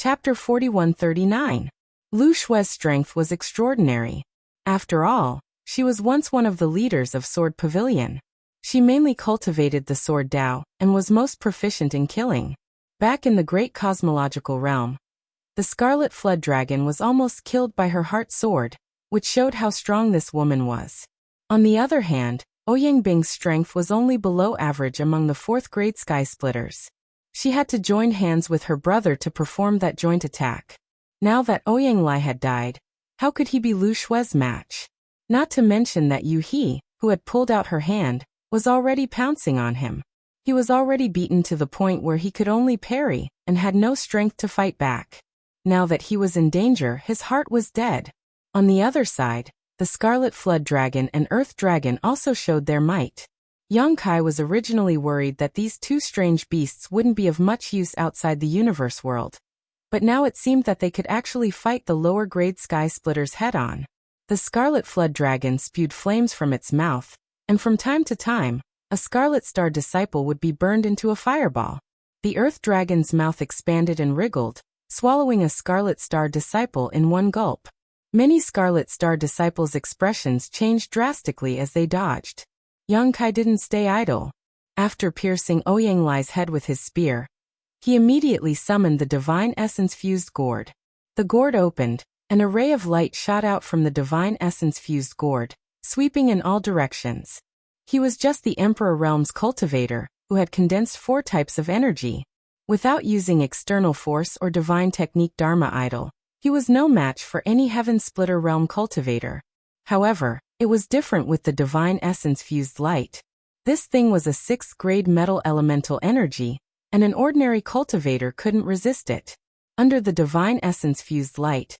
Chapter 4139. Lu Shue's strength was extraordinary. After all, she was once one of the leaders of Sword Pavilion. She mainly cultivated the sword Dao and was most proficient in killing. Back in the great cosmological realm, the Scarlet Flood Dragon was almost killed by her heart sword, which showed how strong this woman was. On the other hand, Ouyang strength was only below average among the 4th grade Sky Splitters. She had to join hands with her brother to perform that joint attack. Now that Ouyang had died, how could he be Lu Shue's match? Not to mention that Yu He, who had pulled out her hand, was already pouncing on him. He was already beaten to the point where he could only parry and had no strength to fight back. Now that he was in danger, his heart was dead. On the other side, the Scarlet Flood Dragon and Earth Dragon also showed their might. Yang Kai was originally worried that these two strange beasts wouldn't be of much use outside the universe world. But now it seemed that they could actually fight the lower-grade Sky Splitters head-on. The Scarlet Flood Dragon spewed flames from its mouth, and from time to time, a Scarlet Star Disciple would be burned into a fireball. The Earth Dragon's mouth expanded and wriggled, swallowing a Scarlet Star Disciple in one gulp. Many Scarlet Star Disciples' expressions changed drastically as they dodged. Yang Kai didn't stay idle. After piercing Ouyang head with his spear, he immediately summoned the Divine Essence-fused gourd. The gourd opened, and a ray of light shot out from the Divine Essence-fused gourd, sweeping in all directions. He was just the Emperor Realm's cultivator, who had condensed 4 types of energy. Without using external force or divine technique Dharma idol, he was no match for any Heaven Splitter Realm cultivator. However, it was different with the Divine Essence-fused light. This thing was a 6th grade metal elemental energy, and an ordinary cultivator couldn't resist it. Under the Divine Essence-fused light,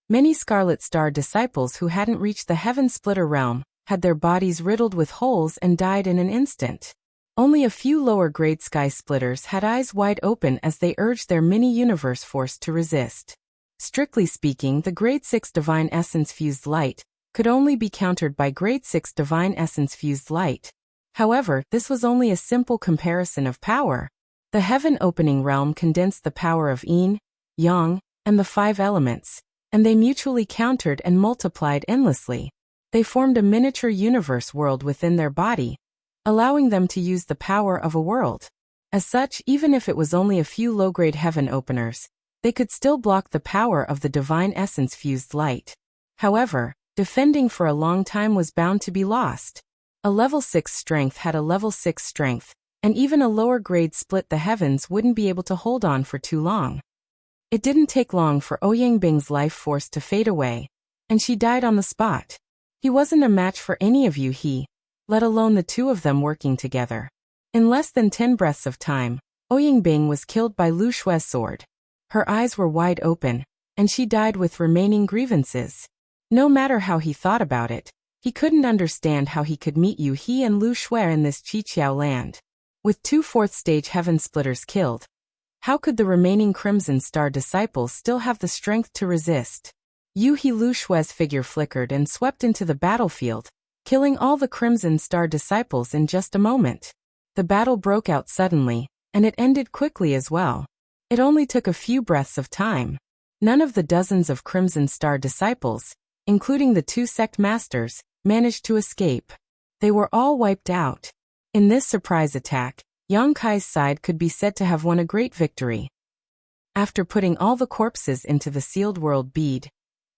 many Scarlet Star Disciples who hadn't reached the Heaven Splitter Realm had their bodies riddled with holes and died in an instant. Only a few lower-grade Sky Splitters had eyes wide open as they urged their mini-universe force to resist. Strictly speaking, the Grade 6 Divine Essence-fused light could only be countered by Grade 6 Divine Essence-fused light. However, this was only a simple comparison of power. The Heaven Opening Realm condensed the power of Yin, Yang, and the 5 elements, and they mutually countered and multiplied endlessly. They formed a miniature universe world within their body, allowing them to use the power of a world. As such, even if it was only a few low-grade Heaven Openers, they could still block the power of the Divine Essence-fused light. However, defending for a long time was bound to be lost. A level 6 strength had a level 6 strength, and even a lower grade split the heavens wouldn't be able to hold on for too long. It didn't take long for Ouyang life force to fade away, and she died on the spot. He wasn't a match for any of Yu He, let alone the two of them working together. In less than 10 breaths of time, Ouyang was killed by Lu Shue's sword. Her eyes were wide open, and she died with remaining grievances. No matter how he thought about it, he couldn't understand how he could meet Yu He and Lu Shui in this Qiqiao land. With 2 4th-stage Heaven Splitters killed, how could the remaining Crimson Star Disciples still have the strength to resist? Yu He Lu Shui's figure flickered and swept into the battlefield, killing all the Crimson Star Disciples in just a moment. The battle broke out suddenly, and it ended quickly as well. It only took a few breaths of time. None of the dozens of Crimson Star Disciples, including the 2 sect masters, managed to escape. They were all wiped out. In this surprise attack, Yang Kai's side could be said to have won a great victory. After putting all the corpses into the sealed world bead,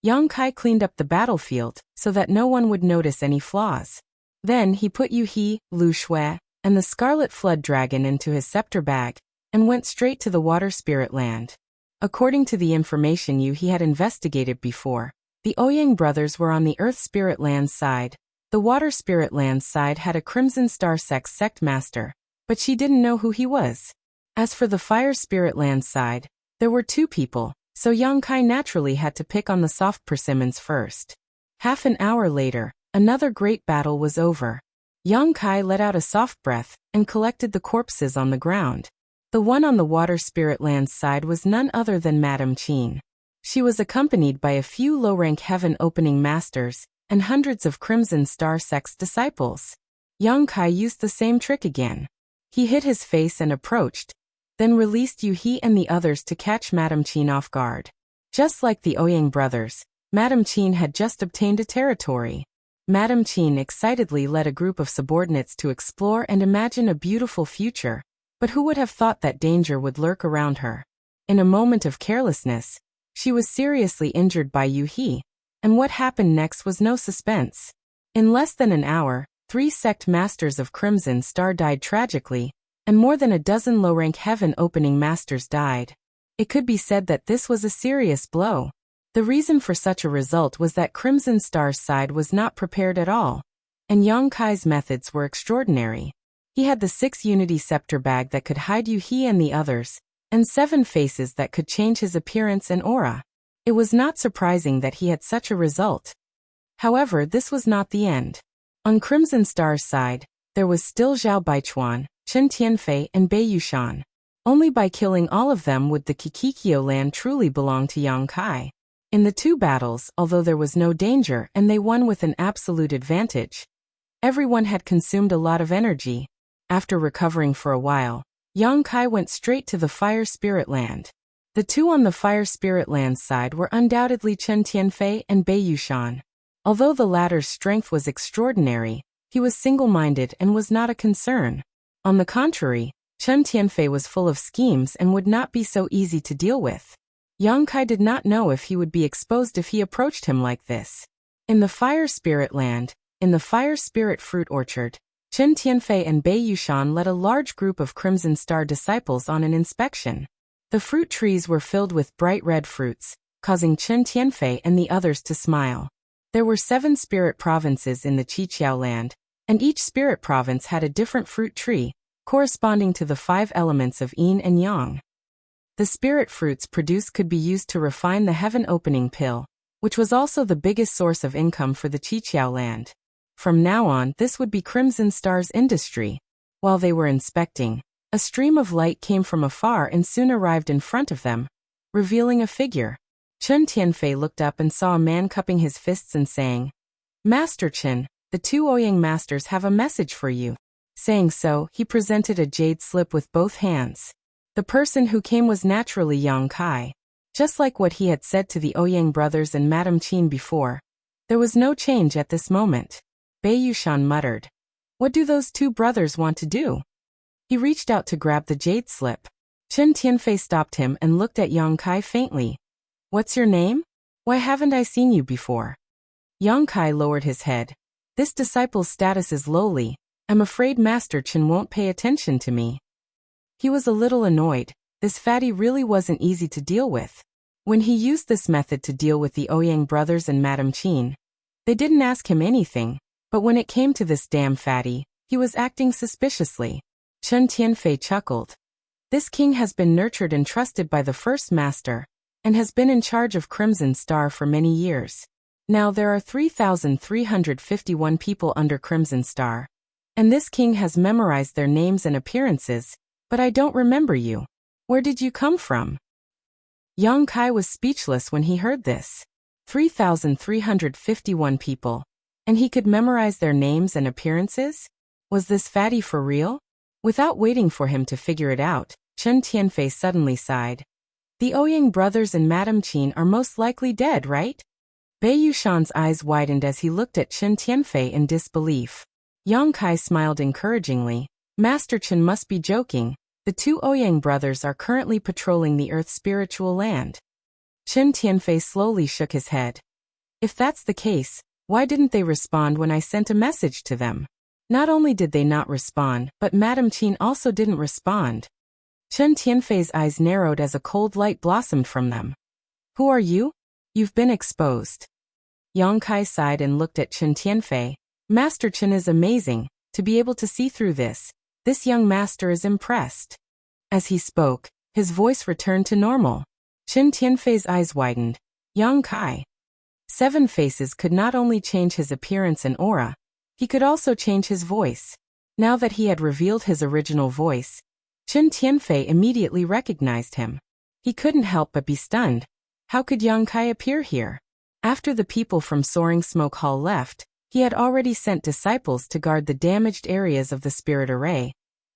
Yang Kai cleaned up the battlefield so that no one would notice any flaws. Then he put Yu He, Lu Shui, and the Scarlet Flood Dragon into his scepter bag and went straight to the Water Spirit Land. According to the information Yu He had investigated before, the Ouyang brothers were on the Earth Spirit Land's side. The Water Spirit Land's side had a Crimson Star sect master, but she didn't know who he was. As for the Fire Spirit Land's side, there were 2 people, so Yang Kai naturally had to pick on the soft persimmons first. Half an hour later, another great battle was over. Yang Kai let out a soft breath and collected the corpses on the ground. The one on the Water Spirit Land's side was none other than Madame Qin. She was accompanied by a few low-rank Heaven Opening Masters and hundreds of Crimson Star Sect's disciples. Yang Kai used the same trick again. He hid his face and approached, then released Yu He and the others to catch Madame Qin off guard. Just like the Ouyang brothers, Madame Qin had just obtained a territory. Madame Qin excitedly led a group of subordinates to explore and imagine a beautiful future, but who would have thought that danger would lurk around her? In a moment of carelessness, she was seriously injured by Yu He, and what happened next was no suspense. In less than an hour, 3 sect masters of Crimson Star died tragically, and more than a dozen low-rank heaven-opening masters died. It could be said that this was a serious blow. The reason for such a result was that Crimson Star's side was not prepared at all, and Yang Kai's methods were extraordinary. He had the 6 Unity Scepter bag that could hide Yu He and the others, and 7 faces that could change his appearance and aura. It was not surprising that he had such a result. However, this was not the end. On Crimson Star's side, there was still Zhao Baichuan, Chen Tianfei, and Bei Yushan. Only by killing all of them would the Kikikyo land truly belong to Yang Kai. In the 2 battles, although there was no danger and they won with an absolute advantage, everyone had consumed a lot of energy. After recovering for a while, Yang Kai went straight to the Fire Spirit Land. The 2 on the Fire Spirit Land's side were undoubtedly Chen Tianfei and Bei Yushan. Although the latter's strength was extraordinary, he was single-minded and was not a concern. On the contrary, Chen Tianfei was full of schemes and would not be so easy to deal with. Yang Kai did not know if he would be exposed if he approached him like this. In the Fire Spirit Land, in the Fire Spirit Fruit Orchard, Chen Tianfei and Bei Yushan led a large group of Crimson Star disciples on an inspection. The fruit trees were filled with bright red fruits, causing Chen Tianfei and the others to smile. There were 7 spirit provinces in the Qiqiao land, and each spirit province had a different fruit tree, corresponding to the 5 elements of yin and yang. The spirit fruits produced could be used to refine the heaven-opening pill, which was also the biggest source of income for the Qiqiao land. From now on, this would be Crimson Star's industry. While they were inspecting, a stream of light came from afar and soon arrived in front of them, revealing a figure. Chen Tianfei looked up and saw a man cupping his fists and saying, "Master Chen, the 2 Ouyang masters have a message for you." Saying so, he presented a jade slip with both hands. The person who came was naturally Yang Kai. Just like what he had said to the Ouyang brothers and Madame Qin before, there was no change at this moment. Bei Yushan muttered, "What do those 2 brothers want to do?" He reached out to grab the jade slip. Chen Tianfei stopped him and looked at Yang Kai faintly. "What's your name? Why haven't I seen you before?" Yang Kai lowered his head. "This disciple's status is lowly. I'm afraid Master Chen won't pay attention to me." He was a little annoyed. This fatty really wasn't easy to deal with. When he used this method to deal with the Ouyang brothers and Madame Qin, they didn't ask him anything, but when it came to this damn fatty, he was acting suspiciously. Chen Tianfei chuckled. "This king has been nurtured and trusted by the first master, and has been in charge of Crimson Star for many years. Now there are 3,351 people under Crimson Star, and this king has memorized their names and appearances, but I don't remember you. Where did you come from?" Yang Kai was speechless when he heard this. 3,351 people, and he could memorize their names and appearances? Was this fatty for real? Without waiting for him to figure it out, Chen Tianfei suddenly sighed. "The Ouyang brothers and Madame Qin are most likely dead, right?" Bei Yushan's eyes widened as he looked at Chen Tianfei in disbelief. Yang Kai smiled encouragingly. "Master Chen must be joking. The 2 Ouyang brothers are currently patrolling the Earth's spiritual land." Chen Tianfei slowly shook his head. "If that's the case, why didn't they respond when I sent a message to them?" Not only did they not respond, but Madame Qin also didn't respond. Chen Tianfei's eyes narrowed as a cold light blossomed from them. "Who are you? You've been exposed." Yang Kai sighed and looked at Chen Tianfei. "Master Chen is amazing. To be able to see through this young master is impressed." As he spoke, his voice returned to normal. Chen Tianfei's eyes widened. Yang Kai. 7 faces could not only change his appearance and aura, he could also change his voice. Now that he had revealed his original voice, Chen Tianfei immediately recognized him. He couldn't help but be stunned. How could Yang Kai appear here? After the people from Soaring Smoke Hall left, he had already sent disciples to guard the damaged areas of the spirit array,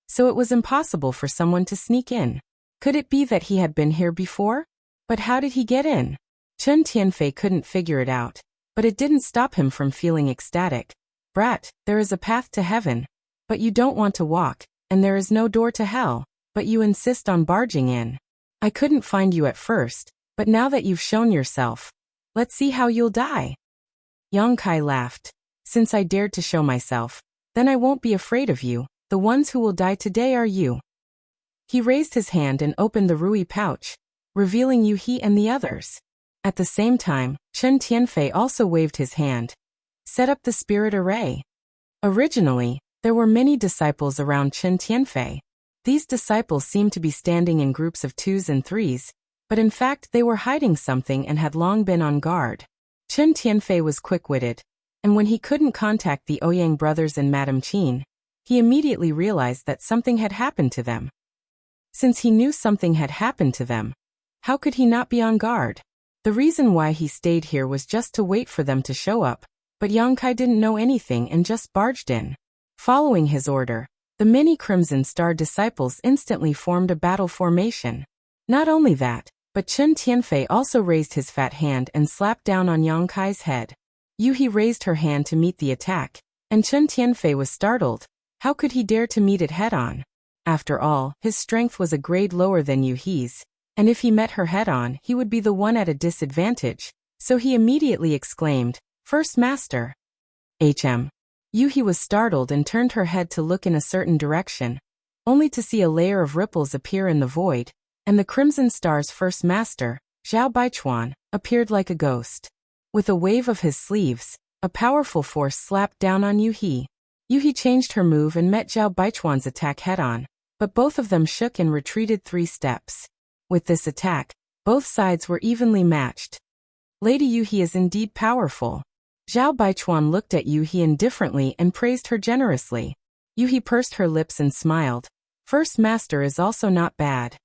so it was impossible for someone to sneak in. Could it be that he had been here before? But how did he get in? Chen Tianfei couldn't figure it out, but it didn't stop him from feeling ecstatic. Brat, there is a path to heaven, but you don't want to walk, and there is no door to hell, but you insist on barging in. I couldn't find you at first, but now that you've shown yourself, let's see how you'll die. Yang Kai laughed. Since I dared to show myself, then I won't be afraid of you. The ones who will die today are you. He raised his hand and opened the Rui pouch, revealing Yu He and the others. At the same time, Chen Tianfei also waved his hand. Set up the spirit array. Originally, there were many disciples around Chen Tianfei. These disciples seemed to be standing in groups of 2s and 3s, but in fact they were hiding something and had long been on guard. Chen Tianfei was quick-witted, and when he couldn't contact the Ouyang brothers and Madame Qin, he immediately realized that something had happened to them. Since he knew something had happened to them, how could he not be on guard? The reason why he stayed here was just to wait for them to show up, but Yang Kai didn't know anything and just barged in. Following his order, the many Crimson Star disciples instantly formed a battle formation. Not only that, but Chen Tianfei also raised his fat hand and slapped down on Yang Kai's head. Yu He raised her hand to meet the attack, and Chen Tianfei was startled. How could he dare to meet it head-on? After all, his strength was a grade lower than Yu He's, and if he met her head-on, he would be the one at a disadvantage, so he immediately exclaimed, First Master. Yu He was startled and turned her head to look in a certain direction, only to see a layer of ripples appear in the void, and the Crimson Star's first master, Zhao Baichuan, appeared like a ghost. With a wave of his sleeves, a powerful force slapped down on Yu He. Yu He changed her move and met Zhao Baichuan's attack head-on, but both of them shook and retreated 3 steps. With this attack, both sides were evenly matched. Lady Yu He is indeed powerful. Zhao Baichuan looked at Yu He indifferently and praised her generously. Yu He pursed her lips and smiled. First Master is also not bad.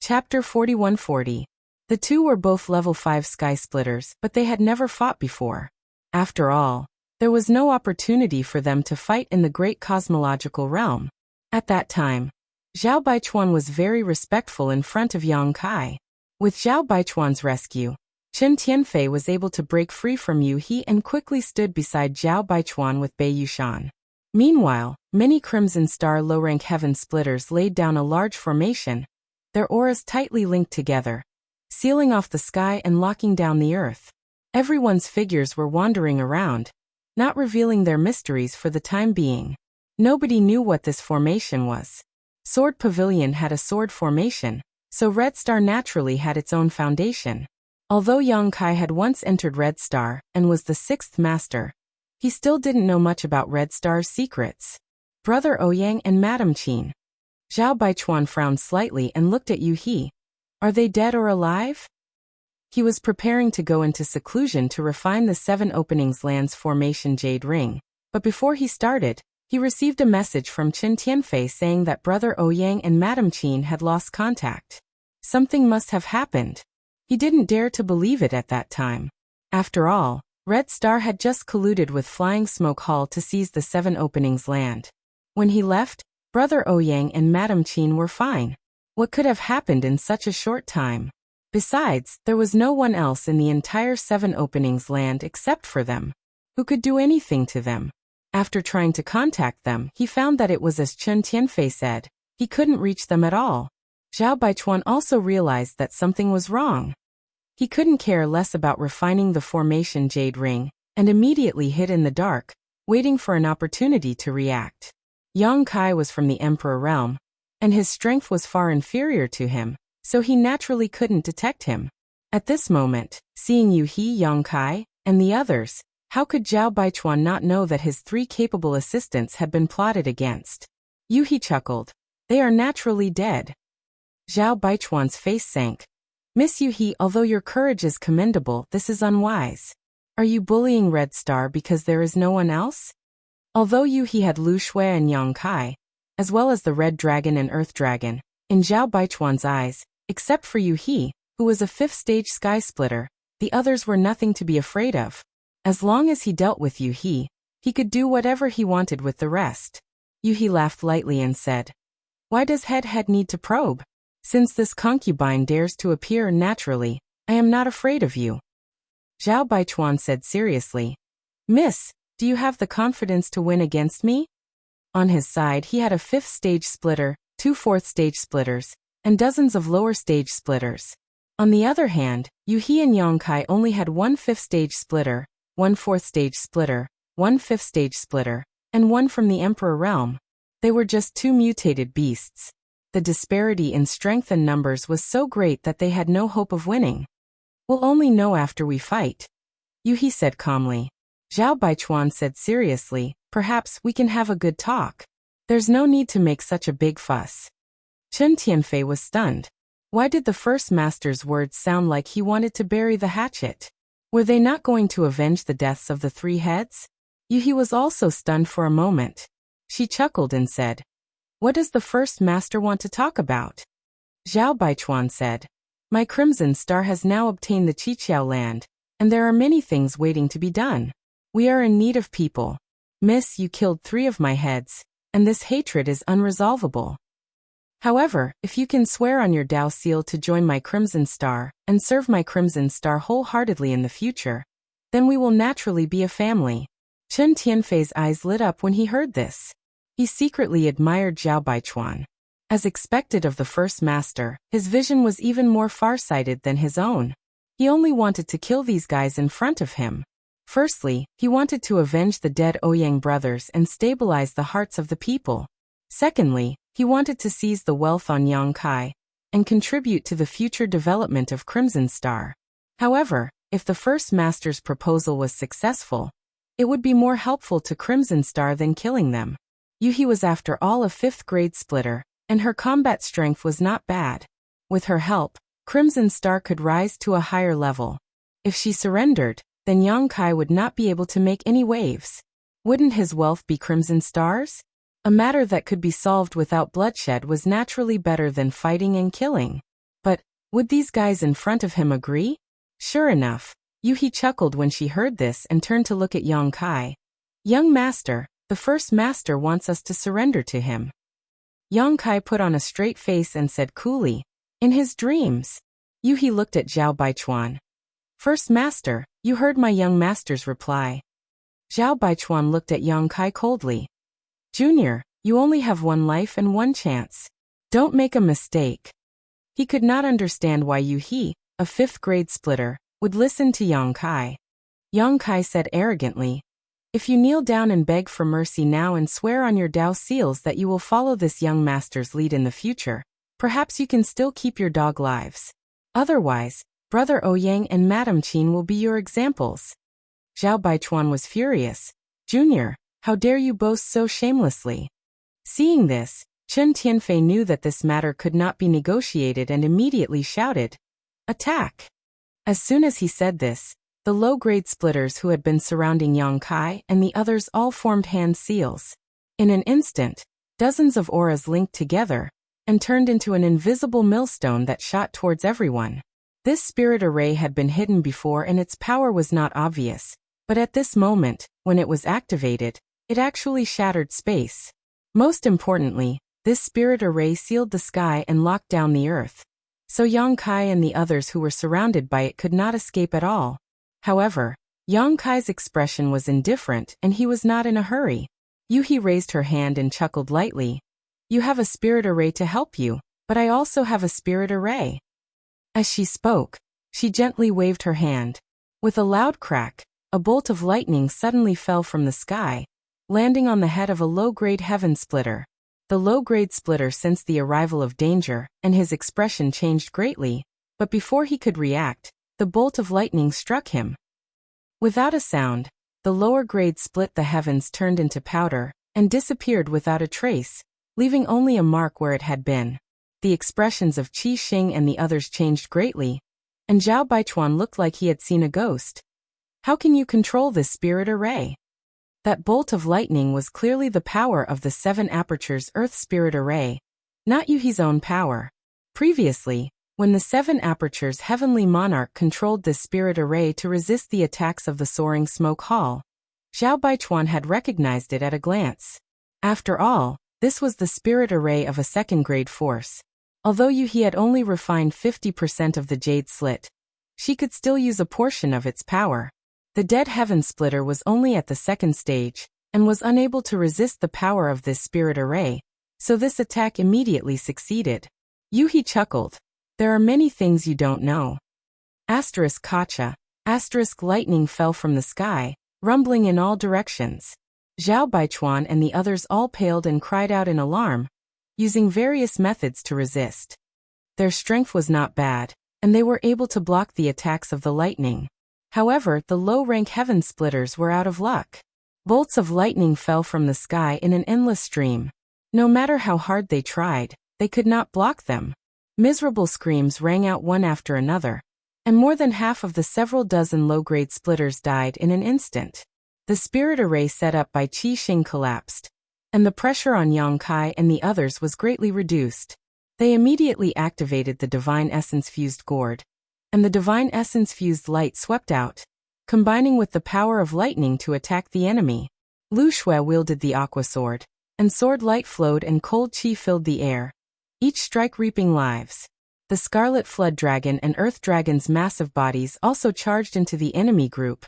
Chapter 4140. The two were both level 5 sky splitters, but they had never fought before. After all, there was no opportunity for them to fight in the great cosmological realm. At that time, Zhao Baichuan was very respectful in front of Yang Kai. With Zhao Baichuan's rescue, Chen Tianfei was able to break free from Yu He and quickly stood beside Zhao Baichuan with Bei Yushan. Meanwhile, many Crimson Star low-rank heaven splitters laid down a large formation, their auras tightly linked together, sealing off the sky and locking down the earth. Everyone's figures were wandering around, not revealing their mysteries for the time being. Nobody knew what this formation was. Sword Pavilion had a sword formation, so Red Star naturally had its own foundation. Although Yang Kai had once entered Red Star and was the 6th master, he still didn't know much about Red Star's secrets. Brother Ouyang and Madame Qin. Zhao Baichuan frowned slightly and looked at Yu He. Are they dead or alive? He was preparing to go into seclusion to refine the 7 openings lands formation Jade Ring, but before he started, he received a message from Chen Tianfei saying that Brother Ouyang and Madame Qin had lost contact. Something must have happened. He didn't dare to believe it at that time. After all, Red Star had just colluded with Flying Smoke Hall to seize the 7 openings land. When he left, Brother Ouyang and Madame Qin were fine. What could have happened in such a short time? Besides, there was no one else in the entire 7 openings land except for them, who could do anything to them. After trying to contact them, he found that it was as Chen Tianfei said, he couldn't reach them at all. Zhao Baichuan also realized that something was wrong. He couldn't care less about refining the formation Jade Ring, and immediately hid in the dark, waiting for an opportunity to react. Yang Kai was from the Emperor realm, and his strength was far inferior to him, so he naturally couldn't detect him. At this moment, seeing Yu He, Yang Kai, and the others, how could Zhao Baichuan not know that his 3 capable assistants had been plotted against? Yu He chuckled. They are naturally dead. Zhao Baichuan's face sank. Miss Yu He, although your courage is commendable, this is unwise. Are you bullying Red Star because there is no one else? Although Yu He had Lu Shui and Yang Kai, as well as the Red Dragon and Earth Dragon, in Zhao Baichuan's eyes, except for Yu He, who was a 5th stage sky splitter, the others were nothing to be afraid of. As long as he dealt with Yu He, he could do whatever he wanted with the rest. Yu He laughed lightly and said, Why does Head need to probe? Since this concubine dares to appear naturally, I am not afraid of you. Zhao Baichuan said seriously. Miss, do you have the confidence to win against me? On his side he had a 5th stage splitter, 2 4th stage splitters, and dozens of lower stage splitters. On the other hand, Yu He and Yang Kai only had 1 5th stage splitter, 1 4th stage splitter, 1 5th stage splitter, and 1 from the Emperor realm. They were just 2 mutated beasts. The disparity in strength and numbers was so great that they had no hope of winning. We'll only know after we fight, Yu He said calmly. Zhao Baichuan said seriously, perhaps we can have a good talk. There's no need to make such a big fuss. Chen Tianfei was stunned. Why did the first master's words sound like he wanted to bury the hatchet? Were they not going to avenge the deaths of the 3 heads? Yu He was also stunned for a moment. She chuckled and said, What does the first master want to talk about? Zhao Baichuan said, My Crimson Star has now obtained the Qiqiao land, and there are many things waiting to be done. We are in need of people. Miss, you killed 3 of my heads, and this hatred is unresolvable. However, if you can swear on your Dao seal to join my Crimson Star, and serve my Crimson Star wholeheartedly in the future, then we will naturally be a family. Chen Tianfei's eyes lit up when he heard this. He secretly admired Zhao Baichuan. As expected of the first master, his vision was even more far-sighted than his own. He only wanted to kill these guys in front of him. Firstly, he wanted to avenge the dead Ouyang brothers and stabilize the hearts of the people. Secondly, he wanted to seize the wealth on Yang Kai and contribute to the future development of Crimson Star. However, if the first master's proposal was successful, it would be more helpful to Crimson Star than killing them. Yu He was after all a 5th grade splitter, and her combat strength was not bad. With her help, Crimson Star could rise to a higher level. If she surrendered, then Yang Kai would not be able to make any waves. Wouldn't his wealth be Crimson Star's? A matter that could be solved without bloodshed was naturally better than fighting and killing. But, would these guys in front of him agree? Sure enough, Yu He chuckled when she heard this and turned to look at Yang Kai. Young master, the first master wants us to surrender to him. Yang Kai put on a straight face and said coolly, In his dreams. Yu He looked at Zhao Baichuan. First master, you heard my young master's reply. Zhao Baichuan looked at Yang Kai coldly. Junior, you only have 1 life and 1 chance. Don't make a mistake. He could not understand why Yu He, a 5th grade splitter, would listen to Yang Kai. Yang Kai said arrogantly, If you kneel down and beg for mercy now and swear on your Dao seals that you will follow this young master's lead in the future, perhaps you can still keep your dog lives. Otherwise, Brother Ouyang and Madam Qin will be your examples. Zhao Baichuan was furious. Junior, how dare you boast so shamelessly? Seeing this, Chen Tianfei knew that this matter could not be negotiated and immediately shouted, Attack! As soon as he said this, the low-grade splitters who had been surrounding Yang Kai and the others all formed hand seals. In an instant, dozens of auras linked together and turned into an invisible millstone that shot towards everyone. This spirit array had been hidden before and its power was not obvious, but at this moment, when it was activated, it actually shattered space. Most importantly, this spirit array sealed the sky and locked down the earth. So Yang Kai and the others who were surrounded by it could not escape at all. However, Yang Kai's expression was indifferent and he was not in a hurry. Yu He raised her hand and chuckled lightly. You have a spirit array to help you, but I also have a spirit array. As she spoke, she gently waved her hand. With a loud crack, a bolt of lightning suddenly fell from the sky, landing on the head of a low-grade heaven splitter. The low-grade splitter sensed the arrival of danger, and his expression changed greatly, but before he could react, the bolt of lightning struck him. Without a sound, the lower grade split the heavens turned into powder, and disappeared without a trace, leaving only a mark where it had been. The expressions of Qi Xing and the others changed greatly, and Zhao Baichuan looked like he had seen a ghost. How can you control this spirit array? That bolt of lightning was clearly the power of the 7 apertures Earth Spirit Array, not Yu He's own power. Previously, when the 7 apertures Heavenly Monarch controlled this spirit array to resist the attacks of the soaring smoke hall, Zhao Baichuan had recognized it at a glance. After all, this was the spirit array of a 2nd grade force. Although Yuhi had only refined 50% of the jade slit, she could still use a portion of its power. The dead heaven splitter was only at the second stage, and was unable to resist the power of this spirit array, so this attack immediately succeeded. Yuhi chuckled. There are many things you don't know. Asterisk Kacha. Asterisk lightning fell from the sky, rumbling in all directions. Zhao Baichuan and the others all paled and cried out in alarm, using various methods to resist. Their strength was not bad, and they were able to block the attacks of the lightning. However, the low-rank heaven splitters were out of luck. Bolts of lightning fell from the sky in an endless stream. No matter how hard they tried, they could not block them. Miserable screams rang out one after another, and more than half of the several dozen low-grade splitters died in an instant. The spirit array set up by Qi Xing collapsed, and the pressure on Yang Kai and the others was greatly reduced. They immediately activated the Divine Essence-fused gourd, and the Divine Essence-fused light swept out, combining with the power of lightning to attack the enemy. Lu Shui wielded the aqua sword, and sword light flowed and cold qi filled the air, each strike reaping lives. The Scarlet Flood Dragon and Earth Dragon's massive bodies also charged into the enemy group,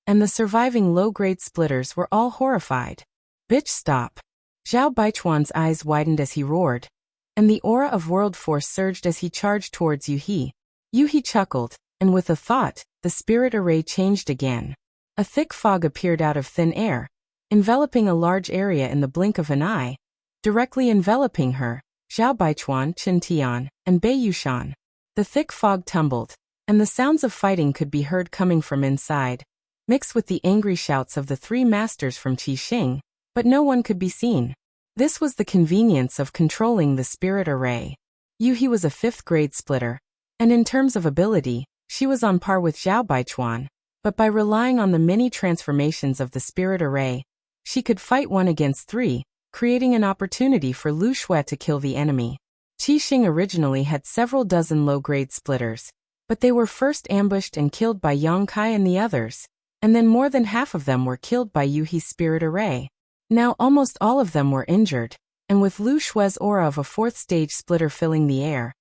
and the surviving low-grade splitters were all horrified. Bitch, stop. Zhao Baichuan's eyes widened as he roared, and the aura of world force surged as he charged towards Yuhi. Yuhi chuckled, and with a thought, the spirit array changed again. A thick fog appeared out of thin air, enveloping a large area in the blink of an eye. Directly enveloping her, Zhao Baichuan, Chen Tian, and Bei Yushan. The thick fog tumbled, and the sounds of fighting could be heard coming from inside, mixed with the angry shouts of the three masters from Qi Xing, but no one could be seen. This was the convenience of controlling the spirit array. Yuhi was a 5th grade splitter, and in terms of ability, she was on par with Zhao Baichuan, but by relying on the many transformations of the spirit array, she could fight 1 against 3, creating an opportunity for Lu Shui to kill the enemy. Qi Xing originally had several dozen low-grade splitters, but they were first ambushed and killed by Yang Kai and the others, and then more than half of them were killed by Yuhi's spirit array. Now almost all of them were injured, and with Lu Shui's aura of a 4th stage splitter filling the air,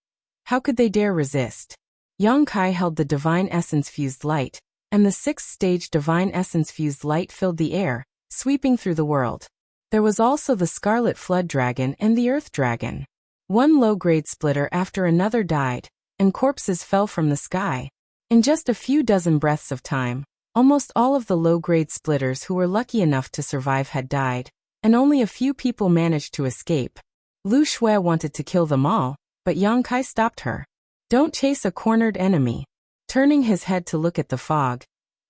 how could they dare resist? Yang Kai held the Divine Essence-fused light, and the 6th stage Divine Essence-fused light filled the air, sweeping through the world. There was also the Scarlet Flood Dragon and the Earth Dragon. One low-grade splitter after another died, and corpses fell from the sky. In just a few dozen breaths of time, almost all of the low-grade splitters who were lucky enough to survive had died, and only a few people managed to escape. Lu Shui wanted to kill them all, but Yang Kai stopped her. Don't chase a cornered enemy. Turning his head to look at the fog,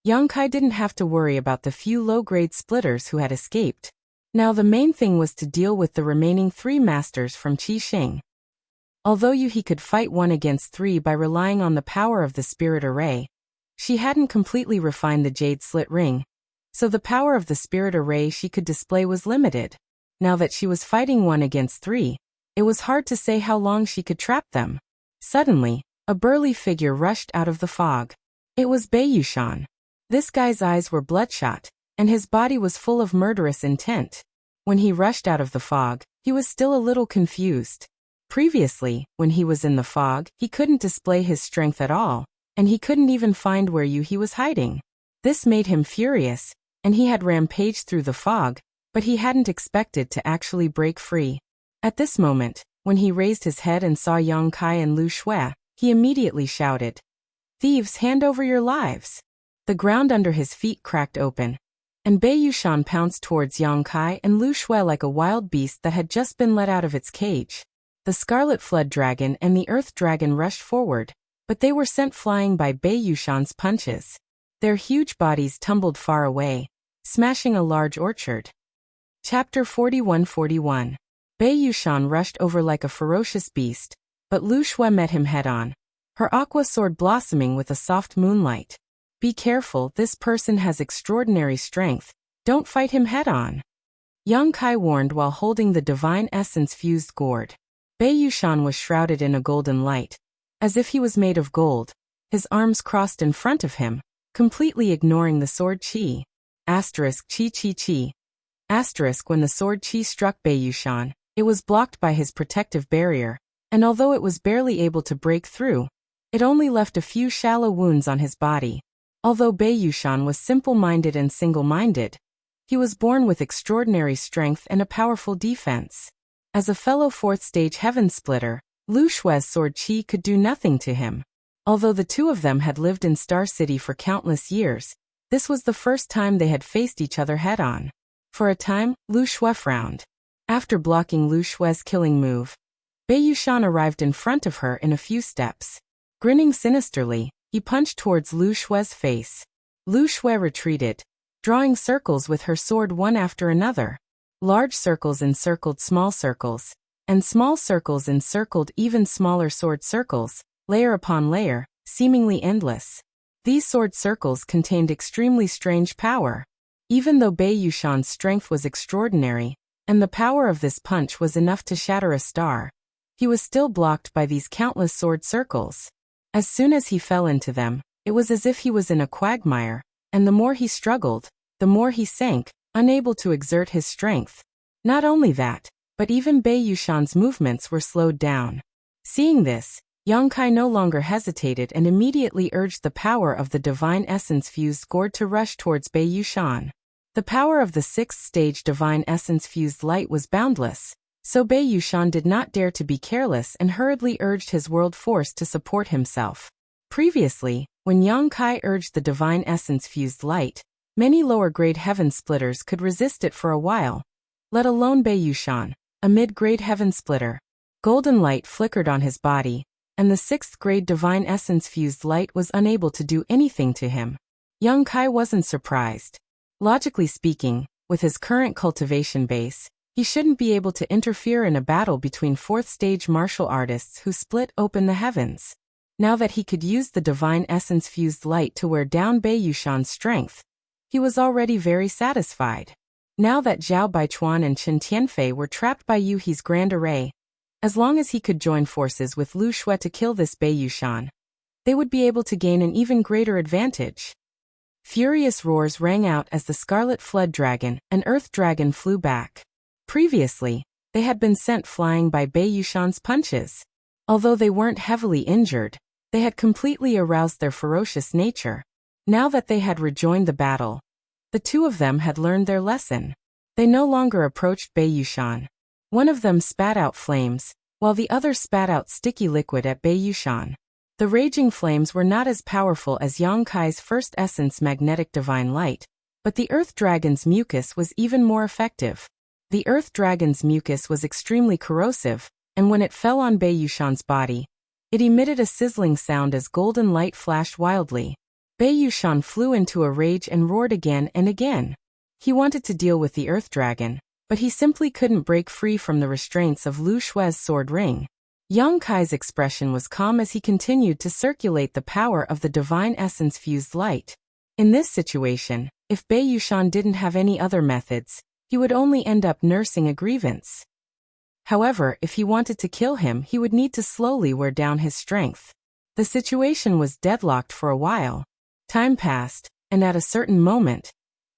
Yang Kai didn't have to worry about the few low-grade splitters who had escaped. Now the main thing was to deal with the remaining 3 masters from Qi Xing. Although Yuhi could fight 1 against 3 by relying on the power of the spirit array, she hadn't completely refined the jade slit ring, so the power of the spirit array she could display was limited. Now that she was fighting 1 against 3, it was hard to say how long she could trap them. Suddenly, a burly figure rushed out of the fog. It was Bei Yushan. This guy's eyes were bloodshot, and his body was full of murderous intent. When he rushed out of the fog, he was still a little confused. Previously, when he was in the fog, he couldn't display his strength at all, and he couldn't even find where Yuhi was hiding. This made him furious, and he had rampaged through the fog, but he hadn't expected to actually break free. At this moment, when he raised his head and saw Yang Kai and Lu Shui, he immediately shouted, "Thieves, hand over your lives!" The ground under his feet cracked open, and Bei Yushan pounced towards Yang Kai and Lu Shui like a wild beast that had just been let out of its cage. The Scarlet Flood Dragon and the Earth Dragon rushed forward, but they were sent flying by Bei Yushan's punches. Their huge bodies tumbled far away, smashing a large orchard. Chapter 41-41. Bei Yushan rushed over like a ferocious beast, but Lu Shui met him head-on, her aqua sword blossoming with a soft moonlight. Be careful, this person has extraordinary strength. Don't fight him head-on. Yang Kai warned while holding the Divine Essence-fused gourd. Bei Yushan was shrouded in a golden light, as if he was made of gold, his arms crossed in front of him, completely ignoring the sword qi. Asterisk qi qi qi. Asterisk when the sword qi struck Bei Yushan, it was blocked by his protective barrier, and although it was barely able to break through, it only left a few shallow wounds on his body. Although Bei Yushan was simple-minded and single-minded, he was born with extraordinary strength and a powerful defense. As a fellow fourth-stage heaven splitter, Lu Shui's sword qi could do nothing to him. Although the two of them had lived in Star City for countless years, this was the first time they had faced each other head-on. For a time, Lu Shui frowned. After blocking Lu Shui's killing move, Bei Yushan arrived in front of her in a few steps. Grinning sinisterly, he punched towards Lu Shui's face. Lu Shui retreated, drawing circles with her sword one after another. Large circles encircled small circles, and small circles encircled even smaller sword circles, layer upon layer, seemingly endless. These sword circles contained extremely strange power. Even though Bei Yushan's strength was extraordinary, and the power of this punch was enough to shatter a star, he was still blocked by these countless sword circles. As soon as he fell into them, it was as if he was in a quagmire, and the more he struggled, the more he sank, unable to exert his strength. Not only that, but even Bei Yushan's movements were slowed down. Seeing this, Yang Kai no longer hesitated and immediately urged the power of the divine essence-fused gourd to rush towards Bei Yushan. The power of the sixth-stage divine essence-fused light was boundless, so Bei Yushan did not dare to be careless and hurriedly urged his world force to support himself. Previously, when Yang Kai urged the divine essence-fused light, many lower-grade heaven splitters could resist it for a while, let alone Bei Yushan, a mid-grade heaven splitter. Golden light flickered on his body, and the sixth-grade divine essence-fused light was unable to do anything to him. Yang Kai wasn't surprised. Logically speaking, with his current cultivation base, he shouldn't be able to interfere in a battle between fourth-stage martial artists who split open the heavens. Now that he could use the divine essence-fused light to wear down Bei Yushan's strength, he was already very satisfied. Now that Zhao Baichuan and Chen Tianfei were trapped by Yu He's grand array, as long as he could join forces with Lu Shui to kill this Bei Yushan, they would be able to gain an even greater advantage. Furious roars rang out as the Scarlet Flood Dragon and Earth Dragon flew back. Previously, they had been sent flying by Bei Yushan's punches. Although they weren't heavily injured, they had completely aroused their ferocious nature. Now that they had rejoined the battle, the two of them had learned their lesson. They no longer approached Bei Yushan. One of them spat out flames, while the other spat out sticky liquid at Bei Yushan. The raging flames were not as powerful as Yang Kai's first essence magnetic divine light, but the Earth Dragon's mucus was even more effective. The Earth Dragon's mucus was extremely corrosive, and when it fell on Bei Yushan's body, it emitted a sizzling sound as golden light flashed wildly. Bei Yushan flew into a rage and roared again and again. He wanted to deal with the Earth Dragon, but he simply couldn't break free from the restraints of Lu Shui's sword ring. Yang Kai's expression was calm as he continued to circulate the power of the divine essence-fused light. In this situation, if Bei Yushan didn't have any other methods, he would only end up nursing a grievance. However, if he wanted to kill him, he would need to slowly wear down his strength. The situation was deadlocked for a while. Time passed, and at a certain moment,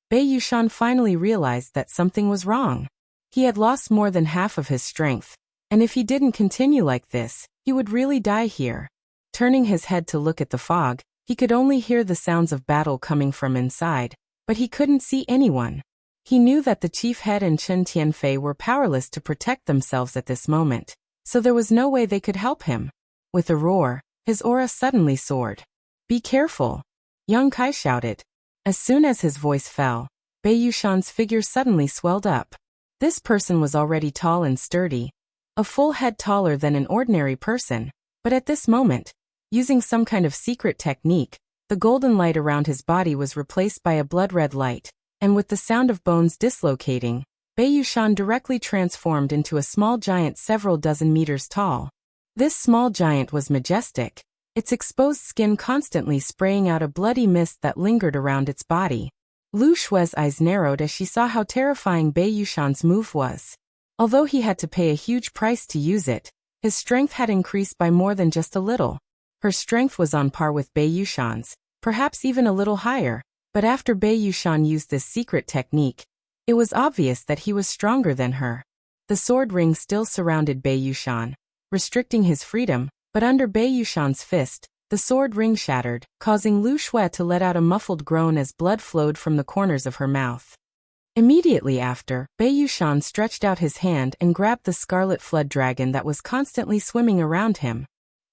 Bei Yushan finally realized that something was wrong. He had lost more than half of his strength, and if he didn't continue like this, he would really die here. Turning his head to look at the fog, he could only hear the sounds of battle coming from inside, but he couldn't see anyone. He knew that the chief head and Chen Tianfei were powerless to protect themselves at this moment, so there was no way they could help him. With a roar, his aura suddenly soared. "Be careful!" Yang Kai shouted. As soon as his voice fell, Bei Yushan's figure suddenly swelled up. This person was already tall and sturdy, a full head taller than an ordinary person, but at this moment, using some kind of secret technique, the golden light around his body was replaced by a blood-red light, and with the sound of bones dislocating, Bei Yushan directly transformed into a small giant several dozen meters tall. This small giant was majestic, its exposed skin constantly spraying out a bloody mist that lingered around its body. Lu Shui's eyes narrowed as she saw how terrifying Bei Yushan's move was. Although he had to pay a huge price to use it, his strength had increased by more than just a little. Her strength was on par with Bei Yushan's, perhaps even a little higher, but after Bei Yushan used this secret technique, it was obvious that he was stronger than her. The sword ring still surrounded Bei Yushan, restricting his freedom, but under Bei Yushan's fist, the sword ring shattered, causing Lu Shui to let out a muffled groan as blood flowed from the corners of her mouth. Immediately after, Bei Yushan stretched out his hand and grabbed the scarlet flood dragon that was constantly swimming around him.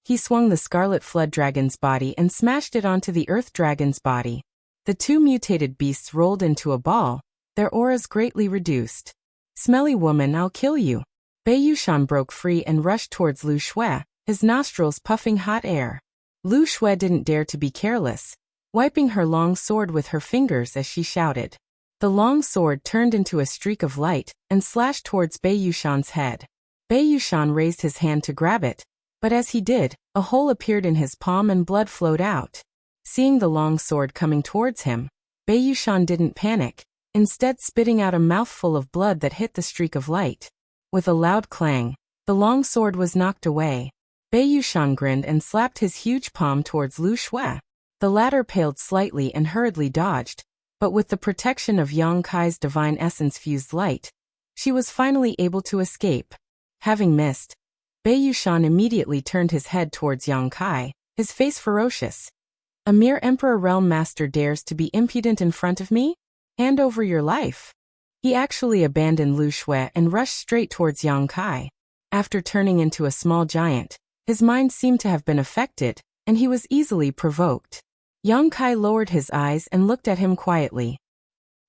He swung the scarlet flood dragon's body and smashed it onto the earth dragon's body. The two mutated beasts rolled into a ball, their auras greatly reduced. "Smelly woman, I'll kill you." Bei Yushan broke free and rushed towards Lu Shui, his nostrils puffing hot air. Lu Shui didn't dare to be careless, wiping her long sword with her fingers as she shouted. The long sword turned into a streak of light and slashed towards Bei Yushan's head. Bei Yushan raised his hand to grab it, but as he did, a hole appeared in his palm and blood flowed out. Seeing the long sword coming towards him, Bei Yushan didn't panic, instead spitting out a mouthful of blood that hit the streak of light. With a loud clang, the long sword was knocked away. Bei Yushan grinned and slapped his huge palm towards Lu Shui. The latter paled slightly and hurriedly dodged, but with the protection of Yang Kai's divine essence-fused light, she was finally able to escape. Having missed, Bei Yushan immediately turned his head towards Yang Kai, his face ferocious. "A mere Emperor Realm Master dares to be impudent in front of me? Hand over your life." He actually abandoned Lu Shui and rushed straight towards Yang Kai. After turning into a small giant, his mind seemed to have been affected, and he was easily provoked. Yang Kai lowered his eyes and looked at him quietly.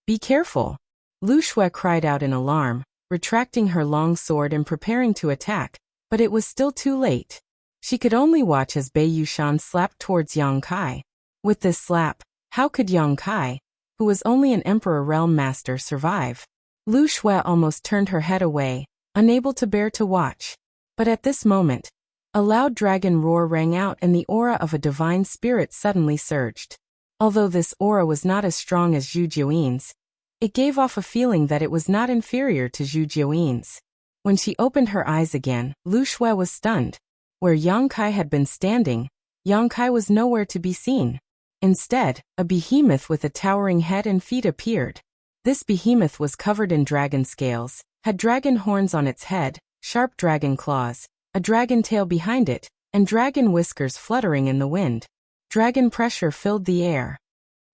"Be careful." Lu Shui cried out in alarm, retracting her long sword and preparing to attack, but it was still too late. She could only watch as Bei Yushan slapped towards Yang Kai. With this slap, how could Yang Kai, who was only an Emperor Realm Master, survive? Lu Shui almost turned her head away, unable to bear to watch. But at this moment, a loud dragon roar rang out and the aura of a divine spirit suddenly surged. Although this aura was not as strong as Zhu Jiuyin's, it gave off a feeling that it was not inferior to Zhu Jiuyin's. When she opened her eyes again, Lu Shui was stunned. Where Yang Kai had been standing, Yang Kai was nowhere to be seen. Instead, a behemoth with a towering head and feet appeared. This behemoth was covered in dragon scales, had dragon horns on its head, sharp dragon claws, a dragon tail behind it, and dragon whiskers fluttering in the wind. Dragon pressure filled the air.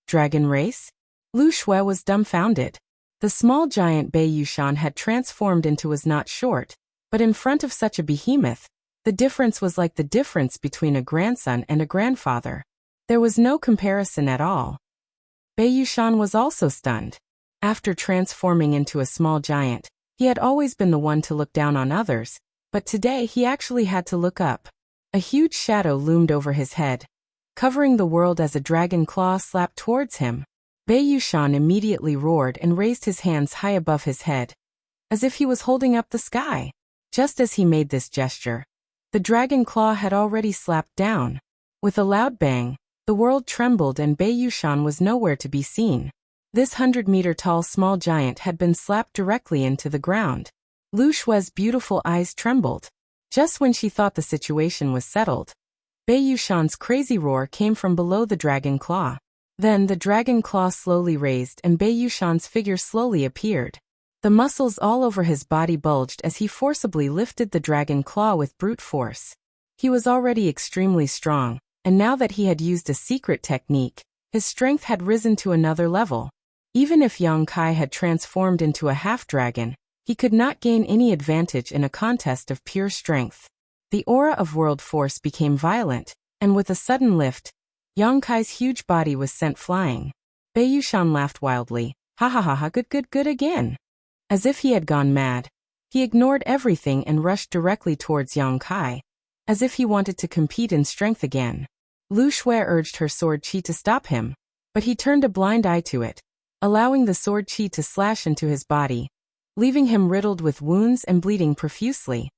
Dragon race? Lu Shui was dumbfounded. The small giant Bei Yushan had transformed into was not short, but in front of such a behemoth, the difference was like the difference between a grandson and a grandfather. There was no comparison at all. Bei Yushan was also stunned. After transforming into a small giant, he had always been the one to look down on others, but today he actually had to look up. A huge shadow loomed over his head, covering the world as a dragon claw slapped towards him. Bei Yushan immediately roared and raised his hands high above his head, as if he was holding up the sky. Just as he made this gesture, the dragon claw had already slapped down. With a loud bang, the world trembled and Bei Yushan was nowhere to be seen. This 100-meter-tall small giant had been slapped directly into the ground. Lu Shui's beautiful eyes trembled. Just when she thought the situation was settled, Bei Yushan's crazy roar came from below the dragon claw. Then the dragon claw slowly raised and Bei Yushan's figure slowly appeared. The muscles all over his body bulged as he forcibly lifted the dragon claw with brute force. He was already extremely strong, and now that he had used a secret technique, his strength had risen to another level. Even if Yang Kai had transformed into a half-dragon, he could not gain any advantage in a contest of pure strength. The aura of world force became violent, and with a sudden lift, Yang Kai's huge body was sent flying. Bei Yushan laughed wildly. "Ha ha ha ha, good again." As if he had gone mad, he ignored everything and rushed directly towards Yang Kai, as if he wanted to compete in strength again. Lu Shui urged her sword chi to stop him, but he turned a blind eye to it, allowing the sword chi to slash into his body, leaving him riddled with wounds and bleeding profusely.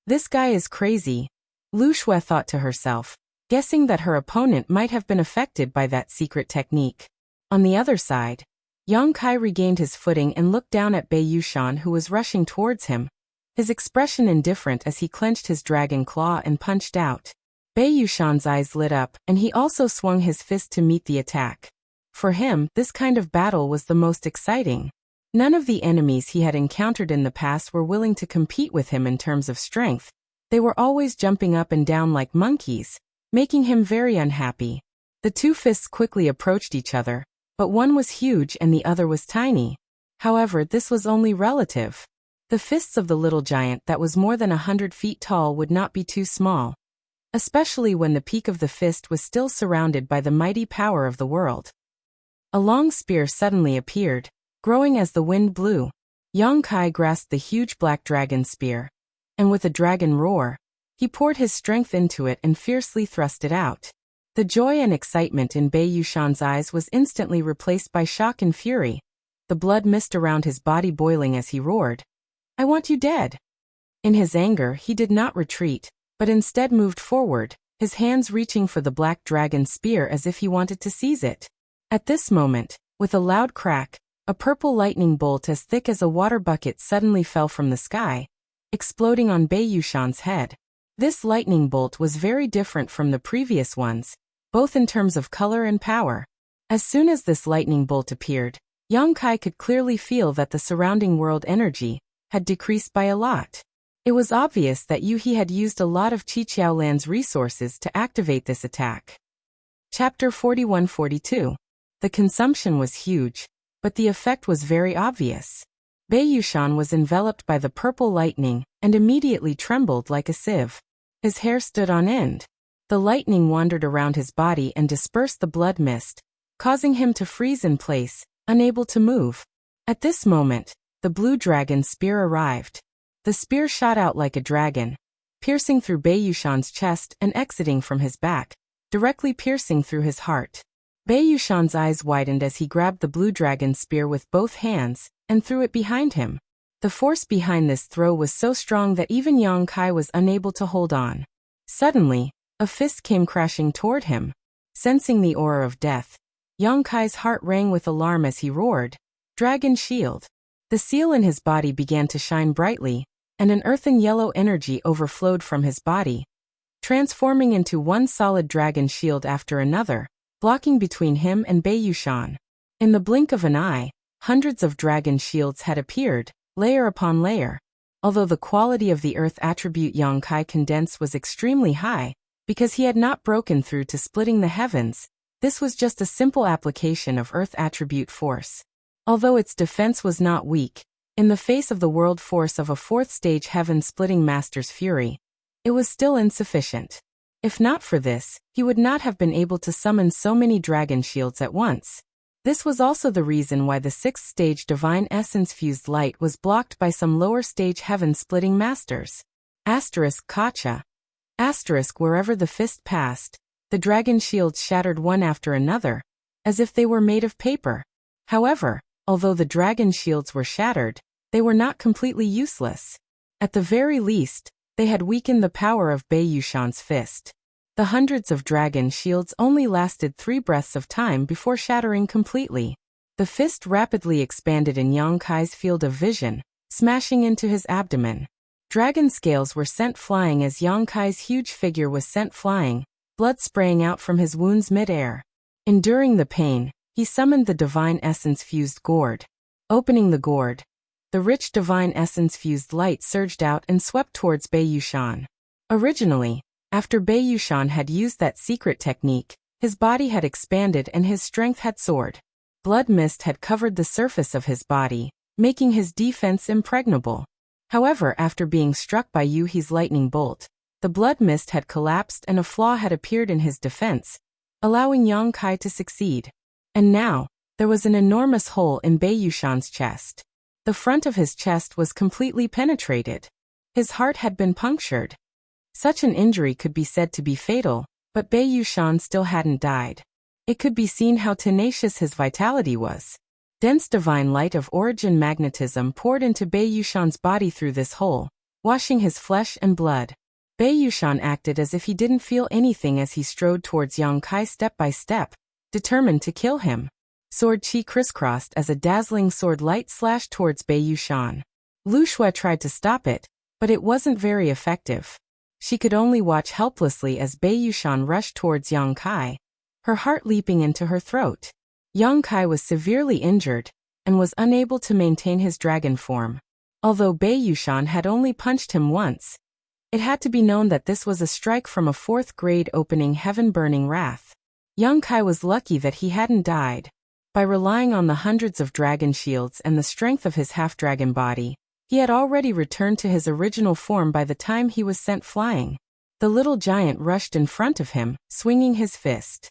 "This guy is crazy," Lu Shui thought to herself, guessing that her opponent might have been affected by that secret technique. On the other side, Yang Kai regained his footing and looked down at Bei Yushan, who was rushing towards him, his expression indifferent as he clenched his dragon claw and punched out. Bei Yushan's eyes lit up, and he also swung his fist to meet the attack. For him, this kind of battle was the most exciting. None of the enemies he had encountered in the past were willing to compete with him in terms of strength, They were always jumping up and down like monkeys, making him very unhappy. The two fists quickly approached each other, but one was huge and the other was tiny. However, this was only relative. The fists of the little giant that was more than 100 feet tall would not be too small, especially when the peak of the fist was still surrounded by the mighty power of the world. A long spear suddenly appeared, growing as the wind blew. Yang Kai grasped the huge black dragon spear, and with a dragon roar, he poured his strength into it and fiercely thrust it out. The joy and excitement in Bei Yushan's eyes was instantly replaced by shock and fury, the blood mist around his body boiling as he roared, "I want you dead!" In his anger, he did not retreat, but instead moved forward, his hands reaching for the black dragon spear as if he wanted to seize it. At this moment, with a loud crack, a purple lightning bolt as thick as a water bucket suddenly fell from the sky, exploding on Bei Yushan's head. This lightning bolt was very different from the previous ones, both in terms of color and power. As soon as this lightning bolt appeared, Yang Kai could clearly feel that the surrounding world energy had decreased by a lot. It was obvious that He had used a lot of Qiqiaolan's resources to activate this attack. Chapter 41-42. The consumption was huge, but the effect was very obvious. Bei Yushan was enveloped by the purple lightning and immediately trembled like a sieve. His hair stood on end. The lightning wandered around his body and dispersed the blood mist, causing him to freeze in place, unable to move. At this moment, the blue dragon spear arrived. The spear shot out like a dragon, piercing through Bei Yushan's chest and exiting from his back, directly piercing through his heart. Bei Yushan's eyes widened as he grabbed the blue dragon spear with both hands and threw it behind him. The force behind this throw was so strong that even Yang Kai was unable to hold on. Suddenly, a fist came crashing toward him. Sensing the aura of death, Yang Kai's heart rang with alarm as he roared, "Dragon Shield!" The seal in his body began to shine brightly, and an earthen yellow energy overflowed from his body, transforming into one solid dragon shield after another, blocking between him and Bei Yushan. In the blink of an eye, hundreds of dragon shields had appeared, layer upon layer. Although the quality of the earth attribute Yang Kai condensed was extremely high, because he had not broken through to splitting the heavens, this was just a simple application of earth attribute force. Although its defense was not weak, in the face of the world force of a fourth-stage heaven-splitting master's fury, it was still insufficient. If not for this, he would not have been able to summon so many dragon shields at once. This was also the reason why the sixth-stage divine essence-fused light was blocked by some lower-stage heaven-splitting masters. Asterisk Kacha. Asterisk wherever the fist passed, the dragon shields shattered one after another, as if they were made of paper. However, although the dragon shields were shattered, they were not completely useless. At the very least, they had weakened the power of Bei Yushan's fist. The hundreds of dragon shields only lasted 3 breaths of time before shattering completely. The fist rapidly expanded in Yang Kai's field of vision, smashing into his abdomen. Dragon scales were sent flying as Yang Kai's huge figure was sent flying, blood spraying out from his wounds mid-air. Enduring the pain, he summoned the divine essence-fused gourd. Opening the gourd, the rich divine essence-fused light surged out and swept towards Bei Yushan. Originally, after Bei Yushan had used that secret technique, his body had expanded and his strength had soared. Blood mist had covered the surface of his body, making his defense impregnable. However, after being struck by Yuhi's lightning bolt, the blood mist had collapsed and a flaw had appeared in his defense, allowing Yang Kai to succeed. And now, there was an enormous hole in Bei Yushan's chest. The front of his chest was completely penetrated. His heart had been punctured. Such an injury could be said to be fatal, but Bei Yushan still hadn't died. It could be seen how tenacious his vitality was. Dense divine light of origin magnetism poured into Bei Yushan's body through this hole, washing his flesh and blood. Bei Yushan acted as if he didn't feel anything as he strode towards Yang Kai step by step, determined to kill him. Sword chi crisscrossed as a dazzling sword light slashed towards Bei Yushan. Wuxia tried to stop it, but it wasn't very effective. She could only watch helplessly as Bei Yushan rushed towards Yang Kai, her heart leaping into her throat. Yang Kai was severely injured and was unable to maintain his dragon form. Although Bei Yushan had only punched him once, It had to be known that this was a strike from a 4th grade opening heaven-burning wrath. Young Kai was lucky that he hadn't died. By relying on the hundreds of dragon shields and the strength of his half-dragon body, he had already returned to his original form by the time he was sent flying. The little giant rushed in front of him, swinging his fist.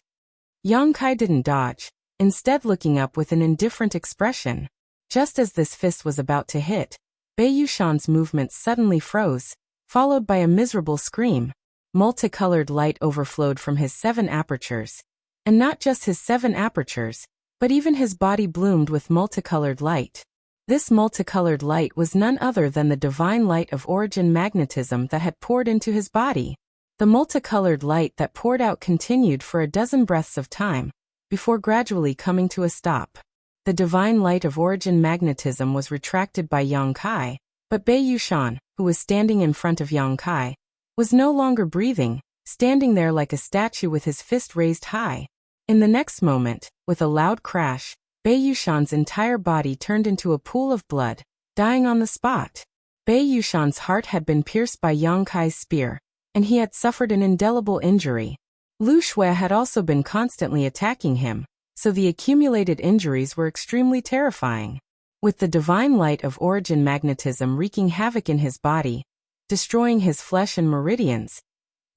Young Kai didn't dodge, instead looking up with an indifferent expression. Just as this fist was about to hit, Bei Yushan's movements suddenly froze, followed by a miserable scream. Multicolored light overflowed from his 7 apertures. And not just his 7 apertures, but even his body bloomed with multicolored light. This multicolored light was none other than the divine light of origin magnetism that had poured into his body. The multicolored light that poured out continued for a dozen breaths of time, before gradually coming to a stop. The divine light of origin magnetism was retracted by Yang Kai, but Bei Yushan, who was standing in front of Yang Kai, was no longer breathing, standing there like a statue with his fist raised high. In the next moment, with a loud crash, Bei Yushan's entire body turned into a pool of blood, dying on the spot. Bei Yushan's heart had been pierced by Yang Kai's spear, and he had suffered an indelible injury. Lu Shui had also been constantly attacking him, so the accumulated injuries were extremely terrifying. With the divine light of origin magnetism wreaking havoc in his body, destroying his flesh and meridians,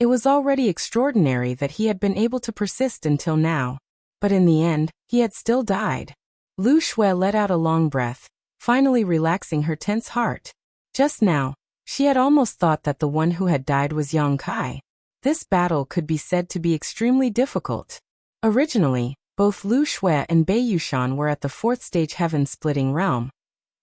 it was already extraordinary that he had been able to persist until now. But in the end, he had still died. Lu Shui let out a long breath, finally relaxing her tense heart. Just now, she had almost thought that the one who had died was Yang Kai. This battle could be said to be extremely difficult. Originally, both Lu Shui and Bei Yushan were at the 4th stage heaven-splitting realm,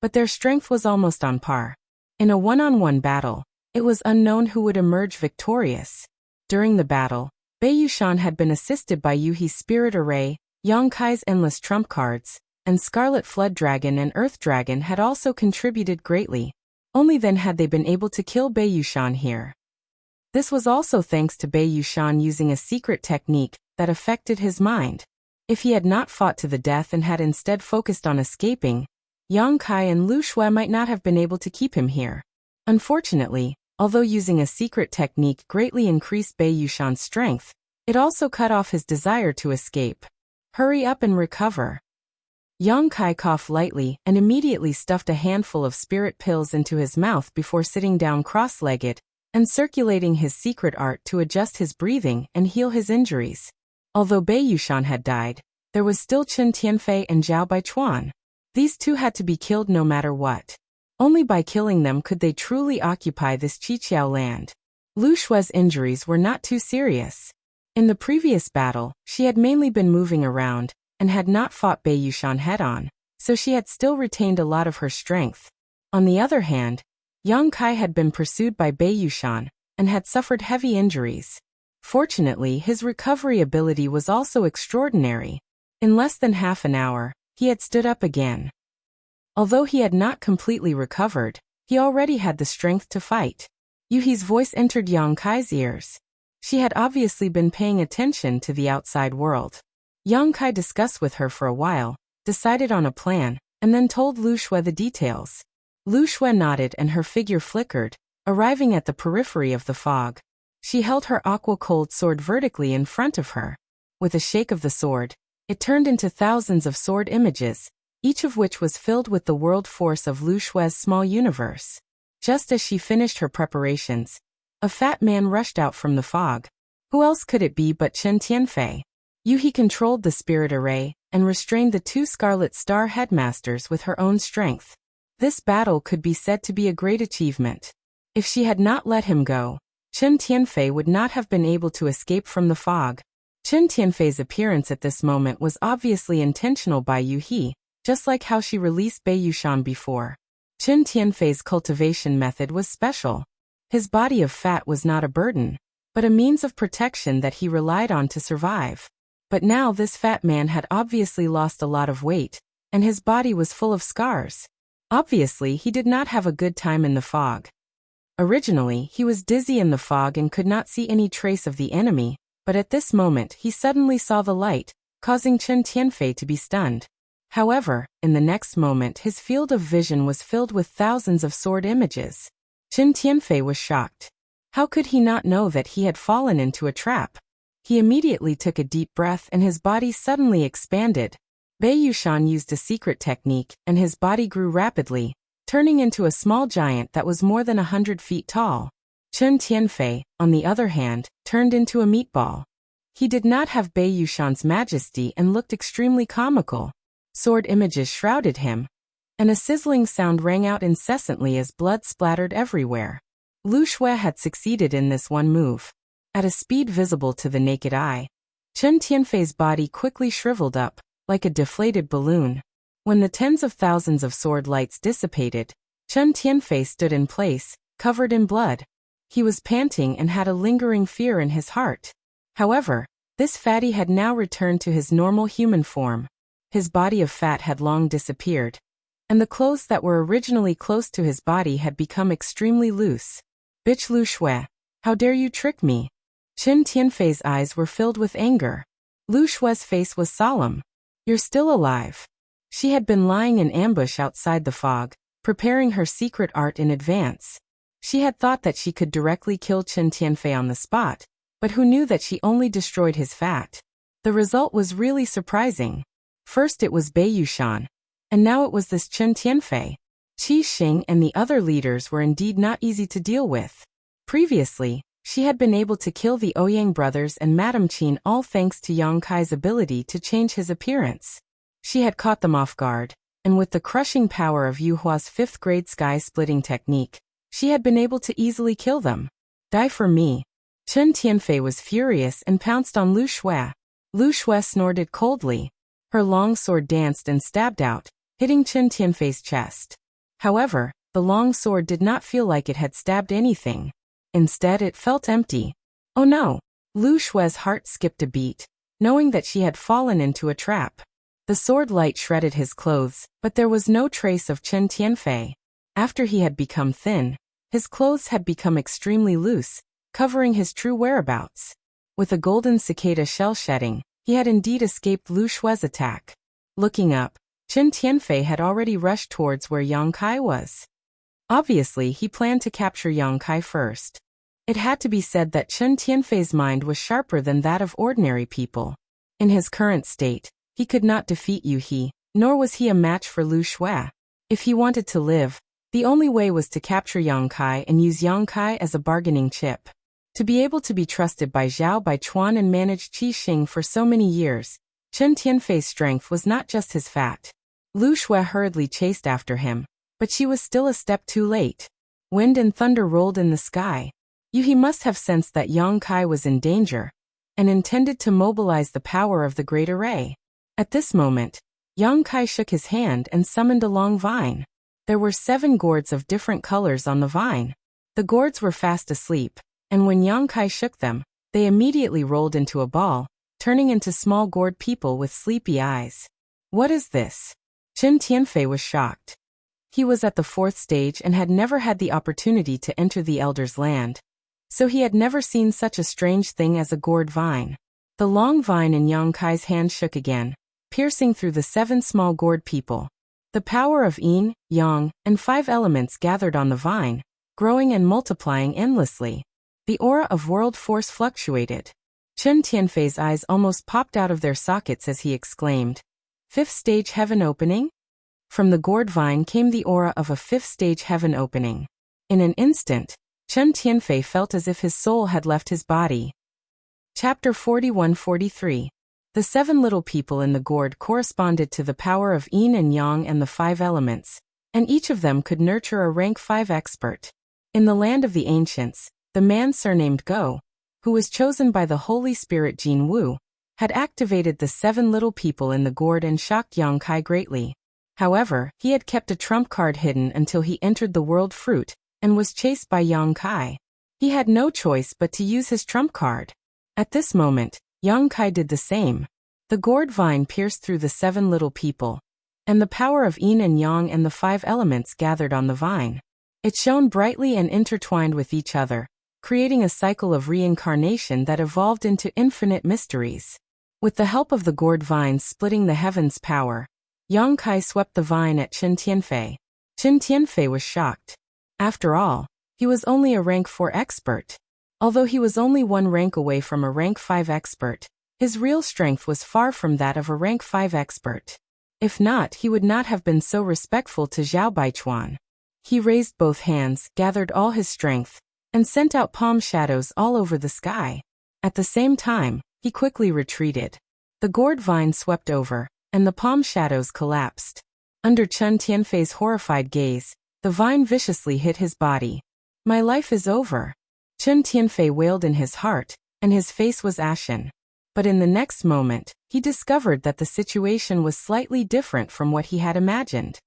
but their strength was almost on par. In a one-on-one battle, it was unknown who would emerge victorious. During the battle, Bei Yushan had been assisted by Yuhi's Spirit Array, Yang Kai's Endless Trump Cards, and Scarlet Flood Dragon and Earth Dragon had also contributed greatly. Only then had they been able to kill Bei Yushan here. This was also thanks to Bei Yushan using a secret technique that affected his mind. If he had not fought to the death and had instead focused on escaping, Yang Kai and Lu Shui might not have been able to keep him here. Unfortunately, although using a secret technique greatly increased Bei Yushan's strength, it also cut off his desire to escape. Hurry up and recover. Yang Kai coughed lightly and immediately stuffed a handful of spirit pills into his mouth before sitting down cross-legged and circulating his secret art to adjust his breathing and heal his injuries. Although Bei Yushan had died, there was still Chen Tianfei and Zhao Baichuan. These two had to be killed no matter what. Only by killing them could they truly occupy this Qiqiao land. Lu Shui's injuries were not too serious. In the previous battle, she had mainly been moving around, and had not fought Bei Yushan head-on, so she had still retained a lot of her strength. On the other hand, Yang Kai had been pursued by Bei Yushan, and had suffered heavy injuries. Fortunately, his recovery ability was also extraordinary. In less than half an hour, he had stood up again. Although he had not completely recovered, he already had the strength to fight. Yuhi's voice entered Yang Kai's ears. She had obviously been paying attention to the outside world. Yang Kai discussed with her for a while, decided on a plan, and then told Lu Shui the details. Lu Shui nodded and her figure flickered, arriving at the periphery of the fog. She held her aqua-cold sword vertically in front of her. With a shake of the sword, it turned into thousands of sword images, each of which was filled with the world force of Lu Shui's small universe. Just as she finished her preparations, a fat man rushed out from the fog. Who else could it be but Chen Tianfei? Yuhi controlled the spirit array, and restrained the 2 Scarlet Star headmasters with her own strength. This battle could be said to be a great achievement. If she had not let him go, Chen Tianfei would not have been able to escape from the fog. Chen Tianfei's appearance at this moment was obviously intentional by Yuhi, just like how she released Bei Yushan before. Chen Tianfei's cultivation method was special. His body of fat was not a burden, but a means of protection that he relied on to survive. But now this fat man had obviously lost a lot of weight, and his body was full of scars. Obviously, he did not have a good time in the fog. Originally, he was dizzy in the fog and could not see any trace of the enemy, but at this moment he suddenly saw the light, causing Chen Tianfei to be stunned. However, in the next moment his field of vision was filled with thousands of sword images. Chen Tianfei was shocked. How could he not know that he had fallen into a trap? He immediately took a deep breath and his body suddenly expanded. Bei Yushan used a secret technique and his body grew rapidly, turning into a small giant that was more than 100 feet tall. Chen Tianfei, on the other hand, turned into a meatball. He did not have Bei Yushan's majesty and looked extremely comical. Sword images shrouded him, and a sizzling sound rang out incessantly as blood splattered everywhere. Lu Shui had succeeded in this one move. At a speed visible to the naked eye, Chen Tianfei's body quickly shriveled up, like a deflated balloon. When the tens of thousands of sword lights dissipated, Chen Tianfei stood in place, covered in blood. He was panting and had a lingering fear in his heart. However, this fatty had now returned to his normal human form. His body of fat had long disappeared, and the clothes that were originally close to his body had become extremely loose. Bitch Lu Shui, how dare you trick me? Chen Tianfei's eyes were filled with anger. Lu Shui's face was solemn. You're still alive. She had been lying in ambush outside the fog, preparing her secret art in advance. She had thought that she could directly kill Chen Tianfei on the spot, but who knew that she only destroyed his fat? The result was really surprising. First it was Bei Yushan, and now it was this Chen Tianfei. Qi Xing and the other leaders were indeed not easy to deal with. Previously, she had been able to kill the Ouyang brothers and Madame Qin all thanks to Yang Kai's ability to change his appearance. She had caught them off guard, and with the crushing power of Yu Hua's 5th grade sky-splitting technique, she had been able to easily kill them. Die for me. Chen Tianfei was furious and pounced on Lu Shui. Lu Shui snorted coldly. Her long sword danced and stabbed out, hitting Chen Tianfei's chest. However, the long sword did not feel like it had stabbed anything. Instead, it felt empty. Oh no! Lu Shui's heart skipped a beat, knowing that she had fallen into a trap. The sword light shredded his clothes, but there was no trace of Chen Tianfei. After he had become thin, his clothes had become extremely loose, covering his true whereabouts. With a golden cicada shell shedding, he had indeed escaped Lu Shui's attack. Looking up, Chen Tianfei had already rushed towards where Yang Kai was. Obviously, he planned to capture Yang Kai first. It had to be said that Chen Tianfei's mind was sharper than that of ordinary people. In his current state, he could not defeat Yu He, nor was he a match for Lu Shui. If he wanted to live, the only way was to capture Yang Kai and use Yang Kai as a bargaining chip. To be able to be trusted by Zhao Baichuan and manage Qi Xing for so many years, Chen Tianfei's strength was not just his fat. Lu Shui hurriedly chased after him, but she was still a step too late. Wind and thunder rolled in the sky. Yu He must have sensed that Yang Kai was in danger, and intended to mobilize the power of the Great Array. At this moment, Yang Kai shook his hand and summoned a long vine. There were 7 gourds of different colors on the vine. The gourds were fast asleep, and when Yang Kai shook them, they immediately rolled into a ball, turning into small gourd people with sleepy eyes. What is this? Chen Tianfei was shocked. He was at the 4th stage and had never had the opportunity to enter the Elder's land, so he had never seen such a strange thing as a gourd vine. The long vine in Yang Kai's hand shook again, piercing through the 7 small gourd people. The power of Yin, Yang, and 5 elements gathered on the vine, growing and multiplying endlessly. The aura of world force fluctuated. Chen Tianfei's eyes almost popped out of their sockets as he exclaimed, 5th stage heaven opening? From the gourd vine came the aura of a 5th stage heaven opening. In an instant, Chen Tianfei felt as if his soul had left his body. Chapter 41-43. The 7 little people in the gourd corresponded to the power of Yin and Yang and the 5 elements, and each of them could nurture a rank 5 expert. In the land of the ancients, the man surnamed Go, who was chosen by the Holy Spirit Jin Wu, had activated the 7 little people in the gourd and shocked Yang Kai greatly. However, he had kept a trump card hidden until he entered the world fruit, and was chased by Yang Kai. He had no choice but to use his trump card. At this moment, Yang Kai did the same. The gourd vine pierced through the 7 little people, and the power of Yin and Yang and the 5 elements gathered on the vine. It shone brightly and intertwined with each other, creating a cycle of reincarnation that evolved into infinite mysteries. With the help of the gourd vine splitting the heavens' power, Yang Kai swept the vine at Chen Tianfei. Chen Tianfei was shocked. After all, he was only a rank 4 expert. Although he was only one rank away from a rank 5 expert, his real strength was far from that of a rank 5 expert. If not, he would not have been so respectful to Zhao Baichuan. He raised both hands, gathered all his strength, and sent out palm shadows all over the sky. At the same time, he quickly retreated. The gourd vine swept over, and the palm shadows collapsed. Under Chen Tianfei's horrified gaze, the vine viciously hit his body. "My life is over." Chen Tianfei wailed in his heart, and his face was ashen. But in the next moment, he discovered that the situation was slightly different from what he had imagined.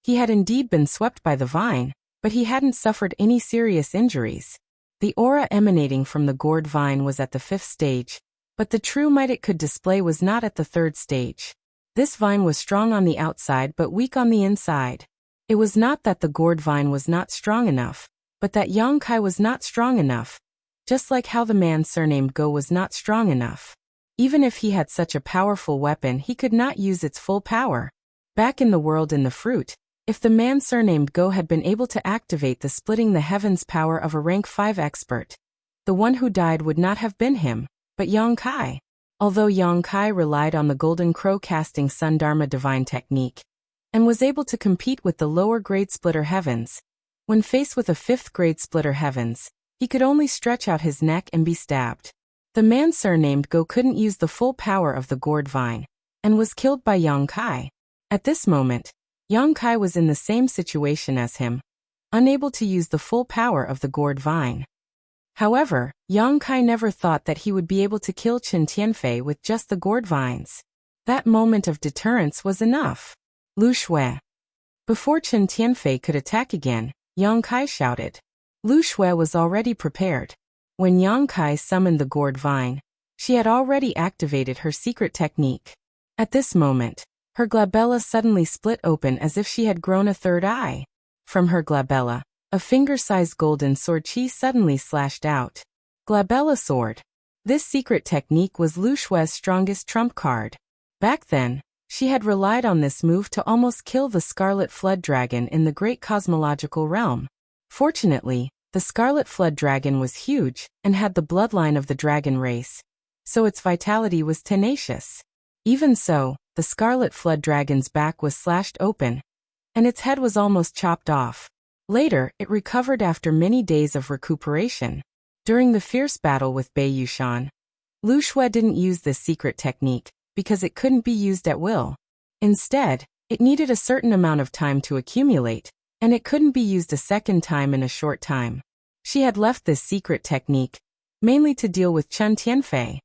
He had indeed been swept by the vine, but he hadn't suffered any serious injuries. The aura emanating from the gourd vine was at the 5th stage, but the true might it could display was not at the 3rd stage. This vine was strong on the outside but weak on the inside. It was not that the gourd vine was not strong enough, but that Yang Kai was not strong enough, just like how the man surnamed Go was not strong enough. Even if he had such a powerful weapon, he could not use its full power. Back in the world in the fruit, if the man surnamed Go had been able to activate the splitting the heavens power of a rank 5 expert, the one who died would not have been him, but Yang Kai. Although Yang Kai relied on the Golden Crow casting Sun Dharma divine technique, and was able to compete with the lower grade splitter heavens, when faced with a 5th grade splitter heavens, he could only stretch out his neck and be stabbed. The man surnamed Go couldn't use the full power of the gourd vine, and was killed by Yang Kai. At this moment, Yang Kai was in the same situation as him, unable to use the full power of the gourd vine. However, Yang Kai never thought that he would be able to kill Chen Tianfei with just the gourd vines. That moment of deterrence was enough. "Lu Shui." Before Chen Tianfei could attack again, Yang Kai shouted. Lu Shui was already prepared. When Yang Kai summoned the gourd vine, she had already activated her secret technique. At this moment, her glabella suddenly split open as if she had grown a 3rd eye. From her glabella, a finger-sized golden sword chi suddenly slashed out. Glabella sword. This secret technique was Lu Shui's strongest trump card. Back then, she had relied on this move to almost kill the Scarlet Flood Dragon in the Great Cosmological Realm. Fortunately, the Scarlet Flood Dragon was huge and had the bloodline of the dragon race, so its vitality was tenacious. Even so, the Scarlet Flood Dragon's back was slashed open, and its head was almost chopped off. Later, it recovered after many days of recuperation. During the fierce battle with Bei Yushan, Lu Shui didn't use this secret technique, because it couldn't be used at will. Instead, it needed a certain amount of time to accumulate, and it couldn't be used a second time in a short time. She had left this secret technique, mainly to deal with Chen Tianfei.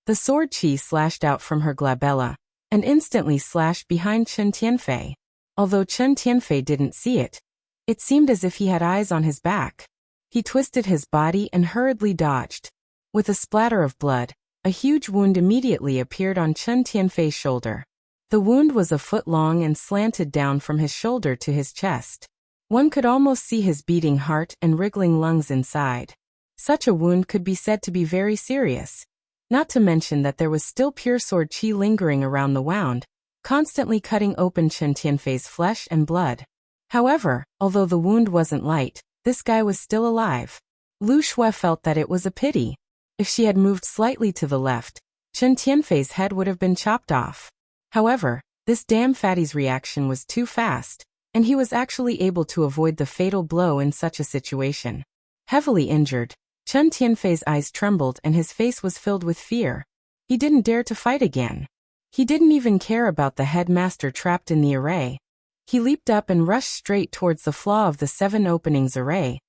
The sword chi slashed out from her glabella, and instantly slashed behind Chen Tianfei. Although Chen Tianfei didn't see it, it seemed as if he had eyes on his back. He twisted his body and hurriedly dodged. With a splatter of blood, a huge wound immediately appeared on Chen Tianfei's shoulder. The wound was a foot long and slanted down from his shoulder to his chest. One could almost see his beating heart and wriggling lungs inside. Such a wound could be said to be very serious. Not to mention that there was still pure sword chi lingering around the wound, constantly cutting open Chen Tianfei's flesh and blood. However, although the wound wasn't light, this guy was still alive. Lu Shui felt that it was a pity. If she had moved slightly to the left, Chen Tianfei's head would have been chopped off. However, this damn fatty's reaction was too fast, and he was actually able to avoid the fatal blow in such a situation. Heavily injured, Chen Tianfei's eyes trembled and his face was filled with fear. He didn't dare to fight again. He didn't even care about the headmaster trapped in the array. He leaped up and rushed straight towards the flaw of the 7 openings array,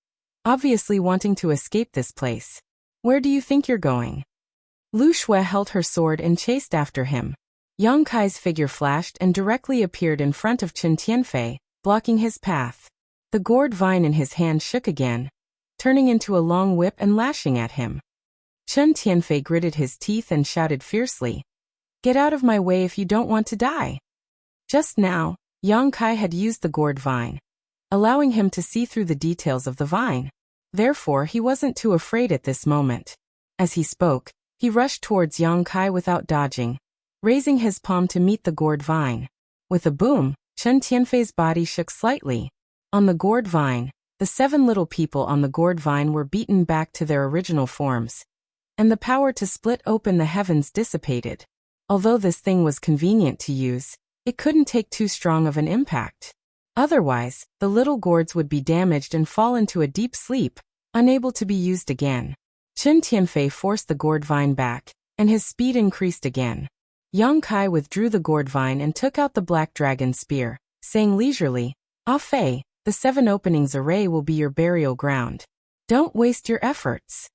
obviously wanting to escape this place. "Where do you think you're going?" Lu Shui held her sword and chased after him. Yang Kai's figure flashed and directly appeared in front of Chen Tianfei, blocking his path. The gourd vine in his hand shook again, turning into a long whip and lashing at him. Chen Tianfei gritted his teeth and shouted fiercely, "Get out of my way if you don't want to die." Just now, Yang Kai had used the gourd vine, allowing him to see through the details of the vine. Therefore, he wasn't too afraid at this moment. As he spoke, he rushed towards Yang Kai without dodging, raising his palm to meet the gourd vine. With a boom, Chen Tianfei's body shook slightly. On the gourd vine, The 7 little people on the gourd vine were beaten back to their original forms, and the power to split open the heavens dissipated. Although this thing was convenient to use, it couldn't take too strong of an impact. Otherwise, the little gourds would be damaged and fall into a deep sleep, unable to be used again. Chen Tianfei forced the gourd vine back, and his speed increased again. Yang Kai withdrew the gourd vine and took out the black dragon spear, saying leisurely, "Ah Fei, the 7 openings array will be your burial ground. Don't waste your efforts."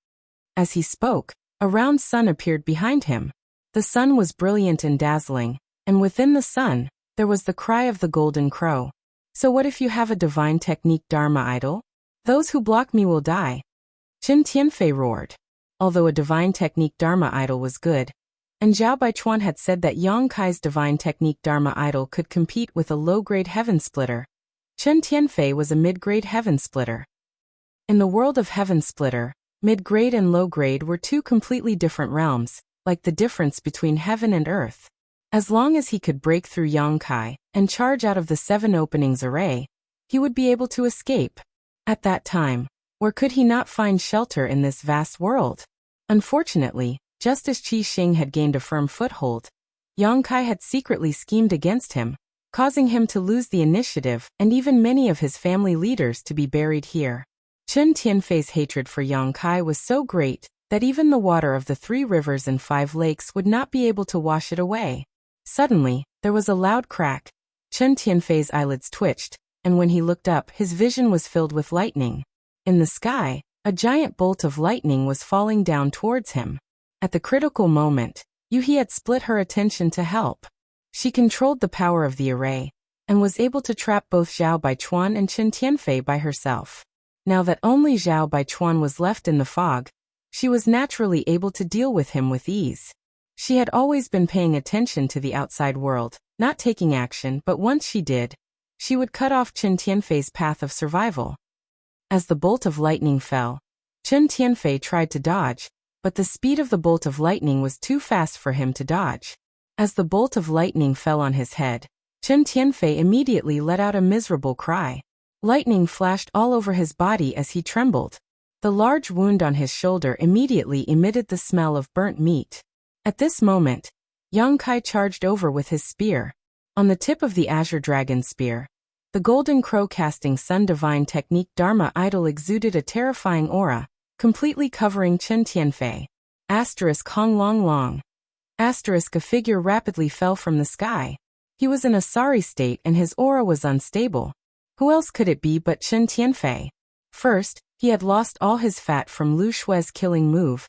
As he spoke, a round sun appeared behind him. The sun was brilliant and dazzling, and within the sun, there was the cry of the golden crow. "So what if you have a divine technique Dharma idol? Those who block me will die." Chen Tianfei roared. Although a divine technique Dharma idol was good, and Zhao Baichuan had said that Yang Kai's divine technique Dharma idol could compete with a low-grade heaven splitter, Chen Tianfei was a mid-grade heaven splitter. In the world of heaven splitter, mid-grade and low-grade were 2 completely different realms, like the difference between heaven and earth. As long as he could break through Yang Kai and charge out of the 7 openings array, he would be able to escape. At that time, where could he not find shelter in this vast world? Unfortunately, just as Qi Xing had gained a firm foothold, Yang Kai had secretly schemed against him, causing him to lose the initiative and even many of his family leaders to be buried here. Chen Tianfei's hatred for Yang Kai was so great that even the water of the 3 rivers and 5 lakes would not be able to wash it away. Suddenly, there was a loud crack. Chen Tianfei's eyelids twitched, and when he looked up, his vision was filled with lightning. In the sky, a giant bolt of lightning was falling down towards him. At the critical moment, Yuhi had split her attention to help. She controlled the power of the array, and was able to trap both Zhao Baichuan and Chen Tianfei by herself. Now that only Zhao Baichuan was left in the fog, she was naturally able to deal with him with ease. She had always been paying attention to the outside world, not taking action, but once she did, she would cut off Chen Tianfei's path of survival. As the bolt of lightning fell, Chen Tianfei tried to dodge, but the speed of the bolt of lightning was too fast for him to dodge. As the bolt of lightning fell on his head, Chen Tianfei immediately let out a miserable cry. Lightning flashed all over his body as he trembled. The large wound on his shoulder immediately emitted the smell of burnt meat. At this moment, Yang Kai charged over with his spear. On the tip of the Azure Dragon spear, the golden crow casting sun divine technique Dharma idol exuded a terrifying aura, completely covering Chen Tianfei. Hong Long Long. A figure rapidly fell from the sky. He was in a sorry state and his aura was unstable. Who else could it be but Chen Tianfei? First, he had lost all his fat from Lu Shue's killing move,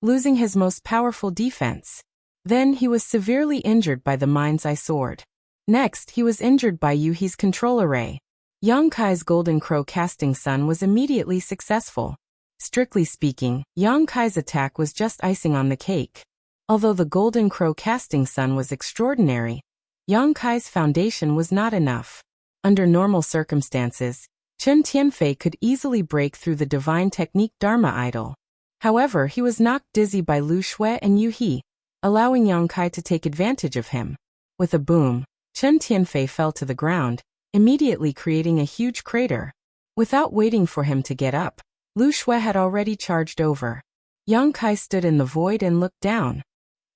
losing his most powerful defense. Then he was severely injured by the mind's eye sword. Next, he was injured by Yuhi's control array. Yang Kai's golden crow casting sun was immediately successful. Strictly speaking, Yang Kai's attack was just icing on the cake. Although the golden crow casting sun was extraordinary, Yang Kai's foundation was not enough. Under normal circumstances, Chen Tianfei could easily break through the divine technique Dharma idol. However, he was knocked dizzy by Lu Shui and Yuhi, allowing Yang Kai to take advantage of him. With a boom, Chen Tianfei fell to the ground, immediately creating a huge crater. Without waiting for him to get up, Lu Shui had already charged over. Yang Kai stood in the void and looked down.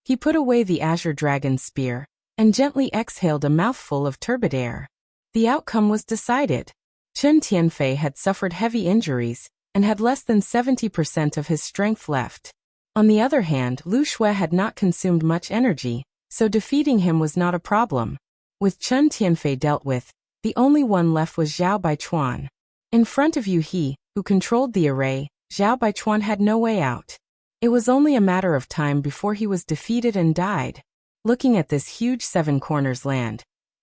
He put away the Azure Dragon spear, and gently exhaled a mouthful of turbid air. The outcome was decided. Chen Tianfei had suffered heavy injuries, and had less than 70% of his strength left. On the other hand, Lu Shui had not consumed much energy, so defeating him was not a problem. With Chen Tianfei dealt with, the only one left was Zhao Baichuan. In front of Yuhi, who controlled the array, Zhao Baichuan had no way out. It was only a matter of time before he was defeated and died. Looking at this huge 7 corners land,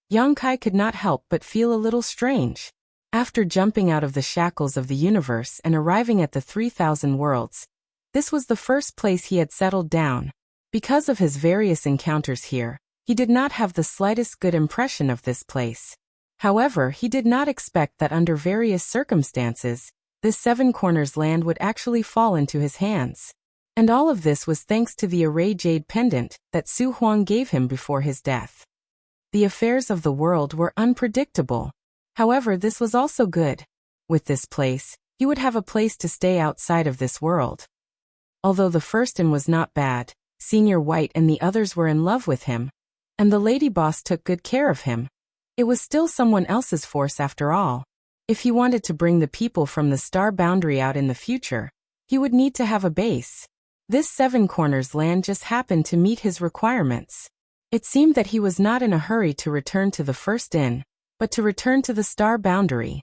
Yang Kai could not help but feel a little strange. After jumping out of the shackles of the universe and arriving at the 3,000 worlds, this was the first place he had settled down. Because of his various encounters here, he did not have the slightest good impression of this place. However, he did not expect that under various circumstances, this 7 corners land would actually fall into his hands. And all of this was thanks to the array jade pendant that Su Huang gave him before his death. The affairs of the world were unpredictable. However, this was also good. With this place, he would have a place to stay outside of this world. Although the first in was not bad, Senior White and the others were in love with him, and the lady boss took good care of him. It was still someone else's force after all. If he wanted to bring the people from the star boundary out in the future, he would need to have a base. This Seven Corners land just happened to meet his requirements. It seemed that he was not in a hurry to return to the first inn, but to return to the star boundary.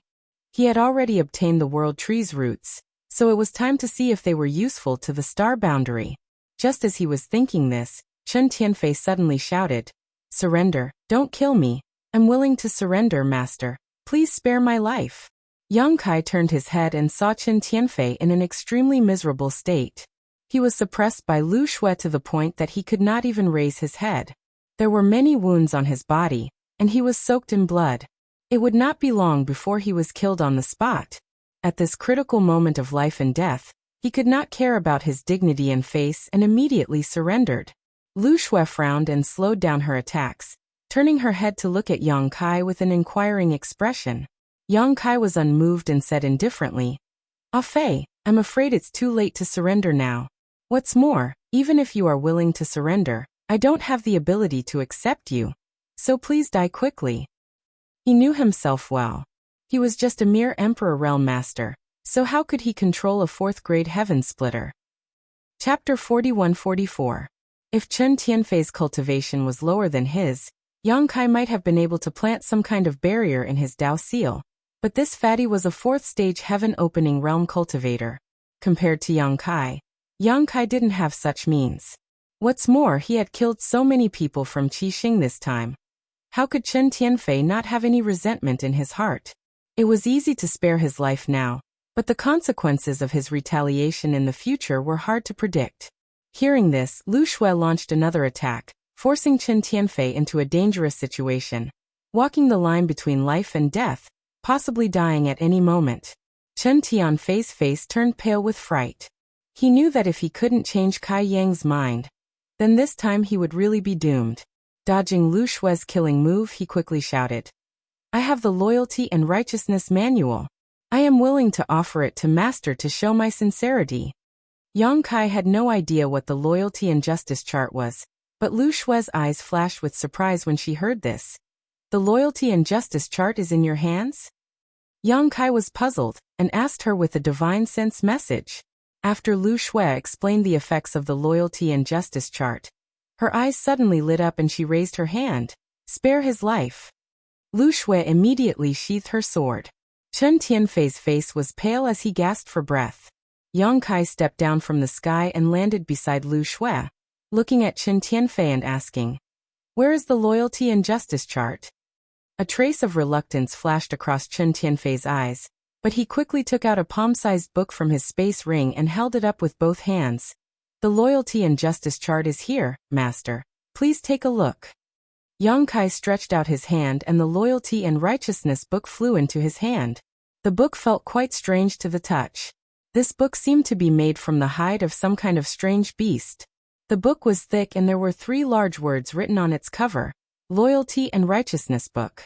He had already obtained the world tree's roots, so it was time to see if they were useful to the star boundary. Just as he was thinking this, Chen Tianfei suddenly shouted, "Surrender, don't kill me. I'm willing to surrender, master. Please spare my life." Yang Kai turned his head and saw Chen Tianfei in an extremely miserable state. He was suppressed by Lu Shui to the point that he could not even raise his head. There were many wounds on his body, and he was soaked in blood. It would not be long before he was killed on the spot. At this critical moment of life and death, he could not care about his dignity and face and immediately surrendered. Lu Shui frowned and slowed down her attacks, turning her head to look at Yang Kai with an inquiring expression. Yang Kai was unmoved and said indifferently, "Ah Fei, I'm afraid it's too late to surrender now. What's more, even if you are willing to surrender, I don't have the ability to accept you. So please die quickly." He knew himself well. He was just a mere Emperor Realm Master, so how could he control a fourth-grade Heaven Splitter? Chapter 41-44. If Chen Tianfei's cultivation was lower than his, Yang Kai might have been able to plant some kind of barrier in his Dao seal, but this fatty was a fourth-stage heaven-opening realm cultivator. Compared to Yang Kai didn't have such means. What's more, he had killed so many people from Qixing this time. How could Chen Tianfei not have any resentment in his heart? It was easy to spare his life now, but the consequences of his retaliation in the future were hard to predict. Hearing this, Lu Shui launched another attack, forcing Chen Tianfei into a dangerous situation, walking the line between life and death, possibly dying at any moment. Chen Tianfei's face turned pale with fright. He knew that if he couldn't change Kai Yang's mind, then this time he would really be doomed. Dodging Lu Shui's killing move, he quickly shouted, "I have the Loyalty and Righteousness Manual. I am willing to offer it to Master to show my sincerity." Yang Kai had no idea what the Loyalty and Justice chart was, but Lu Shui's eyes flashed with surprise when she heard this. "The Loyalty and Justice chart is in your hands?" Yang Kai was puzzled, and asked her with a divine sense message. After Lu Shui explained the effects of the Loyalty and Justice chart, her eyes suddenly lit up and she raised her hand. "Spare his life." Lu Shui immediately sheathed her sword. Chen Tianfei's face was pale as he gasped for breath. Yang Kai stepped down from the sky and landed beside Lu Shui, looking at Chen Tianfei and asking, "Where is the Loyalty and Justice chart?" A trace of reluctance flashed across Chen Tianfei's eyes, but he quickly took out a palm-sized book from his space ring and held it up with both hands. "The Loyalty and Justice chart is here, Master. Please take a look." Yang Kai stretched out his hand and the Loyalty and Righteousness book flew into his hand. The book felt quite strange to the touch. This book seemed to be made from the hide of some kind of strange beast. The book was thick and there were 3 large words written on its cover, "Loyalty and Righteousness Book."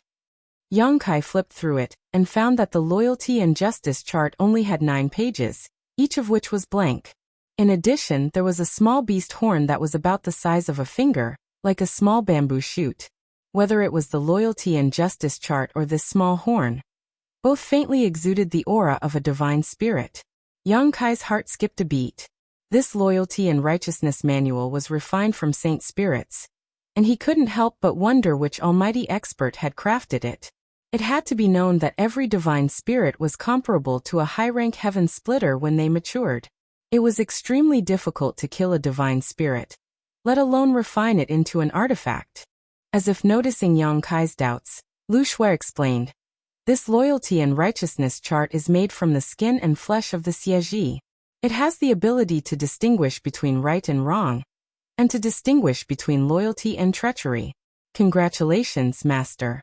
Yang Kai flipped through it and found that the Loyalty and Justice chart only had 9 pages, each of which was blank. In addition, there was a small beast horn that was about the size of a finger, like a small bamboo shoot. Whether it was the Loyalty and Justice chart or this small horn, both faintly exuded the aura of a divine spirit. Yang Kai's heart skipped a beat. This Loyalty and Righteousness manual was refined from saint spirits, and he couldn't help but wonder which almighty expert had crafted it. It had to be known that every divine spirit was comparable to a high-rank heaven splitter when they matured. It was extremely difficult to kill a divine spirit, let alone refine it into an artifact. As if noticing Yang Kai's doubts, Lu Shui explained, "This Loyalty and Righteousness chart is made from the skin and flesh of the Xieji. It has the ability to distinguish between right and wrong, and to distinguish between loyalty and treachery. Congratulations, Master."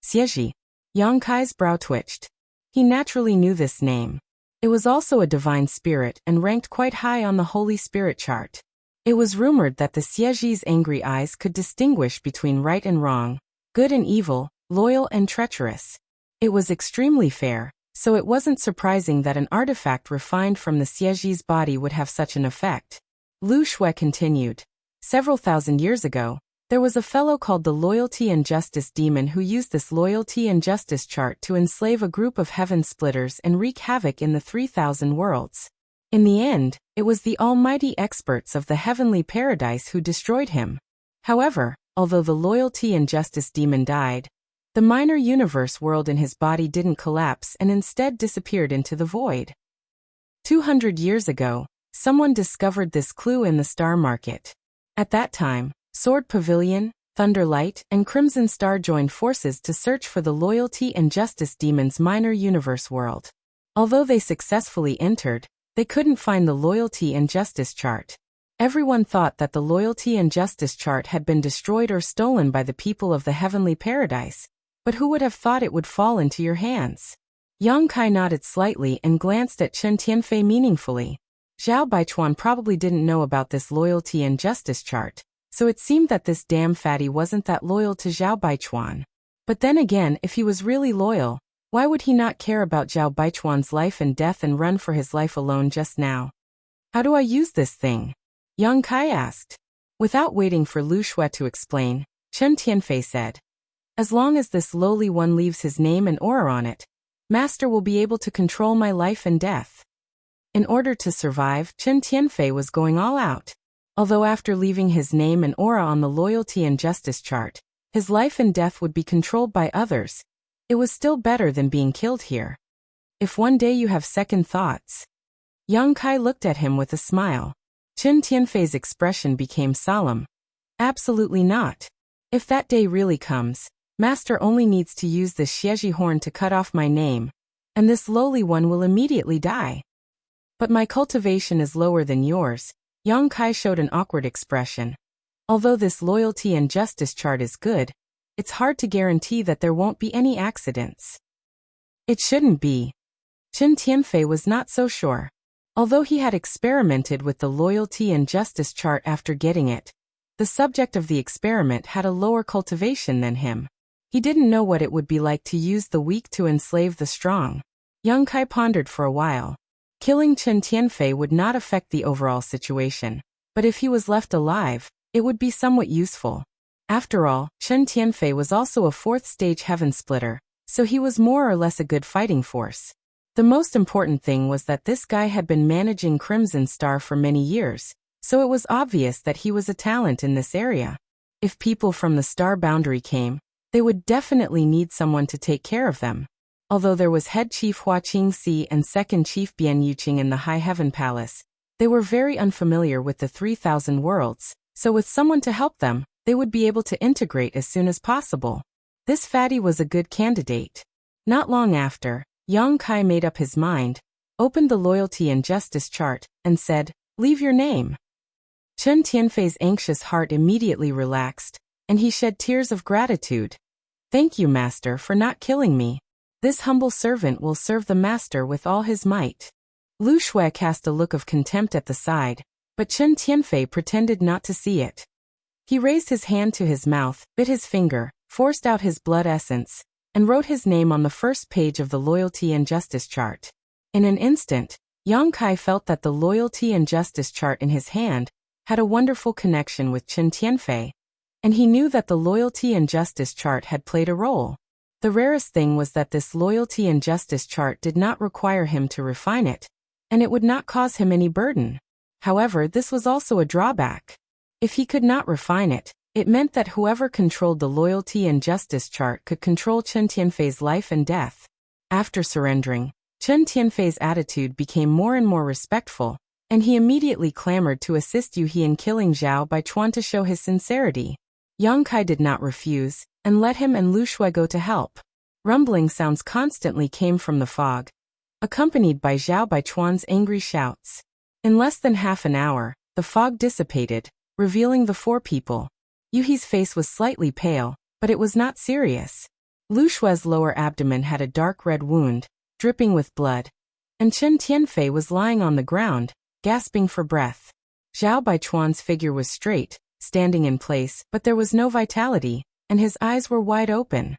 Xieji. Yang Kai's brow twitched. He naturally knew this name. It was also a divine spirit and ranked quite high on the Holy Spirit chart. It was rumored that the Xieji's angry eyes could distinguish between right and wrong, good and evil, loyal and treacherous. It was extremely fair, so it wasn't surprising that an artifact refined from the Xieji's body would have such an effect. Lu Shui continued. Several thousand years ago, there was a fellow called the Loyalty and Justice Demon who used this Loyalty and Justice chart to enslave a group of heaven splitters and wreak havoc in the 3,000 worlds. In the end, it was the almighty experts of the heavenly paradise who destroyed him. However, although the Loyalty and Justice Demon died, the minor universe world in his body didn't collapse and instead disappeared into the void. 200 years ago, someone discovered this clue in the star market. At that time, Sword Pavilion, Thunderlight, and Crimson Star joined forces to search for the Loyalty and Justice Demon's minor universe world. Although they successfully entered, they couldn't find the Loyalty and Justice chart. Everyone thought that the Loyalty and Justice chart had been destroyed or stolen by the people of the heavenly paradise, but who would have thought it would fall into your hands? Yang Kai nodded slightly and glanced at Chen Tianfei meaningfully. Zhao Baichuan probably didn't know about this Loyalty and Justice chart, so it seemed that this damn fatty wasn't that loyal to Zhao Baichuan. But then again, if he was really loyal, why would he not care about Zhao Baichuan's life and death and run for his life alone just now? How do I use this thing? Yang Kai asked. Without waiting for Lu Shui to explain, Chen Tianfei said, as long as this lowly one leaves his name and aura on it, Master will be able to control my life and death. In order to survive, Chen Tianfei was going all out. Although after leaving his name and aura on the Loyalty and Justice chart, his life and death would be controlled by others, it was still better than being killed here. If one day you have second thoughts. Yang Kai looked at him with a smile. Chen Tianfei's expression became solemn. Absolutely not. If that day really comes, Master only needs to use the Xieji horn to cut off my name, and this lowly one will immediately die. But my cultivation is lower than yours. Yang Kai showed an awkward expression. Although this Loyalty and Justice chart is good, it's hard to guarantee that there won't be any accidents. It shouldn't be. Chen Tianfei was not so sure. Although he had experimented with the Loyalty and Justice chart after getting it, the subject of the experiment had a lower cultivation than him. He didn't know what it would be like to use the weak to enslave the strong. Yang Kai pondered for a while. Killing Chen Tianfei would not affect the overall situation, but if he was left alive, it would be somewhat useful. After all, Chen Tianfei was also a fourth-stage heaven splitter, so he was more or less a good fighting force. The most important thing was that this guy had been managing Crimson Star for many years, so it was obvious that he was a talent in this area. If people from the star boundary came, they would definitely need someone to take care of them. Although there was head chief Hua Qingxi and second chief Bian Yuqing in the High Heaven Palace, they were very unfamiliar with the 3,000 worlds, so with someone to help them, they would be able to integrate as soon as possible. This fatty was a good candidate. Not long after, Yang Kai made up his mind, opened the Loyalty and Justice chart, and said, "Leave your name." Chen Tianfei's anxious heart immediately relaxed, and he shed tears of gratitude. "Thank you, Master, for not killing me. This humble servant will serve the Master with all his might." Lu Shui cast a look of contempt at the side, but Chen Tianfei pretended not to see it. He raised his hand to his mouth, bit his finger, forced out his blood essence, and wrote his name on the first page of the Loyalty and Justice chart. In an instant, Yang Kai felt that the Loyalty and Justice chart in his hand had a wonderful connection with Chen Tianfei, and he knew that the Loyalty and Justice chart had played a role. The rarest thing was that this Loyalty and Justice chart did not require him to refine it, and it would not cause him any burden. However, this was also a drawback. If he could not refine it, it meant that whoever controlled the Loyalty and Justice chart could control Chen Tianfei's life and death. After surrendering, Chen Tianfei's attitude became more and more respectful, and he immediately clamored to assist Yu He in killing Zhao Baichuan to show his sincerity. Yang Kai did not refuse, and let him and Lu Shui go to help. Rumbling sounds constantly came from the fog, accompanied by Zhao Baichuan's angry shouts. In less than half an hour, the fog dissipated, revealing the four people. Yu He's face was slightly pale, but it was not serious. Lu Shui's lower abdomen had a dark red wound, dripping with blood, and Chen Tianfei was lying on the ground, gasping for breath. Zhao Baichuan's figure was straight, standing in place, but there was no vitality, and his eyes were wide open.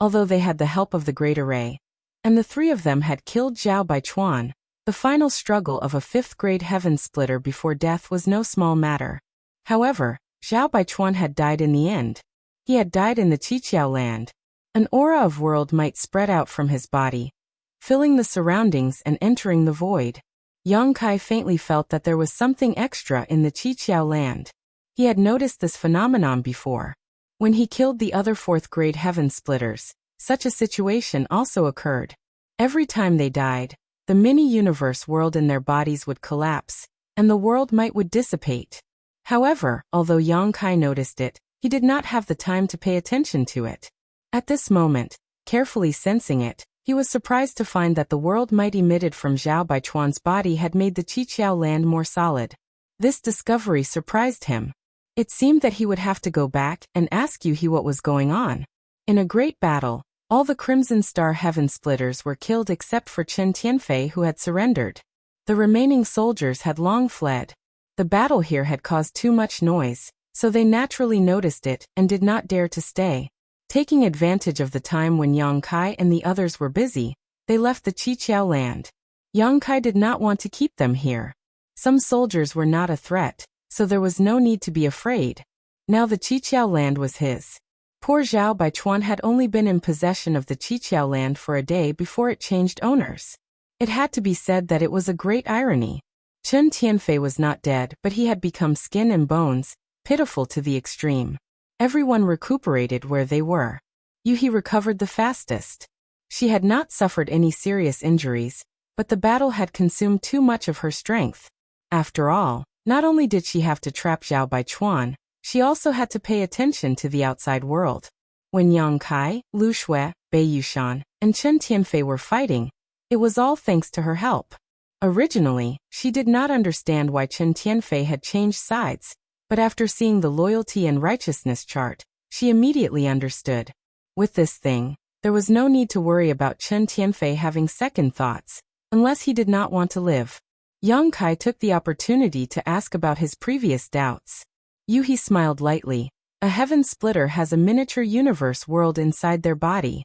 Although they had the help of the Great Array, and the three of them had killed Zhao Baichuan. The final struggle of a fifth-grade heaven splitter before death was no small matter. However, Zhao Baichuan had died in the end. He had died in the Qiqiao land. An aura of world might spread out from his body, filling the surroundings and entering the void. Yang Kai faintly felt that there was something extra in the Qiqiao land. He had noticed this phenomenon before. When he killed the other fourth-grade heaven splitters, such a situation also occurred. Every time they died, the mini-universe world in their bodies would collapse, and the world might would dissipate. However, although Yang Kai noticed it, he did not have the time to pay attention to it. At this moment, carefully sensing it, he was surprised to find that the world might emitted from Zhao Baichuan's body had made the Qiqiao land more solid. This discovery surprised him. It seemed that he would have to go back and ask Yuhi what was going on. In a great battle, all the Crimson Star Heaven Splitters were killed except for Chen Tianfei, who had surrendered. The remaining soldiers had long fled. The battle here had caused too much noise, so they naturally noticed it and did not dare to stay. Taking advantage of the time when Yang Kai and the others were busy, they left the Qiqiao land. Yang Kai did not want to keep them here. Some soldiers were not a threat, so there was no need to be afraid. Now the Qiqiao land was his. Poor Zhao Baichuan had only been in possession of the Qiqiao land for a day before it changed owners. It had to be said that it was a great irony. Chen Tianfei was not dead, but he had become skin and bones, pitiful to the extreme. Everyone recuperated where they were. Yuhi recovered the fastest. She had not suffered any serious injuries, but the battle had consumed too much of her strength. After all, not only did she have to trap Zhao Baichuan, she also had to pay attention to the outside world. When Yang Kai, Lu Shui, Bei Yushan, and Chen Tianfei were fighting, it was all thanks to her help. Originally, she did not understand why Chen Tianfei had changed sides, but after seeing the loyalty and righteousness chart, she immediately understood. With this thing, there was no need to worry about Chen Tianfei having second thoughts, unless he did not want to live. Yang Kai took the opportunity to ask about his previous doubts. Yuhi smiled lightly. A heaven splitter has a miniature universe world inside their body.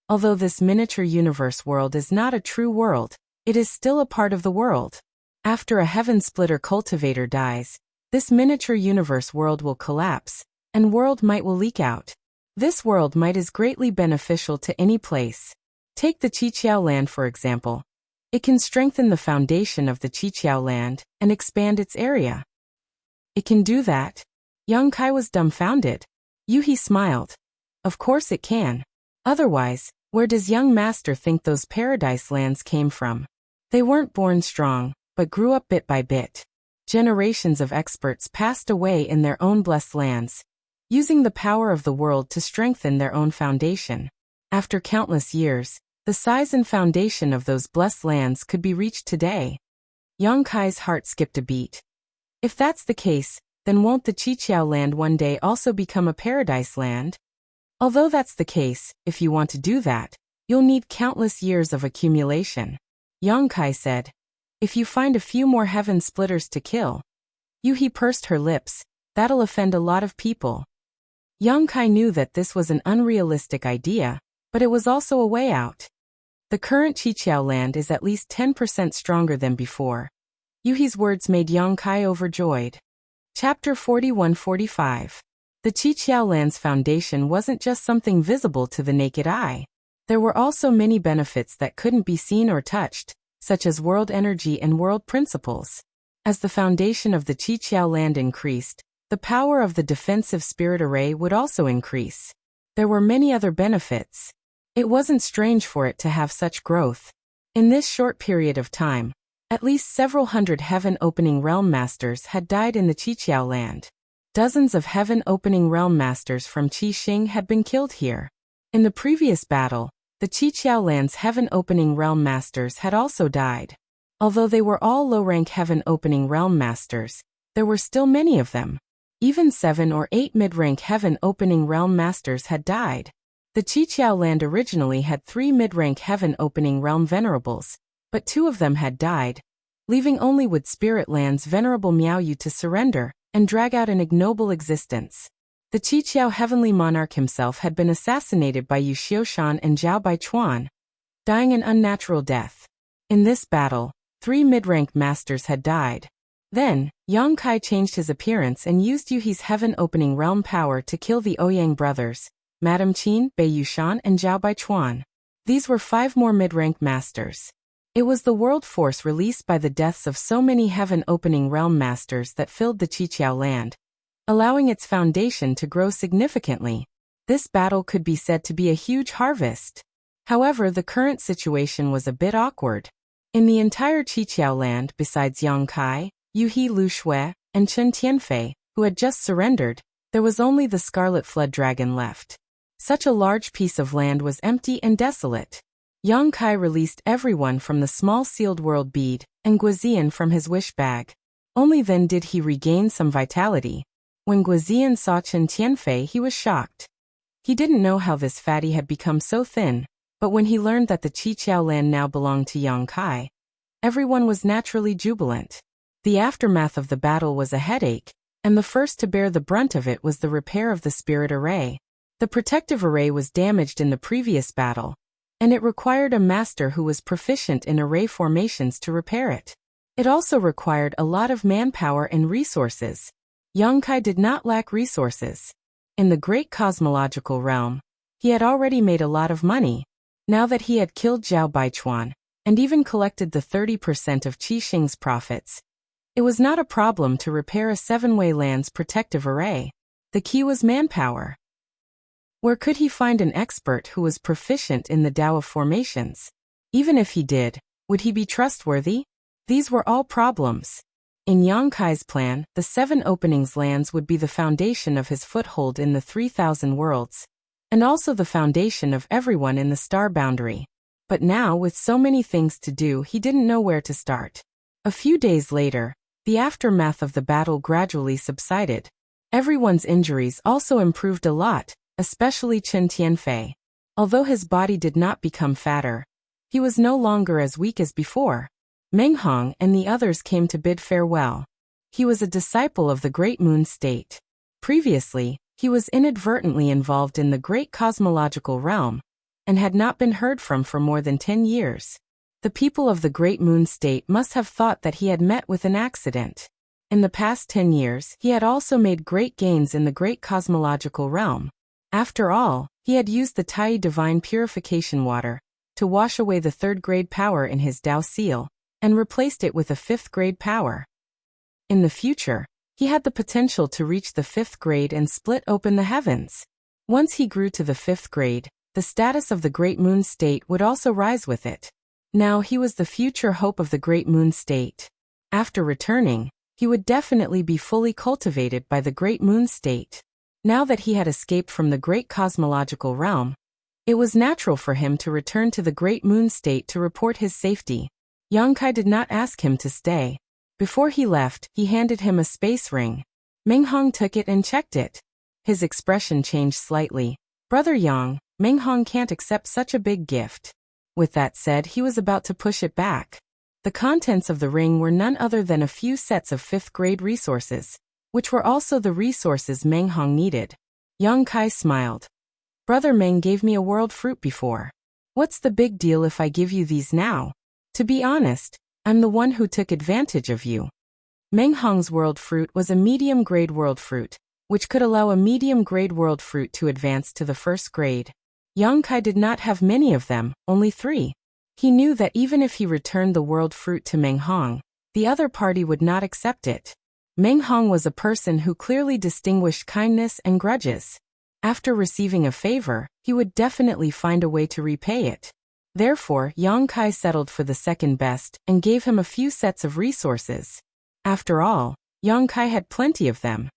Although this miniature universe world is not a true world, it is still a part of the world. After a heaven splitter cultivator dies, this miniature universe world will collapse, and world might will leak out. This world might is greatly beneficial to any place. Take the Qiqiao land for example. It can strengthen the foundation of the Qiqiao land and expand its area. It can do that? Yang Kai was dumbfounded. Yuhi smiled. Of course it can. Otherwise, where does young master think those paradise lands came from? They weren't born strong, but grew up bit by bit. Generations of experts passed away in their own blessed lands, using the power of the world to strengthen their own foundation. After countless years, the size and foundation of those blessed lands could be reached today. Yang Kai's heart skipped a beat. If that's the case, then won't the Qiqiao land one day also become a paradise land? Although that's the case, if you want to do that, you'll need countless years of accumulation. Yang Kai said. If you find a few more heaven splitters to kill. Yuhi pursed her lips. That'll offend a lot of people. Yang Kai knew that this was an unrealistic idea, but it was also a way out. The current Qiqiao land is at least 10% stronger than before. Yuhi's words made Yang Kai overjoyed. Chapter 41-45. The Qiqiao land's foundation wasn't just something visible to the naked eye. There were also many benefits that couldn't be seen or touched, such as world energy and world principles. As the foundation of the Qiqiao land increased, the power of the defensive spirit array would also increase. There were many other benefits. It wasn't strange for it to have such growth. In this short period of time, at least several hundred heaven-opening realm masters had died in the Qiqiao land. Dozens of heaven-opening realm masters from Qixing had been killed here. In the previous battle, the Qiqiao land's heaven-opening realm masters had also died. Although they were all low-rank heaven-opening realm masters, there were still many of them. Even 7 or 8 mid-rank heaven-opening realm masters had died. The Qiqiao land originally had 3 mid-rank heaven-opening realm venerables, but 2 of them had died, leaving only Wood Spirit Land's venerable Miaoyu to surrender and drag out an ignoble existence. The Qiqiao heavenly monarch himself had been assassinated by Yu Xiushan and Zhao Baichuan. dying an unnatural death. In this battle, 3 mid-rank masters had died. Then, Yang Kai changed his appearance and used Yuhi's heaven-opening realm power to kill the Ouyang brothers, Madame Qin, Bei Yushan and Zhao Baichuan. These were 5 more mid-rank masters. It was the world force released by the deaths of so many heaven-opening realm masters that filled the Qiqiao land, allowing its foundation to grow significantly. This battle could be said to be a huge harvest. However, the current situation was a bit awkward. In the entire Qiqiao land besides Yang Kai, Yuhi Lu Shui, and Chen Tianfei, who had just surrendered, there was only the Scarlet Flood Dragon left. Such a large piece of land was empty and desolate. Yang Kai released everyone from the small sealed world bead, and Guizian from his wish bag. Only then did he regain some vitality. When Guizian saw Chen Tianfei, he was shocked. He didn't know how this fatty had become so thin, but when he learned that the Qiqiao land now belonged to Yang Kai, everyone was naturally jubilant. The aftermath of the battle was a headache, and the first to bear the brunt of it was the repair of the spirit array. The protective array was damaged in the previous battle, and it required a master who was proficient in array formations to repair it. It also required a lot of manpower and resources. Yang Kai did not lack resources. In the great cosmological realm, he had already made a lot of money. Now that he had killed Zhao Baichuan, and even collected the 30% of Qi Xing's profits, it was not a problem to repair a 7-way land's protective array. The key was manpower. Where could he find an expert who was proficient in the Tao of formations? Even if he did, would he be trustworthy? These were all problems. In Yang Kai's plan, the 7 openings lands would be the foundation of his foothold in the 3,000 worlds, and also the foundation of everyone in the star boundary. But now, with so many things to do, he didn't know where to start. A few days later, the aftermath of the battle gradually subsided. Everyone's injuries also improved a lot, especially Chen Tianfei. Although his body did not become fatter, he was no longer as weak as before. Meng Hong and the others came to bid farewell. He was a disciple of the Great Moon State. Previously, he was inadvertently involved in the great cosmological realm, and had not been heard from for more than 10 years. The people of the Great Moon State must have thought that he had met with an accident. In the past 10 years, he had also made great gains in the great cosmological realm. After all, he had used the Tai Divine Purification Water to wash away the 3rd grade power in his Tao Seal, and replaced it with a 5th grade power. In the future, he had the potential to reach the 5th grade and split open the heavens. Once he grew to the 5th grade, the status of the Great Moon State would also rise with it. Now he was the future hope of the Great Moon State. After returning, he would definitely be fully cultivated by the Great Moon State. Now that he had escaped from the great cosmological realm, it was natural for him to return to the Great Moon State to report his safety. Yang Kai did not ask him to stay. Before he left, he handed him a space ring. Meng Hong took it and checked it. His expression changed slightly. Brother Yang, Meng Hong can't accept such a big gift. With that said, he was about to push it back. The contents of the ring were none other than a few sets of 5th grade resources, which were also the resources Meng Hong needed. Yang Kai smiled. Brother Meng gave me a world fruit before. What's the big deal if I give you these now? To be honest, I'm the one who took advantage of you. Meng Hong's world fruit was a medium-grade world fruit, which could allow a medium-grade world fruit to advance to the 1st grade. Yang Kai did not have many of them, only 3. He knew that even if he returned the world fruit to Meng Hong, the other party would not accept it. Meng Hong was a person who clearly distinguished kindness and grudges. After receiving a favor, he would definitely find a way to repay it. Therefore, Yang Kai settled for the second best and gave him a few sets of resources. After all, Yang Kai had plenty of them.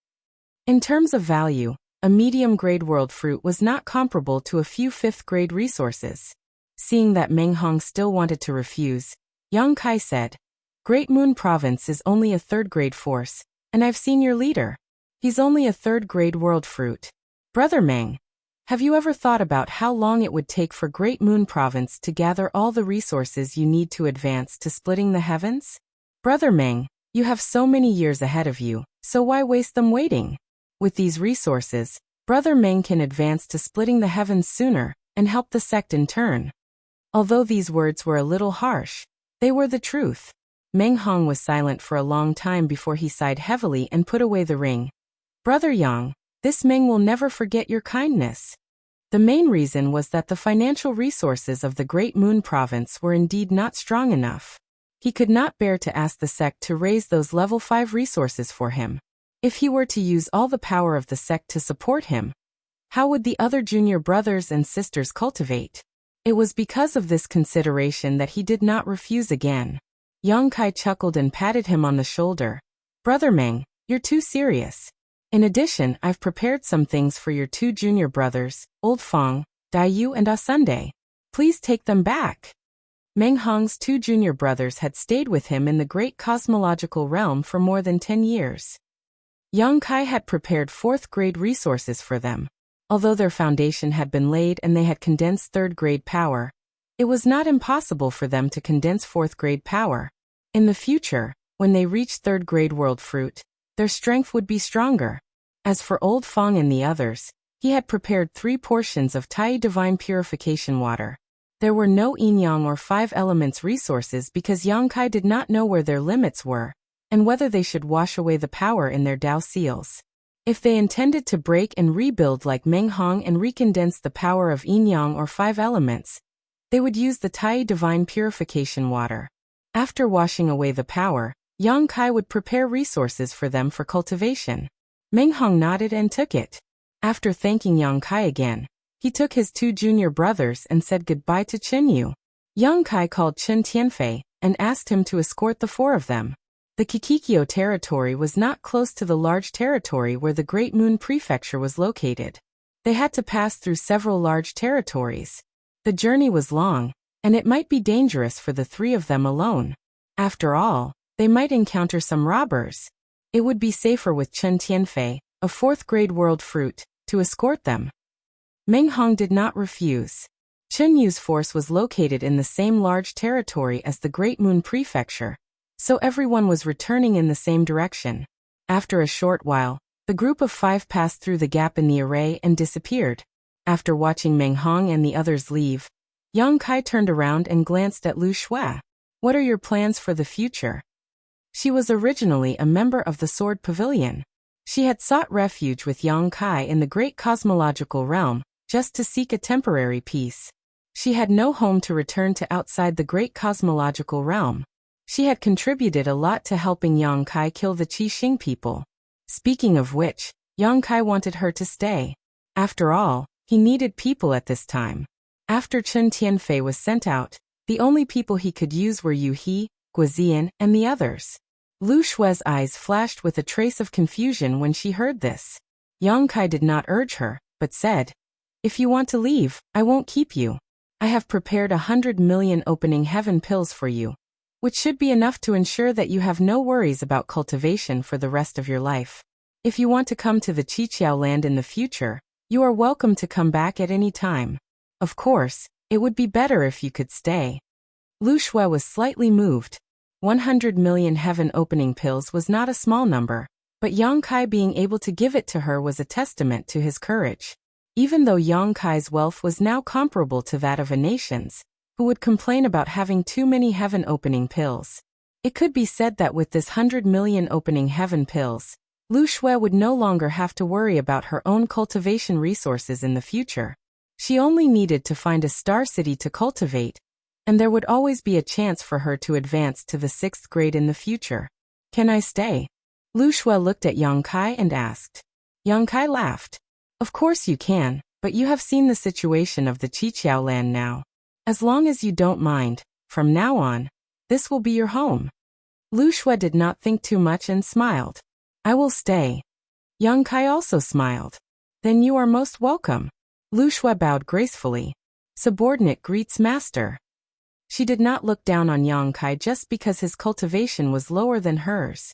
In terms of value, a medium-grade world fruit was not comparable to a few 5th grade resources. Seeing that Meng Hong still wanted to refuse, Yang Kai said, Great Moon Province is only a 3rd grade force, and I've seen your leader. He's only a 3rd grade world fruit. Brother Meng, have you ever thought about how long it would take for Great Moon Province to gather all the resources you need to advance to splitting the heavens? Brother Meng, you have so many years ahead of you, so why waste them waiting? With these resources, Brother Meng can advance to splitting the heavens sooner, and help the sect in turn. Although these words were a little harsh, they were the truth. Meng Hong was silent for a long time before he sighed heavily and put away the ring. Brother Yang, this Meng will never forget your kindness. The main reason was that the financial resources of the Great Moon Province were indeed not strong enough. He could not bear to ask the sect to raise those level 5 resources for him. If he were to use all the power of the sect to support him, how would the other junior brothers and sisters cultivate? It was because of this consideration that he did not refuse again. Yang Kai chuckled and patted him on the shoulder. Brother Meng, you're too serious. In addition, I've prepared some things for your 2 junior brothers, Old Fong, Daiyu and Asunde. Please take them back. Meng Hong's 2 junior brothers had stayed with him in the great cosmological realm for more than 10 years. Yang Kai had prepared 4th grade resources for them. Although their foundation had been laid and they had condensed 3rd grade power, it was not impossible for them to condense 4th grade power. In the future, when they reached 3rd grade world fruit, their strength would be stronger. As for Old Fong and the others, he had prepared 3 portions of Tai Divine Purification Water. There were no yin-yang or 5 elements resources because Yang Kai did not know where their limits were, and whether they should wash away the power in their Tao seals. If they intended to break and rebuild like Meng Hong and recondense the power of yin-yang or 5 elements, they would use the Tai Divine Purification Water. After washing away the power, Yang Kai would prepare resources for them for cultivation. Meng Hong nodded and took it. After thanking Yang Kai again, he took his 2 junior brothers and said goodbye to Chen Yu. Yang Kai called Chen Tianfei and asked him to escort the 4 of them. The Kikikyo territory was not close to the large territory where the Great Moon Prefecture was located. They had to pass through several large territories. The journey was long, and it might be dangerous for the 3 of them alone. After all, they might encounter some robbers. It would be safer with Chen Tianfei, a 4th grade world fruit, to escort them. Meng Hong did not refuse. Chen Yu's force was located in the same large territory as the Great Moon Prefecture, so everyone was returning in the same direction. After a short while, the group of 5 passed through the gap in the array and disappeared. After watching Meng Hong and the others leave, Yang Kai turned around and glanced at Lu Shui. What are your plans for the future? She was originally a member of the Sword Pavilion. She had sought refuge with Yang Kai in the great cosmological realm, just to seek a temporary peace. She had no home to return to outside the great cosmological realm. She had contributed a lot to helping Yang Kai kill the Qi Xing people. Speaking of which, Yang Kai wanted her to stay. After all, he needed people at this time. After Chen Tianfei was sent out, the only people he could use were Yu He, Guozian, and the others. Lu Shui's eyes flashed with a trace of confusion when she heard this. Yang Kai did not urge her, but said, "If you want to leave, I won't keep you. I have prepared 100 million opening heaven pills for you, which should be enough to ensure that you have no worries about cultivation for the rest of your life. If you want to come to the Qiqiao land in the future, you are welcome to come back at any time. Of course, it would be better if you could stay." Lu Shui was slightly moved. 100 million heaven opening pills was not a small number, but Yang Kai being able to give it to her was a testament to his courage. Even though Yang Kai's wealth was now comparable to that of a nation's, who would complain about having too many heaven opening pills, it could be said that with this 100 million opening heaven pills, Lu Shui would no longer have to worry about her own cultivation resources in the future. She only needed to find a star city to cultivate, and there would always be a chance for her to advance to the 6th grade in the future. "Can I stay?" Lu Shui looked at Yang Kai and asked. Yang Kai laughed. "Of course you can, but you have seen the situation of the Qiqiao land now. As long as you don't mind, from now on, this will be your home." Lu Shui did not think too much and smiled. "I will stay." Yang Kai also smiled. "Then you are most welcome." Lu Shui bowed gracefully. Subordinate greets master. She did not look down on Yang Kai just because his cultivation was lower than hers.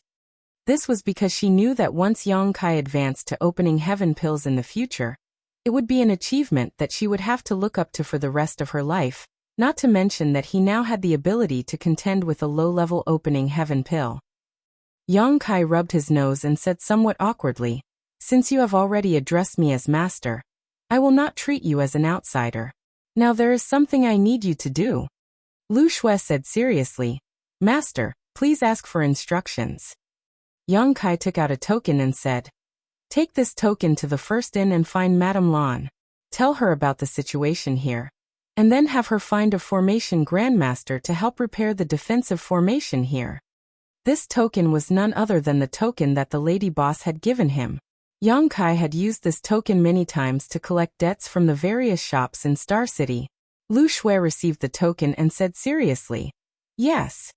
This was because she knew that once Yang Kai advanced to opening heaven pills in the future, it would be an achievement that she would have to look up to for the rest of her life, not to mention that he now had the ability to contend with a low-level opening heaven pill. Yang Kai rubbed his nose and said somewhat awkwardly, "Since you have already addressed me as master, I will not treat you as an outsider. Now there is something I need you to do. Lu Shui said seriously. Master, please ask for instructions. Yang Kai took out a token and said, take this token to the first inn and find Madame Lan. Tell her about the situation here. And then have her find a formation grandmaster to help repair the defensive formation here. This token was none other than the token that the lady boss had given him. Yang Kai had used this token many times to collect debts from the various shops in Star City. Lu Shui received the token and said seriously, yes.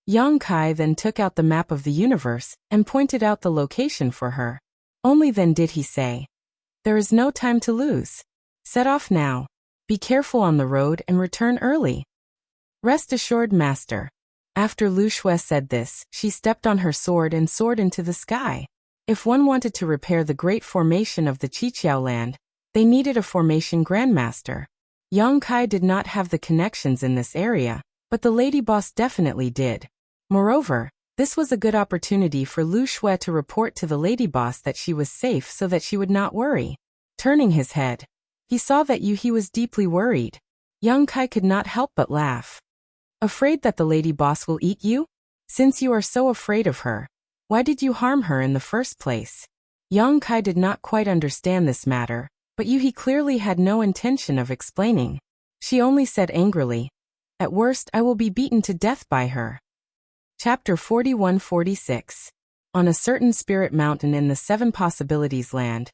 Yang Kai then took out the map of the universe and pointed out the location for her. Only then did he say, there is no time to lose. Set off now. Be careful on the road and return early. Rest assured, master. After Lu Shui said this, she stepped on her sword and soared into the sky. If one wanted to repair the great formation of the Qiqiao land, they needed a formation grandmaster. Yang Kai did not have the connections in this area, but the lady boss definitely did. Moreover, this was a good opportunity for Lu Shui to report to the lady boss that she was safe so that she would not worry. Turning his head, he saw that he was deeply worried. Yang Kai could not help but laugh. Afraid that the lady boss will eat you? Since you are so afraid of her, why did you harm her in the first place? Yang Kai did not quite understand this matter, but he clearly had no intention of explaining. She only said angrily, at worst I will be beaten to death by her. Chapter 41-46. On a certain spirit mountain in the Seven Possibilities land,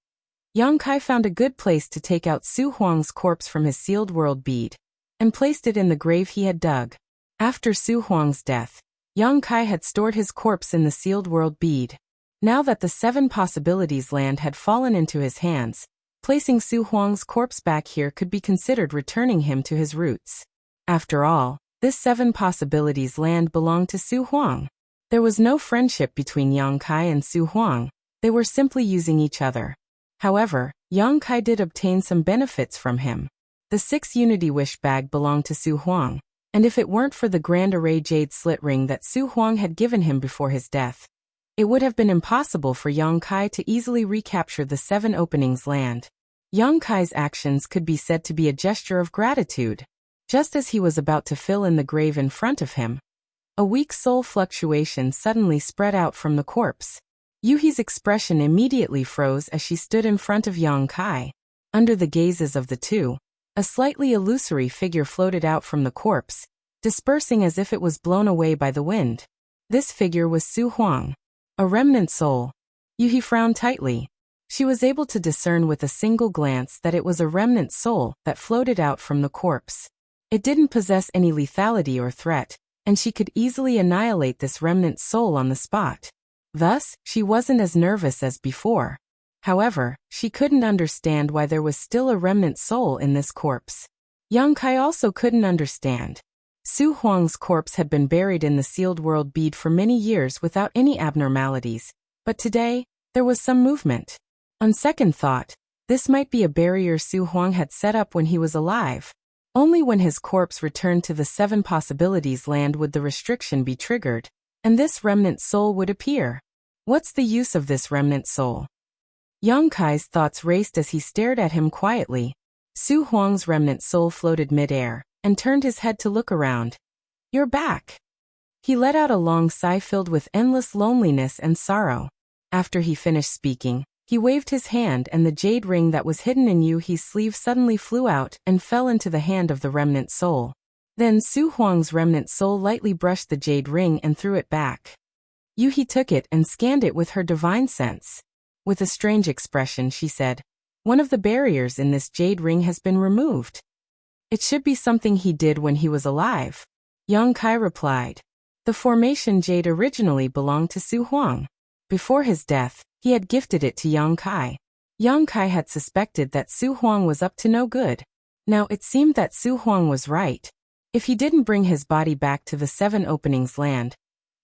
Yang Kai found a good place to take out Su Huang's corpse from his sealed world bead, and placed it in the grave he had dug. After Su Huang's death, Yang Kai had stored his corpse in the sealed world bead. Now that the Seven Possibilities land had fallen into his hands, placing Su Huang's corpse back here could be considered returning him to his roots. After all, this Seven Possibilities land belonged to Su Huang. There was no friendship between Yang Kai and Su Huang, they were simply using each other. However, Yang Kai did obtain some benefits from him. The 6 Unity Wish bag belonged to Su Huang, and if it weren't for the Grand Array Jade Slit Ring that Su Huang had given him before his death, it would have been impossible for Yang Kai to easily recapture the 7 Openings land. Yang Kai's actions could be said to be a gesture of gratitude. Just as he was about to fill in the grave in front of him, a weak soul fluctuation suddenly spread out from the corpse. Yuhi's expression immediately froze as she stood in front of Yang Kai. Under the gazes of the two, a slightly illusory figure floated out from the corpse, dispersing as if it was blown away by the wind. This figure was Su Huang, a remnant soul. Yuhi frowned tightly. She was able to discern with a single glance that it was a remnant soul that floated out from the corpse. It didn't possess any lethality or threat, and she could easily annihilate this remnant soul on the spot. Thus, she wasn't as nervous as before. However, she couldn't understand why there was still a remnant soul in this corpse. Yang Kai also couldn't understand. Su Huang's corpse had been buried in the sealed world bead for many years without any abnormalities, but today, there was some movement. On second thought, this might be a barrier Su Huang had set up when he was alive. Only when his corpse returned to the 7 Possibilities land would the restriction be triggered, and this remnant soul would appear. What's the use of this remnant soul? Yang Kai's thoughts raced as he stared at him quietly. Su Huang's remnant soul floated mid-air, and turned his head to look around. You're back. He let out a long sigh filled with endless loneliness and sorrow. After he finished speaking, he waved his hand and the jade ring that was hidden in Yuhi's sleeve suddenly flew out and fell into the hand of the remnant soul. Then Su Huang's remnant soul lightly brushed the jade ring and threw it back. Yuhi took it and scanned it with her divine sense. With a strange expression she said, one of the barriers in this jade ring has been removed. It should be something he did when he was alive. Yang Kai replied. The formation jade originally belonged to Su Huang. Before his death, he had gifted it to Yang Kai. Yang Kai had suspected that Su Huang was up to no good. Now it seemed that Su Huang was right. If he didn't bring his body back to the 7 Openings land,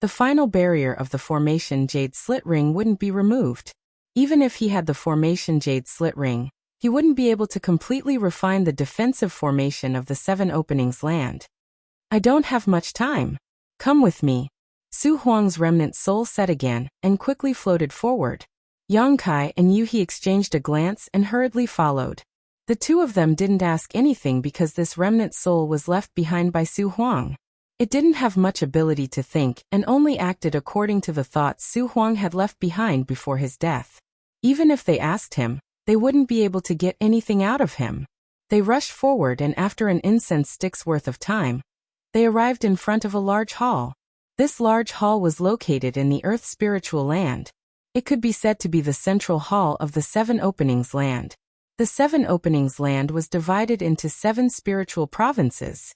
the final barrier of the formation jade slit ring wouldn't be removed. Even if he had the formation jade slit ring, he wouldn't be able to completely refine the defensive formation of the 7 Openings land. I don't have much time. Come with me. Su Huang's remnant soul said again, and quickly floated forward. Yang Kai and Yuhi exchanged a glance and hurriedly followed. The two of them didn't ask anything because this remnant soul was left behind by Su Huang. It didn't have much ability to think and only acted according to the thoughts Su Huang had left behind before his death. Even if they asked him, they wouldn't be able to get anything out of him. They rushed forward and after an incense stick's worth of time, they arrived in front of a large hall. This large hall was located in the Earth's spiritual land. It could be said to be the central hall of the Seven Openings land. The Seven Openings land was divided into 7 spiritual provinces.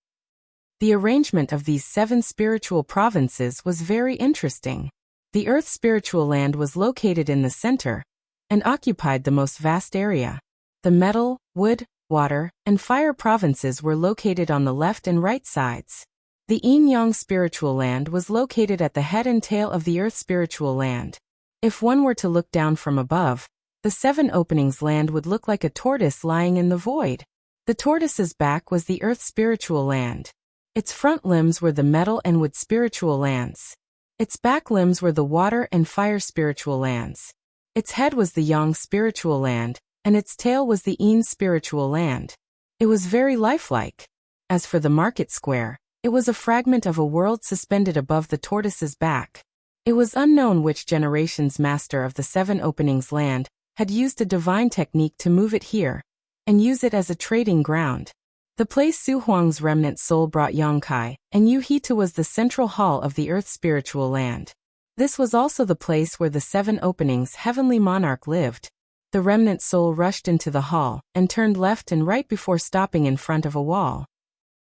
The arrangement of these 7 spiritual provinces was very interesting. The Earth's spiritual land was located in the center and occupied the most vast area. The metal, wood, water, and fire provinces were located on the left and right sides. The Yin-Yang spiritual land was located at the head and tail of the Earth spiritual land. If one were to look down from above, the Seven Openings land would look like a tortoise lying in the void. The tortoise's back was the Earth spiritual land. Its front limbs were the metal and wood spiritual lands. Its back limbs were the water and fire spiritual lands. Its head was the Yang spiritual land, and its tail was the Yin spiritual land. It was very lifelike. As for the market square, it was a fragment of a world suspended above the tortoise's back. It was unknown which generation's master of the Seven Openings land had used a divine technique to move it here and use it as a trading ground. The place Su Huang's remnant soul brought Yangkai and Yuhita was the central hall of the Earth spiritual land. This was also the place where the Seven Openings heavenly monarch lived. The remnant soul rushed into the hall and turned left and right before stopping in front of a wall.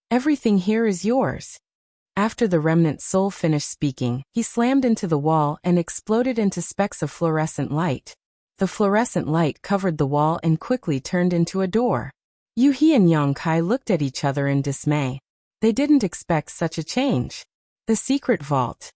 Everything here is yours. After the remnant soul finished speaking, he slammed into the wall and exploded into specks of fluorescent light. The fluorescent light covered the wall and quickly turned into a door. Yuhi and Yangkai looked at each other in dismay. They didn't expect such a change. The secret vault,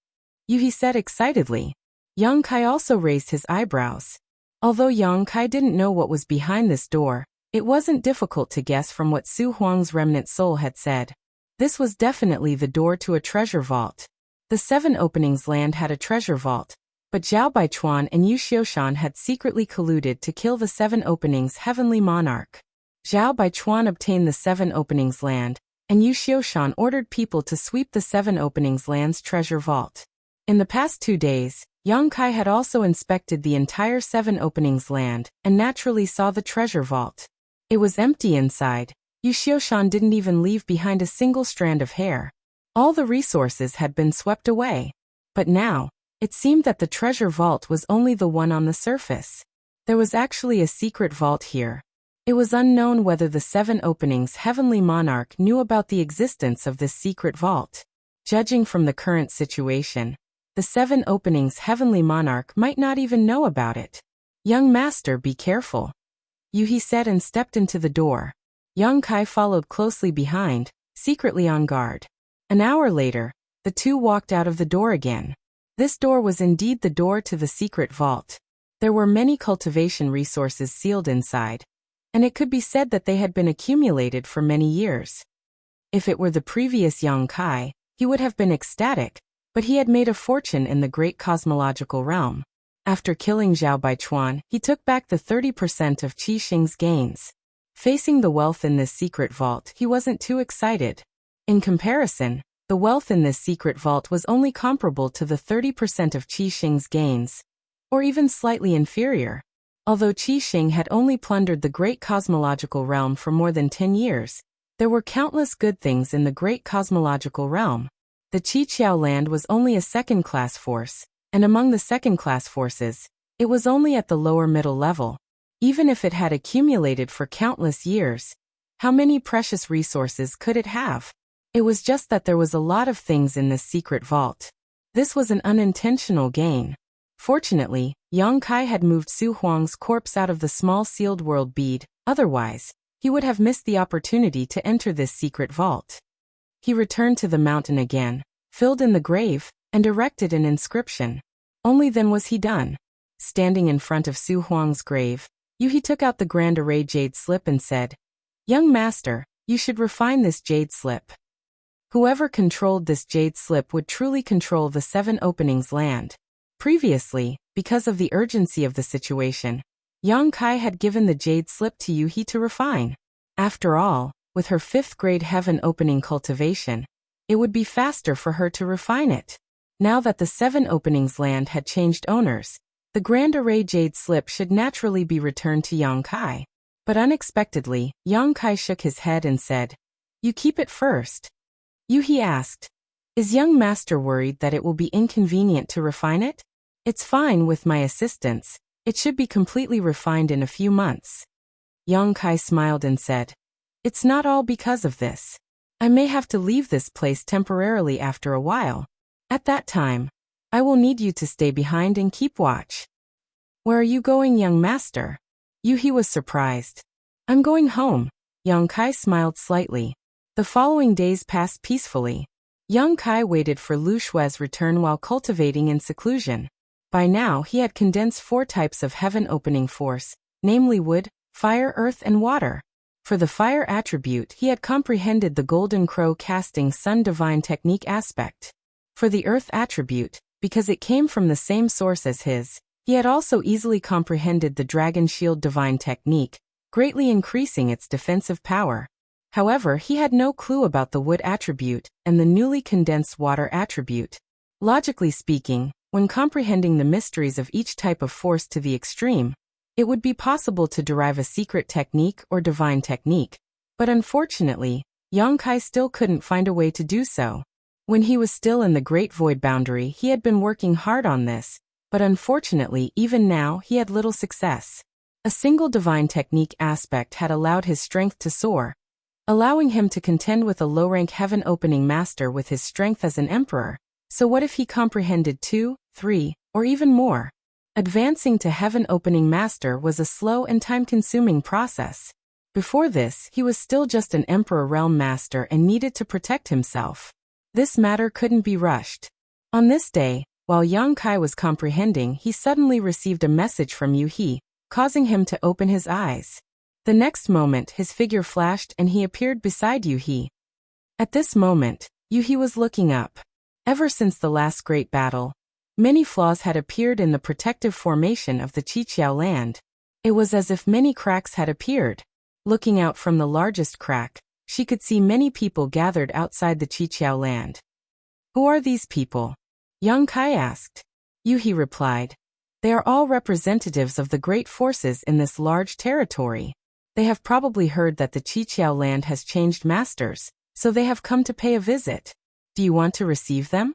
Yuhi said excitedly. Yangkai also raised his eyebrows. Although Yangkai didn't know what was behind this door, it wasn't difficult to guess from what Su Huang's remnant soul had said. This was definitely the door to a treasure vault. The Seven Openings land had a treasure vault, but Zhao Baichuan and Yu Xiushan had secretly colluded to kill the Seven Openings heavenly monarch. Zhao Baichuan obtained the Seven Openings land, and Yu Xiushan ordered people to sweep the Seven Openings land's treasure vault. In the past 2 days, Yangkai had also inspected the entire Seven Openings land and naturally saw the treasure vault. It was empty inside. Yu Xiushan didn't even leave behind a single strand of hair. All the resources had been swept away. But now, it seemed that the treasure vault was only the one on the surface. There was actually a secret vault here. It was unknown whether the Seven Openings heavenly monarch knew about the existence of this secret vault. Judging from the current situation, the Seven Openings heavenly monarch might not even know about it. Young master, be careful, Yuhi said and stepped into the door. Yangkai followed closely behind, secretly on guard. An hour later, the two walked out of the door again. This door was indeed the door to the secret vault. There were many cultivation resources sealed inside, and it could be said that they had been accumulated for many years. If it were the previous Yangkai, he would have been ecstatic, but he had made a fortune in the great cosmological realm. After killing Zhao Baichuan, he took back the 30% of Qi Xing's gains. Facing the wealth in this secret vault, he wasn't too excited. In comparison, the wealth in this secret vault was only comparable to the 30% of Qi Xing's gains, or even slightly inferior. Although Qi Xing had only plundered the great cosmological realm for more than 10 years, there were countless good things in the great cosmological realm. The Qiqiao land was only a second-class force, and among the second-class forces, it was only at the lower middle level. Even if it had accumulated for countless years, how many precious resources could it have? It was just that there was a lot of things in this secret vault. This was an unintentional gain. Fortunately, Yangkai had moved Su Huang's corpse out of the small sealed world bead, otherwise, he would have missed the opportunity to enter this secret vault. He returned to the mountain again, filled in the grave, and erected an inscription. Only then was he done. Standing in front of Su Huang's grave, Yuhi took out the Grand Array jade slip and said, "Young master, you should refine this jade slip." Whoever controlled this jade slip would truly control the Seven Openings land. Previously, because of the urgency of the situation, Yang Kai had given the jade slip to Yuhi to refine. After all, with her 5th grade heaven-opening cultivation, it would be faster for her to refine it. Now that the 7 openings land had changed owners, the Grand Array jade slip should naturally be returned to Yang Kai. But unexpectedly, Yang Kai shook his head and said, "You keep it first." Yuhi asked, "Is young master worried that it will be inconvenient to refine it?" "It's fine with my assistance. It should be completely refined in a few months." Yang Kai smiled and said, "It's not all because of this. I may have to leave this place temporarily after a while. At that time, I will need you to stay behind and keep watch." "Where are you going, young master?" Yuhi was surprised. "I'm going home." Yang Kai smiled slightly. The following days passed peacefully. Yang Kai waited for Lu Shue's return while cultivating in seclusion. By now he had condensed 4 types of heaven-opening force, namely wood, fire, earth, and water. For the fire attribute, he had comprehended the golden crow casting sun divine technique aspect. For the earth attribute, because it came from the same source as his, he had also easily comprehended the dragon shield divine technique, greatly increasing its defensive power. However, he had no clue about the wood attribute and the newly condensed water attribute. Logically speaking, when comprehending the mysteries of each type of force to the extreme, it would be possible to derive a secret technique or divine technique. But unfortunately, Yang Kai still couldn't find a way to do so. When he was still in the Great Void Boundary, he had been working hard on this, but unfortunately even now he had little success. A single divine technique aspect had allowed his strength to soar, allowing him to contend with a low-rank heaven-opening master with his strength as an emperor. So what if he comprehended 2, 3, or even more? Advancing to heaven-opening master was a slow and time-consuming process. Before this, he was still just an emperor realm master and needed to protect himself. This matter couldn't be rushed. On this day, while Yang Kai was comprehending, he suddenly received a message from Yuhi, causing him to open his eyes. The next moment, his figure flashed and he appeared beside Yuhi. At this moment, Yuhi was looking up. Ever since the last great battle, many flaws had appeared in the protective formation of the Qiqiao land. It was as if many cracks had appeared. Looking out from the largest crack, she could see many people gathered outside the Qiqiao land. "Who are these people?" Yang Kai asked. Yuhi replied, "They are all representatives of the great forces in this large territory. They have probably heard that the Qiqiao land has changed masters, so they have come to pay a visit. Do you want to receive them?"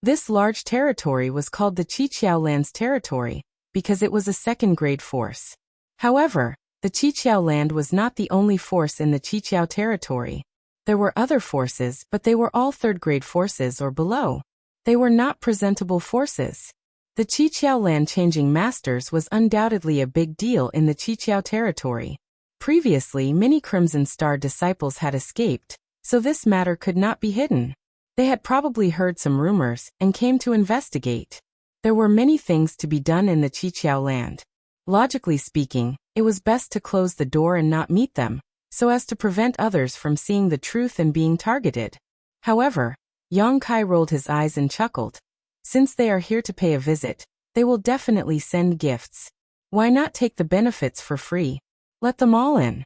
This large territory was called the Qiqiao land's territory, because it was a 2nd-grade force. However, the Qiqiao land was not the only force in the Qiqiao territory. There were other forces, but they were all 3rd-grade forces or below. They were not presentable forces. The Qiqiao land changing masters was undoubtedly a big deal in the Qiqiao territory. Previously, many Crimson Star disciples had escaped, so this matter could not be hidden. They had probably heard some rumors and came to investigate. There were many things to be done in the Qiqiao land. Logically speaking, it was best to close the door and not meet them, so as to prevent others from seeing the truth and being targeted. However, Yang Kai rolled his eyes and chuckled. Since they are here to pay a visit, they will definitely send gifts. Why not take the benefits for free? Let them all in.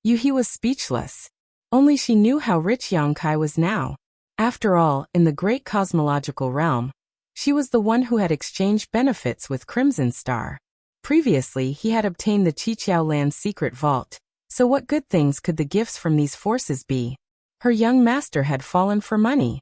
Yuhi was speechless. Only she knew how rich Yang Kai was now. After all, in the great cosmological realm, she was the one who had exchanged benefits with Crimson Star. Previously, he had obtained the Qiqiao land's secret vault, so what good things could the gifts from these forces be? Her young master had fallen for money.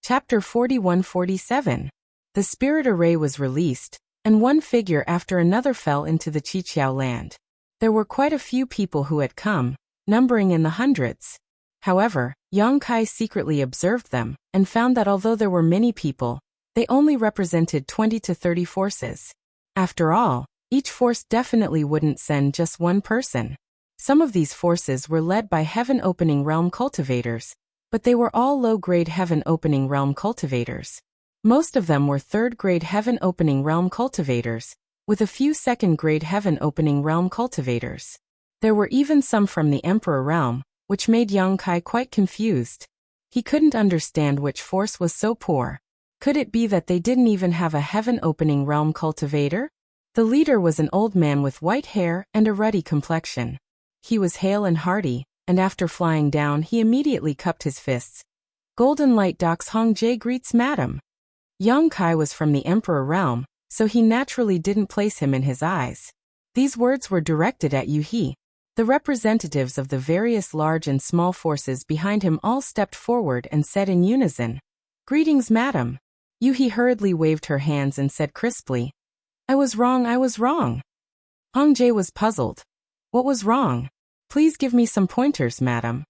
Chapter 41-47. The spirit array was released, and one figure after another fell into the Qiqiao land. There were quite a few people who had come, numbering in the hundreds. However, Yang Kai secretly observed them, and found that although there were many people, they only represented 20 to 30 forces. After all, each force definitely wouldn't send just one person. Some of these forces were led by heaven-opening realm cultivators, but they were all low-grade heaven-opening realm cultivators. Most of them were 3rd-grade heaven-opening realm cultivators, with a few 2nd-grade heaven-opening realm cultivators. There were even some from the Emperor realm, which made Yang Kai quite confused. He couldn't understand which force was so poor. Could it be that they didn't even have a heaven-opening realm cultivator? The leader was an old man with white hair and a ruddy complexion. He was hale and hearty, and after flying down he immediately cupped his fists. Golden Light Docks Hong Jie greets Madam. Yang Kai was from the Emperor realm, so he naturally didn't place him in his eyes. These words were directed at Yu He. The representatives of the various large and small forces behind him all stepped forward and said in unison, "Greetings, Madam." Yu He hurriedly waved her hands and said crisply, I was wrong. Hong Jie was puzzled. What was wrong? Please give me some pointers, Madam.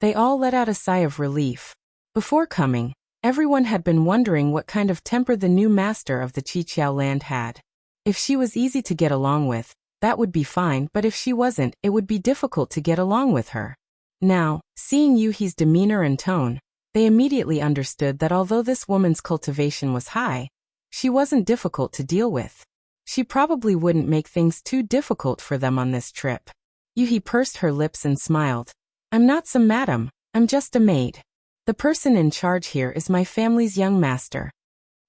They all let out a sigh of relief. Before coming, everyone had been wondering what kind of temper the new master of the Qiqiao land had. If she was easy to get along with, that would be fine, but if she wasn't, it would be difficult to get along with her. Now, seeing Yu He's demeanor and tone, they immediately understood that although this woman's cultivation was high, she wasn't difficult to deal with. She probably wouldn't make things too difficult for them on this trip. Yu He pursed her lips and smiled. I'm not some madam, I'm just a maid. The person in charge here is my family's young master.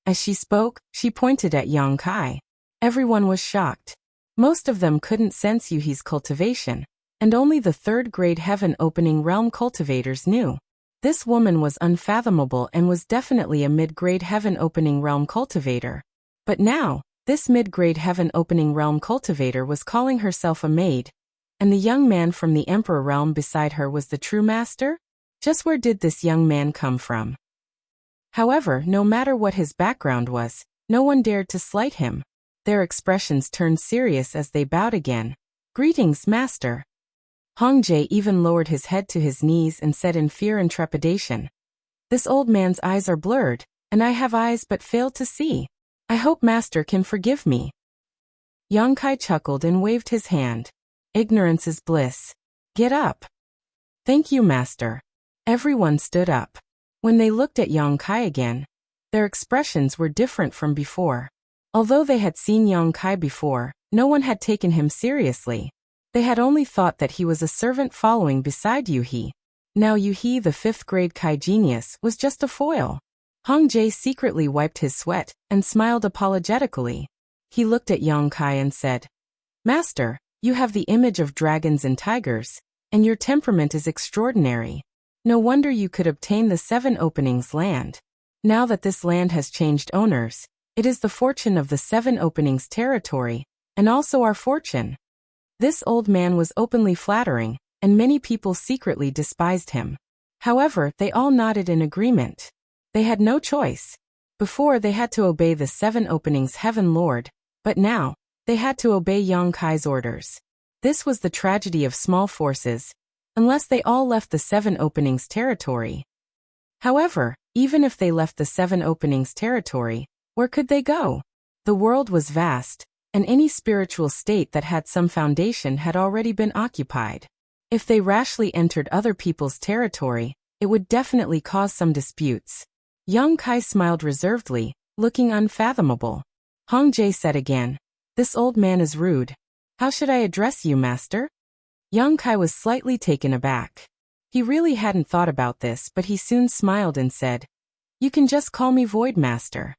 As she spoke, she pointed at Yang Kai. Everyone was shocked. Most of them couldn't sense Yu He's cultivation, and only the third-grade heaven-opening realm cultivators knew. This woman was unfathomable and was definitely a mid-grade heaven-opening realm cultivator. But now, this mid-grade heaven-opening realm cultivator was calling herself a maid, and the young man from the Emperor realm beside her was the true master? Just where did this young man come from? However, no matter what his background was, no one dared to slight him. Their expressions turned serious as they bowed again. Greetings, master. Hong Jie even lowered his head to his knees and said in fear and trepidation, This old man's eyes are blurred, and I have eyes but fail to see. I hope master can forgive me. Yang Kai chuckled and waved his hand. Ignorance is bliss. Get up. Thank you, master. Everyone stood up. When they looked at Yang Kai again, their expressions were different from before. Although they had seen Yang Kai before, no one had taken him seriously. They had only thought that he was a servant following beside Yu He. Now Yu He, the fifth-grade Kai genius, was just a foil. Hong Jie secretly wiped his sweat and smiled apologetically. He looked at Yang Kai and said, Master, you have the image of dragons and tigers, and your temperament is extraordinary. No wonder you could obtain the 7 Openings land. Now that this land has changed owners, it is the fortune of the 7 Openings territory, and also our fortune. This old man was openly flattering, and many people secretly despised him. However, they all nodded in agreement. They had no choice. Before they had to obey the 7 Openings Heaven Lord, but now, they had to obey Yang Kai's orders. This was the tragedy of small forces, unless they all left the 7 Openings territory. However, even if they left the 7 Openings territory, where could they go? The world was vast, and any spiritual state that had some foundation had already been occupied. If they rashly entered other people's territory, it would definitely cause some disputes. Yang Kai smiled reservedly, looking unfathomable. Hong Jie said again, This old man is rude. How should I address you, master? Yang Kai was slightly taken aback. He really hadn't thought about this, but he soon smiled and said, You can just call me Void Master.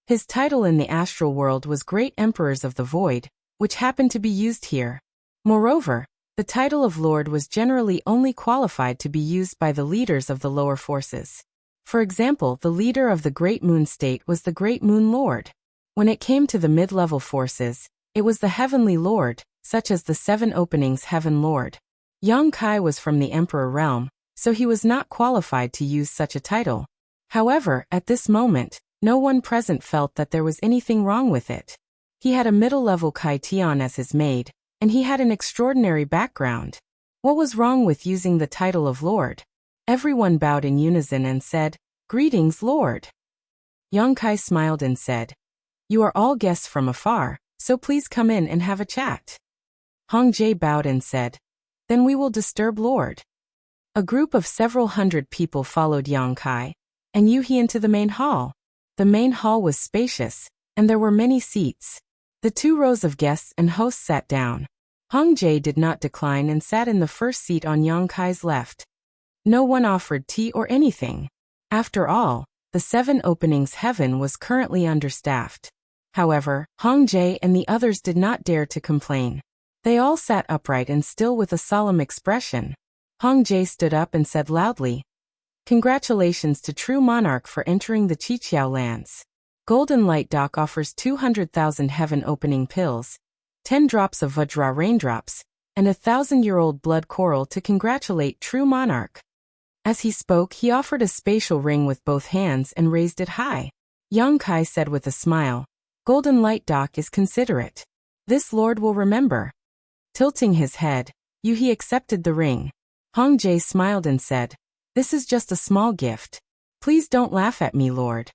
His title in the astral world was Great Emperors of the Void, which happened to be used here. Moreover, the title of Lord was generally only qualified to be used by the leaders of the lower forces. For example, the leader of the Great Moon State was the Great Moon Lord. When it came to the mid-level forces, it was the Heavenly Lord, such as the 7 Openings Heaven Lord. Yang Kai was from the Emperor realm, so he was not qualified to use such a title. However, at this moment, no one present felt that there was anything wrong with it. He had a middle-level Kai Tian as his maid, and he had an extraordinary background. What was wrong with using the title of Lord? Everyone bowed in unison and said, Greetings, Lord. Yang Kai smiled and said, You are all guests from afar, so please come in and have a chat. Hong Jie bowed and said, Then we will disturb Lord. A group of several hundred people followed Yang Kai and Yu He into the main hall. The main hall was spacious, and there were many seats. The 2 rows of guests and hosts sat down. Hong Jie did not decline and sat in the first seat on Yang Kai's left. No one offered tea or anything. After all, the 7 Openings Heaven was currently understaffed. However, Hong Jie and the others did not dare to complain. They all sat upright and still with a solemn expression. Hong Jie stood up and said loudly, "Congratulations to True Monarch for entering the Qiqiao lands. Golden Light Dock offers 200,000 heaven-opening pills, 10 drops of Vajra raindrops, and a 1,000-year-old blood coral to congratulate True Monarch." As he spoke, he offered a spatial ring with both hands and raised it high. Yang Kai said with a smile, "Golden Light Dock is considerate. This lord will remember." Tilting his head, Yuhi accepted the ring. Hong Jie smiled and said, "This is just a small gift. Please don't laugh at me, lord."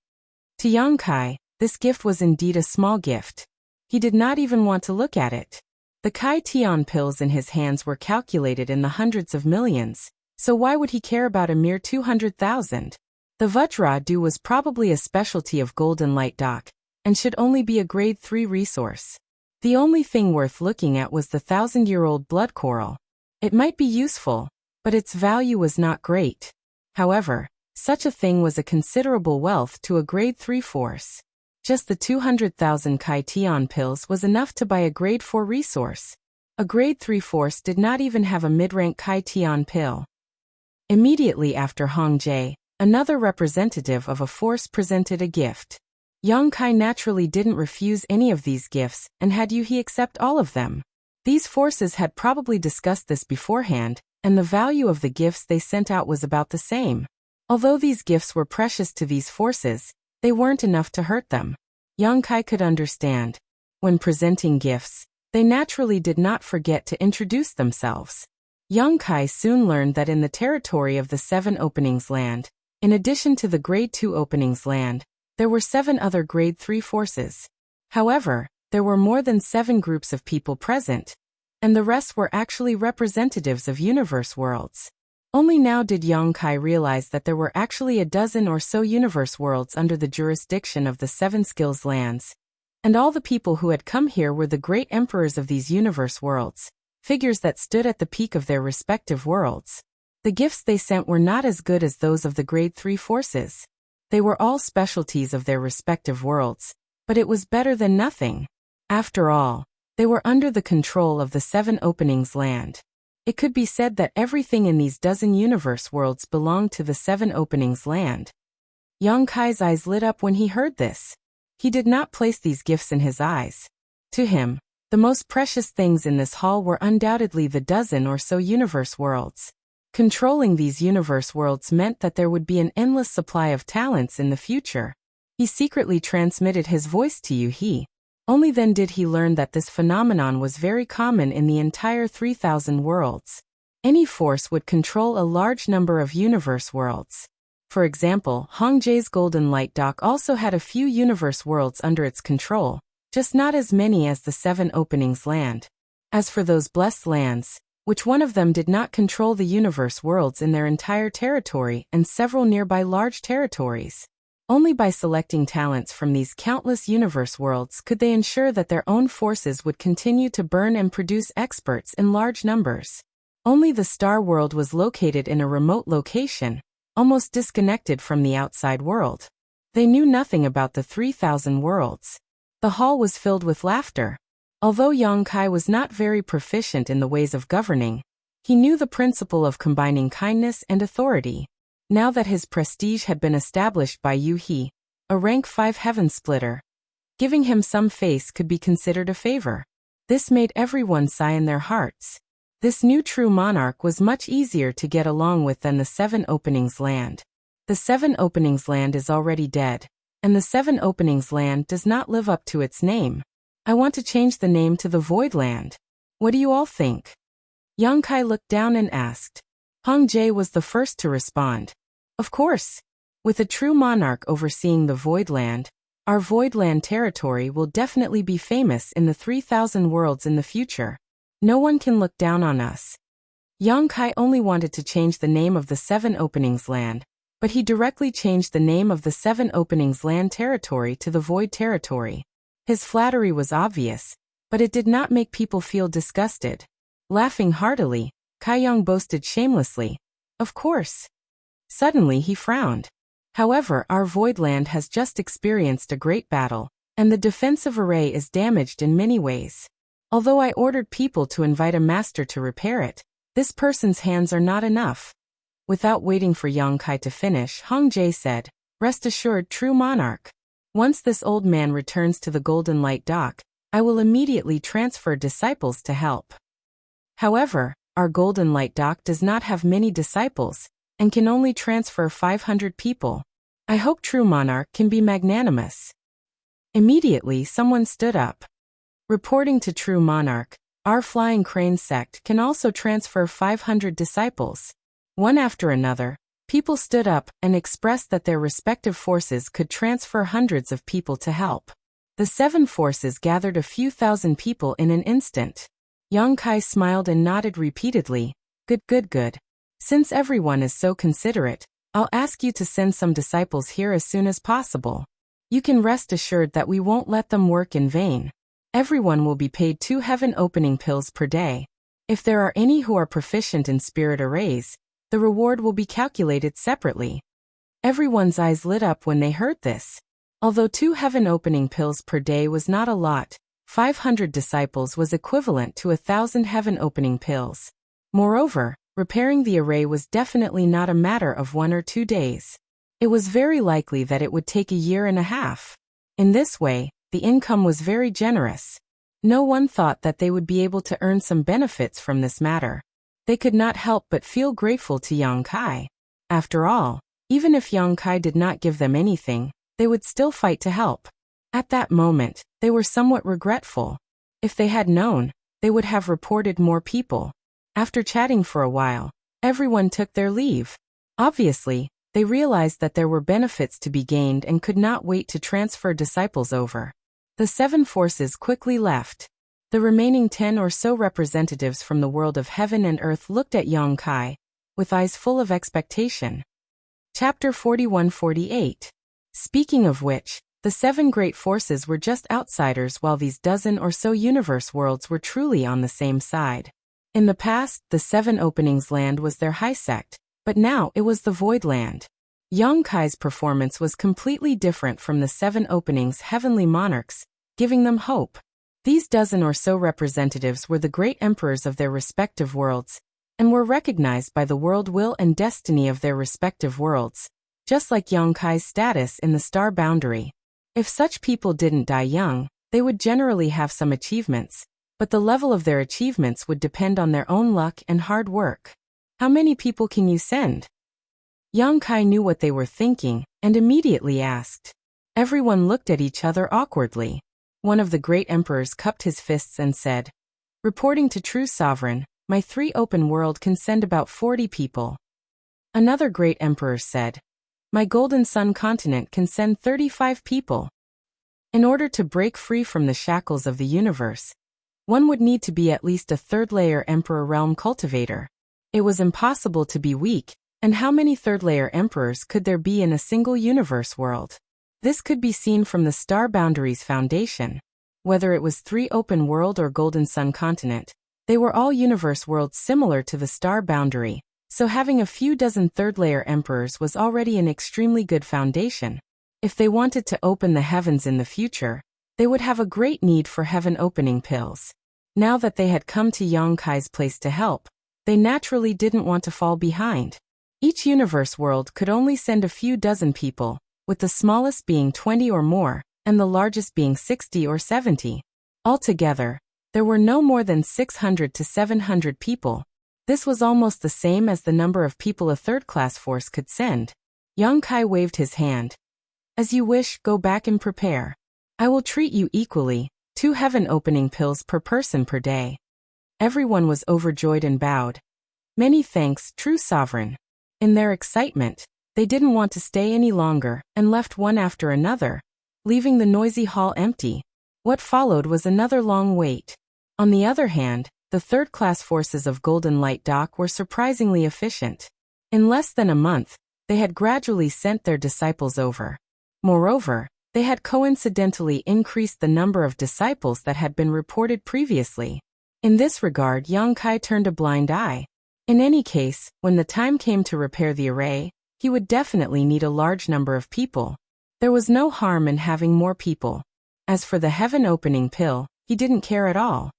To Yang Kai, this gift was indeed a small gift. He did not even want to look at it. The Kai Tian pills in his hands were calculated in the hundreds of millions, so why would he care about a mere 200,000? The Vajra dew was probably a specialty of Golden Light Dock, and should only be a grade 3 resource. The only thing worth looking at was the 1,000-year-old blood coral. It might be useful, but its value was not great. However, such a thing was a considerable wealth to a grade 3 force. Just the 200,000 Kai Tian pills was enough to buy a grade 4 resource. A grade 3 force did not even have a mid-rank Kai Tian pill. Immediately after Hong Jie, another representative of a force presented a gift. Yang Kai naturally didn't refuse any of these gifts and had Yuhi accept all of them. These forces had probably discussed this beforehand, and the value of the gifts they sent out was about the same. Although these gifts were precious to these forces, they weren't enough to hurt them. Yang Kai could understand. When presenting gifts, they naturally did not forget to introduce themselves. Yang Kai soon learned that in the territory of the 7 Openings Land, in addition to the Grade 2 Openings Land, there were 7 other Grade 3 forces. However, there were more than 7 groups of people present, and the rest were actually representatives of universe worlds. Only now did Yang Kai realize that there were actually a dozen or so universe worlds under the jurisdiction of the 7 Skills Lands, and all the people who had come here were the great emperors of these universe worlds, figures that stood at the peak of their respective worlds. The gifts they sent were not as good as those of the Grade 3 forces. They were all specialties of their respective worlds, but it was better than nothing. After all, they were under the control of the 7 Openings Land. It could be said that everything in these dozen universe worlds belonged to the 7 Openings Land. Yang Kai's eyes lit up when he heard this. He did not place these gifts in his eyes. To him, the most precious things in this hall were undoubtedly the dozen or so universe worlds. Controlling these universe worlds meant that there would be an endless supply of talents in the future. He secretly transmitted his voice to Yuhi. Only then did he learn that this phenomenon was very common in the entire 3,000 worlds. Any force would control a large number of universe worlds. For example, Hong Jie's Golden Light Dock also had a few universe worlds under its control, just not as many as the 7 Openings Land. As for those blessed lands, which one of them did not control the universe worlds in their entire territory and several nearby large territories? Only by selecting talents from these countless universe worlds could they ensure that their own forces would continue to burn and produce experts in large numbers. Only the Star World was located in a remote location, almost disconnected from the outside world. They knew nothing about the 3,000 worlds. The hall was filled with laughter. Although Yang Kai was not very proficient in the ways of governing, he knew the principle of combining kindness and authority. Now that his prestige had been established by Yuhi, a rank 5 heaven splitter, giving him some face could be considered a favor. This made everyone sigh in their hearts. This new true monarch was much easier to get along with than the 7 Openings Land. The 7 Openings Land is already dead, and the 7 Openings Land does not live up to its name. I want to change the name to the Void Land. What do you all think? Yang Kai looked down and asked. Hong Jie was the first to respond. Of course. With a true monarch overseeing the Void Land, our Void Land territory will definitely be famous in the 3,000 worlds in the future. No one can look down on us. Yang Kai only wanted to change the name of the 7 Openings Land, but he directly changed the name of the 7 Openings Land territory to the Void territory. His flattery was obvious, but it did not make people feel disgusted. Laughing heartily, Kai Yang boasted shamelessly, "Of course." Suddenly he frowned. However, our Void Land has just experienced a great battle, and the defensive array is damaged in many ways. Although I ordered people to invite a master to repair it, this person's hands are not enough. Without waiting for Yang Kai to finish, Hong Jie said, "Rest assured, true monarch. Once this old man returns to the Golden Light Dock, I will immediately transfer disciples to help." However, our Golden Light Dock does not have many disciples, and can only transfer 500 people. I hope true monarch can be magnanimous. Immediately someone stood up. Reporting to true monarch, our Flying Crane sect can also transfer 500 disciples. One after another, people stood up and expressed that their respective forces could transfer hundreds of people to help. The 7 forces gathered a few thousand people in an instant. Yang Kai smiled and nodded repeatedly. Good. Since everyone is so considerate, I'll ask you to send some disciples here as soon as possible. You can rest assured that we won't let them work in vain. Everyone will be paid 2 heaven opening pills per day. If there are any who are proficient in spirit arrays, the reward will be calculated separately. Everyone's eyes lit up when they heard this. Although 2 heaven opening pills per day was not a lot, 500 disciples was equivalent to 1,000 heaven opening pills. Moreover, repairing the array was definitely not a matter of 1 or 2 days. It was very likely that it would take a year and a half. In this way, the income was very generous. No one thought that they would be able to earn some benefits from this matter. They could not help but feel grateful to Yang Kai. After all, even if Yang Kai did not give them anything, they would still fight to help. At that moment, they were somewhat regretful. If they had known, they would have reported more people. After chatting for a while, everyone took their leave. Obviously, they realized that there were benefits to be gained and could not wait to transfer disciples over. The 7 forces quickly left. The remaining 10 or so representatives from the world of heaven and earth looked at Yang Kai, with eyes full of expectation. Chapter 41-48. Speaking of which, the 7 great forces were just outsiders while these dozen or so universe worlds were truly on the same side. In the past, the 7 openings land was their high sect, but now it was the Void Land. Yang Kai's performance was completely different from the 7 openings heavenly monarchs, giving them hope. These dozen or so representatives were the great emperors of their respective worlds, and were recognized by the world will and destiny of their respective worlds, just like Yang Kai's status in the star boundary. If such people didn't die young, they would generally have some achievements, but the level of their achievements would depend on their own luck and hard work. How many people can you send? Yang Kai knew what they were thinking, and immediately asked. Everyone looked at each other awkwardly. One of the great emperors cupped his fists and said, "Reporting to true sovereign, my 3 open world can send about 40 people." Another great emperor said, "My Golden Sun continent can send 35 people." In order to break free from the shackles of the universe, one would need to be at least a 3rd-layer emperor realm cultivator. It was impossible to be weak, and how many 3rd-layer emperors could there be in a single universe world? This could be seen from the star boundary's foundation. Whether it was 3 open world or Golden Sun continent, they were all universe worlds similar to the star boundary, so having a few dozen 3rd-layer emperors was already an extremely good foundation. If they wanted to open the heavens in the future, they would have a great need for heaven opening pills. Now that they had come to Yang Kai's place to help, they naturally didn't want to fall behind. Each universe world could only send a few dozen people, with the smallest being 20 or more, and the largest being 60 or 70. Altogether, there were no more than 600 to 700 people. This was almost the same as the number of people a 3rd-class force could send. Yang Kai waved his hand. "As you wish, go back and prepare. I will treat you equally, 2 heaven opening pills per person per day." Everyone was overjoyed and bowed. "Many thanks, true sovereign." In their excitement, they didn't want to stay any longer, and left one after another, leaving the noisy hall empty. What followed was another long wait. On the other hand, the 3rd-class forces of Golden Light Dock were surprisingly efficient. In less than a month, they had gradually sent their disciples over. Moreover, they had coincidentally increased the number of disciples that had been reported previously. In this regard, Yang Kai turned a blind eye. In any case, when the time came to repair the array, he would definitely need a large number of people. There was no harm in having more people. As for the heaven-opening pill, he didn't care at all.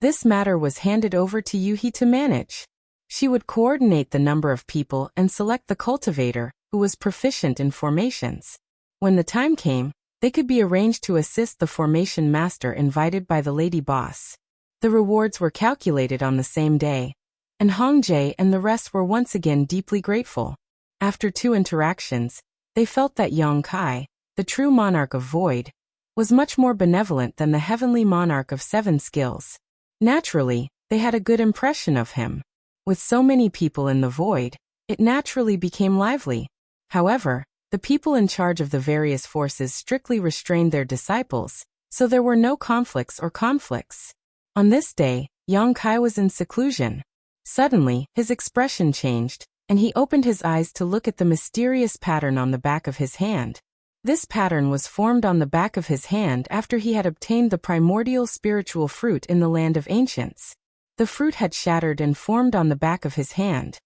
This matter was handed over to Yuhi to manage. She would coordinate the number of people and select the cultivator, who was proficient in formations. When the time came, they could be arranged to assist the formation master invited by the lady boss. The rewards were calculated on the same day, and Hong Jie and the rest were once again deeply grateful. After 2 interactions, they felt that Yang Kai, the true monarch of Void, was much more benevolent than the heavenly monarch of 7 skills. Naturally, they had a good impression of him. With so many people in the Void, it naturally became lively. However, the people in charge of the various forces strictly restrained their disciples, so there were no conflicts. On this day, Yang Kai was in seclusion. Suddenly, his expression changed, and he opened his eyes to look at the mysterious pattern on the back of his hand. This pattern was formed on the back of his hand after he had obtained the primordial spiritual fruit in the land of ancients. The fruit had shattered and formed on the back of his hand.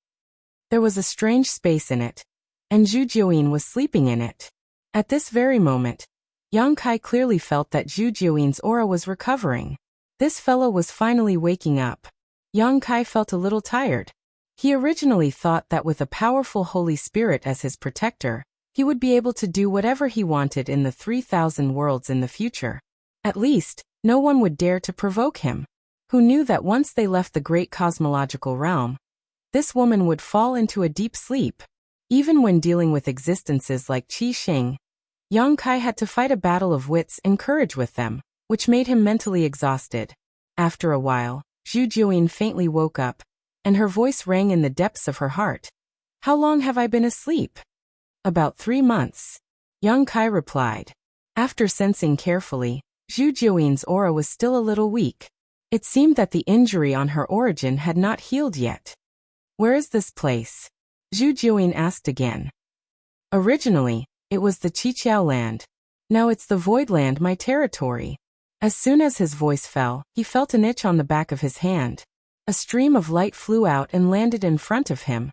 There was a strange space in it, and Zhu Jiuyin was sleeping in it. At this very moment, Yang Kai clearly felt that Zhu Jiuyin's aura was recovering. This fellow was finally waking up. Yang Kai felt a little tired. He originally thought that with a powerful Holy Spirit as his protector, he would be able to do whatever he wanted in the 3,000 worlds in the future. At least, no one would dare to provoke him. Who knew that once they left the great cosmological realm, this woman would fall into a deep sleep. Even when dealing with existences like Qi Xing, Yang Kai had to fight a battle of wits and courage with them, which made him mentally exhausted. After a while, Zhu Jiuyin faintly woke up, and her voice rang in the depths of her heart. "How long have I been asleep?" "About 3 months," Yang Kai replied. After sensing carefully, Zhu Jiuyin's aura was still a little weak. It seemed that the injury on her origin had not healed yet. "Where is this place?" Zhu Jiuyin asked again. "Originally, it was the Qiqiao land. Now it's the Void land, my territory." As soon as his voice fell, he felt an itch on the back of his hand. A stream of light flew out and landed in front of him,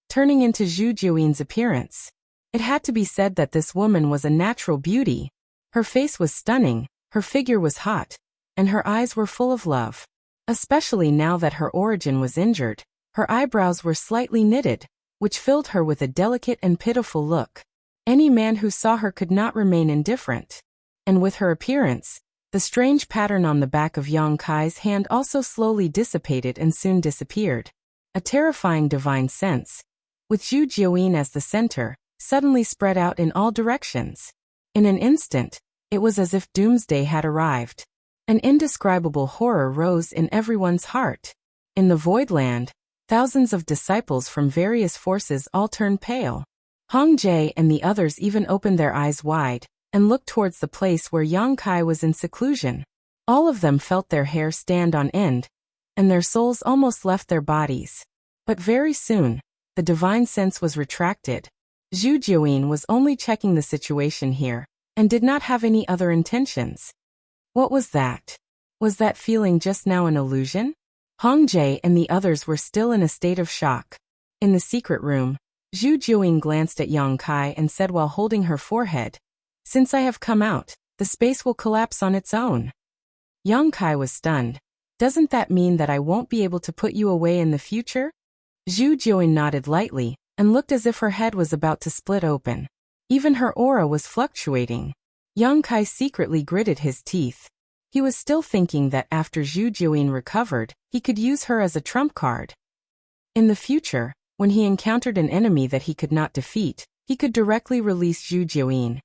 turning into Zhu Jiuyin's appearance. It had to be said that this woman was a natural beauty. Her face was stunning, her figure was hot, and her eyes were full of love. Especially now that her origin was injured, her eyebrows were slightly knitted, which filled her with a delicate and pitiful look. Any man who saw her could not remain indifferent. And with her appearance, the strange pattern on the back of Yang Kai's hand also slowly dissipated and soon disappeared. A terrifying divine sense, with Zhu Jiuyin as the center, suddenly spread out in all directions. In an instant, it was as if doomsday had arrived. An indescribable horror rose in everyone's heart. In the Void Land, thousands of disciples from various forces all turned pale. Hong Jie and the others even opened their eyes wide and looked towards the place where Yang Kai was in seclusion. All of them felt their hair stand on end, and their souls almost left their bodies. But very soon, the divine sense was retracted. Zhu Jiuyin was only checking the situation here, and did not have any other intentions. What was that? Was that feeling just now an illusion? Hong Jie and the others were still in a state of shock. In the secret room, Zhu Jiuyin glanced at Yang Kai and said while holding her forehead, "Since I have come out, the space will collapse on its own." Yang Kai was stunned. "Doesn't that mean that I won't be able to put you away in the future?" Zhu Jiuyin nodded lightly, and looked as if her head was about to split open. Even her aura was fluctuating. Yang Kai secretly gritted his teeth. He was still thinking that after Zhu Jiuyin recovered, he could use her as a trump card. In the future, when he encountered an enemy that he could not defeat, he could directly release Zhu Jiuyin,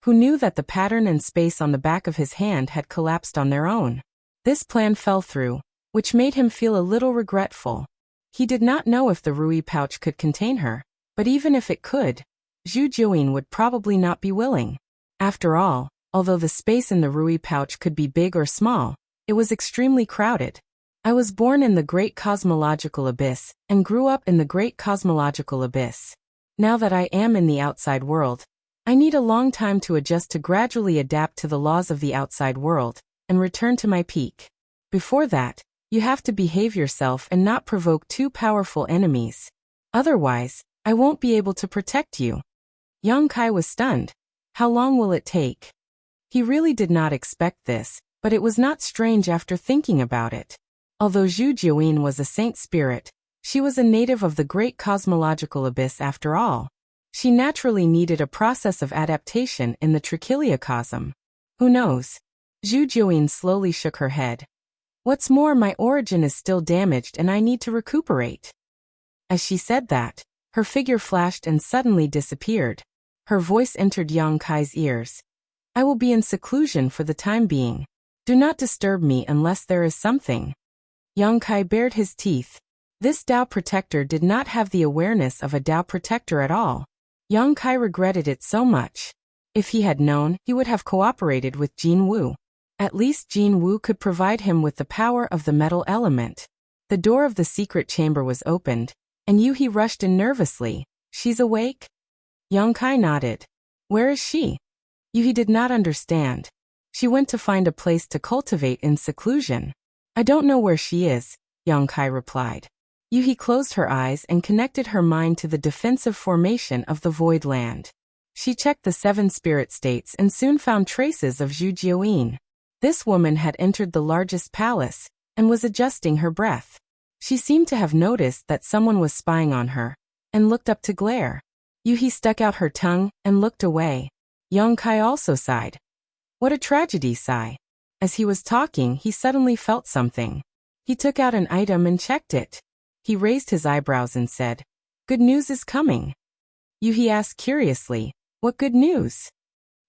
who knew that the pattern and space on the back of his hand had collapsed on their own. This plan fell through, which made him feel a little regretful. He did not know if the Rui pouch could contain her, but even if it could, Zhu Jiuyin would probably not be willing. After all, although the space in the Rui pouch could be big or small, it was extremely crowded. "I was born in the great cosmological abyss, and grew up in the great cosmological abyss. Now that I am in the outside world, I need a long time to adjust to gradually adapt to the laws of the outside world, and return to my peak. Before that, you have to behave yourself and not provoke too powerful enemies. Otherwise, I won't be able to protect you." Yang Kai was stunned. How long will it take? He really did not expect this, but it was not strange after thinking about it. Although Zhu Jiuyin was a saint spirit, she was a native of the great cosmological abyss after all. She naturally needed a process of adaptation in the trichiliocosm. Who knows? Zhu Jiuyin slowly shook her head. What's more, my origin is still damaged and I need to recuperate. As she said that, her figure flashed and suddenly disappeared. Her voice entered Yang Kai's ears. I will be in seclusion for the time being. Do not disturb me unless there is something. Yang Kai bared his teeth. This Tao protector did not have the awareness of a Tao protector at all. Yang Kai regretted it so much. If he had known, he would have cooperated with Jin Wu. At least Jin Wu could provide him with the power of the metal element. The door of the secret chamber was opened, and Yuhi rushed in nervously. She's awake? Yang Kai nodded. Where is she? Yuhi did not understand. She went to find a place to cultivate in seclusion. I don't know where she is, Yang Kai replied. Yuhi closed her eyes and connected her mind to the defensive formation of the void land. She checked the 7 spirit states and soon found traces of Zhu Jiuyin. This woman had entered the largest palace and was adjusting her breath. She seemed to have noticed that someone was spying on her and looked up to glare. Yuhi stuck out her tongue and looked away. Yang Kai also sighed. What a tragedy, sigh. As he was talking, he suddenly felt something. He took out an item and checked it. He raised his eyebrows and said, Good news is coming. Yuhi asked curiously, What good news?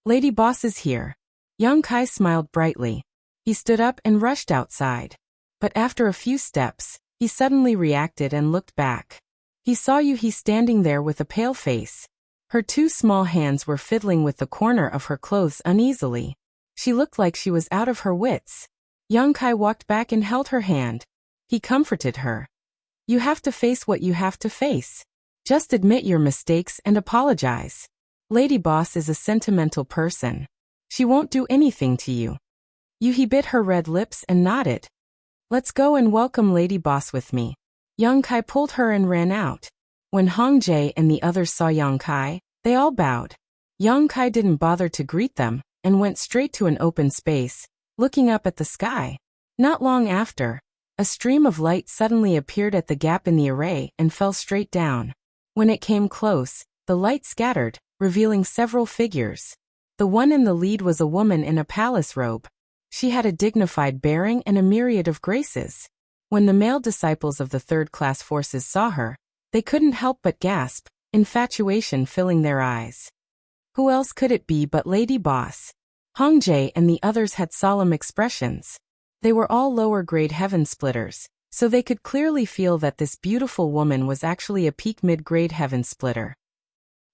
Lady Boss is here. Yang Kai smiled brightly. He stood up and rushed outside. But after a few steps, he suddenly reacted and looked back. He saw Yuhi standing there with a pale face. Her 2 small hands were fiddling with the corner of her clothes uneasily. She looked like she was out of her wits. Yang Kai walked back and held her hand. He comforted her. You have to face what you have to face. Just admit your mistakes and apologize. Lady Boss is a sentimental person. She won't do anything to you. Yuhi bit her red lips and nodded. Let's go and welcome Lady Boss with me. Yang Kai pulled her and ran out. When Hong Jie and the others saw Yang Kai, they all bowed. Yang Kai didn't bother to greet them and went straight to an open space, looking up at the sky. Not long after, a stream of light suddenly appeared at the gap in the array and fell straight down. When it came close, the light scattered, revealing several figures. The one in the lead was a woman in a palace robe. She had a dignified bearing and a myriad of graces. When the male disciples of the third-class forces saw her, they couldn't help but gasp, infatuation filling their eyes. Who else could it be but Lady Boss? Hong Jie and the others had solemn expressions. They were all lower-grade heaven splitters, so they could clearly feel that this beautiful woman was actually a peak mid-grade heaven splitter.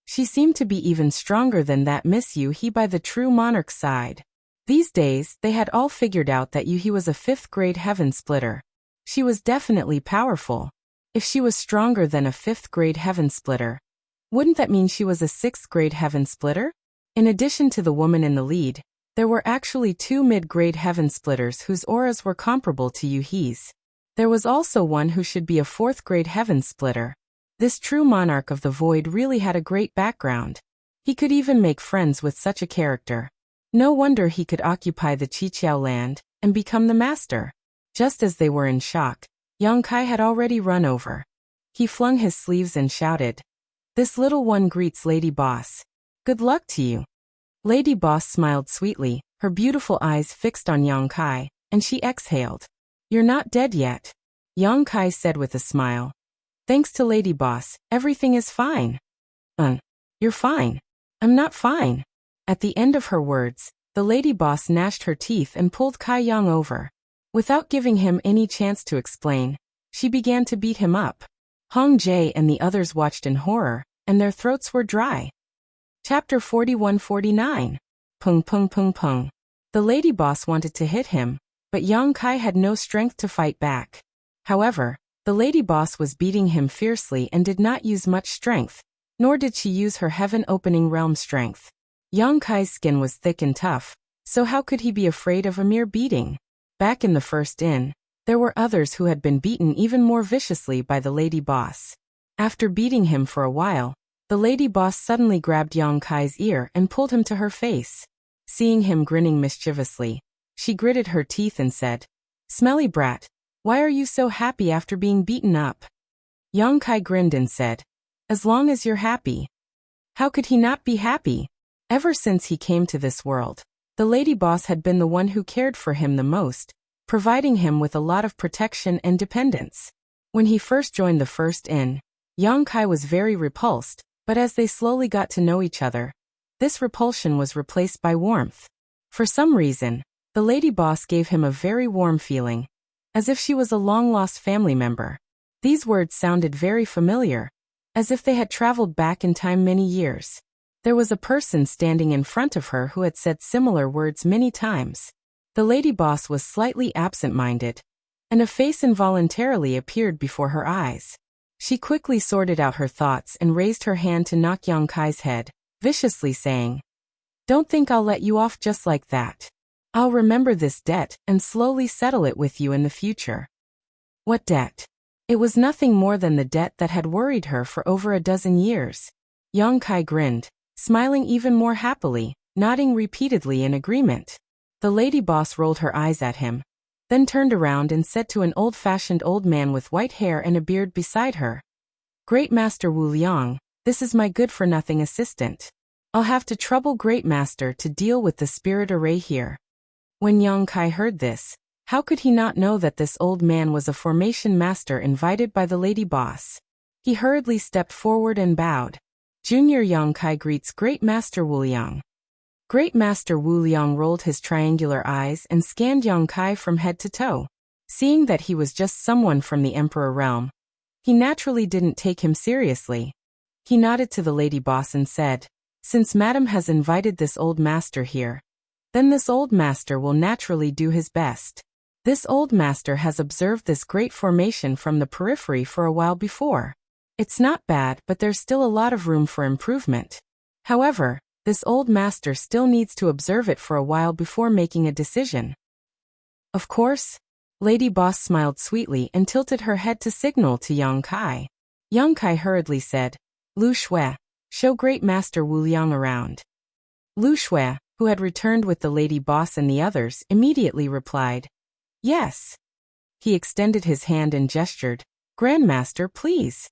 She seemed to be even stronger than that Miss Yuhi by the true monarch's side. These days, they had all figured out that Yuhi was a 5th-grade heaven splitter. She was definitely powerful. If she was stronger than a 5th-grade heaven splitter, wouldn't that mean she was a 6th-grade heaven splitter? In addition to the woman in the lead, there were actually 2 mid-grade heaven splitters whose auras were comparable to Yuhi's. There was also one who should be a 4th-grade heaven splitter. This true monarch of the void really had a great background. He could even make friends with such a character. No wonder he could occupy the Qiqiao land and become the master. Just as they were in shock, Yang Kai had already run over. He flung his sleeves and shouted, This little one greets Lady Boss. Good luck to you. Lady Boss smiled sweetly, her beautiful eyes fixed on Yang Kai, and she exhaled. You're not dead yet. Yang Kai said with a smile. Thanks to Lady Boss, everything is fine. You're fine. I'm not fine. At the end of her words, the Lady Boss gnashed her teeth and pulled Kai Yang over. Without giving him any chance to explain, she began to beat him up. Hong Jie and the others watched in horror, and their throats were dry. Chapter 41-49. Pung pung pung pung. The Lady Boss wanted to hit him, but Yang Kai had no strength to fight back. However, the Lady Boss was beating him fiercely and did not use much strength, nor did she use her heaven-opening realm strength. Yang Kai's skin was thick and tough, so how could he be afraid of a mere beating? Back in the first inn, there were others who had been beaten even more viciously by the Lady Boss. After beating him for a while, the Lady Boss suddenly grabbed Yang Kai's ear and pulled him to her face. Seeing him grinning mischievously, she gritted her teeth and said, "Smelly brat, why are you so happy after being beaten up?" Yang Kai grinned and said, "As long as you're happy." How could he not be happy? Ever since he came to this world, the lady boss had been the one who cared for him the most, providing him with a lot of protection and dependence. When he first joined the first inn, Yang Kai was very repulsed, but as they slowly got to know each other, this repulsion was replaced by warmth. For some reason, the lady boss gave him a very warm feeling, as if she was a long-lost family member. These words sounded very familiar, as if they had traveled back in time many years. There was a person standing in front of her who had said similar words many times. The lady boss was slightly absent-minded, and a face involuntarily appeared before her eyes. She quickly sorted out her thoughts and raised her hand to knock Yang Kai's head, viciously saying, "Don't think I'll let you off just like that. I'll remember this debt and slowly settle it with you in the future." What debt? It was nothing more than the debt that had worried her for over a dozen years. Yang Kai grinned, smiling even more happily, nodding repeatedly in agreement. The lady boss rolled her eyes at him, then turned around and said to an old-fashioned old man with white hair and a beard beside her, "Great Master Wu Liang, this is my good-for-nothing assistant. I'll have to trouble Great Master to deal with the spirit array here." When Yang Kai heard this, how could he not know that this old man was a formation master invited by the lady boss? He hurriedly stepped forward and bowed. "Junior Yang Kai greets Great Master Wu Liang." Great Master Wu Liang rolled his triangular eyes and scanned Yang Kai from head to toe. Seeing that he was just someone from the Emperor realm, he naturally didn't take him seriously. He nodded to the lady boss and said, "Since Madam has invited this old master here, then this old master will naturally do his best. This old master has observed this great formation from the periphery for a while before. It's not bad, but there's still a lot of room for improvement. However, this old master still needs to observe it for a while before making a decision." "Of course." Lady Boss smiled sweetly and tilted her head to signal to Yang Kai. Yang Kai hurriedly said, "Lu Shui, show Great Master Wu Liang around." Lu Shui, who had returned with the lady boss and the others, immediately replied, "Yes." He extended his hand and gestured, "Grandmaster, please."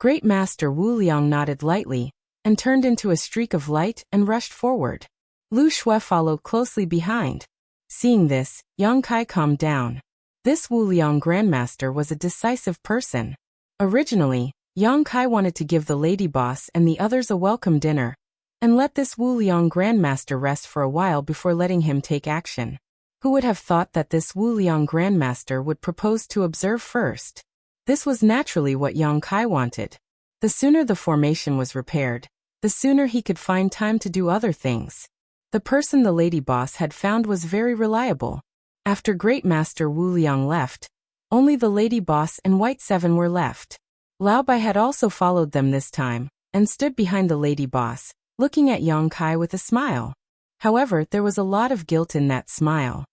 Great Master Wu Liang nodded lightly, and turned into a streak of light and rushed forward. Lu Shui followed closely behind. Seeing this, Yang Kai calmed down. This Wu Liang Grandmaster was a decisive person. Originally, Yang Kai wanted to give the lady boss and the others a welcome dinner, and let this Wu Liang Grandmaster rest for a while before letting him take action. Who would have thought that this Wu Liang Grandmaster would propose to observe first? This was naturally what Yang Kai wanted. The sooner the formation was repaired, the sooner he could find time to do other things. The person the lady boss had found was very reliable. After Great Master Wu Liang left, only the lady boss and White Seven were left. Lao Bai had also followed them this time, and stood behind the lady boss, looking at Yang Kai with a smile. However, there was a lot of guilt in that smile.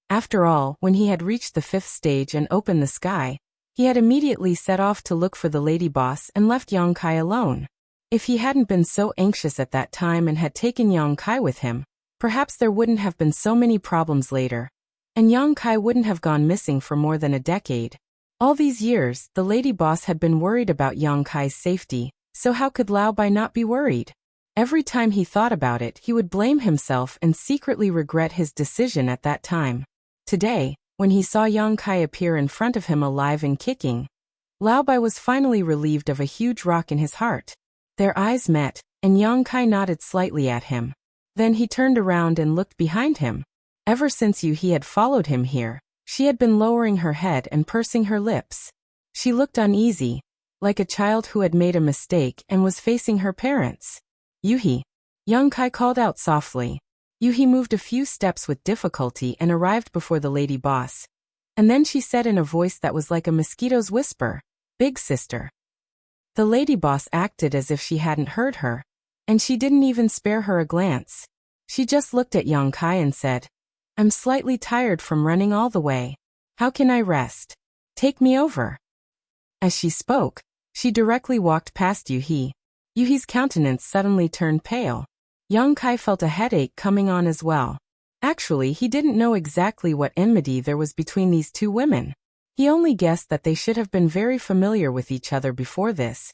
After all, when he had reached the 5th stage and opened the sky, he had immediately set off to look for the lady boss and left Yang Kai alone. If he hadn't been so anxious at that time and had taken Yang Kai with him, perhaps there wouldn't have been so many problems later, and Yang Kai wouldn't have gone missing for more than a decade. All these years, the lady boss had been worried about Yang Kai's safety, so how could Lao Bai not be worried? Every time he thought about it, he would blame himself and secretly regret his decision at that time. Today, when he saw Yang Kai appear in front of him alive and kicking, Lao Bai was finally relieved of a huge rock in his heart. Their eyes met, and Yang Kai nodded slightly at him. Then he turned around and looked behind him. Ever since He had followed him here, she had been lowering her head and pursing her lips. She looked uneasy, like a child who had made a mistake and was facing her parents. "Yuhi," Yang Kai called out softly. Yuhi moved a few steps with difficulty and arrived before the lady boss. And then she said in a voice that was like a mosquito's whisper, "Big sister." The lady boss acted as if she hadn't heard her, and she didn't even spare her a glance. She just looked at Yang Kai and said, "I'm slightly tired from running all the way. How can I rest? Take me over." As she spoke, she directly walked past Yuhi. Yuhi's countenance suddenly turned pale. Yang Kai felt a headache coming on as well. Actually, he didn't know exactly what enmity there was between these two women. He only guessed that they should have been very familiar with each other before this.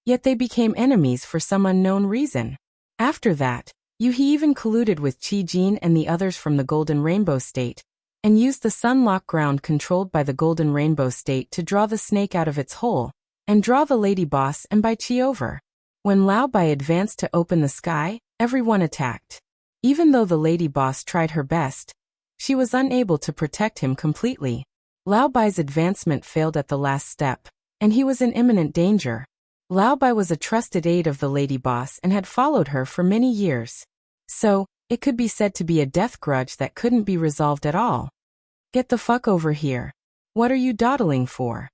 Yet they became enemies for some unknown reason. After that, He even colluded with Qi Jin and the others from the Golden Rainbow State, and used the Sunlock ground controlled by the Golden Rainbow State to draw the snake out of its hole, and draw the Lady Boss and Bai Qi over. When Lao Bai advanced to open the sky, everyone attacked. Even though the Lady Boss tried her best, she was unable to protect him completely. Lao Bai's advancement failed at the last step, and he was in imminent danger. Lao Bai was a trusted aide of the Lady Boss and had followed her for many years. So, it could be said to be a death grudge that couldn't be resolved at all. Get the fuck over here. What are you dawdling for?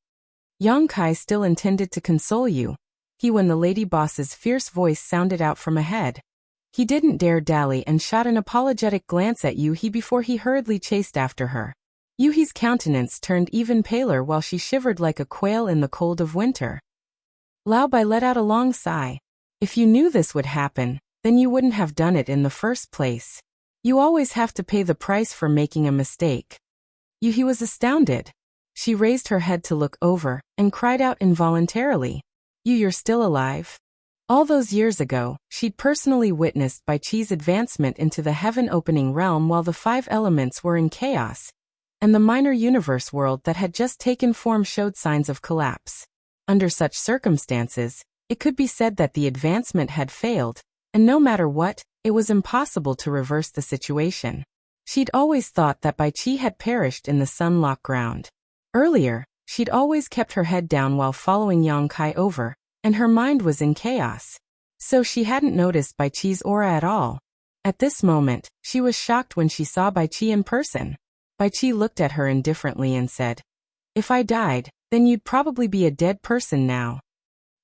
Yang Kai still intended to console you. When the Lady Boss's fierce voice sounded out from ahead. He didn't dare dally and shot an apologetic glance at Yu He before he hurriedly chased after her. Yu He's countenance turned even paler while she shivered like a quail in the cold of winter. Lao Bai let out a long sigh. If you knew this would happen, then you wouldn't have done it in the first place. You always have to pay the price for making a mistake. Yu He was astounded. She raised her head to look over, and cried out involuntarily. You're still alive? All those years ago, she'd personally witnessed Bai Qi's advancement into the heaven-opening realm while the five elements were in chaos, and the minor universe world that had just taken form showed signs of collapse. Under such circumstances, it could be said that the advancement had failed, and no matter what, it was impossible to reverse the situation. She'd always thought that Bai Qi had perished in the Sunlock ground. Earlier, she'd always kept her head down while following Yang Kai over, and her mind was in chaos. So she hadn't noticed Bai Qi's aura at all. At this moment, she was shocked when she saw Bai Qi in person. Bai Qi looked at her indifferently and said, "If I died, then you'd probably be a dead person now."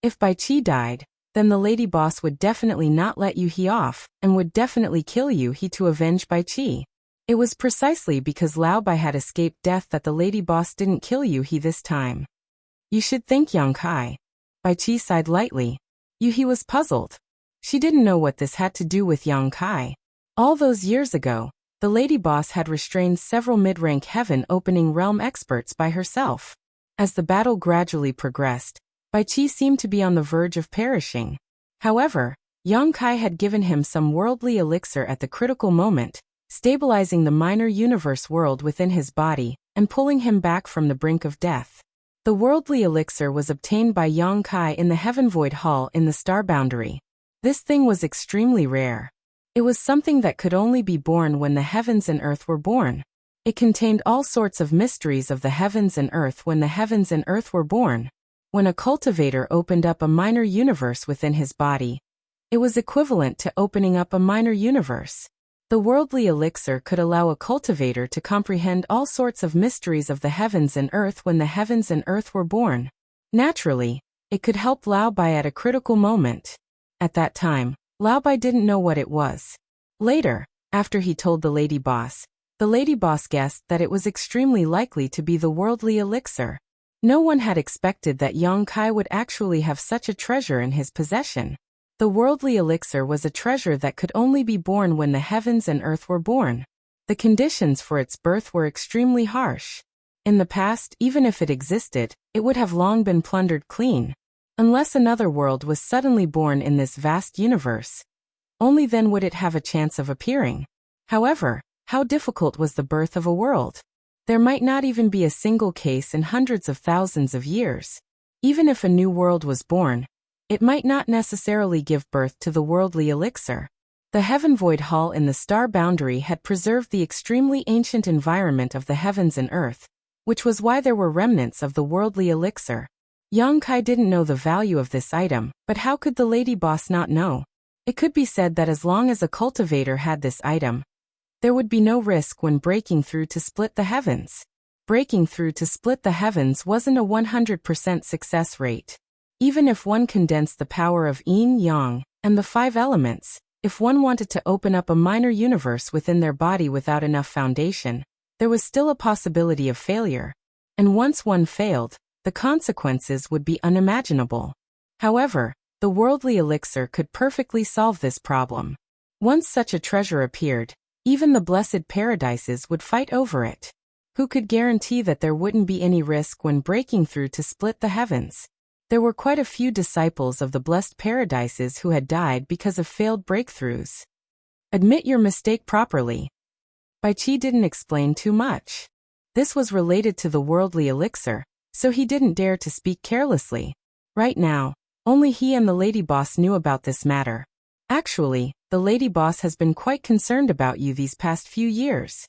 If Bai Qi died, then the Lady Boss would definitely not let Yu He off, and would definitely kill Yu He to avenge Bai Qi. It was precisely because Lao Bai had escaped death that the Lady Boss didn't kill Yu He this time. You should think, Yang Kai. Bai Qi sighed lightly. Yu He was puzzled. She didn't know what this had to do with Yang Kai. All those years ago, the Lady Boss had restrained several mid-rank heaven-opening realm experts by herself. As the battle gradually progressed, Bai Qi seemed to be on the verge of perishing. However, Yang Kai had given him some worldly elixir at the critical moment, stabilizing the minor universe world within his body, and pulling him back from the brink of death. The worldly elixir was obtained by Yang Kai in the Heaven Void Hall in the Star Boundary. This thing was extremely rare. It was something that could only be born when the heavens and earth were born. It contained all sorts of mysteries of the heavens and earth when the heavens and earth were born. When a cultivator opened up a minor universe within his body, it was equivalent to opening up a minor universe. The worldly elixir could allow a cultivator to comprehend all sorts of mysteries of the heavens and earth when the heavens and earth were born. Naturally, it could help Lao Bai at a critical moment. At that time, Lao Bai didn't know what it was. Later, after he told the Lady Boss guessed that it was extremely likely to be the worldly elixir. No one had expected that Yang Kai would actually have such a treasure in his possession. The worldly elixir was a treasure that could only be born when the heavens and earth were born. The conditions for its birth were extremely harsh. In the past, even if it existed, it would have long been plundered clean. Unless another world was suddenly born in this vast universe. Only then would it have a chance of appearing. However, how difficult was the birth of a world? There might not even be a single case in hundreds of thousands of years. Even if a new world was born, it might not necessarily give birth to the worldly elixir. The Heaven Void Hall in the Star Boundary had preserved the extremely ancient environment of the heavens and earth, which was why there were remnants of the worldly elixir. Yang Kai didn't know the value of this item, but how could the Lady Boss not know? It could be said that as long as a cultivator had this item, there would be no risk when breaking through to split the heavens. Breaking through to split the heavens wasn't a 100% success rate. Even if one condensed the power of yin, yang, and the five elements, if one wanted to open up a minor universe within their body without enough foundation, there was still a possibility of failure. And once one failed, the consequences would be unimaginable. However, the worldly elixir could perfectly solve this problem. Once such a treasure appeared, even the blessed paradises would fight over it. Who could guarantee that there wouldn't be any risk when breaking through to split the heavens? There were quite a few disciples of the blessed paradises who had died because of failed breakthroughs. Admit your mistake properly. Bai Qi didn't explain too much. This was related to the worldly elixir, so he didn't dare to speak carelessly. Right now, only he and the lady boss knew about this matter. Actually, the lady boss has been quite concerned about you these past few years.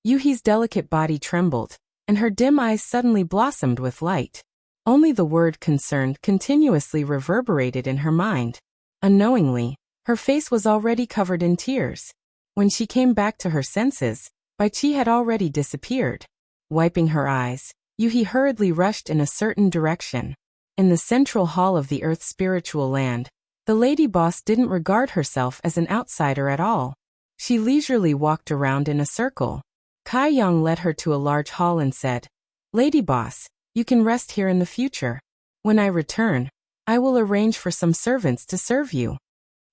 Yuhi's delicate body trembled, and her dim eyes suddenly blossomed with light. Only the word concerned continuously reverberated in her mind. Unknowingly, her face was already covered in tears. When she came back to her senses, Bai Qi had already disappeared. Wiping her eyes, Yuhi hurriedly rushed in a certain direction. In the central hall of the Earth's spiritual land, the lady boss didn't regard herself as an outsider at all. She leisurely walked around in a circle. Kai Yang led her to a large hall and said, "Lady boss, you can rest here in the future. When I return, I will arrange for some servants to serve you."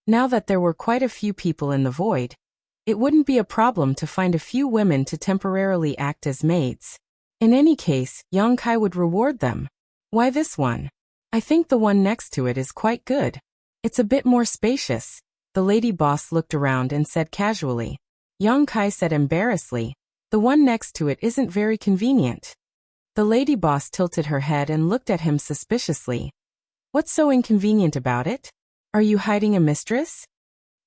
Now that there were quite a few people in the void, it wouldn't be a problem to find a few women to temporarily act as maids. In any case, Yang Kai would reward them. Why this one? I think the one next to it is quite good. It's a bit more spacious. The lady boss looked around and said casually. Yang Kai said embarrassedly, "The one next to it isn't very convenient." The lady boss tilted her head and looked at him suspiciously. "What's so inconvenient about it? Are you hiding a mistress?"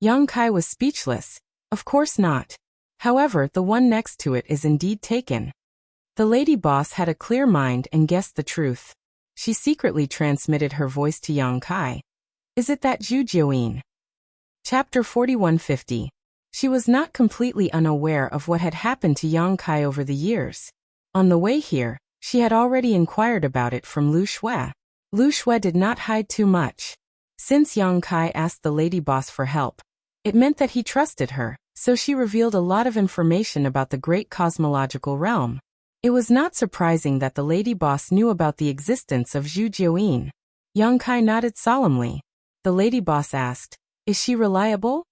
Yang Kai was speechless. Of course not. However, the one next to it is indeed taken. The lady boss had a clear mind and guessed the truth. She secretly transmitted her voice to Yang Kai. "Is it that Zhu Jiuyin?" Chapter 4150. She was not completely unaware of what had happened to Yang Kai over the years. On the way here, she had already inquired about it from Lu Shui. Lu Shui did not hide too much. Since Yang Kai asked the lady boss for help, it meant that he trusted her, so she revealed a lot of information about the great cosmological realm. It was not surprising that the lady boss knew about the existence of Zhu Jiuyin. Yang Kai nodded solemnly. The lady boss asked, "Is she reliable?"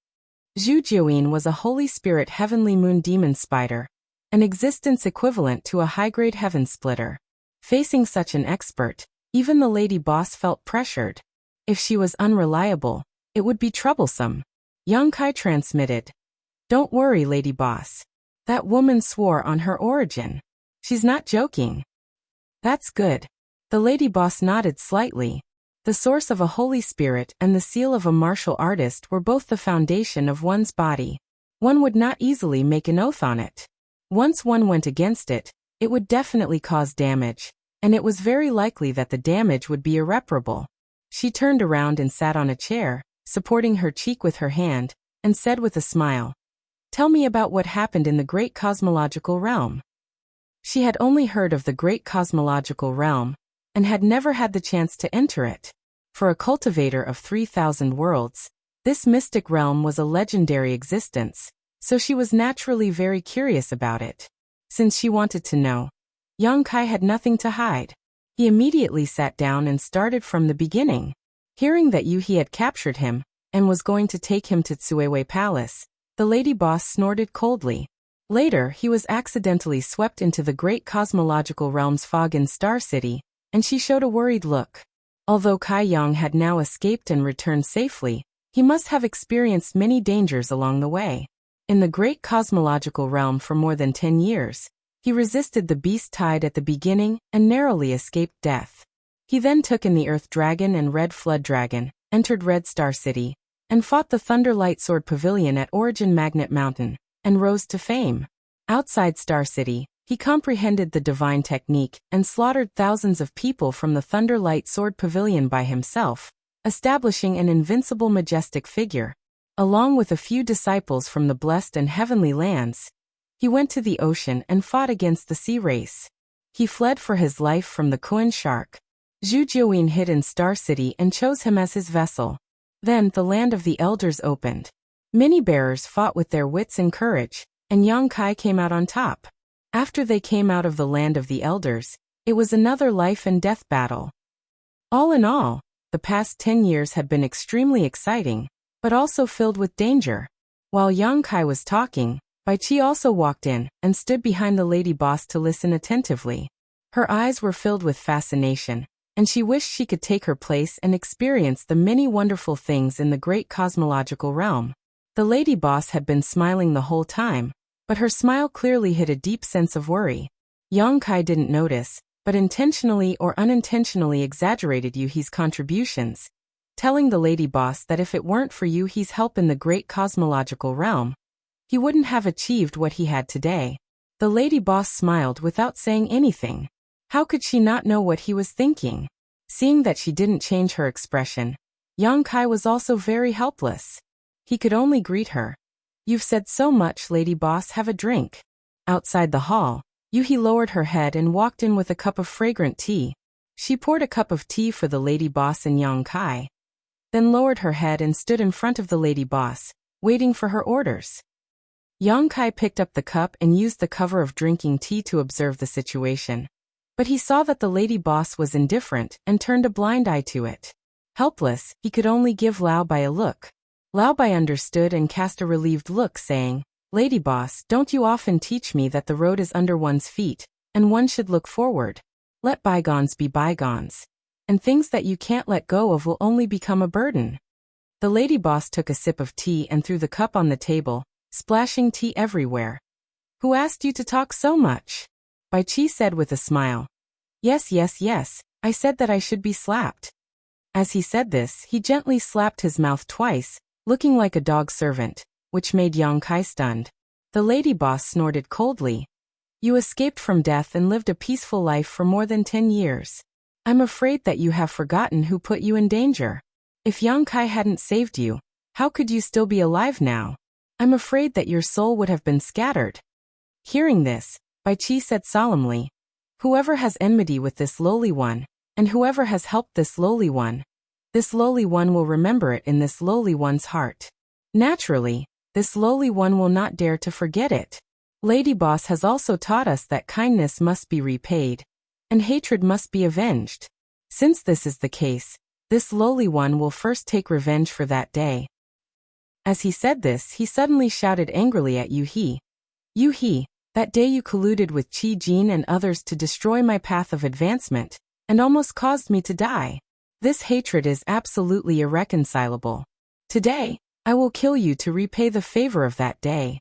Zhu Jiuyin was a holy spirit heavenly moon demon spider, an existence equivalent to a high-grade heaven splitter. Facing such an expert, even the lady boss felt pressured. If she was unreliable, it would be troublesome. Yang Kai transmitted, "Don't worry, lady boss. That woman swore on her origin. She's not joking." "That's good." The lady boss nodded slightly. The source of a holy spirit and the seal of a martial artist were both the foundation of one's body. One would not easily make an oath on it. Once one went against it, it would definitely cause damage, and it was very likely that the damage would be irreparable. She turned around and sat on a chair, supporting her cheek with her hand, and said with a smile, "Tell me about what happened in the great cosmological realm." She had only heard of the great cosmological realm, and had never had the chance to enter it. For a cultivator of 3,000 worlds, this mystic realm was a legendary existence, so she was naturally very curious about it. Since she wanted to know, Yang Kai had nothing to hide. He immediately sat down and started from the beginning. Hearing that Yuhi had captured him, and was going to take him to Tsuewei Palace, the lady boss snorted coldly. Later, he was accidentally swept into the great cosmological realm's fog in Star City, and she showed a worried look. Although Kai Yang had now escaped and returned safely, he must have experienced many dangers along the way. In the great cosmological realm for more than 10 years, he resisted the beast tide at the beginning and narrowly escaped death. He then took in the Earth Dragon and Red Flood Dragon, entered Red Star City, and fought the Thunder Light Sword Pavilion at Origin Magnet Mountain, and rose to fame. Outside Star City, he comprehended the divine technique and slaughtered thousands of people from the Thunder Light Sword Pavilion by himself, establishing an invincible majestic figure. Along with a few disciples from the blessed and heavenly lands, he went to the ocean and fought against the sea race. He fled for his life from the Kuan shark. Zhu Jiuyin hid in Star City and chose him as his vessel. Then the land of the elders opened. Many bearers fought with their wits and courage, and Yang Kai came out on top. After they came out of the land of the elders, it was another life and death battle. All in all, the past 10 years had been extremely exciting, but also filled with danger. While Yang Kai was talking, Bai Qi also walked in and stood behind the lady boss to listen attentively. Her eyes were filled with fascination, and she wished she could take her place and experience the many wonderful things in the great cosmological realm. The lady boss had been smiling the whole time, but her smile clearly hid a deep sense of worry. Yang Kai didn't notice, but intentionally or unintentionally exaggerated Yu He's contributions, telling the lady boss that if it weren't for Yu He's help in the great cosmological realm, he wouldn't have achieved what he had today. The lady boss smiled without saying anything. How could she not know what he was thinking? Seeing that she didn't change her expression, Yang Kai was also very helpless. He could only greet her. "You've said so much, lady boss, have a drink." Outside the hall, Yuhi lowered her head and walked in with a cup of fragrant tea. She poured a cup of tea for the lady boss and Yang Kai, then lowered her head and stood in front of the lady boss, waiting for her orders. Yang Kai picked up the cup and used the cover of drinking tea to observe the situation. But he saw that the lady boss was indifferent and turned a blind eye to it. Helpless, he could only give Lao Bai a look. Lao Bai understood and cast a relieved look, saying, "Lady boss, don't you often teach me that the road is under one's feet, and one should look forward? Let bygones be bygones. And things that you can't let go of will only become a burden." The lady boss took a sip of tea and threw the cup on the table, splashing tea everywhere. "Who asked you to talk so much?" Bai Qi said with a smile. Yes, I said that I should be slapped." As he said this, he gently slapped his mouth twice, looking like a dog servant, which made Yang Kai stunned. The lady boss snorted coldly. "You escaped from death and lived a peaceful life for more than 10 years. I'm afraid that you have forgotten who put you in danger. If Yang Kai hadn't saved you, how could you still be alive now? I'm afraid that your soul would have been scattered." Hearing this, Bai Qi said solemnly, "Whoever has enmity with this lowly one, and whoever has helped this lowly one will remember it in this lowly one's heart. Naturally, this lowly one will not dare to forget it. Lady Boss has also taught us that kindness must be repaid, and hatred must be avenged. Since this is the case, this lowly one will first take revenge for that day." As he said this, he suddenly shouted angrily at Yu He. "Yu He, that day you colluded with Qi Jin and others to destroy my path of advancement, and almost caused me to die. This hatred is absolutely irreconcilable. Today, I will kill you to repay the favor of that day."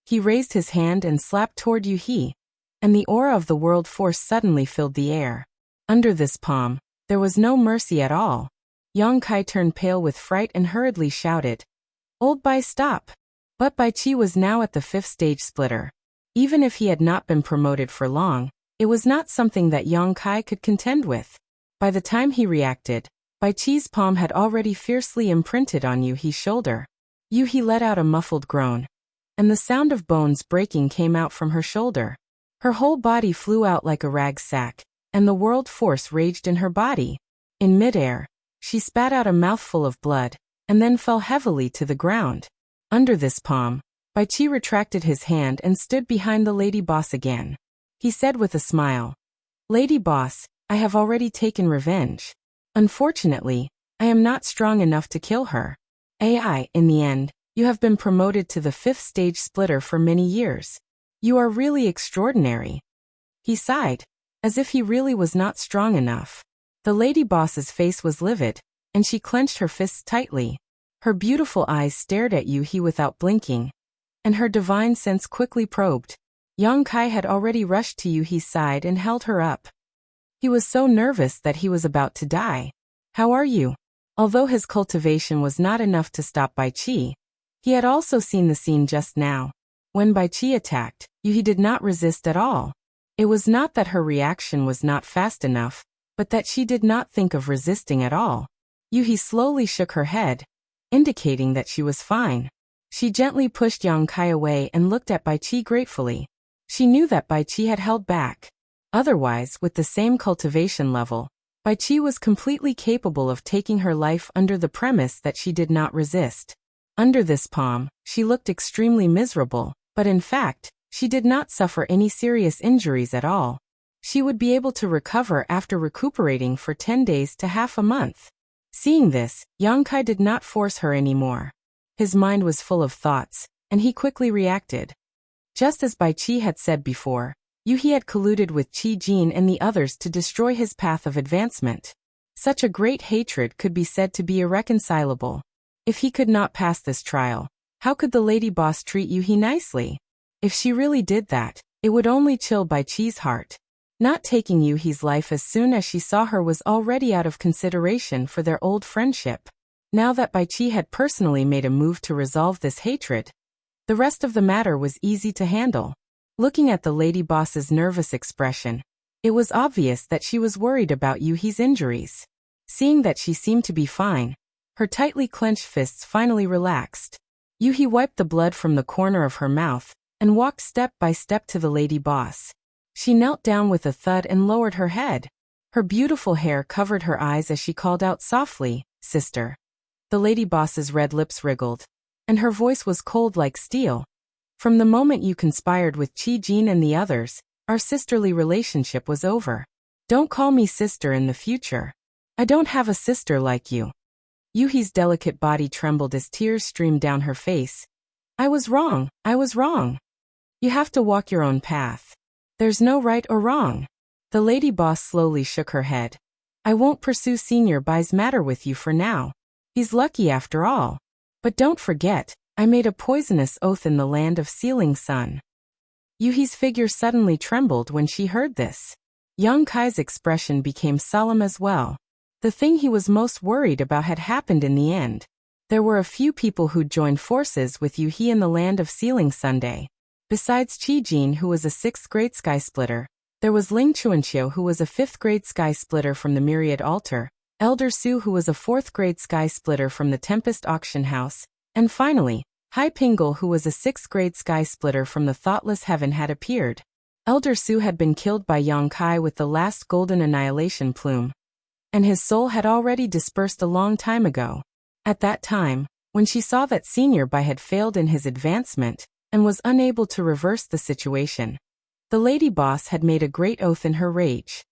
He raised his hand and slapped toward Yu He, and the aura of the world force suddenly filled the air. Under this palm, there was no mercy at all. Yang Kai turned pale with fright and hurriedly shouted, "Old Bai, stop!" But Bai Qi was now at the 5th stage splitter. Even if he had not been promoted for long, it was not something that Yang Kai could contend with. By the time he reacted, Bai Qi's palm had already fiercely imprinted on Yu He's shoulder. Yu He let out a muffled groan, and the sound of bones breaking came out from her shoulder. Her whole body flew out like a rag sack, and the world force raged in her body. In midair, she spat out a mouthful of blood, and then fell heavily to the ground. Under this palm, Bai Qi retracted his hand and stood behind the lady boss again. He said with a smile, "Lady boss, I have already taken revenge. Unfortunately, I am not strong enough to kill her. In the end, you have been promoted to the 5th stage splitter for many years. You are really extraordinary." He sighed, as if he really was not strong enough. The lady boss's face was livid, and she clenched her fists tightly. Her beautiful eyes stared at Yu He without blinking, and her divine sense quickly probed. Yang Kai had already rushed to Yu He's side and held her up. He was so nervous that he was about to die. "How are you?" Although his cultivation was not enough to stop Bai Qi, he had also seen the scene just now. When Bai Qi attacked, Yu He did not resist at all. It was not that her reaction was not fast enough, but that she did not think of resisting at all. Yu He slowly shook her head, indicating that she was fine. She gently pushed Yang Kai away and looked at Bai Qi gratefully. She knew that Bai Qi had held back. Otherwise, with the same cultivation level, Bai Qi was completely capable of taking her life under the premise that she did not resist. Under this palm, she looked extremely miserable, but in fact, she did not suffer any serious injuries at all. She would be able to recover after recuperating for 10 days to half a month. Seeing this, Yang Kai did not force her anymore. His mind was full of thoughts, and he quickly reacted. Just as Bai Qi had said before, Yuhi had colluded with Qi Jin and the others to destroy his path of advancement. Such a great hatred could be said to be irreconcilable. If he could not pass this trial, how could the lady boss treat Yuhi nicely? If she really did that, it would only chill Bai Qi's heart. Not taking Yuhi's life as soon as she saw her was already out of consideration for their old friendship. Now that Bai Qi had personally made a move to resolve this hatred, the rest of the matter was easy to handle. Looking at the lady boss's nervous expression, it was obvious that she was worried about Yuhi's injuries. Seeing that she seemed to be fine, her tightly clenched fists finally relaxed. Yuhi wiped the blood from the corner of her mouth and walked step by step to the lady boss. She knelt down with a thud and lowered her head. Her beautiful hair covered her eyes as she called out softly, "Sister." The lady boss's red lips wriggled, and her voice was cold like steel. "From the moment you conspired with Qi Jin and the others, our sisterly relationship was over. Don't call me sister in the future. I don't have a sister like you." Yuhi's delicate body trembled as tears streamed down her face. I was wrong. You have to walk your own path. There's no right or wrong." The lady boss slowly shook her head. "I won't pursue Senior Bai's matter with you for now. He's lucky after all. But don't forget, I made a poisonous oath in the land of Sealing Sun." Yuhi's figure suddenly trembled when she heard this. Yang Kai's expression became solemn as well. The thing he was most worried about had happened in the end. There were a few people who'd joined forces with Yuhi in the land of Sealing Sunday. Besides Qi Jin, who was a 6th grade sky splitter, there was Ling Chuanqiu, who was a 5th grade sky splitter from the Myriad Altar, Elder Su, who was a 4th grade sky splitter from the Tempest Auction House, and finally, Hai Pingle, who was a 6th grade sky splitter from the Thoughtless Heaven, had appeared. Elder Su had been killed by Yang Kai with the last golden annihilation plume, and his soul had already dispersed a long time ago. At that time, when she saw that Senior Bai had failed in his advancement and was unable to reverse the situation, the lady boss had made a great oath in her rage.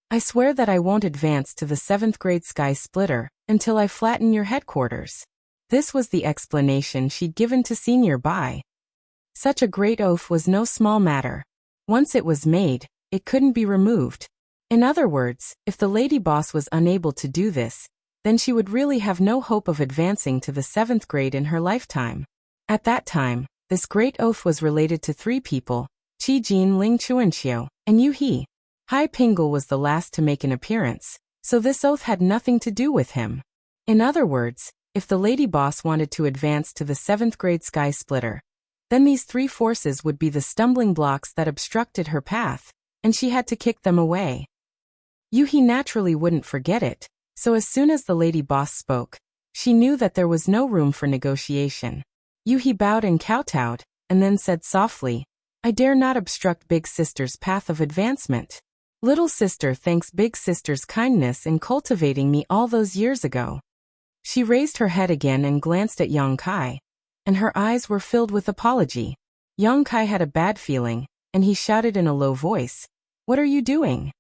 "I swear that I won't advance to the 7th grade sky splitter until I flatten your headquarters." This was the explanation she'd given to Senior Bai. Such a great oath was no small matter. Once it was made, it couldn't be removed. In other words, if the lady boss was unable to do this, then she would really have no hope of advancing to the 7th grade in her lifetime. At that time, this great oath was related to 3 people: Qi Jin, Ling Chuanqiu, and Yuhi. Hai Pingle was the last to make an appearance, so this oath had nothing to do with him. In other words, if the lady boss wanted to advance to the 7th grade sky splitter, then these 3 forces would be the stumbling blocks that obstructed her path, and she had to kick them away. Yuhi naturally wouldn't forget it, so as soon as the lady boss spoke, she knew that there was no room for negotiation. Yuhi bowed and kowtowed, and then said softly, "I dare not obstruct Big Sister's path of advancement. Little sister thanks Big Sister's kindness in cultivating me all those years ago." She raised her head again and glanced at Yang Kai, and her eyes were filled with apology. Yang Kai had a bad feeling, and he shouted in a low voice, "What are you doing?"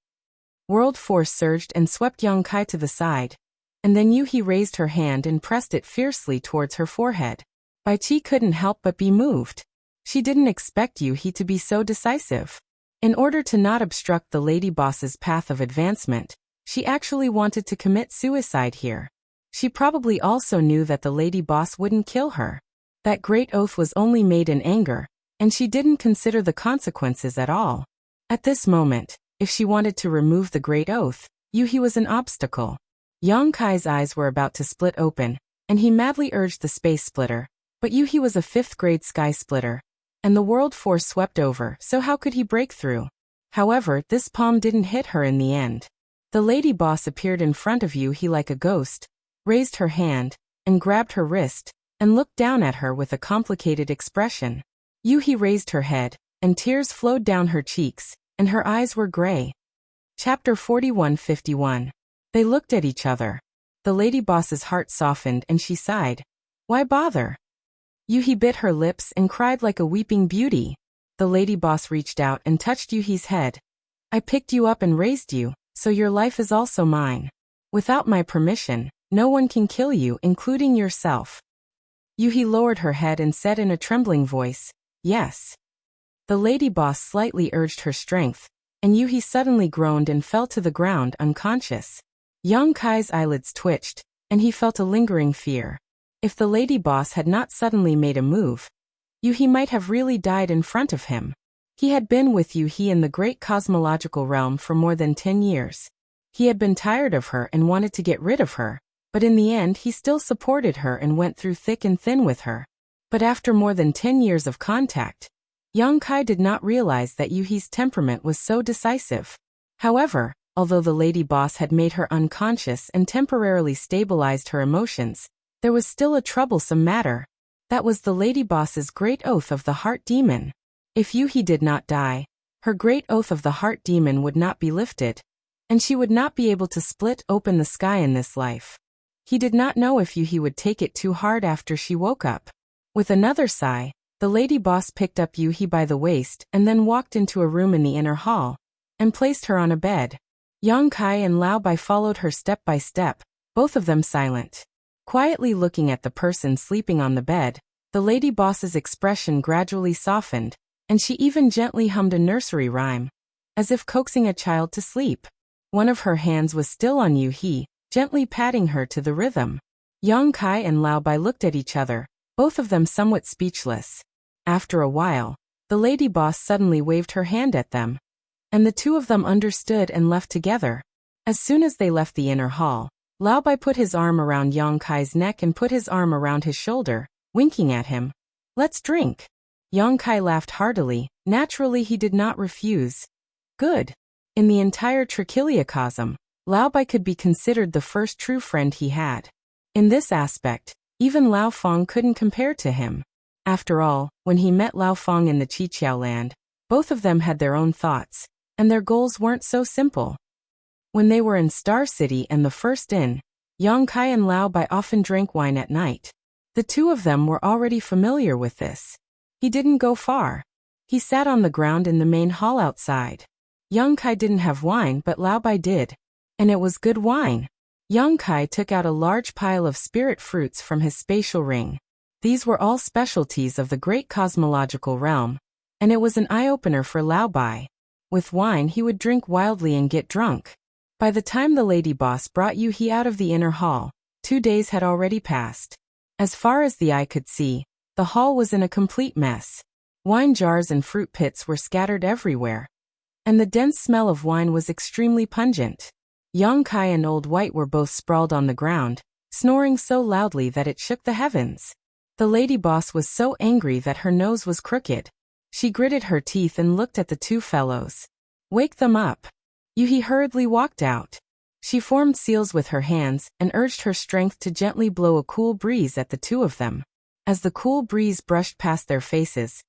World force surged and swept Yang Kai to the side, and then Yuhi raised her hand and pressed it fiercely towards her forehead. Bai Qi couldn't help but be moved. She didn't expect Yuhi to be so decisive. In order to not obstruct the lady boss's path of advancement, she actually wanted to commit suicide here. She probably also knew that the lady boss wouldn't kill her. That great oath was only made in anger, and she didn't consider the consequences at all. At this moment, if she wanted to remove the great oath, Yuhi was an obstacle. Yang Kai's eyes were about to split open, and he madly urged the space splitter, but Yuhi was a 5th grade sky splitter, and the world force swept over, so how could he break through? However, this palm didn't hit her in the end. The lady boss appeared in front of Yuhi like a ghost, raised her hand, and grabbed her wrist, and looked down at her with a complicated expression. Yuhi raised her head, and tears flowed down her cheeks, and her eyes were gray. Chapter 41-51. They looked at each other. The lady boss's heart softened and she sighed. Why bother? Yuhi bit her lips and cried like a weeping beauty. The lady boss reached out and touched Yuhi's head. I picked you up and raised you, so your life is also mine. Without my permission, no one can kill you, including yourself. Yuhi lowered her head and said in a trembling voice, "Yes." The lady boss slightly urged her strength, and Yuhi suddenly groaned and fell to the ground unconscious. Yang Kai's eyelids twitched, and he felt a lingering fear. If the lady boss had not suddenly made a move, Yuhi might have really died in front of him. He had been with Yuhi in the great cosmological realm for more than 10 years. He had been tired of her and wanted to get rid of her, but in the end he still supported her and went through thick and thin with her. But after more than 10 years of contact, Yang Kai did not realize that Yuhi's temperament was so decisive. However, although the lady boss had made her unconscious and temporarily stabilized her emotions, there was still a troublesome matter. That was the lady boss's great oath of the heart demon. If Yuhi did not die, her great oath of the heart demon would not be lifted, and she would not be able to split open the sky in this life. He did not know if Yuhi would take it too hard after she woke up. With another sigh, the lady boss picked up Yuhi by the waist and then walked into a room in the inner hall, and placed her on a bed. Yang Kai and Lao Bai followed her step by step, both of them silent. Quietly looking at the person sleeping on the bed, the lady boss's expression gradually softened, and she even gently hummed a nursery rhyme, as if coaxing a child to sleep. One of her hands was still on Yuhi, gently patting her to the rhythm. Yang Kai and Lao Bai looked at each other, both of them somewhat speechless. After a while, the lady boss suddenly waved her hand at them, and the two of them understood and left together. As soon as they left the inner hall, Lao Bai put his arm around Yang Kai's neck and put his arm around his shoulder, winking at him. "Let's drink." Yang Kai laughed heartily. Naturally he did not refuse. Good. In the entire Trichiliocosm, Lao Bai could be considered the first true friend he had. In this aspect, even Lao Feng couldn't compare to him. After all, when he met Lao Feng in the Qiqiao land, both of them had their own thoughts, and their goals weren't so simple. When they were in Star City and the First Inn, Yang Kai and Lao Bai often drank wine at night. The two of them were already familiar with this. He didn't go far. He sat on the ground in the main hall outside. Yang Kai didn't have wine but Lao Bai did. And it was good wine. Yang Kai took out a large pile of spirit fruits from his spatial ring. These were all specialties of the great cosmological realm, and it was an eye-opener for Lao Bai. With wine he would drink wildly and get drunk. By the time the lady boss brought Yuhi out of the inner hall, 2 days had already passed. As far as the eye could see, the hall was in a complete mess. Wine jars and fruit pits were scattered everywhere, and the dense smell of wine was extremely pungent. Yang Kai and Old White were both sprawled on the ground, snoring so loudly that it shook the heavens. The lady boss was so angry that her nose was crooked. She gritted her teeth and looked at the two fellows. "Wake them up." Yuhi hurriedly walked out. She formed seals with her hands and urged her strength to gently blow a cool breeze at the two of them. As the cool breeze brushed past their faces,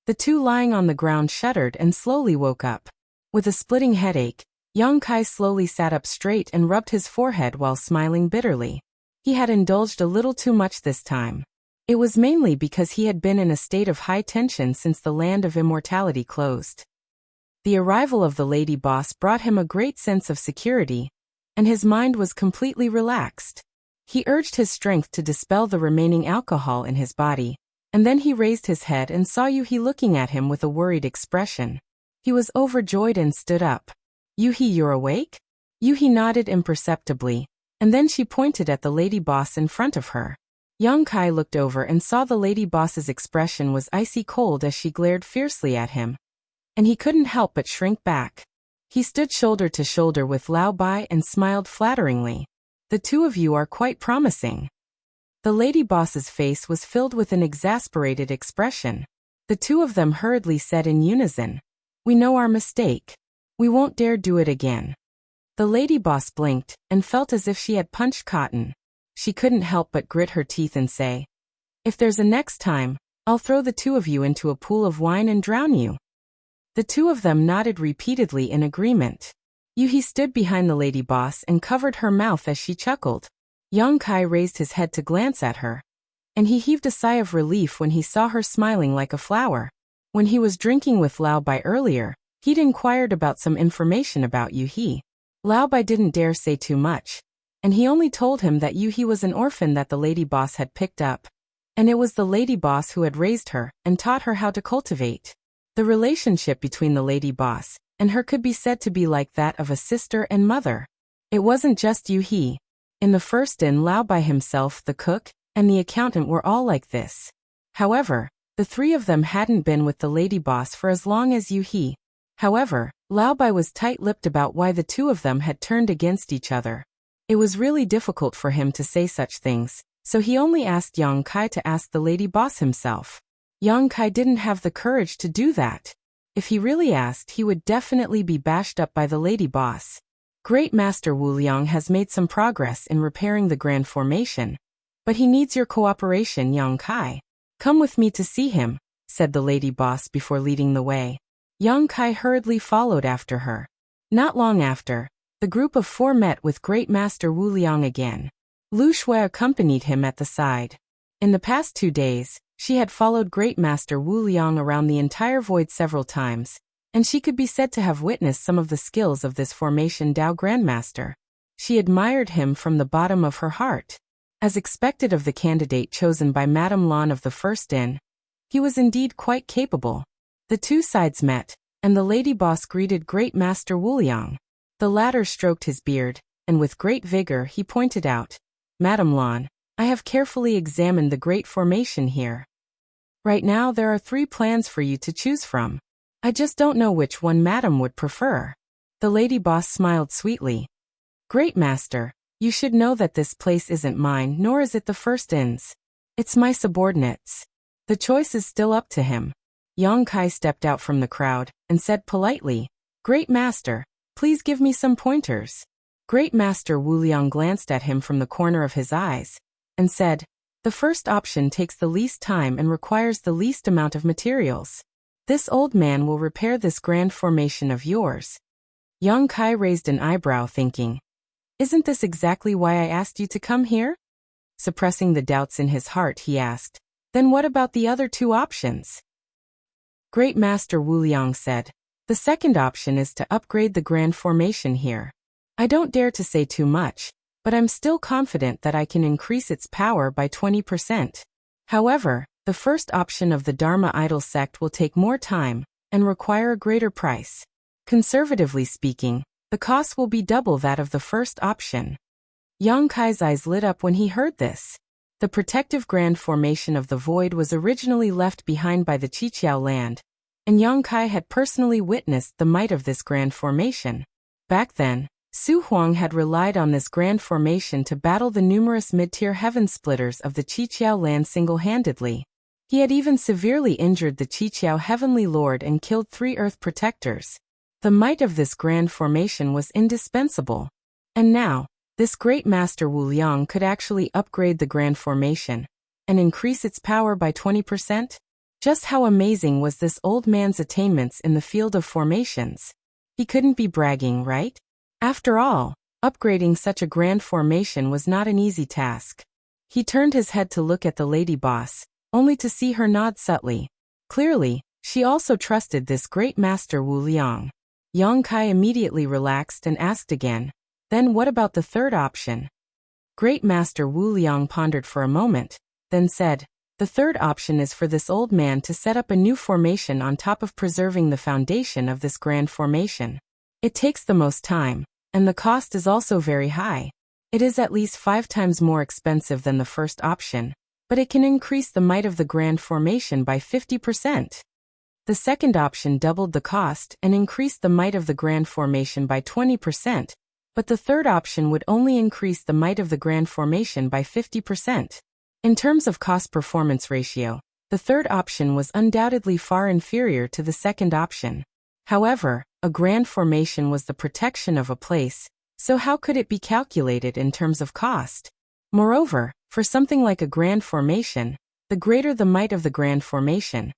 the two lying on the ground shuddered and slowly woke up. With a splitting headache, Yang Kai slowly sat up straight and rubbed his forehead while smiling bitterly. He had indulged a little too much this time. It was mainly because he had been in a state of high tension since the land of immortality closed. The arrival of the lady boss brought him a great sense of security, and his mind was completely relaxed. He urged his strength to dispel the remaining alcohol in his body, and then he raised his head and saw Yuhi looking at him with a worried expression. He was overjoyed and stood up. "Yuhi, you're awake?" Yuhi nodded imperceptibly, and then she pointed at the lady boss in front of her. Yang Kai looked over and saw the lady boss's expression was icy cold as she glared fiercely at him, and he couldn't help but shrink back. He stood shoulder to shoulder with Lao Bai and smiled flatteringly. "The two of you are quite promising." The lady boss's face was filled with an exasperated expression. The two of them hurriedly said in unison, "We know our mistake. We won't dare do it again." The lady boss blinked and felt as if she had punched cotton. She couldn't help but grit her teeth and say, "If there's a next time, I'll throw the two of you into a pool of wine and drown you." The two of them nodded repeatedly in agreement. Yuhi stood behind the lady boss and covered her mouth as she chuckled. Yang Kai raised his head to glance at her, and he heaved a sigh of relief when he saw her smiling like a flower. When he was drinking with Lao Bai earlier, he'd inquired about some information about Yuhi. Lao Bai didn't dare say too much, and he only told him that Yuhi was an orphan that the lady boss had picked up, And it was the lady boss who had raised her and taught her how to cultivate. The relationship between the lady boss and her could be said to be like that of a sister and mother. It wasn't just Yu-He. In the first inn, Lao Bai himself, the cook, and the accountant were all like this. However, the three of them hadn't been with the lady boss for as long as Yu-He. However, Lao Bai was tight-lipped about why the two of them had turned against each other. It was really difficult for him to say such things, so he only asked Yang Kai to ask the lady boss himself. Yang Kai didn't have the courage to do that. If he really asked, he would definitely be bashed up by the lady boss. Great Master Wu Liang has made some progress in repairing the Grand Formation, but he needs your cooperation, Yang Kai. Come with me to see him, said the lady boss before leading the way. Yang Kai hurriedly followed after her. Not long after, the group of four met with Great Master Wu Liang again. Lu Shui accompanied him at the side. In the past 2 days, she had followed Great Master Wu Liang around the entire void several times, and she could be said to have witnessed some of the skills of this formation Dao Grandmaster. She admired him from the bottom of her heart. As expected of the candidate chosen by Madame Lan of the first inn, he was indeed quite capable. The two sides met, and the lady boss greeted Great Master Wu Liang. The latter stroked his beard, and with great vigor he pointed out, Madame Lan, I have carefully examined the great formation here. Right now there are 3 plans for you to choose from. I just don't know which one Madame would prefer. The lady boss smiled sweetly. Great Master, you should know that this place isn't mine, nor is it the first inn's. It's my subordinates. The choice is still up to him. Yang Kai stepped out from the crowd and said politely, Great Master, please give me some pointers. Great Master Wu Liang glanced at him from the corner of his eyes and said, the first option takes the least time and requires the least amount of materials. This old man will repair this grand formation of yours. Yang Kai raised an eyebrow thinking, isn't this exactly why I asked you to come here? Suppressing the doubts in his heart, he asked, then what about the other 2 options? Great Master Wu Liang said, the second option is to upgrade the grand formation here. I don't dare to say too much, but I'm still confident that I can increase its power by 20%. However, the first option of the Dharma Idol sect will take more time and require a greater price. Conservatively speaking, the cost will be double that of the first option. Yang Kai's eyes lit up when he heard this. The protective grand formation of the void was originally left behind by the Qiqiao land, and Yang Kai had personally witnessed the might of this grand formation. Back then, Su Huang had relied on this grand formation to battle the numerous mid-tier heaven splitters of the Qiqiao land single-handedly. He had even severely injured the Qiqiao heavenly lord and killed 3 earth protectors. The might of this grand formation was indispensable. And now, this great Master Wu Liang could actually upgrade the grand formation and increase its power by 20%? Just how amazing was this old man's attainments in the field of formations? He couldn't be bragging, right? After all, upgrading such a grand formation was not an easy task. He turned his head to look at the lady boss, only to see her nod subtly. Clearly, she also trusted this great Master Wu Liang. Yang Kai immediately relaxed and asked again, then what about the third option? Great Master Wu Liang pondered for a moment, then said, the third option is for this old man to set up a new formation on top of preserving the foundation of this grand formation. It takes the most time, and the cost is also very high. It is at least 5 times more expensive than the first option, but it can increase the might of the grand formation by 50%. The second option doubled the cost and increased the might of the grand formation by 20%, but the third option would only increase the might of the grand formation by 50%. In terms of cost-performance ratio, the third option was undoubtedly far inferior to the second option. However, a grand formation was the protection of a place, so how could it be calculated in terms of cost? Moreover, for something like a grand formation, the greater the might of the grand formation,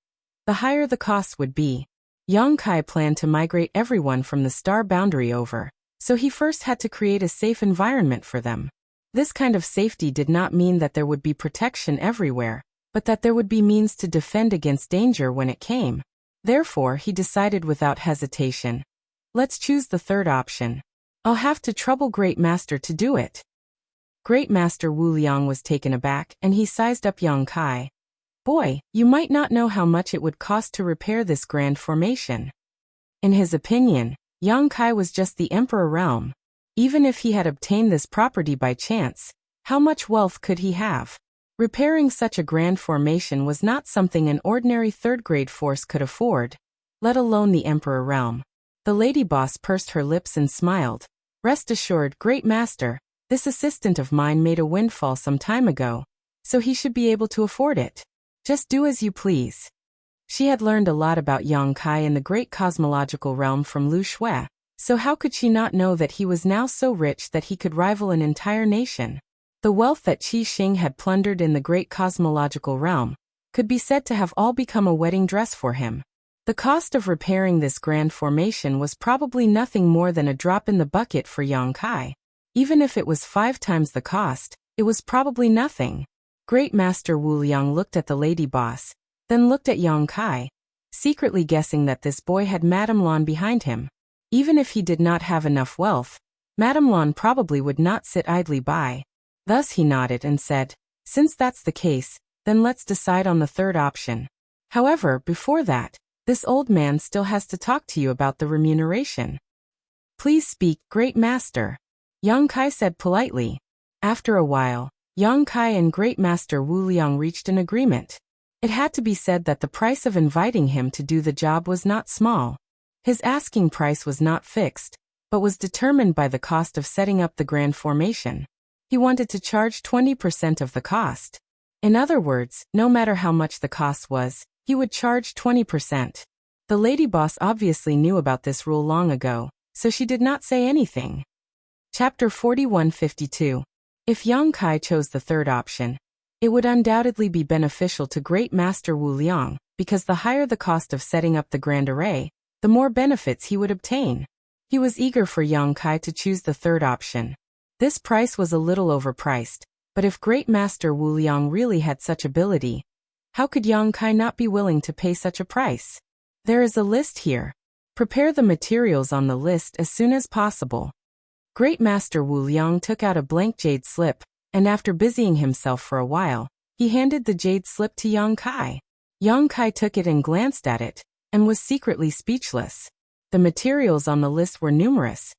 the higher the cost would be. Yang Kai planned to migrate everyone from the star boundary over, so he first had to create a safe environment for them. This kind of safety did not mean that there would be protection everywhere, but that there would be means to defend against danger when it came. Therefore, he decided without hesitation, let's choose the third option. I'll have to trouble Great Master to do it. Great Master Wu Liang was taken aback and he sized up Yang Kai, Boy, you might not know how much it would cost to repair this grand formation. In his opinion, Yang Kai was just the emperor realm. Even if he had obtained this property by chance, how much wealth could he have? Repairing such a grand formation was not something an ordinary third-grade force could afford, let alone the emperor realm. The lady boss pursed her lips and smiled. Rest assured, great master, this assistant of mine made a windfall some time ago, so he should be able to afford it. Just do as you please. She had learned a lot about Yang Kai in the great cosmological realm from Lu Shui, so how could she not know that he was now so rich that he could rival an entire nation? The wealth that Qi Xing had plundered in the great cosmological realm could be said to have all become a wedding dress for him. The cost of repairing this grand formation was probably nothing more than a drop in the bucket for Yang Kai. Even if it was 5 times the cost, it was probably nothing. Great Master Wu Liang looked at the lady boss, then looked at Yang Kai, secretly guessing that this boy had Madame Lan behind him. Even if he did not have enough wealth, Madame Lan probably would not sit idly by. Thus he nodded and said, since that's the case, then let's decide on the third option. However, before that, this old man still has to talk to you about the remuneration. Please speak, Great Master, Yang Kai said politely. After a while, Yang Kai and Great Master Wu Liang reached an agreement. It had to be said that the price of inviting him to do the job was not small. His asking price was not fixed, but was determined by the cost of setting up the grand formation. He wanted to charge 20% of the cost. In other words, no matter how much the cost was, he would charge 20%. The lady boss obviously knew about this rule long ago, so she did not say anything. Chapter 4152. If Yang Kai chose the third option, it would undoubtedly be beneficial to Great Master Wu Liang, because the higher the cost of setting up the grand array, the more benefits he would obtain. He was eager for Yang Kai to choose the third option. This price was a little overpriced, but if Great Master Wu Liang really had such ability, how could Yang Kai not be willing to pay such a price? There is a list here. Prepare the materials on the list as soon as possible. Great Master Wu Liang took out a blank jade slip, and after busying himself for a while, he handed the jade slip to Yang Kai. Yang Kai took it and glanced at it, and was secretly speechless. The materials on the list were numerous,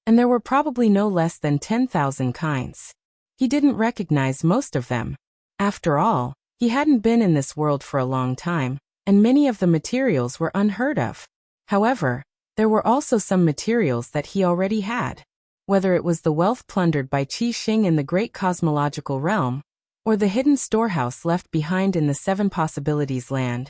and there were probably no less than 10,000 kinds. He didn't recognize most of them. After all, he hadn't been in this world for a long time, and many of the materials were unheard of. However, there were also some materials that he already had. Whether it was the wealth plundered by Qi Xing in the great cosmological realm, or the hidden storehouse left behind in the 7 Possibilities land,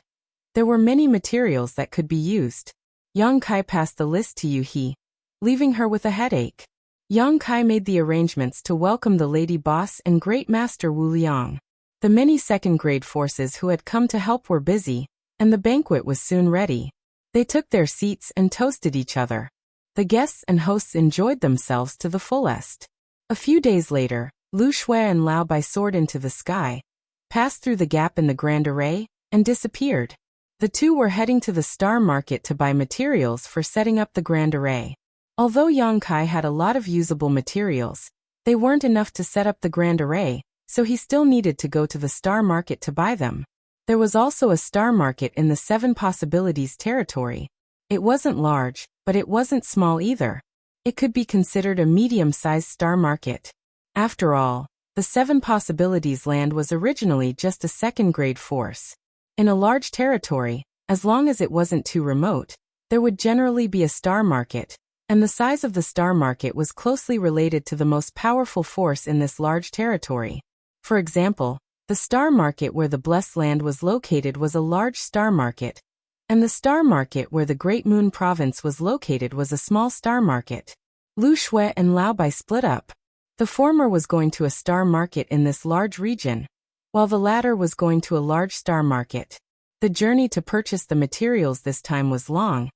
there were many materials that could be used. Yang Kai passed the list to Yu He, leaving her with a headache. Yang Kai made the arrangements to welcome the lady boss and Great Master Wu Liang. The many second-grade forces who had come to help were busy, and the banquet was soon ready. They took their seats and toasted each other. The guests and hosts enjoyed themselves to the fullest. A few days later, Lu Shui and Lao Bai soared into the sky, passed through the gap in the grand array, and disappeared. The two were heading to the star market to buy materials for setting up the grand array. Although Yang Kai had a lot of usable materials, they weren't enough to set up the grand array, so he still needed to go to the star market to buy them. There was also a star market in the 7 Possibilities territory. It wasn't large, but it wasn't small either. It could be considered a medium-sized star market. After all, the 7 Possibilities land was originally just a second-grade force. In a large territory, as long as it wasn't too remote, there would generally be a star market, and the size of the star market was closely related to the most powerful force in this large territory. For example, the star market where the Blessed Land was located was a large star market, and the star market where the Great Moon Province was located was a small star market. Lu Shui and Lao Bai split up. The former was going to a star market in this large region, while the latter was going to a large star market. The journey to purchase the materials this time was long,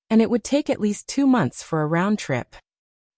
and it would take at least 2 months for a round trip.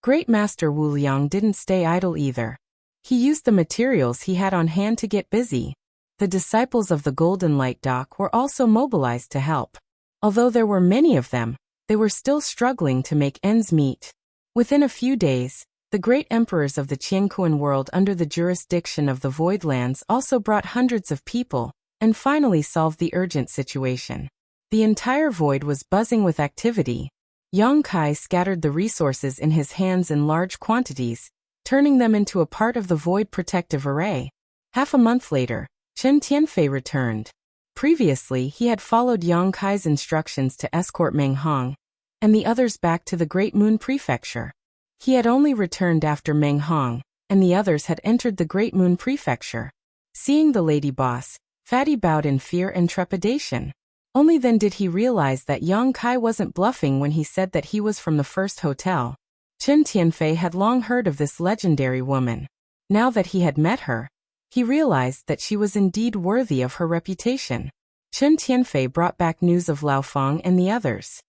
Great Master Wu Liang didn't stay idle either. He used the materials he had on hand to get busy. The disciples of the Golden Light Dock were also mobilized to help. Although there were many of them, they were still struggling to make ends meet. Within a few days, the great emperors of the Qiankuan world under the jurisdiction of the Void Lands also brought hundreds of people, and finally solved the urgent situation. The entire void was buzzing with activity. Yang Kai scattered the resources in his hands in large quantities, turning them into a part of the void protective array. Half a month later, Chen Tianfei returned. Previously, he had followed Yang Kai's instructions to escort Meng Hong and the others back to the Great Moon Prefecture. He had only returned after Meng Hong and the others had entered the Great Moon Prefecture. Seeing the lady boss, Fatty bowed in fear and trepidation. Only then did he realize that Yang Kai wasn't bluffing when he said that he was from the first hotel. Chen Tianfei had long heard of this legendary woman. Now that he had met her, he realized that she was indeed worthy of her reputation. Chen Tianfei brought back news of Lao Feng and the others.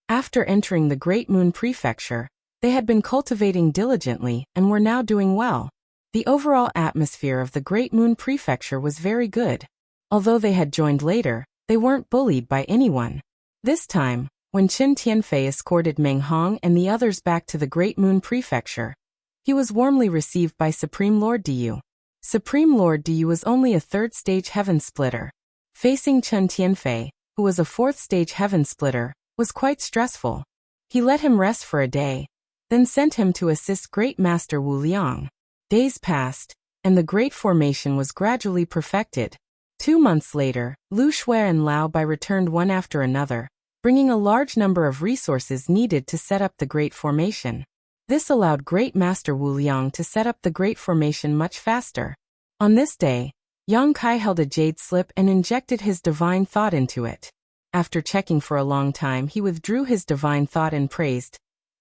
After entering the Great Moon Prefecture, they had been cultivating diligently and were now doing well. The overall atmosphere of the Great Moon Prefecture was very good. Although they had joined later, they weren't bullied by anyone. This time, when Chen Tianfei escorted Meng Hong and the others back to the Great Moon Prefecture, he was warmly received by Supreme Lord Diyu. Supreme Lord Diyu was only a third-stage heaven splitter. Facing Chen Tianfei, who was a fourth-stage heaven splitter, was quite stressful. He let him rest for a day, then sent him to assist Great Master Wu Liang. Days passed, and the Great Formation was gradually perfected. 2 months later, Lu Shui and Lao Bai returned one after another, bringing a large number of resources needed to set up the Great Formation. This allowed Great Master Wu Liang to set up the Great Formation much faster. On this day, Yang Kai held a jade slip and injected his divine thought into it. After checking for a long time, he withdrew his divine thought and praised,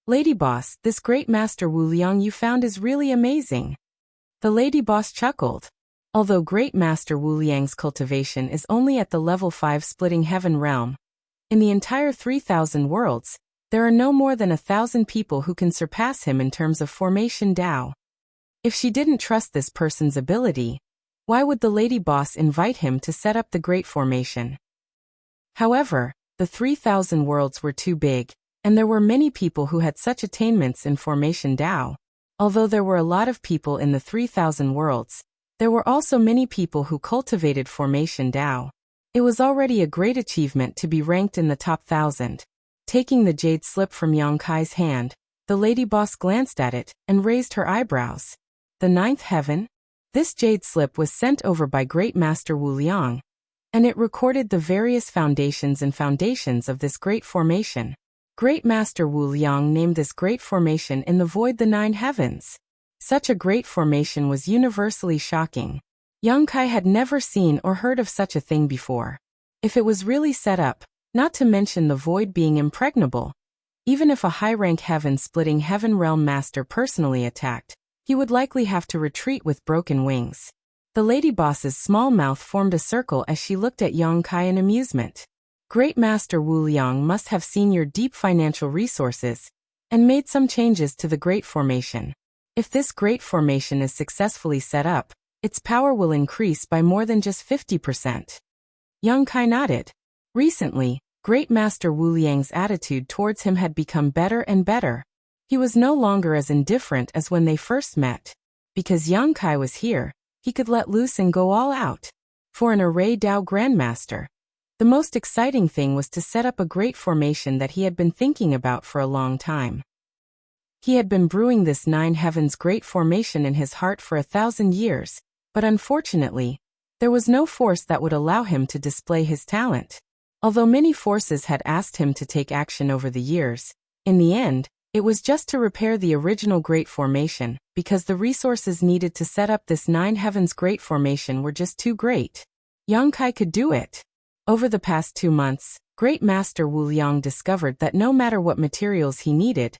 "Lady Boss, this Great Master Wu Liang you found is really amazing." The Lady Boss chuckled. Although Great Master Wu Liang's cultivation is only at the level 5 splitting heaven realm, in the entire 3,000 worlds, there are no more than 1,000 people who can surpass him in terms of formation Dao. If she didn't trust this person's ability, why would the Lady Boss invite him to set up the Great Formation? However, the 3,000 worlds were too big, and there were many people who had such attainments in formation Dao. Although there were a lot of people in the 3,000 worlds, there were also many people who cultivated formation Dao. It was already a great achievement to be ranked in the top 1,000. Taking the jade slip from Yang Kai's hand, the Lady Boss glanced at it and raised her eyebrows. The 9th heaven? This jade slip was sent over by Great Master Wu Liang, and it recorded the various foundations of this great formation. Great Master Wu Liang named this great formation in the void the 9 heavens. Such a great formation was universally shocking. Yang Kai had never seen or heard of such a thing before. If it was really set up, not to mention the void being impregnable, even if a high-rank heaven-splitting heaven realm master personally attacked, he would likely have to retreat with broken wings. The Lady Boss's small mouth formed a circle as she looked at Yang Kai in amusement. Great Master Wu Liang must have seen your deep financial resources and made some changes to the Great Formation. If this Great Formation is successfully set up, its power will increase by more than just 50%. Yang Kai nodded. Recently, Great Master Wu Liang's attitude towards him had become better and better. He was no longer as indifferent as when they first met. Because Yang Kai was here, he could let loose and go all out. For an Array Dao Grandmaster, the most exciting thing was to set up a great formation that he had been thinking about for a long time. He had been brewing this 9 heavens great formation in his heart for 1,000 years, but unfortunately, there was no force that would allow him to display his talent. Although many forces had asked him to take action over the years, in the end, it was just to repair the original Great Formation, because the resources needed to set up this 9 heavens Great Formation were just too great. Yang Kai could do it. Over the past 2 months, Great Master Wu Liang discovered that no matter what materials he needed,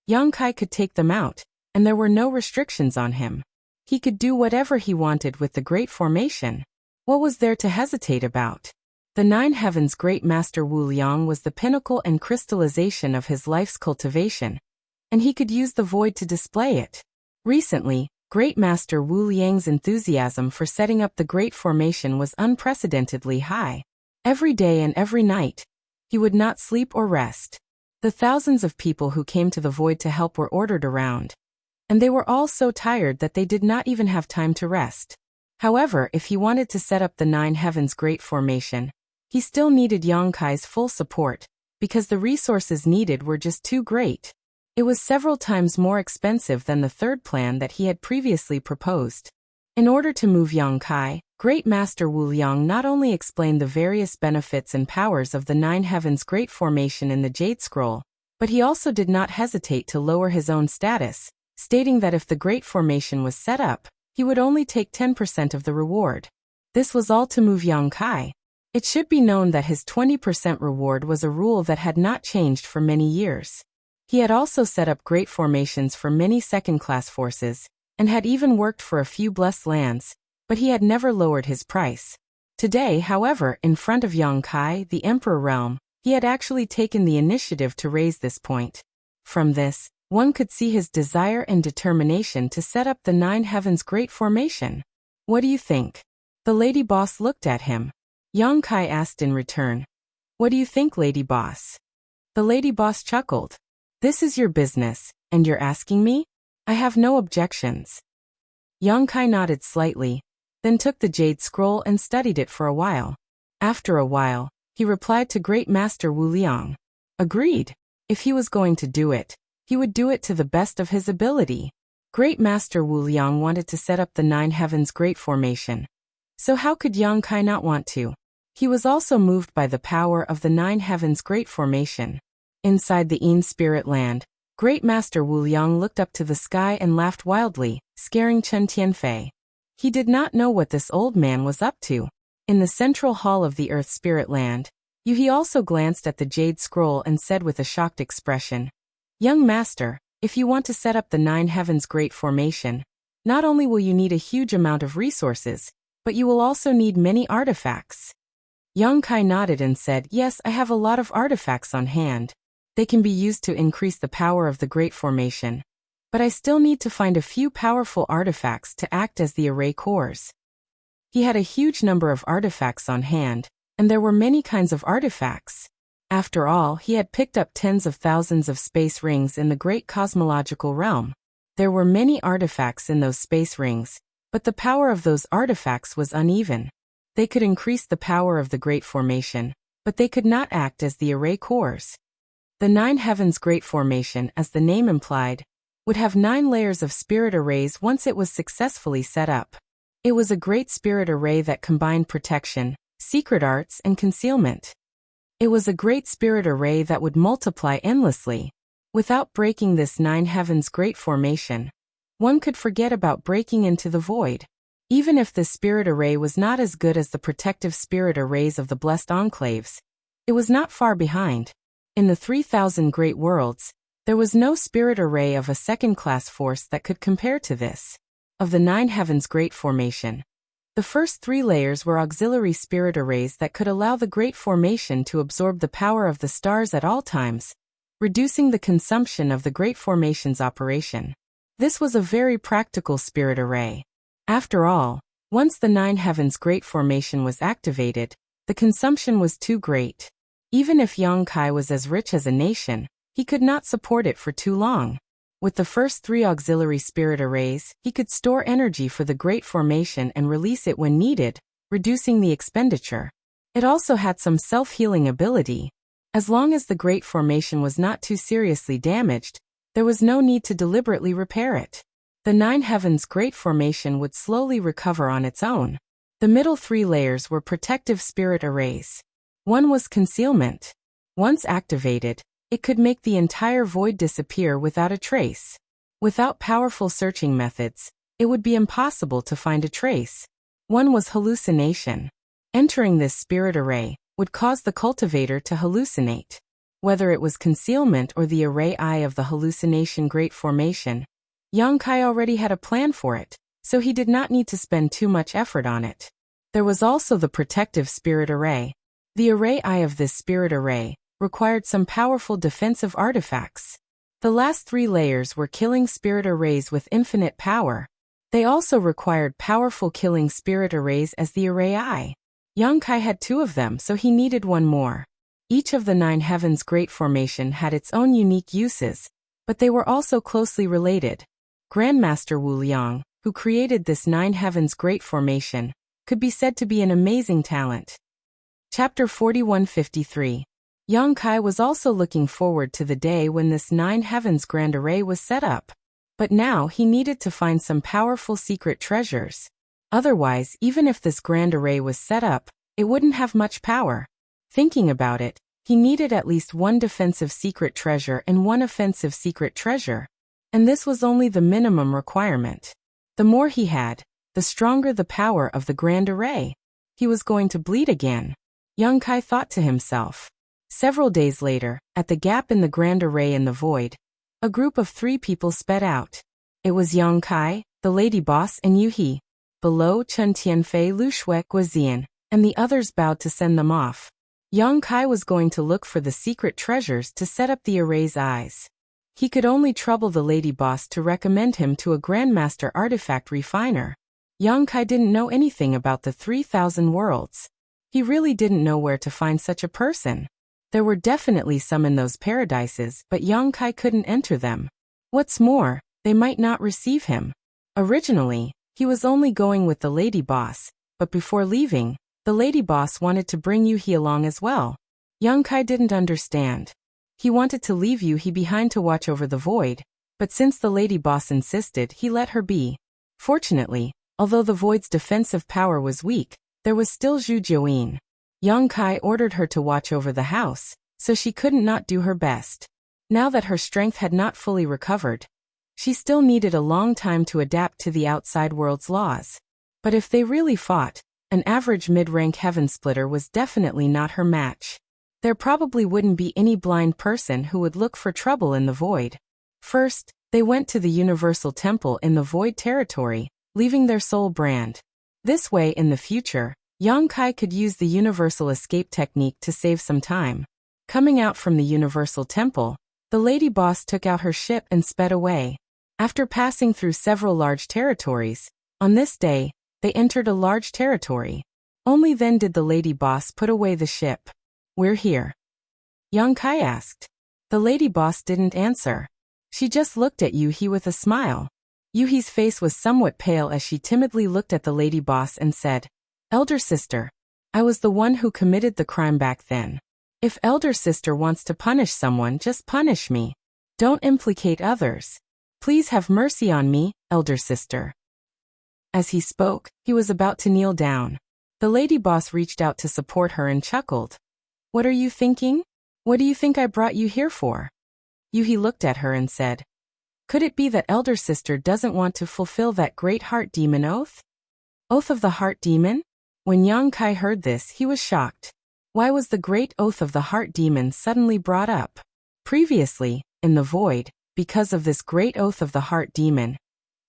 Yang Kai could take them out, and there were no restrictions on him. He could do whatever he wanted with the Great Formation. What was there to hesitate about? The 9 heavens Great Master Wu Liang was the pinnacle and crystallization of his life's cultivation, and he could use the void to display it. Recently, Great Master Wu Liang's enthusiasm for setting up the Great Formation was unprecedentedly high. Every day and every night, he would not sleep or rest. The thousands of people who came to the void to help were ordered around, and they were all so tired that they did not even have time to rest. However, if he wanted to set up the Nine Heavens Great Formation, he still needed Yang Kai's full support, because the resources needed were just too great. It was several times more expensive than the third plan that he had previously proposed. In order to move Yang Kai, Great Master Wu Liang not only explained the various benefits and powers of the Nine Heavens Great Formation in the Jade Scroll, but he also did not hesitate to lower his own status, stating that if the Great Formation was set up, he would only take 10% of the reward. This was all to move Yang Kai. It should be known that his 20% reward was a rule that had not changed for many years. He had also set up great formations for many second-class forces, and had even worked for a few blessed lands, but he had never lowered his price. Today, however, in front of Yang Kai, the Emperor Realm, he had actually taken the initiative to raise this point. From this, one could see his desire and determination to set up the Nine Heavens Great Formation. What do you think? The Lady Boss looked at him. Yang Kai asked in return. What do you think, Lady Boss? The Lady Boss chuckled. This is your business, and you're asking me? I have no objections. Yang Kai nodded slightly, then took the Jade Scroll and studied it for a while. After a while, he replied to Great Master Wu Liang. Agreed. If he was going to do it, he would do it to the best of his ability. Great Master Wu Liang wanted to set up the Nine Heavens Great Formation. So how could Yang Kai not want to? He was also moved by the power of the Nine Heavens Great Formation. Inside the Yin Spirit Land, Great Master Wu Liang looked up to the sky and laughed wildly, scaring Chen Tianfei. He did not know what this old man was up to. In the central hall of the Earth Spirit Land, Yuhi also glanced at the Jade Scroll and said with a shocked expression, Young Master, if you want to set up the Nine Heavens Great Formation, not only will you need a huge amount of resources, but you will also need many artifacts. Yang Kai nodded and said, Yes, I have a lot of artifacts on hand. They can be used to increase the power of the Great Formation. But I still need to find a few powerful artifacts to act as the array cores. He had a huge number of artifacts on hand, and there were many kinds of artifacts. After all, he had picked up tens of thousands of space rings in the great cosmological realm. There were many artifacts in those space rings, but the power of those artifacts was uneven. They could increase the power of the Great Formation, but they could not act as the array cores. The Nine Heavens Great Formation, as the name implied, would have 9 layers of spirit arrays once it was successfully set up. It was a great spirit array that combined protection, secret arts, and concealment. It was a great spirit array that would multiply endlessly. Without breaking this Nine Heavens Great Formation, one could forget about breaking into the void. Even if the spirit array was not as good as the protective spirit arrays of the blessed enclaves, it was not far behind. In the 3,000 great worlds, there was no spirit array of a second-class force that could compare to this. Of the Nine Heavens Great Formation, the first 3 layers were auxiliary spirit arrays that could allow the Great Formation to absorb the power of the stars at all times, reducing the consumption of the Great Formation's operation. This was a very practical spirit array. After all, once the Nine Heavens Great Formation was activated, the consumption was too great. Even if Yang Kai was as rich as a nation, he could not support it for too long. With the first 3 auxiliary spirit arrays, he could store energy for the Great Formation and release it when needed, reducing the expenditure. It also had some self-healing ability. As long as the Great Formation was not too seriously damaged, there was no need to deliberately repair it. The Nine Heavens Great Formation would slowly recover on its own. The middle 3 layers were protective spirit arrays. One was concealment. Once activated, it could make the entire void disappear without a trace. Without powerful searching methods, it would be impossible to find a trace. One was hallucination. Entering this spirit array would cause the cultivator to hallucinate. Whether it was concealment or the array eye of the hallucination Great Formation, Yang Kai already had a plan for it, so he did not need to spend too much effort on it. There was also the protective spirit array. The array eye of this spirit array required some powerful defensive artifacts. The last 3 layers were killing spirit arrays with infinite power. They also required powerful killing spirit arrays as the array eye. Yang Kai had 2 of them, so he needed 1 more. Each of the Nine Heavens Great Formation had its own unique uses, but they were also closely related. Grandmaster Wu Liang, who created this 9 heavens great formation, could be said to be an amazing talent. Chapter 4153. Yang Kai was also looking forward to the day when this 9 heavens grand array was set up. But now he needed to find some powerful secret treasures. Otherwise, even if this grand array was set up, it wouldn't have much power. Thinking about it, he needed at least 1 defensive secret treasure and 1 offensive secret treasure. And this was only the minimum requirement. The more he had, the stronger the power of the grand array. He was going to bleed again. Yang Kai thought to himself. Several days later, at the gap in the grand array in the void, a group of 3 people sped out. It was Yang Kai, the lady boss, and Yu He. Below, Chen Tianfei, Lu Shui, Guozian, and the others bowed to send them off. Yang Kai was going to look for the secret treasures to set up the array's eyes. He could only trouble the lady boss to recommend him to a grandmaster artifact refiner. Yang Kai didn't know anything about the 3,000 worlds. He really didn't know where to find such a person. There were definitely some in those paradises, but Yang Kai couldn't enter them. What's more, they might not receive him. Originally, he was only going with the lady boss, but before leaving, the lady boss wanted to bring Yu He along as well. Yang Kai didn't understand. He wanted to leave Yu He behind to watch over the void, but since the lady boss insisted, he let her be. Fortunately, although the void's defensive power was weak, there was still Zhu Jiuyin. Yang Kai ordered her to watch over the house, so she couldn't not do her best. Now that her strength had not fully recovered, she still needed a long time to adapt to the outside world's laws. But if they really fought, an average mid-rank heaven splitter was definitely not her match. There probably wouldn't be any blind person who would look for trouble in the void. First, they went to the Universal Temple in the void territory, leaving their soul brand. This way in the future, Yang Kai could use the universal escape technique to save some time. Coming out from the Universal Temple, the lady boss took out her ship and sped away. After passing through several large territories, on this day, they entered a large territory. Only then did the lady boss put away the ship. "We're here?" Yang Kai asked. The lady boss didn't answer. She just looked at Yu He with a smile. Yu He's face was somewhat pale as she timidly looked at the lady boss and said, "Elder sister, I was the one who committed the crime back then. If elder sister wants to punish someone, just punish me. Don't implicate others. Please have mercy on me, elder sister." As he spoke, he was about to kneel down. The lady boss reached out to support her and chuckled. "What are you thinking? What do you think I brought you here for?" Yu He looked at her and said, "Could it be that elder sister doesn't want to fulfill that great heart demon oath?" Oath of the heart demon? When Yang Kai heard this, he was shocked. Why was the great oath of the heart demon suddenly brought up? Previously, in the void, because of this great oath of the heart demon,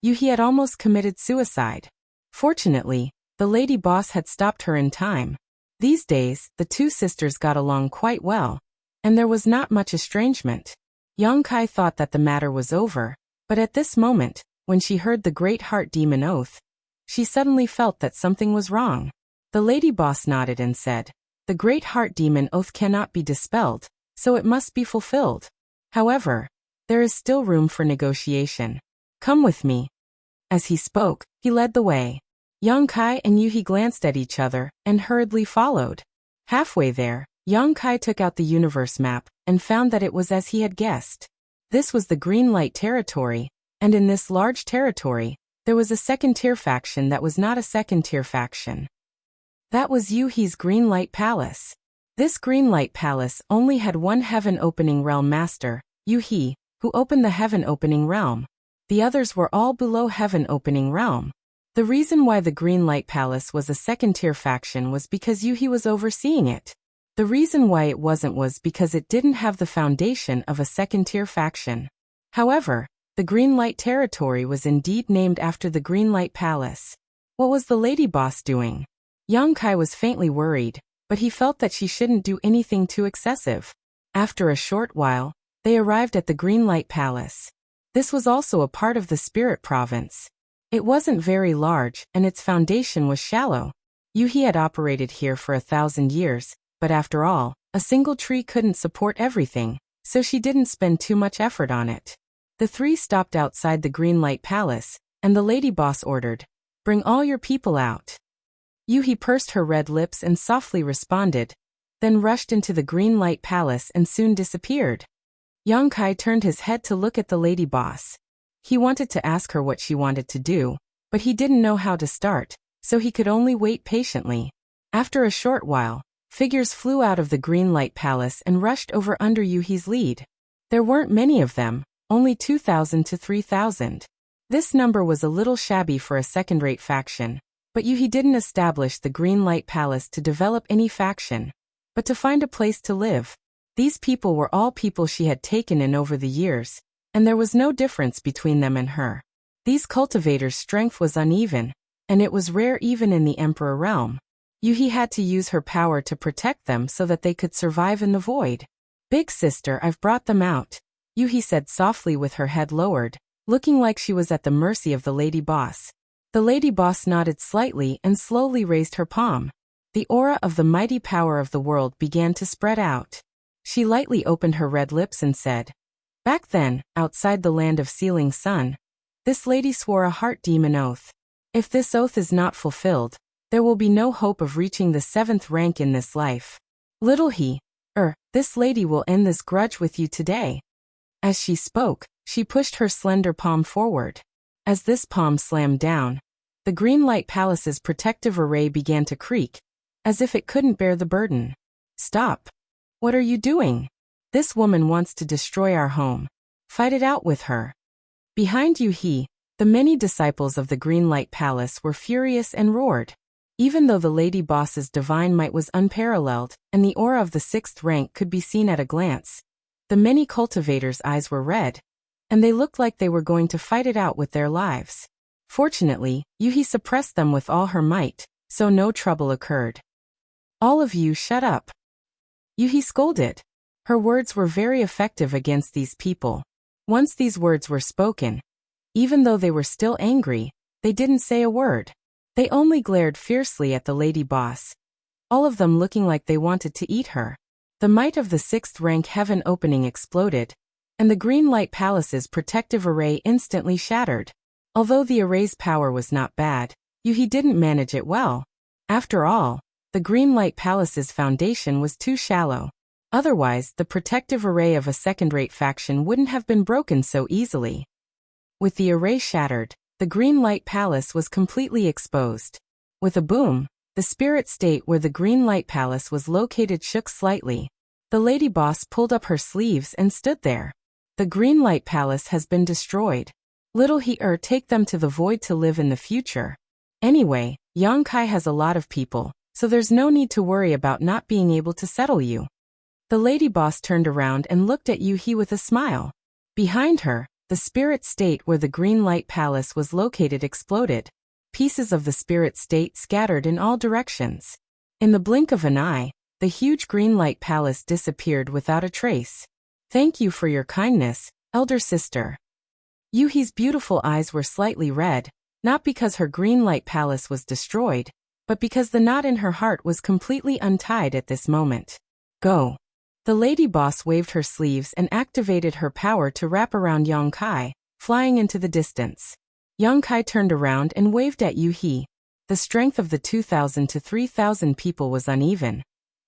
Yu He had almost committed suicide. Fortunately, the lady boss had stopped her in time. These days, the 2 sisters got along quite well, and there was not much estrangement. Yang Kai thought that the matter was over, but at this moment, when she heard the great heart demon oath, she suddenly felt that something was wrong. The lady boss nodded and said, "The great heart demon oath cannot be dispelled, so it must be fulfilled. However, there is still room for negotiation. Come with me." As he spoke, he led the way. Yang Kai and Yu He glanced at each other and hurriedly followed. Halfway there, Yang Kai took out the universe map and found that it was as he had guessed. This was the green light territory, and in this large territory, there was a second-tier faction that was not a second-tier faction. That was Yu He's Green Light Palace. This Green Light Palace only had 1 heaven-opening realm master, Yu He, who opened the heaven-opening realm. The others were all below heaven-opening realm. The reason why the Green Light Palace was a second-tier faction was because Yu He was overseeing it. The reason why it wasn't was because it didn't have the foundation of a second-tier faction. However, the Green Light territory was indeed named after the Green Light Palace. What was the lady boss doing? Yang Kai was faintly worried, but he felt that she shouldn't do anything too excessive. After a short while, they arrived at the Green Light Palace. This was also a part of the Spirit Province. It wasn't very large, and its foundation was shallow. Yu He had operated here for 1,000 years, but after all, a single tree couldn't support everything, so she didn't spend too much effort on it. The 3 stopped outside the Green Light Palace, and the lady boss ordered, "Bring all your people out." Yuhi pursed her red lips and softly responded, then rushed into the green light palace and soon disappeared. Yang Kai turned his head to look at the lady boss. He wanted to ask her what she wanted to do, but he didn't know how to start, so he could only wait patiently. After a short while, figures flew out of the green light palace and rushed over under Yuhi's lead. There weren't many of them, only 2,000 to 3,000. This number was a little shabby for a second-rate faction, but Yuhi didn't establish the green light palace to develop any faction, but to find a place to live. These people were all people she had taken in over the years, and there was no difference between them and her. These cultivators' strength was uneven, and it was rare even in the Emperor realm. Yuhi had to use her power to protect them so that they could survive in the void. "Big sister, I've brought them out," Yuhi said softly with her head lowered, looking like she was at the mercy of the lady boss. The lady boss nodded slightly and slowly raised her palm. The aura of the mighty power of the world began to spread out. She lightly opened her red lips and said, "Back then, outside the land of Sealing Sun, this lady swore a heart demon oath. If this oath is not fulfilled, there will be no hope of reaching the 7th rank in this life. This lady will end this grudge with you today." As she spoke, she pushed her slender palm forward. As this palm slammed down, the green light palace's protective array began to creak, as if it couldn't bear the burden. "Stop. What are you doing? This woman wants to destroy our home. Fight it out with her." Behind Yuhi, the many disciples of the green light palace were furious and roared. Even though the lady boss's divine might was unparalleled, and the aura of the 6th rank could be seen at a glance, the many cultivators' eyes were red, and they looked like they were going to fight it out with their lives. Fortunately, Yuhi suppressed them with all her might, so no trouble occurred. "All of you shut up," Yuhi scolded. Her words were very effective against these people. Once these words were spoken, even though they were still angry, they didn't say a word. They only glared fiercely at the lady boss, all of them looking like they wanted to eat her. The might of the 6th rank heaven opening exploded, and the green light palace's protective array instantly shattered. Although the array's power was not bad, Yuhi didn't manage it well. After all, the green light palace's foundation was too shallow. Otherwise, the protective array of a second-rate faction wouldn't have been broken so easily. With the array shattered, the green light palace was completely exposed. With a boom, the spirit state where the green light palace was located shook slightly. The lady boss pulled up her sleeves and stood there. "The green light palace has been destroyed. Little take them to the void to live in the future. Anyway, Yang Kai has a lot of people, so there's no need to worry about not being able to settle you." The lady boss turned around and looked at Yuhi with a smile. Behind her, the spirit state where the green light palace was located exploded. Pieces of the spirit state scattered in all directions. In the blink of an eye, the huge green light palace disappeared without a trace. "Thank you for your kindness, elder sister." Yuhi's beautiful eyes were slightly red, not because her green light palace was destroyed, but because the knot in her heart was completely untied at this moment. "Go." The lady boss waved her sleeves and activated her power to wrap around Yang Kai, flying into the distance. Yang Kai turned around and waved at Yuhi. The strength of the 2,000 to 3,000 people was uneven,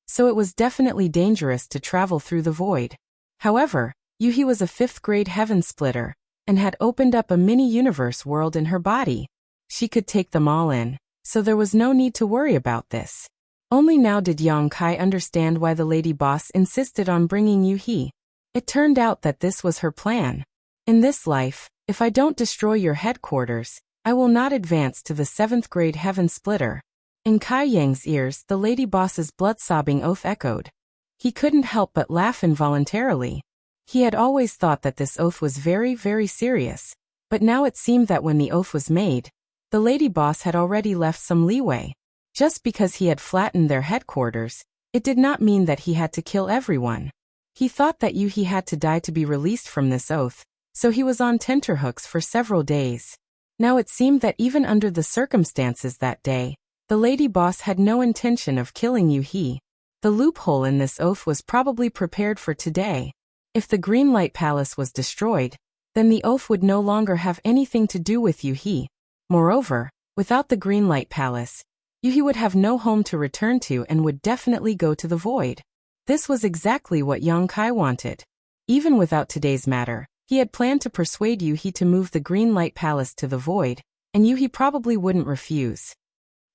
so it was definitely dangerous to travel through the void. However, Yuhi was a 5th-grade heaven splitter, and had opened up a mini-universe world in her body. She could take them all in, so there was no need to worry about this. Only now did Yang Kai understand why the lady boss insisted on bringing Yuhi. It turned out that this was her plan. "In this life, if I don't destroy your headquarters, I will not advance to the 7th-grade heaven splitter." In Kai Yang's ears, the lady boss's blood-sobbing oath echoed. He couldn't help but laugh involuntarily. He had always thought that this oath was very, very serious, but now it seemed that when the oath was made, the lady boss had already left some leeway. Just because he had flattened their headquarters, it did not mean that he had to kill everyone. He thought that Yuhi had to die to be released from this oath, so he was on tenterhooks for several days. Now it seemed that even under the circumstances that day, the lady boss had no intention of killing Yuhi. The loophole in this oath was probably prepared for today. If the green light palace was destroyed, then the oaf would no longer have anything to do with Yuhi. Moreover, without the Green Light Palace, Yuhi would have no home to return to and would definitely go to the void. This was exactly what Yang Kai wanted. Even without today's matter, he had planned to persuade Yuhi to move the Green Light Palace to the void, and Yuhi probably wouldn't refuse.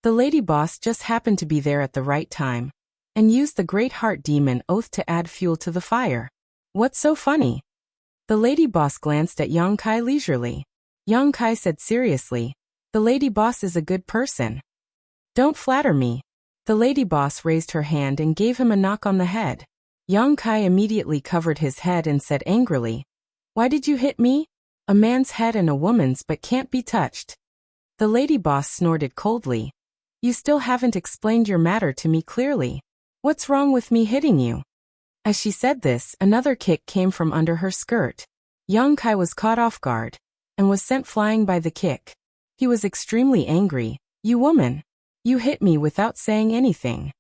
The lady boss just happened to be there at the right time, and used the Great Heart Demon Oath to add fuel to the fire. What's so funny? The lady boss glanced at Yang Kai leisurely. Yang Kai said seriously, "The lady boss is a good person. Don't flatter me." The lady boss raised her hand and gave him a knock on the head. Yang Kai immediately covered his head and said angrily, "Why did you hit me? A man's head and a woman's but can't be touched." The lady boss snorted coldly. "You still haven't explained your matter to me clearly. What's wrong with me hitting you?" As she said this, another kick came from under her skirt. Yang Kai was caught off guard, and was sent flying by the kick. He was extremely angry. "You woman! You hit me without saying anything.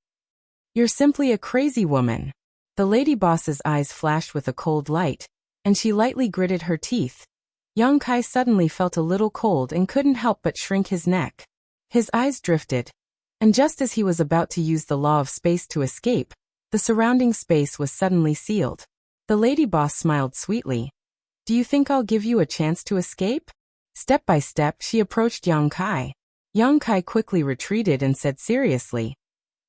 You're simply a crazy woman." The lady boss's eyes flashed with a cold light, and she lightly gritted her teeth. Yang Kai suddenly felt a little cold and couldn't help but shrink his neck. His eyes drifted, and just as he was about to use the law of space to escape, the surrounding space was suddenly sealed. The lady boss smiled sweetly. "Do you think I'll give you a chance to escape?" Step by step she approached Yang Kai. Yang Kai quickly retreated and said seriously,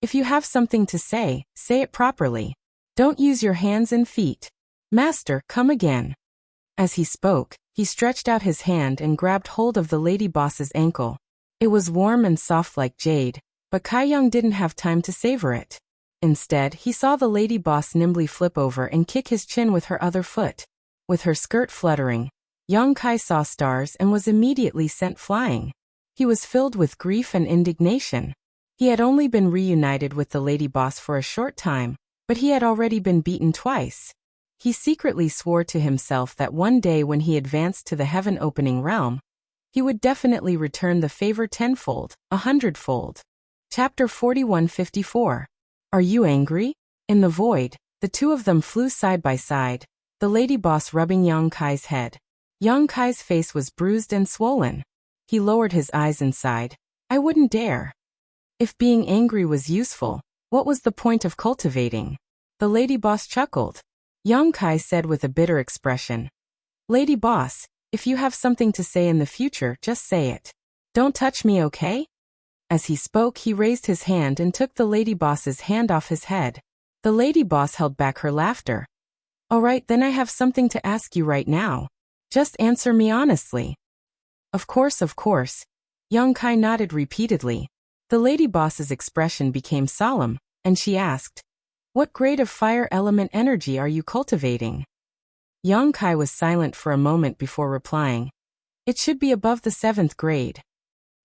"If you have something to say it properly. Don't use your hands and feet. Master, come again." As he spoke, he stretched out his hand and grabbed hold of the lady boss's ankle. It was warm and soft like jade, but Kai Yang didn't have time to savor it. Instead, he saw the lady boss nimbly flip over and kick his chin with her other foot. With her skirt fluttering, Yang Kai saw stars and was immediately sent flying. He was filled with grief and indignation. He had only been reunited with the lady boss for a short time, but he had already been beaten twice. He secretly swore to himself that one day when he advanced to the heaven-opening realm, he would definitely return the favor tenfold, 100-fold. Chapter 4154. Are you angry? In the void, the two of them flew side by side, the lady boss rubbing Yang Kai's head. Yang Kai's face was bruised and swollen. He lowered his eyes and sighed. "I wouldn't dare. If being angry was useful, what was the point of cultivating?" The lady boss chuckled. Yang Kai said with a bitter expression, "Lady boss, if you have something to say in the future, just say it. Don't touch me, okay?" As he spoke, he raised his hand and took the lady boss's hand off his head. The lady boss held back her laughter. "All right, then I have something to ask you right now. Just answer me honestly." Of course. Yang Kai nodded repeatedly. The lady boss's expression became solemn, and she asked, "What grade of fire element energy are you cultivating?" Yang Kai was silent for a moment before replying. "It should be above the 7th grade.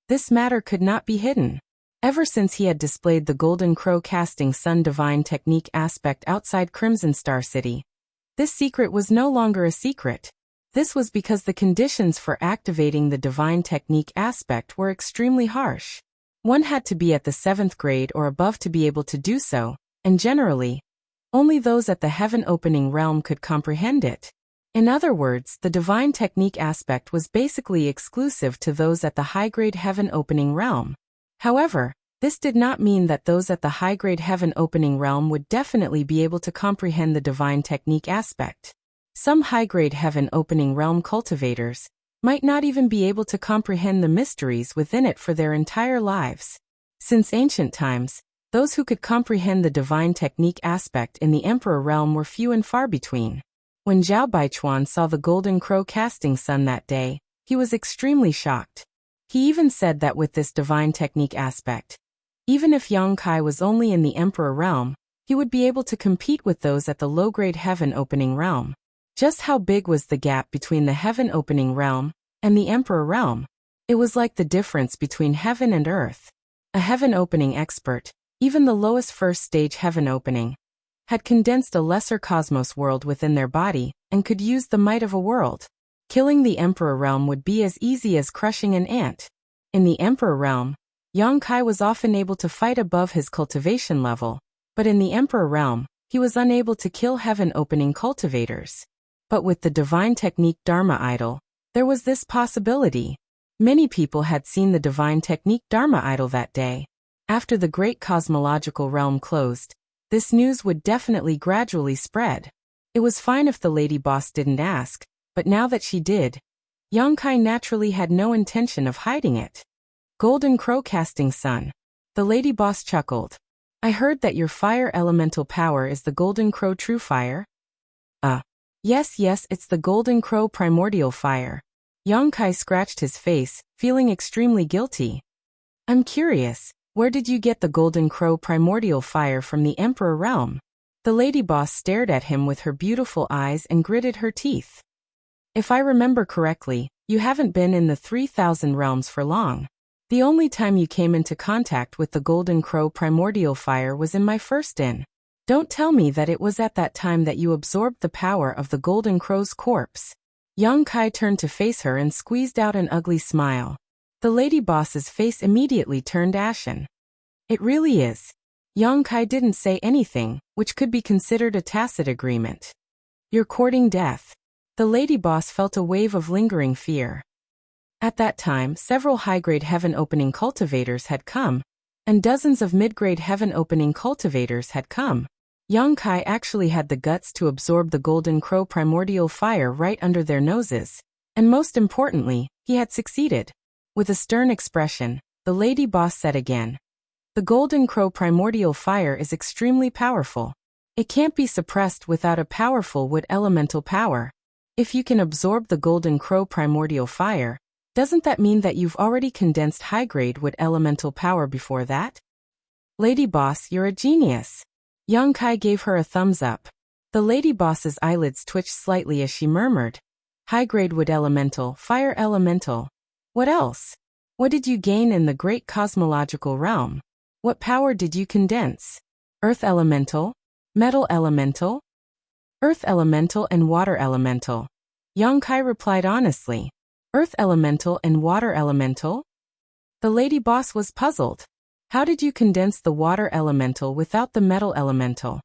This matter could not be hidden. Ever since he had displayed the Golden Crow casting sun divine technique aspect outside Crimson Star City, this secret was no longer a secret. This was because the conditions for activating the divine technique aspect were extremely harsh. One had to be at the 7th grade or above to be able to do so, and generally, only those at the heaven-opening realm could comprehend it. In other words, the divine technique aspect was basically exclusive to those at the high-grade heaven-opening realm. However, this did not mean that those at the high-grade heaven-opening realm would definitely be able to comprehend the divine technique aspect. Some high-grade heaven-opening realm cultivators might not even be able to comprehend the mysteries within it for their entire lives. Since ancient times, those who could comprehend the divine technique aspect in the Emperor realm were few and far between. When Zhao Baichuan saw the Golden Crow casting sun that day, he was extremely shocked. He even said that with this divine technique aspect, even if Yang Kai was only in the Emperor realm, he would be able to compete with those at the low-grade heaven-opening realm. Just how big was the gap between the heaven-opening realm and the Emperor realm? It was like the difference between heaven and earth. A heaven-opening expert, even the lowest first-stage heaven-opening, had condensed a lesser cosmos world within their body and could use the might of a world. Killing the Emperor realm would be as easy as crushing an ant. In the Emperor realm, Yang Kai was often able to fight above his cultivation level, but in the Emperor realm, he was unable to kill heaven-opening cultivators. But with the divine technique Dharma idol, there was this possibility. Many people had seen the divine technique Dharma idol that day. After the great cosmological realm closed, this news would definitely gradually spread. It was fine if the lady boss didn't ask, but now that she did, Yongkai naturally had no intention of hiding it. Golden Crow casting sun. The lady boss chuckled. I heard that your fire elemental power is the Golden Crow true fire? Yes, it's the Golden Crow primordial fire. Yongkai scratched his face, feeling extremely guilty. I'm curious, where did you get the Golden Crow primordial fire from the Emperor realm? The lady boss stared at him with her beautiful eyes and gritted her teeth. If I remember correctly, you haven't been in the 3,000 realms for long. The only time you came into contact with the Golden Crow primordial fire was in my first inn. Don't tell me that it was at that time that you absorbed the power of the Golden Crow's corpse. Yongkai turned to face her and squeezed out an ugly smile. The lady boss's face immediately turned ashen. It really is. Yongkai didn't say anything, which could be considered a tacit agreement. You're courting death. The lady boss felt a wave of lingering fear. At that time, several high-grade heaven-opening cultivators had come, and dozens of mid-grade heaven-opening cultivators had come. Yongkai actually had the guts to absorb the Golden Crow primordial fire right under their noses, and most importantly, he had succeeded. With a stern expression, the lady boss said again, the Golden Crow primordial fire is extremely powerful. It can't be suppressed without a powerful wood elemental power. If you can absorb the Golden Crow primordial fire, doesn't that mean that you've already condensed high-grade wood elemental power before that? Lady boss, you're a genius. Yongkai gave her a thumbs up. The lady boss's eyelids twitched slightly as she murmured, high-grade wood elemental, fire elemental. What else? What did you gain in the great cosmological realm? What power did you condense? Earth elemental? Metal elemental? Earth elemental and water elemental. Yongkai replied honestly. Earth elemental and water elemental? The lady boss was puzzled. How did you condense the water elemental without the metal elemental?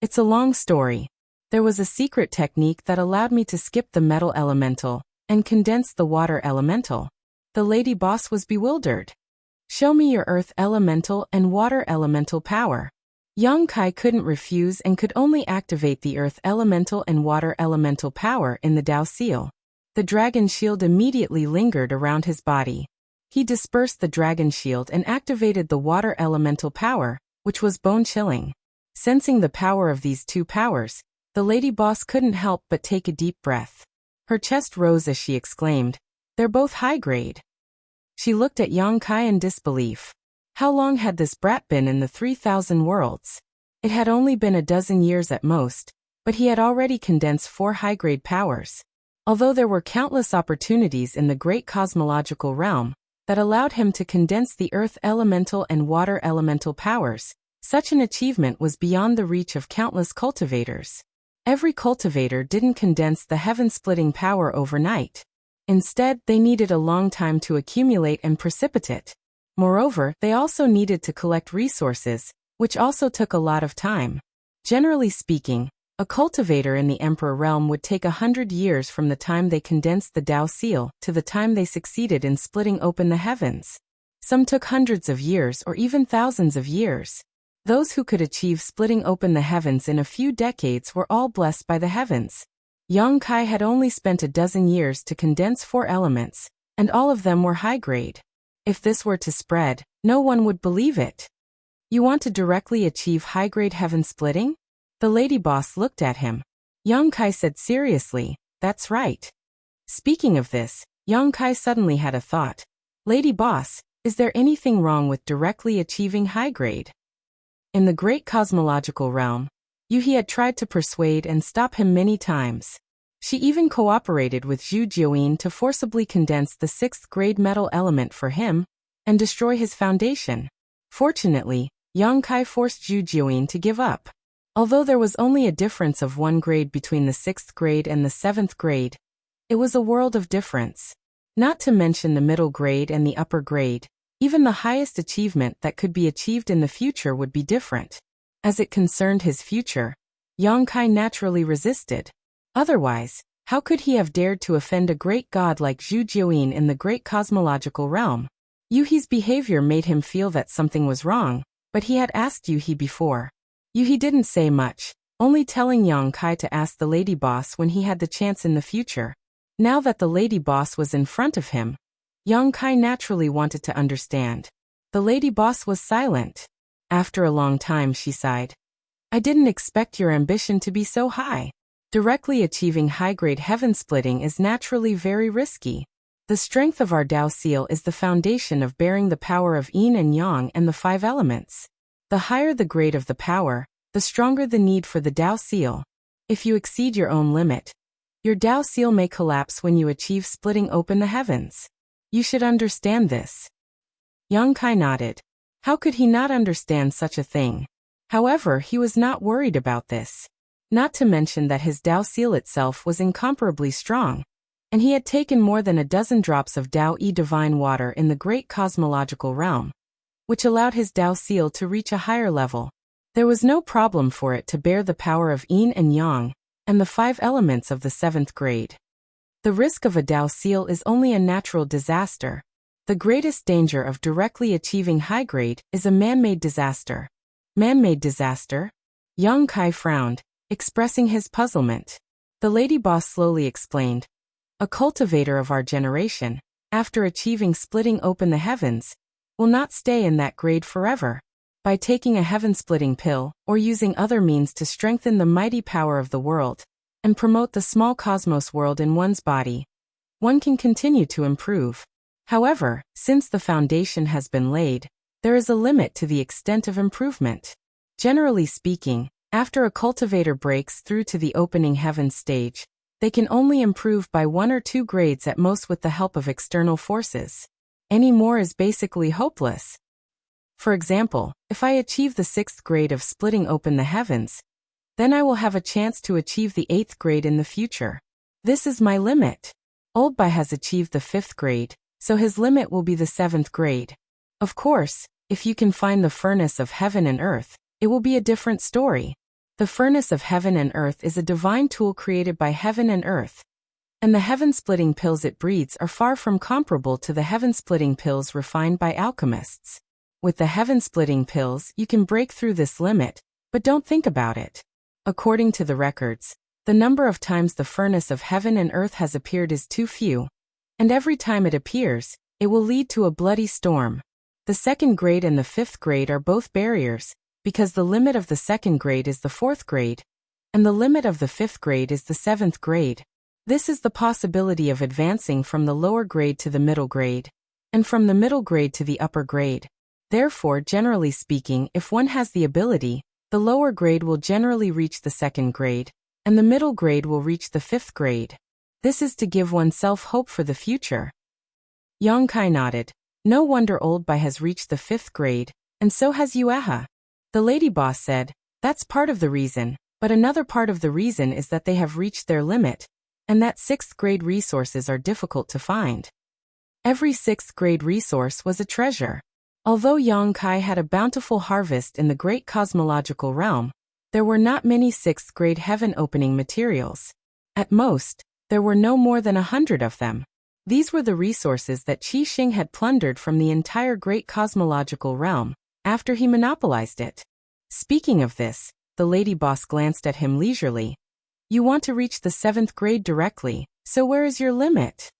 It's a long story. There was a secret technique that allowed me to skip the metal elemental and condense the water elemental. The lady boss was bewildered. Show me your earth elemental and water elemental power. Yongkai couldn't refuse and could only activate the earth elemental and water elemental power in the Dao seal. The dragon shield immediately lingered around his body. He dispersed the dragon shield and activated the water elemental power, which was bone-chilling. Sensing the power of these two powers, the lady boss couldn't help but take a deep breath. Her chest rose as she exclaimed, they're both high-grade. She looked at Yongkai in disbelief. How long had this brat been in the 3,000 worlds? It had only been a dozen years at most, but he had already condensed 4 high-grade powers. Although there were countless opportunities in the great cosmological realm that allowed him to condense the earth elemental and water elemental powers, such an achievement was beyond the reach of countless cultivators. Every cultivator didn't condense the heaven-splitting power overnight. Instead, they needed a long time to accumulate and precipitate. Moreover, they also needed to collect resources, which also took a lot of time. Generally speaking, a cultivator in the Emperor realm would take 100 years from the time they condensed the Dao seal to the time they succeeded in splitting open the heavens. Some took hundreds of years or even thousands of years. Those who could achieve splitting open the heavens in a few decades were all blessed by the heavens. Yongkai had only spent a dozen years to condense 4 elements, and all of them were high-grade. If this were to spread, no one would believe it. You want to directly achieve high-grade heaven splitting? The lady boss looked at him. Yongkai said seriously, that's right. Speaking of this, Yongkai suddenly had a thought. Lady boss, is there anything wrong with directly achieving high grade? In the great cosmological realm, Yuhi had tried to persuade and stop him many times. She even cooperated with Zhu Jiuyin to forcibly condense the 6th grade metal element for him and destroy his foundation. Fortunately, Yongkai forced Zhu Jiuyin to give up. Although there was only a difference of 1 grade between the 6th grade and the 7th grade, it was a world of difference. Not to mention the middle grade and the upper grade, even the highest achievement that could be achieved in the future would be different. As it concerned his future, Yongkai naturally resisted. Otherwise, how could he have dared to offend a great god like Zhu Jiuyin in the great cosmological realm? Yuhi's behavior made him feel that something was wrong, but he had asked Yuhi before. Yuhi didn't say much, only telling Yang Kai to ask the lady boss when he had the chance in the future. Now that the lady boss was in front of him, Yang Kai naturally wanted to understand. The lady boss was silent. After a long time she sighed. I didn't expect your ambition to be so high. Directly achieving high-grade heaven splitting is naturally very risky. The strength of our Tao seal is the foundation of bearing the power of yin and yang and the 5 elements. The higher the grade of the power, the stronger the need for the Tao seal. If you exceed your own limit, your Tao seal may collapse when you achieve splitting open the heavens. You should understand this. Yang Kai nodded. How could he not understand such a thing? However, he was not worried about this. Not to mention that his Tao seal itself was incomparably strong, and he had taken more than a dozen drops of Tao-E divine water in the great cosmological realm, which allowed his Tao seal to reach a higher level. There was no problem for it to bear the power of yin and yang, and the 5 elements of the 7th grade. The risk of a Tao seal is only a natural disaster. The greatest danger of directly achieving high grade is a man-made disaster. Man-made disaster? Yang Kai frowned, expressing his puzzlement. The lady boss slowly explained. A cultivator of our generation, after achieving splitting open the heavens, will not stay in that grade forever. By taking a heaven-splitting pill, or using other means to strengthen the mighty power of the world, and promote the small cosmos world in one's body, one can continue to improve. However, since the foundation has been laid, there is a limit to the extent of improvement. Generally speaking, after a cultivator breaks through to the opening heavens stage, they can only improve by 1 or 2 grades at most with the help of external forces. Any more is basically hopeless. For example, if I achieve the 6th grade of splitting open the heavens, then I will have a chance to achieve the 8th grade in the future. This is my limit. Old Bai has achieved the 5th grade, so his limit will be the 7th grade. Of course, if you can find the furnace of heaven and earth, it will be a different story. The furnace of heaven and earth is a divine tool created by heaven and earth, and the heaven-splitting pills it breeds are far from comparable to the heaven-splitting pills refined by alchemists. With the heaven-splitting pills, you can break through this limit, but don't think about it. According to the records, the number of times the furnace of heaven and earth has appeared is too few, and every time it appears, it will lead to a bloody storm. The 2nd grade and the 5th grade are both barriers, because the limit of the 2nd grade is the 4th grade, and the limit of the 5th grade is the 7th grade. This is the possibility of advancing from the lower grade to the middle grade, and from the middle grade to the upper grade. Therefore, generally speaking, if one has the ability, the lower grade will generally reach the 2nd grade, and the middle grade will reach the 5th grade. This is to give oneself hope for the future. Yang Kai nodded. No wonder Old Bai has reached the 5th grade, and so has Yueha. The lady boss said, that's part of the reason, but another part of the reason is that they have reached their limit, and that 6th grade resources are difficult to find. Every 6th grade resource was a treasure. Although Yang Kai had a bountiful harvest in the great cosmological realm, there were not many 6th grade heaven-opening materials. At most, there were no more than 100 of them. These were the resources that Qi Xing had plundered from the entire great cosmological realm, after he monopolized it. Speaking of this, the lady boss glanced at him leisurely. You want to reach the 7th grade directly, so where is your limit?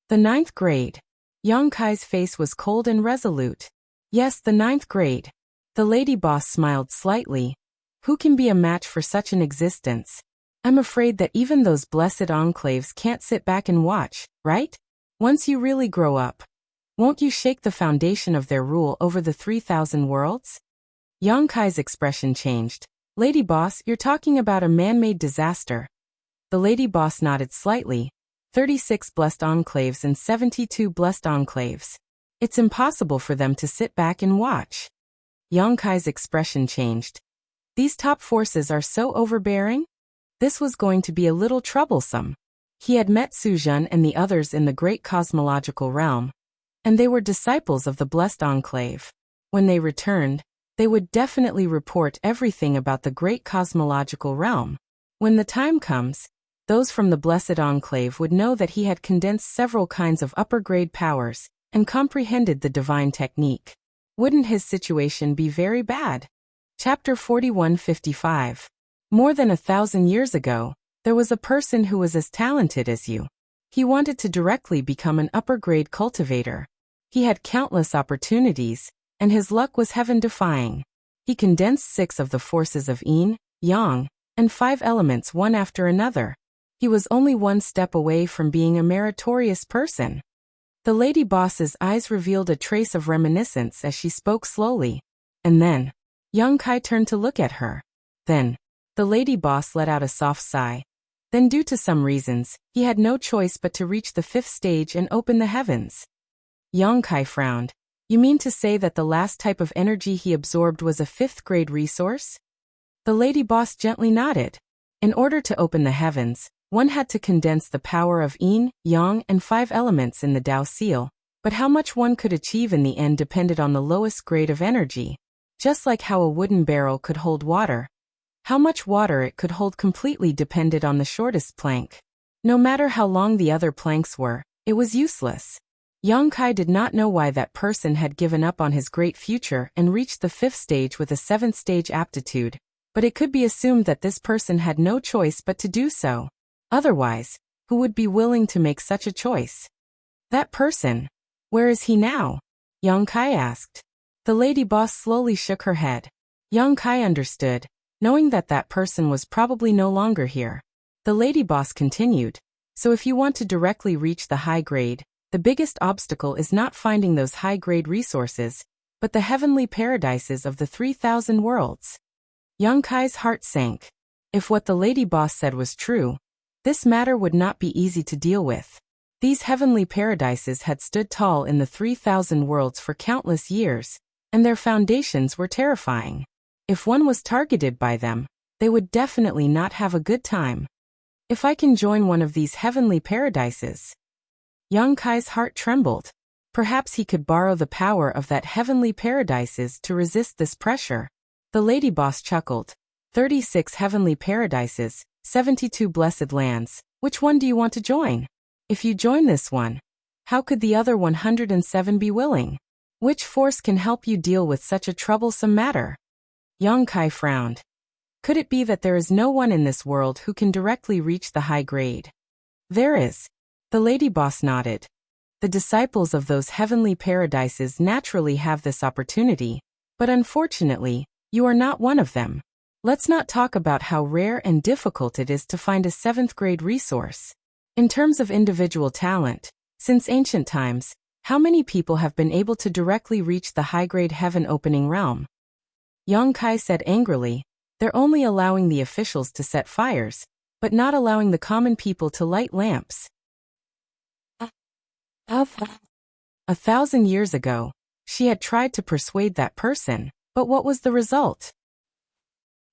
The 9th grade. Yang Kai's face was cold and resolute. Yes, the 9th grade. The lady boss smiled slightly. Who can be a match for such an existence? I'm afraid that even those blessed enclaves can't sit back and watch, right? Once you really grow up, won't you shake the foundation of their rule over the 3,000 worlds? Yang Kai's expression changed. Lady boss, you're talking about a man-made disaster. The lady boss nodded slightly. 36 blessed enclaves and 72 blessed enclaves. It's impossible for them to sit back and watch. Yang Kai's expression changed. These top forces are so overbearing? This was going to be a little troublesome. He had met Su Zhen and the others in the great cosmological realm, and they were disciples of the blessed enclave. When they returned, they would definitely report everything about the great cosmological realm. When the time comes, Those from the Blessed Enclave would know that he had condensed several kinds of upper-grade powers and comprehended the divine technique. Wouldn't his situation be very bad? Chapter 4155. More than 1,000 years ago, there was a person who was as talented as you. He wanted to directly become an upper-grade cultivator. He had countless opportunities, and his luck was heaven-defying. He condensed 6 of the forces of yin, yang, and 5 elements one after another. He was only one step away from being a meritorious person. The lady boss's eyes revealed a trace of reminiscence as she spoke slowly. And then, young Kai turned to look at her. Then, the lady boss let out a soft sigh. Then due to some reasons, he had no choice but to reach the 5th stage and open the heavens. Young Kai frowned. You mean to say that the last type of energy he absorbed was a 5th grade resource? The lady boss gently nodded. In order to open the heavens, one had to condense the power of yin, yang, and 5 elements in the Tao seal, but how much one could achieve in the end depended on the lowest grade of energy. Just like how a wooden barrel could hold water, how much water it could hold completely depended on the shortest plank. No matter how long the other planks were, it was useless. Young Kai did not know why that person had given up on his great future and reached the 5th stage with a 7th stage aptitude, but it could be assumed that this person had no choice but to do so. Otherwise, who would be willing to make such a choice? That person. Where is he now? Young Kai asked. The lady boss slowly shook her head. Young Kai understood, knowing that that person was probably no longer here. The lady boss continued, so if you want to directly reach the high grade, the biggest obstacle is not finding those high-grade resources, but the heavenly paradises of the 3,000 worlds. Young Kai's heart sank. If what the lady boss said was true, this matter would not be easy to deal with. These heavenly paradises had stood tall in the 3,000 worlds for countless years, and their foundations were terrifying. If one was targeted by them, they would definitely not have a good time. If I can join one of these heavenly paradises. Young Kai's heart trembled. Perhaps he could borrow the power of that heavenly paradises to resist this pressure. The lady boss chuckled. 36 heavenly paradises, 72 blessed lands. Which one do you want to join? If you join this one, how could the other 107 be willing? Which force can help you deal with such a troublesome matter? Young Kai frowned. Could it be that there is no one in this world who can directly reach the high grade? There is. The lady boss nodded. The disciples of those heavenly paradises naturally have this opportunity, but unfortunately, you are not one of them. Let's not talk about how rare and difficult it is to find a 7th grade resource. In terms of individual talent, since ancient times, how many people have been able to directly reach the high-grade heaven-opening realm? Young Kai said angrily, they're only allowing the officials to set fires, but not allowing the common people to light lamps. 1,000 years ago, she had tried to persuade that person, but what was the result?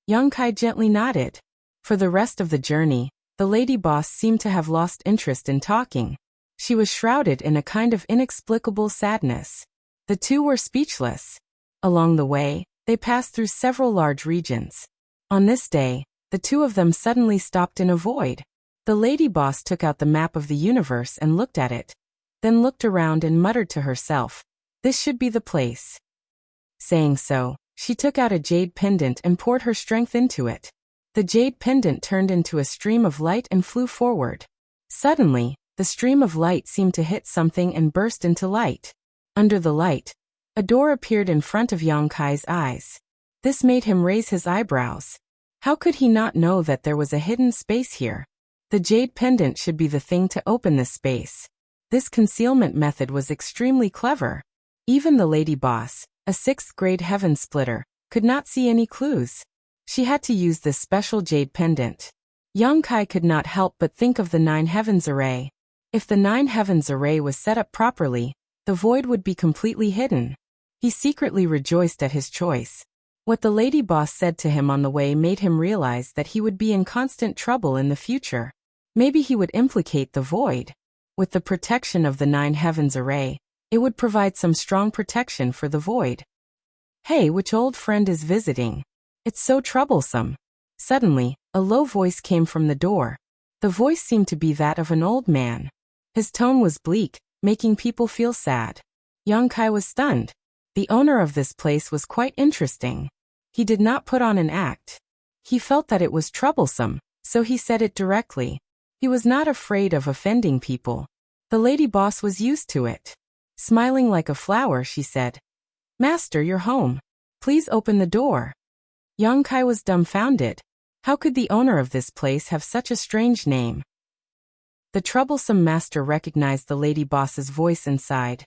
Young Kai gently nodded. For the rest of the journey, the lady boss seemed to have lost interest in talking. She was shrouded in a kind of inexplicable sadness. The two were speechless. Along the way, they passed through several large regions. On this day, the two of them suddenly stopped in a void. The lady boss took out the map of the universe and looked at it, then looked around and muttered to herself, "This should be the place." Saying so, she took out a jade pendant and poured her strength into it. The jade pendant turned into a stream of light and flew forward. Suddenly, the stream of light seemed to hit something and burst into light. Under the light, a door appeared in front of Young Kai's eyes. This made him raise his eyebrows. How could he not know that there was a hidden space here? The jade pendant should be the thing to open this space. This concealment method was extremely clever. Even the lady boss, a 6th grade heaven splitter, could not see any clues. She had to use this special jade pendant. Young Kai could not help but think of the 9 heavens array. If the 9 heavens array was set up properly, the void would be completely hidden. He secretly rejoiced at his choice. What the lady boss said to him on the way made him realize that he would be in constant trouble in the future. Maybe he would implicate the void. With the protection of the 9 heavens array, it would provide some strong protection for the void. Hey, which old friend is visiting? It's so troublesome. Suddenly, a low voice came from the door. The voice seemed to be that of an old man. His tone was bleak, making people feel sad. Yang Kai was stunned. The owner of this place was quite interesting. He did not put on an act. He felt that it was troublesome, so he said it directly. He was not afraid of offending people. The lady boss was used to it. Smiling like a flower, she said, "Master, you're home. Please open the door." Yang Kai was dumbfounded. How could the owner of this place have such a strange name? The troublesome master recognized the lady boss's voice and sighed.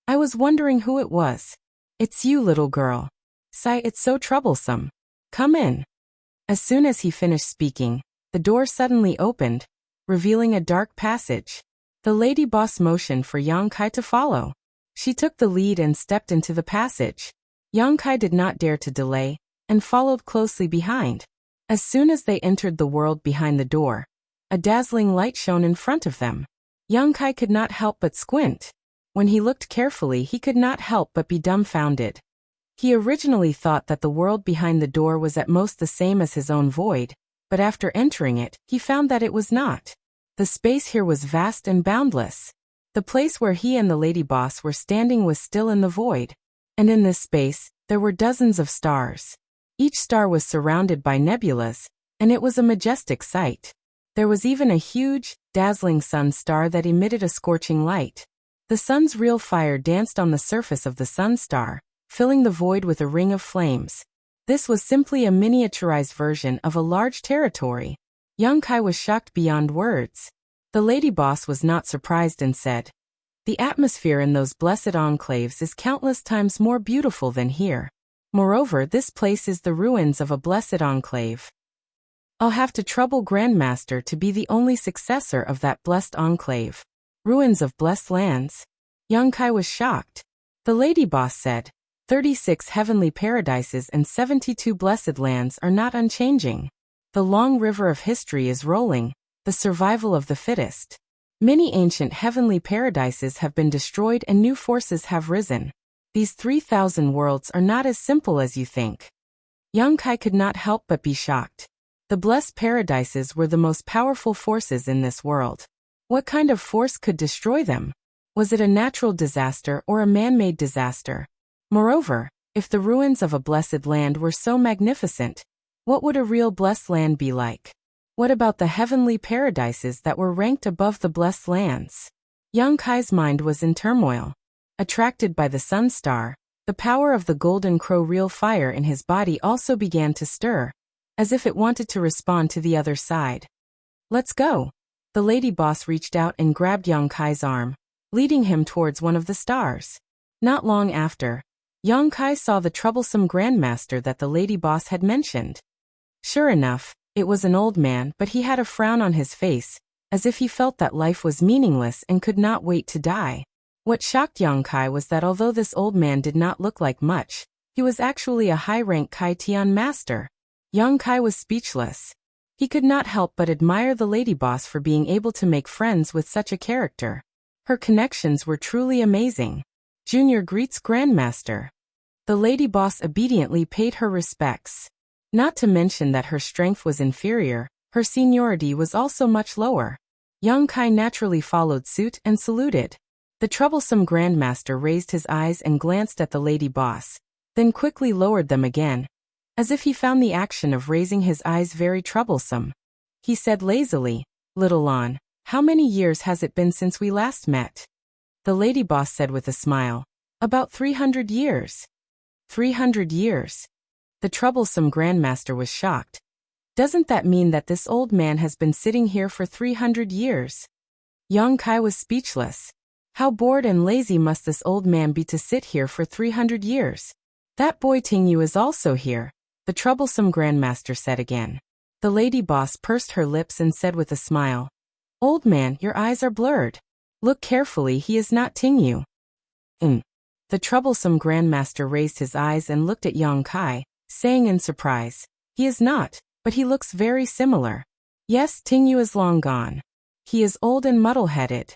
"I was wondering who it was." "It's you, little girl. Sigh, it's so troublesome. Come in." As soon as he finished speaking, the door suddenly opened, revealing a dark passage. The lady boss motioned for Yang Kai to follow. She took the lead and stepped into the passage. Yang Kai did not dare to delay, and followed closely behind. As soon as they entered the world behind the door, a dazzling light shone in front of them. Yang Kai could not help but squint. When he looked carefully, he could not help but be dumbfounded. He originally thought that the world behind the door was at most the same as his own void, but after entering it, he found that it was not. The space here was vast and boundless. The place where he and the lady boss were standing was still in the void, and in this space, there were dozens of stars. Each star was surrounded by nebulas, and it was a majestic sight. There was even a huge, dazzling sun star that emitted a scorching light. The sun's real fire danced on the surface of the sun star, filling the void with a ring of flames. This was simply a miniaturized version of a large territory. Yang Kai was shocked beyond words. The lady boss was not surprised and said, "The atmosphere in those blessed enclaves is countless times more beautiful than here. Moreover, this place is the ruins of a blessed enclave. I'll have to trouble Grandmaster to be the only successor of that blessed enclave. Ruins of blessed lands?" Yang Kai was shocked. The lady boss said, 36 heavenly paradises and 72 blessed lands are not unchanging. The long river of history is rolling, the survival of the fittest. Many ancient heavenly paradises have been destroyed and new forces have risen. These 3,000 worlds are not as simple as you think. Yang Kai could not help but be shocked. The blessed paradises were the most powerful forces in this world. What kind of force could destroy them? Was it a natural disaster or a man-made disaster? Moreover, if the ruins of a blessed land were so magnificent, what would a real blessed land be like? What about the heavenly paradises that were ranked above the blessed lands? Yang Kai's mind was in turmoil. Attracted by the sun star, the power of the golden crow real fire in his body also began to stir, as if it wanted to respond to the other side. "Let's go." The lady boss reached out and grabbed Yang Kai's arm, leading him towards one of the stars. Not long after, Yang Kai saw the troublesome grandmaster that the lady boss had mentioned. Sure enough, it was an old man, but he had a frown on his face, as if he felt that life was meaningless and could not wait to die. What shocked Yang Kai was that although this old man did not look like much, he was actually a high-rank Kai Tian master. Yang Kai was speechless. He could not help but admire the lady boss for being able to make friends with such a character. Her connections were truly amazing. "Junior greets Grandmaster." The lady boss obediently paid her respects. Not to mention that her strength was inferior, her seniority was also much lower. Yang Kai naturally followed suit and saluted. The troublesome Grandmaster raised his eyes and glanced at the lady boss, then quickly lowered them again, as if he found the action of raising his eyes very troublesome. He said lazily, "Little Lon, how many years has it been since we last met?" The lady boss said with a smile, "About 300 years. 300 years? The troublesome Grandmaster was shocked. Doesn't that mean that this old man has been sitting here for 300 years? Yang Kai was speechless. How bored and lazy must this old man be to sit here for 300 years? That boy Tingyu is also here, the troublesome Grandmaster said again. The lady boss pursed her lips and said with a smile, "Old man, your eyes are blurred. Look carefully, he is not Tingyu." The troublesome Grandmaster raised his eyes and looked at Yang Kai, saying in surprise, "He is not, but he looks very similar. Yes, Tingyu is long gone. He is old and muddle-headed."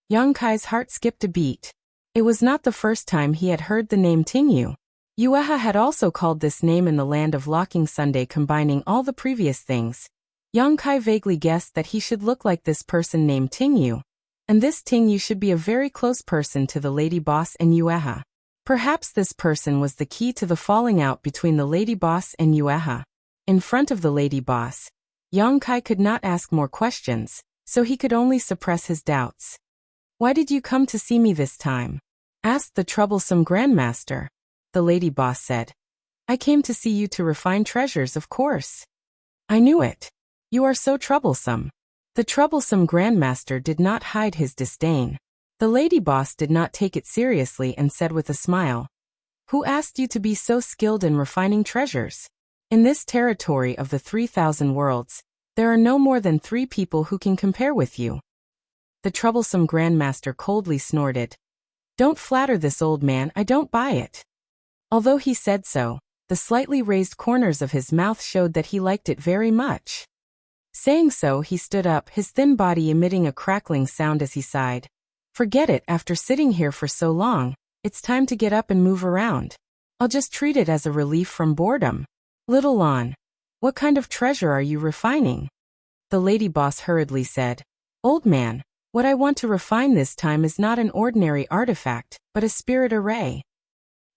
Yang Kai's heart skipped a beat. It was not the first time he had heard the name Tingyu. Yueha had also called this name in the land of Locking Sunday, combining all the previous things. Yang Kai vaguely guessed that he should look like this person named Tingyu. And this Tingyu should be a very close person to the lady boss and Yueha. Perhaps this person was the key to the falling out between the lady boss and Yueha. In front of the lady boss, Yang Kai could not ask more questions, so he could only suppress his doubts. "Why did you come to see me this time?" asked the troublesome grandmaster. The lady boss said, "I came to see you to refine treasures, of course." "I knew it. You are so troublesome." The troublesome grandmaster did not hide his disdain. The lady boss did not take it seriously and said with a smile, "Who asked you to be so skilled in refining treasures? In this territory of the 3,000 worlds, there are no more than 3 people who can compare with you." The troublesome grandmaster coldly snorted, "Don't flatter this old man, I don't buy it." Although he said so, the slightly raised corners of his mouth showed that he liked it very much. Saying so, he stood up, his thin body emitting a crackling sound as he sighed. "Forget it, after sitting here for so long, it's time to get up and move around. I'll just treat it as a relief from boredom." "Little Lon, what kind of treasure are you refining?" The lady boss hurriedly said. "Old man, what I want to refine this time is not an ordinary artifact, but a spirit array."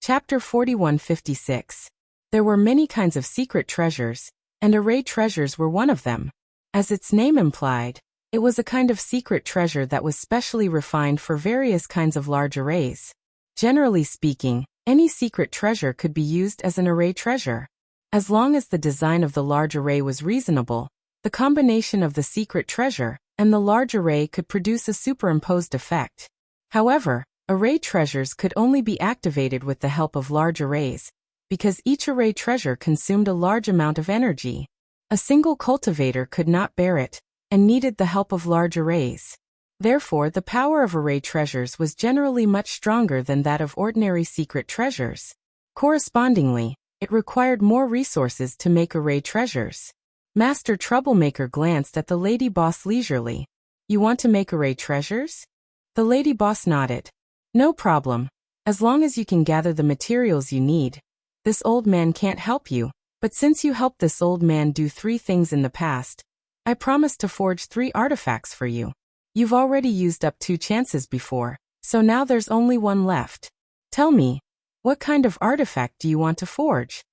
Chapter 4156. There were many kinds of secret treasures, and array treasures were one of them. As its name implied, it was a kind of secret treasure that was specially refined for various kinds of large arrays. Generally speaking, any secret treasure could be used as an array treasure. As long as the design of the large array was reasonable, the combination of the secret treasure and the large array could produce a superimposed effect. However, array treasures could only be activated with the help of large arrays, because each array treasure consumed a large amount of energy. A single cultivator could not bear it, and needed the help of large arrays. Therefore, the power of array treasures was generally much stronger than that of ordinary secret treasures. Correspondingly, it required more resources to make array treasures. Master Troublemaker glanced at the lady boss leisurely. "You want to make array treasures?" The lady boss nodded. "No problem, as long as you can gather the materials you need. This old man can't help you, but since you helped this old man do 3 things in the past, I promise to forge 3 artifacts for you. You've already used up 2 chances before, so now there's only 1 left. Tell me, what kind of artifact do you want to forge?"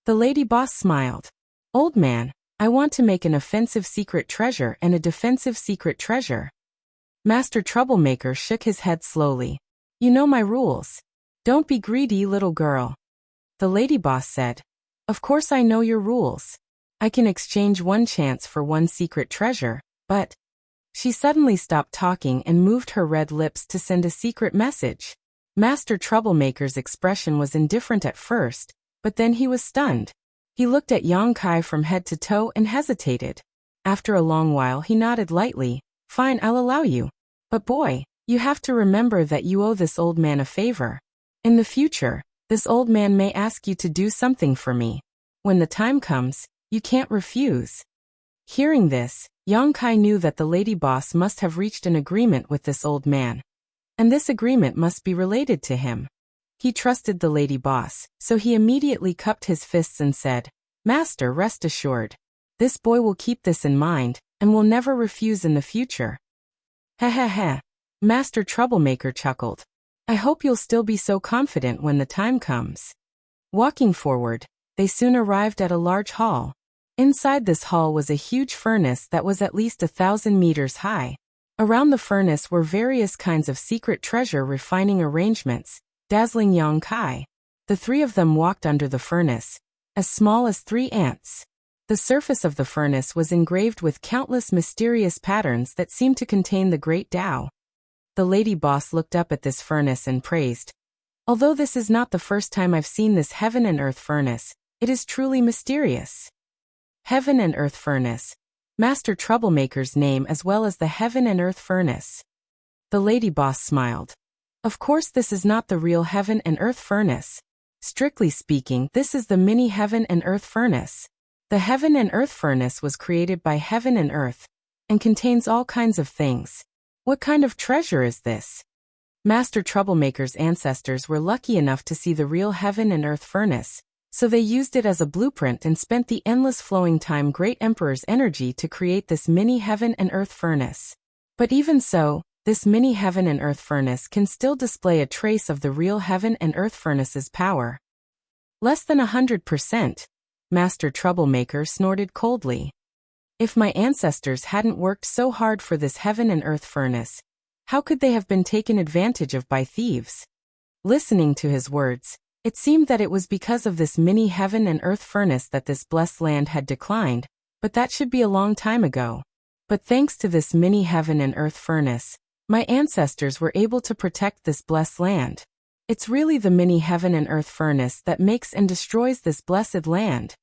The lady boss smiled. "Old man, I want to make an offensive secret treasure and a defensive secret treasure." Master Troublemaker shook his head slowly. "You know my rules. Don't be greedy, little girl." The lady boss said, "Of course I know your rules. I can exchange 1 chance for 1 secret treasure, but..." She suddenly stopped talking and moved her red lips to send a secret message. Master Troublemaker's expression was indifferent at first, but then he was stunned. He looked at Yang Kai from head to toe and hesitated. After a long while he nodded lightly. "Fine, I'll allow you. But boy, you have to remember that you owe this old man a favor. In the future, this old man may ask you to do something for me. When the time comes, you can't refuse." Hearing this, Yang Kai knew that the lady boss must have reached an agreement with this old man. And this agreement must be related to him. He trusted the lady boss, so he immediately cupped his fists and said, "Master, rest assured. This boy will keep this in mind, and will never refuse in the future." "Heh heh heh." Master Troublemaker chuckled. "I hope you'll still be so confident when the time comes." Walking forward, they soon arrived at a large hall. Inside this hall was a huge furnace that was at least 1,000 meters high. Around the furnace were various kinds of secret treasure refining arrangements, dazzling Yang Kai. The 3 of them walked under the furnace, as small as 3 ants. The surface of the furnace was engraved with countless mysterious patterns that seemed to contain the great Tao. The lady boss looked up at this furnace and praised. "Although this is not the first time I've seen this heaven and earth furnace, it is truly mysterious." Heaven and earth furnace. Master Troublemaker's name as well as the heaven and earth furnace. The lady boss smiled. "Of course this is not the real heaven and earth furnace. Strictly speaking, this is the mini heaven and earth furnace. The heaven and earth furnace was created by heaven and earth, and contains all kinds of things. What kind of treasure is this?" Master Troublemaker's ancestors were lucky enough to see the real heaven and earth furnace, So they used it as a blueprint and spent the endless flowing time Great Emperor's energy to create this mini heaven and earth furnace. But even so, this mini heaven and earth furnace can still display a trace of the real heaven and earth furnace's power. Less than 100%, Master Troublemaker snorted coldly. If my ancestors hadn't worked so hard for this heaven and earth furnace, how could they have been taken advantage of by thieves? Listening to his words, it seemed that it was because of this mini heaven and earth furnace that this blessed land had declined, but that should be a long time ago. But thanks to this mini heaven and earth furnace, my ancestors were able to protect this blessed land. It's really the mini heaven and earth furnace that makes and destroys this blessed land.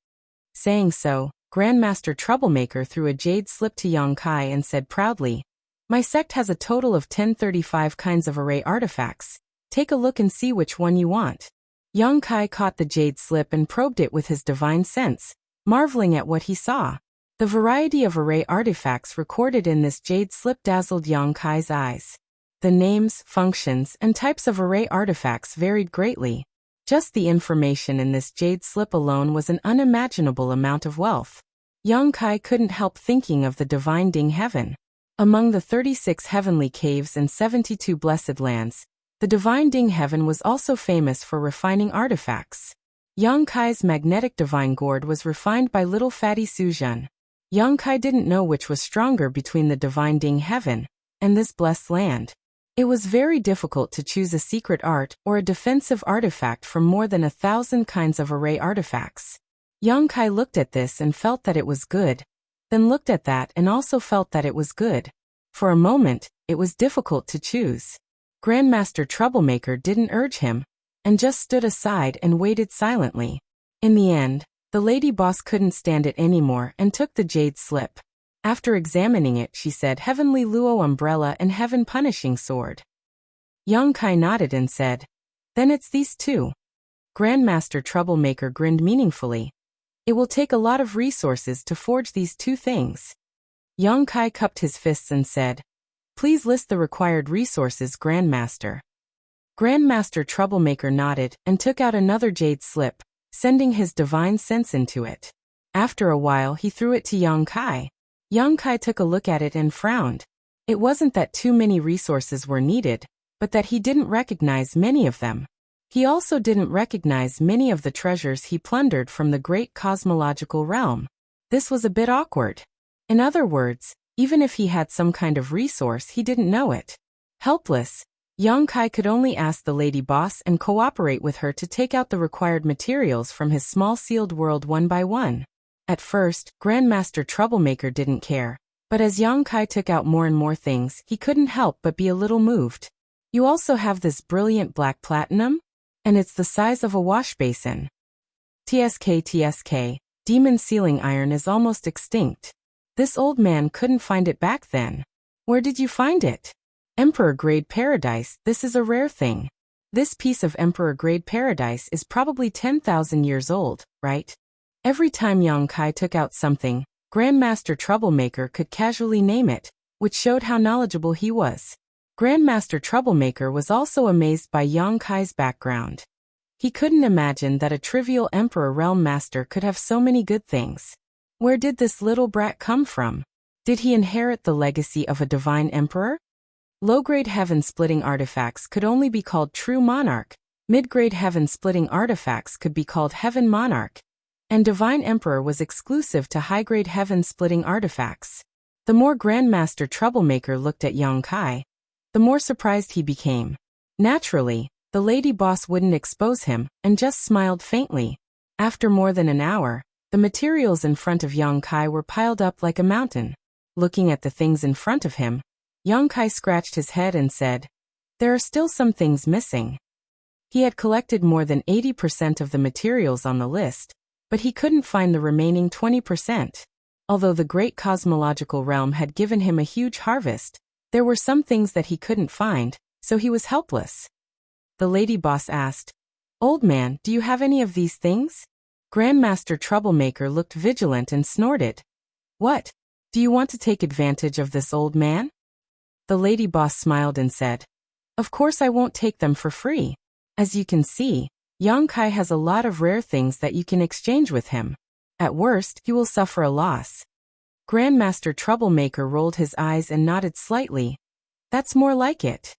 Saying so, Grandmaster Troublemaker threw a jade slip to Yang Kai and said proudly, "My sect has a total of 1035 kinds of array artifacts. Take a look and see which one you want." Yang Kai caught the jade slip and probed it with his divine sense, marveling at what he saw. The variety of array artifacts recorded in this jade slip dazzled Yang Kai's eyes. The names, functions, and types of array artifacts varied greatly. Just the information in this jade slip alone was an unimaginable amount of wealth. Yang Kai couldn't help thinking of the divine Ding Heaven. Among the 36 heavenly caves and 72 blessed lands, the divine Ding Heaven was also famous for refining artifacts. Yang Kai's magnetic divine gourd was refined by little fatty Suzhen. Yang Kai didn't know which was stronger between the divine Ding Heaven and this blessed land. It was very difficult to choose a secret art or a defensive artifact from more than 1,000 kinds of array artifacts. Yang Kai looked at this and felt that it was good, then looked at that and also felt that it was good. For a moment, it was difficult to choose. Grandmaster Troublemaker didn't urge him, and just stood aside and waited silently. In the end, the lady boss couldn't stand it anymore and took the jade slip. After examining it, she said, "Heavenly Luo umbrella and heaven punishing sword." Yang Kai nodded and said, "Then it's these two." Grandmaster Troublemaker grinned meaningfully. "It will take a lot of resources to forge these two things." Yang Kai cupped his fists and said, "Please list the required resources, Grandmaster." Grandmaster Troublemaker nodded and took out another jade slip, sending his divine sense into it. After a while he threw it to Yang Kai. Yang Kai took a look at it and frowned. It wasn't that too many resources were needed, but that he didn't recognize many of them. He also didn't recognize many of the treasures he plundered from the great cosmological realm. This was a bit awkward. In other words, even if he had some kind of resource, he didn't know it. Helpless, Yang Kai could only ask the lady boss and cooperate with her to take out the required materials from his small sealed world one by one. At first, Grandmaster Troublemaker didn't care, but as Yang Kai took out more and more things, he couldn't help but be a little moved. "You also have this brilliant black platinum? And it's the size of a wash basin. TSK, demon sealing iron is almost extinct. This old man couldn't find it back then. Where did you find it?" "Emperor-grade paradise, this is a rare thing. This piece of Emperor-grade paradise is probably 10,000 years old, right?" Every time Yang Kai took out something, Grandmaster Troublemaker could casually name it, which showed how knowledgeable he was. Grandmaster Troublemaker was also amazed by Yang Kai's background. He couldn't imagine that a trivial Emperor Realm Master could have so many good things. Where did this little brat come from? Did he inherit the legacy of a divine emperor? Low-grade heaven-splitting artifacts could only be called True Monarch, mid-grade heaven-splitting artifacts could be called Heaven Monarch, and Divine Emperor was exclusive to high-grade heaven-splitting artifacts. The more Grandmaster Troublemaker looked at Yang Kai, the more surprised he became. Naturally, the lady boss wouldn't expose him, and just smiled faintly. After more than an hour, the materials in front of Yang Kai were piled up like a mountain. Looking at the things in front of him, Yang Kai scratched his head and said, "There are still some things missing." He had collected more than 80% of the materials on the list, but he couldn't find the remaining 20%. Although the great cosmological realm had given him a huge harvest, there were some things that he couldn't find, so he was helpless. The lady boss asked, "Old man, do you have any of these things?" Grandmaster Troublemaker looked vigilant and snorted. "What? Do you want to take advantage of this old man?" The lady boss smiled and said, "Of course I won't take them for free." As you can see, Yang Kai has a lot of rare things that you can exchange with him. At worst, you will suffer a loss. Grandmaster Troublemaker rolled his eyes and nodded slightly. That's more like it.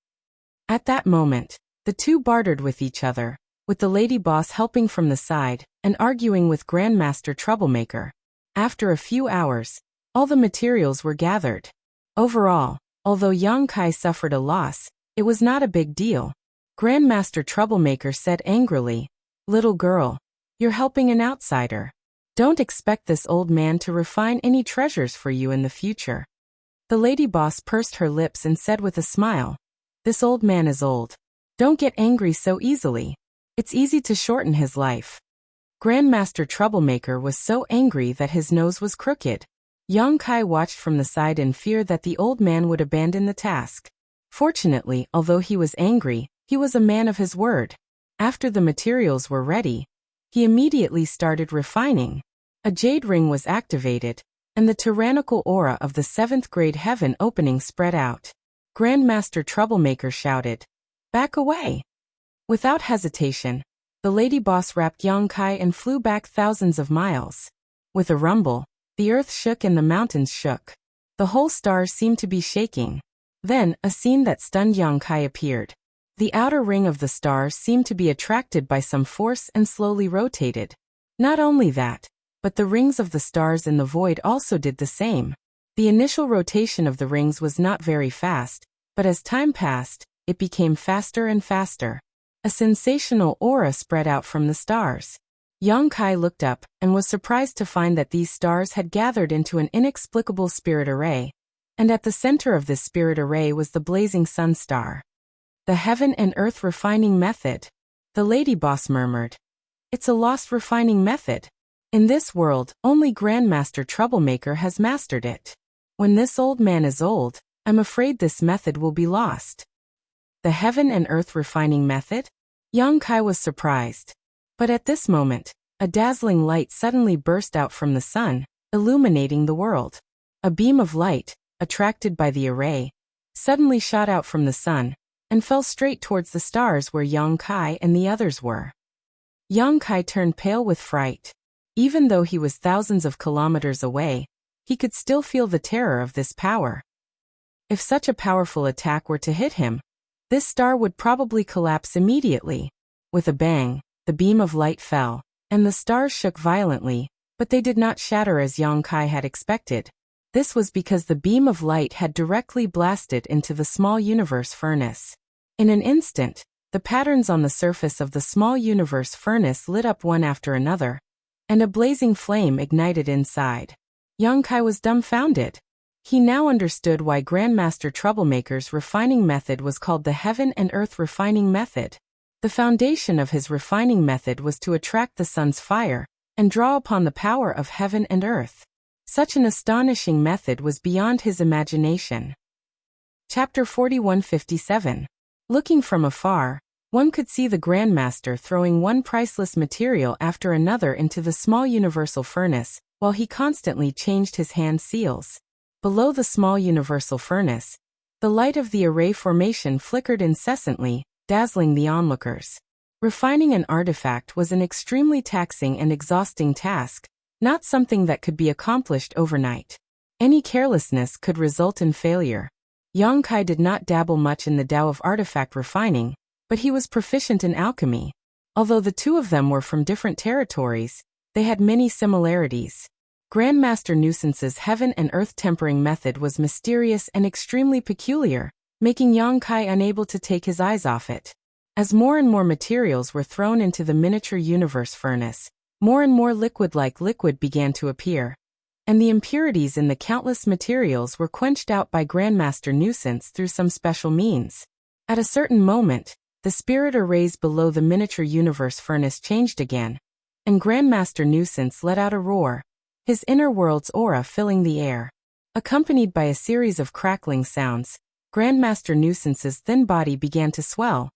At that moment, the two bartered with each other, with the lady boss helping from the side and arguing with Grandmaster Troublemaker. After a few hours, all the materials were gathered. Overall, although Yang Kai suffered a loss, it was not a big deal. Grandmaster Troublemaker said angrily, "Little girl, you're helping an outsider. Don't expect this old man to refine any treasures for you in the future." The lady boss pursed her lips and said with a smile, "This old man is old. Don't get angry so easily. It's easy to shorten his life." Grandmaster Troublemaker was so angry that his nose was crooked. Yang Kai watched from the side in fear that the old man would abandon the task. Fortunately, although he was angry, he was a man of his word. After the materials were ready, he immediately started refining. A jade ring was activated, and the tyrannical aura of the 7th grade heaven opening spread out. Grandmaster Troublemaker shouted, "Back away!" Without hesitation, the lady boss wrapped Yang Kai and flew back thousands of miles. With a rumble, the earth shook and the mountains shook. The whole stars seemed to be shaking. Then, a scene that stunned Yang Kai appeared. The outer ring of the stars seemed to be attracted by some force and slowly rotated. Not only that, but the rings of the stars in the void also did the same. The initial rotation of the rings was not very fast, but as time passed, it became faster and faster. A sensational aura spread out from the stars. Yang Kai looked up and was surprised to find that these stars had gathered into an inexplicable spirit array, and at the center of this spirit array was the blazing sun star. "The heaven and earth refining method," the lady boss murmured. "It's a lost refining method. In this world, only Grandmaster Troublemaker has mastered it. When this old man is old, I'm afraid this method will be lost." The heaven and earth refining method? Yang Kai was surprised. But at this moment, a dazzling light suddenly burst out from the sun, illuminating the world. A beam of light, attracted by the array, suddenly shot out from the sun, and fell straight towards the stars where Yang Kai and the others were. Yang Kai turned pale with fright. Even though he was thousands of kilometers away, he could still feel the terror of this power. If such a powerful attack were to hit him, this star would probably collapse immediately. With a bang, the beam of light fell, and the stars shook violently, but they did not shatter as Yang Kai had expected. This was because the beam of light had directly blasted into the small universe furnace. In an instant, the patterns on the surface of the small universe furnace lit up one after another, and a blazing flame ignited inside. Yang Kai was dumbfounded. He now understood why Grandmaster Troublemaker's refining method was called the Heaven and Earth Refining Method. The foundation of his refining method was to attract the sun's fire and draw upon the power of heaven and earth. Such an astonishing method was beyond his imagination. Chapter 4157. Looking from afar, one could see the Grandmaster throwing one priceless material after another into the small universal furnace, while he constantly changed his hand seals. Below the small universal furnace, the light of the array formation flickered incessantly, dazzling the onlookers. Refining an artifact was an extremely taxing and exhausting task, not something that could be accomplished overnight. Any carelessness could result in failure. Yang Kai did not dabble much in the Tao of artifact refining, but he was proficient in alchemy. Although the two of them were from different territories, they had many similarities. Grandmaster Nuisance's heaven and earth tempering method was mysterious and extremely peculiar, making Yang Kai unable to take his eyes off it. As more and more materials were thrown into the miniature universe furnace, more and more liquid-like liquid began to appear, and the impurities in the countless materials were quenched out by Grandmaster Nuisance through some special means. At a certain moment, the spirit arrays below the miniature universe furnace changed again, and Grandmaster Nuisance let out a roar, his inner world's aura filling the air. Accompanied by a series of crackling sounds, Grandmaster Nuisance's thin body began to swell,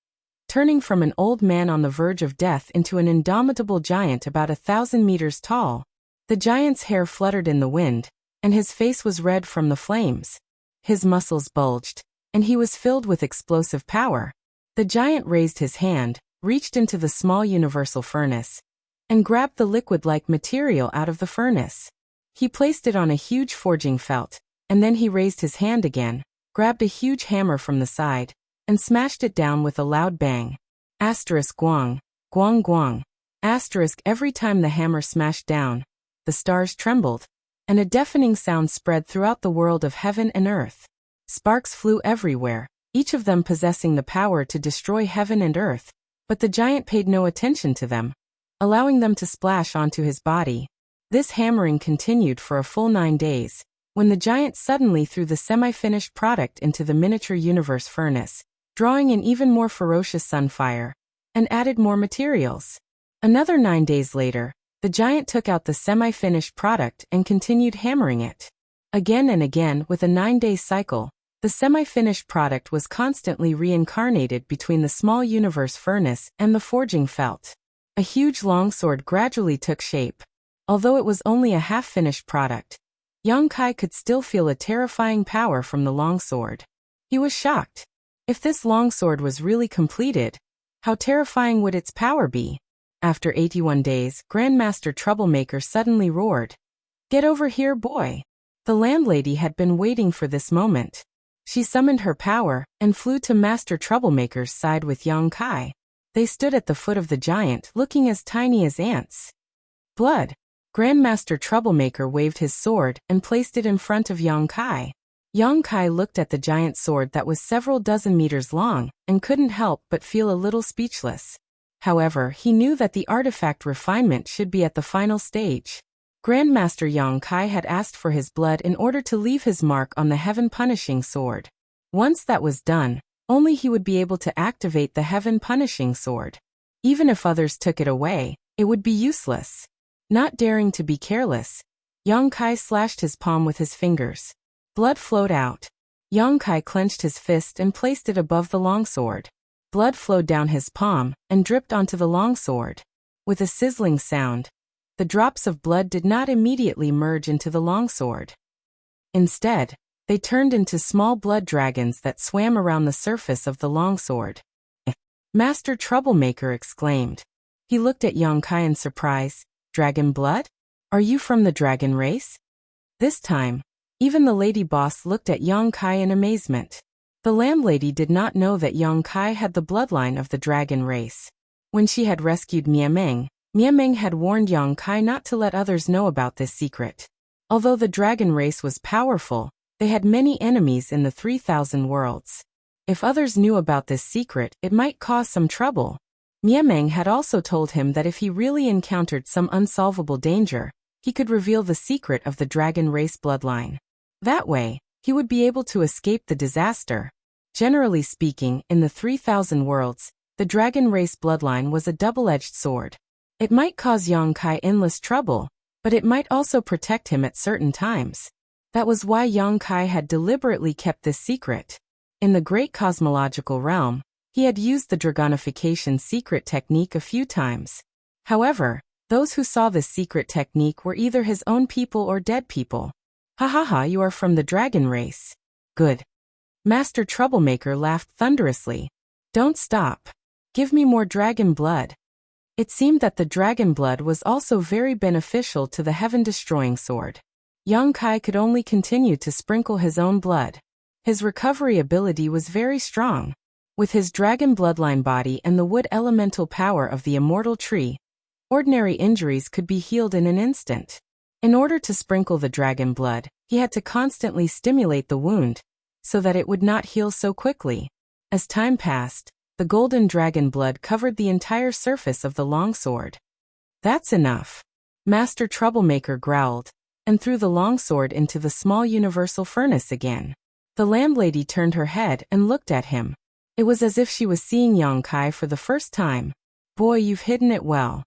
turning from an old man on the verge of death into an indomitable giant about 1,000 meters tall. The giant's hair fluttered in the wind, and his face was red from the flames. His muscles bulged, and he was filled with explosive power. The giant raised his hand, reached into the small universal furnace, and grabbed the liquid-like material out of the furnace. He placed it on a huge forging felt, and then he raised his hand again, grabbed a huge hammer from the side, and smashed it down with a loud bang. Asterisk guang, guang guang. Asterisk every time the hammer smashed down, the stars trembled, and a deafening sound spread throughout the world of heaven and earth. Sparks flew everywhere, each of them possessing the power to destroy heaven and earth, but the giant paid no attention to them, allowing them to splash onto his body. This hammering continued for a full 9 days, when the giant suddenly threw the semi-finished product into the miniature universe furnace, drawing an even more ferocious sunfire, and added more materials. Another 9 days later, the giant took out the semi-finished product and continued hammering it. Again and again with a 9-day cycle, the semi-finished product was constantly reincarnated between the small universe furnace and the forging felt. A huge longsword gradually took shape. Although it was only a half-finished product, Yang Kai could still feel a terrifying power from the longsword. He was shocked. If this longsword was really completed, how terrifying would its power be? After 81 days, Grandmaster Troublemaker suddenly roared, "Get over here, boy!" The landlady had been waiting for this moment. She summoned her power and flew to Master Troublemaker's side with Yang Kai. They stood at the foot of the giant, looking as tiny as ants. Blood. Grandmaster Troublemaker waved his sword and placed it in front of Yang Kai. Yang Kai looked at the giant sword that was several dozen meters long and couldn't help but feel a little speechless. However, he knew that the artifact refinement should be at the final stage. Grandmaster Yang Kai had asked for his blood in order to leave his mark on the heaven-punishing sword. Once that was done, only he would be able to activate the heaven-punishing sword. Even if others took it away, it would be useless. Not daring to be careless, Yang Kai slashed his palm with his fingers. Blood flowed out. Yang Kai clenched his fist and placed it above the longsword. Blood flowed down his palm and dripped onto the longsword. With a sizzling sound, the drops of blood did not immediately merge into the longsword. Instead, they turned into small blood dragons that swam around the surface of the longsword. Master Troublemaker exclaimed. He looked at Yang Kai in surprise. "Dragon blood? Are you from the dragon race?" This time, even the lady boss looked at Yang Kai in amazement. The landlady did not know that Yang Kai had the bloodline of the dragon race. When she had rescued Miameng had warned Yang Kai not to let others know about this secret. Although the dragon race was powerful, they had many enemies in the 3,000 worlds. If others knew about this secret, it might cause some trouble. Miameng had also told him that if he really encountered some unsolvable danger, he could reveal the secret of the dragon race bloodline. That way, he would be able to escape the disaster. Generally speaking, in the 3,000 worlds, the dragon race bloodline was a double-edged sword. It might cause Yang Kai endless trouble, but it might also protect him at certain times. That was why Yang Kai had deliberately kept this secret. In the great cosmological realm, he had used the dragonification secret technique a few times. However, those who saw this secret technique were either his own people or dead people. "Ha ha ha, you are from the dragon race. Good." Master Troublemaker laughed thunderously. "Don't stop. Give me more dragon blood." It seemed that the dragon blood was also very beneficial to the heaven-destroying sword. Yang Kai could only continue to sprinkle his own blood. His recovery ability was very strong. With his dragon bloodline body and the wood elemental power of the immortal tree, ordinary injuries could be healed in an instant. In order to sprinkle the dragon blood, he had to constantly stimulate the wound, so that it would not heal so quickly. As time passed, the golden dragon blood covered the entire surface of the longsword. "That's enough." Master Troublemaker growled, and threw the longsword into the small universal furnace again. The landlady turned her head and looked at him. It was as if she was seeing Yang Kai for the first time. "Boy, you've hidden it well."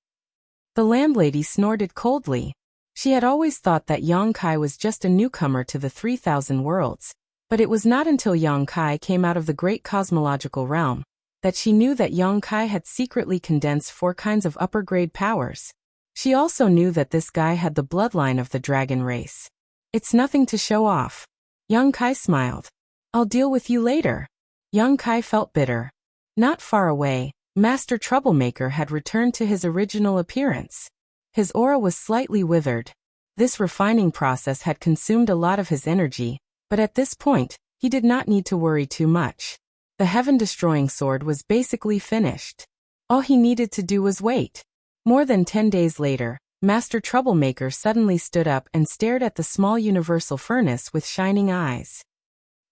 The landlady snorted coldly. She had always thought that Yang Kai was just a newcomer to the 3,000 worlds, but it was not until Yang Kai came out of the great cosmological realm that she knew that Yang Kai had secretly condensed 4 kinds of upper-grade powers. She also knew that this guy had the bloodline of the dragon race. "It's nothing to show off." Yang Kai smiled. "I'll deal with you later." Yang Kai felt bitter. Not far away, Master Troublemaker had returned to his original appearance. His aura was slightly withered. This refining process had consumed a lot of his energy, but at this point, he did not need to worry too much. The heaven-destroying sword was basically finished. All he needed to do was wait. More than 10 days later, Master Troublemaker suddenly stood up and stared at the small universal furnace with shining eyes.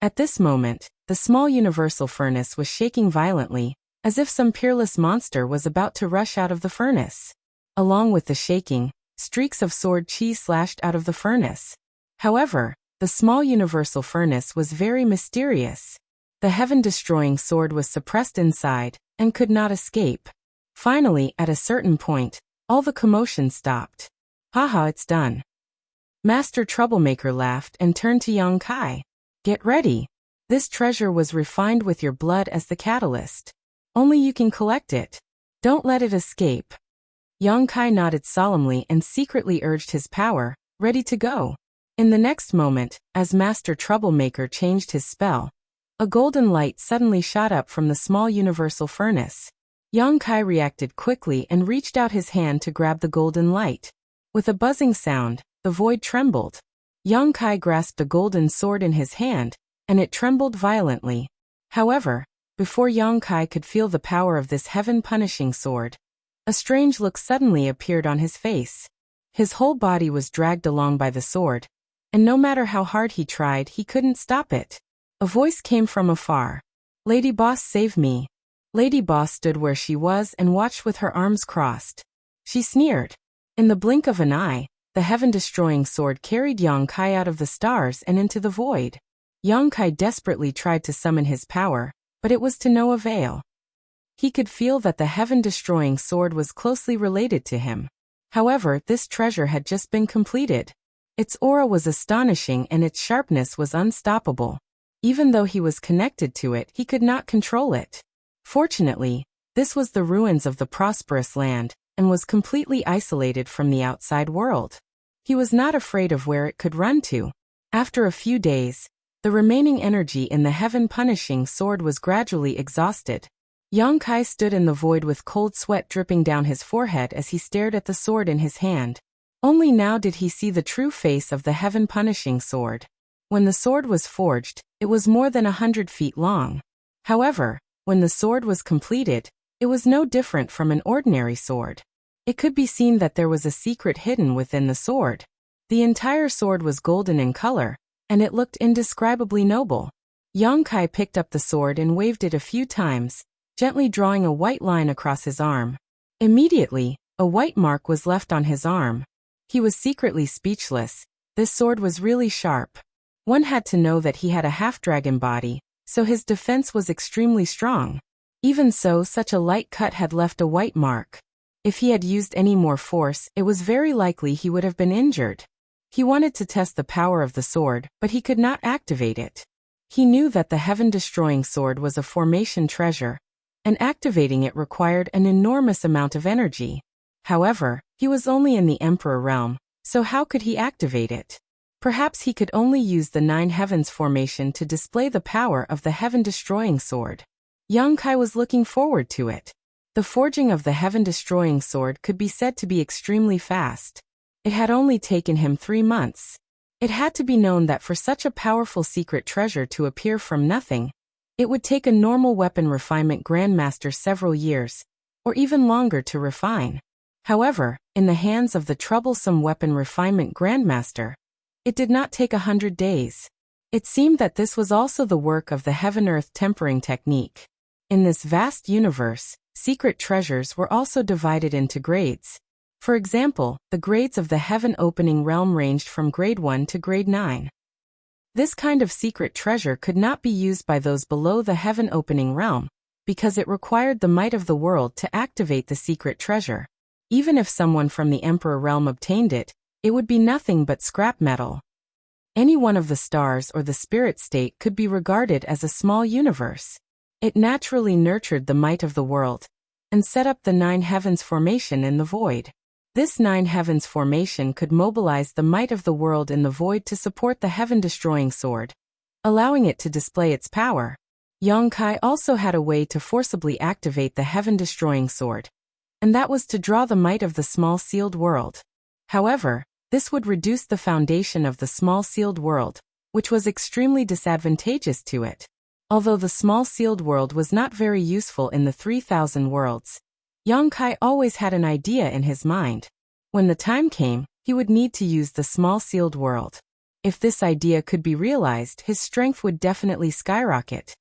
At this moment, the small universal furnace was shaking violently, as if some peerless monster was about to rush out of the furnace. Along with the shaking, streaks of sword chi slashed out of the furnace. However, the small universal furnace was very mysterious. The heaven-destroying sword was suppressed inside, and could not escape. Finally, at a certain point, all the commotion stopped. Haha, it's done. Master Troublemaker laughed and turned to Yang Kai. Get ready. This treasure was refined with your blood as the catalyst. Only you can collect it. Don't let it escape. Yang Kai nodded solemnly and secretly urged his power, ready to go. In the next moment, as Master Troublemaker changed his spell, a golden light suddenly shot up from the small universal furnace. Yang Kai reacted quickly and reached out his hand to grab the golden light. With a buzzing sound, the void trembled. Yang Kai grasped the golden sword in his hand, and it trembled violently. However, before Yang Kai could feel the power of this heaven-punishing sword, a strange look suddenly appeared on his face. His whole body was dragged along by the sword, and no matter how hard he tried, he couldn't stop it. A voice came from afar. Lady Boss, save me. Lady Boss stood where she was and watched with her arms crossed. She sneered. In the blink of an eye, the heaven-destroying sword carried Yang Kai out of the stars and into the void. Yang Kai desperately tried to summon his power, but it was to no avail. He could feel that the heaven-destroying sword was closely related to him. However, this treasure had just been completed. Its aura was astonishing and its sharpness was unstoppable. Even though he was connected to it, he could not control it. Fortunately, this was the ruins of the prosperous land, and was completely isolated from the outside world. He was not afraid of where it could run to. After a few days, the remaining energy in the heaven-punishing sword was gradually exhausted. Yang Kai stood in the void with cold sweat dripping down his forehead as he stared at the sword in his hand. Only now did he see the true face of the heaven-punishing sword. When the sword was forged, it was more than 100 feet long. However, when the sword was completed, it was no different from an ordinary sword. It could be seen that there was a secret hidden within the sword. The entire sword was golden in color, and it looked indescribably noble. Yang Kai picked up the sword and waved it a few times, gently drawing a white line across his arm. Immediately, a white mark was left on his arm. He was secretly speechless. This sword was really sharp. One had to know that he had a half-dragon body, so his defense was extremely strong. Even so, such a light cut had left a white mark. If he had used any more force, it was very likely he would have been injured. He wanted to test the power of the sword, but he could not activate it. He knew that the heaven-destroying sword was a formation treasure, and activating it required an enormous amount of energy. However, he was only in the Emperor realm, so how could he activate it? Perhaps he could only use the 9 heavens formation to display the power of the heaven-destroying sword. Yang Kai was looking forward to it. The forging of the heaven-destroying sword could be said to be extremely fast. It had only taken him 3 months. It had to be known that for such a powerful secret treasure to appear from nothing, it would take a normal weapon refinement grandmaster several years, or even longer to refine. However, in the hands of the troublesome weapon refinement grandmaster, it did not take 100 days. It seemed that this was also the work of the heaven-earth tempering technique. In this vast universe, secret treasures were also divided into grades. For example, the grades of the heaven-opening realm ranged from grade 1 to grade 9. This kind of secret treasure could not be used by those below the heaven-opening realm, because it required the might of the world to activate the secret treasure. Even if someone from the Emperor realm obtained it, it would be nothing but scrap metal. Any one of the stars or the spirit state could be regarded as a small universe. It naturally nurtured the might of the world, and set up the 9 heavens formation in the void. This 9 heavens formation could mobilize the might of the world in the void to support the heaven-destroying sword, allowing it to display its power. Yongkai also had a way to forcibly activate the heaven-destroying sword, and that was to draw the might of the small sealed world. However, this would reduce the foundation of the small sealed world, which was extremely disadvantageous to it. Although the small sealed world was not very useful in the 3,000 worlds, Yongkai always had an idea in his mind. When the time came, he would need to use the small sealed world. If this idea could be realized, his strength would definitely skyrocket.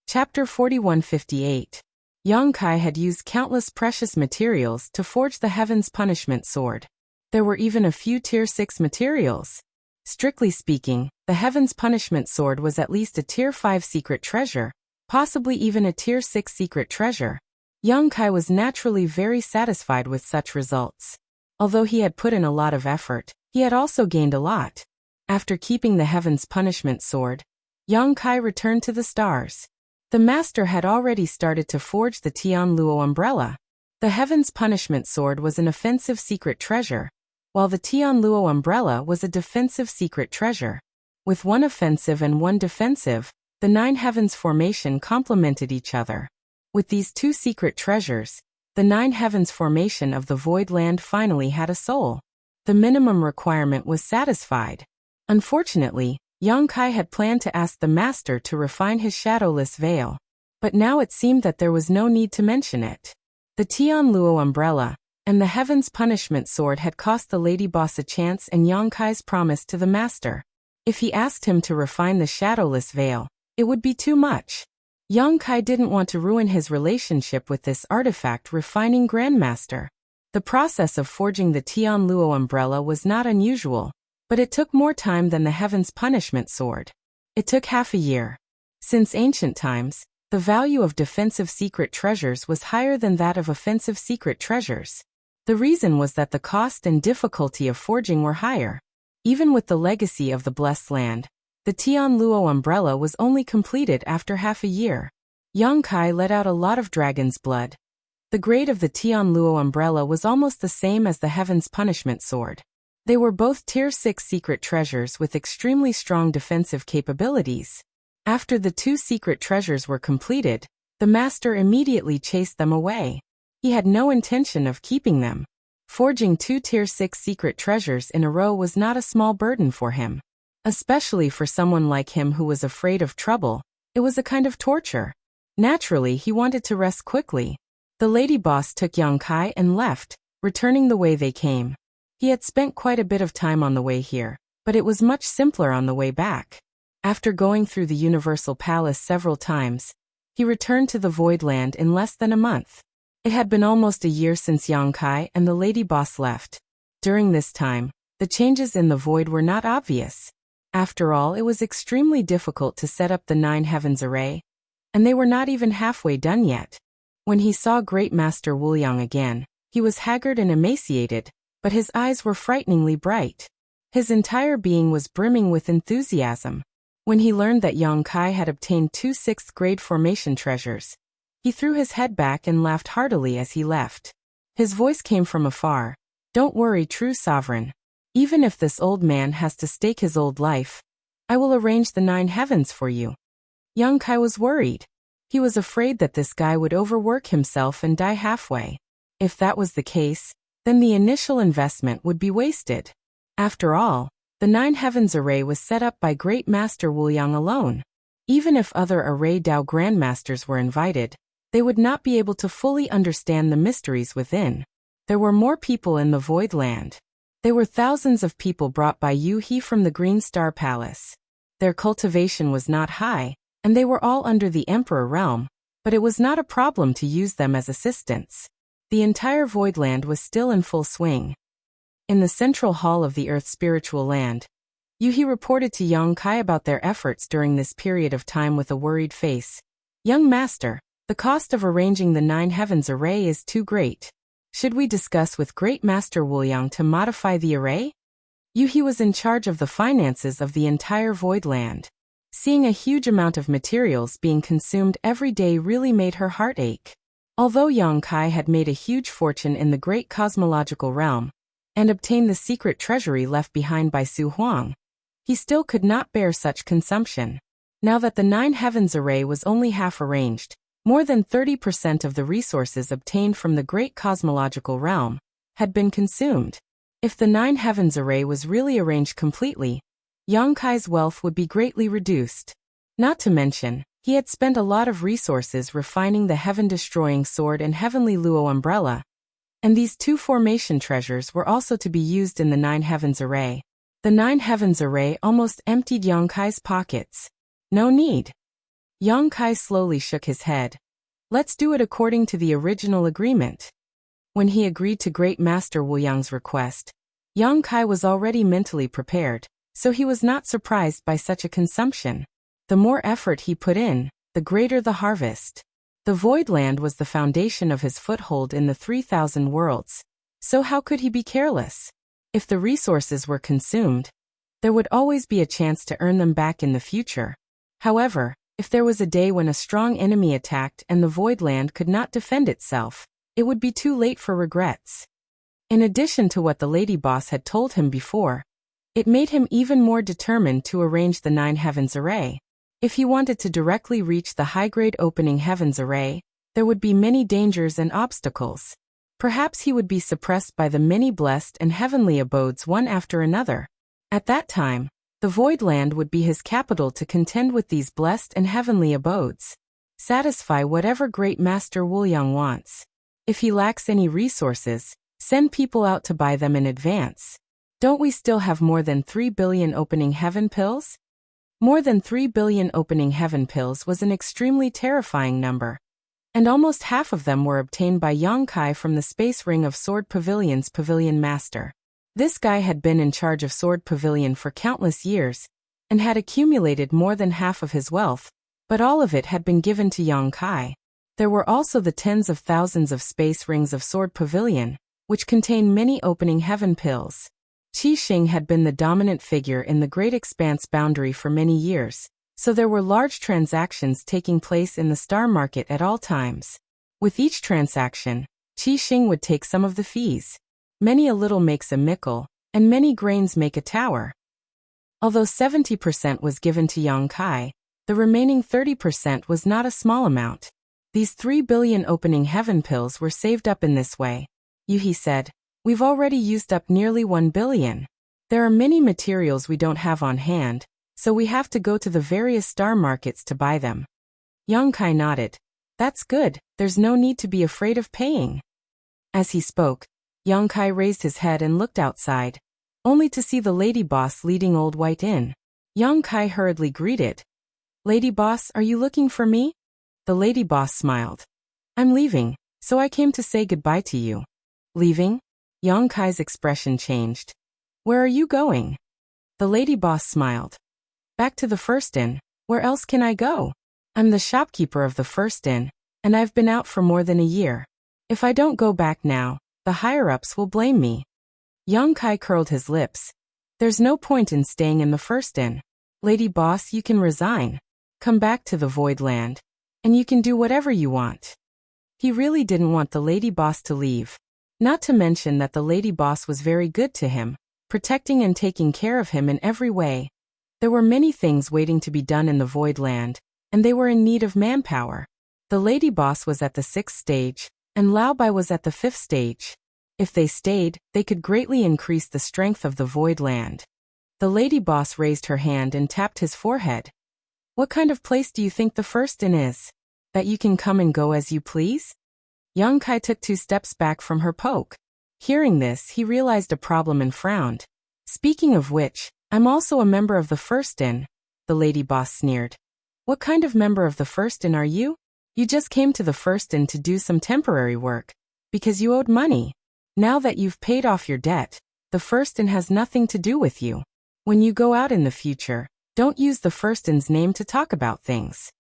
Chapter 4158. Yongkai had used countless precious materials to forge the Heaven's Punishment Sword. There were even a few Tier 6 materials. Strictly speaking, the Heaven's Punishment Sword was at least a Tier 5 secret treasure, possibly even a Tier 6 secret treasure. Yongkai was naturally very satisfied with such results. Although he had put in a lot of effort, he had also gained a lot. After keeping the Heaven's Punishment Sword, Yongkai returned to the stars. The master had already started to forge the Tianluo umbrella. The Heaven's Punishment Sword was an offensive secret treasure, while the Tianluo umbrella was a defensive secret treasure. With one offensive and one defensive, the 9 heavens formation complemented each other. With these two secret treasures, the 9 heavens formation of the Void Land finally had a soul. The minimum requirement was satisfied. Unfortunately, Yongkai had planned to ask the master to refine his shadowless veil, but now it seemed that there was no need to mention it. The Tianluo umbrella and the Heaven's Punishment Sword had cost the lady boss a chance and Yongkai's promise to the master. If he asked him to refine the shadowless veil, it would be too much. Yongkai didn't want to ruin his relationship with this artifact-refining grandmaster. The process of forging the Tianluo umbrella was not unusual, but it took more time than the Heaven's Punishment Sword. It took half a year. Since ancient times, the value of defensive secret treasures was higher than that of offensive secret treasures. The reason was that the cost and difficulty of forging were higher. Even with the legacy of the Blessed Land, the Tianluo umbrella was only completed after half a year. Yongkai let out a lot of dragon's blood. The grade of the Tianluo umbrella was almost the same as the Heaven's Punishment Sword. They were both Tier 6 secret treasures with extremely strong defensive capabilities. After the 2 secret treasures were completed, the master immediately chased them away. He had no intention of keeping them. Forging 2 Tier 6 secret treasures in a row was not a small burden for him. Especially for someone like him who was afraid of trouble, it was a kind of torture. Naturally, he wanted to rest quickly. The lady boss took Yongkai and left, returning the way they came. He had spent quite a bit of time on the way here, but it was much simpler on the way back. After going through the Universal Palace several times, he returned to the Void Land in less than a month. It had been almost a year since Yongkai and the lady boss left. During this time, the changes in the void were not obvious. After all, it was extremely difficult to set up the 9 heavens array, and they were not even halfway done yet. When he saw Great Master Wuliang again, he was haggard and emaciated, but his eyes were frighteningly bright. His entire being was brimming with enthusiasm. When he learned that Yongkai had obtained 2 6th-grade formation treasures, he threw his head back and laughed heartily as he left. His voice came from afar. "Don't worry, true sovereign. Even if this old man has to stake his old life, I will arrange the 9 heavens for you." Yongkai was worried. He was afraid that this guy would overwork himself and die halfway. If that was the case, then the initial investment would be wasted. After all, the 9 heavens array was set up by Great Master Wuliang alone. Even if other array Dao grandmasters were invited, they would not be able to fully understand the mysteries within. There were more people in the Void Land. They were thousands of people brought by Yu He from the Green Star Palace. Their cultivation was not high, and they were all under the Emperor realm, but it was not a problem to use them as assistants. The entire Void Land was still in full swing. In the central hall of the Earth's spiritual land, Yu He reported to Yongkai about their efforts during this period of time with a worried face. "Young master, the cost of arranging the 9 heavens array is too great. Should we discuss with Great Master Wuliang to modify the array?" Yu He was in charge of the finances of the entire Void Land. Seeing a huge amount of materials being consumed every day really made her heart ache. Although Yongkai had made a huge fortune in the great cosmological realm, and obtained the secret treasury left behind by Su Huang, he still could not bear such consumption. Now that the 9 heavens array was only half arranged, more than 30% of the resources obtained from the great cosmological realm had been consumed. If the 9 heavens array was really arranged completely, Yang Kai's wealth would be greatly reduced. Not to mention, he had spent a lot of resources refining the heaven-destroying sword and heavenly Luo umbrella, and these 2 formation treasures were also to be used in the 9 heavens array. The 9 heavens array almost emptied Yang Kai's pockets. No need. Yang Kai slowly shook his head. Let's do it according to the original agreement. When he agreed to Great Master Wu Yang's request, Yang Kai was already mentally prepared, so he was not surprised by such a consumption. The more effort he put in, the greater the harvest. The Void Land was the foundation of his foothold in the 3,000 worlds, so how could he be careless? If the resources were consumed, there would always be a chance to earn them back in the future. However, if there was a day when a strong enemy attacked and the Void Land could not defend itself, it would be too late for regrets. In addition to what the Lady Boss had told him before, it made him even more determined to arrange the 9 heavens array. If he wanted to directly reach the high-grade opening heavens array, there would be many dangers and obstacles. Perhaps he would be suppressed by the many blessed and heavenly abodes one after another. At that time, the Void Land would be his capital to contend with these blessed and heavenly abodes. Satisfy whatever Great Master Wu Yang wants. If he lacks any resources, send people out to buy them in advance. Don't we still have more than 3 billion opening heaven pills? More than 3 billion opening heaven pills was an extremely terrifying number, and almost half of them were obtained by Yang Kai from the space ring of Sword Pavilion's pavilion master. This guy had been in charge of Sword Pavilion for countless years, and had accumulated more than half of his wealth, but all of it had been given to Yang Kai. There were also the tens of thousands of space rings of Sword Pavilion, which contained many opening heaven pills. Qi Xing had been the dominant figure in the Great Expanse boundary for many years, so there were large transactions taking place in the star market at all times. With each transaction, Qi Xing would take some of the fees. Many a little makes a mickle, and many grains make a tower. Although 70% was given to Yang Kai, the remaining 30% was not a small amount. These 3 billion opening heaven pills were saved up in this way. Yuhi said, "We've already used up nearly 1 billion. There are many materials we don't have on hand, so we have to go to the various star markets to buy them." Yang Kai nodded. "That's good, there's no need to be afraid of paying." As he spoke, Yang Kai raised his head and looked outside, only to see the Lady Boss leading Old White in. Yang Kai hurriedly greeted. "Lady Boss, are you looking for me?" The Lady Boss smiled. "I'm leaving, so I came to say goodbye to you." "Leaving?" Yang Kai's expression changed. "Where are you going?" The Lady Boss smiled. "Back to the first inn. Where else can I go? I'm the shopkeeper of the first inn, and I've been out for more than a year. If I don't go back now, the higher-ups will blame me." Yang Kai curled his lips. "There's no point in staying in the first inn. Lady Boss, you can resign. Come back to the Void Land, and you can do whatever you want." He really didn't want the Lady Boss to leave. Not to mention that the Lady Boss was very good to him, protecting and taking care of him in every way. There were many things waiting to be done in the Void Land, and they were in need of manpower. The Lady Boss was at the 6th stage, and Lao Bai was at the 5th stage. If they stayed, they could greatly increase the strength of the Void Land. The Lady Boss raised her hand and tapped his forehead. "What kind of place do you think the first inn is? That you can come and go as you please?" Yang Kai took 2 steps back from her poke. Hearing this, he realized a problem and frowned. "Speaking of which, I'm also a member of the first inn," the Lady Boss sneered. "What kind of member of the first inn are you? You just came to the first inn to do some temporary work, because you owed money. Now that you've paid off your debt, the first inn has nothing to do with you. When you go out in the future, don't use the first inn's name to talk about things."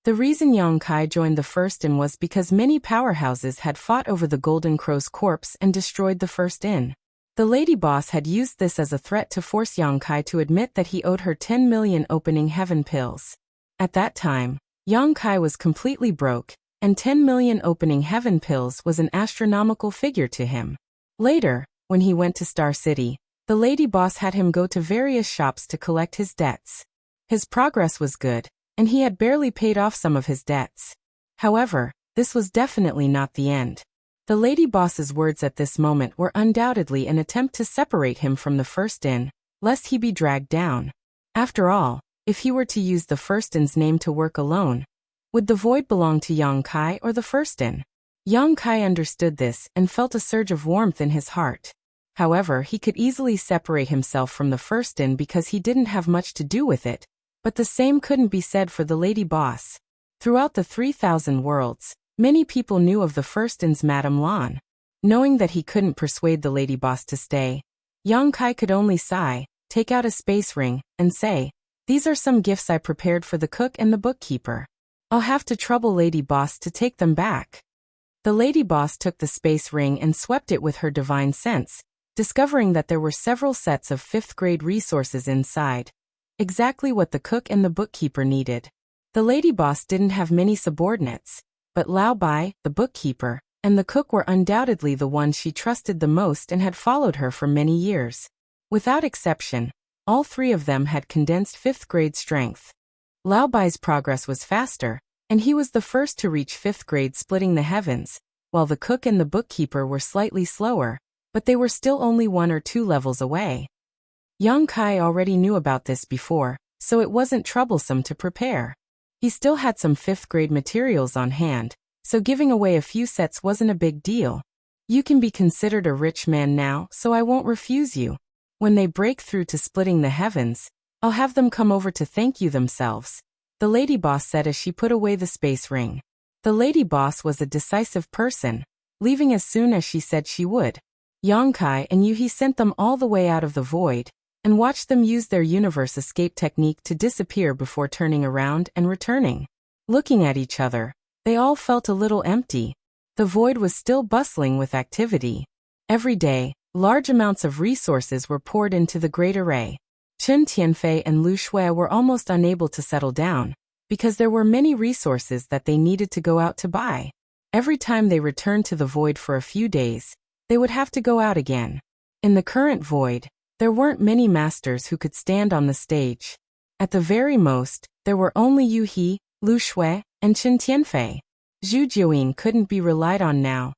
The reason Yang Kai joined the first inn was because many powerhouses had fought over the Golden Crow's corpse and destroyed the first inn. The Lady Boss had used this as a threat to force Yang Kai to admit that he owed her 10 million opening heaven pills. At that time, Yang Kai was completely broke, and 10 million opening heaven pills was an astronomical figure to him. Later, when he went to Star City, the Lady Boss had him go to various shops to collect his debts. His progress was good, and he had barely paid off some of his debts. However, this was definitely not the end. The lady boss's words at this moment were undoubtedly an attempt to separate him from the first-in, lest he be dragged down. After all, if he were to use the first-in's name to work alone, would the void belong to Yang Kai or the first-in? Yang Kai understood this and felt a surge of warmth in his heart. However, he could easily separate himself from the first-in because he didn't have much to do with it, but the same couldn't be said for the lady boss. Throughout the 3,000 worlds, many people knew of the first-in's Madame Lan. Knowing that he couldn't persuade the lady boss to stay, Yang Kai could only sigh, take out a space ring, and say, "These are some gifts I prepared for the cook and the bookkeeper. I'll have to trouble lady boss to take them back." The lady boss took the space ring and swept it with her divine sense, discovering that there were several sets of 5th-grade resources inside, exactly what the cook and the bookkeeper needed. The lady boss didn't have many subordinates, but Lao Bai, the bookkeeper, and the cook were undoubtedly the ones she trusted the most and had followed her for many years. Without exception, all 3 of them had condensed 5th-grade strength. Lao Bai's progress was faster, and he was the first to reach 5th grade splitting the heavens, while the cook and the bookkeeper were slightly slower, but they were still only 1 or 2 levels away. Yang Kai already knew about this before, so it wasn't troublesome to prepare. He still had some 5th-grade materials on hand, so giving away a few sets wasn't a big deal. "You can be considered a rich man now, so I won't refuse you. When they break through to splitting the heavens, I'll have them come over to thank you themselves," the lady boss said as she put away the space ring. The lady boss was a decisive person, leaving as soon as she said she would. Yang Kai and Yuhi sent them all the way out of the void, and watched them use their universe escape technique to disappear before turning around and returning. Looking at each other, they all felt a little empty. The void was still bustling with activity. Every day, large amounts of resources were poured into the Great Array. Chen Tianfei and Lu Shui were almost unable to settle down, because there were many resources that they needed to go out to buy. Every time they returned to the void for a few days, they would have to go out again. In the current void, there weren't many masters who could stand on the stage. At the very most, there were only Yu He, Lu Shui, and Chen Tianfei. Zhu Jiuyin couldn't be relied on now,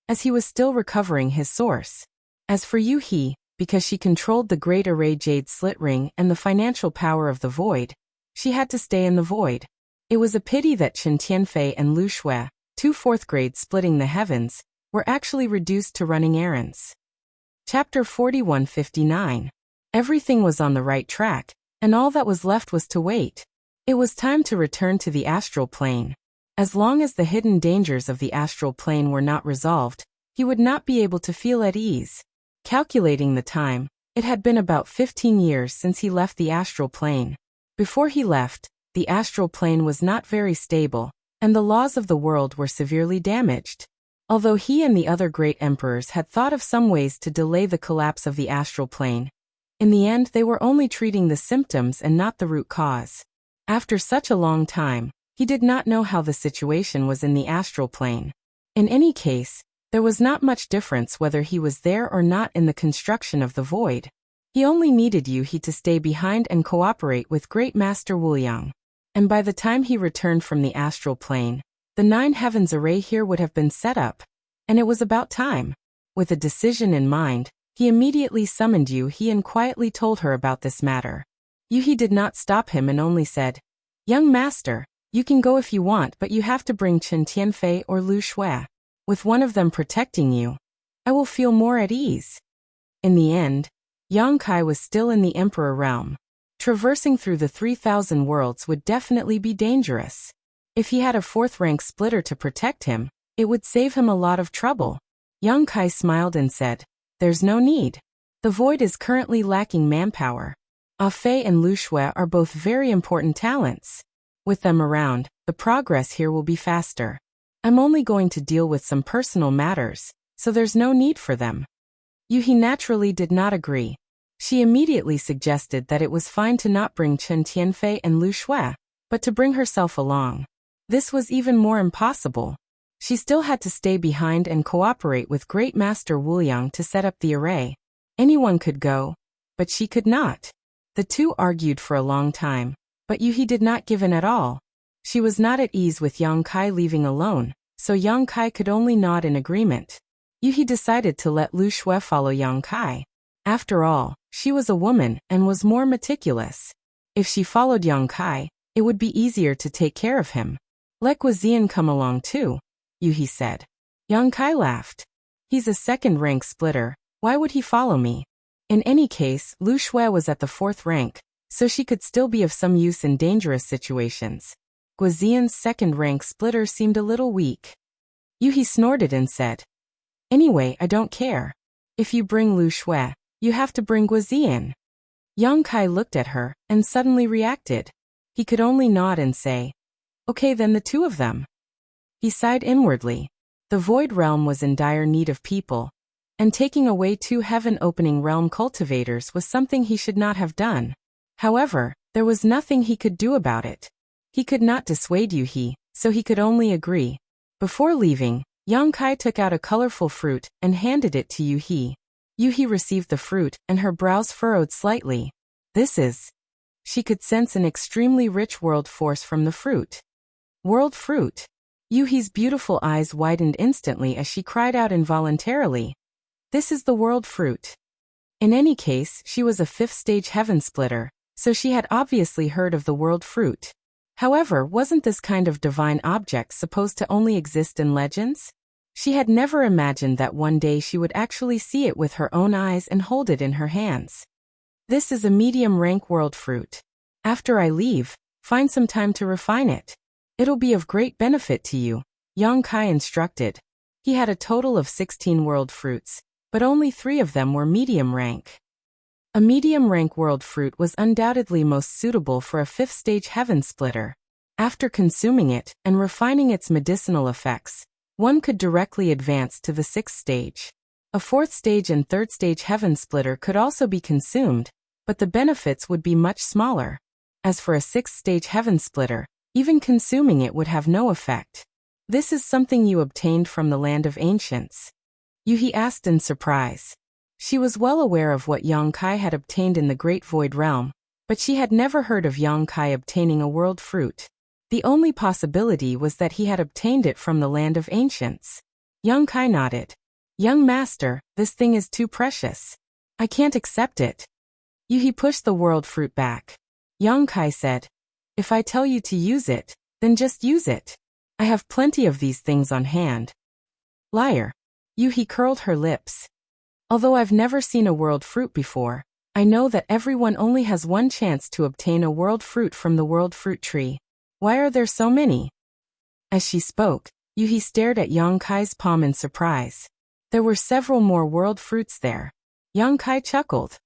as he was still recovering his source. As for Yu He, because she controlled the Great Array Jade Slit Ring and the financial power of the void, she had to stay in the void. It was a pity that Chen Tianfei and Lu Shui, 2 4th grades splitting the heavens, were actually reduced to running errands. Chapter 4159. Everything was on the right track, and all that was left was to wait. It was time to return to the astral plane. As long as the hidden dangers of the astral plane were not resolved, he would not be able to feel at ease. Calculating the time, it had been about 15 years since he left the astral plane. Before he left, the astral plane was not very stable, and the laws of the world were severely damaged. Although he and the other great emperors had thought of some ways to delay the collapse of the astral plane, in the end they were only treating the symptoms and not the root cause. After such a long time, he did not know how the situation was in the astral plane. In any case, there was not much difference whether he was there or not in the construction of the void. He only needed Yuhi to stay behind and cooperate with Great Master Wuliang. And by the time he returned from the astral plane, the 9 heavens array here would have been set up, and it was about time. With a decision in mind, he immediately summoned Yuhi and quietly told her about this matter. Yuhi did not stop him and only said, "Young master, you can go if you want, but you have to bring Chen Tianfei or Lu Shui. With one of them protecting you, I will feel more at ease." In the end, Yang Kai was still in the Emperor realm. Traversing through the 3,000 worlds would definitely be dangerous. If he had a 4th-rank splitter to protect him, it would save him a lot of trouble. Yang Kai smiled and said, "There's no need. The void is currently lacking manpower. Ah Fei and Lu Shui are both very important talents. With them around, the progress here will be faster. I'm only going to deal with some personal matters, so there's no need for them." Yuhi naturally did not agree. She immediately suggested that it was fine to not bring Chen Tianfei and Lu Shui, but to bring herself along. This was even more impossible. She still had to stay behind and cooperate with Great Master Wuliang to set up the array. Anyone could go, but she could not. The two argued for a long time, But Yuhi did not give in at all. She was not at ease with Yang Kai leaving alone, so Yang Kai could only nod in agreement. Yuhi decided to let Lu Shui follow Yang Kai. After all, she was a woman and was more meticulous. If she followed Yang Kai, it would be easier to take care of him. Let Guizian come along too, Yuhi said. Yang Kai laughed. He's a second-rank splitter, why would he follow me? In any case, Lu Shui was at the 4th rank, so she could still be of some use in dangerous situations. Guizian's second-rank splitter seemed a little weak. Yuhi snorted and said, "Anyway, I don't care. If you bring Lu Shui, you have to bring Guizian." Yang Kai looked at her and suddenly reacted. He could only nod and say, "Okay, then the 2 of them." He sighed inwardly. The Void Realm was in dire need of people, and taking away 2 heaven-opening realm cultivators was something he should not have done. However, there was nothing he could do about it. He could not dissuade Yuhi, so he could only agree. Before leaving, Yang Kai took out a colorful fruit and handed it to Yuhi. Yuhi received the fruit and her brows furrowed slightly. This is... She could sense an extremely rich world force from the fruit. World fruit. Yuhi's beautiful eyes widened instantly as she cried out involuntarily. This is the world fruit. In any case, she was a 5th-stage heaven splitter, so she had obviously heard of the world fruit. However, wasn't this kind of divine object supposed to only exist in legends? She had never imagined that one day she would actually see it with her own eyes and hold it in her hands. This is a medium-rank world fruit. After I leave, find some time to refine it. It'll be of great benefit to you, Yang Kai instructed. He had a total of 16 world fruits, but only 3 of them were medium rank. A medium rank world fruit was undoubtedly most suitable for a 5th-stage heaven splitter. After consuming it and refining its medicinal effects, one could directly advance to the 6th stage. A 4th stage and 3rd stage heaven splitter could also be consumed, but the benefits would be much smaller. As for a 6th stage heaven splitter, even consuming it would have no effect. This is something you obtained from the land of ancients? Yuhi asked in surprise. She was well aware of what Yang Kai had obtained in the Great Void Realm, but she had never heard of Yang Kai obtaining a world fruit. The only possibility was that he had obtained it from the land of ancients. Yang Kai nodded. Young master, this thing is too precious. I can't accept it. Yuhi pushed the world fruit back. Yang Kai said, if I tell you to use it, then just use it. I have plenty of these things on hand. Liar. Yuhi curled her lips. Although I've never seen a world fruit before, I know that everyone only has one chance to obtain a world fruit from the world fruit tree. Why are there so many? As she spoke, Yuhi stared at Yang Kai's palm in surprise. There were several more world fruits there. Yang Kai chuckled.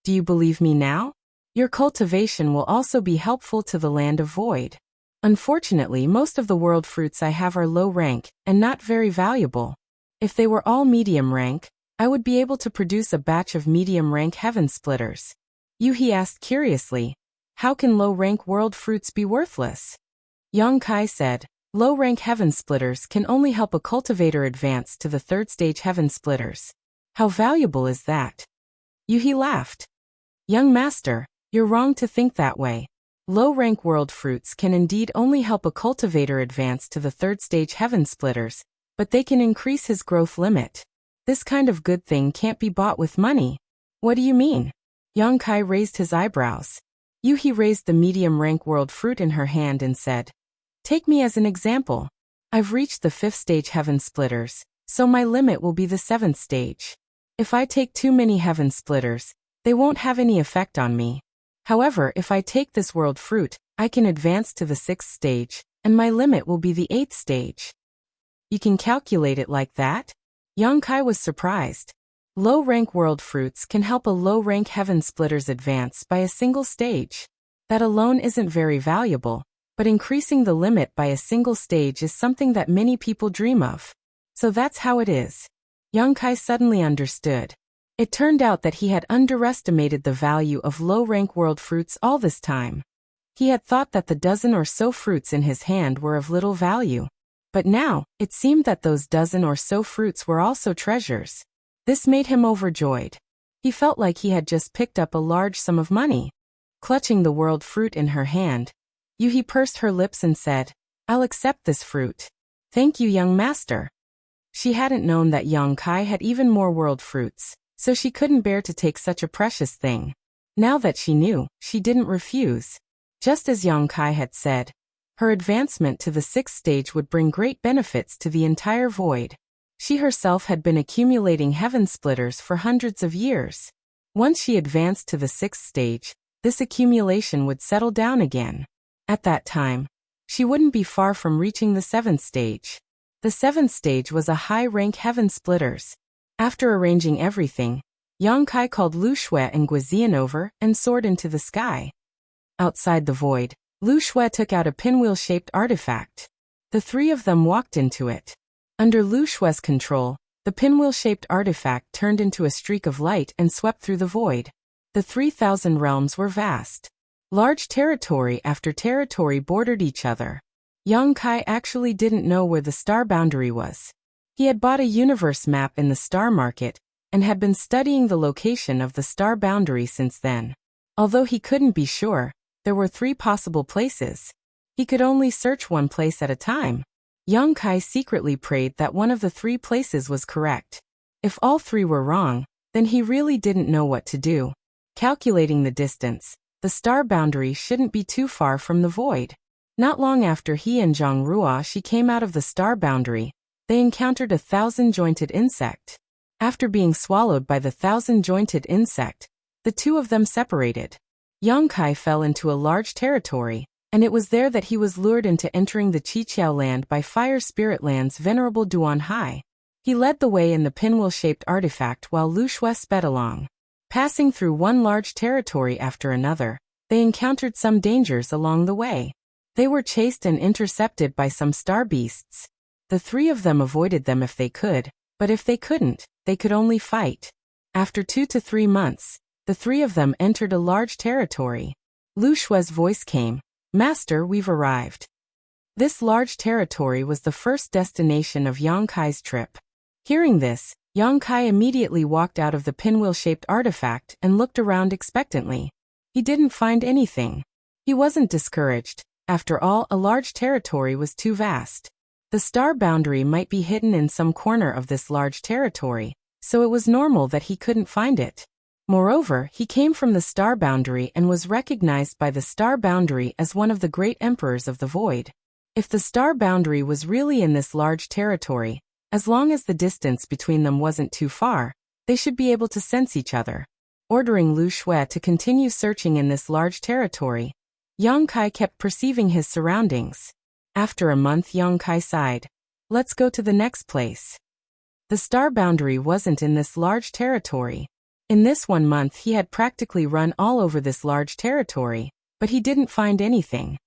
Do you believe me now? Your cultivation will also be helpful to the land of void. Unfortunately, most of the world fruits I have are low rank and not very valuable. If they were all medium rank, I would be able to produce a batch of medium rank heaven splitters. Yuhi asked curiously, how can low rank world fruits be worthless? Yang Kai said, low rank heaven splitters can only help a cultivator advance to the 3rd stage heaven splitters. How valuable is that? Yuhi laughed. Young master, you're wrong to think that way. Low rank world fruits can indeed only help a cultivator advance to the 3rd stage heaven splitters, but they can increase his growth limit. This kind of good thing can't be bought with money. What do you mean? Yang Kai raised his eyebrows. Yuhi raised the medium-rank world fruit in her hand and said, take me as an example. I've reached the 5th stage heaven splitters, so my limit will be the 7th stage. If I take too many heaven splitters, they won't have any effect on me. However, if I take this world fruit, I can advance to the 6th stage, and my limit will be the 8th stage. You can calculate it like that? Yang Kai was surprised. Low-rank world fruits can help a low-rank heaven splitters advance by a single stage. That alone isn't very valuable, but increasing the limit by a single stage is something that many people dream of. So that's how it is. Yang Kai suddenly understood. It turned out that he had underestimated the value of low-rank world fruits all this time. He had thought that the dozen or so fruits in his hand were of little value. But now, it seemed that those dozen or so fruits were also treasures. This made him overjoyed. He felt like he had just picked up a large sum of money. Clutching the world fruit in her hand, Yuhi pursed her lips and said, "I'll accept this fruit. Thank you, young master." She hadn't known that Yang Kai had even more world fruits, so she couldn't bear to take such a precious thing. Now that she knew, she didn't refuse. Just as Yang Kai had said, her advancement to the 6th stage would bring great benefits to the entire void. She herself had been accumulating heaven splitters for hundreds of years. Once she advanced to the 6th stage, this accumulation would settle down again. At that time, she wouldn't be far from reaching the 7th stage. The 7th stage was a high-rank heaven splitters. After arranging everything, Yang Kai called Lu Shui and Guizian over and soared into the sky. Outside the void, Lu Shui took out a pinwheel-shaped artifact. The three of them walked into it. Under Lu Shui's control, the pinwheel-shaped artifact turned into a streak of light and swept through the void. The 3,000 realms were vast. Large territory after territory bordered each other. Yang Kai actually didn't know where the star boundary was. He had bought a universe map in the star market and had been studying the location of the star boundary since then. Although he couldn't be sure, there were 3 possible places. He could only search one place at a time. Yang Kai secretly prayed that one of the 3 places was correct. If all 3 were wrong, then he really didn't know what to do. Calculating the distance, the star boundary shouldn't be too far from the void. Not long after he and Zhang Ruoshi came out of the star boundary, they encountered a 1,000-jointed insect. After being swallowed by the 1,000-jointed insect, the 2 of them separated. Yang Kai fell into a large territory, and it was there that he was lured into entering the Qiqiao land by Fire Spirit Land's venerable Duan Hai. He led the way in the pinwheel-shaped artifact while Lu Shui sped along. Passing through one large territory after another, they encountered some dangers along the way. They were chased and intercepted by some star beasts. The 3 of them avoided them if they could, but if they couldn't, they could only fight. After 2 to 3 months, the 3 of them entered a large territory. Lu Shui's voice came, "Master, we've arrived." This large territory was the first destination of Yang Kai's trip. Hearing this, Yang Kai immediately walked out of the pinwheel-shaped artifact and looked around expectantly. He didn't find anything. He wasn't discouraged. After all, a large territory was too vast. The star boundary might be hidden in some corner of this large territory, so it was normal that he couldn't find it. Moreover, he came from the star boundary and was recognized by the star boundary as one of the great emperors of the void. If the star boundary was really in this large territory, as long as the distance between them wasn't too far, they should be able to sense each other. Ordering Lu Shui to continue searching in this large territory, Yang Kai kept perceiving his surroundings. After a month, Yang Kai sighed. "Let's go to the next place." The star boundary wasn't in this large territory. In this 1 month he had practically run all over this large territory, but he didn't find anything.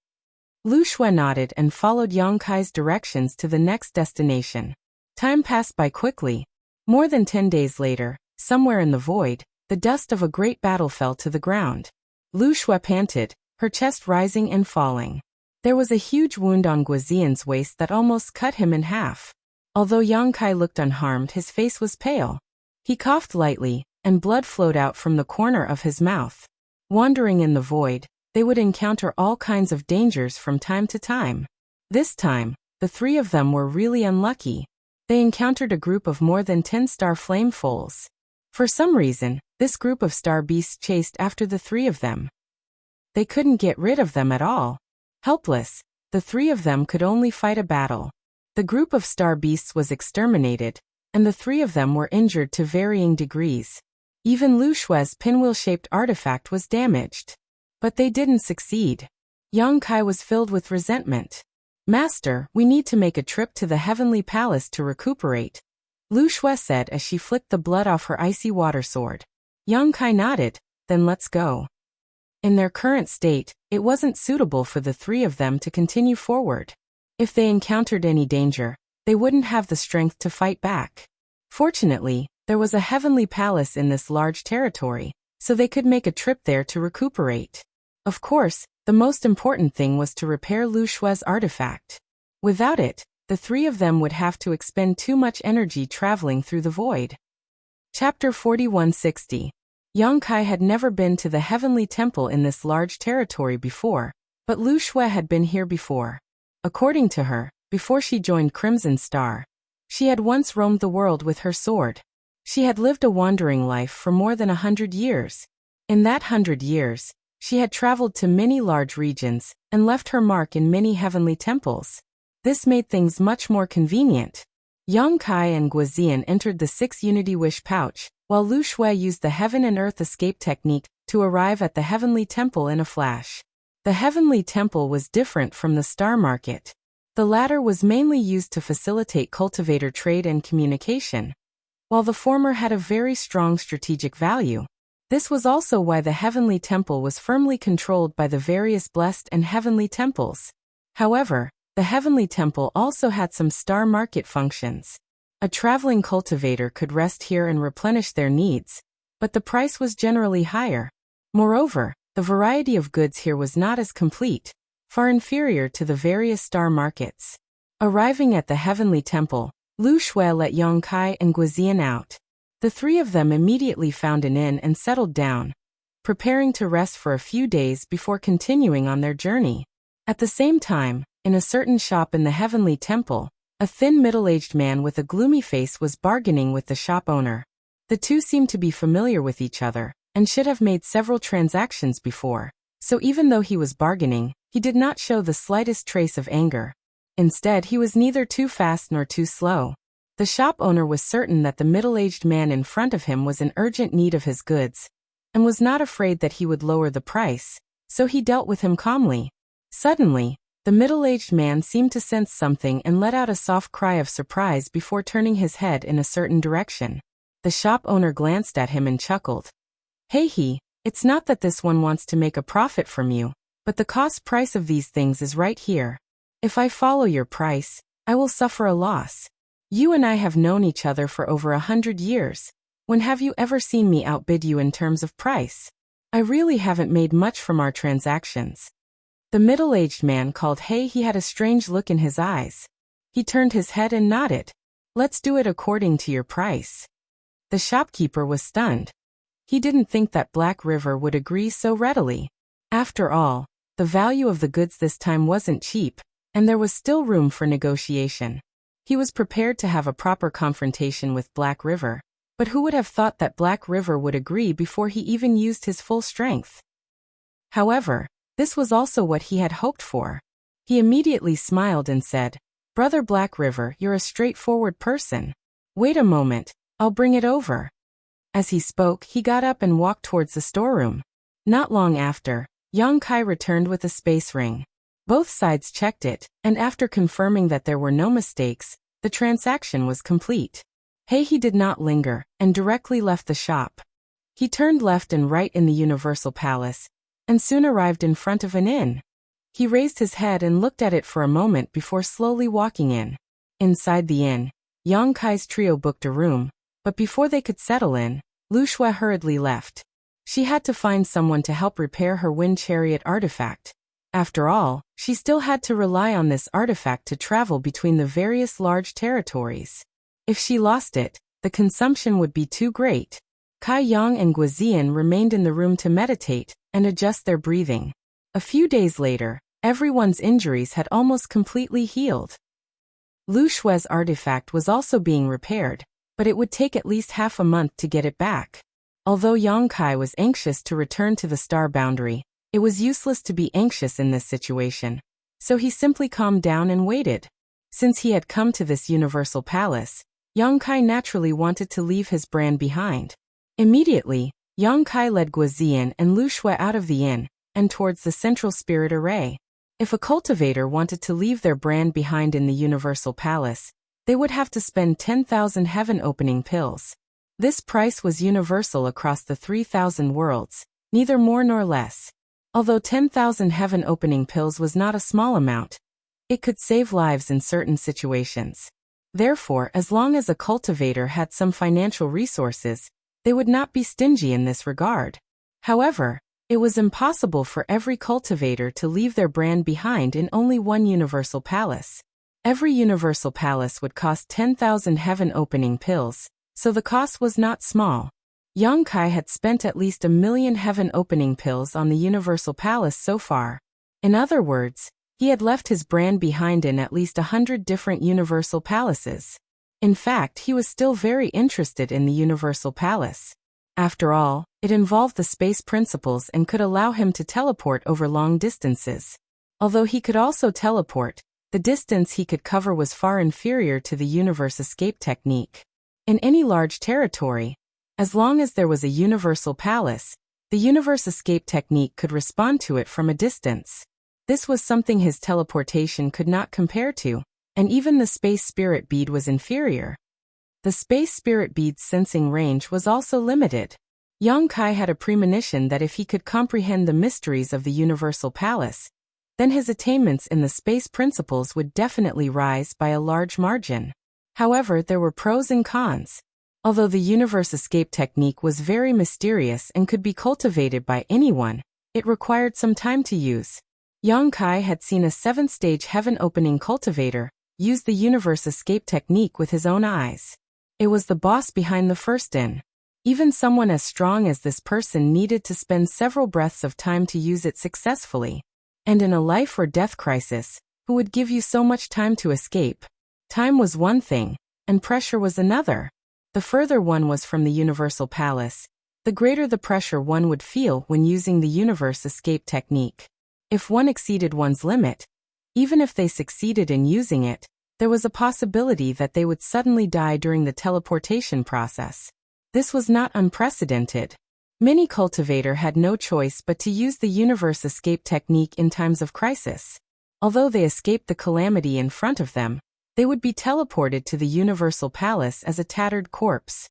Lu Shui nodded and followed Yang Kai's directions to the next destination. Time passed by quickly. More than 10 days later, somewhere in the void, the dust of a great battle fell to the ground. Lu Shui panted, her chest rising and falling. There was a huge wound on Guizian's waist that almost cut him in half. Although Yang Kai looked unharmed, his face was pale. He coughed lightly, and blood flowed out from the corner of his mouth. Wandering in the void, they would encounter all kinds of dangers from time to time. This time, the 3 of them were really unlucky. They encountered a group of more than 10 star flame foals. For some reason, this group of star beasts chased after the 3 of them. They couldn't get rid of them at all. Helpless, the 3 of them could only fight a battle. The group of star beasts was exterminated, and the 3 of them were injured to varying degrees. Even Lu Shui's pinwheel-shaped artifact was damaged. But they didn't succeed. Yang Kai was filled with resentment. "Master, we need to make a trip to the Heavenly Palace to recuperate," Lu Shui said as she flicked the blood off her icy water sword. Yang Kai nodded, "Then let's go." In their current state, it wasn't suitable for the 3 of them to continue forward. If they encountered any danger, they wouldn't have the strength to fight back. Fortunately, there was a heavenly palace in this large territory, so they could make a trip there to recuperate. Of course, the most important thing was to repair Lu Shui's artifact. Without it, the 3 of them would have to expend too much energy traveling through the void. Chapter 4160. Yang Kai had never been to the heavenly temple in this large territory before, but Lu Shui had been here before. According to her, before she joined Crimson Star, she had once roamed the world with her sword. She had lived a wandering life for more than 100 years. In that 100 years, she had traveled to many large regions and left her mark in many heavenly temples. This made things much more convenient. Yang Kai and Guozian entered the 6 Unity Wish pouch, while Lu Shui used the Heaven and Earth escape technique to arrive at the heavenly temple in a flash. The heavenly temple was different from the star market. The latter was mainly used to facilitate cultivator trade and communication, while the former had a very strong strategic value. This was also why the heavenly temple was firmly controlled by the various blessed and heavenly temples. However, the heavenly temple also had some star market functions. A traveling cultivator could rest here and replenish their needs, but the price was generally higher. Moreover, the variety of goods here was not as complete, far inferior to the various star markets. Arriving at the heavenly temple, Lu Shui let Yang Kai and Guozian out. The 3 of them immediately found an inn and settled down, preparing to rest for a few days before continuing on their journey. At the same time, in a certain shop in the heavenly temple, a thin middle-aged man with a gloomy face was bargaining with the shop owner. The 2 seemed to be familiar with each other, and should have made several transactions before, so even though he was bargaining, he did not show the slightest trace of anger. Instead, he was neither too fast nor too slow. The shop owner was certain that the middle-aged man in front of him was in urgent need of his goods, and was not afraid that he would lower the price, so he dealt with him calmly. Suddenly, the middle-aged man seemed to sense something and let out a soft cry of surprise before turning his head in a certain direction. The shop owner glanced at him and chuckled. "Hey, it's not that this one wants to make a profit from you, but the cost price of these things is right here. If I follow your price, I will suffer a loss. You and I have known each other for over 100 years. When have you ever seen me outbid you in terms of price? I really haven't made much from our transactions." The middle-aged man called Hey. He had a strange look in his eyes. He turned his head and nodded. "Let's do it according to your price." The shopkeeper was stunned. He didn't think that Black River would agree so readily. After all, the value of the goods this time wasn't cheap, and there was still room for negotiation. He was prepared to have a proper confrontation with Black River, but who would have thought that Black River would agree before he even used his full strength? However, this was also what he had hoped for. He immediately smiled and said, "Brother Black River, you're a straightforward person. Wait a moment, I'll bring it over." As he spoke, he got up and walked towards the storeroom. Not long after, Yang Kai returned with a space ring. Both sides checked it, and after confirming that there were no mistakes, the transaction was complete. He did not linger, and directly left the shop. He turned left and right in the Universal Palace, and soon arrived in front of an inn. He raised his head and looked at it for a moment before slowly walking in. Inside the inn, Yang Kai's trio booked a room, but before they could settle in, Lu Shui hurriedly left. She had to find someone to help repair her wind chariot artifact. After all, she still had to rely on this artifact to travel between the various large territories. If she lost it, the consumption would be too great. Kai Yang and Guozian remained in the room to meditate and adjust their breathing. A few days later, everyone's injuries had almost completely healed. Lu Shui's artifact was also being repaired, but it would take at least half a month to get it back. Although Yang Kai was anxious to return to the star boundary, it was useless to be anxious in this situation, so he simply calmed down and waited. Since he had come to this Universal Palace, Yang Kai naturally wanted to leave his brand behind. Immediately, Yang Kai led Guozian and Lu Shui out of the inn, and towards the central spirit array. If a cultivator wanted to leave their brand behind in the Universal Palace, they would have to spend 10,000 heaven-opening pills. This price was universal across the 3,000 worlds, neither more nor less. Although 10,000 heaven-opening pills was not a small amount, it could save lives in certain situations. Therefore, as long as a cultivator had some financial resources, they would not be stingy in this regard. However, it was impossible for every cultivator to leave their brand behind in only one Universal Palace. Every Universal Palace would cost 10,000 heaven-opening pills, so the cost was not small. Yang Kai had spent at least 1,000,000 heaven-opening pills on the Universal Palace so far. In other words, he had left his brand behind in at least 100 different Universal Palaces. In fact, he was still very interested in the Universal Palace. After all, it involved the space principles and could allow him to teleport over long distances. Although he could also teleport, the distance he could cover was far inferior to the universe escape technique. In any large territory, as long as there was a universal palace, the universe escape technique could respond to it from a distance. This was something his teleportation could not compare to, and even the space spirit bead was inferior. The space spirit bead's sensing range was also limited. Yang Kai had a premonition that if he could comprehend the mysteries of the universal palace, then his attainments in the space principles would definitely rise by a large margin. However, there were pros and cons. Although the universe escape technique was very mysterious and could be cultivated by anyone, it required some time to use. Yang Kai had seen a 7th-stage heaven-opening cultivator use the universe escape technique with his own eyes. It was the boss behind the first in. Even someone as strong as this person needed to spend several breaths of time to use it successfully. And in a life or death crisis, who would give you so much time to escape? Time was one thing, and pressure was another. The further one was from the Universal Palace, the greater the pressure one would feel when using the universe escape technique. If one exceeded one's limit, even if they succeeded in using it, there was a possibility that they would suddenly die during the teleportation process. This was not unprecedented. Many cultivator had no choice but to use the universe escape technique in times of crisis. Although they escaped the calamity in front of them, they would be teleported to the Universal Palace as a tattered corpse.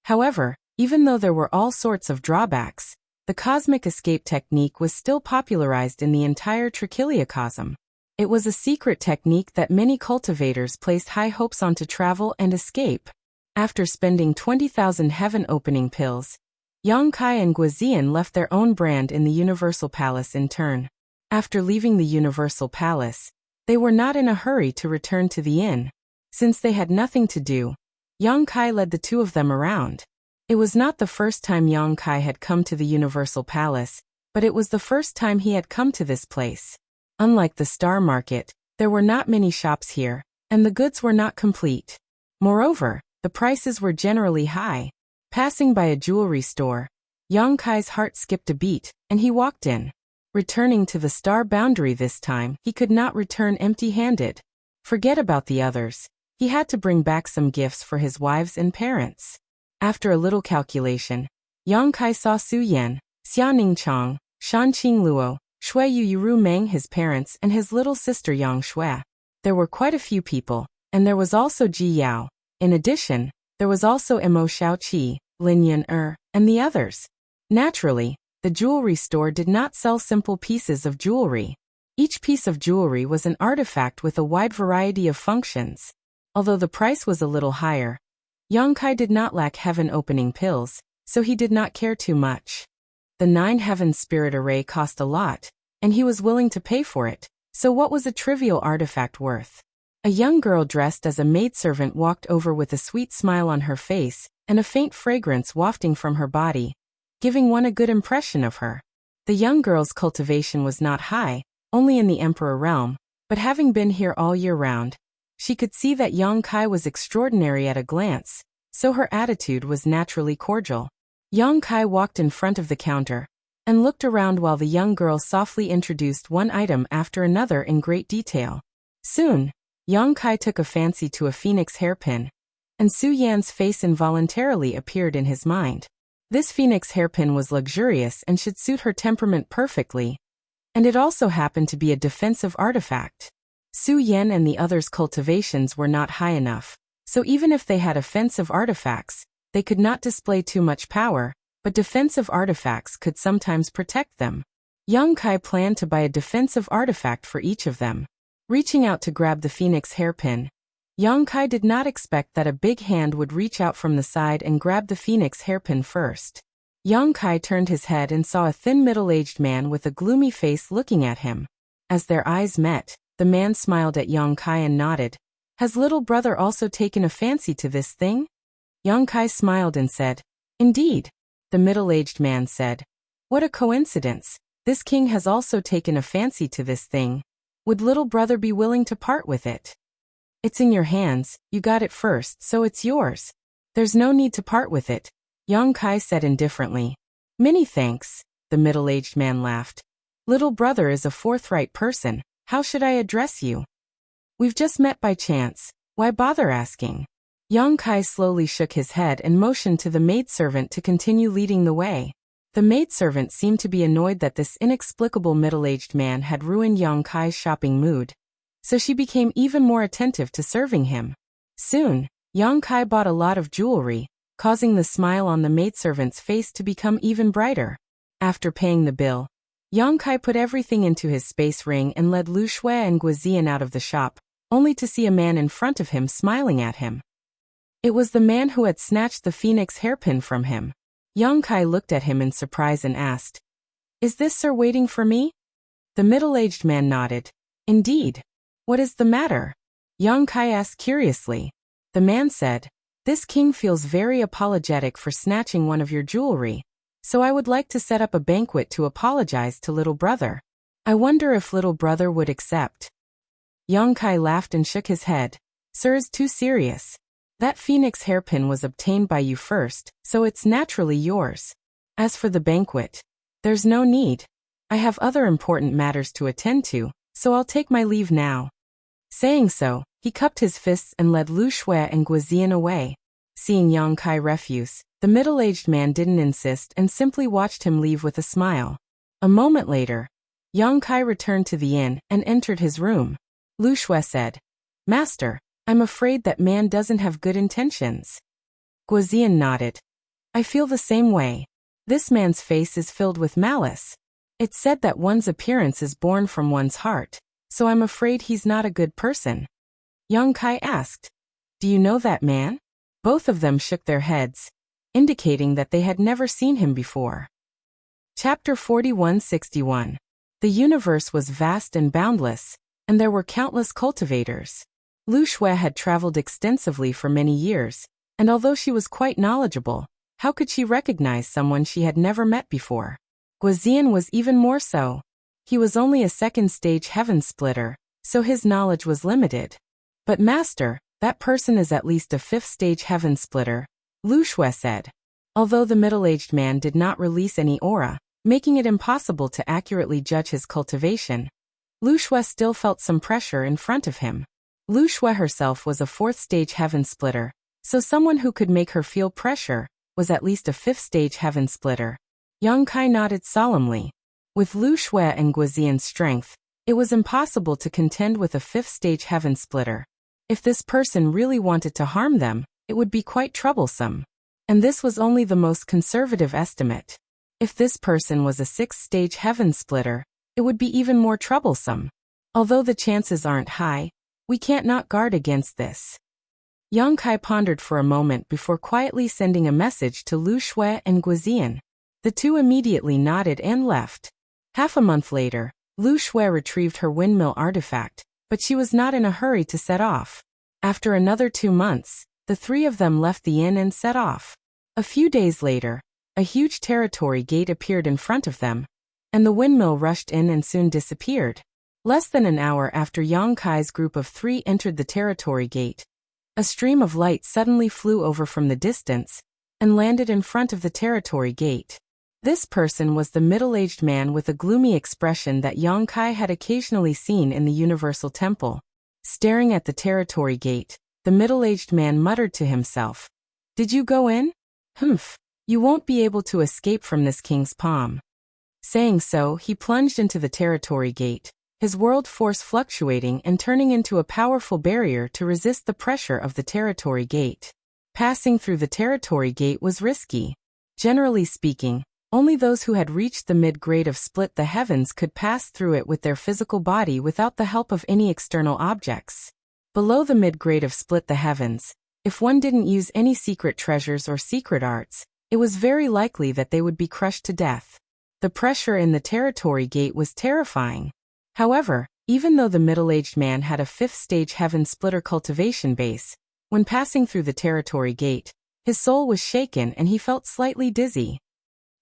However, even though there were all sorts of drawbacks, the cosmic escape technique was still popularized in the entire Trichiliocosm. It was a secret technique that many cultivators placed high hopes on to travel and escape. After spending 20,000 heaven-opening pills, Yang Kai and Guizian left their own brand in the Universal Palace in turn. After leaving the Universal Palace, they were not in a hurry to return to the inn. Since they had nothing to do, Yang Kai led the two of them around. It was not the first time Yang Kai had come to the Universal Palace, but it was the first time he had come to this place. Unlike the Star Market, there were not many shops here, and the goods were not complete. Moreover, the prices were generally high. Passing by a jewelry store, Yang Kai's heart skipped a beat, and he walked in. Returning to the star boundary this time, he could not return empty-handed. Forget about the others. He had to bring back some gifts for his wives and parents. After a little calculation, Yang Kai saw Su Yan, Xia Ningchang, Shan Qingluo, Shui Yu Meng, his parents, and his little sister Yang Shui. There were quite a few people, and there was also Ji Yao. In addition, there was also Mo Xiaoqi, Lin Yan and the others. Naturally, the jewelry store did not sell simple pieces of jewelry. Each piece of jewelry was an artifact with a wide variety of functions. Although the price was a little higher, Yang Kai did not lack heaven-opening pills, so he did not care too much. The 9 heaven spirit array cost a lot, and he was willing to pay for it, so what was a trivial artifact worth? A young girl dressed as a maidservant walked over with a sweet smile on her face, and a faint fragrance wafting from her body, giving one a good impression of her. The young girl's cultivation was not high, only in the Emperor realm, but having been here all year round, she could see that Yang Kai was extraordinary at a glance, so her attitude was naturally cordial. Yang Kai walked in front of the counter, and looked around while the young girl softly introduced one item after another in great detail. Soon, Yang Kai took a fancy to a phoenix hairpin, and Su Yan's face involuntarily appeared in his mind. This phoenix hairpin was luxurious and should suit her temperament perfectly, and it also happened to be a defensive artifact. Su Yan and the others' cultivations were not high enough, so even if they had offensive artifacts, they could not display too much power, but defensive artifacts could sometimes protect them. Yang Kai planned to buy a defensive artifact for each of them. Reaching out to grab the phoenix hairpin, Yang Kai did not expect that a big hand would reach out from the side and grab the phoenix hairpin first. Yang Kai turned his head and saw a thin middle-aged man with a gloomy face looking at him. As their eyes met, the man smiled at Yang Kai and nodded. "Has little brother also taken a fancy to this thing?" Yang Kai smiled and said, Indeed, the middle-aged man said. What a coincidence. This king has also taken a fancy to this thing. Would little brother be willing to part with it? It's in your hands, you got it first, so it's yours. There's no need to part with it, Yang Kai said indifferently. Many thanks, the middle-aged man laughed. Little brother is a forthright person, how should I address you? We've just met by chance, why bother asking? Yang Kai slowly shook his head and motioned to the maidservant to continue leading the way. The maidservant seemed to be annoyed that this inexplicable middle-aged man had ruined Yang Kai's shopping mood, so she became even more attentive to serving him. Soon, Yang Kai bought a lot of jewelry, causing the smile on the maidservant's face to become even brighter. After paying the bill, Yang Kai put everything into his space ring and led Lu Shui and Guizian out of the shop, only to see a man in front of him smiling at him. It was the man who had snatched the phoenix hairpin from him. Yang Kai looked at him in surprise and asked, "Is this sir waiting for me?" The middle-aged man nodded. "Indeed. What is the matter?" Yang Kai asked curiously. The man said, "This king feels very apologetic for snatching one of your jewelry, so I would like to set up a banquet to apologize to little brother. I wonder if little brother would accept." Yang Kai laughed and shook his head. "Sir is too serious. That phoenix hairpin was obtained by you first, so it's naturally yours. As for the banquet, there's no need. I have other important matters to attend to, so I'll take my leave now." Saying so, he cupped his fists and led Lu Shui and Guizian away. Seeing Yang Kai refuse, the middle-aged man didn't insist and simply watched him leave with a smile. A moment later, Yang Kai returned to the inn and entered his room. Lu Shui said, "Master, I'm afraid that man doesn't have good intentions." Guizian nodded. "I feel the same way. This man's face is filled with malice. It's said that one's appearance is born from one's heart, so I'm afraid he's not a good person." Yang Kai asked, "Do you know that man?" Both of them shook their heads, indicating that they had never seen him before. Chapter 4161. The universe was vast and boundless, and there were countless cultivators. Lu Shui had traveled extensively for many years, and although she was quite knowledgeable, how could she recognize someone she had never met before? Guizian was even more so. He was only a second-stage heaven splitter, so his knowledge was limited. "But master, that person is at least a fifth-stage heaven splitter," Lu Shui said. Although the middle-aged man did not release any aura, making it impossible to accurately judge his cultivation, Lu Shui still felt some pressure in front of him. Lu Shui herself was a fourth-stage heaven splitter, so someone who could make her feel pressure was at least a fifth-stage heaven splitter. Yang Kai nodded solemnly. With Lu Shui and Guizian's strength, it was impossible to contend with a fifth-stage heaven splitter. If this person really wanted to harm them, it would be quite troublesome. And this was only the most conservative estimate. If this person was a sixth-stage heaven splitter, it would be even more troublesome. Although the chances aren't high, we can't not guard against this. Yang Kai pondered for a moment before quietly sending a message to Lu Shui and Guizian. The two immediately nodded and left. Half a month later, Lu Shui retrieved her windmill artifact, but she was not in a hurry to set off. After another 2 months, the three of them left the inn and set off. A few days later, a huge territory gate appeared in front of them, and the windmill rushed in and soon disappeared. Less than an hour after Yang Kai's group of 3 entered the territory gate, a stream of light suddenly flew over from the distance and landed in front of the territory gate. This person was the middle-aged man with a gloomy expression that Yang Kai had occasionally seen in the Universal Temple. Staring at the territory gate, the middle-aged man muttered to himself, "Did you go in? Humph, you won't be able to escape from this king's palm." Saying so, he plunged into the territory gate, his world force fluctuating and turning into a powerful barrier to resist the pressure of the territory gate. Passing through the territory gate was risky. Generally speaking, only those who had reached the mid-grade of Split the Heavens could pass through it with their physical body without the help of any external objects. Below the mid-grade of Split the Heavens, if one didn't use any secret treasures or secret arts, it was very likely that they would be crushed to death. The pressure in the territory gate was terrifying. However, even though the middle-aged man had a fifth-stage heaven splitter cultivation base, when passing through the territory gate, His soul was shaken and he felt slightly dizzy.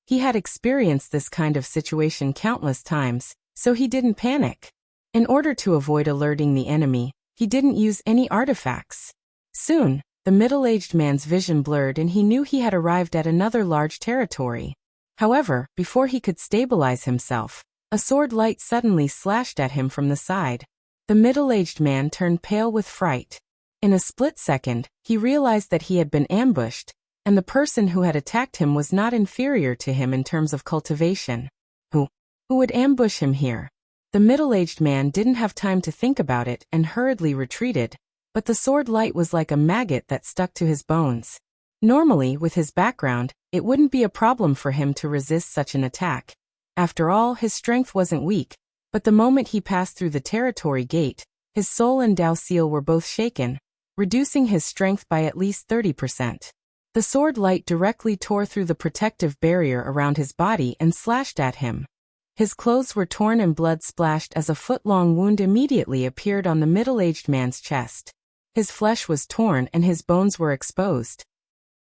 He had experienced this kind of situation countless times, so he didn't panic. In order to avoid alerting the enemy, he didn't use any artifacts. Soon, the middle-aged man's vision blurred and he knew he had arrived at another large territory. However, before he could stabilize himself, a sword light suddenly slashed at him from the side. The middle-aged man turned pale with fright. In a split second, he realized that he had been ambushed, and the person who had attacked him was not inferior to him in terms of cultivation. Who would ambush him here? The middle-aged man didn't have time to think about it and hurriedly retreated, but the sword light was like a maggot that stuck to his bones. Normally, with his background, it wouldn't be a problem for him to resist such an attack. After all, his strength wasn't weak, but the moment he passed through the territory gate, his soul and Dao seal were both shaken, reducing his strength by at least 30%. The sword light directly tore through the protective barrier around his body and slashed at him. His clothes were torn and blood splashed as a foot-long wound immediately appeared on the middle-aged man's chest. His flesh was torn and his bones were exposed.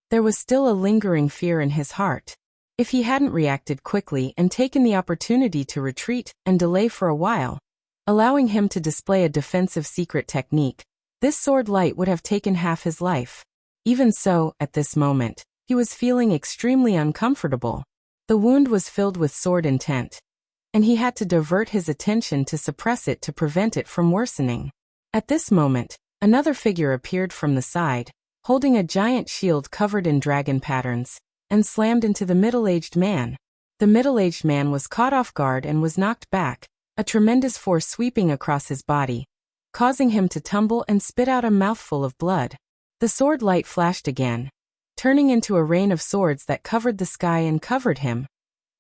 There was still a lingering fear in his heart. If he hadn't reacted quickly and taken the opportunity to retreat and delay for a while, allowing him to display a defensive secret technique, this sword light would have taken half his life. Even so, at this moment, he was feeling extremely uncomfortable. The wound was filled with sword intent, and he had to divert his attention to suppress it to prevent it from worsening. At this moment, another figure appeared from the side, holding a giant shield covered in dragon patterns, and slammed into the middle-aged man. The middle-aged man was caught off guard and was knocked back, a tremendous force sweeping across his body, causing him to tumble and spit out a mouthful of blood. The sword light flashed again, turning into a rain of swords that covered the sky and covered him,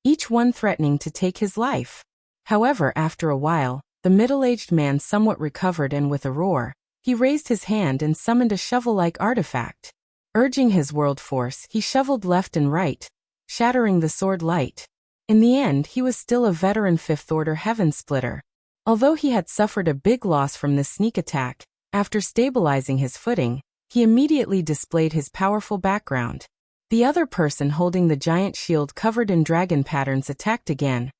each one threatening to take his life. However, after a while, the middle-aged man somewhat recovered and with a roar, he raised his hand and summoned a shovel-like artifact. Urging his world force, he shoveled left and right, shattering the sword light. In the end, he was still a veteran fifth-order heaven splitter. Although he had suffered a big loss from this sneak attack, after stabilizing his footing, he immediately displayed his powerful background. The other person holding the giant shield covered in dragon patterns attacked again,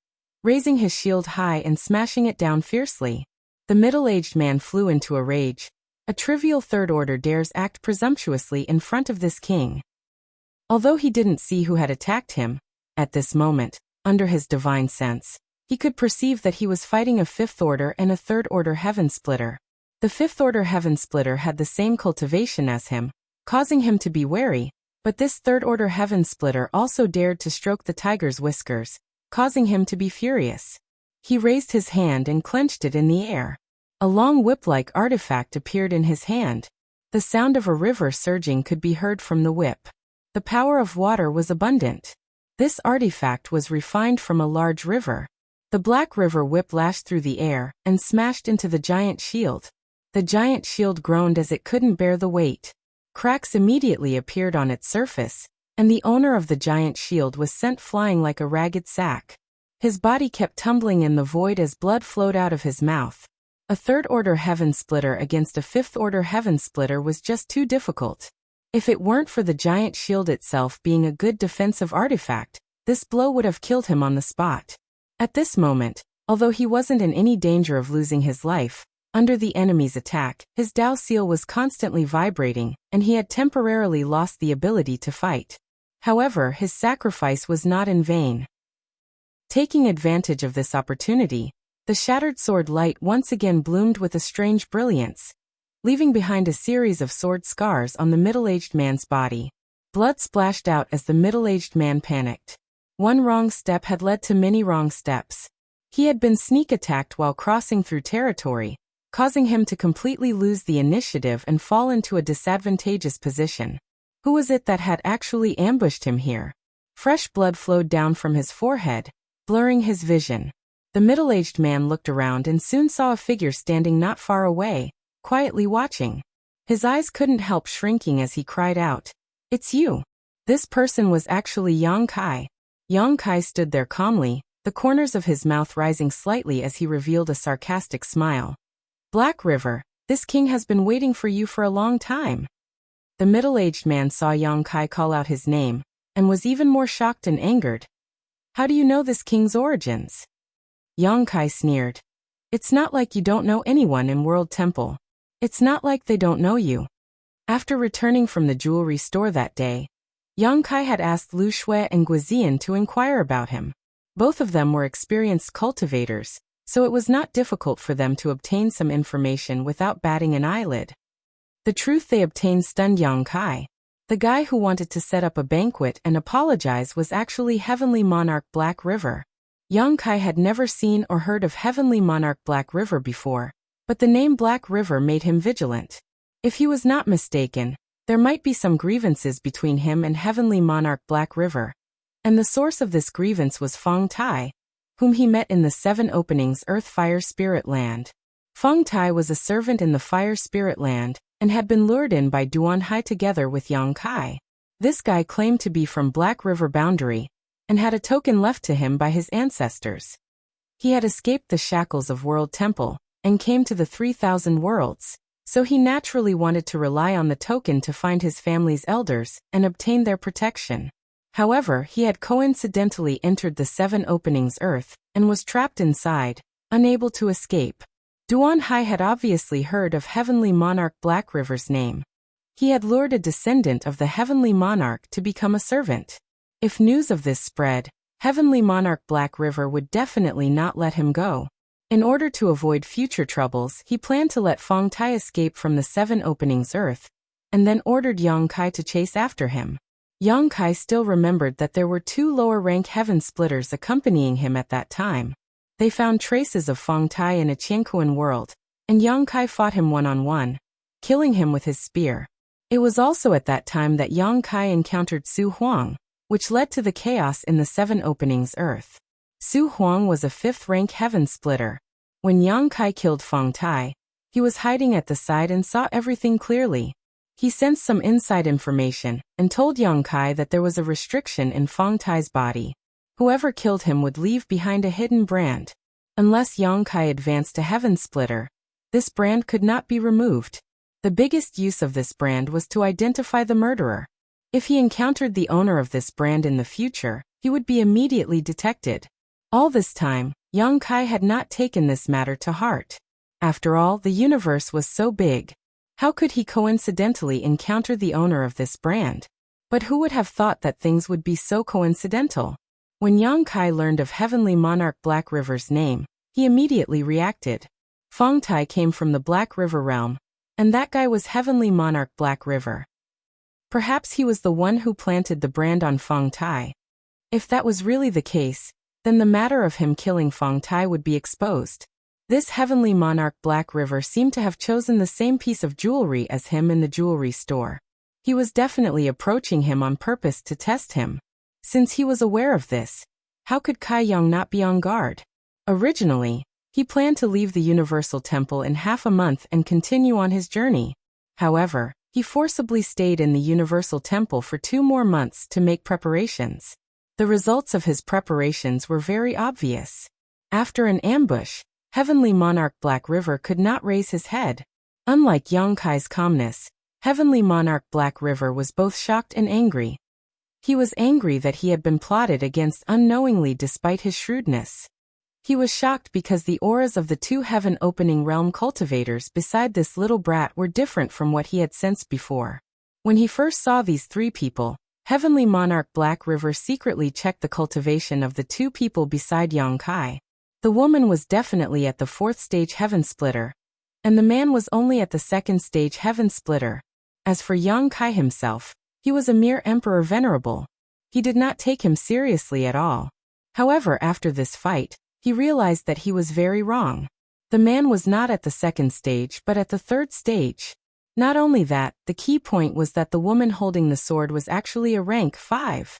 raising his shield high and smashing it down fiercely. The middle-aged man flew into a rage. A trivial third-order dares act presumptuously in front of this king. Although he didn't see who had attacked him, at this moment, under his divine sense, he could perceive that he was fighting a fifth-order and a third-order heaven splitter. The fifth-order heaven splitter had the same cultivation as him, causing him to be wary, but this third-order heaven splitter also dared to stroke the tiger's whiskers, causing him to be furious. He raised his hand and clenched it in the air. A long whip-like artifact appeared in his hand. The sound of a river surging could be heard from the whip. The power of water was abundant. This artifact was refined from a large river. The black river whip lashed through the air and smashed into the giant shield. The giant shield groaned as it couldn't bear the weight. Cracks immediately appeared on its surface, and the owner of the giant shield was sent flying like a ragged sack. His body kept tumbling in the void as blood flowed out of his mouth. A third-order heaven splitter against a fifth-order heaven splitter was just too difficult. If it weren't for the giant shield itself being a good defensive artifact, this blow would have killed him on the spot. At this moment, although he wasn't in any danger of losing his life, under the enemy's attack, his Dao seal was constantly vibrating, and he had temporarily lost the ability to fight. However, his sacrifice was not in vain. Taking advantage of this opportunity, the shattered sword light once again bloomed with a strange brilliance, leaving behind a series of sword scars on the middle-aged man's body. Blood splashed out as the middle-aged man panicked. One wrong step had led to many wrong steps. He had been sneak attacked while crossing through territory, causing him to completely lose the initiative and fall into a disadvantageous position. Who was it that had actually ambushed him here? Fresh blood flowed down from his forehead, blurring his vision. The middle-aged man looked around and soon saw a figure standing not far away, quietly watching. His eyes couldn't help shrinking as he cried out, "It's you!" This person was actually Yang Kai. Yang Kai stood there calmly, the corners of his mouth rising slightly as he revealed a sarcastic smile. "Black River, this king has been waiting for you for a long time." The middle-aged man saw Yang Kai call out his name, and was even more shocked and angered. How do you know this king's origins? Yang Kai sneered. It's not like you don't know anyone in World Temple. It's not like they don't know you. After returning from the jewelry store that day, Yang Kai had asked Lu Shui and Guizian to inquire about him. Both of them were experienced cultivators, so it was not difficult for them to obtain some information without batting an eyelid. The truth they obtained stunned Yang Kai. The guy who wanted to set up a banquet and apologize was actually Heavenly Monarch Black River. Yang Kai had never seen or heard of Heavenly Monarch Black River before, but the name Black River made him vigilant. If he was not mistaken, there might be some grievances between him and Heavenly Monarch Black River. And the source of this grievance was Feng Tai, whom he met in the Seven Openings Earth Fire Spirit Land. Feng Tai was a servant in the Fire Spirit Land, and had been lured in by Duan Hai together with Yang Kai. This guy claimed to be from Black River boundary, and had a token left to him by his ancestors. He had escaped the shackles of World Temple, and came to the 3,000 worlds, so he naturally wanted to rely on the token to find his family's elders, and obtain their protection. However, he had coincidentally entered the Seven Openings Earth, and was trapped inside, unable to escape. Duan Hai had obviously heard of Heavenly Monarch Black River's name. He had lured a descendant of the Heavenly Monarch to become a servant. If news of this spread, Heavenly Monarch Black River would definitely not let him go. In order to avoid future troubles, he planned to let Feng Tai escape from the Seven Openings Earth, and then ordered Yang Kai to chase after him. Yang Kai still remembered that there were 2 lower-rank Heaven Splitters accompanying him at that time. They found traces of Feng Tai in a Qiankuan world, and Yang Kai fought him one-on-one, killing him with his spear. It was also at that time that Yang Kai encountered Su Huang, which led to the chaos in the Seven Openings Earth. Su Huang was a 5th-rank Heaven Splitter. When Yang Kai killed Feng Tai, he was hiding at the side and saw everything clearly. He sensed some inside information, and told Yang Kai that there was a restriction in Feng Tai's body. Whoever killed him would leave behind a hidden brand. Unless Yang Kai advanced to Heaven Splitter, this brand could not be removed. The biggest use of this brand was to identify the murderer. If he encountered the owner of this brand in the future, he would be immediately detected. All this time, Yang Kai had not taken this matter to heart. After all, the universe was so big. How could he coincidentally encounter the owner of this brand? But who would have thought that things would be so coincidental? When Yang Kai learned of Heavenly Monarch Black River's name, he immediately reacted. Feng Tai came from the Black River realm, and that guy was Heavenly Monarch Black River. Perhaps he was the one who planted the brand on Feng Tai. If that was really the case, then the matter of him killing Feng Tai would be exposed. This Heavenly Monarch Black River seemed to have chosen the same piece of jewelry as him in the jewelry store. He was definitely approaching him on purpose to test him. Since he was aware of this, how could Kai Yang not be on guard? Originally, he planned to leave the Universal Temple in half a month and continue on his journey. However, he forcibly stayed in the Universal Temple for 2 more months to make preparations. The results of his preparations were very obvious. After an ambush, Heavenly Monarch Black River could not raise his head. Unlike Yang Kai's calmness, Heavenly Monarch Black River was both shocked and angry. He was angry that he had been plotted against unknowingly despite his shrewdness. He was shocked because the auras of the 2 Heaven Opening Realm cultivators beside this little brat were different from what he had sensed before. When he first saw these 3 people, Heavenly Monarch Black River secretly checked the cultivation of the 2 people beside Yang Kai. The woman was definitely at the 4th stage Heaven Splitter, and the man was only at the 2nd stage Heaven Splitter. As for Yang Kai himself, he was a mere Emperor Venerable. He did not take him seriously at all. However, after this fight, he realized that he was very wrong. The man was not at the 2nd stage but at the 3rd stage. Not only that, the key point was that the woman holding the sword was actually a rank 5.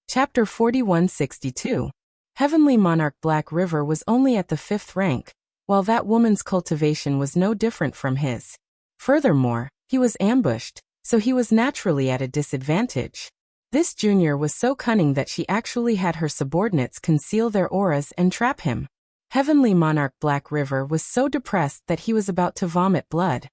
Chapter 4162. Heavenly Monarch Black River was only at the 5th rank, while that woman's cultivation was no different from his. Furthermore, he was ambushed, so he was naturally at a disadvantage. This junior was so cunning that she actually had her subordinates conceal their auras and trap him. Heavenly Monarch Black River was so depressed that he was about to vomit blood.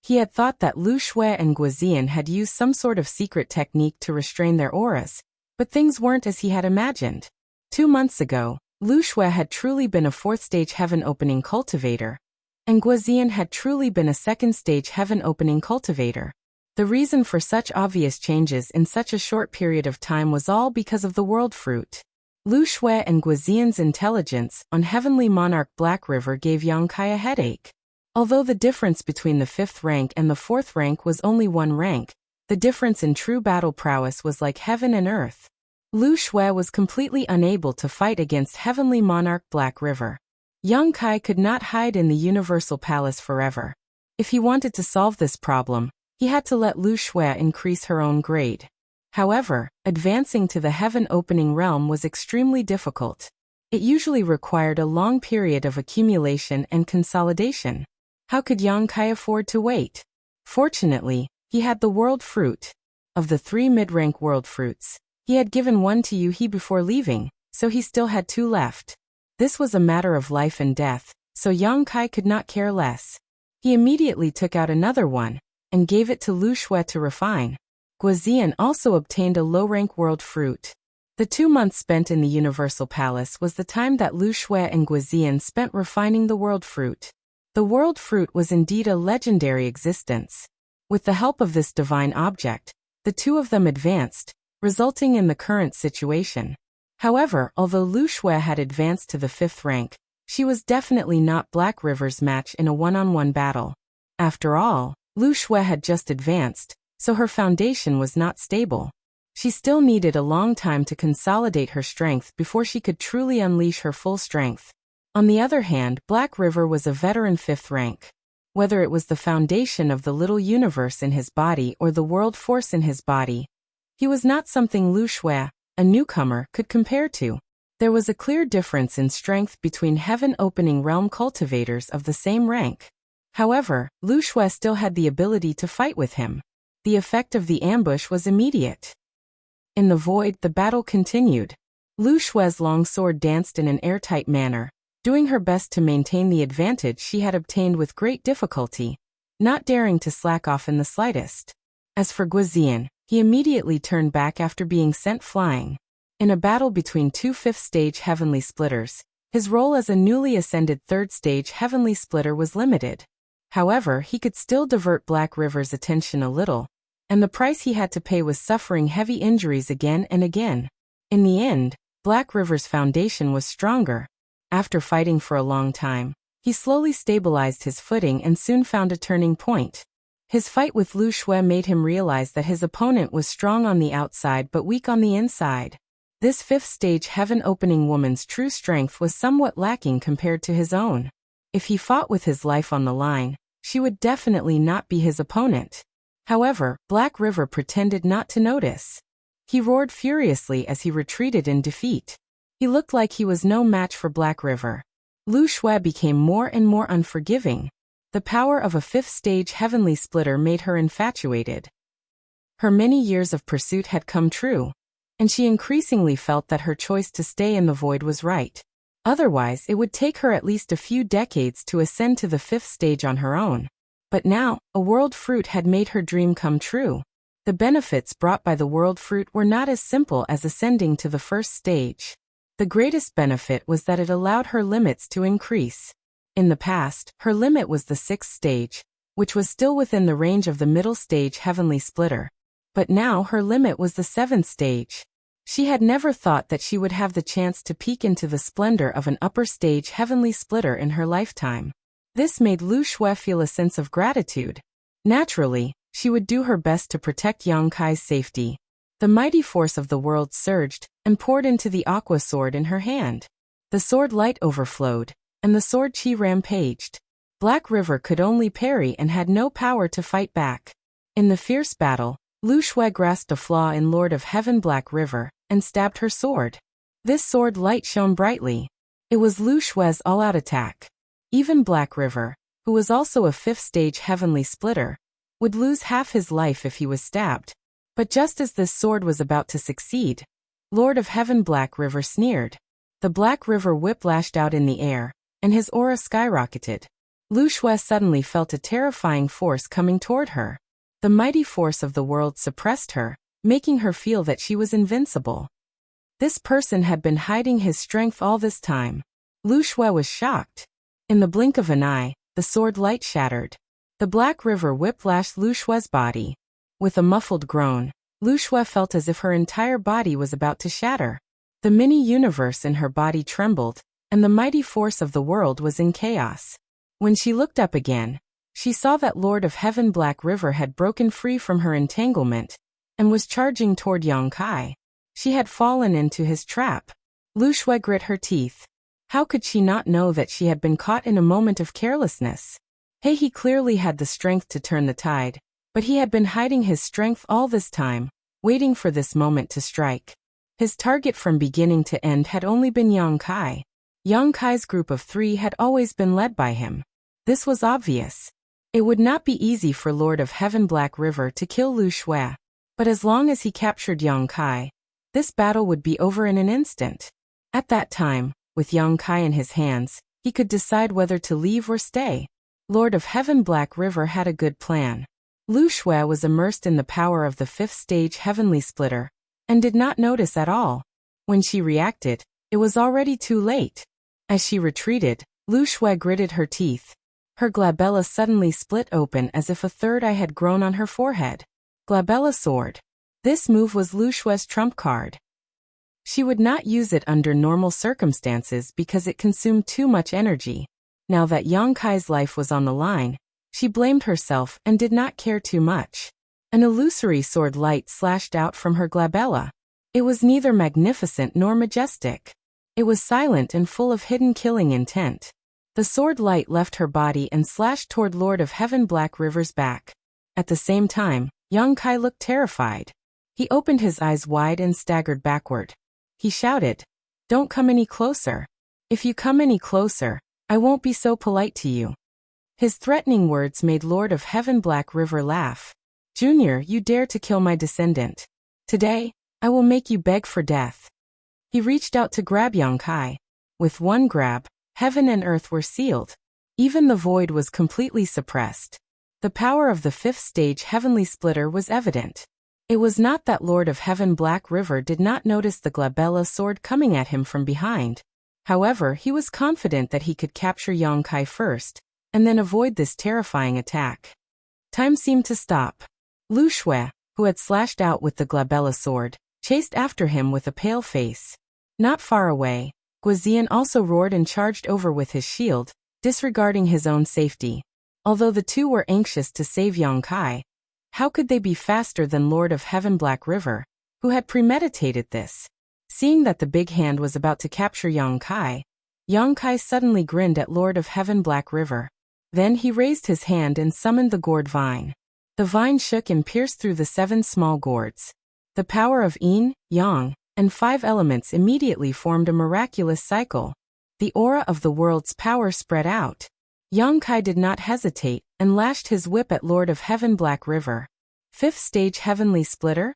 He had thought that Lu Shui and Guizian had used some sort of secret technique to restrain their auras, but things weren't as he had imagined. 2 months ago, Lu Shui had truly been a 4th-stage heaven-opening cultivator, and Guizian had truly been a 2nd-stage heaven-opening cultivator. The reason for such obvious changes in such a short period of time was all because of the world fruit. Lu Shui and Guizian's intelligence on Heavenly Monarch Black River gave Yang Kai a headache. Although the difference between the 5th rank and the 4th rank was only 1 rank, the difference in true battle prowess was like heaven and earth. Lu Shui was completely unable to fight against Heavenly Monarch Black River. Yang Kai could not hide in the Universal Palace forever. If he wanted to solve this problem, he had to let Lu Shui increase her own grade. However, advancing to the heaven-opening realm was extremely difficult. It usually required a long period of accumulation and consolidation. How could Yang Kai afford to wait? Fortunately, he had the world fruit. Of the 3 mid-rank world fruits, he had given 1 to Yuhi before leaving, so he still had 2 left. This was a matter of life and death, so Yang Kai could not care less. He immediately took out another one, and gave it to Lu Shui to refine. Guizian also obtained a low-rank world fruit. The 2 months spent in the Universal Palace was the time that Lu Shui and Guizian spent refining the world fruit. The world fruit was indeed a legendary existence. With the help of this divine object, the 2 of them advanced, resulting in the current situation. However, although Lu Shui had advanced to the 5th rank, she was definitely not Black River's match in a one-on-one battle. After all, Lu Shui had just advanced, so her foundation was not stable. She still needed a long time to consolidate her strength before she could truly unleash her full strength. On the other hand, Black River was a veteran 5th rank. Whether it was the foundation of the little universe in his body or the world force in his body, he was not something Lu Shui, a newcomer, could compare to. There was a clear difference in strength between heaven-opening realm cultivators of the same rank. However, Lu Shui still had the ability to fight with him. The effect of the ambush was immediate. In the void, the battle continued. Lu Shui's long sword danced in an airtight manner, doing her best to maintain the advantage she had obtained with great difficulty, not daring to slack off in the slightest. As for Guizian, he immediately turned back after being sent flying. In a battle between 2 5th-stage heavenly splitters, his role as a newly ascended 3rd-stage heavenly splitter was limited. However, he could still divert Black River's attention a little, and the price he had to pay was suffering heavy injuries again and again. In the end, Black River's foundation was stronger. After fighting for a long time, he slowly stabilized his footing and soon found a turning point. His fight with Lu Shui made him realize that his opponent was strong on the outside but weak on the inside. This 5th-stage heaven-opening woman's true strength was somewhat lacking compared to his own. If he fought with his life on the line, she would definitely not be his opponent. However, Black River pretended not to notice. He roared furiously as he retreated in defeat. He looked like he was no match for Black River. Lu Shui became more and more unforgiving. The power of a 5th-stage heavenly splitter made her infatuated. Her many years of pursuit had come true, and she increasingly felt that her choice to stay in the void was right. Otherwise, it would take her at least a few decades to ascend to the 5th stage on her own. But now, a world fruit had made her dream come true. The benefits brought by the world fruit were not as simple as ascending to the 1st stage. The greatest benefit was that it allowed her limits to increase. In the past, her limit was the 6th stage, which was still within the range of the middle stage heavenly splitter. But now her limit was the 7th stage. She had never thought that she would have the chance to peek into the splendor of an upper stage heavenly splitter in her lifetime. This made Lu Shui feel a sense of gratitude. Naturally, she would do her best to protect Yang Kai's safety. The mighty force of the world surged and poured into the aqua sword in her hand. The sword light overflowed, and the sword chi rampaged. Black River could only parry and had no power to fight back. In the fierce battle, Lu Shui grasped a flaw in Lord of Heaven Black River and stabbed her sword. This sword light shone brightly. It was Lu Shui's all-out attack. Even Black River, who was also a 5th stage heavenly splitter, would lose half his life if he was stabbed. But just as this sword was about to succeed, Lord of Heaven Black River sneered. The Black River whip lashed out in the air, and his aura skyrocketed. Lu Shui suddenly felt a terrifying force coming toward her. The mighty force of the world suppressed her, making her feel that she was invincible. This person had been hiding his strength all this time. Lu Shui was shocked. In the blink of an eye, the sword light shattered. The black river whiplashed Lu Shui's body. With a muffled groan, Lu Shui felt as if her entire body was about to shatter. The mini-universe in her body trembled, and the mighty force of the world was in chaos. When she looked up again, she saw that Lord of Heaven Black River had broken free from her entanglement and was charging toward Yang Kai. She had fallen into his trap. Lu Shui grit her teeth. How could she not know that she had been caught in a moment of carelessness? He clearly had the strength to turn the tide, but he had been hiding his strength all this time, waiting for this moment to strike. His target from beginning to end had only been Yang Kai. Yang Kai's group of 3 had always been led by him. This was obvious. It would not be easy for Lord of Heaven Black River to kill Lu Shui, but as long as he captured Yang Kai, this battle would be over in an instant. At that time, with Yang Kai in his hands, he could decide whether to leave or stay. Lord of Heaven Black River had a good plan. Lu Shui was immersed in the power of the 5th stage Heavenly Splitter, and did not notice at all. When she reacted, it was already too late. As she retreated, Lu Shui gritted her teeth. Her glabella suddenly split open as if a third eye had grown on her forehead. Glabella Sword. This move was Lu Shui's trump card. She would not use it under normal circumstances because it consumed too much energy. Now that Yang Kai's life was on the line, she blamed herself and did not care too much. An illusory sword light slashed out from her glabella. It was neither magnificent nor majestic. It was silent and full of hidden killing intent. The sword light left her body and slashed toward Lord of Heaven Black River's back. At the same time, Yang Kai looked terrified. He opened his eyes wide and staggered backward. He shouted, "Don't come any closer. If you come any closer, I won't be so polite to you." His threatening words made Lord of Heaven Black River laugh. "Junior, you dare to kill my descendant. Today, I will make you beg for death." He reached out to grab Yang Kai. With one grab, heaven and earth were sealed. Even the void was completely suppressed. The power of the 5th stage Heavenly Splitter was evident. It was not that Lord of Heaven Black River did not notice the glabella sword coming at him from behind. However, he was confident that he could capture Yang Kai first, and then avoid this terrifying attack. Time seemed to stop. Lu Shui, who had slashed out with the glabella sword, chased after him with a pale face. Not far away, Guizian also roared and charged over with his shield, disregarding his own safety. Although the two were anxious to save Yang Kai, how could they be faster than Lord of Heaven Black River, who had premeditated this? Seeing that the big hand was about to capture Yang Kai suddenly grinned at Lord of Heaven Black River. Then he raised his hand and summoned the gourd vine. The vine shook and pierced through the 7 small gourds. The power of yin, yang, and 5 elements immediately formed a miraculous cycle. The aura of the world's power spread out. Yang Kai did not hesitate and lashed his whip at Lord of Heaven Black River. 5th stage Heavenly Splitter?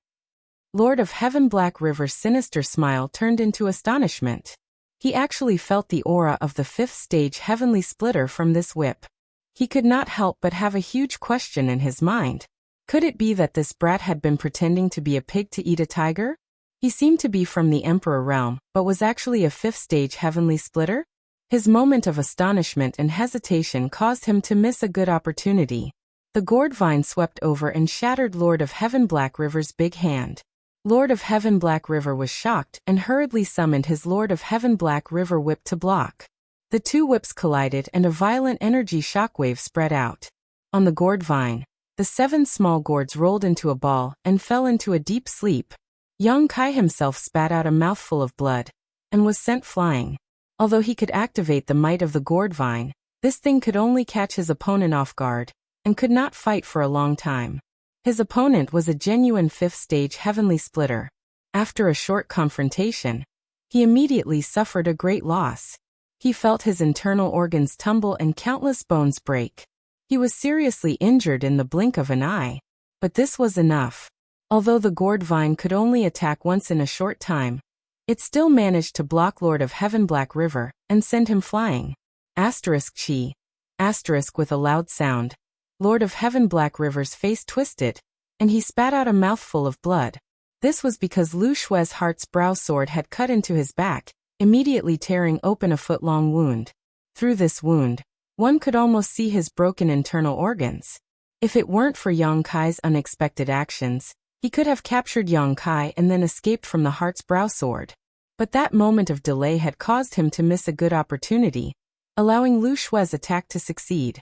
Lord of Heaven Black River's sinister smile turned into astonishment. He actually felt the aura of the 5th stage Heavenly Splitter from this whip. He could not help but have a huge question in his mind. Could it be that this brat had been pretending to be a pig to eat a tiger? He seemed to be from the Emperor realm, but was actually a 5th stage Heavenly Splitter? His moment of astonishment and hesitation caused him to miss a good opportunity. The gourd vine swept over and shattered Lord of Heaven Black River's big hand. Lord of Heaven Black River was shocked and hurriedly summoned his Lord of Heaven Black River whip to block. The two whips collided and a violent energy shockwave spread out. On the gourd vine, the 7 small gourds rolled into a ball and fell into a deep sleep. Yang Kai himself spat out a mouthful of blood and was sent flying. Although he could activate the might of the gourd vine, this thing could only catch his opponent off guard and could not fight for a long time. His opponent was a genuine 5th stage Heavenly Splitter. After a short confrontation, he immediately suffered a great loss. He felt his internal organs tumble and countless bones break. He was seriously injured in the blink of an eye. But this was enough. Although the gourd vine could only attack once in a short time, it still managed to block Lord of Heaven Black River and send him flying. Chi. Asterisk with a loud sound. Lord of Heaven Black River's face twisted, and he spat out a mouthful of blood. This was because Lu Shue's heart's brow sword had cut into his back, immediately tearing open a foot-long wound. Through this wound, one could almost see his broken internal organs. If it weren't for Yang Kai's unexpected actions, he could have captured Yang Kai and then escaped from the heart's brow sword. But that moment of delay had caused him to miss a good opportunity, allowing Lu Shue's attack to succeed.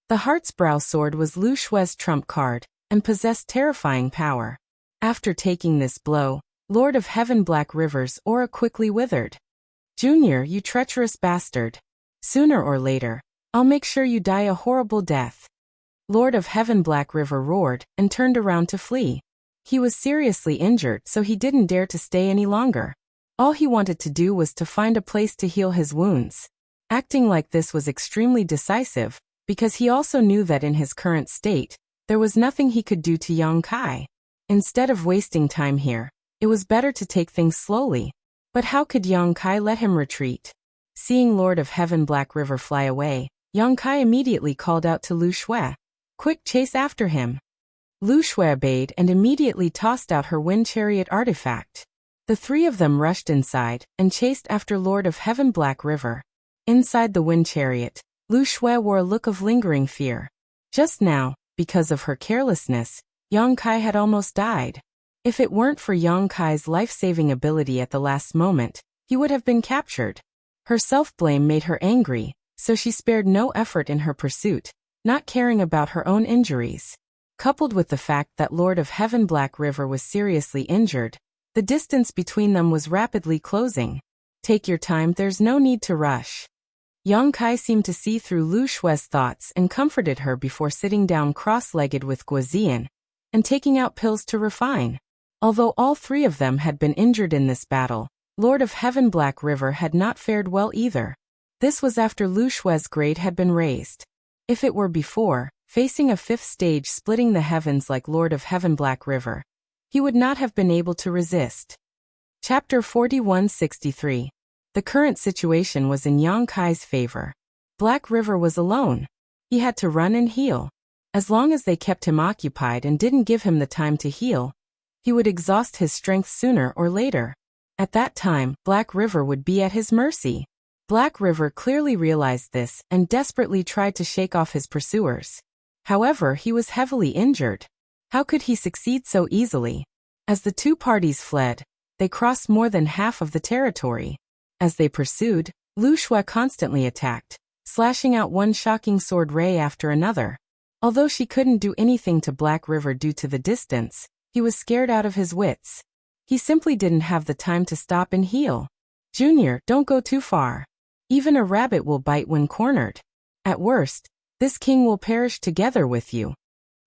The heart's brow sword was Lu Shue's trump card, and possessed terrifying power. After taking this blow, Lord of Heaven Black River's aura quickly withered. Junior, you treacherous bastard. Sooner or later, I'll make sure you die a horrible death. Lord of Heaven Black River roared and turned around to flee. He was seriously injured, so he didn't dare to stay any longer. All he wanted to do was to find a place to heal his wounds. Acting like this was extremely decisive, because he also knew that in his current state, there was nothing he could do to Yang Kai. Instead of wasting time here, it was better to take things slowly. But how could Yang Kai let him retreat? Seeing Lord of Heaven Black River fly away, Yang Kai immediately called out to Lu Shui. Quick, chase after him. Lu Shui obeyed and immediately tossed out her wind chariot artifact. The three of them rushed inside and chased after Lord of Heaven Black River. Inside the wind chariot, Lu Shui wore a look of lingering fear. Just now, because of her carelessness, Yang Kai had almost died. If it weren't for Yang Kai's life-saving ability at the last moment, he would have been captured. Her self-blame made her angry, so she spared no effort in her pursuit, not caring about her own injuries. Coupled with the fact that Lord of Heaven Black River was seriously injured, the distance between them was rapidly closing. Take your time, there's no need to rush. Yang Kai seemed to see through Lu Shue's thoughts and comforted her before sitting down cross-legged with Guozian and taking out pills to refine. Although all three of them had been injured in this battle, Lord of Heaven Black River had not fared well either. This was after Lu Shue's grade had been raised. If it were before, facing a fifth stage splitting the heavens like Lord of Heaven Black River, he would not have been able to resist. Chapter 4163. The current situation was in Yang Kai's favor. Black River was alone. He had to run and heal. As long as they kept him occupied and didn't give him the time to heal, he would exhaust his strength sooner or later. At that time, Black River would be at his mercy. Black River clearly realized this and desperately tried to shake off his pursuers. However, he was heavily injured. How could he succeed so easily? As the two parties fled, they crossed more than half of the territory. As they pursued, Lu Shui constantly attacked, slashing out one shocking sword ray after another. Although she couldn't do anything to Black River due to the distance, he was scared out of his wits. He simply didn't have the time to stop and heal. Junior, don't go too far. Even a rabbit will bite when cornered. At worst, this king will perish together with you.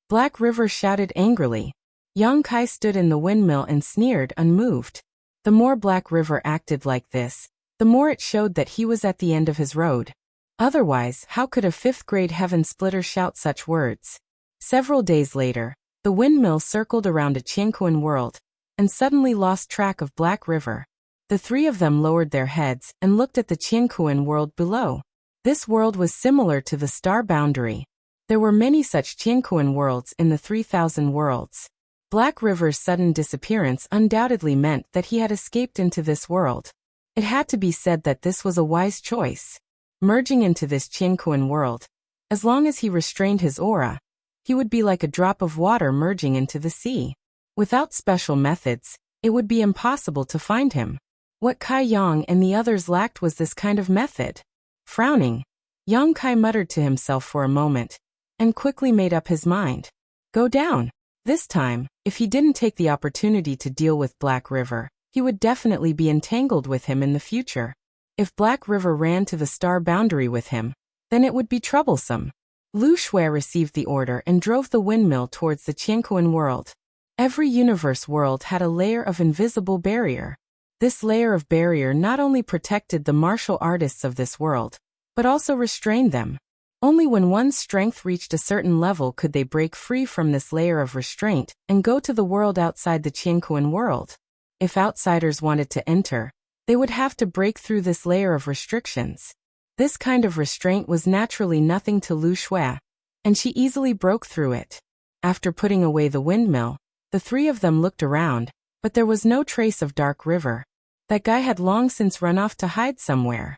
Black River shouted angrily. Yang Kai stood in the windmill and sneered, unmoved. The more Black River acted like this, the more it showed that he was at the end of his road. Otherwise, how could a fifth-grade heaven splitter shout such words? Several days later, the windmill circled around a Qianquan world, and suddenly lost track of Black River. The three of them lowered their heads and looked at the Qianquan world below. This world was similar to the star boundary. There were many such Qianquan worlds in the 3,000 worlds. Black River's sudden disappearance undoubtedly meant that he had escaped into this world. It had to be said that this was a wise choice. Merging into this Qianquan world, as long as he restrained his aura, he would be like a drop of water merging into the sea. Without special methods, it would be impossible to find him. What Kai Yang and the others lacked was this kind of method. Frowning, Yang Kai muttered to himself for a moment, and quickly made up his mind. Go down. This time, if he didn't take the opportunity to deal with Black River, he would definitely be entangled with him in the future. If Black River ran to the star boundary with him, then it would be troublesome. Lu Shui received the order and drove the windmill towards the Qianquan world. Every universe world had a layer of invisible barrier. This layer of barrier not only protected the martial artists of this world, but also restrained them. Only when one's strength reached a certain level could they break free from this layer of restraint and go to the world outside the Qianquan world. If outsiders wanted to enter, they would have to break through this layer of restrictions. This kind of restraint was naturally nothing to Lu Shui, and she easily broke through it. After putting away the windmill, the three of them looked around, but there was no trace of Dark River. That guy had long since run off to hide somewhere.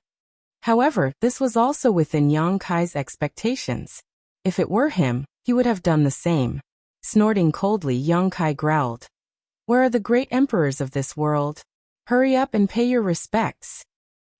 However, this was also within Yang Kai's expectations. If it were him, he would have done the same. Snorting coldly, Yang Kai growled. Where are the great emperors of this world? Hurry up and pay your respects.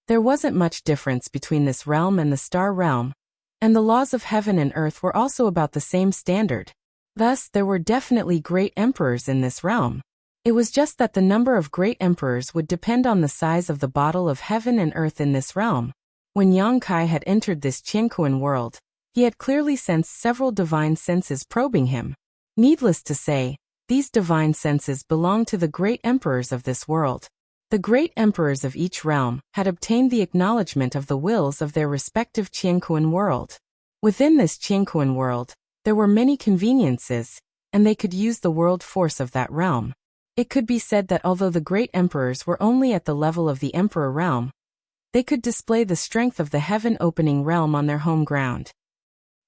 There wasn't much difference between this realm and the star realm, and the laws of heaven and earth were also about the same standard. Thus, there were definitely great emperors in this realm. It was just that the number of great emperors would depend on the size of the bottle of heaven and earth in this realm. When Yang Kai had entered this Qianquan world, he had clearly sensed several divine senses probing him. Needless to say, these divine senses belonged to the great emperors of this world. The great emperors of each realm had obtained the acknowledgement of the wills of their respective Qianquan world. Within this Qianquan world, there were many conveniences, and they could use the world force of that realm. It could be said that although the great emperors were only at the level of the emperor realm, they could display the strength of the heaven-opening realm on their home ground.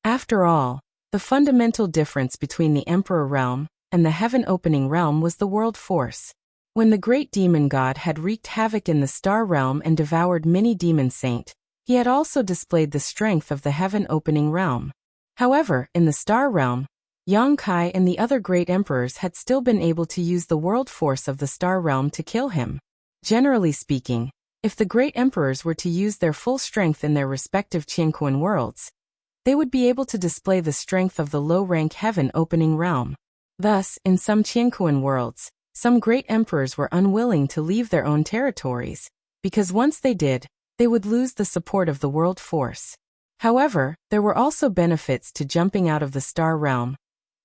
After all, the fundamental difference between the emperor realm and the heaven-opening realm was the world force. When the great demon god had wreaked havoc in the star realm and devoured many demon saint, he had also displayed the strength of the heaven-opening realm. However, in the star realm, Yang Kai and the other great emperors had still been able to use the world force of the star realm to kill him. Generally speaking, if the great emperors were to use their full strength in their respective Qianquan worlds, they would be able to display the strength of the low-rank heaven-opening realm. Thus, in some Qianquan worlds, some great emperors were unwilling to leave their own territories, because once they did, they would lose the support of the world force. However, there were also benefits to jumping out of the star realm,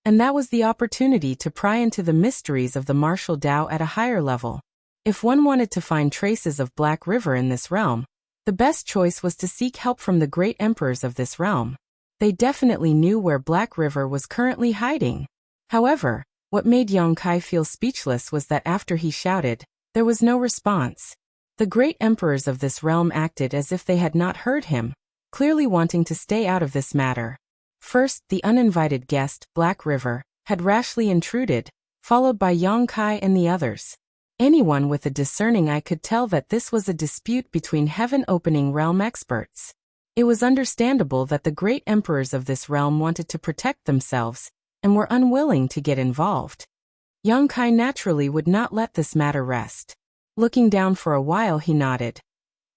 and that was the opportunity to pry into the mysteries of the martial Tao at a higher level. If one wanted to find traces of Black River in this realm, the best choice was to seek help from the great emperors of this realm. They definitely knew where Black River was currently hiding. However, what made Yang Kai feel speechless was that after he shouted, there was no response. The great emperors of this realm acted as if they had not heard him, clearly wanting to stay out of this matter. First, the uninvited guest, Black River, had rashly intruded, followed by Yang Kai and the others. Anyone with a discerning eye could tell that this was a dispute between heaven-opening realm experts. It was understandable that the great emperors of this realm wanted to protect themselves, and were unwilling to get involved. Yang Kai naturally would not let this matter rest. Looking down for a while, he nodded.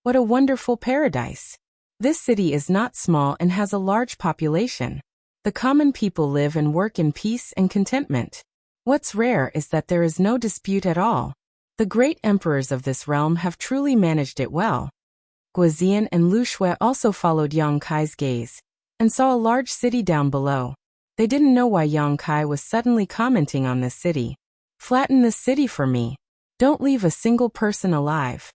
What a wonderful paradise. This city is not small and has a large population. The common people live and work in peace and contentment. What's rare is that there is no dispute at all. The great emperors of this realm have truly managed it well. Guozian and Lu Shui also followed Yang Kai's gaze, and saw a large city down below. They didn't know why Yang Kai was suddenly commenting on this city. Flatten this city for me. Don't leave a single person alive.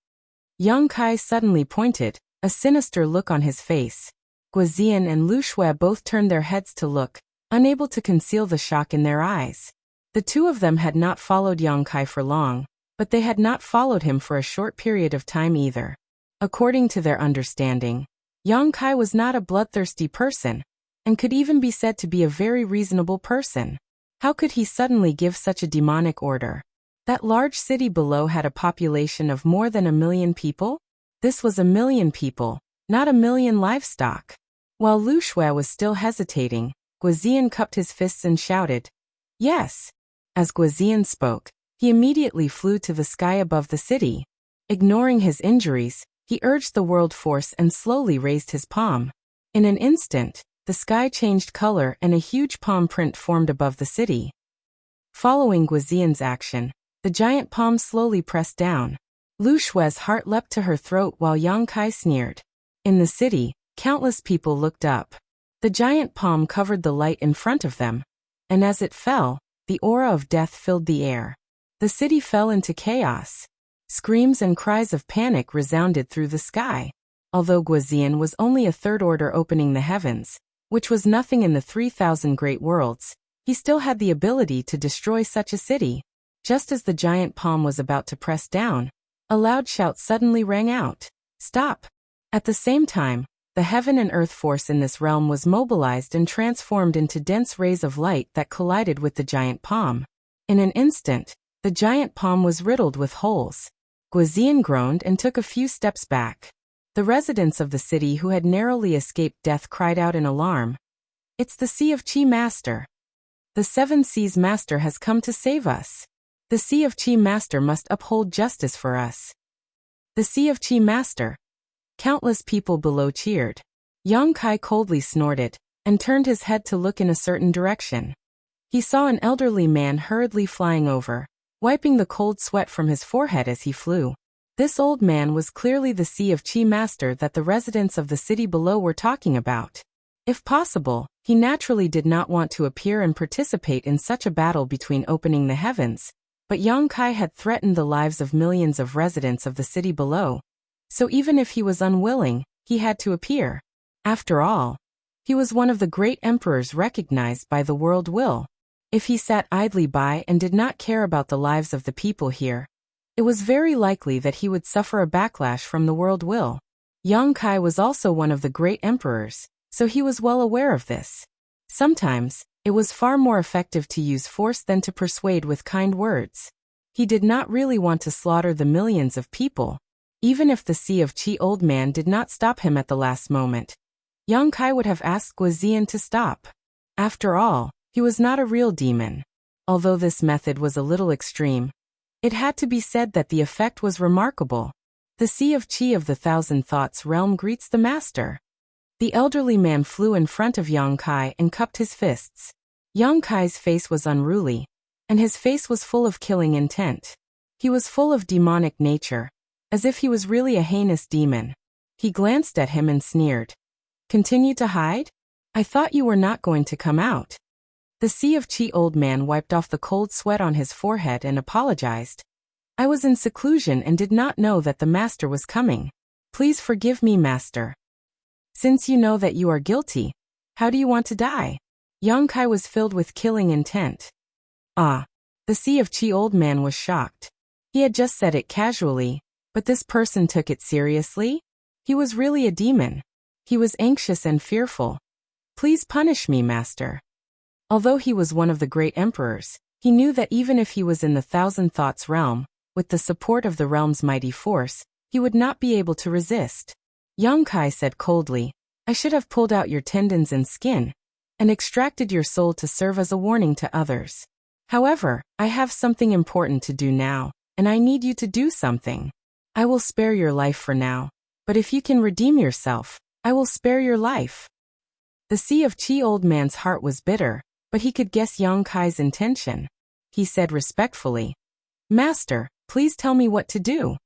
Yang Kai suddenly pointed, a sinister look on his face. Guozian and Lu Shui both turned their heads to look, unable to conceal the shock in their eyes. The two of them had not followed Yang Kai for long, but they had not followed him for a short period of time either. According to their understanding, Yang Kai was not a bloodthirsty person, and could even be said to be a very reasonable person. How could he suddenly give such a demonic order? That large city below had a population of more than 1 million people? This was 1 million people, not 1 million livestock. While Lu Shui was still hesitating, Guozian cupped his fists and shouted, "Yes!" As Guozian spoke, he immediately flew to the sky above the city. Ignoring his injuries, he urged the world force and slowly raised his palm. In an instant, the sky changed color and a huge palm print formed above the city. Following Guozian's action, the giant palm slowly pressed down. Lu Shui's heart leapt to her throat while Yang Kai sneered. In the city, countless people looked up. The giant palm covered the light in front of them, and as it fell, the aura of death filled the air. The city fell into chaos. Screams and cries of panic resounded through the sky. Although Guozian was only a third order opening the heavens, which was nothing in the 3,000 great worlds, he still had the ability to destroy such a city. Just as the giant palm was about to press down, a loud shout suddenly rang out. "Stop!" At the same time, The heaven and earth force in this realm was mobilized and transformed into dense rays of light that collided with the giant palm. In an instant, the giant palm was riddled with holes. Guizian groaned and took a few steps back. The residents of the city who had narrowly escaped death cried out in alarm. "It's the Sea of Qi Master. The Seven Seas Master has come to save us. The Sea of Qi Master must uphold justice for us." The Sea of Qi Master. Countless people below cheered. Yang Kai coldly snorted, and turned his head to look in a certain direction. He saw an elderly man hurriedly flying over, wiping the cold sweat from his forehead as he flew. This old man was clearly the Sea of Qi Master that the residents of the city below were talking about. If possible, he naturally did not want to appear and participate in such a battle between opening the heavens, but Yang Kai had threatened the lives of millions of residents of the city below. So even if he was unwilling, he had to appear. After all, he was one of the great emperors recognized by the world will. If he sat idly by and did not care about the lives of the people here, it was very likely that he would suffer a backlash from the world will. Yang Kai was also one of the great emperors, so he was well aware of this. Sometimes, it was far more effective to use force than to persuade with kind words. He did not really want to slaughter the millions of people, even if the Sea of Qi old man did not stop him at the last moment. Yang Kai would have asked Guizian to stop. After all, he was not a real demon. Although this method was a little extreme, it had to be said that the effect was remarkable. The Sea of Qi of the Thousand Thoughts realm greets the master. The elderly man flew in front of Yang Kai and cupped his fists. Yang Kai's face was unruly, and his face was full of killing intent. He was full of demonic nature, as if he was really a heinous demon. He glanced at him and sneered. "Continue to hide? I thought you were not going to come out." The Sea of Qi old man wiped off the cold sweat on his forehead and apologized. "I was in seclusion and did not know that the master was coming. Please forgive me, master. Since you know that you are guilty, how do you want to die?" Yang Kai was filled with killing intent. Ah! The Sea of Qi old man was shocked. He had just said it casually, but this person took it seriously? He was really a demon. He was anxious and fearful. "Please punish me, master." Although he was one of the great emperors, he knew that even if he was in the Thousand Thoughts realm, with the support of the realm's mighty force, he would not be able to resist. Yang Kai said coldly, "I should have pulled out your tendons and skin, and extracted your soul to serve as a warning to others. However, I have something important to do now, and I need you to do something. I will spare your life for now, but if you can redeem yourself, I will spare your life." The Sea of Qi old man's heart was bitter, but he could guess Yang Kai's intention. He said respectfully, "Master, please tell me what to do."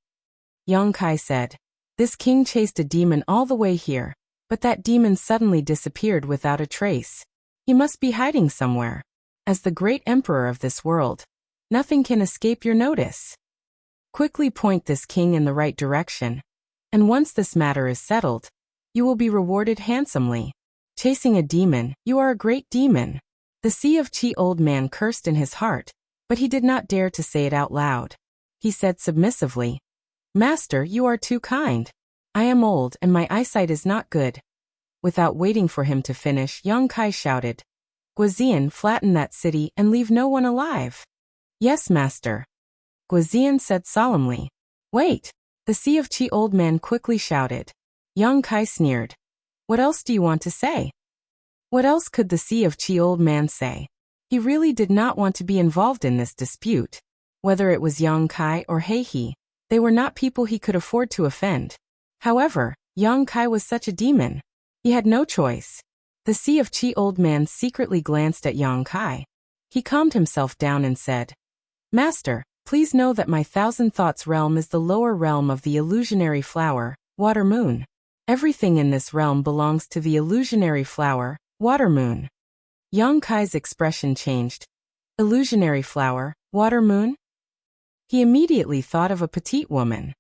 Yang Kai said, "This king chased a demon all the way here, but that demon suddenly disappeared without a trace. He must be hiding somewhere. As the great emperor of this world, nothing can escape your notice. Quickly point this king in the right direction, and once this matter is settled, you will be rewarded handsomely. Chasing a demon, you are a great demon." The Sea of Qi old man cursed in his heart, but he did not dare to say it out loud. He said submissively, "Master, you are too kind. I am old and my eyesight is not good." Without waiting for him to finish, Yang Kai shouted, "Guizian, flatten that city and leave no one alive." "Yes, master." Guizian said solemnly. "Wait!" The Sea of Qi old man quickly shouted. Yang Kai sneered. "What else do you want to say?" What else could the Sea of Qi old man say? He really did not want to be involved in this dispute. Whether it was Yang Kai or Heihe, they were not people he could afford to offend. However, Yang Kai was such a demon. He had no choice. The Sea of Qi old man secretly glanced at Yang Kai. He calmed himself down and said, "Master, please know that my Thousand Thoughts realm is the lower realm of the illusionary flower, Water Moon. Everything in this realm belongs to the illusionary flower, Water Moon." Yang Kai's expression changed. Illusionary flower, Water Moon? He immediately thought of a petite woman.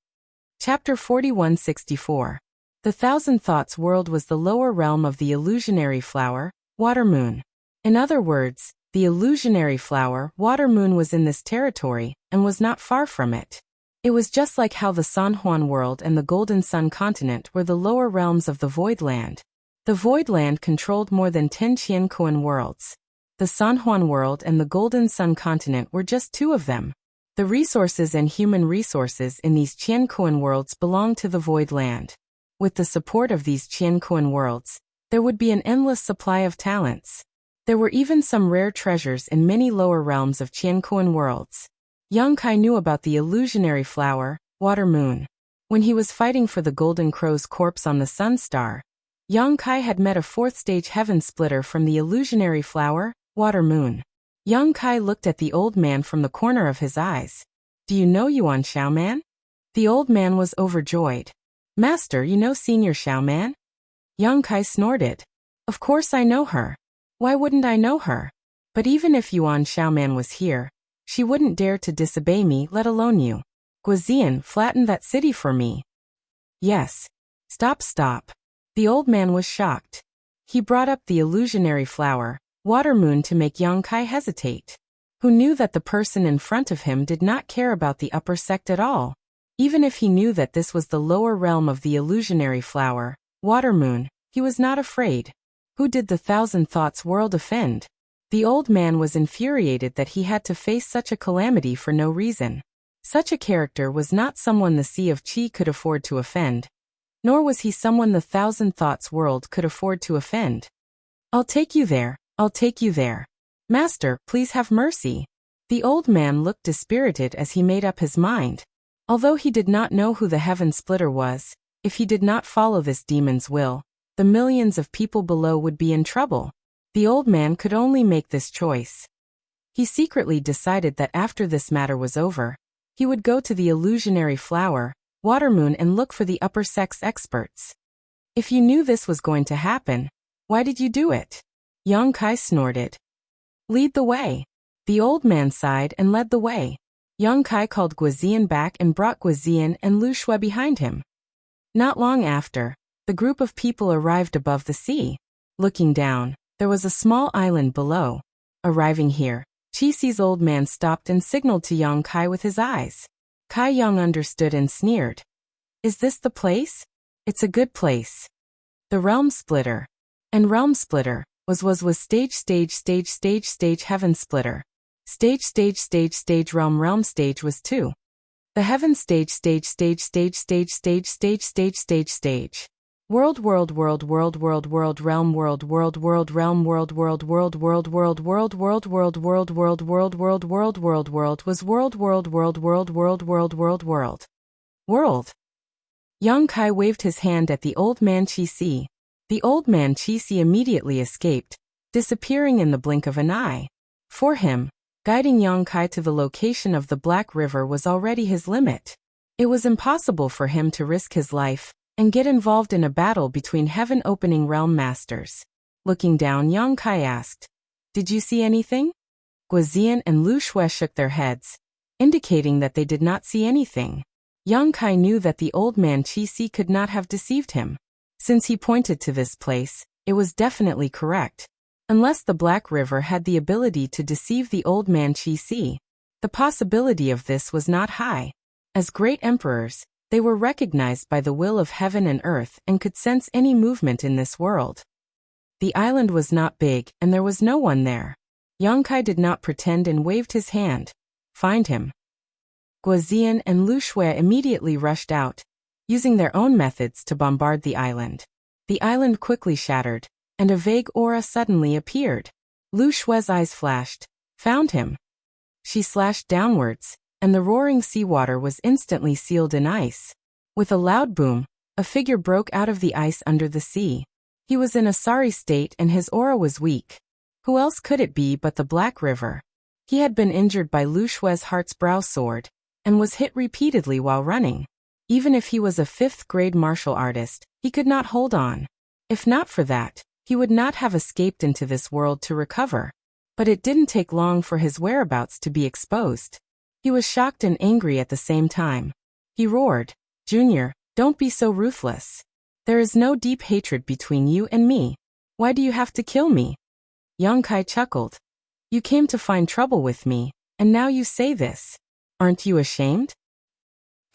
Chapter 4164. The Thousand Thoughts world was the lower realm of the illusionary flower, Water Moon. In other words, the illusionary flower, Water Moon was in this territory, and was not far from it. It was just like how the San Juan world and the Golden Sun continent were the lower realms of the Void Land. The Void Land controlled more than 10 Qiankuan worlds. The San Juan world and the Golden Sun continent were just two of them. The resources and human resources in these Qiankuan worlds belonged to the Void Land. With the support of these Qiankuan worlds, there would be an endless supply of talents. There were even some rare treasures in many lower realms of Qiankuan worlds. Yang Kai knew about the illusionary flower, Water Moon. When he was fighting for the Golden Crow's corpse on the Sun Star, Yang Kai had met a fourth-stage heaven splitter from the illusionary flower, Water Moon. Yang Kai looked at the old man from the corner of his eyes. "Do you know Yuan Xiaoman?" The old man was overjoyed. "Master, you know Senior Xiaoman?" Yang Kai snorted. "Of course I know her. Why wouldn't I know her? But even if Yuan Xiaoman was here, she wouldn't dare to disobey me, let alone you. Guizian, flatten that city for me." "Yes. Stop. The old man was shocked. He brought up the illusionary flower, Water Moon, to make Yang Kai hesitate. Who knew that the person in front of him did not care about the upper sect at all? Even if he knew that this was the lower realm of the illusionary flower, Water Moon, he was not afraid. Who did the Thousand Thoughts world offend? The old man was infuriated that he had to face such a calamity for no reason. Such a character was not someone the Sea of Qi could afford to offend. Nor was he someone the Thousand Thoughts world could afford to offend. I'll take you there. Master, please have mercy." The old man looked dispirited as he made up his mind. Although he did not know who the Heaven Splitter was, if he did not follow this demon's will, the millions of people below would be in trouble. The old man could only make this choice. He secretly decided that after this matter was over, he would go to the illusionary flower, Water Moon, and look for the upper sex experts. "If you knew this was going to happen, why did you do it?" Yang Kai snorted. "Lead the way." The old man sighed and led the way. Yang Kai called Guizian back and brought Guizian and Lu Shui behind him. Not long after, the group of people arrived above the sea. Looking down, there was a small island below. Arriving here, Qi Si's old man stopped and signaled to Yang Kai with his eyes. Kai Yang understood and sneered. "Is this the place? It's a good place." The Realm Splitter. And Realm Splitter was stage heaven splitter. Stage realm stage was 2. The heaven stage world realm world. Yang Kai waved his hand at the old man Qi Si. The old man Qi Si immediately escaped, disappearing in the blink of an eye. For him, guiding Yang Kai to the location of the Black River was already his limit. It was impossible for him to risk his life and get involved in a battle between heaven-opening realm masters. Looking down, Yang Kai asked, "Did you see anything?" Guizian and Lu Shui shook their heads, indicating that they did not see anything. Yang Kai knew that the old man Qi Si could not have deceived him. Since he pointed to this place, it was definitely correct. Unless the Black River had the ability to deceive the old man Qi Si, the possibility of this was not high. As great emperors, they were recognized by the will of heaven and earth and could sense any movement in this world. The island was not big and there was no one there. Yang Kai did not pretend and waved his hand. "Find him." Guizian and Lu Shui immediately rushed out, using their own methods to bombard the island. The island quickly shattered, and a vague aura suddenly appeared. Lu Shui's eyes flashed. "Found him." She slashed downwards, and the roaring seawater was instantly sealed in ice. With a loud boom, a figure broke out of the ice under the sea. He was in a sorry state and his aura was weak. Who else could it be but the Black River? He had been injured by Lu Shui's Heart's Brow sword, and was hit repeatedly while running. Even if he was a 5th-grade martial artist, he could not hold on. If not for that, he would not have escaped into this world to recover. But it didn't take long for his whereabouts to be exposed. He was shocked and angry at the same time. He roared, "Junior, don't be so ruthless. There is no deep hatred between you and me. Why do you have to kill me?" Yang Kai chuckled. "You came to find trouble with me, and now you say this. Aren't you ashamed?"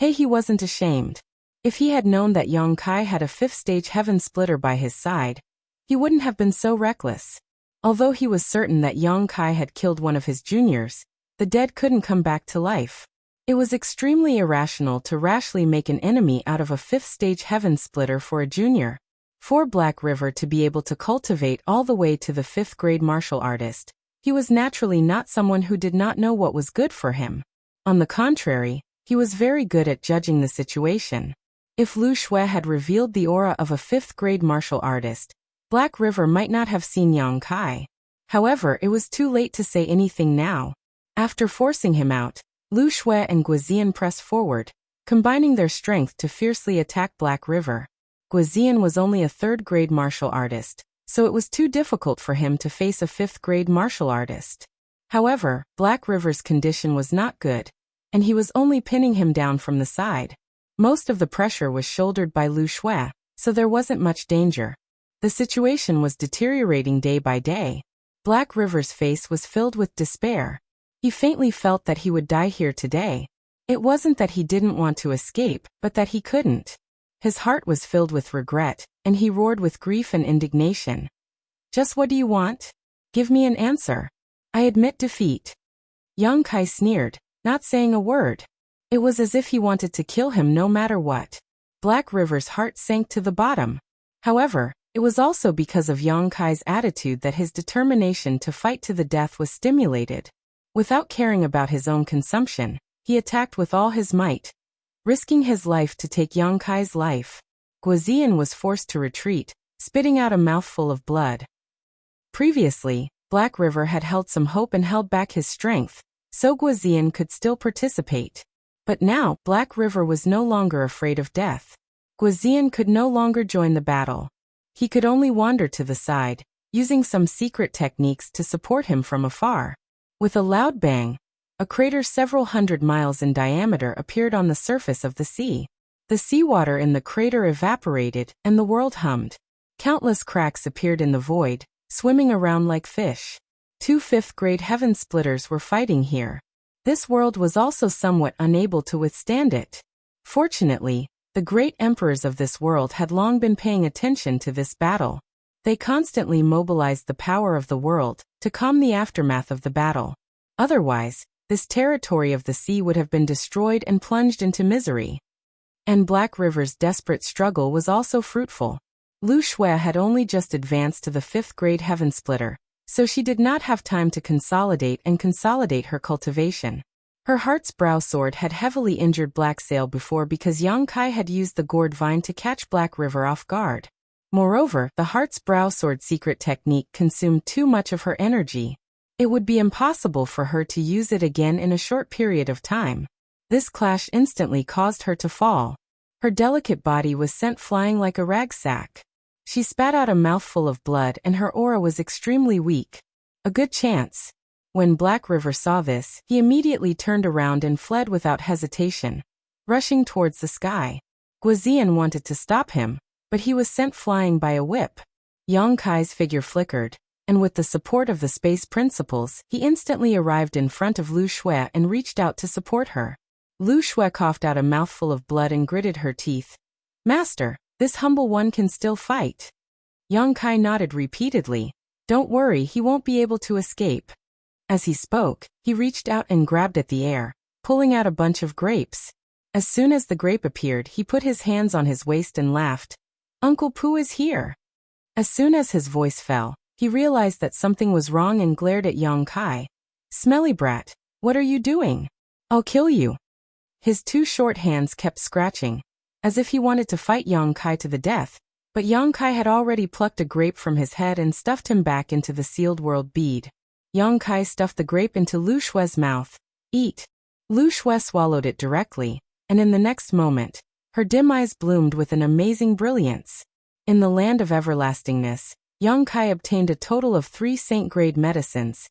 Hey, he wasn't ashamed. If he had known that Yong Kai had a fifth-stage heaven splitter by his side, he wouldn't have been so reckless. Although he was certain that Yong Kai had killed one of his juniors, the dead couldn't come back to life. It was extremely irrational to rashly make an enemy out of a fifth-stage heaven splitter for a junior. For Black River to be able to cultivate all the way to the fifth-grade martial artist, he was naturally not someone who did not know what was good for him. On the contrary, he was very good at judging the situation. If Lu Shui had revealed the aura of a fifth-grade martial artist, Black River might not have seen Yong Kai. However, it was too late to say anything now. After forcing him out, Lu Shui and Guizian pressed forward, combining their strength to fiercely attack Black River. Guizian was only a third-grade martial artist, so it was too difficult for him to face a fifth-grade martial artist. However, Black River's condition was not good, and he was only pinning him down from the side. Most of the pressure was shouldered by Lu Shui, so there wasn't much danger. The situation was deteriorating day by day. Black River's face was filled with despair. He faintly felt that he would die here today. It wasn't that he didn't want to escape, but that he couldn't. His heart was filled with regret, and he roared with grief and indignation. Just what do you want? Give me an answer. I admit defeat. Yong Kai sneered, not saying a word. It was as if he wanted to kill him no matter what. Black River's heart sank to the bottom. However, it was also because of Yong Kai's attitude that his determination to fight to the death was stimulated. Without caring about his own consumption, he attacked with all his might, risking his life to take Yong Kai's life. Guizian was forced to retreat, spitting out a mouthful of blood. Previously, Black River had held some hope and held back his strength, so Guizian could still participate. But now, Black River was no longer afraid of death. Guizian could no longer join the battle. He could only wander to the side, using some secret techniques to support him from afar. With a loud bang, a crater several hundred miles in diameter appeared on the surface of the sea. The seawater in the crater evaporated, and the world hummed. Countless cracks appeared in the void, swimming around like fish. 2 fifth-grade heaven splitters were fighting here. This world was also somewhat unable to withstand it. Fortunately, the great emperors of this world had long been paying attention to this battle. They constantly mobilized the power of the world to calm the aftermath of the battle. Otherwise, this territory of the sea would have been destroyed and plunged into misery. And Black River's desperate struggle was also fruitful. Lu Shui had only just advanced to the fifth-grade heaven splitter, so she did not have time to consolidate her cultivation. Her heart's brow sword had heavily injured Black Sail before because Yong Kai had used the gourd vine to catch Black River off guard. Moreover, the heart's brow sword secret technique consumed too much of her energy. It would be impossible for her to use it again in a short period of time. This clash instantly caused her to fall. Her delicate body was sent flying like a rag sack. She spat out a mouthful of blood and her aura was extremely weak. A good chance. When Black River saw this, he immediately turned around and fled without hesitation, rushing towards the sky. Guizian wanted to stop him, but he was sent flying by a whip. Yong Kai's figure flickered, and with the support of the space principles, he instantly arrived in front of Lu Shui and reached out to support her. Lu Shui coughed out a mouthful of blood and gritted her teeth. Master, this humble one can still fight. Yong Kai nodded repeatedly. Don't worry, he won't be able to escape. As he spoke, he reached out and grabbed at the air, pulling out a bunch of grapes. As soon as the grape appeared, he put his hands on his waist and laughed. Uncle Pooh is here. As soon as his voice fell, he realized that something was wrong and glared at Yong Kai. Smelly brat, what are you doing? I'll kill you. His 2 short hands kept scratching, as if he wanted to fight Yong Kai to the death, but Yong Kai had already plucked a grape from his head and stuffed him back into the sealed world bead. Yong Kai stuffed the grape into Lu Shui's mouth. Eat. Lu Shui swallowed it directly, and in the next moment, her dim eyes bloomed with an amazing brilliance. In the land of everlastingness, Yong Kai obtained a total of 3 saint-grade medicines,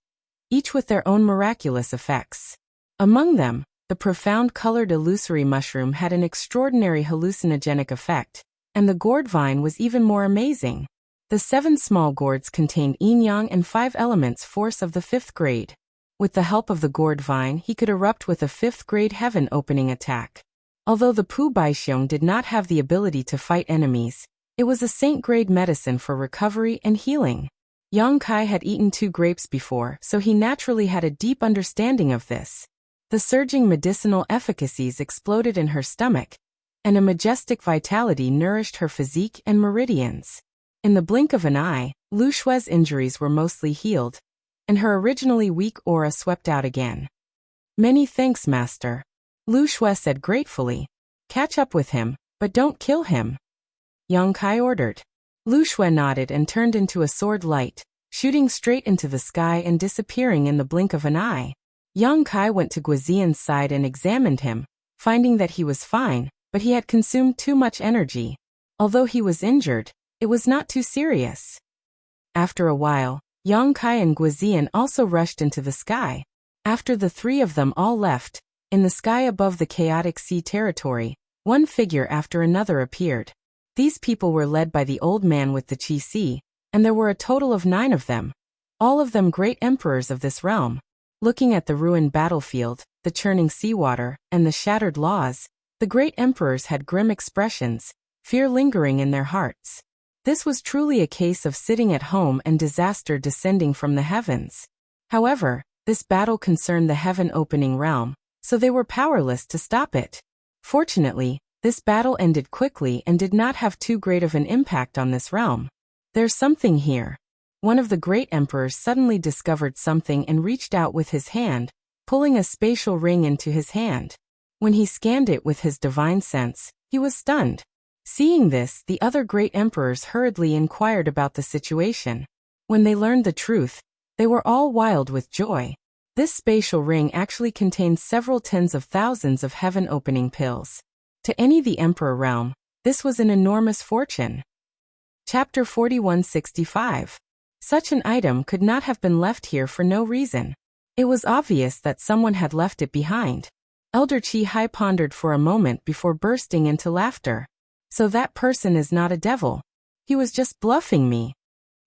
each with their own miraculous effects. Among them, the profound colored illusory mushroom had an extraordinary hallucinogenic effect, and the gourd vine was even more amazing. The 7 small gourds contained yin-yang and 5 elements force of the 5th grade. With the help of the gourd vine, he could erupt with a 5th grade heaven opening attack. Although the Pu Baixiong did not have the ability to fight enemies, it was a saint-grade medicine for recovery and healing. Yang Kai had eaten 2 grapes before, so he naturally had a deep understanding of this. The surging medicinal efficacies exploded in her stomach, and a majestic vitality nourished her physique and meridians. In the blink of an eye, Lu Shue's injuries were mostly healed, and her originally weak aura swept out again. "Many thanks, master," Lu Shue said gratefully. "Catch up with him, but don't kill him," Yang Kai ordered. Lu Shue nodded and turned into a sword light, shooting straight into the sky and disappearing in the blink of an eye. Yang Kai went to Guizian's side and examined him, finding that he was fine, but he had consumed too much energy. Although he was injured, it was not too serious. After a while, Yang Kai and Guizian also rushed into the sky. After the 3 of them all left, in the sky above the chaotic sea territory, one figure after another appeared. These people were led by the old man with the Qi Si, and there were a total of 9 of them, all of them great emperors of this realm. Looking at the ruined battlefield, the churning seawater, and the shattered laws, the great emperors had grim expressions, fear lingering in their hearts. This was truly a case of sitting at home and disaster descending from the heavens. However, this battle concerned the heaven-opening realm, so they were powerless to stop it. Fortunately, this battle ended quickly and did not have too great of an impact on this realm. "There's something here." One of the great emperors suddenly discovered something and reached out with his hand, pulling a spatial ring into his hand. When he scanned it with his divine sense, he was stunned. Seeing this, the other great emperors hurriedly inquired about the situation. When they learned the truth, they were all wild with joy. This spatial ring actually contained several tens of thousands of heaven-opening pills. To any the emperor realm, this was an enormous fortune. Chapter 4165. Such an item could not have been left here for no reason. It was obvious that someone had left it behind. Elder Qi Hai pondered for a moment before bursting into laughter. "So that person is not a devil. He was just bluffing me."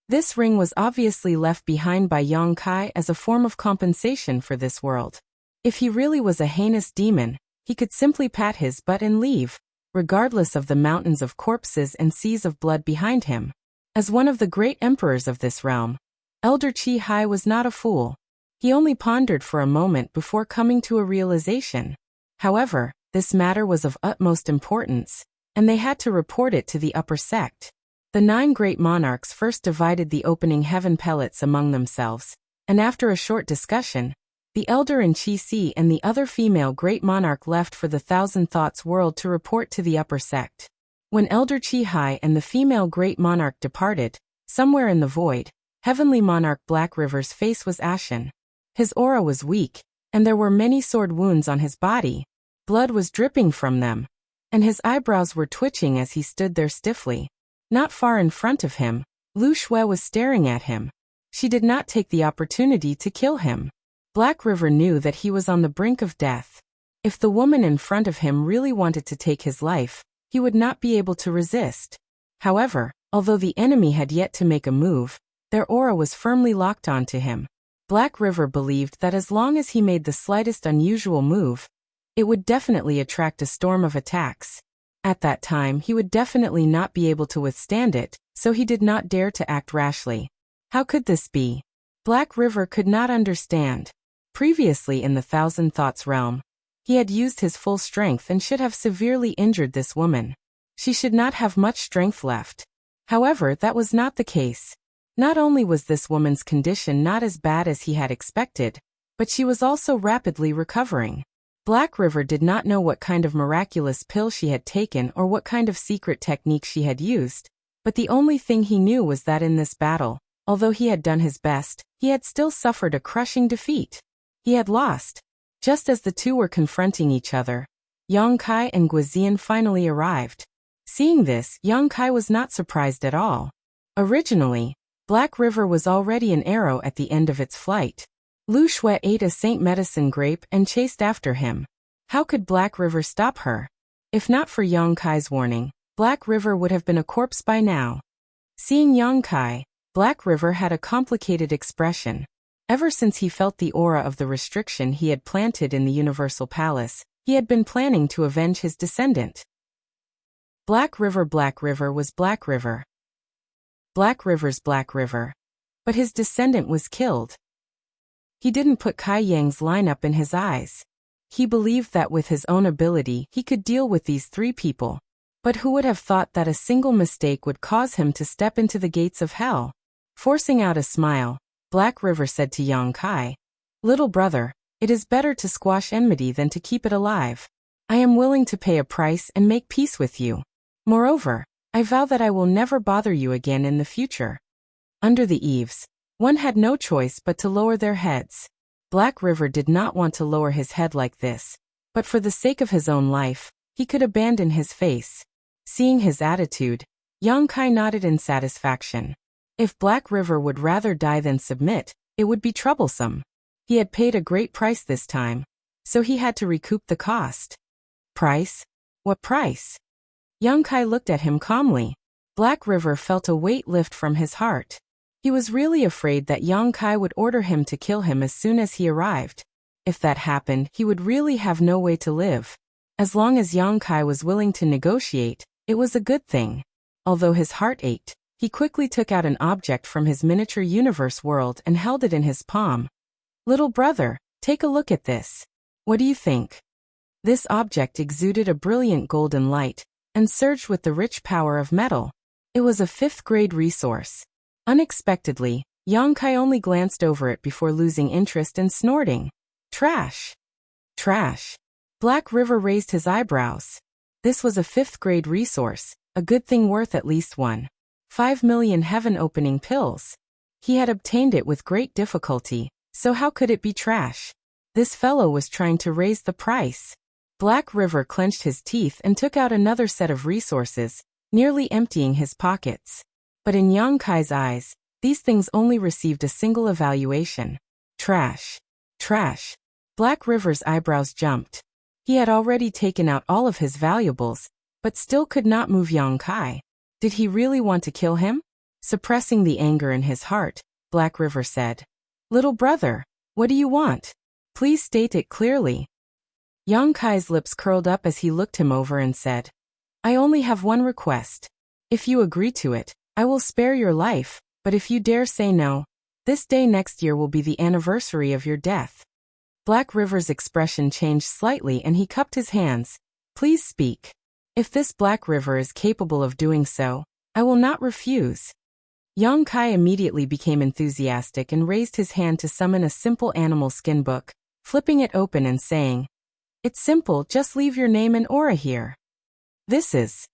This ring was obviously left behind by Yang Kai as a form of compensation for this world. If he really was a heinous demon, he could simply pat his butt and leave, regardless of the mountains of corpses and seas of blood behind him. As one of the great emperors of this realm, Elder Qi Hai was not a fool. He only pondered for a moment before coming to a realization. However, this matter was of utmost importance, and they had to report it to the upper sect. The 9 great monarchs first divided the opening heaven pellets among themselves, and after a short discussion, the elder in Qi Si and the other female great monarch left for the Thousand Thoughts world to report to the upper sect. When Elder Qi Hai and the female great monarch departed, somewhere in the void, heavenly monarch Black River's face was ashen. His aura was weak, and there were many sword wounds on his body. Blood was dripping from them, and his eyebrows were twitching as he stood there stiffly. Not far in front of him, Lu Shue was staring at him. She did not take the opportunity to kill him. Black River knew that he was on the brink of death. If the woman in front of him really wanted to take his life, he would not be able to resist. However, although the enemy had yet to make a move, their aura was firmly locked onto him. Black River believed that as long as he made the slightest unusual move, it would definitely attract a storm of attacks. At that time he would definitely not be able to withstand it, so he did not dare to act rashly. How could this be? Black River could not understand. Previously in the Thousand Thoughts realm, he had used his full strength and should have severely injured this woman. She should not have much strength left. However, that was not the case. Not only was this woman's condition not as bad as he had expected, but she was also rapidly recovering. Black River did not know what kind of miraculous pill she had taken or what kind of secret technique she had used, but the only thing he knew was that in this battle, although he had done his best, he had still suffered a crushing defeat. He had lost. Just as the two were confronting each other, Yang Kai and Guizian finally arrived. Seeing this, Yang Kai was not surprised at all. Originally, Black River was already an arrow at the end of its flight. Lu Shue ate a Saint Medicine grape and chased after him. How could Black River stop her? If not for Yang Kai's warning, Black River would have been a corpse by now. Seeing Yang Kai, Black River had a complicated expression. Ever since he felt the aura of the restriction he had planted in the Universal Palace, He had been planning to avenge his descendant. Black River was Black River. Black River's Black River. But his descendant was killed. He didn't put Kai Yang's lineup in his eyes. He believed that with his own ability he could deal with these three people. But who would have thought that a single mistake would cause him to step into the gates of hell? Forcing out a smile, Black River said to Yang Kai, "Little brother, it is better to squash enmity than to keep it alive. I am willing to pay a price and make peace with you. Moreover, I vow that I will never bother you again in the future." Under the eaves, one had no choice but to lower their heads. Black River did not want to lower his head like this, but for the sake of his own life, he could abandon his face. Seeing his attitude, Yang Kai nodded in satisfaction. If Black River would rather die than submit, it would be troublesome. He had paid a great price this time, so he had to recoup the cost. Price? What price? Yang Kai looked at him calmly. Black River felt a weight lift from his heart. He was really afraid that Yang Kai would order him to kill him as soon as he arrived. If that happened, he would really have no way to live. As long as Yang Kai was willing to negotiate, it was a good thing. Although his heart ached, he quickly took out an object from his miniature universe world and held it in his palm. "Little brother, take a look at this. What do you think?" This object exuded a brilliant golden light and surged with the rich power of metal. It was a 5th-grade resource. Unexpectedly, Yang Kai only glanced over it before losing interest and snorting. "Trash! Trash!" Black River raised his eyebrows. This was a 5th-grade resource, a good thing worth at least 1.5 million heaven-opening pills. He had obtained it with great difficulty, so how could it be trash? This fellow was trying to raise the price. Black River clenched his teeth and took out another set of resources, nearly emptying his pockets. But in Yang Kai's eyes, these things only received a single evaluation. Trash. Trash. Black River's eyebrows jumped. He had already taken out all of his valuables, but still could not move Yang Kai. Did he really want to kill him? Suppressing the anger in his heart, Black River said, "Little brother, what do you want? Please state it clearly." Yang Kai's lips curled up as he looked him over and said, "I only have one request. If you agree to it, I will spare your life, but if you dare say no, this day next year will be the anniversary of your death." Black River's expression changed slightly and he cupped his hands. "Please speak. If this Black River is capable of doing so, I will not refuse." Yang Kai immediately became enthusiastic and raised his hand to summon a simple animal skin book, flipping it open and saying, "It's simple, just leave your name and aura here." "This is..."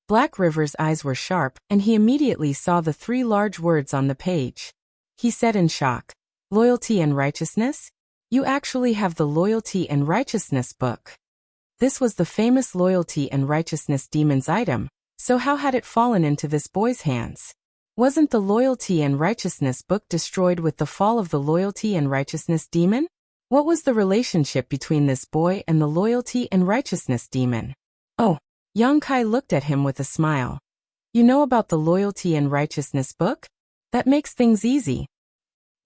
Black River's eyes were sharp, and he immediately saw the 3 large words on the page. He said in shock, "Loyalty and righteousness? You actually have the Loyalty and Righteousness book." This was the famous Loyalty and Righteousness demon's item, so how had it fallen into this boy's hands? Wasn't the Loyalty and Righteousness book destroyed with the fall of the Loyalty and Righteousness demon? What was the relationship between this boy and the Loyalty and Righteousness demon? "Oh." Yang Kai looked at him with a smile. "You know about the Loyalty and Righteousness book? That makes things easy.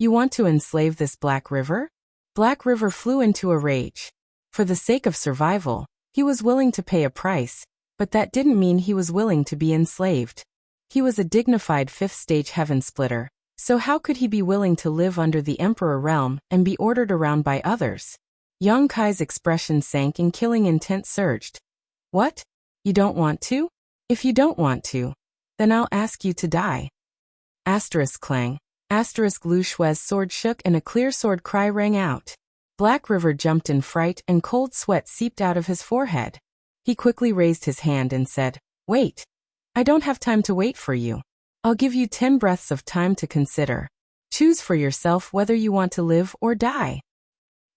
You want to enslave this Black River?" Black River flew into a rage. For the sake of survival, he was willing to pay a price, but that didn't mean he was willing to be enslaved. He was a dignified 5th-stage heaven splitter, so how could he be willing to live under the Emperor realm and be ordered around by others? Yang Kai's expression sank and killing intent surged. "What? You don't want to? If you don't want to, then I'll ask you to die." Asterisk clang. Asterisk Lu Shui's sword shook and a clear sword cry rang out. Black River jumped in fright and cold sweat seeped out of his forehead. He quickly raised his hand and said, "Wait. I don't have time to wait for you. I'll give you 10 breaths of time to consider. Choose for yourself whether you want to live or die."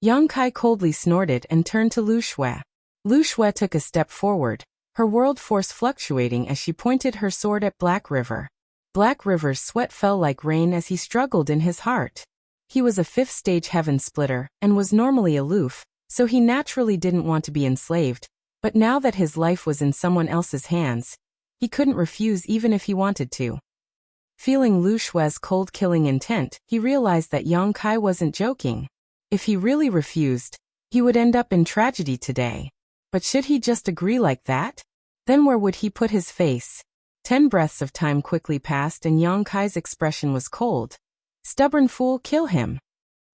Yang Kai coldly snorted and turned to Lu Shui. Lu Shui took a step forward, her world force fluctuating as she pointed her sword at Black River. Black River's sweat fell like rain as he struggled in his heart. He was a 5th-stage heaven splitter and was normally aloof, so he naturally didn't want to be enslaved, but now that his life was in someone else's hands, he couldn't refuse even if he wanted to. Feeling Lu Shui's cold killing intent, he realized that Yang Kai wasn't joking. If he really refused, He would end up in tragedy today. But should he just agree like that? Then where would he put his face? 10 breaths of time quickly passed and Yang Kai's expression was cold. Stubborn fool, kill him.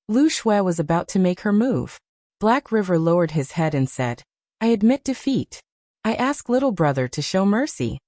Lu Shui was about to make her move. Black River lowered his head and said, I admit defeat. I ask little brother to show mercy.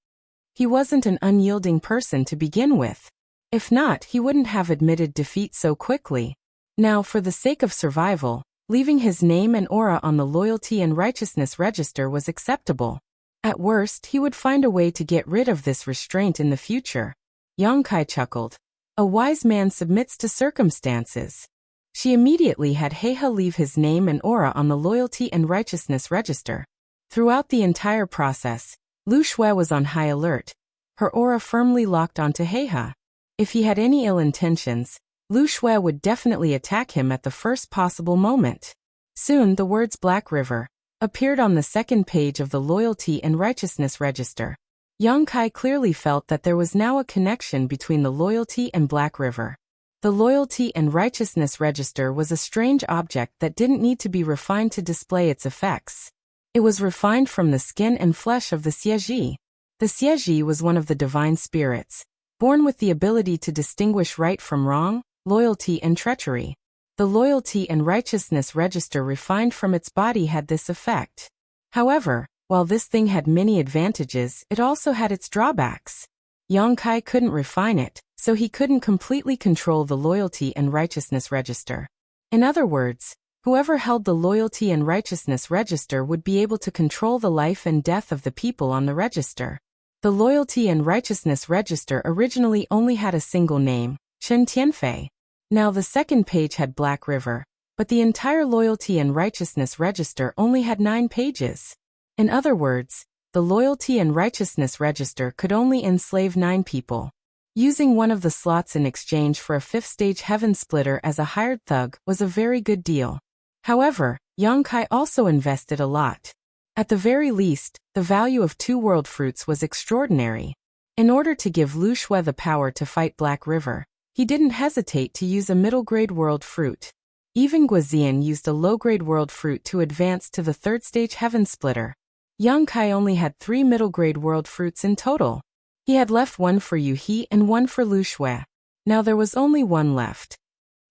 He wasn't an unyielding person to begin with. If not, he wouldn't have admitted defeat so quickly. Now, for the sake of survival, leaving his name and aura on the loyalty and righteousness register was acceptable. At worst, he would find a way to get rid of this restraint in the future. Yang Kai chuckled. A wise man submits to circumstances. She immediately had Heiha leave his name and aura on the loyalty and righteousness register. Throughout the entire process, Lu Shui was on high alert. Her aura firmly locked onto Heiha. If he had any ill intentions, Lu Shui would definitely attack him at the first possible moment. Soon the words Black River appeared on the second page of the loyalty and righteousness register. Yang Kai clearly felt that there was now a connection between the loyalty and Black River. The loyalty and righteousness register was a strange object that didn't need to be refined to display its effects. It was refined from the skin and flesh of the Xieji. The Xieji was one of the divine spirits, born with the ability to distinguish right from wrong, loyalty and treachery. The loyalty and righteousness register refined from its body had this effect. However, while this thing had many advantages, it also had its drawbacks. Yang Kai couldn't refine it, so he couldn't completely control the loyalty and righteousness register. In other words, whoever held the loyalty and righteousness register would be able to control the life and death of the people on the register. The loyalty and righteousness register originally only had a single name, Chen Tianfei. Now the second page had Black River, but the entire loyalty and righteousness register only had 9 pages. In other words, the loyalty and righteousness register could only enslave 9 people. Using one of the slots in exchange for a 5th-stage heaven splitter as a hired thug was a very good deal. However, Yang Kai also invested a lot. At the very least, the value of 2 world fruits was extraordinary. In order to give Lu Shui the power to fight Black River, he didn't hesitate to use a middle-grade world fruit. Even Guizian used a low-grade world fruit to advance to the 3rd-stage heaven splitter. Yang Kai only had 3 middle-grade world fruits in total. He had left 1 for Yu He and 1 for Lu Shui. Now there was only 1 left.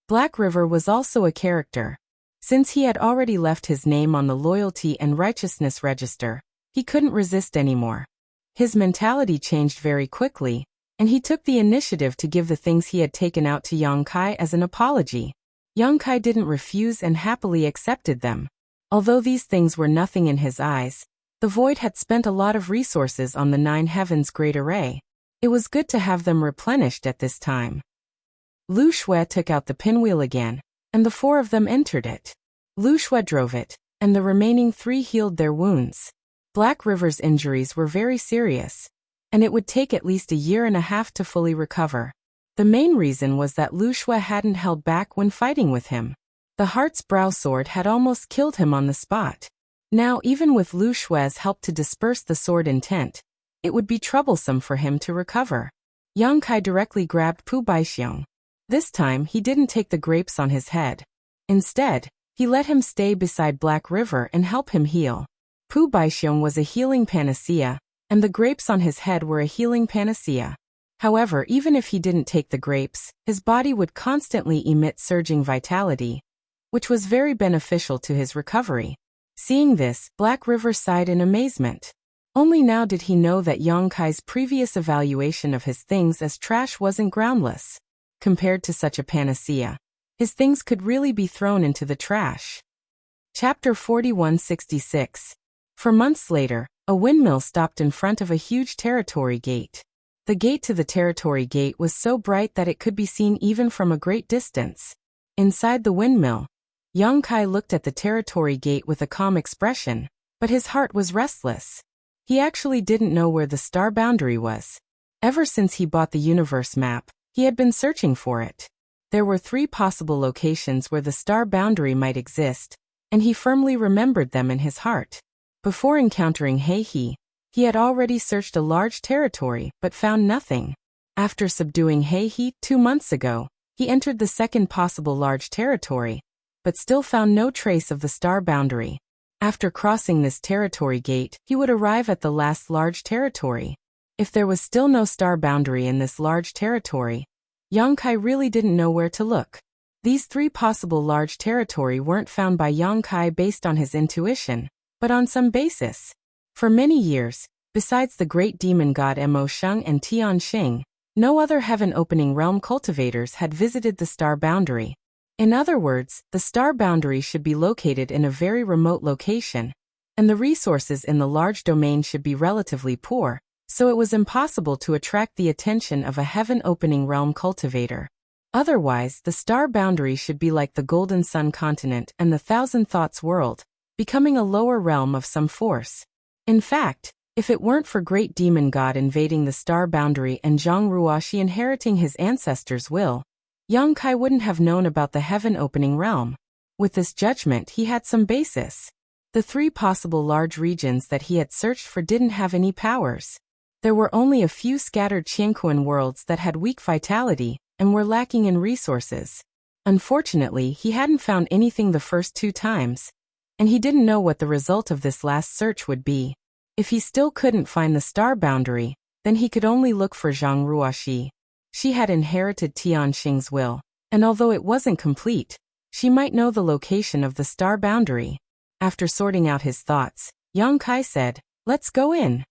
Black River was also a character. Since he had already left his name on the loyalty and righteousness register, he couldn't resist anymore. His mentality changed very quickly, and he took the initiative to give the things he had taken out to Yang Kai as an apology. Yang Kai didn't refuse and happily accepted them. Although these things were nothing in his eyes, the Void had spent a lot of resources on the 9 Heavens Great Array. It was good to have them replenished at this time. Lu Shui took out the pinwheel again, and the 4 of them entered it. Lu Shui drove it, and the remaining 3 healed their wounds. Black River's injuries were very serious, and it would take at least a year and a half to fully recover. The main reason was that Lu Shui hadn't held back when fighting with him. The Heart's Brow sword had almost killed him on the spot. Now, even with Lu Shui's help to disperse the sword intent, it would be troublesome for him to recover. Yang Kai directly grabbed Pu Baixiong. This time, he didn't take the grapes on his head. Instead, he let him stay beside Black River and help him heal. Pu Baixiong was a healing panacea, and the grapes on his head were a healing panacea. However, even if he didn't take the grapes, his body would constantly emit surging vitality, which was very beneficial to his recovery. Seeing this, Black River sighed in amazement. Only now did he know that Yang Kai's previous evaluation of his things as trash wasn't groundless. Compared to such a panacea, his things could really be thrown into the trash. Chapter 4166. For months later, a windmill stopped in front of a huge territory gate. The gate to the territory gate was so bright that it could be seen even from a great distance. Inside the windmill, Yang Kai looked at the territory gate with a calm expression, but his heart was restless. He actually didn't know where the star boundary was. Ever since he bought the universe map, he had been searching for it. There were 3 possible locations where the star boundary might exist, and he firmly remembered them in his heart. Before encountering Heihe, he had already searched a large territory but found nothing. After subduing Heihe 2 months ago, he entered the second possible large territory, but still found no trace of the star boundary. After crossing this territory gate, he would arrive at the last large territory. If there was still no star boundary in this large territory, Yang Kai really didn't know where to look. These three possible large territory weren't found by Yang Kai based on his intuition, but on some basis. For many years, besides the great demon god Mo Sheng and Tian Xing, no other heaven-opening realm cultivators had visited the star boundary. In other words, the star boundary should be located in a very remote location, and the resources in the large domain should be relatively poor, so it was impossible to attract the attention of a heaven-opening realm cultivator. Otherwise, the star boundary should be like the Golden Sun continent and the Thousand Thoughts world, becoming a lower realm of some force. In fact, if it weren't for great demon god invading the star boundary and Zhang Ruoxi inheriting his ancestors' will, Yang Kai wouldn't have known about the heaven-opening realm. With this judgment he had some basis. The three possible large regions that he had searched for didn't have any powers. There were only a few scattered Qianquan worlds that had weak vitality and were lacking in resources. Unfortunately, he hadn't found anything the first two times, and he didn't know what the result of this last search would be. If he still couldn't find the star boundary, then he could only look for Zhang Ruoxi. She had inherited Tian Xing's will, and although it wasn't complete, she might know the location of the star boundary. After sorting out his thoughts, Yang Kai said, "Let's go in."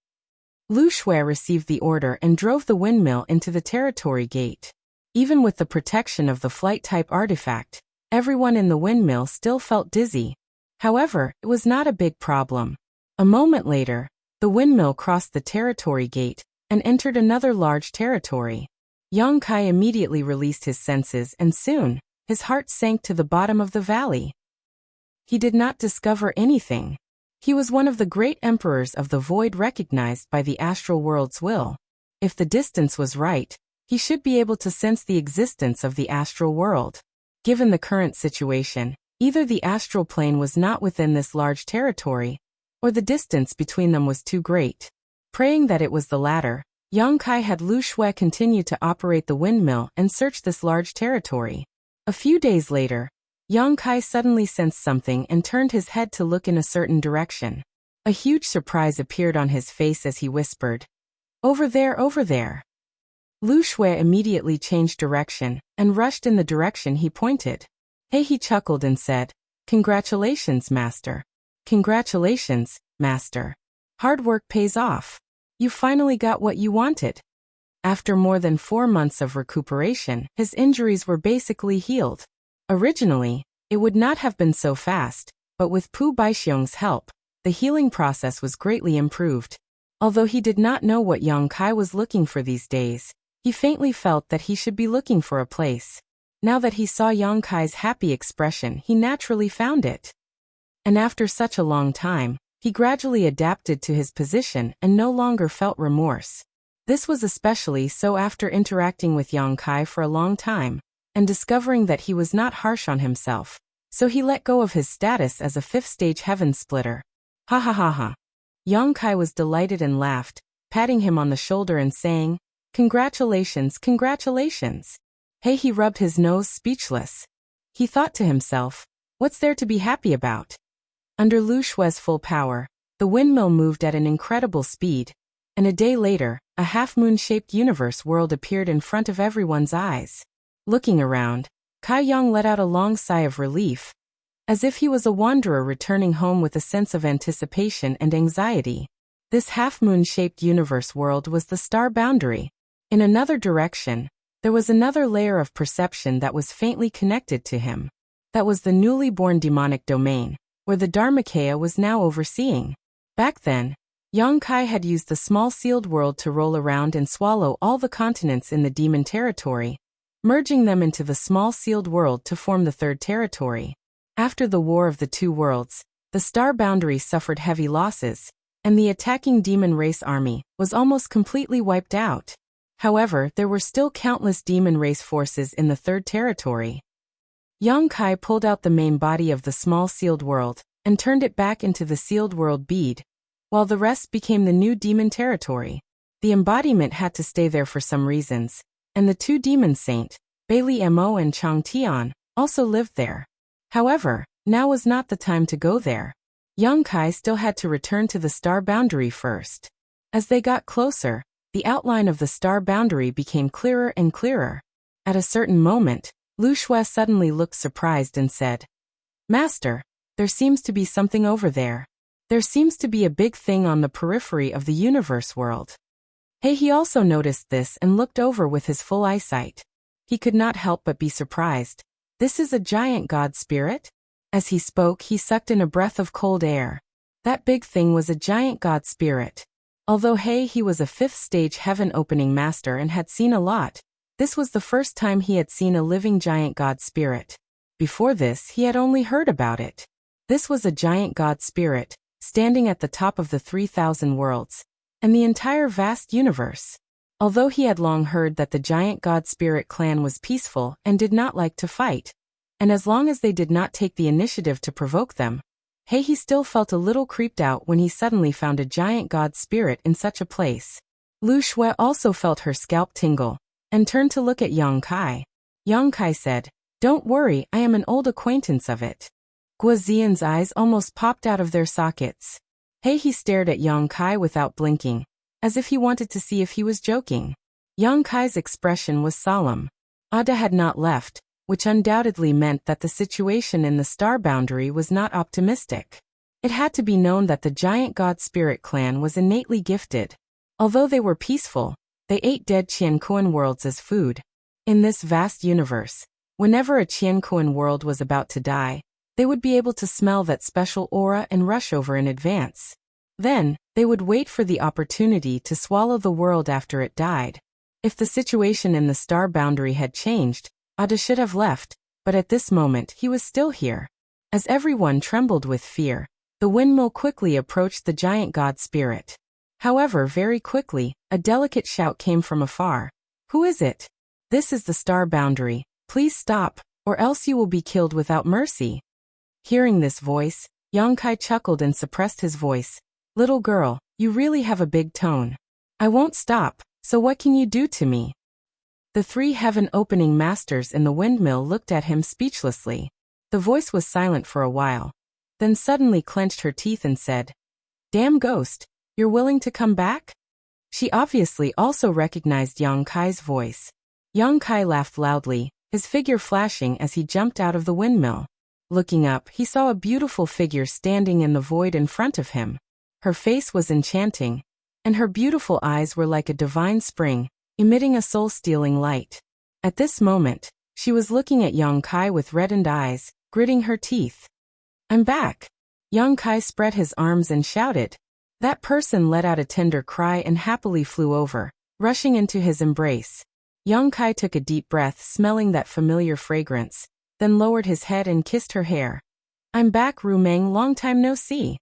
Lu Shui received the order and drove the windmill into the territory gate. Even with the protection of the flight-type artifact, everyone in the windmill still felt dizzy. However, it was not a big problem. A moment later, the windmill crossed the territory gate and entered another large territory. Yang Kai immediately released his senses and soon, his heart sank to the bottom of the valley. He did not discover anything. He was one of the great emperors of the void recognized by the astral world's will. If the distance was right, he should be able to sense the existence of the astral world. Given the current situation, either the astral plane was not within this large territory, or the distance between them was too great. Praying that it was the latter, Yang Kai had Lu Shui continue to operate the windmill and search this large territory. A few days later, Yang Kai suddenly sensed something and turned his head to look in a certain direction. A huge surprise appeared on his face as he whispered, "Over there, over there." Lu Shui immediately changed direction and rushed in the direction he pointed. Hey, he chuckled and said, "Congratulations, master. Congratulations, master. Hard work pays off. You finally got what you wanted." After more than 4 months of recuperation, his injuries were basically healed. Originally, it would not have been so fast, but with Pu Baixiong's help, the healing process was greatly improved. Although he did not know what Yang Kai was looking for these days, he faintly felt that he should be looking for a place. Now that he saw Yang Kai's happy expression, he naturally found it. And after such a long time, he gradually adapted to his position and no longer felt remorse. This was especially so after interacting with Yang Kai for a long time, and discovering that he was not harsh on himself, so he let go of his status as a 5th-stage heaven splitter. Ha ha ha ha. Yang Kai was delighted and laughed, patting him on the shoulder and saying, "Congratulations, congratulations." Hey, he rubbed his nose speechless. He thought to himself, what's there to be happy about? Under Lu Shui's full power, the windmill moved at an incredible speed, and a day later, a half-moon-shaped universe world appeared in front of everyone's eyes. Looking around, Kai Yang let out a long sigh of relief, as if he was a wanderer returning home with a sense of anticipation and anxiety. This half-moon-shaped universe world was the star boundary. In another direction, there was another layer of perception that was faintly connected to him. That was the newly born demonic domain, where the Dharmakaya was now overseeing. Back then, Yang Kai had used the small sealed world to roll around and swallow all the continents in the demon territory, merging them into the small sealed world to form the third territory. After the War of the Two Worlds, the star boundary suffered heavy losses, and the attacking demon race army was almost completely wiped out. However, there were still countless demon race forces in the third territory. Yang Kai pulled out the main body of the small sealed world and turned it back into the sealed world bead, while the rest became the new demon territory. The embodiment had to stay there for some reasons, and the two demon saint, Bailey Mo and Chang Tian, also lived there. However, now was not the time to go there. Young Kai still had to return to the star boundary first. As they got closer, the outline of the star boundary became clearer and clearer. At a certain moment, Lu Shui suddenly looked surprised and said, "Master, there seems to be something over there. There seems to be a big thing on the periphery of the universe world." He also noticed this and looked over with his full eyesight. He could not help but be surprised. This is a giant god spirit? As he spoke, he sucked in a breath of cold air. That big thing was a giant god spirit. Although he was a 5th stage heaven opening master and had seen a lot, this was the first time he had seen a living giant god spirit. Before this, he had only heard about it. This was a giant god spirit, standing at the top of the 3,000 worlds, and the entire vast universe. Although he had long heard that the giant god spirit clan was peaceful and did not like to fight, and as long as they did not take the initiative to provoke them, he still felt a little creeped out when he suddenly found a giant god spirit in such a place. Lu Shui also felt her scalp tingle, and turned to look at Yang Kai. Yang Kai said, "Don't worry, I am an old acquaintance of it." Guo Ziyan's eyes almost popped out of their sockets. He stared at Yang Kai without blinking, as if he wanted to see if he was joking. Yang Kai's expression was solemn. Ada had not left, which undoubtedly meant that the situation in the star boundary was not optimistic. It had to be known that the giant god spirit clan was innately gifted. Although they were peaceful, they ate dead Qiankuan worlds as food. In this vast universe, whenever a Qiankuan world was about to die, they would be able to smell that special aura and rush over in advance. Then, they would wait for the opportunity to swallow the world after it died. If the situation in the star boundary had changed, Ada should have left, but at this moment he was still here. As everyone trembled with fear, the windmill quickly approached the giant god spirit. However, very quickly, a delicate shout came from afar. "Who is it? This is the star boundary. Please stop, or else you will be killed without mercy." Hearing this voice, Yang Kai chuckled and suppressed his voice. "Little girl, you really have a big tone. I won't stop, so what can you do to me?" The 3 heaven-opening masters in the windmill looked at him speechlessly. The voice was silent for a while, then suddenly clenched her teeth and said, "Damn ghost, you're willing to come back?" She obviously also recognized Yang Kai's voice. Yang Kai laughed loudly, his figure flashing as he jumped out of the windmill. Looking up, he saw a beautiful figure standing in the void in front of him. Her face was enchanting, and her beautiful eyes were like a divine spring, emitting a soul-stealing light. At this moment, she was looking at Yang Kai with reddened eyes, gritting her teeth. "I'm back." Yang Kai spread his arms and shouted. That person let out a tender cry and happily flew over, rushing into his embrace. Yang Kai took a deep breath, smelling that familiar fragrance, then lowered his head and kissed her hair. "I'm back, Ru Meng, long time no see."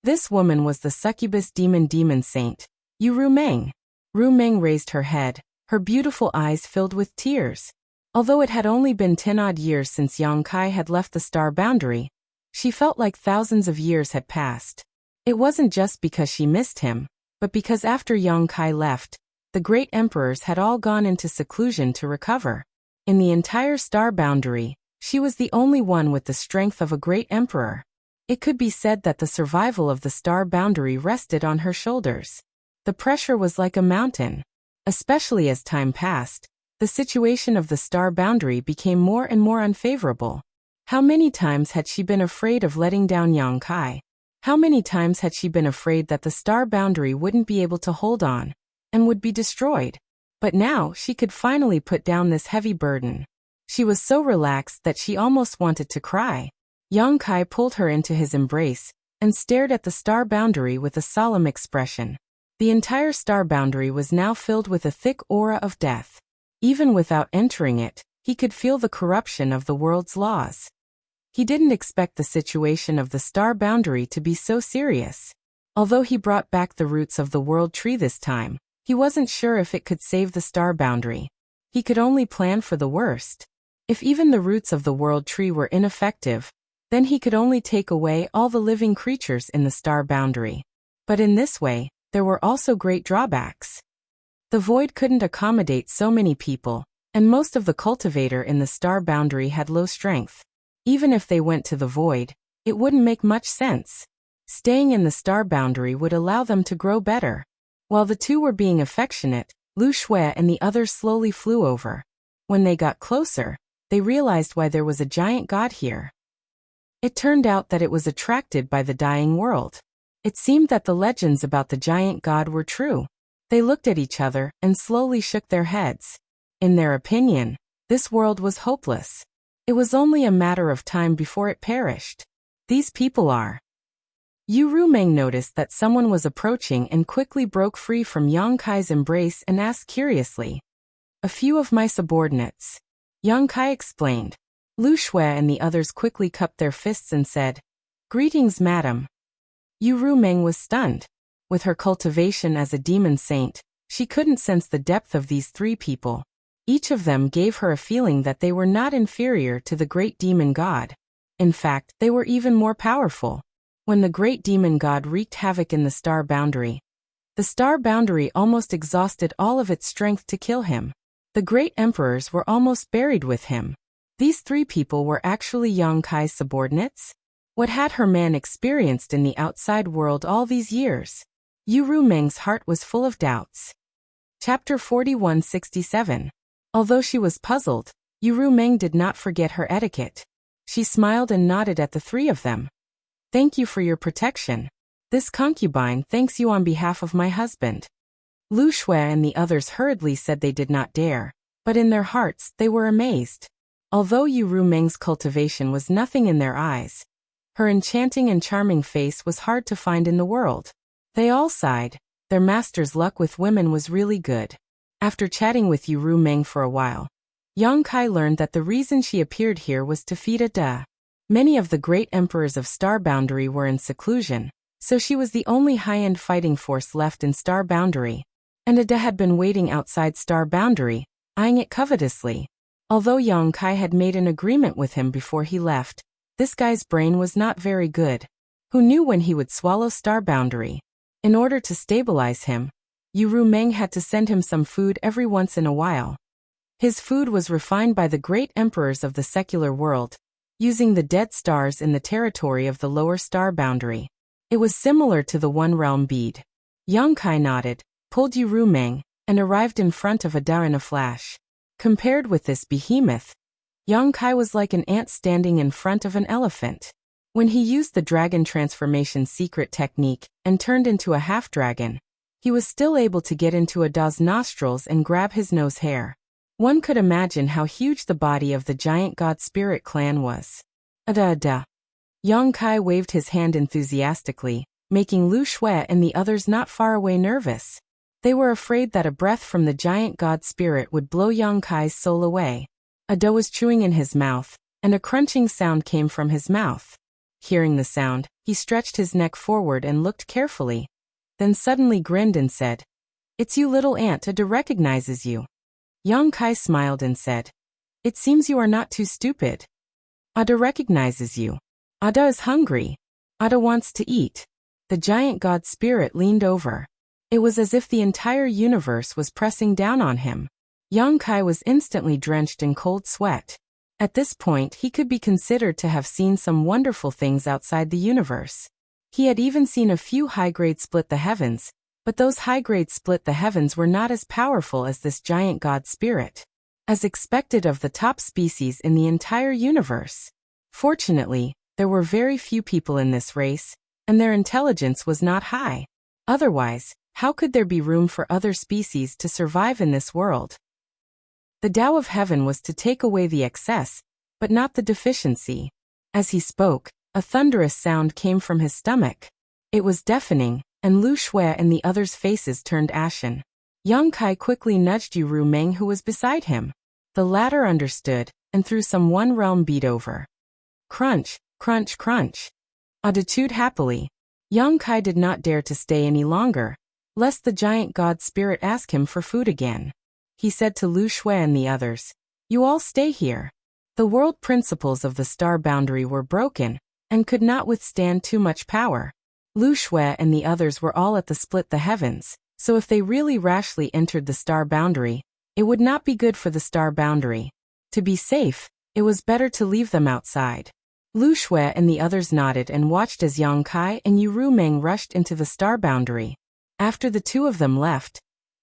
This woman was the succubus demon saint, Ru Meng. Ru Meng raised her head, her beautiful eyes filled with tears. Although it had only been 10-odd years since Yang Kai had left the star boundary, she felt like thousands of years had passed. It wasn't just because she missed him, but because after Yang Kai left, the great emperors had all gone into seclusion to recover. In the entire star boundary, she was the only one with the strength of a great emperor. It could be said that the survival of the star boundary rested on her shoulders. The pressure was like a mountain. Especially as time passed, the situation of the star boundary became more and more unfavorable. How many times had she been afraid of letting down Yang Kai? How many times had she been afraid that the star boundary wouldn't be able to hold on, and would be destroyed? But now she could finally put down this heavy burden. She was so relaxed that she almost wanted to cry. Yang Kai pulled her into his embrace, and stared at the star boundary with a solemn expression. The entire star boundary was now filled with a thick aura of death. Even without entering it, he could feel the corruption of the world's laws. He didn't expect the situation of the star boundary to be so serious. Although he brought back the roots of the world tree this time, he wasn't sure if it could save the star boundary. He could only plan for the worst. If even the roots of the world tree were ineffective, then he could only take away all the living creatures in the star boundary. But in this way, there were also great drawbacks. The void couldn't accommodate so many people, and most of the cultivator in the star boundary had low strength. Even if they went to the void, it wouldn't make much sense. Staying in the star boundary would allow them to grow better. While the two were being affectionate, Lu Shui and the others slowly flew over. When they got closer, they realized why there was a giant god here. It turned out that it was attracted by the dying world. It seemed that the legends about the giant god were true. They looked at each other and slowly shook their heads. In their opinion, this world was hopeless. It was only a matter of time before it perished. These people are. Yu Rumeng noticed that someone was approaching and quickly broke free from Yang Kai's embrace and asked curiously. A few of my subordinates. Yang Kai explained. Lu Shui and the others quickly cupped their fists and said, Greetings, madam. Yu Rumeng was stunned. With her cultivation as a demon saint, she couldn't sense the depth of these three people. Each of them gave her a feeling that they were not inferior to the great demon god. In fact, they were even more powerful. When the great demon god wreaked havoc in the star boundary, the star boundary almost exhausted all of its strength to kill him. The great emperors were almost buried with him. These three people were actually Yang Kai's subordinates? What had her man experienced in the outside world all these years? Yu Rumeng's heart was full of doubts. Chapter 4167. Although she was puzzled, Yu Rumeng did not forget her etiquette. She smiled and nodded at the three of them. Thank you for your protection. This concubine thanks you on behalf of my husband. Lu Shui and the others hurriedly said they did not dare, but in their hearts they were amazed. Although Yu Rumeng's cultivation was nothing in their eyes, her enchanting and charming face was hard to find in the world. They all sighed. Their master's luck with women was really good. After chatting with Yu Rumeng for a while, Yang Kai learned that the reason she appeared here was to feed Ada. Many of the great emperors of Star Boundary were in seclusion, so she was the only high-end fighting force left in Star Boundary. And Ada had been waiting outside Star Boundary, eyeing it covetously. Although Yang Kai had made an agreement with him before he left, this guy's brain was not very good. Who knew when he would swallow Star Boundary? In order to stabilize him, Yu Rumeng had to send him some food every once in a while. His food was refined by the great emperors of the secular world, using the dead stars in the territory of the lower Star Boundary. It was similar to the One Realm bead. Yang Kai nodded, pulled Yu Rumeng, and arrived in front of Ada in a flash. Compared with this behemoth, Yang Kai was like an ant standing in front of an elephant. When he used the dragon transformation secret technique and turned into a half-dragon, he was still able to get into Ada's nostrils and grab his nose hair. One could imagine how huge the body of the giant god spirit clan was. Ada. Yang Kai waved his hand enthusiastically, making Lu Shui and the others not far away nervous. They were afraid that a breath from the giant god spirit would blow Yang Kai's soul away. Ada was chewing in his mouth, and a crunching sound came from his mouth. Hearing the sound, he stretched his neck forward and looked carefully, then suddenly grinned and said, It's you, little ant. Ada recognizes you. Yang Kai smiled and said, It seems you are not too stupid. Ada recognizes you. Ada is hungry. Ada wants to eat. The giant god spirit leaned over. It was as if the entire universe was pressing down on him. Yang Kai was instantly drenched in cold sweat. At this point, he could be considered to have seen some wonderful things outside the universe. He had even seen a few high-grade split the heavens, but those high-grade split the heavens were not as powerful as this giant god spirit, as expected of the top species in the entire universe. Fortunately, there were very few people in this race, and their intelligence was not high. Otherwise, how could there be room for other species to survive in this world? The Tao of Heaven was to take away the excess, but not the deficiency. As he spoke, a thunderous sound came from his stomach. It was deafening, and Lu Shui and the others' faces turned ashen. Yang Kai quickly nudged Yu Rumeng, who was beside him. The latter understood, and threw some One Realm bead over. Crunch, crunch, crunch. Ada chewed happily. Yang Kai did not dare to stay any longer, lest the giant god spirit ask him for food again. He said to Lu Shui and the others, You all stay here. The world principles of the Star Boundary were broken, and could not withstand too much power. Lu Shui and the others were all at the split the heavens, so if they really rashly entered the Star Boundary, it would not be good for the Star Boundary. To be safe, It was better to leave them outside. Lu Shui and the others nodded and watched as Yang Kai and Yu Meng rushed into the star boundary. After the two of them left,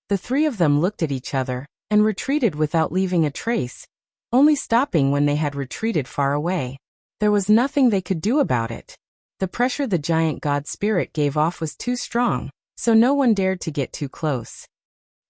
the three of them looked at each other and retreated without leaving a trace, only stopping when they had retreated far away. There was nothing they could do about it. The pressure the giant god spirit gave off was too strong, so no one dared to get too close.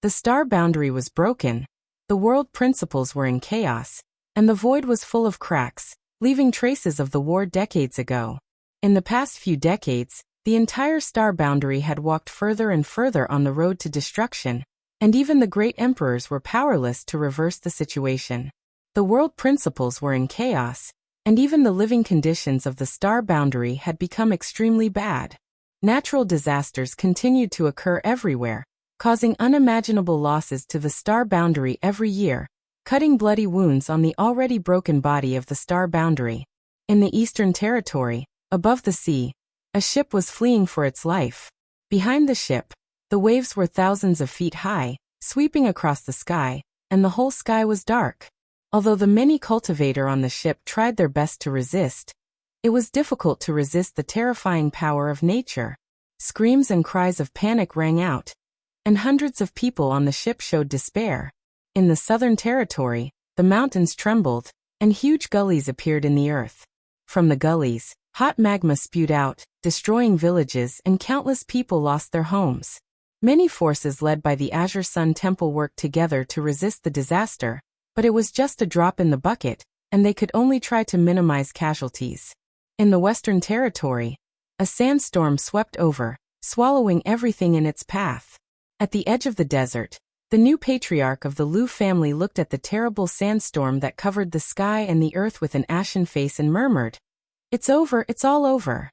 The star boundary was broken, the world principles were in chaos, and the void was full of cracks, leaving traces of the war decades ago. In the past few decades, the entire star boundary had walked further and further on the road to destruction, and even the great emperors were powerless to reverse the situation. The world principles were in chaos, and even the living conditions of the star boundary had become extremely bad. Natural disasters continued to occur everywhere, causing unimaginable losses to the star boundary every year, cutting bloody wounds on the already broken body of the star boundary. In the Eastern Territory, above the sea, a ship was fleeing for its life. Behind the ship, the waves were thousands of feet high, sweeping across the sky, and the whole sky was dark. Although the many cultivator on the ship tried their best to resist, it was difficult to resist the terrifying power of nature. Screams and cries of panic rang out, and hundreds of people on the ship showed despair. In the Southern Territory, the mountains trembled, and huge gullies appeared in the earth. From the gullies, hot magma spewed out, destroying villages, and countless people lost their homes. Many forces led by the Azure Sun Temple worked together to resist the disaster, but it was just a drop in the bucket, and they could only try to minimize casualties. In the Western Territory, a sandstorm swept over, swallowing everything in its path. At the edge of the desert, the new patriarch of the Lu family looked at the terrible sandstorm that covered the sky and the earth with an ashen face and murmured, "It's over, it's all over."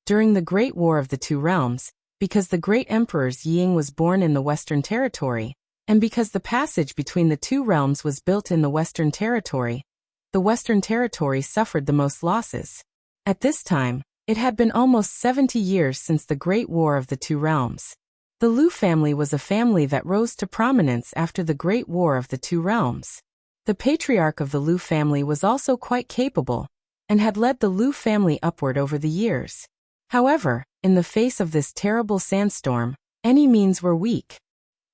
During the Great War of the Two Realms, because the great emperor's Ying was born in the Western Territory, and because the passage between the two realms was built in the Western Territory, the Western Territory suffered the most losses. At this time, it had been almost 70 years since the Great War of the Two Realms. The Lu family was a family that rose to prominence after the Great War of the Two Realms. The patriarch of the Lu family was also quite capable, and had led the Lu family upward over the years. However, in the face of this terrible sandstorm, any means were weak.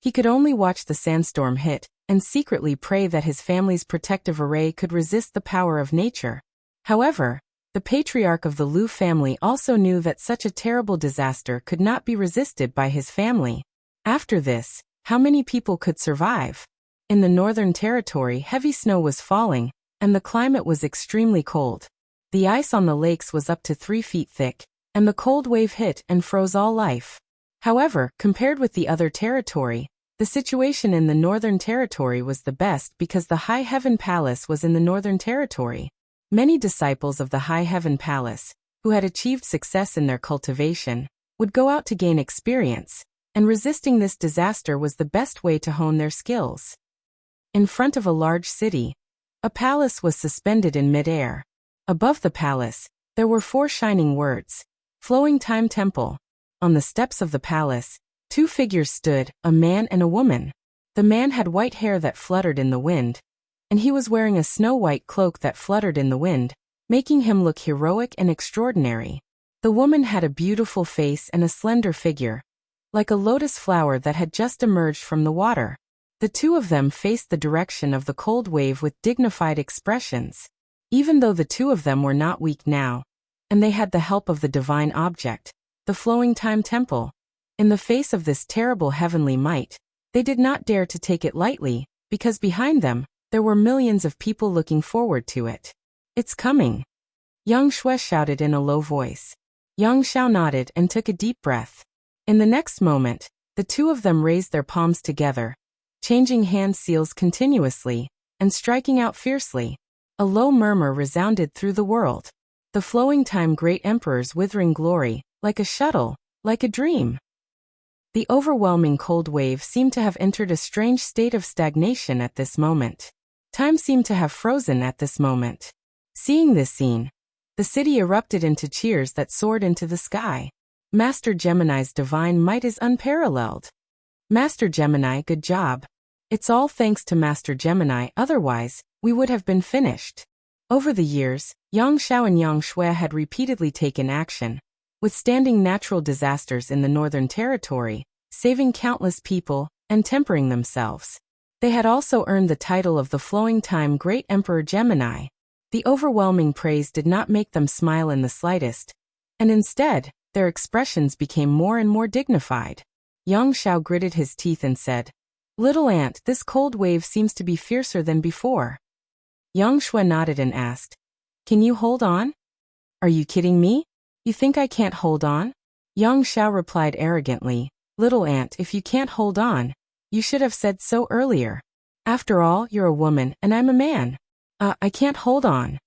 He could only watch the sandstorm hit, and secretly pray that his family's protective array could resist the power of nature. However, the patriarch of the Lu family also knew that such a terrible disaster could not be resisted by his family. After this, how many people could survive? In the Northern Territory, heavy snow was falling, and the climate was extremely cold. The ice on the lakes was up to 3 feet thick, and the cold wave hit and froze all life. However, compared with the other territory, the situation in the Northern Territory was the best because the High Heaven Palace was in the Northern Territory. Many disciples of the High Heaven Palace, who had achieved success in their cultivation, would go out to gain experience, and resisting this disaster was the best way to hone their skills. In front of a large city, a palace was suspended in mid-air. Above the palace, there were 4 shining words, "Flowing Time Temple." On the steps of the palace, 2 figures stood, a man and a woman. The man had white hair that fluttered in the wind, and he was wearing a snow-white cloak that fluttered in the wind, making him look heroic and extraordinary. The woman had a beautiful face and a slender figure, like a lotus flower that had just emerged from the water. The two of them faced the direction of the cold wave with dignified expressions. Even though the two of them were not weak now, and they had the help of the divine object, the Flowing Time Temple, in the face of this terrible heavenly might, they did not dare to take it lightly, because behind them, there were millions of people looking forward to it. "It's coming," Yang Shui shouted in a low voice. Yang Xiao nodded and took a deep breath. In the next moment, the two of them raised their palms together, changing hand seals continuously, and striking out fiercely. A low murmur resounded through the world. The flowing time great emperor's withering glory, like a shuttle, like a dream. The overwhelming cold wave seemed to have entered a strange state of stagnation at this moment. Time seemed to have frozen at this moment. Seeing this scene, the city erupted into cheers that soared into the sky. Master Gemini's divine might is unparalleled. Master Gemini, good job. It's all thanks to Master Gemini, otherwise, we would have been finished. Over the years, Yang Xiao and Yang Shui had repeatedly taken action, withstanding natural disasters in the Northern Territory, saving countless people, and tempering themselves. They had also earned the title of the Flowing Time Great Emperor Gemini. The overwhelming praise did not make them smile in the slightest, and instead, their expressions became more and more dignified. Yang Xiao gritted his teeth and said, "Little ant, this cold wave seems to be fiercer than before." Yang Shui nodded and asked, "Can you hold on?" "Are you kidding me? You think I can't hold on?" Yang Xiao replied arrogantly, "Little ant, if you can't hold on, you should have said so earlier. After all, you're a woman and I'm a man. I can't hold on."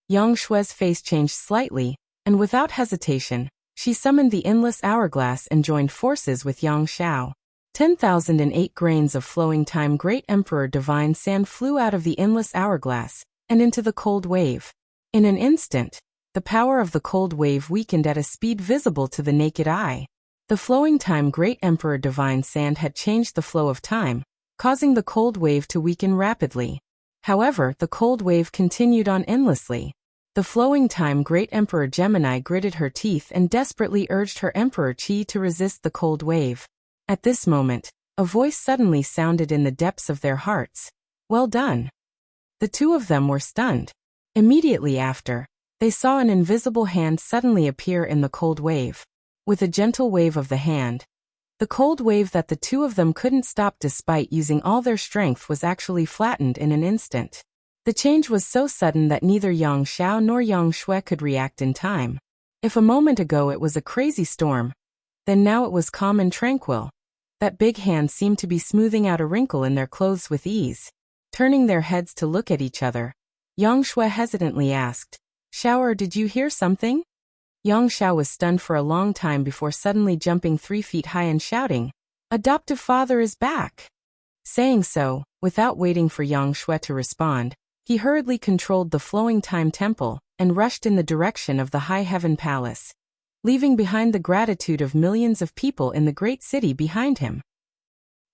Yang Shui's face changed slightly, and without hesitation, she summoned the endless hourglass and joined forces with Yang Xiao. 10,008 grains of flowing time Great Emperor Divine Sand flew out of the endless hourglass and into the cold wave. In an instant, the power of the cold wave weakened at a speed visible to the naked eye. The flowing time Great Emperor Divine Sand had changed the flow of time, causing the cold wave to weaken rapidly. However, the cold wave continued on endlessly. The flowing time Great Emperor Gemini gritted her teeth and desperately urged her Emperor Qi to resist the cold wave. At this moment, a voice suddenly sounded in the depths of their hearts. "Well done." The two of them were stunned. Immediately after, they saw an invisible hand suddenly appear in the cold wave. With a gentle wave of the hand, the cold wave that the two of them couldn't stop despite using all their strength was actually flattened in an instant. The change was so sudden that neither Yang Xiao nor Yang Shui could react in time. If a moment ago it was a crazy storm, then now it was calm and tranquil. That big hand seemed to be smoothing out a wrinkle in their clothes with ease. Turning their heads to look at each other, Yang Shui hesitantly asked, "Xiao, did you hear something?" Yang Xiao was stunned for a long time before suddenly jumping 3 feet high and shouting, "Adoptive father is back!" Saying so, without waiting for Yang Shui to respond, he hurriedly controlled the flowing time temple and rushed in the direction of the High Heaven Palace, leaving behind the gratitude of millions of people in the great city behind him.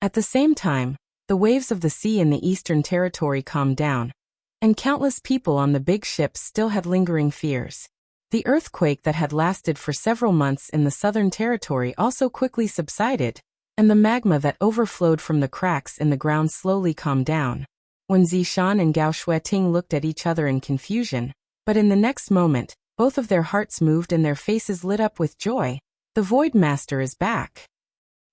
At the same time, the waves of the sea in the Eastern Territory calmed down, and countless people on the big ships still had lingering fears. The earthquake that had lasted for several months in the Southern Territory also quickly subsided, and the magma that overflowed from the cracks in the ground slowly calmed down. When Zishan and Gao Shueting looked at each other in confusion, but in the next moment, both of their hearts moved and their faces lit up with joy. The Void Master is back.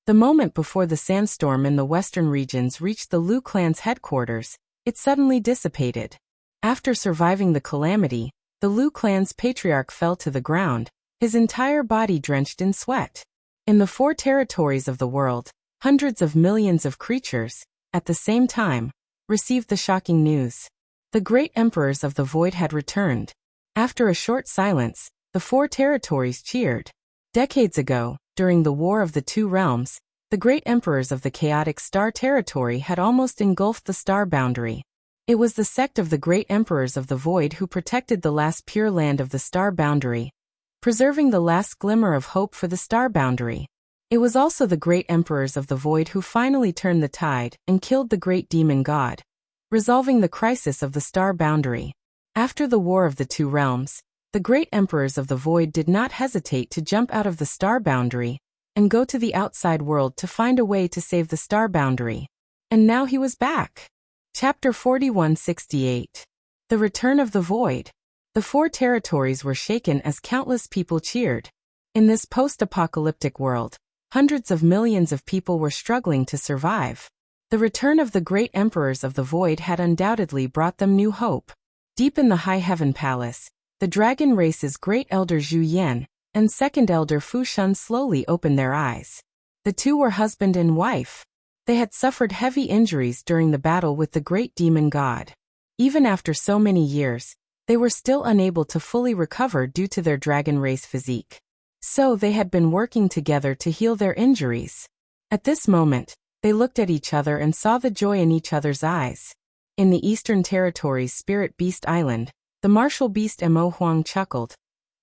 The moment before the sandstorm in the western regions reached the Lu clan's headquarters, it suddenly dissipated. After surviving the calamity, the Lu clan's patriarch fell to the ground, his entire body drenched in sweat. In the 4 territories of the world, hundreds of millions of creatures, at the same time, received the shocking news. The great emperors of the void had returned. After a short silence, the 4 territories cheered. Decades ago, during the War of the Two Realms, the great emperors of the chaotic star territory had almost engulfed the star boundary. It was the sect of the great emperors of the void who protected the last pure land of the star boundary, preserving the last glimmer of hope for the star boundary. It was also the great emperors of the void who finally turned the tide and killed the great demon god, resolving the crisis of the star boundary. After the War of the Two Realms, the great emperors of the void did not hesitate to jump out of the star boundary and go to the outside world to find a way to save the star boundary. And now he was back. Chapter 4168. The Return of the Void. The 4 territories were shaken as countless people cheered. In this post-apocalyptic world, hundreds of millions of people were struggling to survive. The return of the great emperors of the void had undoubtedly brought them new hope. Deep in the High Heaven Palace, the dragon race's great elder Zhu Yan and second elder Fu Shun slowly opened their eyes. The two were husband and wife. They had suffered heavy injuries during the battle with the great demon god. Even after so many years, they were still unable to fully recover due to their dragon race physique. So they had been working together to heal their injuries. At this moment, they looked at each other and saw the joy in each other's eyes. In the Eastern Territory's Spirit Beast Island, the martial beast Mo Huang chuckled.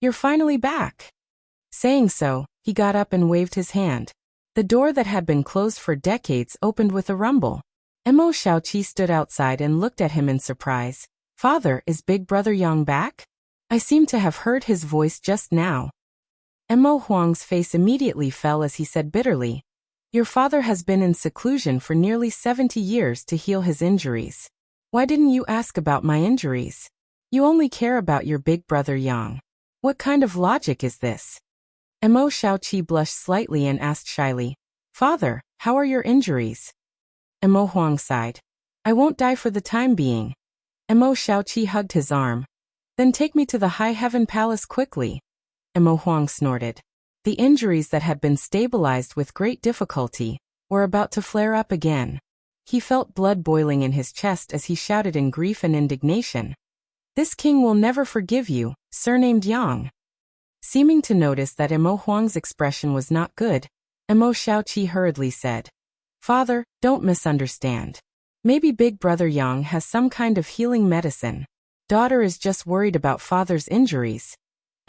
"You're finally back." Saying so, he got up and waved his hand. The door that had been closed for decades opened with a rumble. Mo Xiaoqi stood outside and looked at him in surprise. Father, is Big Brother Yang back? I seem to have heard his voice just now. Mo Huang's face immediately fell as he said bitterly, Your father has been in seclusion for nearly 70 years to heal his injuries. Why didn't you ask about my injuries? You only care about your big brother Yang. What kind of logic is this? Mo Xiaoqi blushed slightly and asked shyly, Father, how are your injuries? Mo Huang sighed. I won't die for the time being. Mo Xiaoqi hugged his arm. Then take me to the High Heaven Palace quickly. Mo Huang snorted. The injuries that had been stabilized with great difficulty were about to flare up again. He felt blood boiling in his chest as he shouted in grief and indignation. This king will never forgive you, surnamed Yang. Seeming to notice that Mo Huang's expression was not good, Mo Xiaoqi hurriedly said, Father, don't misunderstand. Maybe Big Brother Yang has some kind of healing medicine. Daughter is just worried about father's injuries.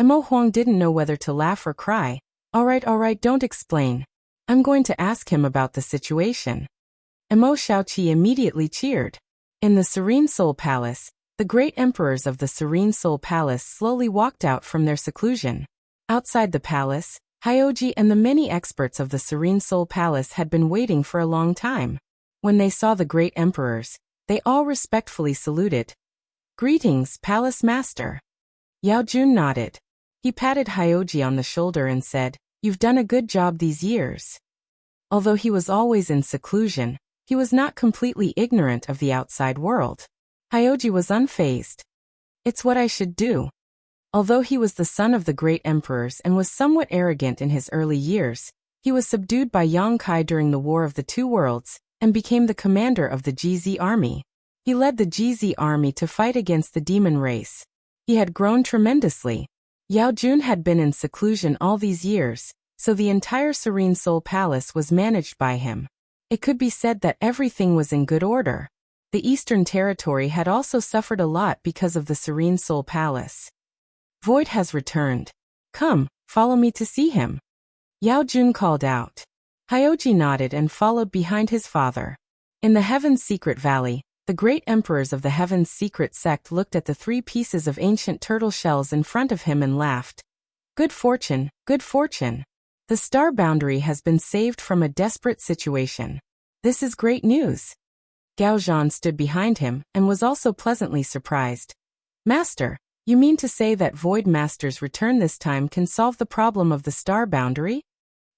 Mo Huang didn't know whether to laugh or cry. All right, don't explain. I'm going to ask him about the situation. Mo Xiaoqi immediately cheered. In the Serene Soul Palace, the great emperors of the Serene Soul Palace slowly walked out from their seclusion. Outside the palace, Hyoji and the many experts of the Serene Soul Palace had been waiting for a long time. When they saw the great emperors, they all respectfully saluted. Greetings, Palace Master. Yao Jun nodded. He patted Hyoji on the shoulder and said, You've done a good job these years. Although he was always in seclusion, he was not completely ignorant of the outside world. Hyoji was unfazed. It's what I should do. Although he was the son of the great emperors and was somewhat arrogant in his early years, he was subdued by Yang Kai during the War of the Two Worlds and became the commander of the GZ army. He led the GZ army to fight against the demon race. He had grown tremendously. Yao Jun had been in seclusion all these years, so the entire Serene Soul Palace was managed by him. It could be said that everything was in good order. The Eastern Territory had also suffered a lot because of the Serene Soul Palace. Void has returned. Come, follow me to see him. Yao Jun called out. Hyoji nodded and followed behind his father. In the Heaven's Secret Valley, the great emperors of the Heaven's Secret Sect looked at the 3 pieces of ancient turtle shells in front of him and laughed. Good fortune, good fortune. The star boundary has been saved from a desperate situation. This is great news. Gao Zhan stood behind him and was also pleasantly surprised. Master, you mean to say that Void Master's return this time can solve the problem of the star boundary?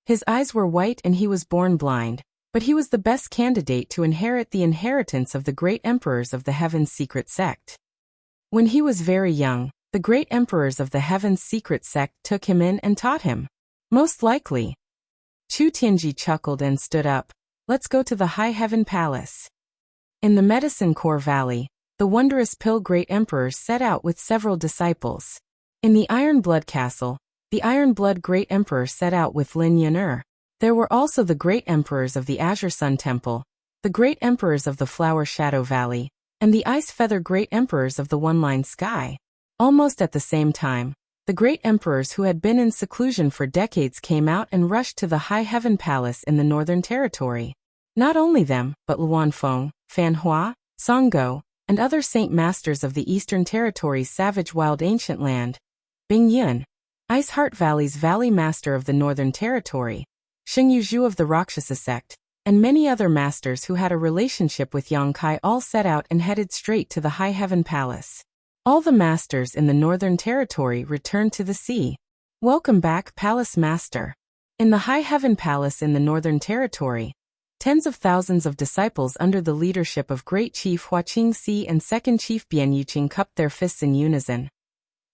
His eyes were white and he was born blind, but he was the best candidate to inherit the inheritance of the great emperors of the Heaven's Secret Sect. When he was very young, the great emperors of the Heaven's Secret Sect took him in and taught him. Most likely. Chu Tianji chuckled and stood up. Let's go to the High Heaven Palace. In the Medicine Core Valley, the wondrous Pill Great Emperor set out with several disciples. In the Iron Blood Castle, the Iron Blood Great Emperor set out with Lin Yan'er. There were also the great emperors of the Azure Sun Temple, the great emperors of the Flower Shadow Valley, and the Ice Feather great emperors of the One-Line Sky. Almost at the same time, the great emperors who had been in seclusion for decades came out and rushed to the High Heaven Palace in the Northern Territory. Not only them, but Luanfeng, Fan Hua, Songgo, and other saint masters of the Eastern Territory's savage wild ancient land. Bing Yun, Ice Heart Valley's valley master of the Northern Territory, Xing Yuzhu of the Rakshasa sect, and many other masters who had a relationship with Yang Kai all set out and headed straight to the High Heaven Palace. All the masters in the Northern Territory returned to the sea. Welcome back, Palace Master. In the High Heaven Palace in the Northern Territory, tens of thousands of disciples under the leadership of Great Chief Hua Qingxi and Second Chief Bian Yuqing cupped their fists in unison.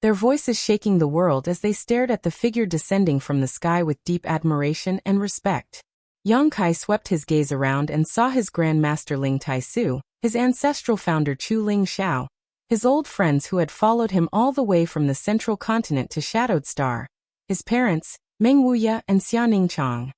Their voices shaking the world as they stared at the figure descending from the sky with deep admiration and respect. Yang Kai swept his gaze around and saw his Grand Master Ling Taisu, his ancestral founder Chu Ling Xiao, his old friends who had followed him all the way from the central continent to Shadowed Star, his parents, Meng Wuya and Xianing Chang.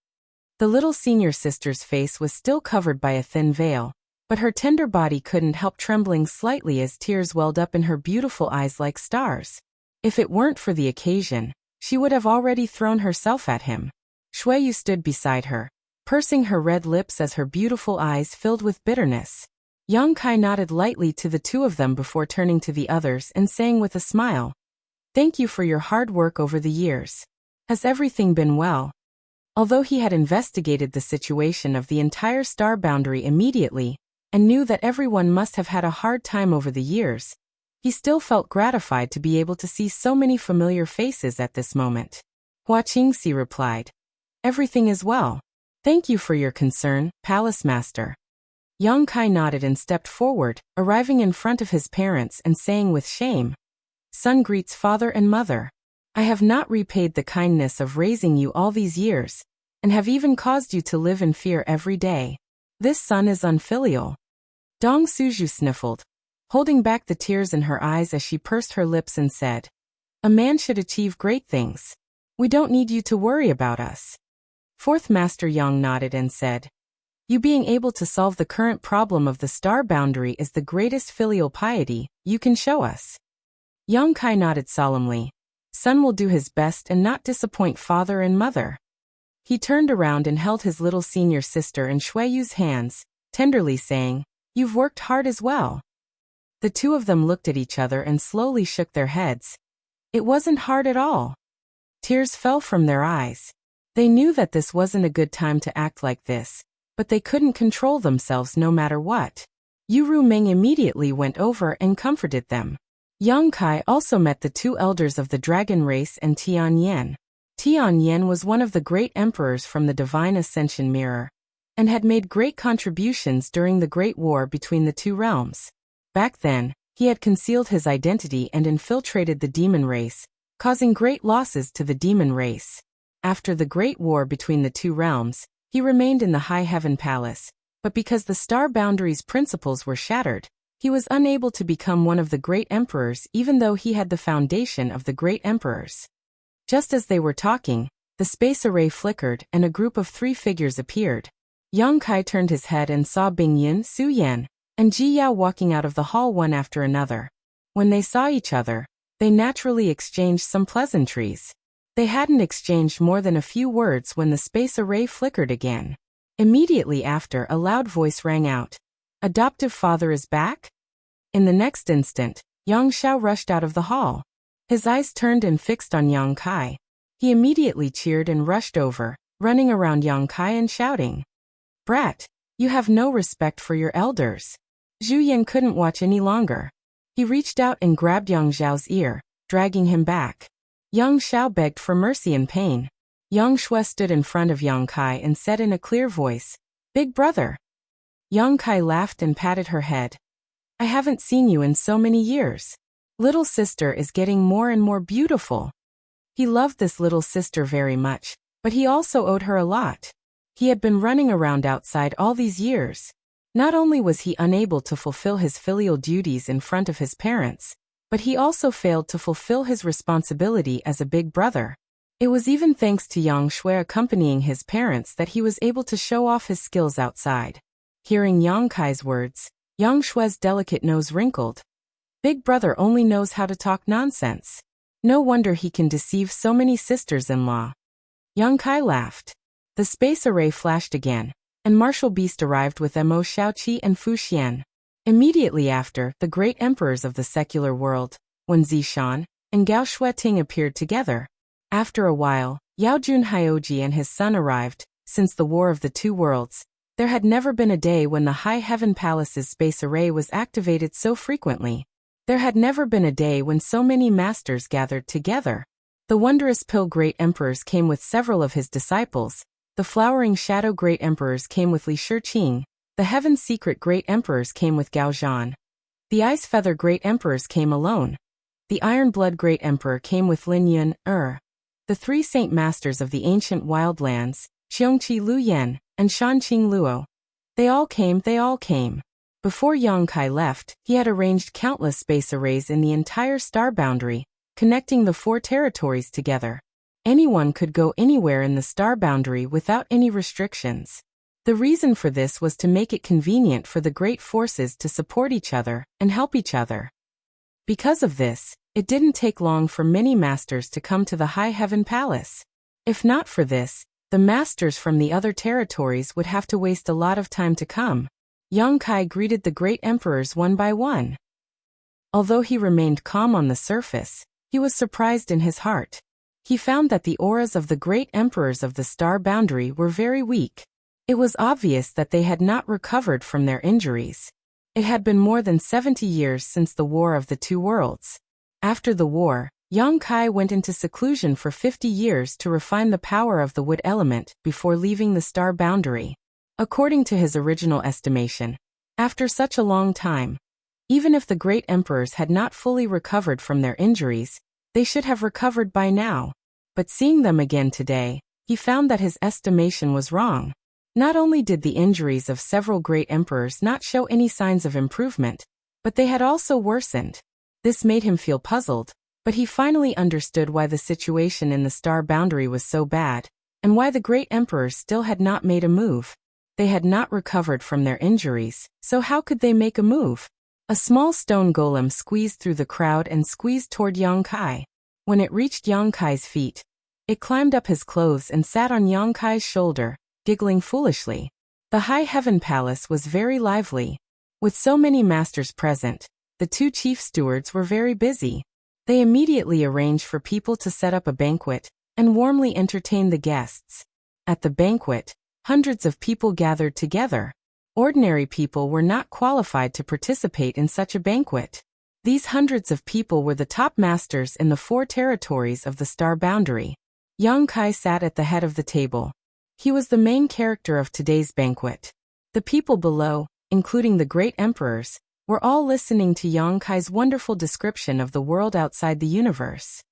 The little senior sister's face was still covered by a thin veil, but her tender body couldn't help trembling slightly as tears welled up in her beautiful eyes like stars. If it weren't for the occasion, she would have already thrown herself at him. Shuiyu stood beside her, pursing her red lips as her beautiful eyes filled with bitterness. Yang Kai nodded lightly to the two of them before turning to the others and saying with a smile, "Thank you for your hard work over the years. Has everything been well?" Although he had investigated the situation of the entire star boundary immediately, and knew that everyone must have had a hard time over the years, he still felt gratified to be able to see so many familiar faces at this moment. Hua Qingxi replied, "Everything is well. Thank you for your concern, Palace Master." Yang Kai nodded and stepped forward, arriving in front of his parents and saying with shame, "Son greets father and mother. I have not repaid the kindness of raising you all these years, and have even caused you to live in fear every day. This son is unfilial." Dong Suju sniffled, holding back the tears in her eyes as she pursed her lips and said, "A man should achieve great things. We don't need you to worry about us." Fourth Master Yang nodded and said, "You being able to solve the current problem of the star boundary is the greatest filial piety you can show us." Yang Kai nodded solemnly. Son will do his best and not disappoint father and mother. He turned around and held his little senior sister in Shui Yu's hands, tenderly saying, "You've worked hard as well." The two of them looked at each other and slowly shook their heads. It wasn't hard at all. Tears fell from their eyes. They knew that this wasn't a good time to act like this, but they couldn't control themselves no matter what. Yu Meng immediately went over and comforted them. Yang Kai also met the two elders of the dragon race and Tian Yan. Tian Yan was one of the great emperors from the Divine Ascension Mirror, and had made great contributions during the Great War between the two realms. Back then, he had concealed his identity and infiltrated the demon race, causing great losses to the demon race. After the Great War between the two realms, he remained in the High Heaven Palace, but because the star boundary's principles were shattered, he was unable to become one of the great emperors even though he had the foundation of the great emperors. Just as they were talking, the space array flickered and a group of 3 figures appeared. Yang Kai turned his head and saw Bing Yin, Su Yan, and Ji Yao walking out of the hall one after another. When they saw each other, they naturally exchanged some pleasantries. They hadn't exchanged more than a few words when the space array flickered again. Immediately after, a loud voice rang out, "Adoptive father is back?" In the next instant, Yang Xiao rushed out of the hall. His eyes turned and fixed on Yang Kai. He immediately cheered and rushed over, running around Yang Kai and shouting, "Brat, you have no respect for your elders." Zhu Yan couldn't watch any longer. He reached out and grabbed Yang Xiao's ear, dragging him back. Yang Xiao begged for mercy and pain. Yang Shui stood in front of Yang Kai and said in a clear voice, "Big brother." Yang Kai laughed and patted her head. "I haven't seen you in so many years. Little sister is getting more and more beautiful." He loved this little sister very much, but he also owed her a lot. He had been running around outside all these years. Not only was he unable to fulfill his filial duties in front of his parents, but he also failed to fulfill his responsibility as a big brother. It was even thanks to Yang Shui accompanying his parents that he was able to show off his skills outside. Hearing Yang Kai's words, Yang Shui's delicate nose wrinkled. Big brother only knows how to talk nonsense. No wonder he can deceive so many sisters-in-law. Yang Kai laughed. The space array flashed again, and Martial Beast arrived with Mo Xiaoqi and Fu Xian. Immediately after, the great emperors of the secular world, Wen Zishan and Gao Shueting appeared together. After a while, Yao Jun Hyoji and his son arrived. Since the War of the Two Worlds, there had never been a day when the High Heaven Palace's space array was activated so frequently. There had never been a day when so many masters gathered together. The wondrous Pill Great Emperors came with several of his disciples. The Flowering Shadow Great Emperors came with Li Shiqing. The Heaven Secret Great Emperors came with Gao Zhan. The Ice Feather Great Emperors came alone. The Iron Blood Great Emperor came with Lin Yun, The 3 Saint Masters of the Ancient Wildlands, Qiongqi Lu Yan, and Shanqing Luo. They all came. Before Yang Kai left, he had arranged countless space arrays in the entire star boundary, connecting the 4 territories together. Anyone could go anywhere in the star boundary without any restrictions. The reason for this was to make it convenient for the great forces to support each other and help each other. Because of this, it didn't take long for many masters to come to the High Heaven Palace. If not for this, the masters from the other territories would have to waste a lot of time to come. Yang Kai greeted the great emperors one by one. Although he remained calm on the surface, he was surprised in his heart. He found that the auras of the great emperors of the star boundary were very weak. It was obvious that they had not recovered from their injuries. It had been more than 70 years since the War of the Two Worlds. After the war, Yang Kai went into seclusion for 50 years to refine the power of the wood element before leaving the star boundary. According to his original estimation, after such a long time, even if the great emperors had not fully recovered from their injuries, they should have recovered by now. But seeing them again today, he found that his estimation was wrong. Not only did the injuries of several great emperors not show any signs of improvement, but they had also worsened. This made him feel puzzled, but he finally understood why the situation in the star boundary was so bad, and why the great emperors still had not made a move. They had not recovered from their injuries, so how could they make a move? A small stone golem squeezed through the crowd and squeezed toward Yang Kai. When it reached Yang Kai's feet, it climbed up his clothes and sat on Yang Kai's shoulder, giggling foolishly. The High Heaven Palace was very lively. With so many masters present, the two chief stewards were very busy. They immediately arranged for people to set up a banquet and warmly entertain the guests. At the banquet, hundreds of people gathered together. Ordinary people were not qualified to participate in such a banquet. These hundreds of people were the top masters in the 4 territories of the star boundary. Yang Kai sat at the head of the table. He was the main character of today's banquet. The people below, including the great emperors, were all listening to Yang Kai's wonderful description of the world outside the universe.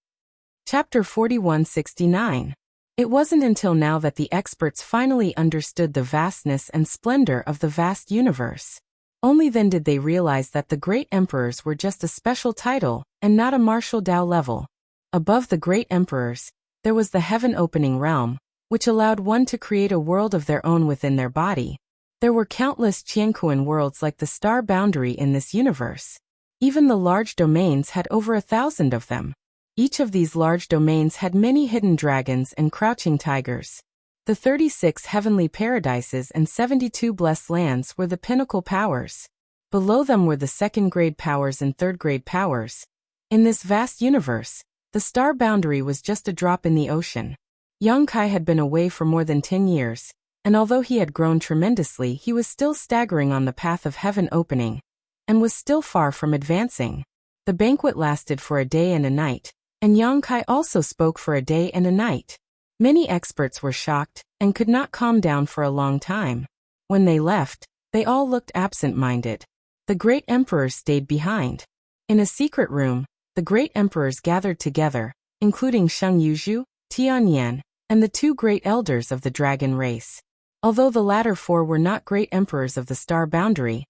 Chapter 4169. It wasn't until now that the experts finally understood the vastness and splendor of the vast universe. Only then did they realize that the great emperors were just a special title and not a martial Dao level. Above the great emperors, there was the heaven-opening realm, which allowed one to create a world of their own within their body. There were countless Qianquan worlds like the star boundary in this universe. Even the large domains had over 1,000 of them. Each of these large domains had many hidden dragons and crouching tigers. The 36 heavenly paradises and 72 blessed lands were the pinnacle powers. Below them were the second-grade powers and third-grade powers. In this vast universe, the star boundary was just a drop in the ocean. Yang Kai had been away for more than 10 years, and although he had grown tremendously, he was still staggering on the path of heaven opening, and was still far from advancing. The banquet lasted for a day and a night, and Yang Kai also spoke for a day and a night. Many experts were shocked, and could not calm down for a long time. When they left, they all looked absent-minded. The great emperors stayed behind. In a secret room, the great emperors gathered together, including Sheng Yuzhu, Tianyan, and the 2 great elders of the dragon race. Although the latter 4 were not great emperors of the star boundary,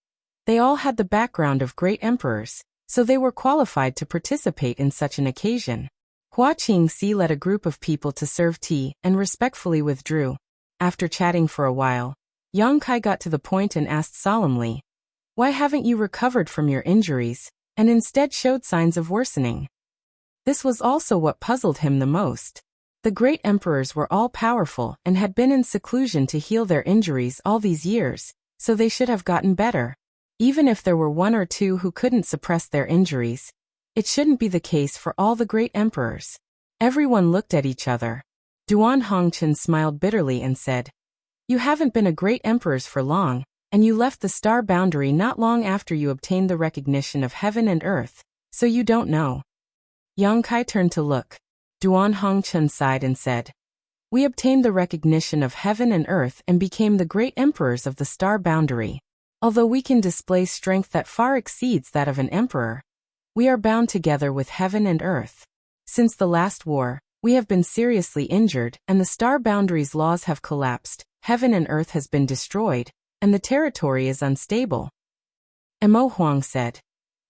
they all had the background of great emperors, so they were qualified to participate in such an occasion. Hua Qingxi led a group of people to serve tea and respectfully withdrew. After chatting for a while, Yang Kai got to the point and asked solemnly, "Why haven't you recovered from your injuries, and instead showed signs of worsening?" This was also what puzzled him the most. The great emperors were all powerful and had been in seclusion to heal their injuries all these years, so they should have gotten better. Even if there were 1 or 2 who couldn't suppress their injuries, it shouldn't be the case for all the great emperors. Everyone looked at each other. Duan Hongchen smiled bitterly and said, "You haven't been a great emperor for long, and you left the star boundary not long after you obtained the recognition of heaven and earth, so you don't know." Yang Kai turned to look. Duan Hongchen sighed and said, "We obtained the recognition of heaven and earth and became the great emperors of the star boundary. Although we can display strength that far exceeds that of an emperor, we are bound together with heaven and earth. Since the last war, we have been seriously injured and the star boundary's laws have collapsed, heaven and earth has been destroyed, and the territory is unstable." Mo Huang said,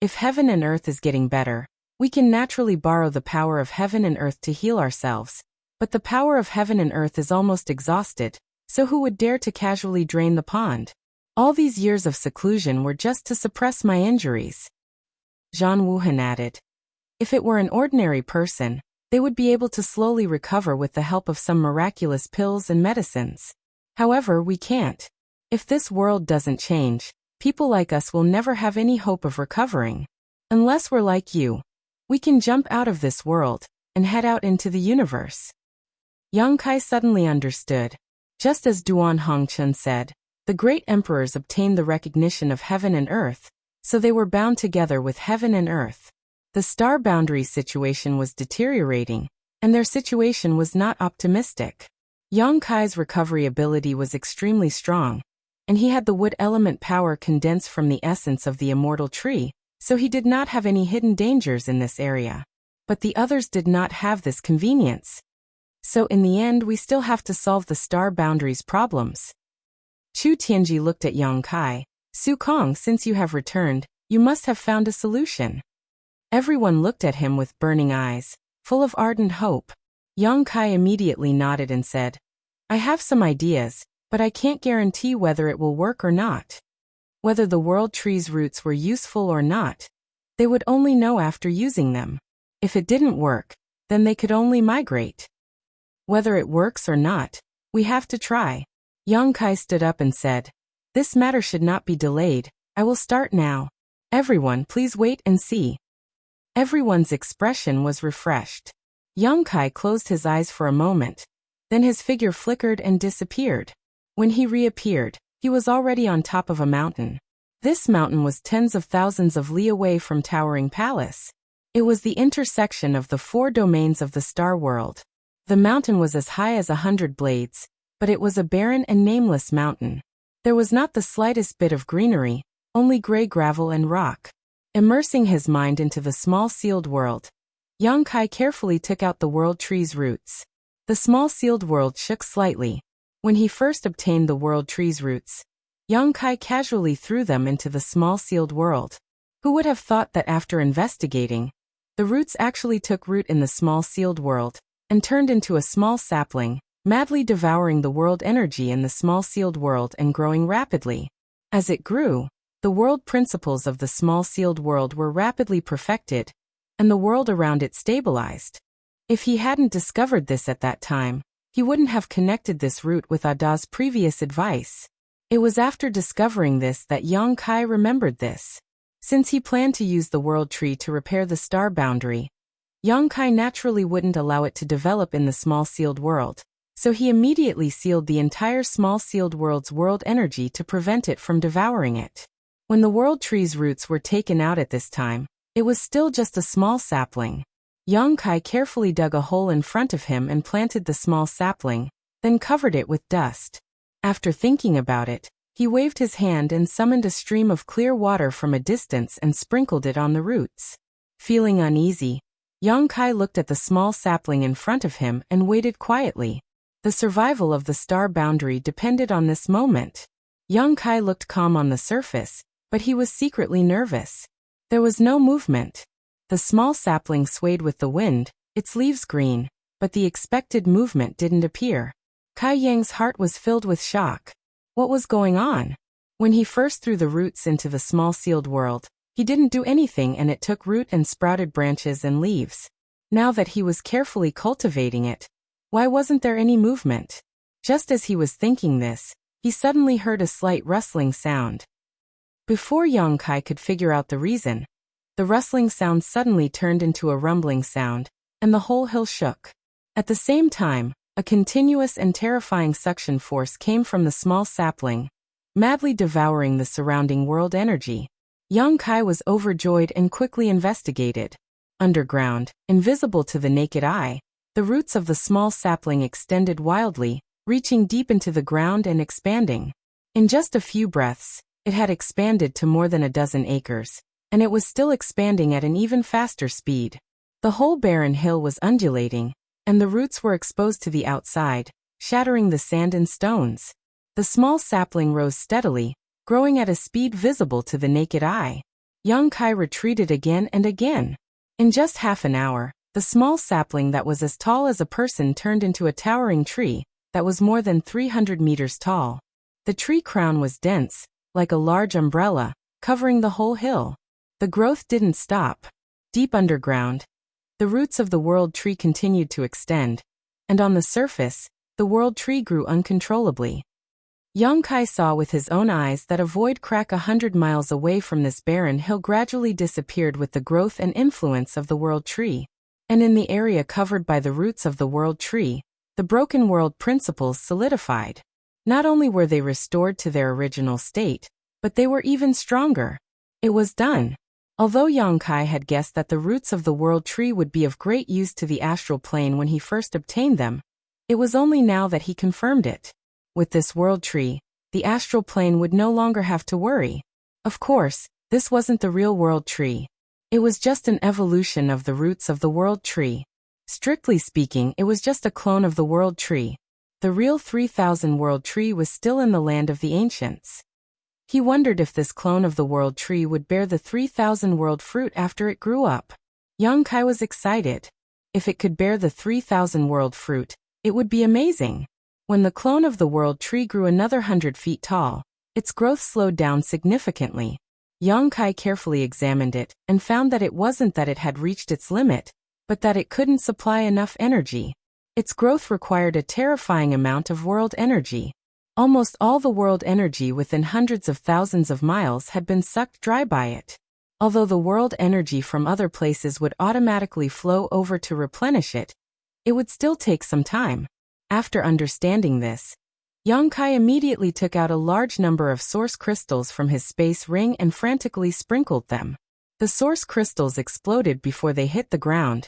"If heaven and earth is getting better, we can naturally borrow the power of heaven and earth to heal ourselves, but the power of heaven and earth is almost exhausted, so who would dare to casually drain the pond? All these years of seclusion were just to suppress my injuries." Zhang Wuhan added, "If it were an ordinary person, they would be able to slowly recover with the help of some miraculous pills and medicines. However, we can't. If this world doesn't change, People like us will never have any hope of recovering. Unless we're like you. We can jump out of this world and head out into the universe. Yang Kai suddenly understood. Just as Duan Hongchen said, the great emperors obtained the recognition of heaven and earth, so they were bound together with heaven and earth. The star boundary situation was deteriorating, and their situation was not optimistic. Yang Kai's recovery ability was extremely strong, and he had the wood element power condensed from the essence of the immortal tree, so he did not have any hidden dangers in this area. But the others did not have this convenience. So in the end we still have to solve the star boundaries problems. Chu Tianji looked at Yang Kai. Su Kong, since you have returned, you must have found a solution. Everyone looked at him with burning eyes, full of ardent hope. Yang Kai immediately nodded and said, I have some ideas, but I can't guarantee whether it will work or not. Whether the world tree's roots were useful or not, they would only know after using them. If it didn't work, then they could only migrate. Whether it works or not, we have to try. Yang Kai stood up and said, This matter should not be delayed. I will start now. Everyone, please wait and see. Everyone's expression was refreshed. Yang Kai closed his eyes for a moment. Then his figure flickered and disappeared. When he reappeared, he was already on top of a mountain. This mountain was tens of thousands of li away from Towering Palace. It was the intersection of the 4 domains of the star world. The mountain was as high as 100 blades, but it was a barren and nameless mountain. There was not the slightest bit of greenery, only gray gravel and rock. Immersing his mind into the small sealed world, Yang Kai carefully took out the world tree's roots. The small sealed world shook slightly. When he first obtained the world tree's roots, Yang Kai casually threw them into the small sealed world. Who would have thought that after investigating, the roots actually took root in the small sealed world and turned into a small sapling, madly devouring the world energy in the small sealed world and growing rapidly. As it grew, the world principles of the small sealed world were rapidly perfected, and the world around it stabilized. If he hadn't discovered this at that time, he wouldn't have connected this root with Ada's previous advice. It was after discovering this that Yang Kai remembered this. Since he planned to use the world tree to repair the star boundary, Yang Kai naturally wouldn't allow it to develop in the small sealed world, so he immediately sealed the entire small sealed world's world energy to prevent it from devouring it. When the world tree's roots were taken out at this time, it was still just a small sapling. Yang Kai carefully dug a hole in front of him and planted the small sapling, then covered it with dust. After thinking about it, he waved his hand and summoned a stream of clear water from a distance and sprinkled it on the roots. Feeling uneasy, Yang Kai looked at the small sapling in front of him and waited quietly. The survival of the star boundary depended on this moment. Yang Kai looked calm on the surface, but he was secretly nervous. There was no movement. The small sapling swayed with the wind, its leaves green, but the expected movement didn't appear. Kai Yang's heart was filled with shock. What was going on? When he first threw the roots into the small sealed world, he didn't do anything and it took root and sprouted branches and leaves. Now that he was carefully cultivating it, why wasn't there any movement? Just as he was thinking this, he suddenly heard a slight rustling sound. Before Yang Kai could figure out the reason, the rustling sound suddenly turned into a rumbling sound, and the whole hill shook. At the same time, a continuous and terrifying suction force came from the small sapling, madly devouring the surrounding world energy. Yang Kai was overjoyed and quickly investigated. Underground, invisible to the naked eye, the roots of the small sapling extended wildly, reaching deep into the ground and expanding. In just a few breaths, it had expanded to more than a dozen acres, and it was still expanding at an even faster speed. The whole barren hill was undulating, and the roots were exposed to the outside, shattering the sand and stones. The small sapling rose steadily, growing at a speed visible to the naked eye. Yang Kai retreated again and again. In just half an hour, the small sapling that was as tall as a person turned into a towering tree that was more than 300 meters tall. The tree crown was dense, like a large umbrella, covering the whole hill. The growth didn't stop. Deep underground, the roots of the world tree continued to extend, and on the surface, the world tree grew uncontrollably. Yang Kai saw with his own eyes that a void crack 100 miles away from this barren hill gradually disappeared with the growth and influence of the world tree. And in the area covered by the roots of the world tree, the broken world principles solidified. Not only were they restored to their original state, but they were even stronger. It was done. Although Yang Kai had guessed that the roots of the world tree would be of great use to the astral plane when he first obtained them, it was only now that he confirmed it. With this world tree, the astral plane would no longer have to worry. Of course, this wasn't the real world tree. It was just an evolution of the roots of the world tree. Strictly speaking, it was just a clone of the world tree. The real 3000 world tree was still in the land of the ancients. He wondered if this clone of the world tree would bear the 3000 world fruit after it grew up. Yang Kai was excited. If it could bear the 3000 world fruit, it would be amazing. When the clone of the world tree grew another 100 feet tall, its growth slowed down significantly. Yang Kai carefully examined it and found that it wasn't that it had reached its limit, but that it couldn't supply enough energy. Its growth required a terrifying amount of world energy. Almost all the world energy within hundreds of thousands of miles had been sucked dry by it. Although the world energy from other places would automatically flow over to replenish it, it would still take some time. After understanding this, Yang Kai immediately took out a large number of source crystals from his space ring and frantically sprinkled them. The source crystals exploded before they hit the ground,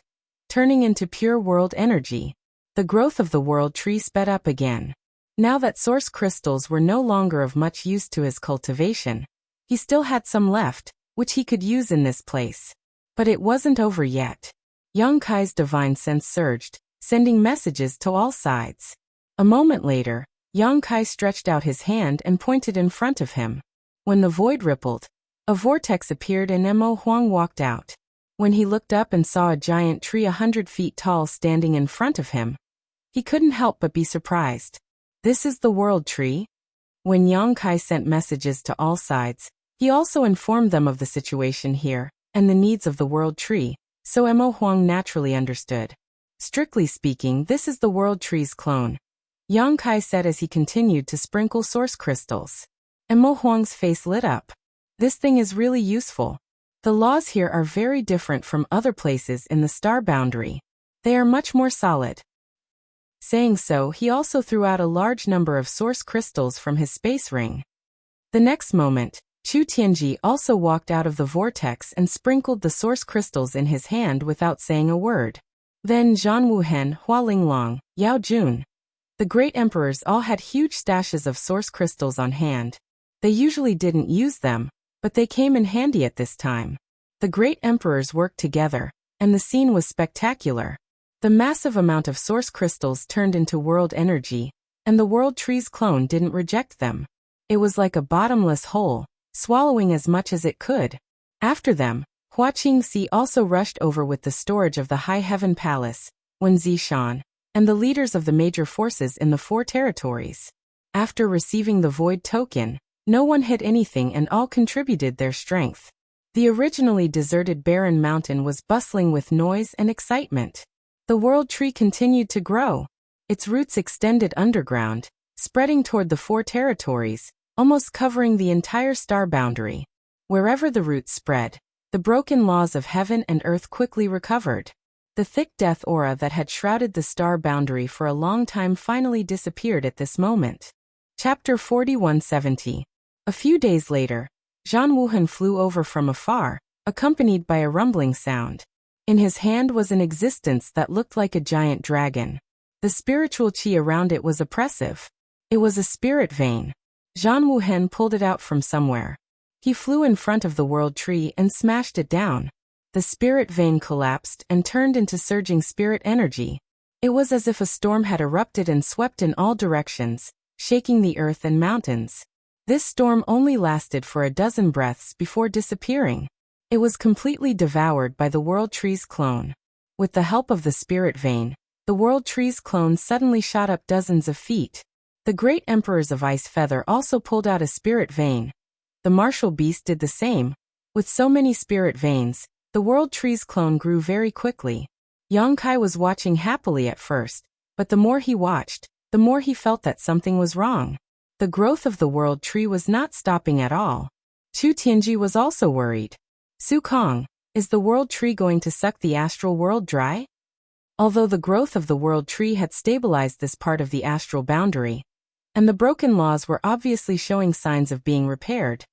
turning into pure world energy. The growth of the world tree sped up again. Now that source crystals were no longer of much use to his cultivation, he still had some left, which he could use in this place. But it wasn't over yet. Yang Kai's divine sense surged, sending messages to all sides. A moment later, Yang Kai stretched out his hand and pointed in front of him. When the void rippled, a vortex appeared and Mo Huang walked out. When he looked up and saw a giant tree 100 feet tall standing in front of him, he couldn't help but be surprised. This is the world tree? When Yang Kai sent messages to all sides, he also informed them of the situation here and the needs of the world tree, so Mo Huang naturally understood. Strictly speaking, this is the world tree's clone, Yang Kai said as he continued to sprinkle source crystals. Mo Huang's face lit up. This thing is really useful. The laws here are very different from other places in the star boundary. They are much more solid. Saying so, he also threw out a large number of source crystals from his space ring. The next moment, Chu Tianji also walked out of the vortex and sprinkled the source crystals in his hand without saying a word. Then Zhan Wuhen, Hua Linglong, Yao Jun. The great emperors all had huge stashes of source crystals on hand. They usually didn't use them, but they came in handy at this time. The great emperors worked together, and the scene was spectacular. The massive amount of source crystals turned into world energy, and the world tree's clone didn't reject them. It was like a bottomless hole, swallowing as much as it could. After them, Hua Qingxi also rushed over with the storage of the High Heaven Palace, Wen Zishan, and the leaders of the major forces in the 4 territories. After receiving the Void Token, no one hid anything and all contributed their strength. The originally deserted barren mountain was bustling with noise and excitement. The world tree continued to grow. Its roots extended underground, spreading toward the 4 territories, almost covering the entire star boundary. Wherever the roots spread, the broken laws of heaven and earth quickly recovered. The thick death aura that had shrouded the star boundary for a long time finally disappeared at this moment. Chapter 4170. A few days later, Zhan Wuhan flew over from afar, accompanied by a rumbling sound. In his hand was an existence that looked like a giant dragon. The spiritual qi around it was oppressive. It was a spirit vein. Zhan Wuhen pulled it out from somewhere. He flew in front of the world tree and smashed it down. The spirit vein collapsed and turned into surging spirit energy. It was as if a storm had erupted and swept in all directions, shaking the earth and mountains. This storm only lasted for a dozen breaths before disappearing. It was completely devoured by the world tree's clone. With the help of the spirit vein, the world tree's clone suddenly shot up dozens of feet. The great emperors of Ice Feather also pulled out a spirit vein. The martial beast did the same. With so many spirit veins, the world tree's clone grew very quickly. Yang Kai was watching happily at first, but the more he watched, the more he felt that something was wrong. The growth of the world tree was not stopping at all. Chu Tianji was also worried. Su Kong, is the world tree going to suck the astral world dry? Although the growth of the world tree had stabilized this part of the astral boundary, and the broken laws were obviously showing signs of being repaired,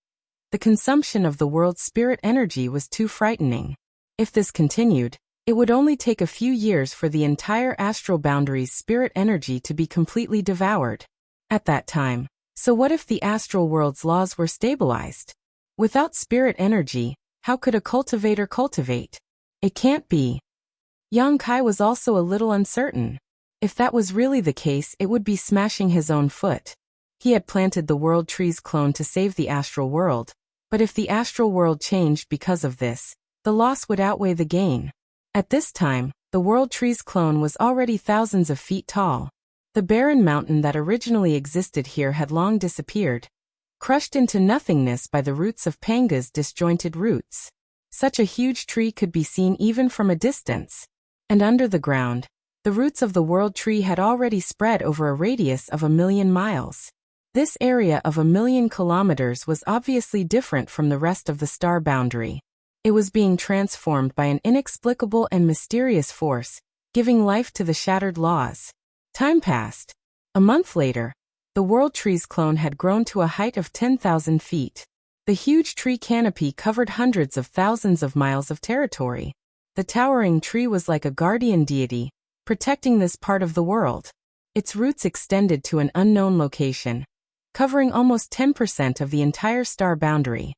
the consumption of the world's spirit energy was too frightening. If this continued, it would only take a few years for the entire astral boundary's spirit energy to be completely devoured. At that time, so what if the astral world's laws were stabilized? Without spirit energy, how could a cultivator cultivate? It can't be. Yang Kai was also a little uncertain. If that was really the case, it would be smashing his own foot. He had planted the world tree's clone to save the astral world, but if the astral world changed because of this, the loss would outweigh the gain. At this time, the world tree's clone was already thousands of feet tall. The barren mountain that originally existed here had long disappeared, crushed into nothingness by the roots of Panga's disjointed roots. Such a huge tree could be seen even from a distance. And under the ground, the roots of the world tree had already spread over a radius of 1,000,000 miles. This area of 1,000,000 kilometers was obviously different from the rest of the star boundary. It was being transformed by an inexplicable and mysterious force, giving life to the shattered laws. Time passed. A month later, the world tree's clone had grown to a height of 10,000 feet. The huge tree canopy covered hundreds of thousands of miles of territory. The towering tree was like a guardian deity, protecting this part of the world. Its roots extended to an unknown location, covering almost 10% of the entire star boundary.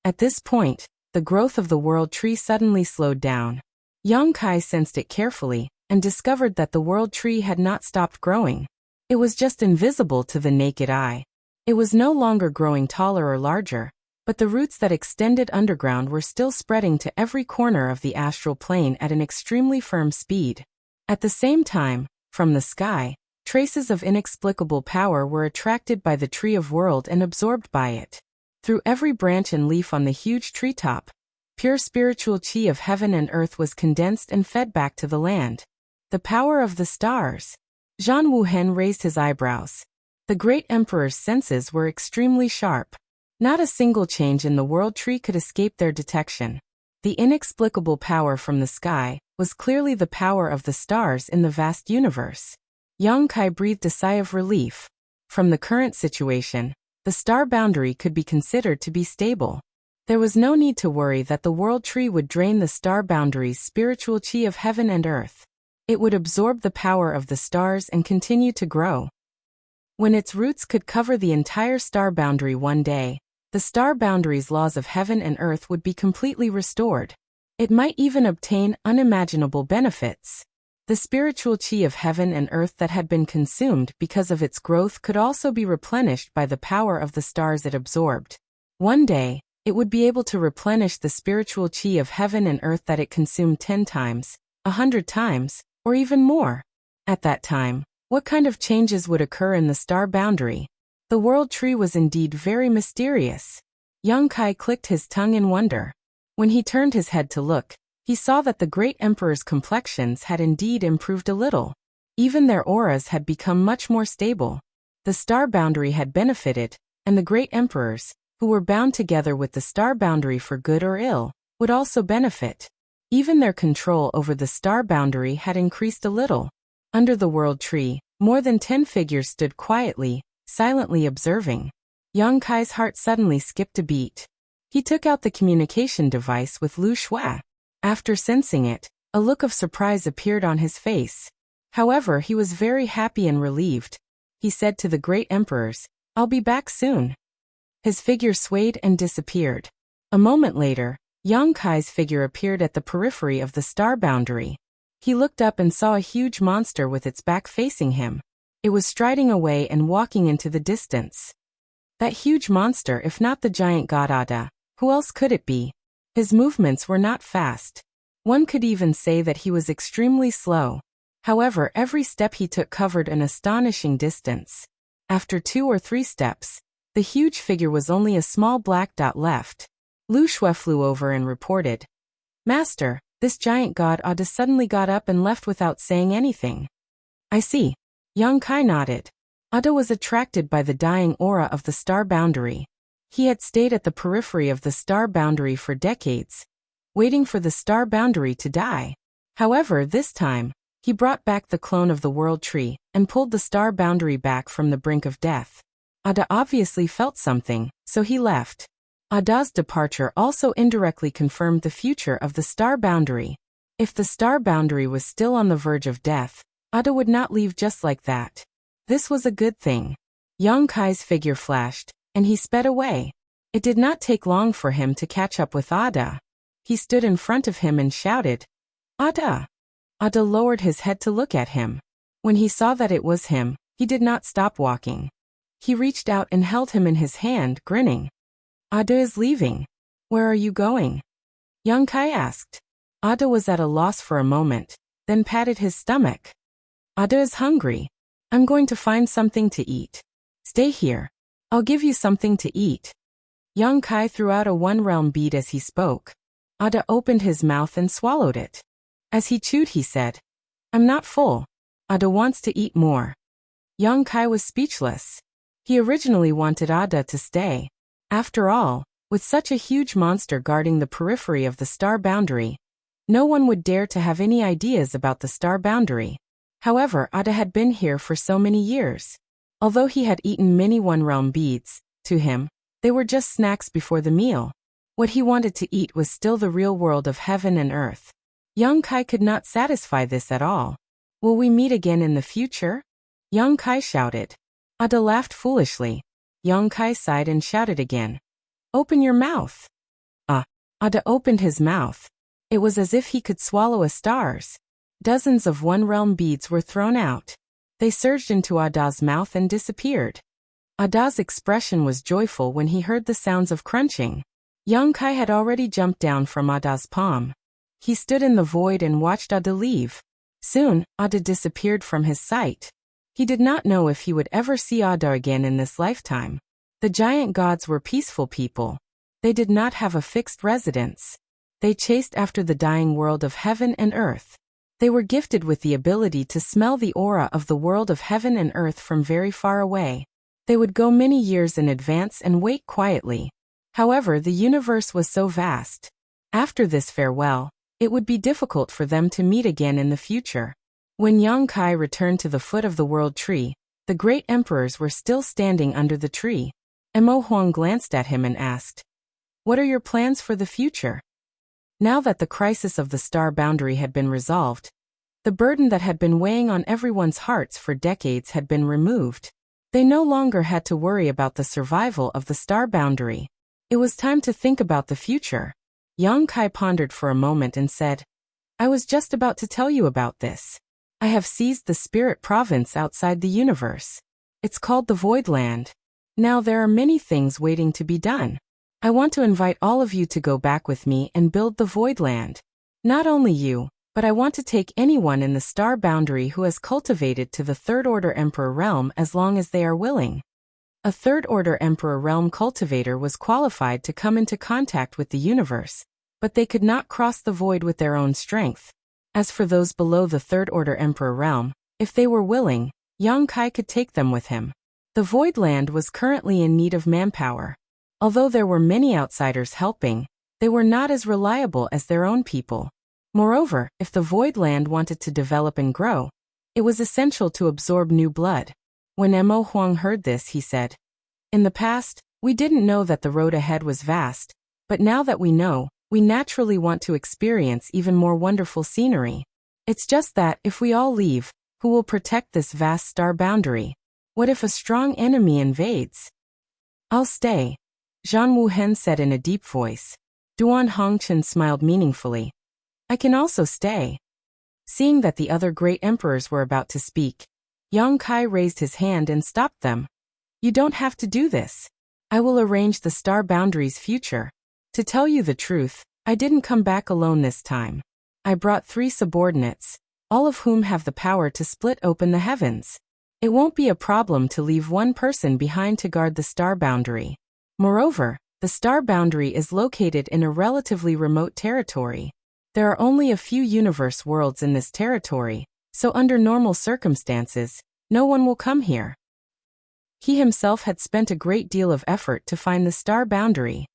At this point, the growth of the world tree suddenly slowed down. Yang Kai sensed it carefully, and discovered that the world tree had not stopped growing. It was just invisible to the naked eye. It was no longer growing taller or larger, but the roots that extended underground were still spreading to every corner of the astral plane at an extremely firm speed. At the same time, from the sky, traces of inexplicable power were attracted by the tree of world and absorbed by it. Through every branch and leaf on the huge treetop, pure spiritual chi of heaven and earth was condensed and fed back to the land. The power of the stars. Zhan Wuhen raised his eyebrows. The great emperor's senses were extremely sharp. Not a single change in the world tree could escape their detection. The inexplicable power from the sky was clearly the power of the stars in the vast universe. Yang Kai breathed a sigh of relief. From the current situation, the star boundary could be considered to be stable. There was no need to worry that the world tree would drain the star boundary's spiritual chi of heaven and earth. It would absorb the power of the stars and continue to grow. When its roots could cover the entire star boundary one day, the star boundary's laws of heaven and earth would be completely restored. It might even obtain unimaginable benefits. The spiritual chi of heaven and earth that had been consumed because of its growth could also be replenished by the power of the stars it absorbed. One day, it would be able to replenish the spiritual chi of heaven and earth that it consumed 10 times, 100 times, or even more. At that time, what kind of changes would occur in the star boundary? The world tree was indeed very mysterious. Yang Kai clicked his tongue in wonder. When he turned his head to look, he saw that the great emperor's complexions had indeed improved a little. Even their auras had become much more stable. The star boundary had benefited, and the great emperors, who were bound together with the star boundary for good or ill, would also benefit. Even their control over the star boundary had increased a little. Under the world tree, more than 10 figures stood quietly, silently observing. Yang Kai's heart suddenly skipped a beat. He took out the communication device with Lu Shui. After sensing it, a look of surprise appeared on his face. However, he was very happy and relieved. He said to the great emperors, "I'll be back soon." His figure swayed and disappeared. A moment later, Yang Kai's figure appeared at the periphery of the star boundary. He looked up and saw a huge monster with its back facing him. It was striding away and walking into the distance. That huge monster, if not the giant god Ada, who else could it be? His movements were not fast. One could even say that he was extremely slow. However, every step he took covered an astonishing distance. After 2 or 3 steps, the huge figure was only a small black dot left. Lu Shui flew over and reported, "Master, this giant god Ada suddenly got up and left without saying anything." "I see." Yang Kai nodded. Ada was attracted by the dying aura of the star boundary. He had stayed at the periphery of the star boundary for decades, waiting for the star boundary to die. However, this time, he brought back the clone of the world tree and pulled the star boundary back from the brink of death. Ada obviously felt something, so he left. Ada's departure also indirectly confirmed the future of the star boundary. If the star boundary was still on the verge of death, Ada would not leave just like that. This was a good thing. Yang Kai's figure flashed, and he sped away. It did not take long for him to catch up with Ada. He stood in front of him and shouted, "Ada!" Ada lowered his head to look at him. When he saw that it was him, he did not stop walking. He reached out and held him in his hand, grinning. "Ada is leaving. Where are you going?" Yang Kai asked. Ada was at a loss for a moment, then patted his stomach. "Ada is hungry. I'm going to find something to eat. Stay here. I'll give you something to eat." Yang Kai threw out a one-realm bead as he spoke. Ada opened his mouth and swallowed it. As he chewed, he said, "I'm not full. Ada wants to eat more." Yang Kai was speechless. He originally wanted Ada to stay. After all, with such a huge monster guarding the periphery of the star boundary, no one would dare to have any ideas about the star boundary. However, Ada had been here for so many years. Although he had eaten many one-realm beads, to him, they were just snacks before the meal. What he wanted to eat was still the real world of heaven and earth. Yang Kai could not satisfy this at all. "Will we meet again in the future?" Yang Kai shouted. Ada laughed foolishly. Yang Kai sighed and shouted again. "Open your mouth." Ada opened his mouth. It was as if he could swallow a stars. Dozens of one-realm beads were thrown out. They surged into Ada's mouth and disappeared. Ada's expression was joyful when he heard the sounds of crunching. Yang Kai had already jumped down from Ada's palm. He stood in the void and watched Ada leave. Soon, Ada disappeared from his sight. He did not know if he would ever see Ada again in this lifetime. The giant gods were peaceful people. They did not have a fixed residence. They chased after the dying world of heaven and earth. They were gifted with the ability to smell the aura of the world of heaven and earth from very far away. They would go many years in advance and wait quietly. However, the universe was so vast. After this farewell, it would be difficult for them to meet again in the future. When Yang Kai returned to the foot of the world tree, the great emperors were still standing under the tree. Mo Huang glanced at him and asked, "What are your plans for the future?" Now that the crisis of the star boundary had been resolved, the burden that had been weighing on everyone's hearts for decades had been removed. They no longer had to worry about the survival of the star boundary. It was time to think about the future. Yang Kai pondered for a moment and said, "I was just about to tell you about this. I have seized the spirit province outside the universe. It's called the Void Land. Now there are many things waiting to be done. I want to invite all of you to go back with me and build the Void Land. Not only you, but I want to take anyone in the star boundary who has cultivated to the Third Order Emperor realm as long as they are willing." A Third Order Emperor realm cultivator was qualified to come into contact with the universe, but they could not cross the void with their own strength. As for those below the Third Order Emperor realm, if they were willing, Yang Kai could take them with him. The Void Land was currently in need of manpower. Although there were many outsiders helping, they were not as reliable as their own people. Moreover, if the Void Land wanted to develop and grow, it was essential to absorb new blood. When Mo Huang heard this, he said, "In the past, we didn't know that the road ahead was vast, but now that we know, we naturally want to experience even more wonderful scenery. It's just that, if we all leave, who will protect this vast star boundary? What if a strong enemy invades?" "I'll stay," Zhang Wuhen said in a deep voice. Duan Hongchen smiled meaningfully. "I can also stay." Seeing that the other great emperors were about to speak, Yang Kai raised his hand and stopped them. "You don't have to do this. I will arrange the star boundary's future. To tell you the truth, I didn't come back alone this time. I brought 3 subordinates, all of whom have the power to split open the heavens. It won't be a problem to leave one person behind to guard the star boundary. Moreover, the star boundary is located in a relatively remote territory. There are only a few universe worlds in this territory, so under normal circumstances, no one will come here." He himself had spent a great deal of effort to find the star boundary.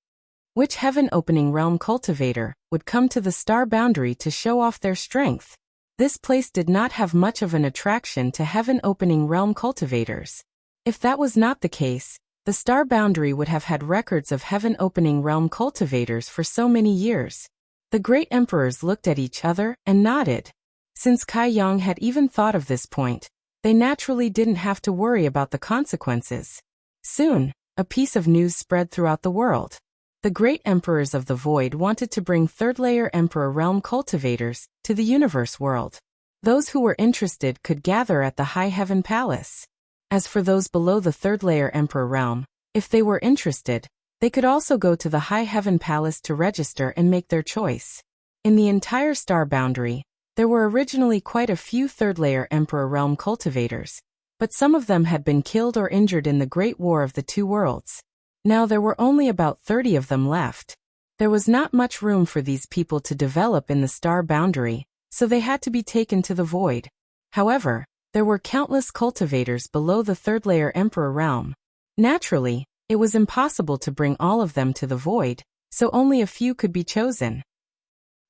Which heaven-opening realm cultivator would come to the star boundary to show off their strength? This place did not have much of an attraction to heaven-opening realm cultivators. If that was not the case, the star boundary would have had records of heaven-opening realm cultivators for so many years. The great emperors looked at each other and nodded. Since Kai Yang had even thought of this point, they naturally didn't have to worry about the consequences. Soon, a piece of news spread throughout the world. The great emperors of the void wanted to bring third-layer emperor realm cultivators to the universe world. Those who were interested could gather at the High Heaven Palace. As for those below the third-layer emperor realm, if they were interested, they could also go to the High Heaven Palace to register and make their choice. In the entire star boundary, there were originally quite a few third-layer emperor realm cultivators, but some of them had been killed or injured in the Great War of the Two Worlds. Now there were only about 30 of them left. There was not much room for these people to develop in the star boundary, so they had to be taken to the void. However, there were countless cultivators below the third-layer emperor realm. Naturally, it was impossible to bring all of them to the void, so only a few could be chosen.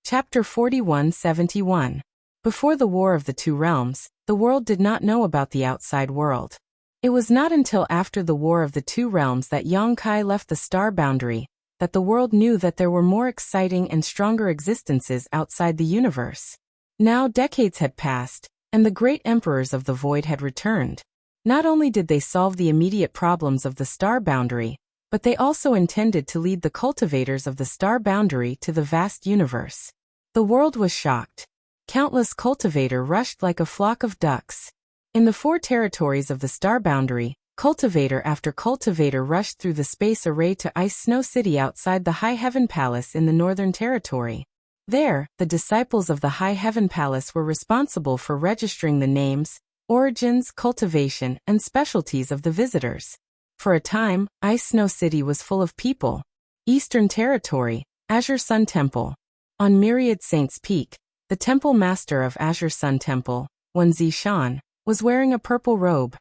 Chapter 4171. Before the War of the Two Realms, the world did not know about the outside world. It was not until after the War of the Two Realms that Yang Kai left the star boundary that the world knew that there were more exciting and stronger existences outside the universe. Now decades had passed, and the great emperors of the void had returned. Not only did they solve the immediate problems of the star boundary, but they also intended to lead the cultivators of the star boundary to the vast universe. The world was shocked. Countless cultivators rushed like a flock of ducks. In the 4 territories of the star boundary, cultivator after cultivator rushed through the space array to Ice Snow City outside the High Heaven Palace in the Northern Territory. There, the disciples of the High Heaven Palace were responsible for registering the names, origins, cultivation, and specialties of the visitors. For a time, Ice Snow City was full of people. Eastern Territory, Azure Sun Temple. On Myriad Saints Peak, the temple master of Azure Sun Temple, Wenzi Shan, was wearing a purple robe.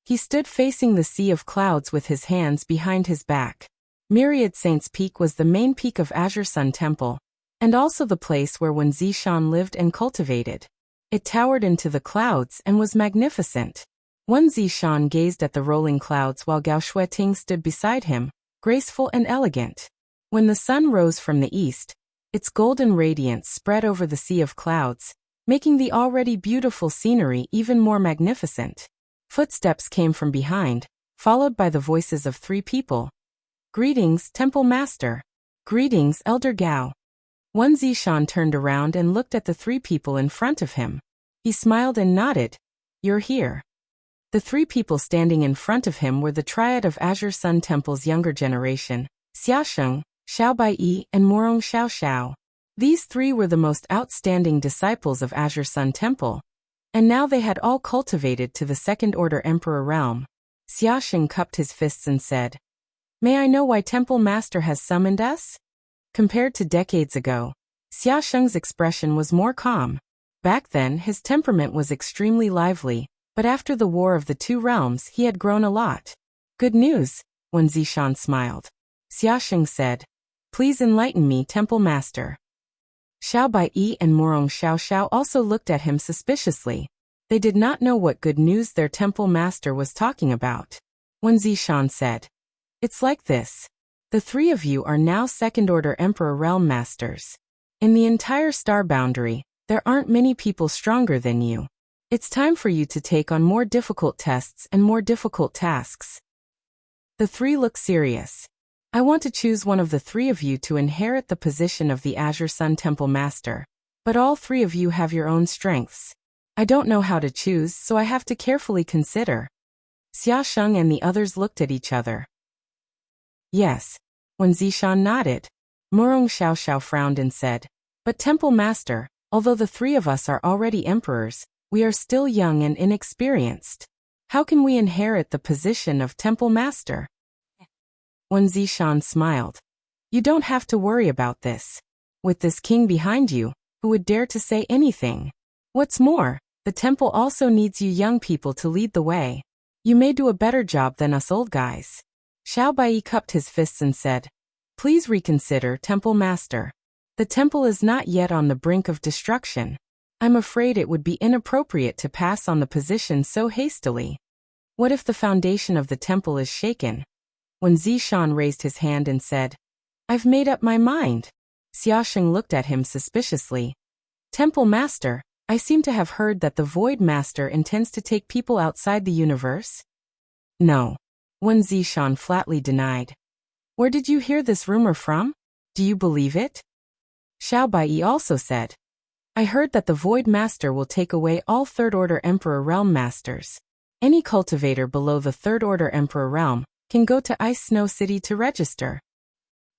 He stood facing the sea of clouds with his hands behind his back. Myriad Saints Peak was the main peak of Azure Sun Temple, and also the place where Wenzi Shan lived and cultivated. It towered into the clouds and was magnificent. Wenzi Shan gazed at the rolling clouds while Gao Shueting stood beside him, graceful and elegant. When the sun rose from the east, its golden radiance spread over the sea of clouds, making the already beautiful scenery even more magnificent. Footsteps came from behind, followed by the voices of 3 people. "Greetings, Temple Master." "Greetings, Elder Gao." Wenzi Shan turned around and looked at the 3 people in front of him. He smiled and nodded. "You're here." The 3 people standing in front of him were the triad of Azure Sun Temple's younger generation, Xiaosheng, Xiao Baiyi, and Morong Xiao. These 3 were the most outstanding disciples of Azure Sun Temple, and now they had all cultivated to the second-order Emperor realm. Xiaosheng cupped his fists and said, "May I know why Temple Master has summoned us?" Compared to decades ago, Xiaosheng's expression was more calm. Back then, his temperament was extremely lively, but after the War of the Two Realms, he had grown a lot. "Good news," Wenzi Shan smiled. Xiaosheng said, "Please enlighten me, Temple Master." Xiao Baiyi and Morong Xiao also looked at him suspiciously. They did not know what good news their Temple Master was talking about. Wenzi Shan said, "It's like this. The 3 of you are now second-order Emperor Realm Masters. In the entire star boundary, there aren't many people stronger than you. It's time for you to take on more difficult tests and more difficult tasks." The 3 looked serious. "I want to choose one of the 3 of you to inherit the position of the Azure Sun Temple Master, but all 3 of you have your own strengths. I don't know how to choose, so I have to carefully consider." Xiaosheng and the others looked at each other. "Yes." Wenzi Shan nodded. Morong Xiao frowned and said, "But Temple Master, although the 3 of us are already emperors, we are still young and inexperienced. How can we inherit the position of Temple Master?" Wenzi Shan smiled. "You don't have to worry about this. With this king behind you, who would dare to say anything? What's more, the temple also needs you young people to lead the way. You may do a better job than us old guys. Xiao Bai cupped his fists and said, Please reconsider, Temple Master. The temple is not yet on the brink of destruction. I'm afraid it would be inappropriate to pass on the position so hastily. What if the foundation of the temple is shaken? When Zishan raised his hand and said, I've made up my mind. Xiaosheng looked at him suspiciously. Temple Master, I seem to have heard that the Void Master intends to take people outside the universe? No. Wen Zishan flatly denied. Where did you hear this rumor from? Do you believe it? Xiao Bai also said. I heard that the Void Master will take away all Third Order Emperor Realm Masters. Any cultivator below the Third Order Emperor Realm can go to Ice Snow City to register.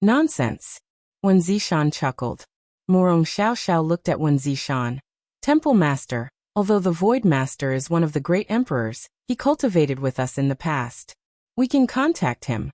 Nonsense. Wen Zishan chuckled. Murong Xiao looked at Wen Zishan. Temple Master, although the Void Master is one of the great emperors, he cultivated with us in the past. We can contact him.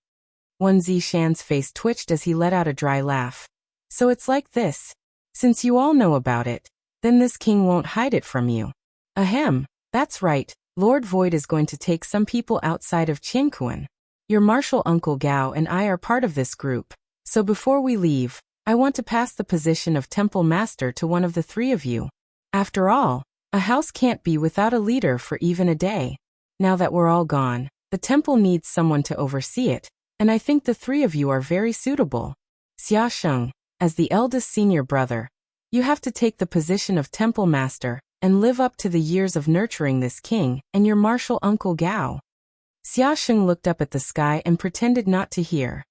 Wen Zishan's face twitched as he let out a dry laugh. So it's like this. Since you all know about it, then this king won't hide it from you. Ahem, that's right, Lord Void is going to take some people outside of Qingquan. Your martial uncle Gao and I are part of this group, so before we leave, I want to pass the position of Temple Master to one of the three of you. After all, a house can't be without a leader for even a day. Now that we're all gone, the temple needs someone to oversee it, and I think the three of you are very suitable. Xiaosheng, as the eldest senior brother, you have to take the position of Temple Master and live up to the years of nurturing this king and your martial uncle Gao. Xiaosheng looked up at the sky and pretended not to hear.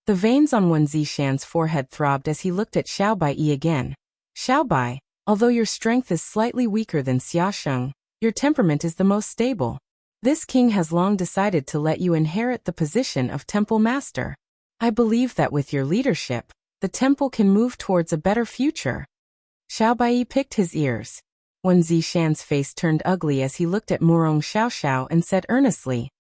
The veins on Wen Zishan's forehead throbbed as he looked at Xiao Bai again. Xiao Bai, although your strength is slightly weaker than Xiaosheng, your temperament is the most stable. This king has long decided to let you inherit the position of Temple Master. I believe that with your leadership, the temple can move towards a better future. Xiao Bai picked his ears. Wen Zishan's face turned ugly as he looked at Murong Xiao and said earnestly,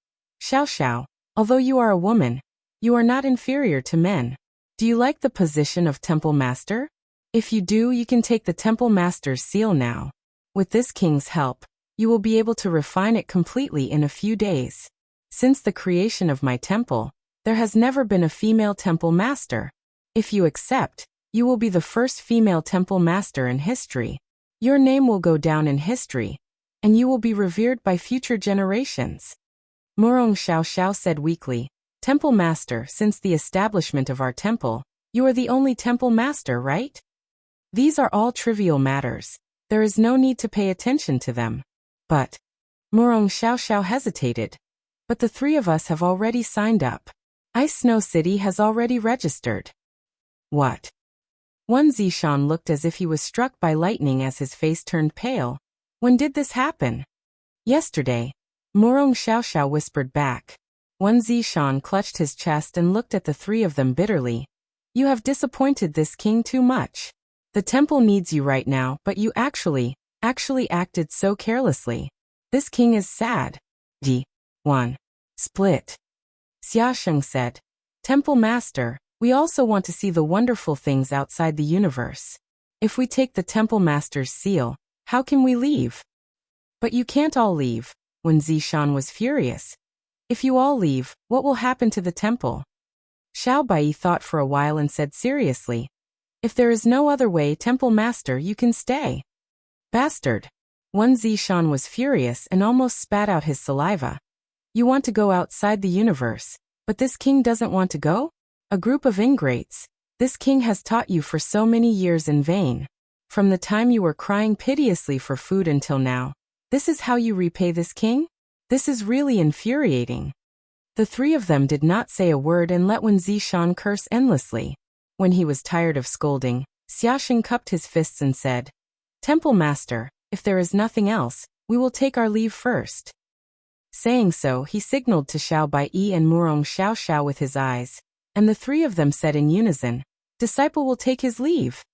Xiao, although you are a woman, you are not inferior to men. Do you like the position of Temple Master? If you do, you can take the Temple Master's seal now. With this king's help, you will be able to refine it completely in a few days. Since the creation of my temple, there has never been a female Temple Master. If you accept, you will be the first female Temple Master in history. Your name will go down in history, and you will be revered by future generations. Murong Xiao said weakly, Temple Master, since the establishment of our temple, you are the only Temple Master, right? These are all trivial matters. There is no need to pay attention to them. But, Murong Xiao hesitated. But the three of us have already signed up. Ice Snow City has already registered. What? Wen Zishan looked as if he was struck by lightning as his face turned pale. When did this happen? Yesterday. Murong Xiao whispered back. Wen Zishan clutched his chest and looked at the three of them bitterly. You have disappointed this king too much. The temple needs you right now, but you actually acted so carelessly. This king is sad. D1. Split. Xiaosheng said. Temple Master, we also want to see the wonderful things outside the universe. If we take the Temple Master's seal, how can we leave? But you can't all leave. Wen Zishan was furious. If you all leave, what will happen to the temple? Xiao Bai thought for a while and said seriously, If there is no other way, Temple Master, you can stay. Bastard. Wen Zishan was furious and almost spat out his saliva. You want to go outside the universe, but this king doesn't want to go? A group of ingrates. This king has taught you for so many years in vain. From the time you were crying piteously for food until now. This is how you repay this king? This is really infuriating. The three of them did not say a word and let Wen Zishan curse endlessly. When he was tired of scolding, Xiaosheng cupped his fists and said, Temple Master, if there is nothing else, we will take our leave first. Saying so, he signaled to Xiao Bai and Murong Xiao with his eyes, and the three of them said in unison, Disciple will take his leave.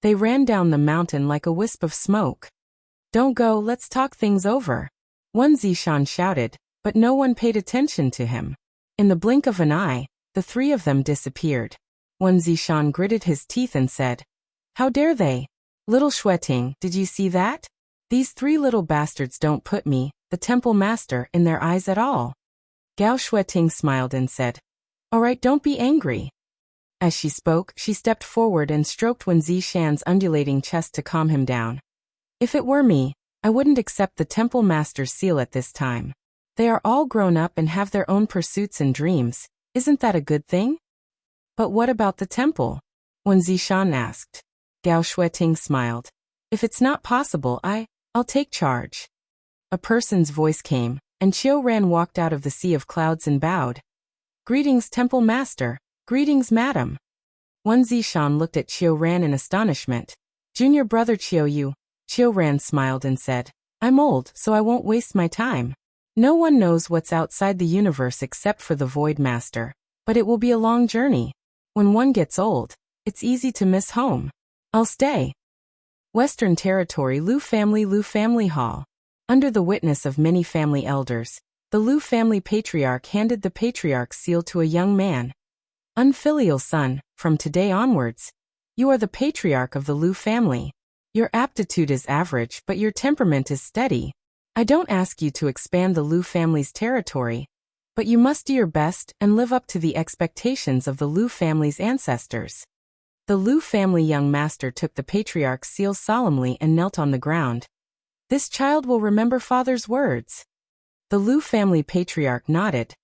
They ran down the mountain like a wisp of smoke. Don't go, let's talk things over. Wen Zishan shouted, but no one paid attention to him. In the blink of an eye, the three of them disappeared. Wen Zishan gritted his teeth and said, How dare they? Little Xueting, did you see that? These three little bastards don't put me, the temple master, in their eyes at all. Gao Shueting smiled and said, "All right, don't be angry." As she spoke, she stepped forward and stroked Wen Zishan's undulating chest to calm him down. "If it were me, I wouldn't accept the temple master's seal at this time. They are all grown up and have their own pursuits and dreams. Isn't that a good thing?" "But what about the temple?" Wen Zishan asked. Gao Shueting smiled. "If it's not possible, I'll take charge." A person's voice came, and Qiu Ran walked out of the sea of clouds and bowed. "Greetings, temple master. Greetings, madam." Wen Zishan looked at Qiu Ran in astonishment. "Junior brother Qiu Yu." Qiu Ran smiled and said, "I'm old, so I won't waste my time. No one knows what's outside the universe except for the Void Master, but it will be a long journey. When one gets old, it's easy to miss home. I'll stay." Western Territory Lu Family Hall. Under the witness of many family elders, the Lu family patriarch handed the patriarch's seal to a young man. "Unfilial son, from today onwards, you are the patriarch of the Lu family. Your aptitude is average, but your temperament is steady. I don't ask you to expand the Lu family's territory, but you must do your best and live up to the expectations of the Lu family's ancestors." The Lu family young master took the patriarch's seal solemnly and knelt on the ground. "This child will remember father's words." The Lu family patriarch nodded.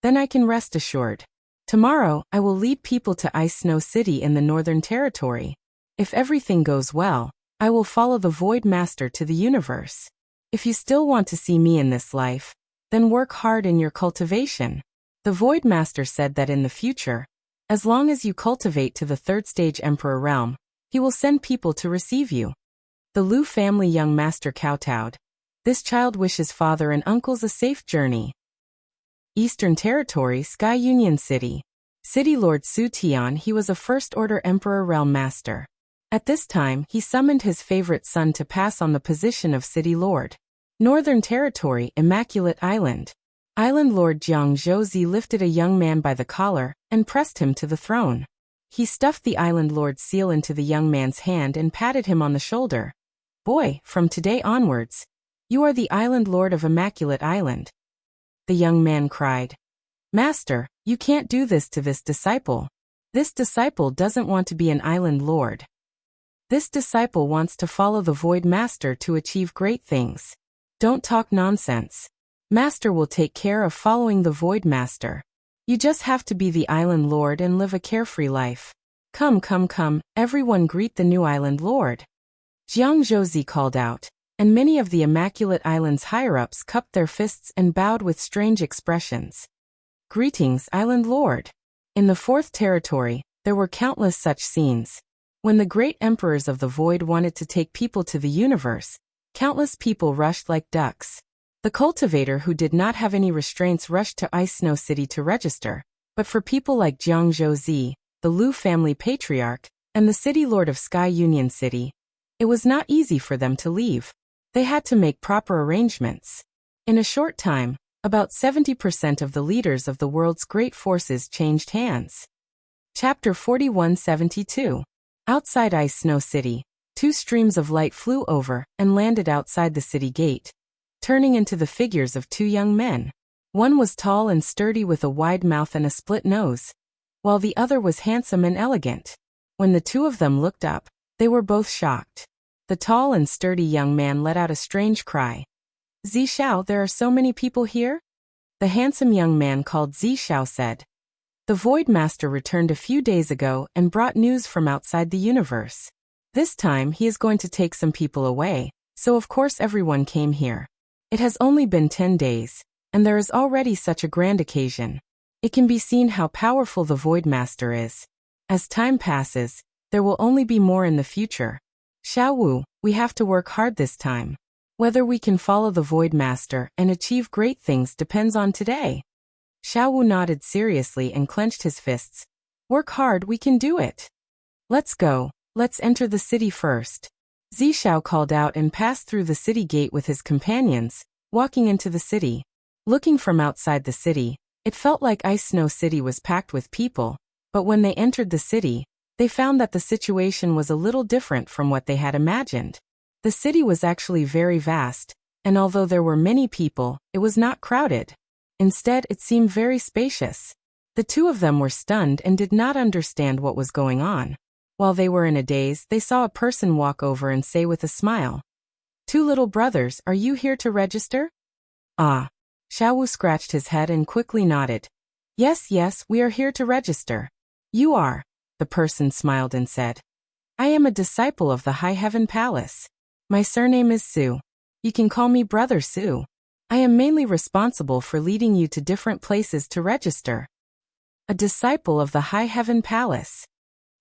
"Then I can rest assured. Tomorrow, I will lead people to Ice Snow City in the Northern Territory. If everything goes well, I will follow the Void Master to the universe. If you still want to see me in this life, then work hard in your cultivation." The Void Master said that in the future, as long as you cultivate to the third stage Emperor realm, he will send people to receive you. The Lu family young master kowtowed. "This child wishes father and uncles a safe journey." Eastern Territory Sky Union City. City Lord Su Tian. He was a First Order Emperor Realm Master. At this time, he summoned his favorite son to pass on the position of City Lord. Northern Territory Immaculate Island. Island Lord Jiang Zhouzi lifted a young man by the collar and pressed him to the throne. He stuffed the Island Lord's seal into the young man's hand and patted him on the shoulder. "Boy, from today onwards, you are the Island Lord of Immaculate Island." The young man cried, "Master, you can't do this to this disciple. This disciple doesn't want to be an Island Lord. This disciple wants to follow the Void Master to achieve great things. Don't talk nonsense. Master will take care of following the Void Master. You just have to be the Island Lord and live a carefree life. Come, everyone greet the new Island Lord." Jiang Zhouzi called out, and many of the Immaculate Island's higher-ups cupped their fists and bowed with strange expressions. "Greetings, Island Lord." In the Fourth Territory, there were countless such scenes. When the great emperors of the Void wanted to take people to the universe, countless people rushed like ducks. The cultivator who did not have any restraints rushed to Ice Snow City to register, but for people like Jiang Zhouzi, the Lu family patriarch, and the City Lord of Sky Union City, it was not easy for them to leave. They had to make proper arrangements. In a short time, about 70% of the leaders of the world's great forces changed hands. Chapter 4172. Outside Ice Snow City, two streams of light flew over and landed outside the city gate, turning into the figures of two young men. One was tall and sturdy with a wide mouth and a split nose, while the other was handsome and elegant. When the two of them looked up, they were both shocked. The tall and sturdy young man let out a strange cry. "Zishao, there are so many people here?" The handsome young man called Zishao said, "The Void Master returned a few days ago and brought news from outside the universe. This time he is going to take some people away, so of course everyone came here. It has only been 10 days, and there is already such a grand occasion. It can be seen how powerful the Void Master is. As time passes, there will only be more in the future. Xiao Wu, we have to work hard this time. Whether we can follow the Void Master and achieve great things depends on today." Xiao Wu nodded seriously and clenched his fists. "Work hard, we can do it. Let's go, let's enter the city first." Zishao called out and passed through the city gate with his companions, walking into the city. Looking from outside the city, it felt like Ice Snow City was packed with people, but when they entered the city, they found that the situation was a little different from what they had imagined. The city was actually very vast, And although there were many people, it was not crowded. Instead, it seemed very spacious. The two of them were stunned and did not understand what was going on. While they were in a daze, they saw a person walk over and say with a smile, "Two little brothers, are you here to register?" Ah. Xiao Wu scratched his head and quickly nodded. Yes, we are here to register." "You are?" The person smiled and said. "I am a disciple of the High Heaven Palace. My surname is Su. You can call me Brother Su. I am mainly responsible for leading you to different places to register." A disciple of the High Heaven Palace.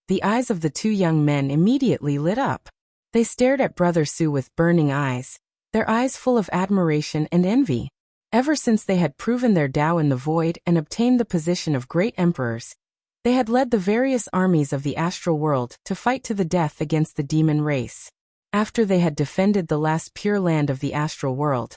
The eyes of the two young men immediately lit up. They stared at Brother Su with burning eyes, their eyes full of admiration and envy. Ever since they had proven their Tao in the void and obtained the position of great emperors, they had led the various armies of the astral world to fight to the death against the demon race. After they had defended the last pure land of the astral world,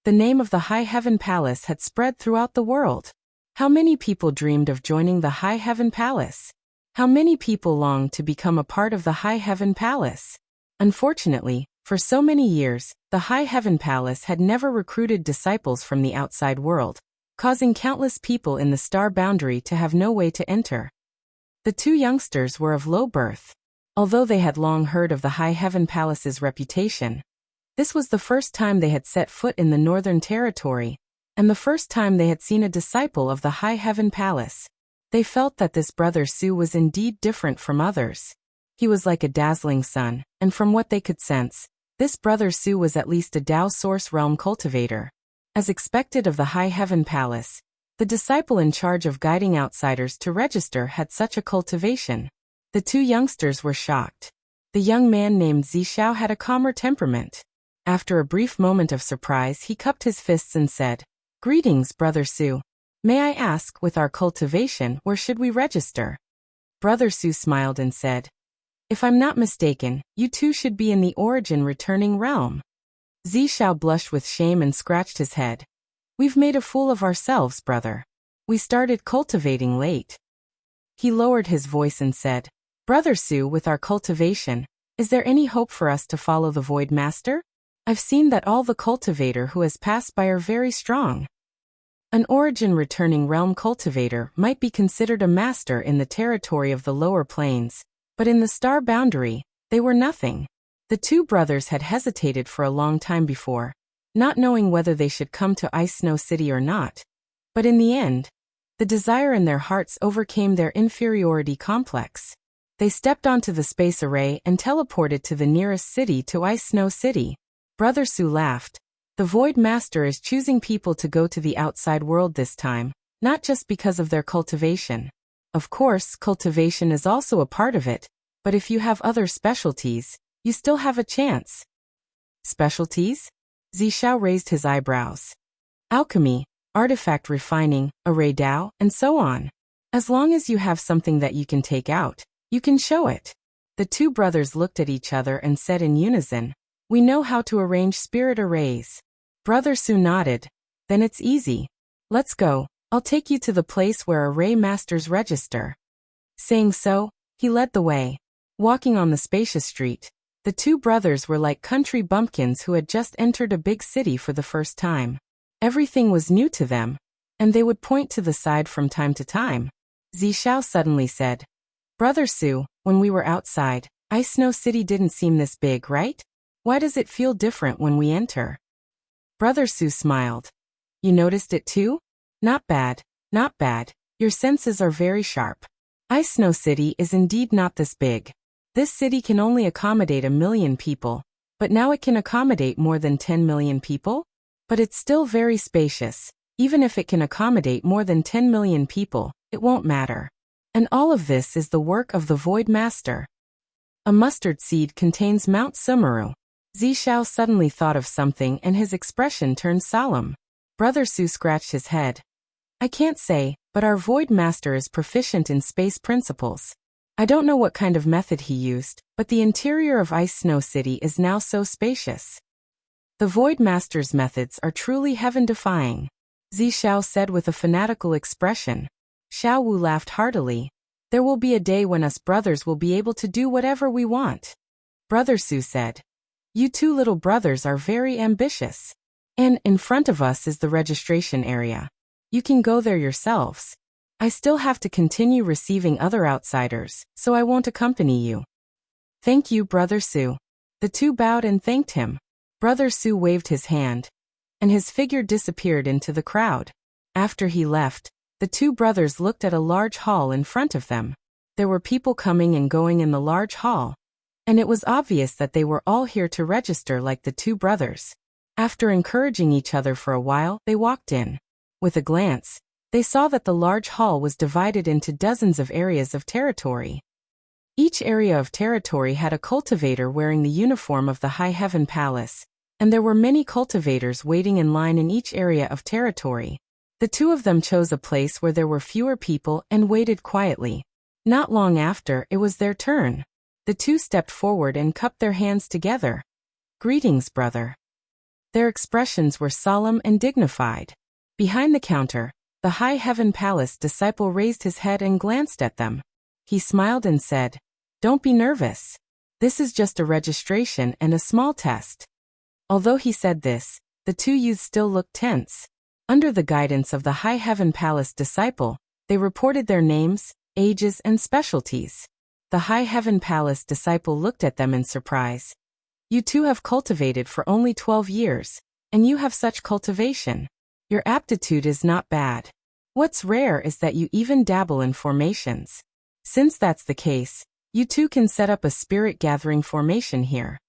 the name of the High Heaven Palace had spread throughout the world. How many people dreamed of joining the High Heaven Palace? How many people longed to become a part of the High Heaven Palace? Unfortunately, for so many years, the High Heaven Palace had never recruited disciples from the outside world, causing countless people in the star boundary to have no way to enter. The two youngsters were of low birth. Although they had long heard of the High Heaven Palace's reputation, this was the first time they had set foot in the Northern Territory, and the first time they had seen a disciple of the High Heaven Palace. They felt that this Brother Su was indeed different from others. He was like a dazzling sun, and from what they could sense, this Brother Su was at least a Tao Source Realm cultivator. As expected of the High Heaven Palace, the disciple in charge of guiding outsiders to register had such a cultivation. The two youngsters were shocked. The young man named Zishao had a calmer temperament. After a brief moment of surprise, he cupped his fists and said, "Greetings, Brother Su. May I ask, with our cultivation, where should we register?" Brother Su smiled and said, "If I'm not mistaken, you two should be in the origin returning realm." Zishao blushed with shame and scratched his head. "We've made a fool of ourselves, brother. We started cultivating late." He lowered his voice and said, "Brother Su, with our cultivation, is there any hope for us to follow the Void Master? I've seen that all the cultivator who has passed by are very strong." An origin returning realm cultivator might be considered a master in the territory of the lower planes, but in the star boundary, they were nothing. The two brothers had hesitated for a long time before, not knowing whether they should come to Ice Snow City or not. But in the end, the desire in their hearts overcame their inferiority complex. They stepped onto the space array and teleported to the nearest city, to Ice Snow City. Brother Su laughed. The Void Master is choosing people to go to the outside world this time, not just because of their cultivation. Of course, cultivation is also a part of it, but if you have other specialties, you still have a chance. Specialties? Zishao raised his eyebrows. Alchemy, artifact refining, array Tao, and so on. As long as you have something that you can take out, you can show it. The two brothers looked at each other and said in unison, "We know how to arrange spirit arrays." Brother Su nodded. "Then it's easy. Let's go. I'll take you to the place where array masters register." Saying so, he led the way. Walking on the spacious street, the two brothers were like country bumpkins who had just entered a big city for the first time. Everything was new to them, and they would point to the side from time to time. Zishao suddenly said, "Brother Su, when we were outside, Ice Snow City didn't seem this big, right? Why does it feel different when we enter?" Brother Su smiled. "You noticed it too? Not bad, not bad. Your senses are very sharp. Ice Snow City is indeed not this big. This city can only accommodate 1,000,000 people, but now it can accommodate more than 10 million people? But it's still very spacious. Even if it can accommodate more than 10 million people, it won't matter. And all of this is the work of the Void Master. A mustard seed contains Mount Sumeru." Zishao suddenly thought of something and his expression turned solemn. Brother Su scratched his head. "I can't say, but our Void Master is proficient in space principles. I don't know what kind of method he used, but the interior of Ice Snow City is now so spacious. The Void Master's methods are truly heaven-defying," Zishao said with a fanatical expression. Xiao Wu laughed heartily. "There will be a day when us brothers will be able to do whatever we want." Brother Su said, "You two little brothers are very ambitious. And in front of us is the registration area. You can go there yourselves. I still have to continue receiving other outsiders, so I won't accompany you. Thank you, Brother Su. The two bowed and thanked him. Brother Su waved his hand, and his figure disappeared into the crowd. After he left, the two brothers looked at a large hall in front of them. There were people coming and going in the large hall, and it was obvious that they were all here to register like the two brothers. After encouraging each other for a while, they walked in. With a glance, they saw that the large hall was divided into dozens of areas of territory. Each area of territory had a cultivator wearing the uniform of the High Heaven Palace, and there were many cultivators waiting in line in each area of territory. The two of them chose a place where there were fewer people and waited quietly. Not long after, it was their turn. The two stepped forward and cupped their hands together. Greetings, brother. Their expressions were solemn and dignified. Behind the counter, the High Heaven Palace disciple raised his head and glanced at them. He smiled and said, "Don't be nervous. This is just a registration and a small test." Although he said this, the two youths still looked tense. Under the guidance of the High Heaven Palace disciple, they reported their names, ages, and specialties. The High Heaven Palace disciple looked at them in surprise. "You two have cultivated for only 12 years, and you have such cultivation. Your aptitude is not bad. What's rare is that you even dabble in formations. Since that's the case, you two can set up a spirit gathering formation here."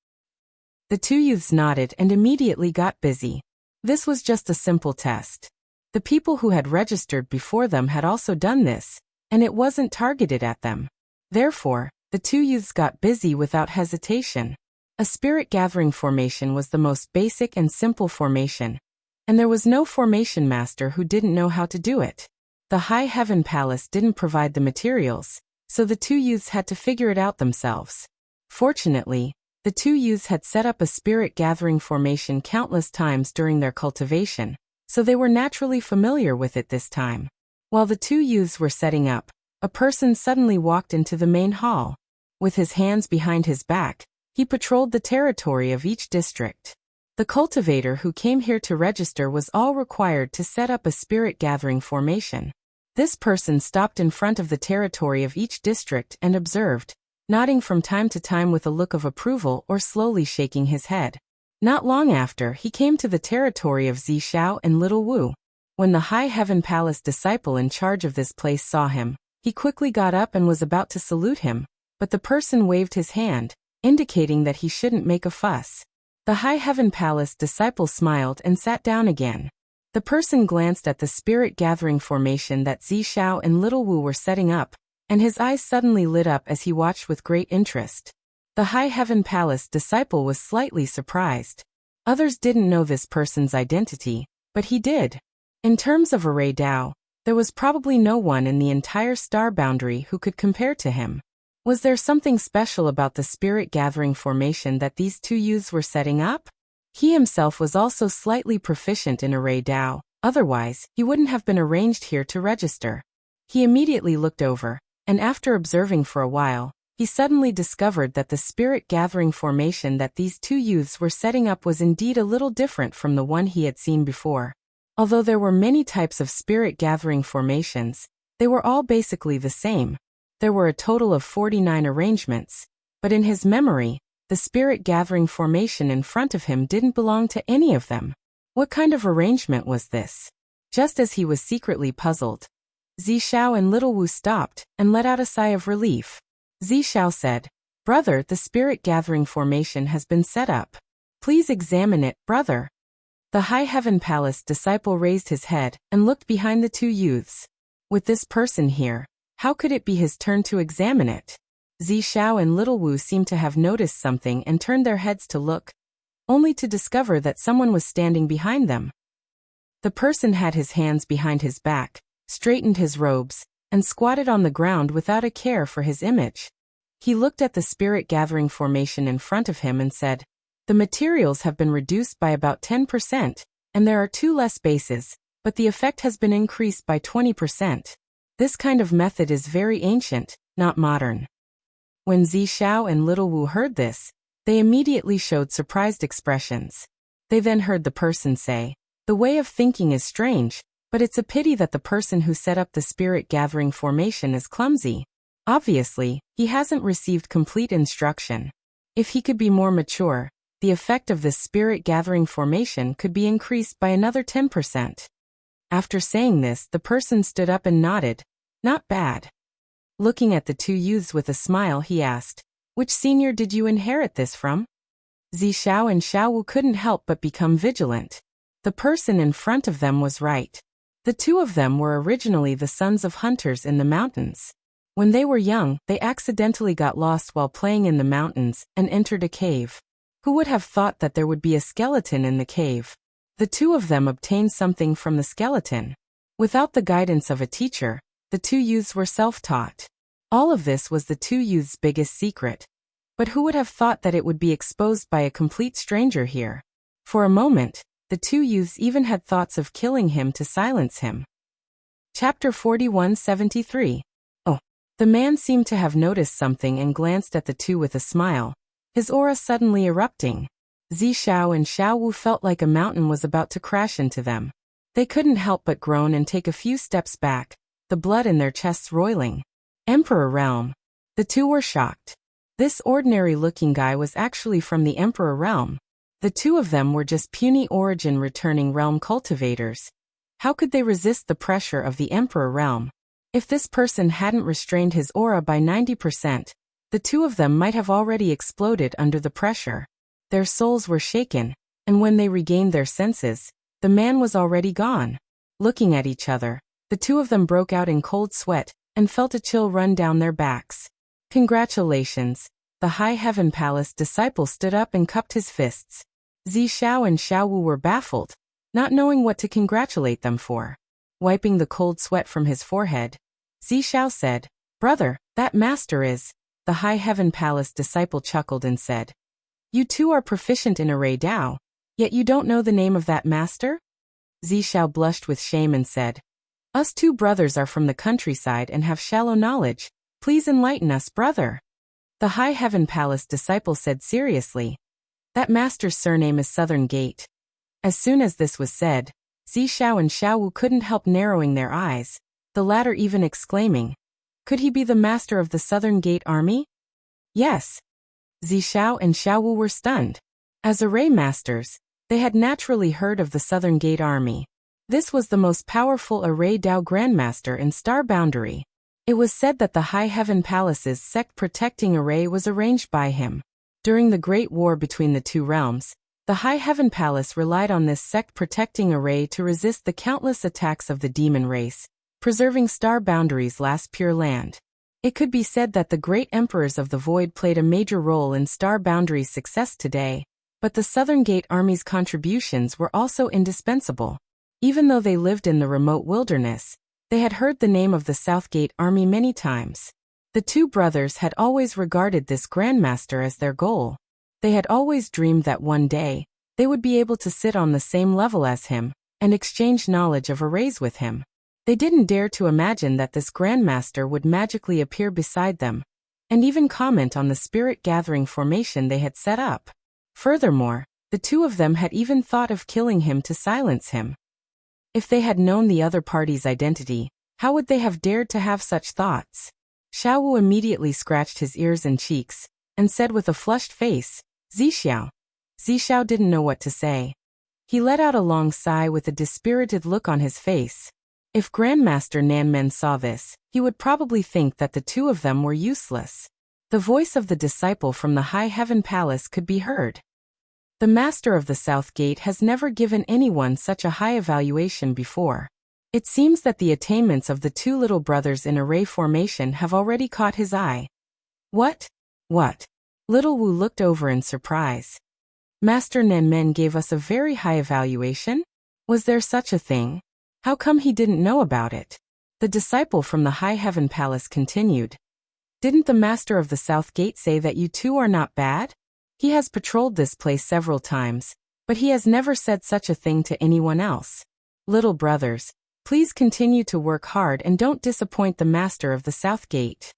The two youths nodded and immediately got busy. This was just a simple test. The people who had registered before them had also done this, and it wasn't targeted at them. Therefore, the two youths got busy without hesitation. A spirit gathering formation was the most basic and simple formation, and there was no formation master who didn't know how to do it. The High Heaven Palace didn't provide the materials, so the two youths had to figure it out themselves. Fortunately, the two youths had set up a spirit gathering formation countless times during their cultivation, so they were naturally familiar with it this time. While the two youths were setting up, a person suddenly walked into the main hall. With his hands behind his back, he patrolled the territory of each district. The cultivator who came here to register was all required to set up a spirit gathering formation. This person stopped in front of the territory of each district and observed, nodding from time to time with a look of approval or slowly shaking his head. Not long after, he came to the territory of Zishao and Little Wu. When the High Heaven Palace disciple in charge of this place saw him, he quickly got up and was about to salute him, but the person waved his hand, indicating that he shouldn't make a fuss. The High Heaven Palace disciple smiled and sat down again. The person glanced at the spirit gathering formation that Zishao and Little Wu were setting up, and his eyes suddenly lit up as he watched with great interest. The High Heaven Palace disciple was slightly surprised. Others didn't know this person's identity, but he did. In terms of array Dao, there was probably no one in the entire star boundary who could compare to him. Was there something special about the spirit gathering formation that these two youths were setting up? He himself was also slightly proficient in array Dao, otherwise, he wouldn't have been arranged here to register. He immediately looked over, and after observing for a while, he suddenly discovered that the spirit gathering formation that these two youths were setting up was indeed a little different from the one he had seen before. Although there were many types of spirit gathering formations, they were all basically the same. There were a total of 49 arrangements, but in his memory, the spirit gathering formation in front of him didn't belong to any of them. What kind of arrangement was this? Just as he was secretly puzzled, Zishao and Little Wu stopped and let out a sigh of relief. Zishao said, "Brother, the spirit gathering formation has been set up. Please examine it, brother." The High Heaven Palace disciple raised his head and looked behind the two youths. With this person here, how could it be his turn to examine it? Zishao and Little Wu seemed to have noticed something and turned their heads to look, only to discover that someone was standing behind them. The person had his hands behind his back, straightened his robes, and squatted on the ground without a care for his image. He looked at the spirit gathering formation in front of him and said, "The materials have been reduced by about 10%, and there are 2 less bases, but the effect has been increased by 20%. This kind of method is very ancient, not modern." When Zishao and Little Wu heard this, they immediately showed surprised expressions. They then heard the person say, "The way of thinking is strange, but it's a pity that the person who set up the spirit gathering formation is clumsy. Obviously, he hasn't received complete instruction. If he could be more mature, the effect of this spirit gathering formation could be increased by another 10%. After saying this, the person stood up and nodded. Not bad. Looking at the two youths with a smile, he asked, "Which senior did you inherit this from?" Zishao and Xiaowu couldn't help but become vigilant. The person in front of them was right. The two of them were originally the sons of hunters in the mountains. When they were young, they accidentally got lost while playing in the mountains and entered a cave. Who would have thought that there would be a skeleton in the cave? The two of them obtained something from the skeleton. Without the guidance of a teacher, the two youths were self-taught. All of this was the two youths' biggest secret. But who would have thought that it would be exposed by a complete stranger here? For a moment, the two youths even had thoughts of killing him to silence him. Chapter 4173. Oh. The man seemed to have noticed something and glanced at the two with a smile, his aura suddenly erupting. Zishao and Xiaowu felt like a mountain was about to crash into them. They couldn't help but groan and take a few steps back, the blood in their chests roiling. Emperor Realm. The two were shocked. This ordinary-looking guy was actually from the Emperor Realm. The two of them were just puny origin returning realm cultivators. How could they resist the pressure of the Emperor Realm? If this person hadn't restrained his aura by 90%, the two of them might have already exploded under the pressure. Their souls were shaken, and when they regained their senses, the man was already gone. Looking at each other, the two of them broke out in cold sweat and felt a chill run down their backs. Congratulations. The High Heaven Palace disciple stood up and cupped his fists. Zishao and Xiaowu were baffled, not knowing what to congratulate them for. Wiping the cold sweat from his forehead, Zishao said, "Brother, that master is..." The High Heaven Palace disciple chuckled and said, "You two are proficient in array Dao, yet you don't know the name of that master?" Zishao blushed with shame and said, "Us two brothers are from the countryside and have shallow knowledge. Please enlighten us, brother." The High Heaven Palace disciple said seriously, "That master's surname is Southern Gate." As soon as this was said, Zishao and Xiaowu couldn't help narrowing their eyes, the latter even exclaiming, "Could he be the master of the Southern Gate army?" Yes. Zishao and Xiaowu were stunned. As array masters, they had naturally heard of the Southern Gate army. This was the most powerful array Dao grandmaster in Star Boundary. It was said that the High Heaven Palace's sect-protecting array was arranged by him. During the Great War between the two realms, the High Heaven Palace relied on this sect-protecting array to resist the countless attacks of the demon race, preserving Star Boundary's last pure land. It could be said that the great emperors of the Void played a major role in Star Boundary's success today, but the Southern Gate Army's contributions were also indispensable. Even though they lived in the remote wilderness, they had heard the name of the South Gate Army many times. The two brothers had always regarded this grandmaster as their goal. They had always dreamed that one day, they would be able to sit on the same level as him and exchange knowledge of arrays with him. They didn't dare to imagine that this grandmaster would magically appear beside them, and even comment on the spirit gathering formation they had set up. Furthermore, the two of them had even thought of killing him to silence him. If they had known the other party's identity, how would they have dared to have such thoughts? Xiaowu immediately scratched his ears and cheeks, and said with a flushed face, "Zishao." Zishao didn't know what to say. He let out a long sigh with a dispirited look on his face. If Grandmaster Nanmen saw this, he would probably think that the two of them were useless. The voice of the disciple from the High Heaven Palace could be heard. The master of the South Gate has never given anyone such a high evaluation before. It seems that the attainments of the two little brothers in array formation have already caught his eye. What? What? Little Wu looked over in surprise. Master Nanmen gave us a very high evaluation? Was there such a thing? How come he didn't know about it? The disciple from the High Heaven Palace continued. Didn't the master of the South Gate say that you two are not bad? He has patrolled this place several times, but he has never said such a thing to anyone else. Little brothers, please continue to work hard and don't disappoint the master of the South Gate.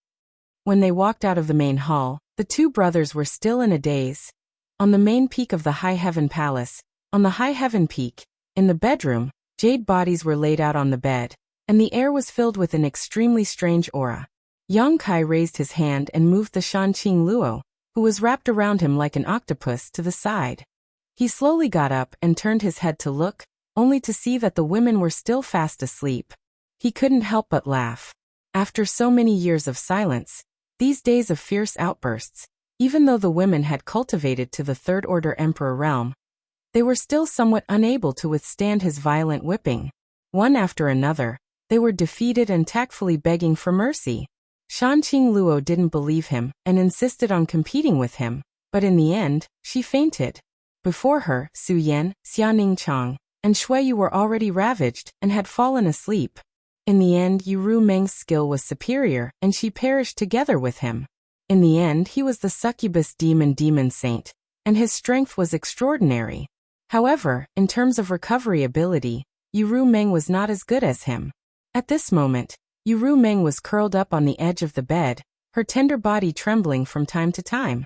When they walked out of the main hall, the two brothers were still in a daze. On the main peak of the High Heaven Palace, On the high heaven peak, in the bedroom, jade bodies were laid out on the bed, and the air was filled with an extremely strange aura. Yang Kai raised his hand and moved the Shanqing Luo, who was wrapped around him like an octopus, to the side. He slowly got up and turned his head to look, only to see that the women were still fast asleep. He couldn't help but laugh. After so many years of silence, these days of fierce outbursts, even though the women had cultivated to the Third Order Emperor realm, they were still somewhat unable to withstand his violent whipping. One after another, they were defeated and tactfully begging for mercy. Shanqing Luo didn't believe him and insisted on competing with him, but in the end, she fainted. Before her, Su Yan, Xianing Chang, and Shui Yu were already ravaged and had fallen asleep. In the end, Yu Meng's skill was superior, and she perished together with him. In the end, he was the succubus demon saint, and his strength was extraordinary. However, in terms of recovery ability, Yu Meng was not as good as him. At this moment, Yu Meng was curled up on the edge of the bed, her tender body trembling from time to time.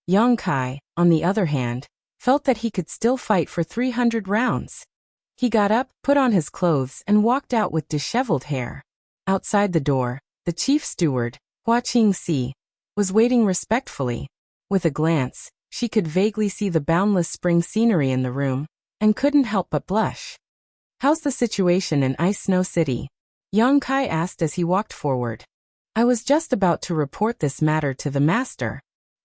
Yang Kai, on the other hand, felt that he could still fight for 300 rounds. He got up, put on his clothes, and walked out with disheveled hair. Outside the door, the chief steward, Hua Qingxi, was waiting respectfully. With a glance, she could vaguely see the boundless spring scenery in the room, and couldn't help but blush. "How's the situation in Ice Snow City?" Yang Kai asked as he walked forward. "I was just about to report this matter to the master."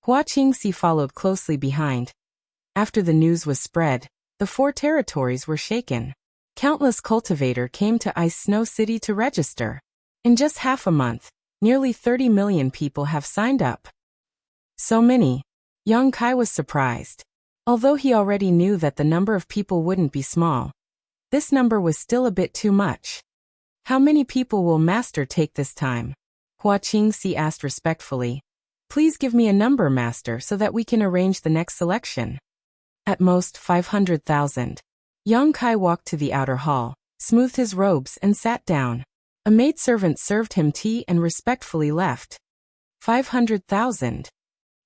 Hua Qingxi followed closely behind. After the news was spread, the 4 territories were shaken. Countless cultivators came to Ice Snow City to register. In just half a month, nearly 30 million people have signed up. So many. Yang Kai was surprised. Although he already knew that the number of people wouldn't be small, this number was still a bit too much. "How many people will Master take this time?" Hua Qingxi asked respectfully. "Please give me a number, Master, so that we can arrange the next selection." "At most 500,000. Yang Kai walked to the outer hall, smoothed his robes and sat down. A maidservant served him tea and respectfully left. 500,000.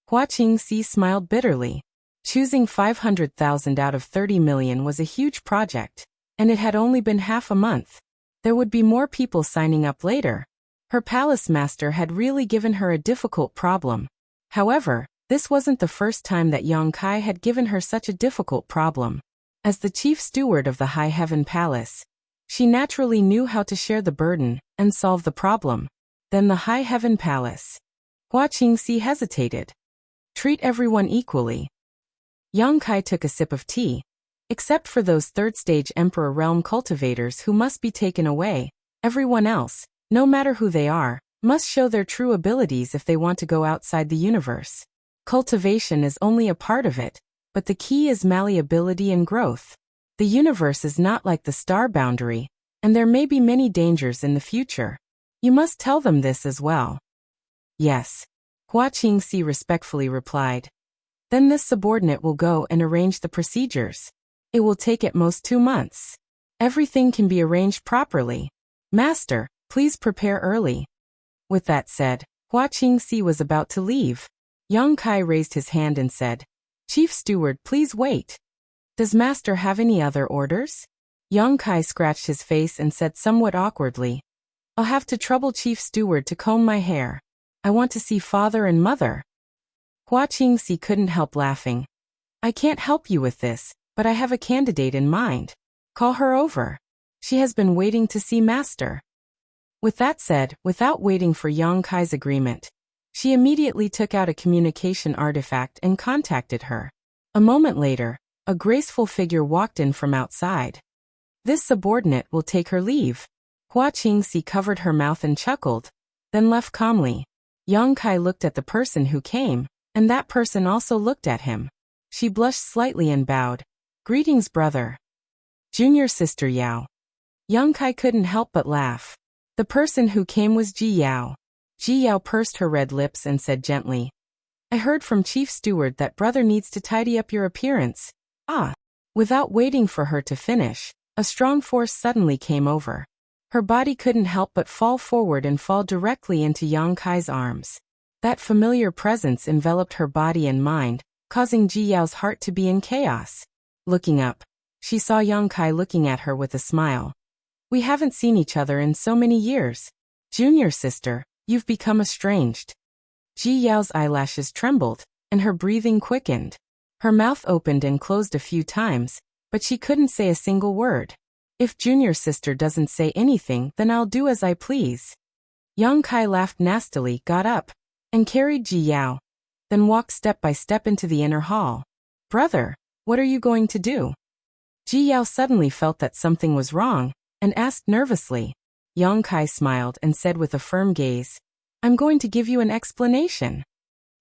Hua Qingxi smiled bitterly. Choosing 500,000 out of 30 million was a huge project, and it had only been half a month. There would be more people signing up later. Her palace master had really given her a difficult problem. However, this wasn't the first time that Yang Kai had given her such a difficult problem. As the chief steward of the High Heaven Palace, she naturally knew how to share the burden and solve the problem. Then the High Heaven Palace. Hua Qingxi hesitated. "Treat everyone equally." Yang Kai took a sip of tea. "Except for those third-stage Emperor Realm cultivators who must be taken away, everyone else, no matter who they are, must show their true abilities if they want to go outside the universe. Cultivation is only a part of it, but the key is malleability and growth. The universe is not like the star boundary, and there may be many dangers in the future. You must tell them this as well." "Yes," Hua Qingxi respectfully replied. "Then this subordinate will go and arrange the procedures. It will take at most 2 months. Everything can be arranged properly. Master, please prepare early." With that said, Hua Qingxi was about to leave. Yang Kai raised his hand and said, "Chief Steward, please wait. Does Master have any other orders?" Yang Kai scratched his face and said somewhat awkwardly, "I'll have to trouble Chief Steward to comb my hair. I want to see Father and Mother." Hua Qingxi couldn't help laughing. "I can't help you with this, but I have a candidate in mind. Call her over. She has been waiting to see Master." With that said, without waiting for Yang Kai's agreement, she immediately took out a communication artifact and contacted her. A moment later, a graceful figure walked in from outside. "This subordinate will take her leave." Hua Qingxi covered her mouth and chuckled, then left calmly. Yang Kai looked at the person who came, and that person also looked at him. She blushed slightly and bowed. "Greetings, brother." "Junior sister Yao." Yang Kai couldn't help but laugh. The person who came was Ji Yao. Ji Yao pursed her red lips and said gently, "I heard from Chief Steward that brother needs to tidy up your appearance." "Ah." Without waiting for her to finish, a strong force suddenly came over. Her body couldn't help but fall forward and fall directly into Yang Kai's arms. That familiar presence enveloped her body and mind, causing Ji Yao's heart to be in chaos. Looking up, she saw Yang Kai looking at her with a smile. We haven't seen each other in so many years. Junior sister, you've become estranged. Ji Yao's eyelashes trembled, and her breathing quickened. Her mouth opened and closed a few times, but she couldn't say a single word. If junior sister doesn't say anything, then I'll do as I please. Yang Kai laughed nastily, got up, and carried Ji Yao, then walked step by step into the inner hall. Brother, what are you going to do? Ji Yao suddenly felt that something was wrong, and asked nervously. Yang Kai smiled and said with a firm gaze, I'm going to give you an explanation.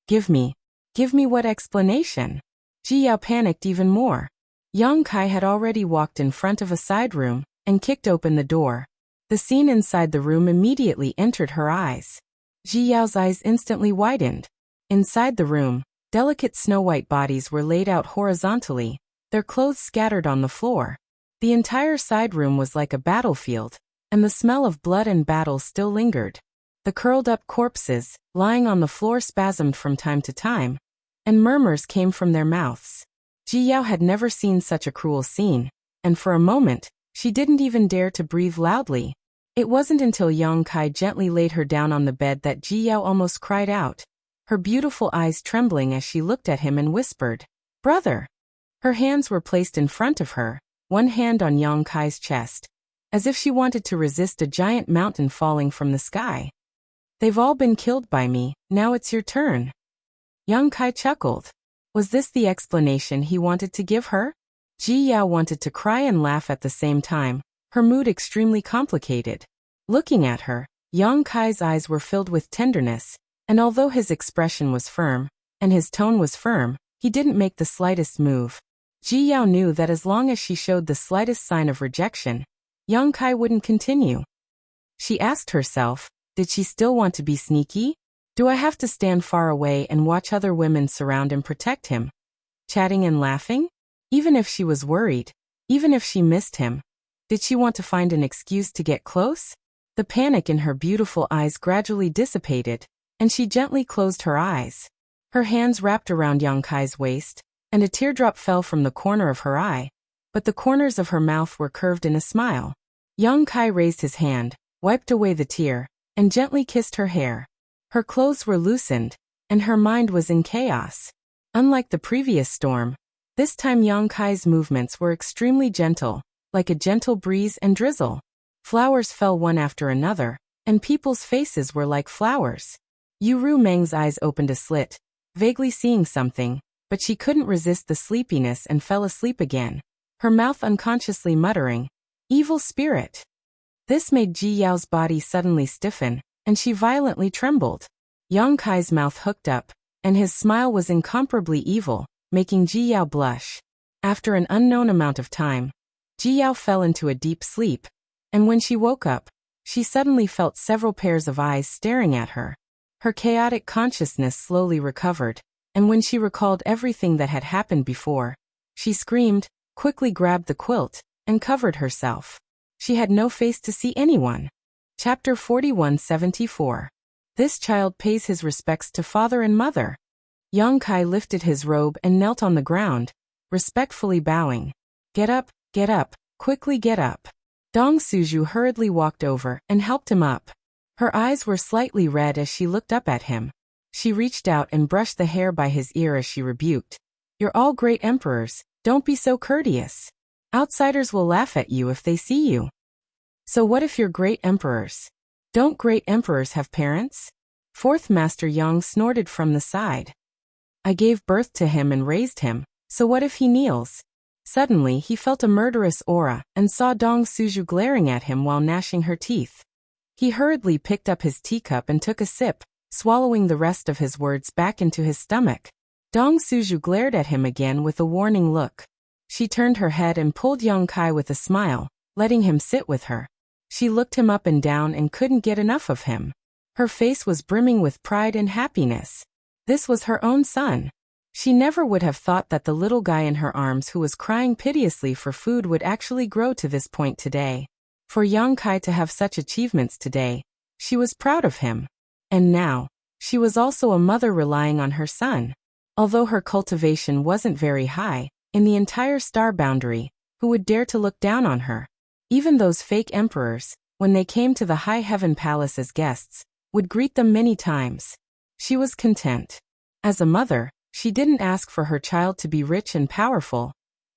Give me what explanation? Ji Yao panicked even more. Yang Kai had already walked in front of a side room, and kicked open the door. The scene inside the room immediately entered her eyes. Ji Yao's eyes instantly widened. Inside the room, delicate snow-white bodies were laid out horizontally, their clothes scattered on the floor. The entire side room was like a battlefield, and the smell of blood and battle still lingered. The curled-up corpses, lying on the floor, spasmed from time to time, and murmurs came from their mouths. Ji Yao had never seen such a cruel scene, and for a moment, she didn't even dare to breathe loudly. It wasn't until Yang Kai gently laid her down on the bed that Ji Yao almost cried out, her beautiful eyes trembling as she looked at him and whispered, Brother! Her hands were placed in front of her, one hand on Yang Kai's chest, as if she wanted to resist a giant mountain falling from the sky. They've all been killed by me, now it's your turn. Yang Kai chuckled. Was this the explanation he wanted to give her? Ji Yao wanted to cry and laugh at the same time, her mood extremely complicated. Looking at her, Yang Kai's eyes were filled with tenderness, and although his expression was firm, and his tone was firm, he didn't make the slightest move. Ji Yao knew that as long as she showed the slightest sign of rejection, Yang Kai wouldn't continue. She asked herself, did she still want to be sneaky? Do I have to stand far away and watch other women surround and protect him? Chatting and laughing? Even if she was worried, even if she missed him, did she want to find an excuse to get close? The panic in her beautiful eyes gradually dissipated, and she gently closed her eyes. Her hands wrapped around Yang Kai's waist, and a teardrop fell from the corner of her eye, but the corners of her mouth were curved in a smile. Yang Kai raised his hand, wiped away the tear, and gently kissed her hair. Her clothes were loosened, and her mind was in chaos. Unlike the previous storm, this time Yang Kai's movements were extremely gentle, like a gentle breeze and drizzle. Flowers fell one after another, and people's faces were like flowers. Yu Meng's eyes opened a slit, vaguely seeing something, but she couldn't resist the sleepiness and fell asleep again, her mouth unconsciously muttering, Evil spirit. This made Ji Yao's body suddenly stiffen, and she violently trembled. Yang Kai's mouth hooked up, and his smile was incomparably evil, making Ji Yao blush. After an unknown amount of time, Ji Yao fell into a deep sleep, and when she woke up, she suddenly felt several pairs of eyes staring at her. Her chaotic consciousness slowly recovered, and when she recalled everything that had happened before, she screamed, quickly grabbed the quilt, and covered herself. She had no face to see anyone. Chapter 4174. This child pays his respects to father and mother. Yang Kai lifted his robe and knelt on the ground, respectfully bowing. Get up, quickly get up. Dong Suju hurriedly walked over and helped him up. Her eyes were slightly red as she looked up at him. She reached out and brushed the hair by his ear as she rebuked. You're all great emperors, don't be so courteous. Outsiders will laugh at you if they see you. So what if you're great emperors? Don't great emperors have parents? Fourth Master Yang snorted from the side. I gave birth to him and raised him, so what if he kneels? Suddenly he felt a murderous aura and saw Dong Suju glaring at him while gnashing her teeth. He hurriedly picked up his teacup and took a sip, swallowing the rest of his words back into his stomach. Dong Suju glared at him again with a warning look. She turned her head and pulled Yang Kai with a smile, letting him sit with her. She looked him up and down and couldn't get enough of him. Her face was brimming with pride and happiness. This was her own son. She never would have thought that the little guy in her arms who was crying piteously for food would actually grow to this point today. For Yang Kai to have such achievements today, she was proud of him. And now, she was also a mother relying on her son. Although her cultivation wasn't very high, in the entire star boundary, who would dare to look down on her. Even those fake emperors, when they came to the high heaven palace as guests, would greet them many times. She was content. As a mother, she didn't ask for her child to be rich and powerful,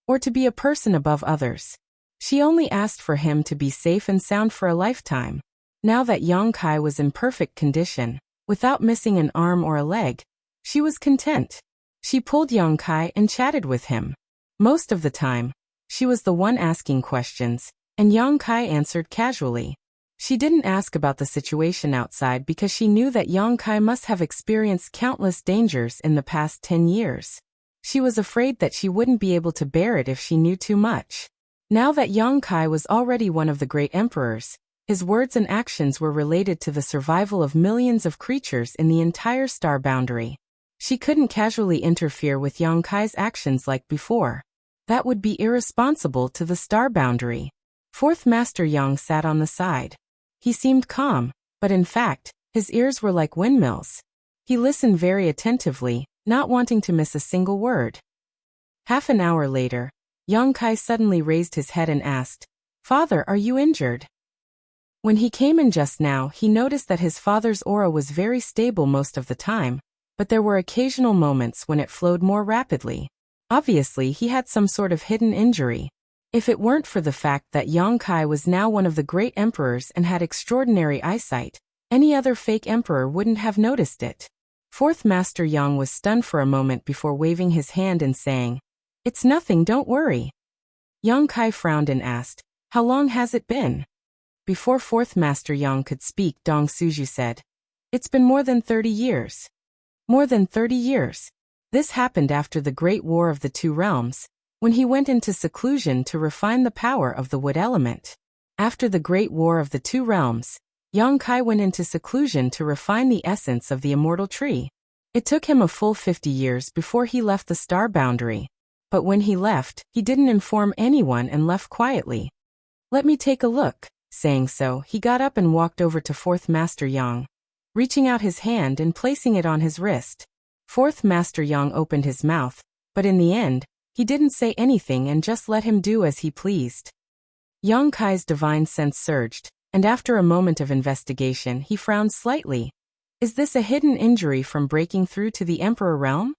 or to be a person above others. She only asked for him to be safe and sound for a lifetime. Now that Yang Kai was in perfect condition, without missing an arm or a leg, she was content. She pulled Yang Kai and chatted with him. Most of the time, she was the one asking questions, and Yang Kai answered casually. She didn't ask about the situation outside because she knew that Yang Kai must have experienced countless dangers in the past 10 years. She was afraid that she wouldn't be able to bear it if she knew too much. Now that Yang Kai was already one of the great emperors, his words and actions were related to the survival of millions of creatures in the entire star boundary. She couldn't casually interfere with Yang Kai's actions like before. That would be irresponsible to the star boundary. Fourth Master Yang sat on the side. He seemed calm, but in fact, his ears were like windmills. He listened very attentively, not wanting to miss a single word. Half an hour later, Yang Kai suddenly raised his head and asked, "Father, are you injured?" When he came in just now, he noticed that his father's aura was very stable most of the time, but there were occasional moments when it flowed more rapidly. Obviously, he had some sort of hidden injury. If it weren't for the fact that Yang Kai was now one of the great emperors and had extraordinary eyesight, any other fake emperor wouldn't have noticed it. Fourth Master Yang was stunned for a moment before waving his hand and saying, "It's nothing, don't worry." Yang Kai frowned and asked, "How long has it been?" Before Fourth Master Yang could speak, Dong Suju said, "It's been more than 30 years. More than 30 years. This happened after the Great War of the Two Realms, when he went into seclusion to refine the power of the wood element. After the Great War of the Two Realms, Yang Kai went into seclusion to refine the essence of the immortal tree. It took him a full 50 years before he left the star boundary. But when he left, he didn't inform anyone and left quietly. "Let me take a look." Saying so, he got up and walked over to Fourth Master Yang, reaching out his hand and placing it on his wrist. Fourth Master Yang opened his mouth, but in the end, he didn't say anything and just let him do as he pleased. Yang Kai's divine sense surged, and after a moment of investigation, he frowned slightly. Is this a hidden injury from breaking through to the Emperor realm?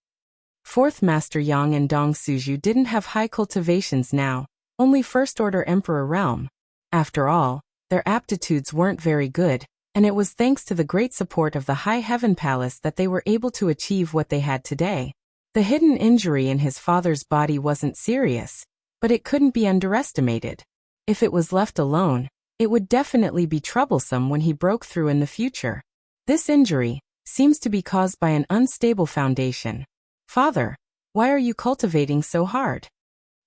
Fourth Master Yang and Dong Suju didn't have high cultivations now, only first-order Emperor realm. After all, their aptitudes weren't very good, and it was thanks to the great support of the High Heaven Palace that they were able to achieve what they had today. The hidden injury in his father's body wasn't serious, but it couldn't be underestimated. If it was left alone, it would definitely be troublesome when he broke through in the future. This injury seems to be caused by an unstable foundation. "Father, why are you cultivating so hard?"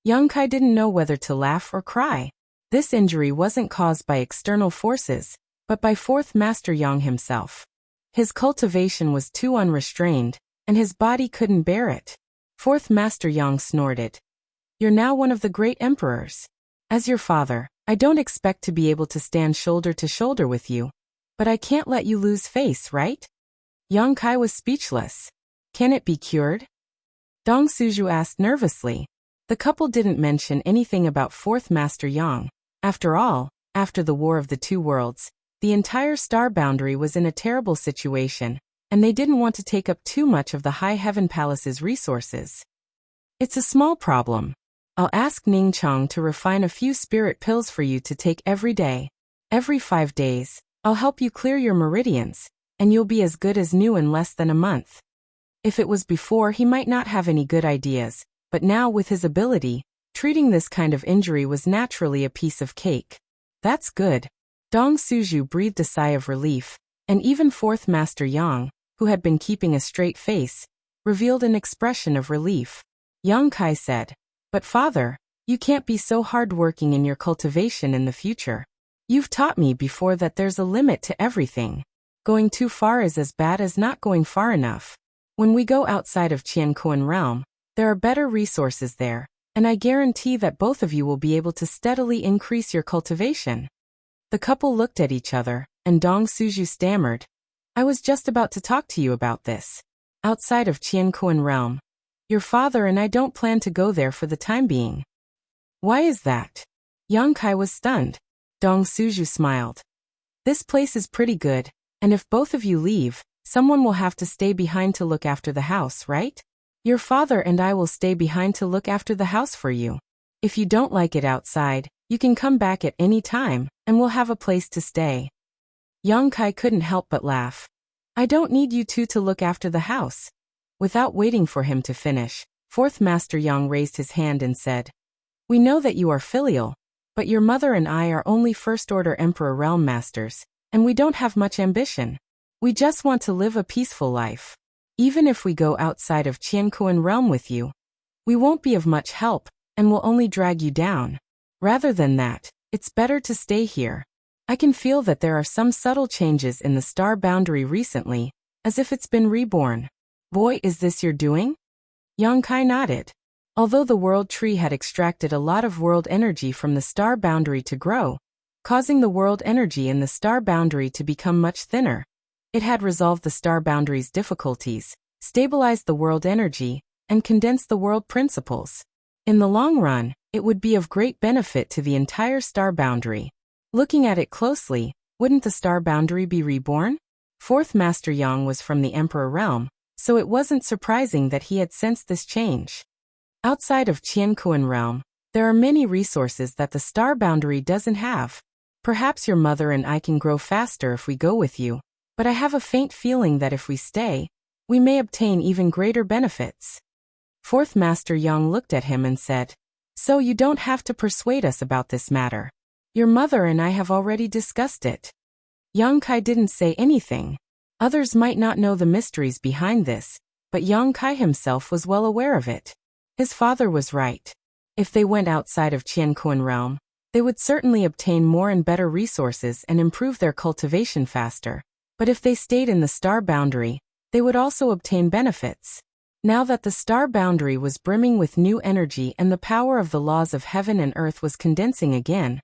Yang Kai didn't know whether to laugh or cry. This injury wasn't caused by external forces, but by Fourth Master Yang himself. His cultivation was too unrestrained, and his body couldn't bear it. Fourth Master Yang snorted. "You're now one of the great emperors. As your father, I don't expect to be able to stand shoulder to shoulder with you, but I can't let you lose face, right?" Yang Kai was speechless. "Can it be cured?" Dong Suju asked nervously. The couple didn't mention anything about Fourth Master Yang. After all, after the War of the Two Worlds, the entire star boundary was in a terrible situation, and they didn't want to take up too much of the High Heaven Palace's resources. "It's a small problem. I'll ask Ning Chong to refine a few spirit pills for you to take every day. Every 5 days, I'll help you clear your meridians, and you'll be as good as new in less than a month." If it was before, he might not have any good ideas, but now with his ability, treating this kind of injury was naturally a piece of cake. "That's good." Dong Suju breathed a sigh of relief, and even Fourth Master Yang, who had been keeping a straight face, revealed an expression of relief. Yang Kai said, "But father, you can't be so hard-working in your cultivation in the future. You've taught me before that there's a limit to everything. Going too far is as bad as not going far enough. When we go outside of Qiankuan realm, there are better resources there, and I guarantee that both of you will be able to steadily increase your cultivation." The couple looked at each other, and Dong Suju stammered, "I was just about to talk to you about this. Outside of Qiankuan realm, Your father and I don't plan to go there for the time being. Why is that? Yang Kai was stunned. Dong Suju smiled. This place is pretty good, and if both of you leave, someone will have to stay behind to look after the house, right? Your father and I will stay behind to look after the house for you. If you don't like it outside, you can come back at any time, and we'll have a place to stay. Yang Kai couldn't help but laugh. I don't need you two to look after the house. Without waiting for him to finish, Fourth Master Yang raised his hand and said, We know that you are filial, but your mother and I are only First-Order Emperor Realm Masters, and we don't have much ambition. We just want to live a peaceful life. Even if we go outside of Qiankuan Realm with you, we won't be of much help, and will only drag you down. Rather than that, it's better to stay here. I can feel that there are some subtle changes in the star boundary recently, as if it's been reborn. Boy, is this your doing? Yang Kai nodded. Although the world tree had extracted a lot of world energy from the star boundary to grow, causing the world energy in the star boundary to become much thinner, it had resolved the star boundary's difficulties, stabilized the world energy, and condensed the world principles. In the long run, it would be of great benefit to the entire star boundary. Looking at it closely, wouldn't the star boundary be reborn? Fourth Master Yang was from the Emperor Realm, so it wasn't surprising that he had sensed this change. Outside of Qiankuan Realm, there are many resources that the star boundary doesn't have. Perhaps your mother and I can grow faster if we go with you, but I have a faint feeling that if we stay, we may obtain even greater benefits. Fourth Master Yang looked at him and said, So you don't have to persuade us about this matter. Your mother and I have already discussed it. Yang Kai didn't say anything. Others might not know the mysteries behind this, but Yang Kai himself was well aware of it. His father was right. If they went outside of Qiankuan Realm, they would certainly obtain more and better resources and improve their cultivation faster. But if they stayed in the star boundary, they would also obtain benefits. Now that the star boundary was brimming with new energy and the power of the laws of heaven and earth was condensing again,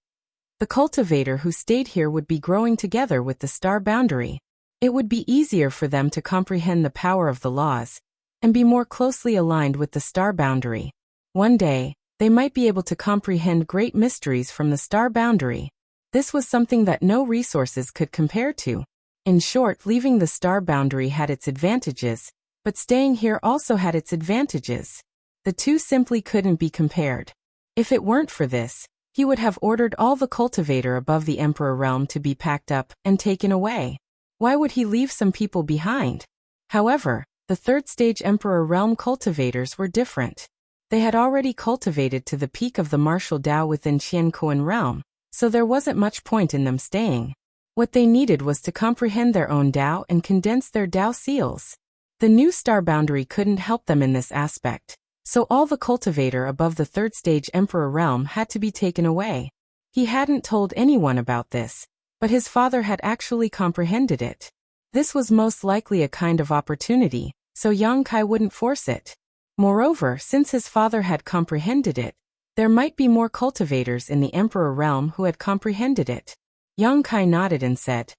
the cultivator who stayed here would be growing together with the star boundary. It would be easier for them to comprehend the power of the laws and be more closely aligned with the star boundary. One day, they might be able to comprehend great mysteries from the star boundary. This was something that no resources could compare to. In short, leaving the star boundary had its advantages, but staying here also had its advantages. The two simply couldn't be compared. If it weren't for this, he would have ordered all the cultivator above the Emperor Realm to be packed up and taken away. Why would he leave some people behind? However, the third-stage Emperor Realm cultivators were different. They had already cultivated to the peak of the martial Dao within Qiankuan Realm, so there wasn't much point in them staying. What they needed was to comprehend their own Dao and condense their Dao seals. The new star boundary couldn't help them in this aspect, so all the cultivator above the third-stage Emperor Realm had to be taken away. He hadn't told anyone about this, but his father had actually comprehended it. This was most likely a kind of opportunity, so Yang Kai wouldn't force it. Moreover, since his father had comprehended it, there might be more cultivators in the Emperor Realm who had comprehended it. Yang Kai nodded and said,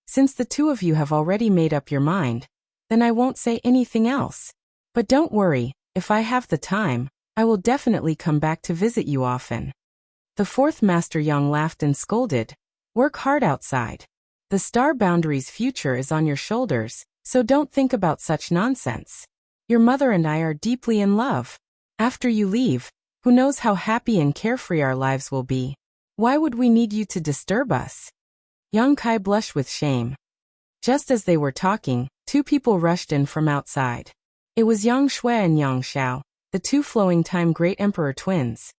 Since the two of you have already made up your mind, then I won't say anything else. But don't worry, if I have the time, I will definitely come back to visit you often. The fourth Master Yang laughed and scolded, Work hard outside. The star boundary's future is on your shoulders, so don't think about such nonsense. Your mother and I are deeply in love. After you leave, who knows how happy and carefree our lives will be. Why would we need you to disturb us? Yang Kai blushed with shame. Just as they were talking, two people rushed in from outside. It was Yang Shui and Yang Xiao, the two Flowing Time Great Emperor twins.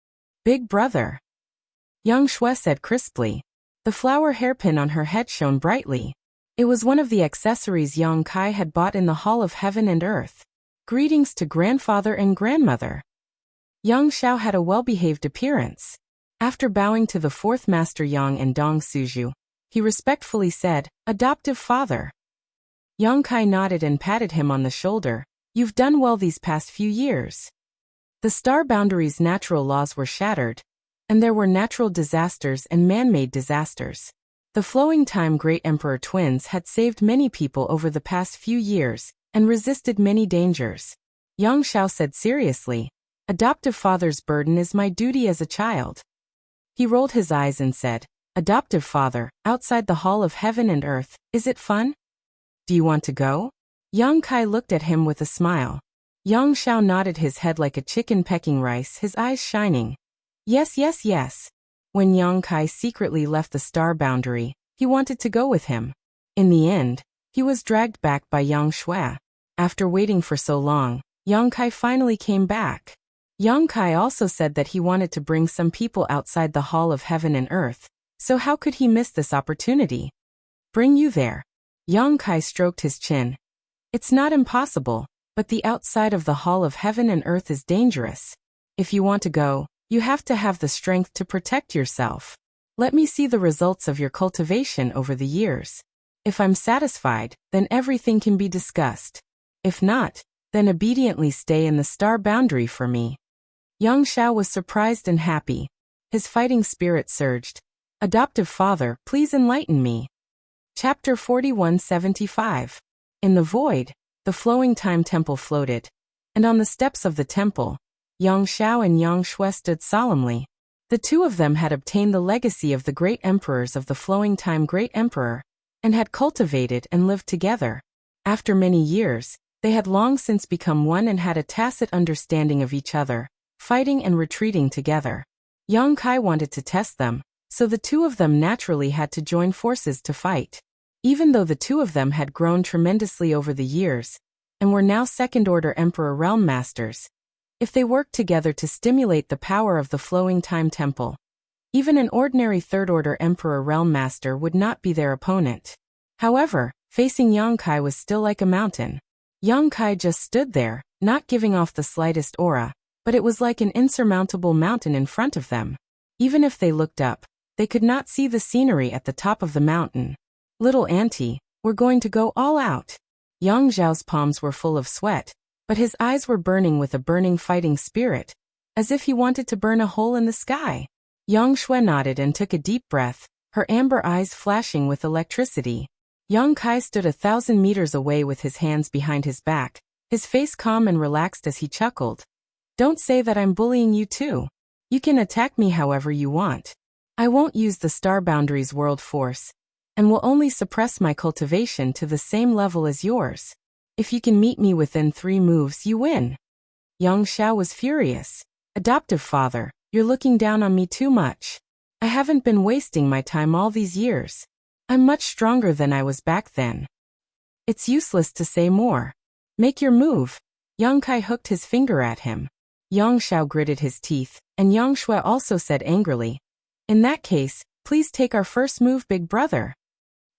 Big brother. Yang Shui said crisply. The flower hairpin on her head shone brightly. It was one of the accessories Yang Kai had bought in the Hall of Heaven and Earth. Greetings to grandfather and grandmother. Yang Xiao had a well-behaved appearance. After bowing to the fourth Master Yang and Dong Suju, he respectfully said, Adoptive father. Yang Kai nodded and patted him on the shoulder. You've done well these past few years. The star boundary's natural laws were shattered, and there were natural disasters and man-made disasters. The Flowing Time Great Emperor twins had saved many people over the past few years and resisted many dangers. Yang Xiao said seriously. Adoptive father's burden is my duty as a child. He rolled his eyes and said, Adoptive father, outside the hall of heaven and earth, is it fun? Do you want to go? Yang Kai looked at him with a smile. Yang Xiao nodded his head like a chicken pecking rice, his eyes shining. Yes, yes, yes. When Yang Kai secretly left the star boundary, he wanted to go with him. In the end, he was dragged back by Yang Shui. After waiting for so long, Yang Kai finally came back. Yang Kai also said that he wanted to bring some people outside the hall of heaven and earth, so how could he miss this opportunity? Bring you there. Yang Kai stroked his chin. It's not impossible, but the outside of the hall of heaven and earth is dangerous. If you want to go, you have to have the strength to protect yourself. Let me see the results of your cultivation over the years. If I'm satisfied, then everything can be discussed. If not, then obediently stay in the star boundary for me. Yang Xiao was surprised and happy. His fighting spirit surged. Adoptive father, please enlighten me. Chapter 4175. In the void, the flowing time temple floated. And on the steps of the temple, Yang Xiao and Yang Shui stood solemnly. The two of them had obtained the legacy of the great emperors of the flowing time great emperor, and had cultivated and lived together. After many years, they had long since become one and had a tacit understanding of each other, fighting and retreating together. Yang Kai wanted to test them, so the two of them naturally had to join forces to fight. Even though the two of them had grown tremendously over the years, and were now second-order Emperor Realm Masters, if they worked together to stimulate the power of the flowing time temple, even an ordinary third-order Emperor Realm Master would not be their opponent. However, facing Yang Kai was still like a mountain. Yang Kai just stood there, not giving off the slightest aura, but it was like an insurmountable mountain in front of them. Even if they looked up, they could not see the scenery at the top of the mountain. Little auntie, we're going to go all out. Yang Zhao's palms were full of sweat, but his eyes were burning with a burning fighting spirit, as if he wanted to burn a hole in the sky. Yang Shui nodded and took a deep breath, her amber eyes flashing with electricity. Yang Kai stood 1,000 meters away with his hands behind his back, his face calm and relaxed as he chuckled. Don't say that I'm bullying you too. You can attack me however you want. I won't use the star boundaries world force, and will only suppress my cultivation to the same level as yours. If you can meet me within 3 moves, you win. Yang Xiao was furious. Adoptive father, you're looking down on me too much. I haven't been wasting my time all these years. I'm much stronger than I was back then. It's useless to say more. Make your move. Yang Kai hooked his finger at him. Yang Xiao gritted his teeth, and Yang Shui also said angrily, In that case, please take our first move, big brother.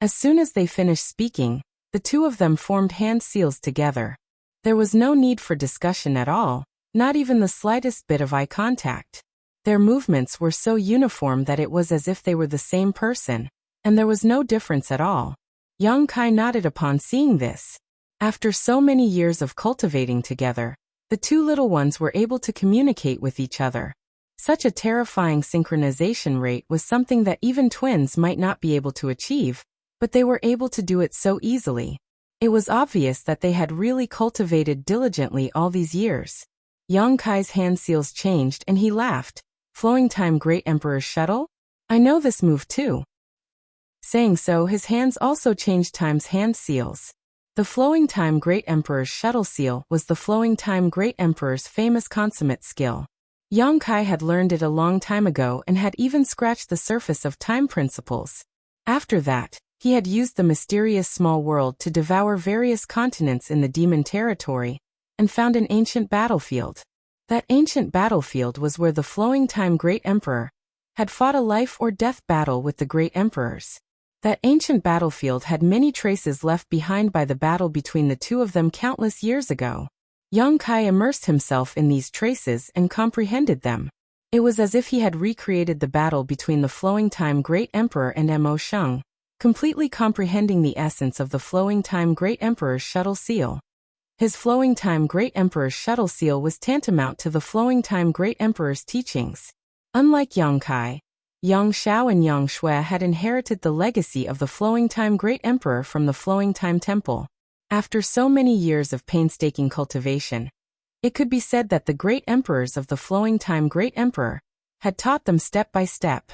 As soon as they finished speaking, the two of them formed hand seals together. There was no need for discussion at all, not even the slightest bit of eye contact. Their movements were so uniform that it was as if they were the same person, and there was no difference at all. Yang Kai nodded upon seeing this. After so many years of cultivating together, the two little ones were able to communicate with each other. Such a terrifying synchronization rate was something that even twins might not be able to achieve, but they were able to do it so easily. It was obvious that they had really cultivated diligently all these years. Yang Kai's hand seals changed and he laughed. Flowing Time Great Emperor's Shuttle? I know this move too. Saying so, his hands also changed Time's hand seals. The Flowing Time Great Emperor's Shuttle seal was the Flowing Time Great Emperor's famous consummate skill. Yang Kai had learned it a long time ago and had even scratched the surface of time principles. After that, he had used the mysterious small world to devour various continents in the demon territory, and found an ancient battlefield. That ancient battlefield was where the Flowing Time Great Emperor had fought a life or death battle with the Great Emperors. That ancient battlefield had many traces left behind by the battle between the two of them countless years ago. Yang Kai immersed himself in these traces and comprehended them. It was as if he had recreated the battle between the Flowing Time Great Emperor and Mo Sheng, completely comprehending the essence of the Flowing Time Great Emperor's Shuttle Seal. His Flowing Time Great Emperor's Shuttle Seal was tantamount to the Flowing Time Great Emperor's teachings. Unlike Yang Kai, Yang Xiao and Yang Shui had inherited the legacy of the Flowing Time Great Emperor from the Flowing Time Temple. After so many years of painstaking cultivation, It could be said that the great emperors of the flowing time Great Emperor had taught them step by step.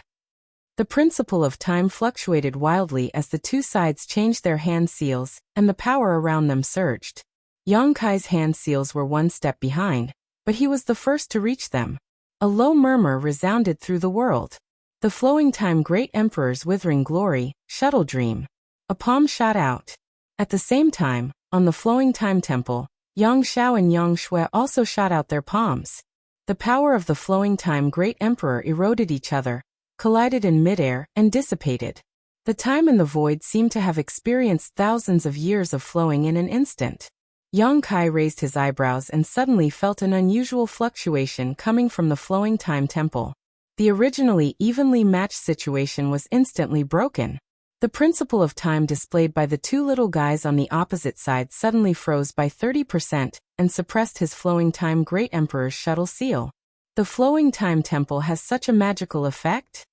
The principle of time fluctuated wildly as the two sides changed their hand seals, and the power around them surged. Yang Kai's hand seals were one step behind, but he was the first to reach them. A low murmur resounded through the world. The flowing time Great Emperor's withering glory, shuttle dream. A palm shot out. At the same time, on the flowing time temple, Yang Xiao and Yang Shui also shot out their palms. The power of the flowing time Great Emperor eroded each other, collided in midair, and dissipated. The time and the void seemed to have experienced thousands of years of flowing in an instant. Yang Kai raised his eyebrows and suddenly felt an unusual fluctuation coming from the flowing time temple. The originally evenly matched situation was instantly broken. The principle of time displayed by the two little guys on the opposite side suddenly froze by 30% and suppressed his flowing time Great Emperor's shuttle seal. The flowing time temple has such a magical effect?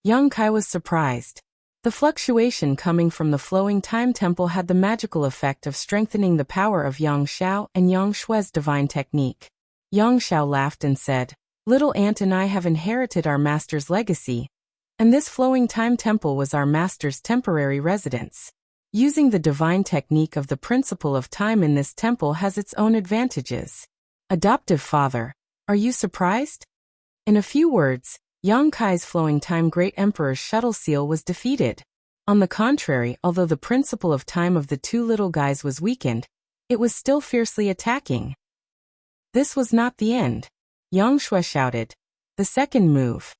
Yang Kai was surprised. The fluctuation coming from the flowing time temple had the magical effect of strengthening the power of Yang Xiao and Yang Shui's divine technique. Yang Xiao laughed and said, "Little Ant and I have inherited our master's legacy, and this flowing time temple was our master's temporary residence. Using the divine technique of the principle of time in this temple has its own advantages. Adoptive father, are you surprised?" In a few words, Yang Kai's flowing time Great Emperor's shuttle seal was defeated. On the contrary, although the principle of time of the two little guys was weakened, it was still fiercely attacking. This was not the end. Yang Shui shouted. The second move.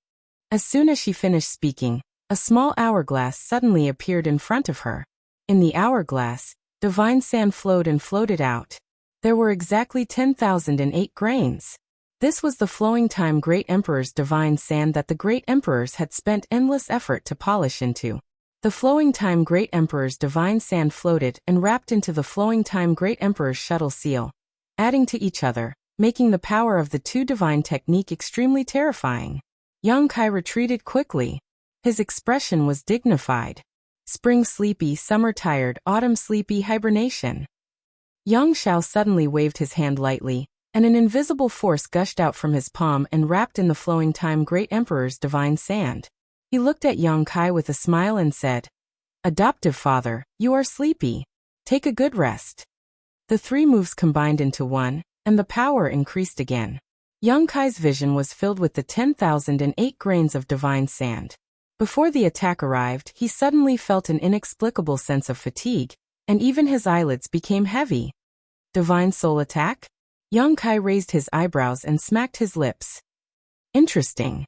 As soon as she finished speaking, a small hourglass suddenly appeared in front of her. In the hourglass, divine sand flowed and floated out. There were exactly 10,008 grains. This was the flowing time Great Emperor's divine sand that the Great Emperors had spent endless effort to polish into. The flowing time Great Emperor's divine sand floated and wrapped into the flowing time Great Emperor's shuttle seal, adding to each other, making the power of the two divine technique extremely terrifying. Yang Kai retreated quickly. His expression was dignified. Spring sleepy, summer tired, autumn sleepy hibernation. Yang Xiao suddenly waved his hand lightly, and an invisible force gushed out from his palm and wrapped in the flowing time Great Emperor's divine sand. He looked at Yang Kai with a smile and said, "Adoptive father, you are sleepy. Take a good rest." The three moves combined into one, and the power increased again. Yang Kai's vision was filled with the 10,008 grains of divine sand. Before the attack arrived, he suddenly felt an inexplicable sense of fatigue, and even his eyelids became heavy. Divine soul attack? Yang Kai raised his eyebrows and smacked his lips. Interesting.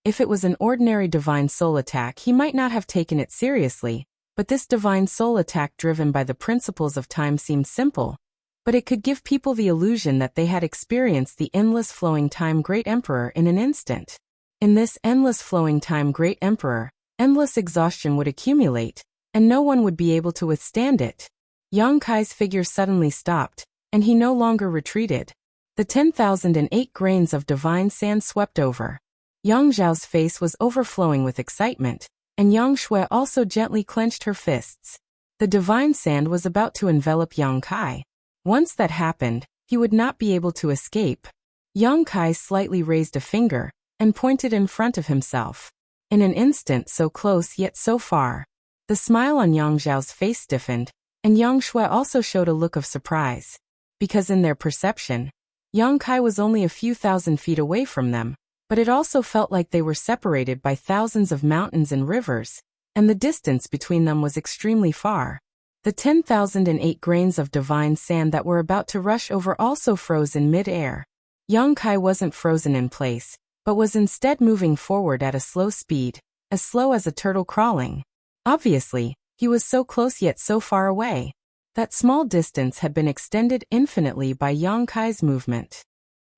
If it was an ordinary divine soul attack, he might not have taken it seriously, but this divine soul attack driven by the principles of time seemed simple, but it could give people the illusion that they had experienced the endless flowing time Great Emperor in an instant. In this endless flowing time Great Emperor, endless exhaustion would accumulate, and no one would be able to withstand it. Yang Kai's figure suddenly stopped, and he no longer retreated. The 10,008 grains of divine sand swept over. Yang Zhao's face was overflowing with excitement, and Yang Shui also gently clenched her fists. The divine sand was about to envelop Yang Kai. Once that happened, he would not be able to escape. Yang Kai slightly raised a finger and pointed in front of himself. In an instant, so close yet so far. The smile on Yang Zhao's face stiffened, and Yang Shui also showed a look of surprise. Because in their perception, Yang Kai was only a few thousand feet away from them, but it also felt like they were separated by thousands of mountains and rivers, and the distance between them was extremely far. The 10,008 grains of divine sand that were about to rush over also froze in mid-air. Yang Kai wasn't frozen in place, but was instead moving forward at a slow speed, as slow as a turtle crawling. Obviously, he was so close yet so far away. That small distance had been extended infinitely by Yang Kai's movement.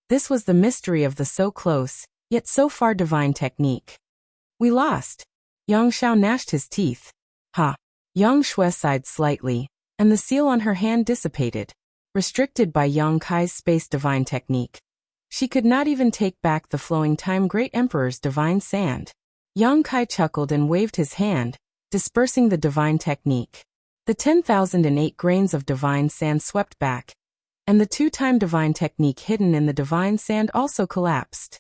This was the mystery of the so close, yet so far divine technique. We lost. Yang Xiao gnashed his teeth. Ha! Yang Shui sighed slightly, and the seal on her hand dissipated, restricted by Yang Kai's space divine technique. She could not even take back the flowing time Great Emperor's divine sand. Yang Kai chuckled and waved his hand, dispersing the divine technique. The 10,008 grains of divine sand swept back, and the two-time divine technique hidden in the divine sand also collapsed.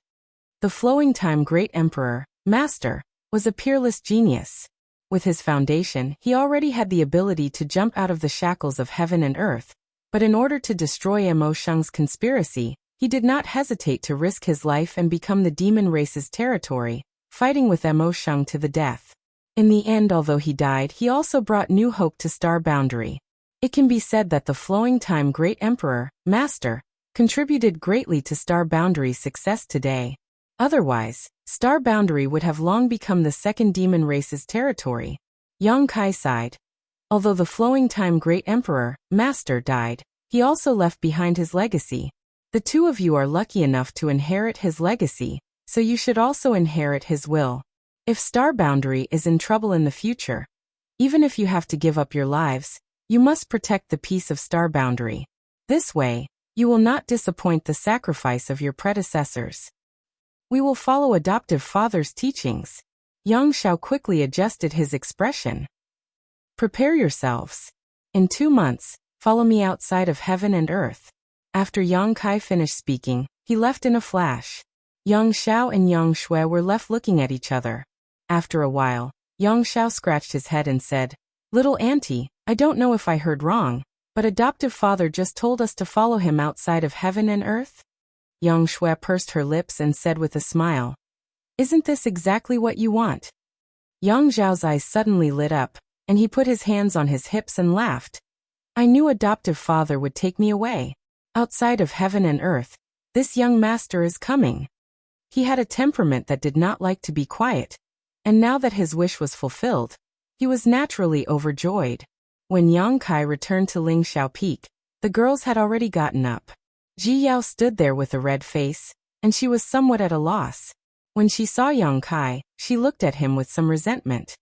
The flowing time great emperor, master, was a peerless genius. With his foundation, he already had the ability to jump out of the shackles of heaven and earth, but in order to destroy Mo Sheng's conspiracy, he did not hesitate to risk his life and become the demon race's territory, fighting with Mo Sheng to the death. In the end, although he died, he also brought new hope to Star Boundary. It can be said that the flowing time great emperor, master, contributed greatly to Star Boundary's success today. Otherwise, Star Boundary would have long become the second demon race's territory. Yang Kai sighed. Although the flowing time great emperor, master, died, he also left behind his legacy. The two of you are lucky enough to inherit his legacy, so you should also inherit his will. If Star Boundary is in trouble in the future, even if you have to give up your lives, you must protect the peace of Star Boundary. This way, you will not disappoint the sacrifice of your predecessors. We will follow adoptive father's teachings. Yang Xiao quickly adjusted his expression. Prepare yourselves. In 2 months, follow me outside of heaven and earth. After Yang Kai finished speaking, he left in a flash. Yang Xiao and Yang Shui were left looking at each other. After a while, Yang Xiao scratched his head and said, "Little auntie, I don't know if I heard wrong, but adoptive father just told us to follow him outside of heaven and earth?" Yang Shui pursed her lips and said with a smile, "Isn't this exactly what you want?" Yang Zhao's eyes suddenly lit up, and he put his hands on his hips and laughed. "I knew adoptive father would take me away. Outside of heaven and earth, this young master is coming." He had a temperament that did not like to be quiet, and now that his wish was fulfilled, he was naturally overjoyed. When Yang Kai returned to Lingxiao Peak, the girls had already gotten up. Ji Yao stood there with a red face, and she was somewhat at a loss. When she saw Yang Kai, she looked at him with some resentment.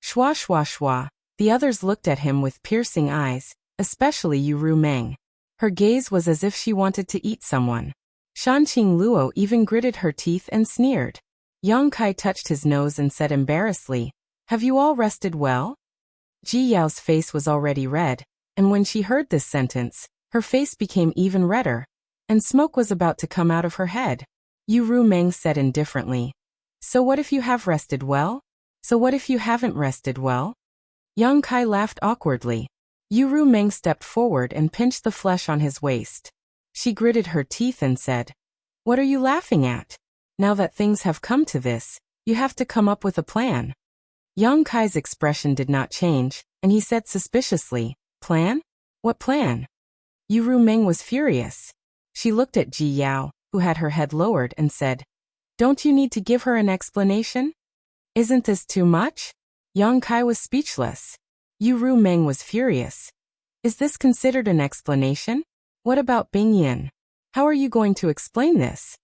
Shua shua shua, the others looked at him with piercing eyes, especially Yu Ru Meng. Her gaze was as if she wanted to eat someone. Shanqing Luo even gritted her teeth and sneered. Yang Kai touched his nose and said embarrassedly, "Have you all rested well?" Ji Yao's face was already red, and when she heard this sentence, her face became even redder, and smoke was about to come out of her head. Yu Ru Meng said indifferently, "So what if you have rested well? So what if you haven't rested well?" Yang Kai laughed awkwardly. Yu Ru Meng stepped forward and pinched the flesh on his waist. She gritted her teeth and said, "What are you laughing at? Now that things have come to this, you have to come up with a plan." Yang Kai's expression did not change, and he said suspiciously, "Plan? What plan?" Yu Ru Meng was furious. She looked at Ji Yao, who had her head lowered, and said, "Don't you need to give her an explanation? Isn't this too much?" Yang Kai was speechless. Yu Ru Meng was furious. "Is this considered an explanation? What about Bing Yin? How are you going to explain this?"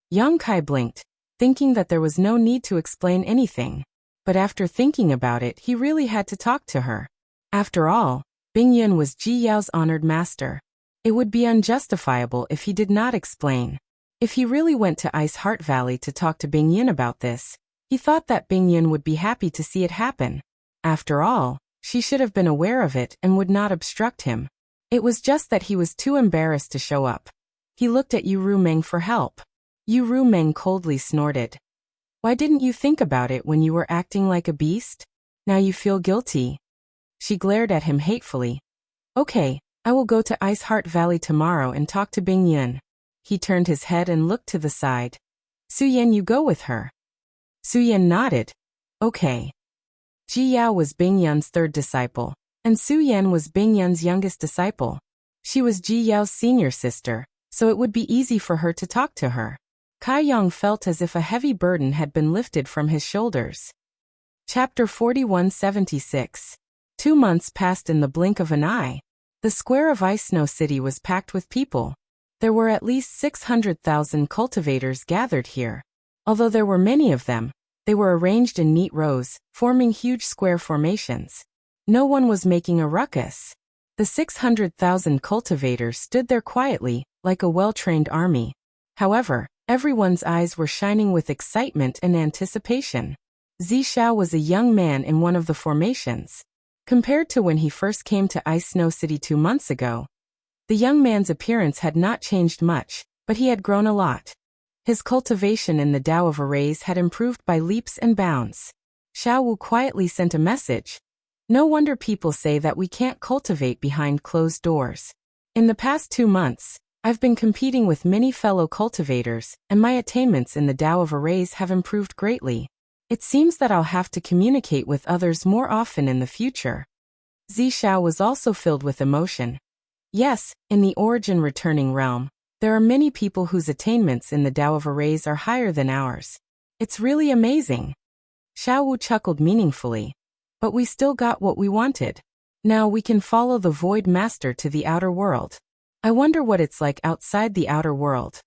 Yang Kai blinked, thinking that there was no need to explain anything. But after thinking about it, he really had to talk to her. After all, Bing Yin was Ji Yao's honored master. It would be unjustifiable if he did not explain. If he really went to Ice Heart Valley to talk to Bing Yin about this, he thought that Bing Yin would be happy to see it happen. After all, she should have been aware of it and would not obstruct him. It was just that he was too embarrassed to show up. He looked at Yu Ru Meng for help. Yu Ru Meng coldly snorted. "Why didn't you think about it when you were acting like a beast? Now you feel guilty." She glared at him hatefully. "Okay, I will go to Ice Heart Valley tomorrow and talk to Bing Yin." He turned his head and looked to the side. "Su Yan, you go with her." Su Yan nodded. "Okay." Ji Yao was Bing Yin's third disciple, and Su Yan was Bing Yin's youngest disciple. She was Ji Yao's senior sister, so it would be easy for her to talk to her. Kai Yang felt as if a heavy burden had been lifted from his shoulders. Chapter 4176. 2 months passed in the blink of an eye. The square of Ice Snow City was packed with people. There were at least 600,000 cultivators gathered here. Although there were many of them, they were arranged in neat rows, forming huge square formations. No one was making a ruckus. The 600,000 cultivators stood there quietly, like a well-trained army. However, everyone's eyes were shining with excitement and anticipation. Zishao was a young man in one of the formations. Compared to when he first came to Ice Snow City 2 months ago, The young man's appearance had not changed much, but he had grown a lot. His cultivation in the Tao of Arrays had improved by leaps and bounds. Xiao Wu quietly sent a message. No wonder people say that we can't cultivate behind closed doors. In the past 2 months, I've been competing with many fellow cultivators, and my attainments in the Tao of Arrays have improved greatly. It seems that I'll have to communicate with others more often in the future. Xiao was also filled with emotion. Yes, in the origin returning realm, there are many people whose attainments in the Tao of Arrays are higher than ours. It's really amazing. Xiao Wu chuckled meaningfully. But we still got what we wanted. Now we can follow the Void Master to the outer world. I wonder what it's like outside the outer world.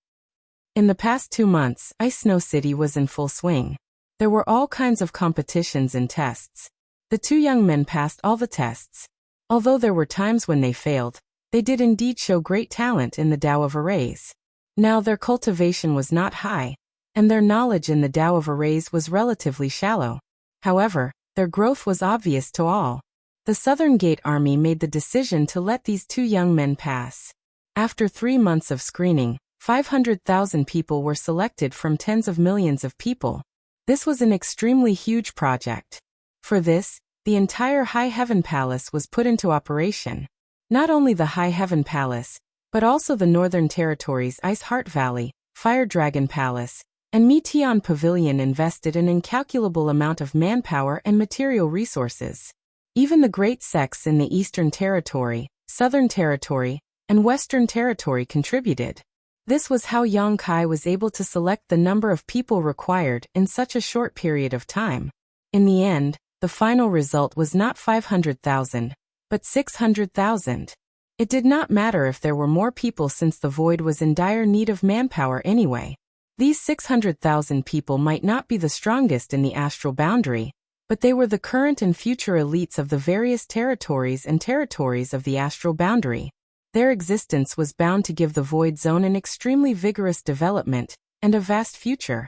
In the past 2 months, Ice Snow City was in full swing. There were all kinds of competitions and tests. The 2 young men passed all the tests. Although there were times when they failed, they did indeed show great talent in the Tao of Arrays. Now their cultivation was not high, and their knowledge in the Tao of Arrays was relatively shallow. However, their growth was obvious to all. The Southern Gate Army made the decision to let these 2 young men pass. After 3 months of screening, 500,000 people were selected from tens of millions of people. This was an extremely huge project. For this, the entire High Heaven Palace was put into operation. Not only the High Heaven Palace, but also the Northern Territories' Ice Heart Valley, Fire Dragon Palace, and Meteon Pavilion invested an incalculable amount of manpower and material resources. Even the great sects in the Eastern Territory, Southern Territory, and Western Territory contributed. This was how Yang Kai was able to select the number of people required in such a short period of time. In the end, the final result was not 500,000, but 600,000. It did not matter if there were more people since the Void was in dire need of manpower anyway. These 600,000 people might not be the strongest in the astral boundary, but they were the current and future elites of the various territories and territories of the astral boundary. Their existence was bound to give the Void Zone an extremely vigorous development and a vast future.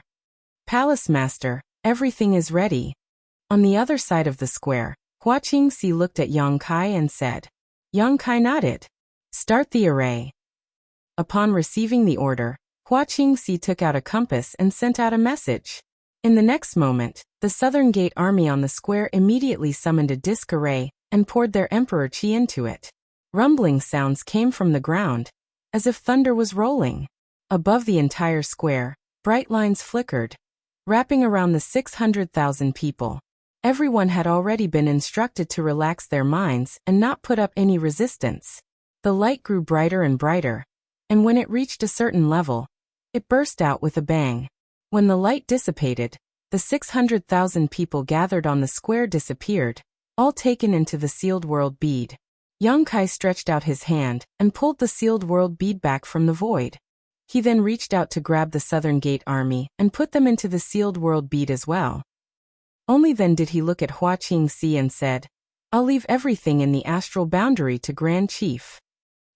Palace Master, everything is ready. On the other side of the square, Hua Qingxi looked at Yang Kai and said. Yang Kai nodded. Start the array. Upon receiving the order, Hua Qingxi took out a compass and sent out a message. In the next moment, the Southern Gate Army on the square immediately summoned a disc array and poured their Emperor Qi into it. Rumbling sounds came from the ground, as if thunder was rolling. Above the entire square, bright lines flickered, wrapping around the 600,000 people. Everyone had already been instructed to relax their minds and not put up any resistance. The light grew brighter and brighter, and when it reached a certain level, it burst out with a bang. When the light dissipated, the 600,000 people gathered on the square disappeared, all taken into the sealed world bead. Yang Kai stretched out his hand and pulled the sealed world bead back from the void. He then reached out to grab the Southern Gate Army and put them into the sealed world bead as well. Only then did he look at Hua Qingxi and said, I'll leave everything in the astral boundary to Grand Chief.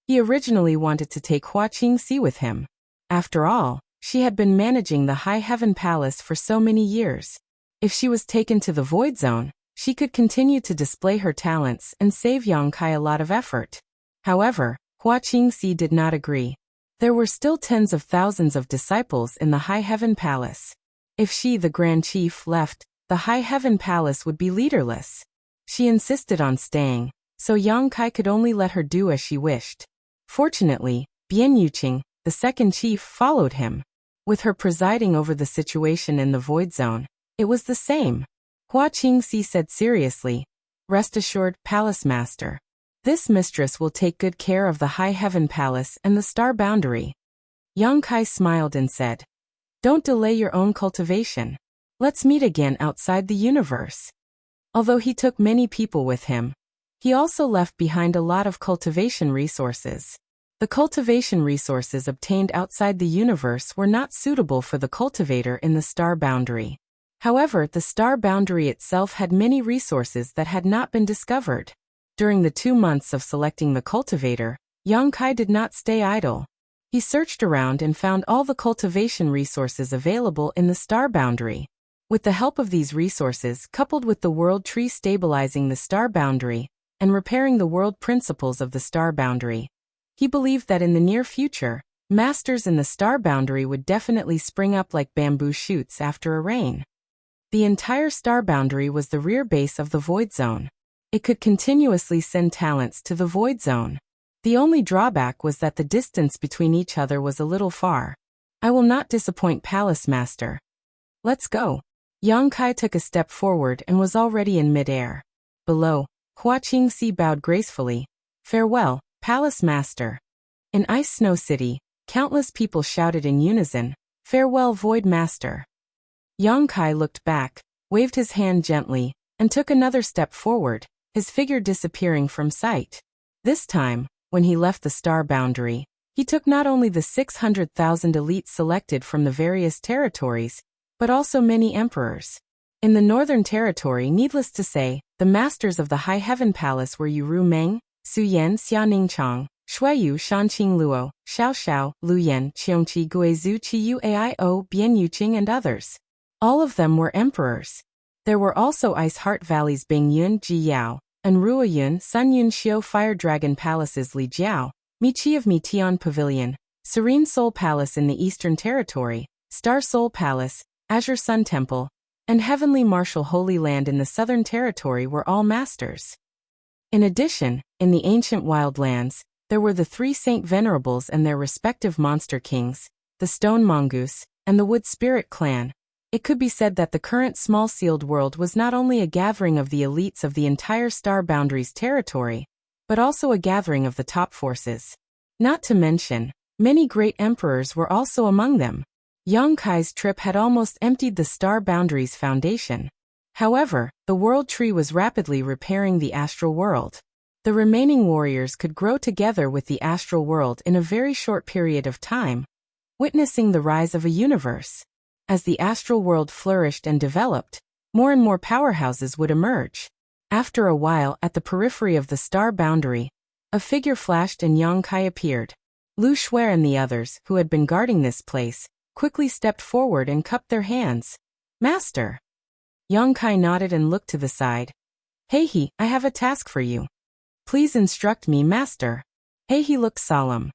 He originally wanted to take Hua Qingxi with him. After all, she had been managing the High Heaven Palace for so many years. If she was taken to the Void Zone, she could continue to display her talents and save Yang Kai a lot of effort. However, Hua Qingxi did not agree. There were still tens of thousands of disciples in the High Heaven Palace. If she, the Grand Chief, left, the High Heaven Palace would be leaderless. She insisted on staying, so Yang Kai could only let her do as she wished. Fortunately, Bian Yuqing, the second chief, followed him. With her presiding over the situation in the Void Zone, it was the same. Hua Qingxi said seriously, Rest assured, Palace Master. This mistress will take good care of the High Heaven Palace and the Star Boundary. Yang Kai smiled and said, Don't delay your own cultivation. Let's meet again outside the universe. Although he took many people with him, he also left behind a lot of cultivation resources. The cultivation resources obtained outside the universe were not suitable for the cultivator in the Star Boundary. However, the Star Boundary itself had many resources that had not been discovered. During the 2 months of selecting the cultivator, Yang Kai did not stay idle. He searched around and found all the cultivation resources available in the Star Boundary. With the help of these resources, coupled with the World Tree stabilizing the Star Boundary and repairing the world principles of the Star Boundary, He believed that in the near future, masters in the star boundary would definitely spring up like bamboo shoots after a rain. The entire star boundary was the rear base of the void zone. It could continuously send talents to the void zone. The only drawback was that the distance between each other was a little far. I will not disappoint Palace Master. Let's go. Yang Kai took a step forward and was already in mid-air. Below, Hua Qingxi bowed gracefully. Farewell, Palace Master. In Ice Snow City, countless people shouted in unison, Farewell, Void Master. Yang Kai looked back, waved his hand gently, and took another step forward, his figure disappearing from sight. This time, when he left the star boundary, he took not only the 600,000 elites selected from the various territories, but also many emperors. In the Northern Territory, needless to say, the masters of the High Heaven Palace were Yu Meng, Su Yan Xia Ningchang, Shuiyu Shanqing Luo, Xiao Xiao, Lu Yan, Qiongqi Guizhu Qiyu Aio, Bian Yuqing and others. All of them were emperors. There were also Ice Heart Valley's Bing Yun Ji Yao, and Ruo Yun Sun Yun Xiu Fire Dragon Palace's Li Jiao, Michi of Mitian Pavilion, Serene Soul Palace in the Eastern Territory, Star Soul Palace, Azure Sun Temple, and Heavenly Martial Holy Land in the Southern Territory were all masters. In addition, in the ancient wildlands, there were the 3 Saint Venerables and their respective monster kings, the Stone Mongoose, and the Wood Spirit clan. It could be said that the current small sealed world was not only a gathering of the elites of the entire Star Boundaries territory, but also a gathering of the top forces. Not to mention, many great emperors were also among them. Yang Kai's trip had almost emptied the Star Boundaries foundation. However, the World Tree was rapidly repairing the astral world. The remaining warriors could grow together with the astral world in a very short period of time, witnessing the rise of a universe. As the astral world flourished and developed, more and more powerhouses would emerge. After a while, at the periphery of the star boundary, a figure flashed and Yang Kai appeared. Lu Shuer and the others, who had been guarding this place, quickly stepped forward and cupped their hands. Master! Yang Kai nodded and looked to the side. Heihe, I have a task for you. Please instruct me, Master. Heihe looked solemn.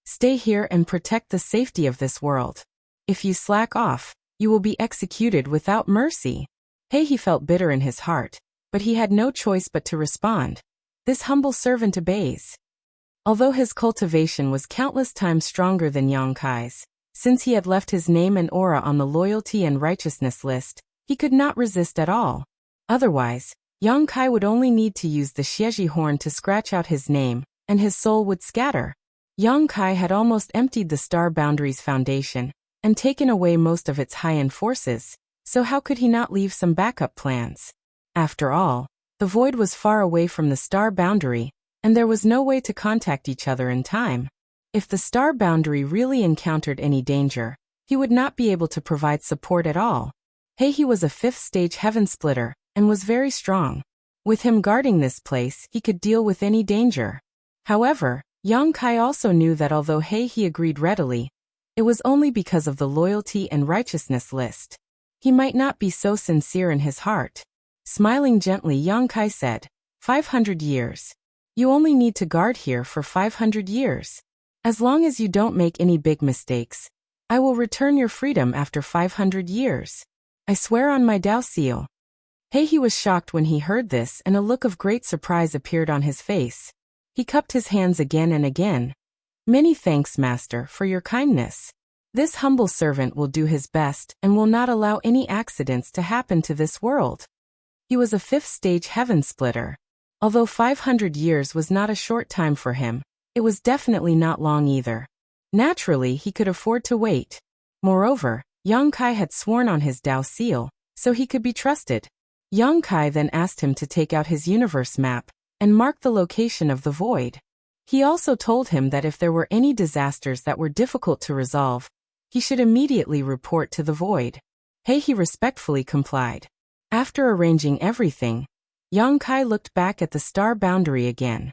Stay here and protect the safety of this world. If you slack off, you will be executed without mercy. Heihe felt bitter in his heart, but he had no choice but to respond. This humble servant obeys. Although his cultivation was countless times stronger than Yang Kai's, since he had left his name and aura on the loyalty and righteousness list, he could not resist at all. Otherwise, Yang Kai would only need to use the Xieji horn to scratch out his name, and his soul would scatter. Yang Kai had almost emptied the Star Boundaries Foundation, and taken away most of its high-end forces, so how could he not leave some backup plans? After all, the void was far away from the star boundary, and there was no way to contact each other in time. If the star boundary really encountered any danger, he would not be able to provide support at all. Heihe was a 5th-stage heaven splitter, and was very strong. With him guarding this place, he could deal with any danger. However, Yang Kai also knew that although Heihe agreed readily, it was only because of the loyalty and righteousness list. He might not be so sincere in his heart. Smiling gently, Yang Kai said, 500 years. You only need to guard here for 500 years. As long as you don't make any big mistakes, I will return your freedom after 500 years. I swear on my Dao seal. Heihe was shocked when he heard this, and a look of great surprise appeared on his face. He cupped his hands again and again. Many thanks, Master, for your kindness. This humble servant will do his best and will not allow any accidents to happen to this world. He was a 5th-stage heaven splitter. Although 500 years was not a short time for him, it was definitely not long either. Naturally, he could afford to wait. Moreover, Yang Kai had sworn on his Dao seal, so he could be trusted. Yang Kai then asked him to take out his universe map and mark the location of the void. He also told him that if there were any disasters that were difficult to resolve, he should immediately report to the void. Heihe respectfully complied. After arranging everything, Yang Kai looked back at the star boundary again.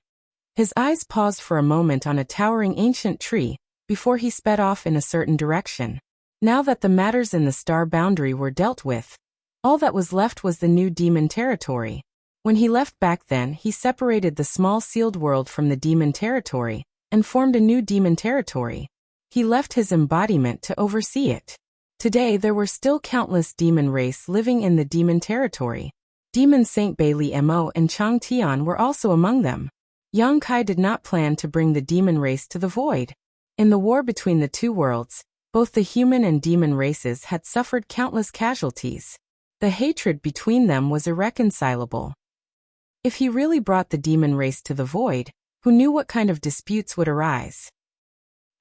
His eyes paused for a moment on a towering ancient tree, before he sped off in a certain direction. Now that the matters in the star boundary were dealt with, all that was left was the new demon territory. When he left back then, he separated the small sealed world from the demon territory, and formed a new demon territory. He left his embodiment to oversee it. Today there were still countless demon race living in the demon territory. Demon Saint Bailey Mo and Chang Tian were also among them. Yang Kai did not plan to bring the demon race to the void. In the war between the two worlds, both the human and demon races had suffered countless casualties. The hatred between them was irreconcilable. If he really brought the demon race to the void, who knew what kind of disputes would arise?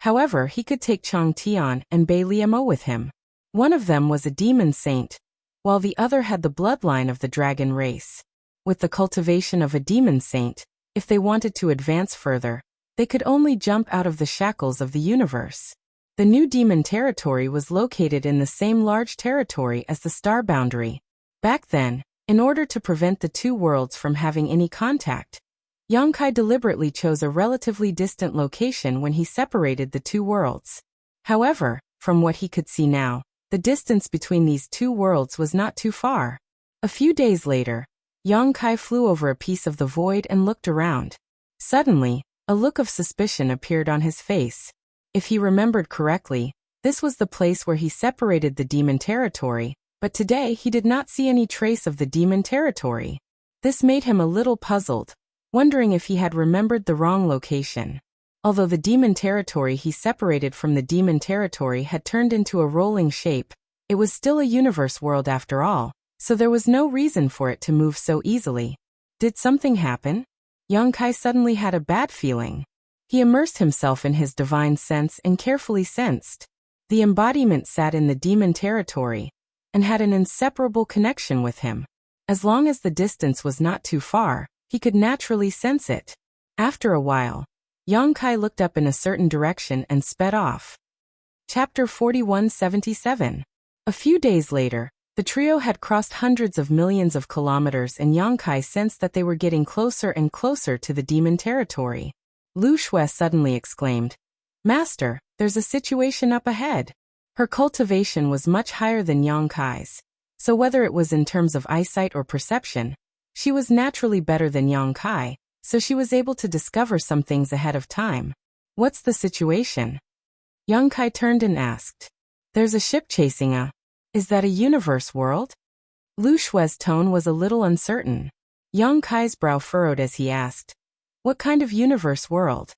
However, he could take Chang Tian and Bei Liamo with him. One of them was a demon saint, while the other had the bloodline of the dragon race. With the cultivation of a demon saint, if they wanted to advance further, they could only jump out of the shackles of the universe. The new demon territory was located in the same large territory as the star boundary. Back then, in order to prevent the two worlds from having any contact, Yang Kai deliberately chose a relatively distant location when he separated the two worlds. However, from what he could see now, the distance between these two worlds was not too far. A few days later, Yang Kai flew over a piece of the void and looked around. Suddenly, a look of suspicion appeared on his face. If he remembered correctly, this was the place where he separated the demon territory, but today he did not see any trace of the demon territory. This made him a little puzzled, wondering if he had remembered the wrong location. Although the demon territory he separated from the demon territory had turned into a rolling shape, it was still a universe world after all, so there was no reason for it to move so easily. Did something happen? Yang Kai suddenly had a bad feeling. He immersed himself in his divine sense and carefully sensed. The embodiment sat in the demon territory and had an inseparable connection with him. As long as the distance was not too far, he could naturally sense it. After a while, Yang Kai looked up in a certain direction and sped off. Chapter 4177. A few days later, the trio had crossed hundreds of millions of kilometers and Yang Kai sensed that they were getting closer and closer to the demon territory. Lu Shui suddenly exclaimed, "Master, there's a situation up ahead." Her cultivation was much higher than Yang Kai's, so whether it was in terms of eyesight or perception, she was naturally better than Yang Kai, so she was able to discover some things ahead of time. "What's the situation?" Yang Kai turned and asked. "There's a ship chasing a... Is that a universe world?" Lu Shui's tone was a little uncertain. Yang Kai's brow furrowed as he asked, "What kind of universe world?"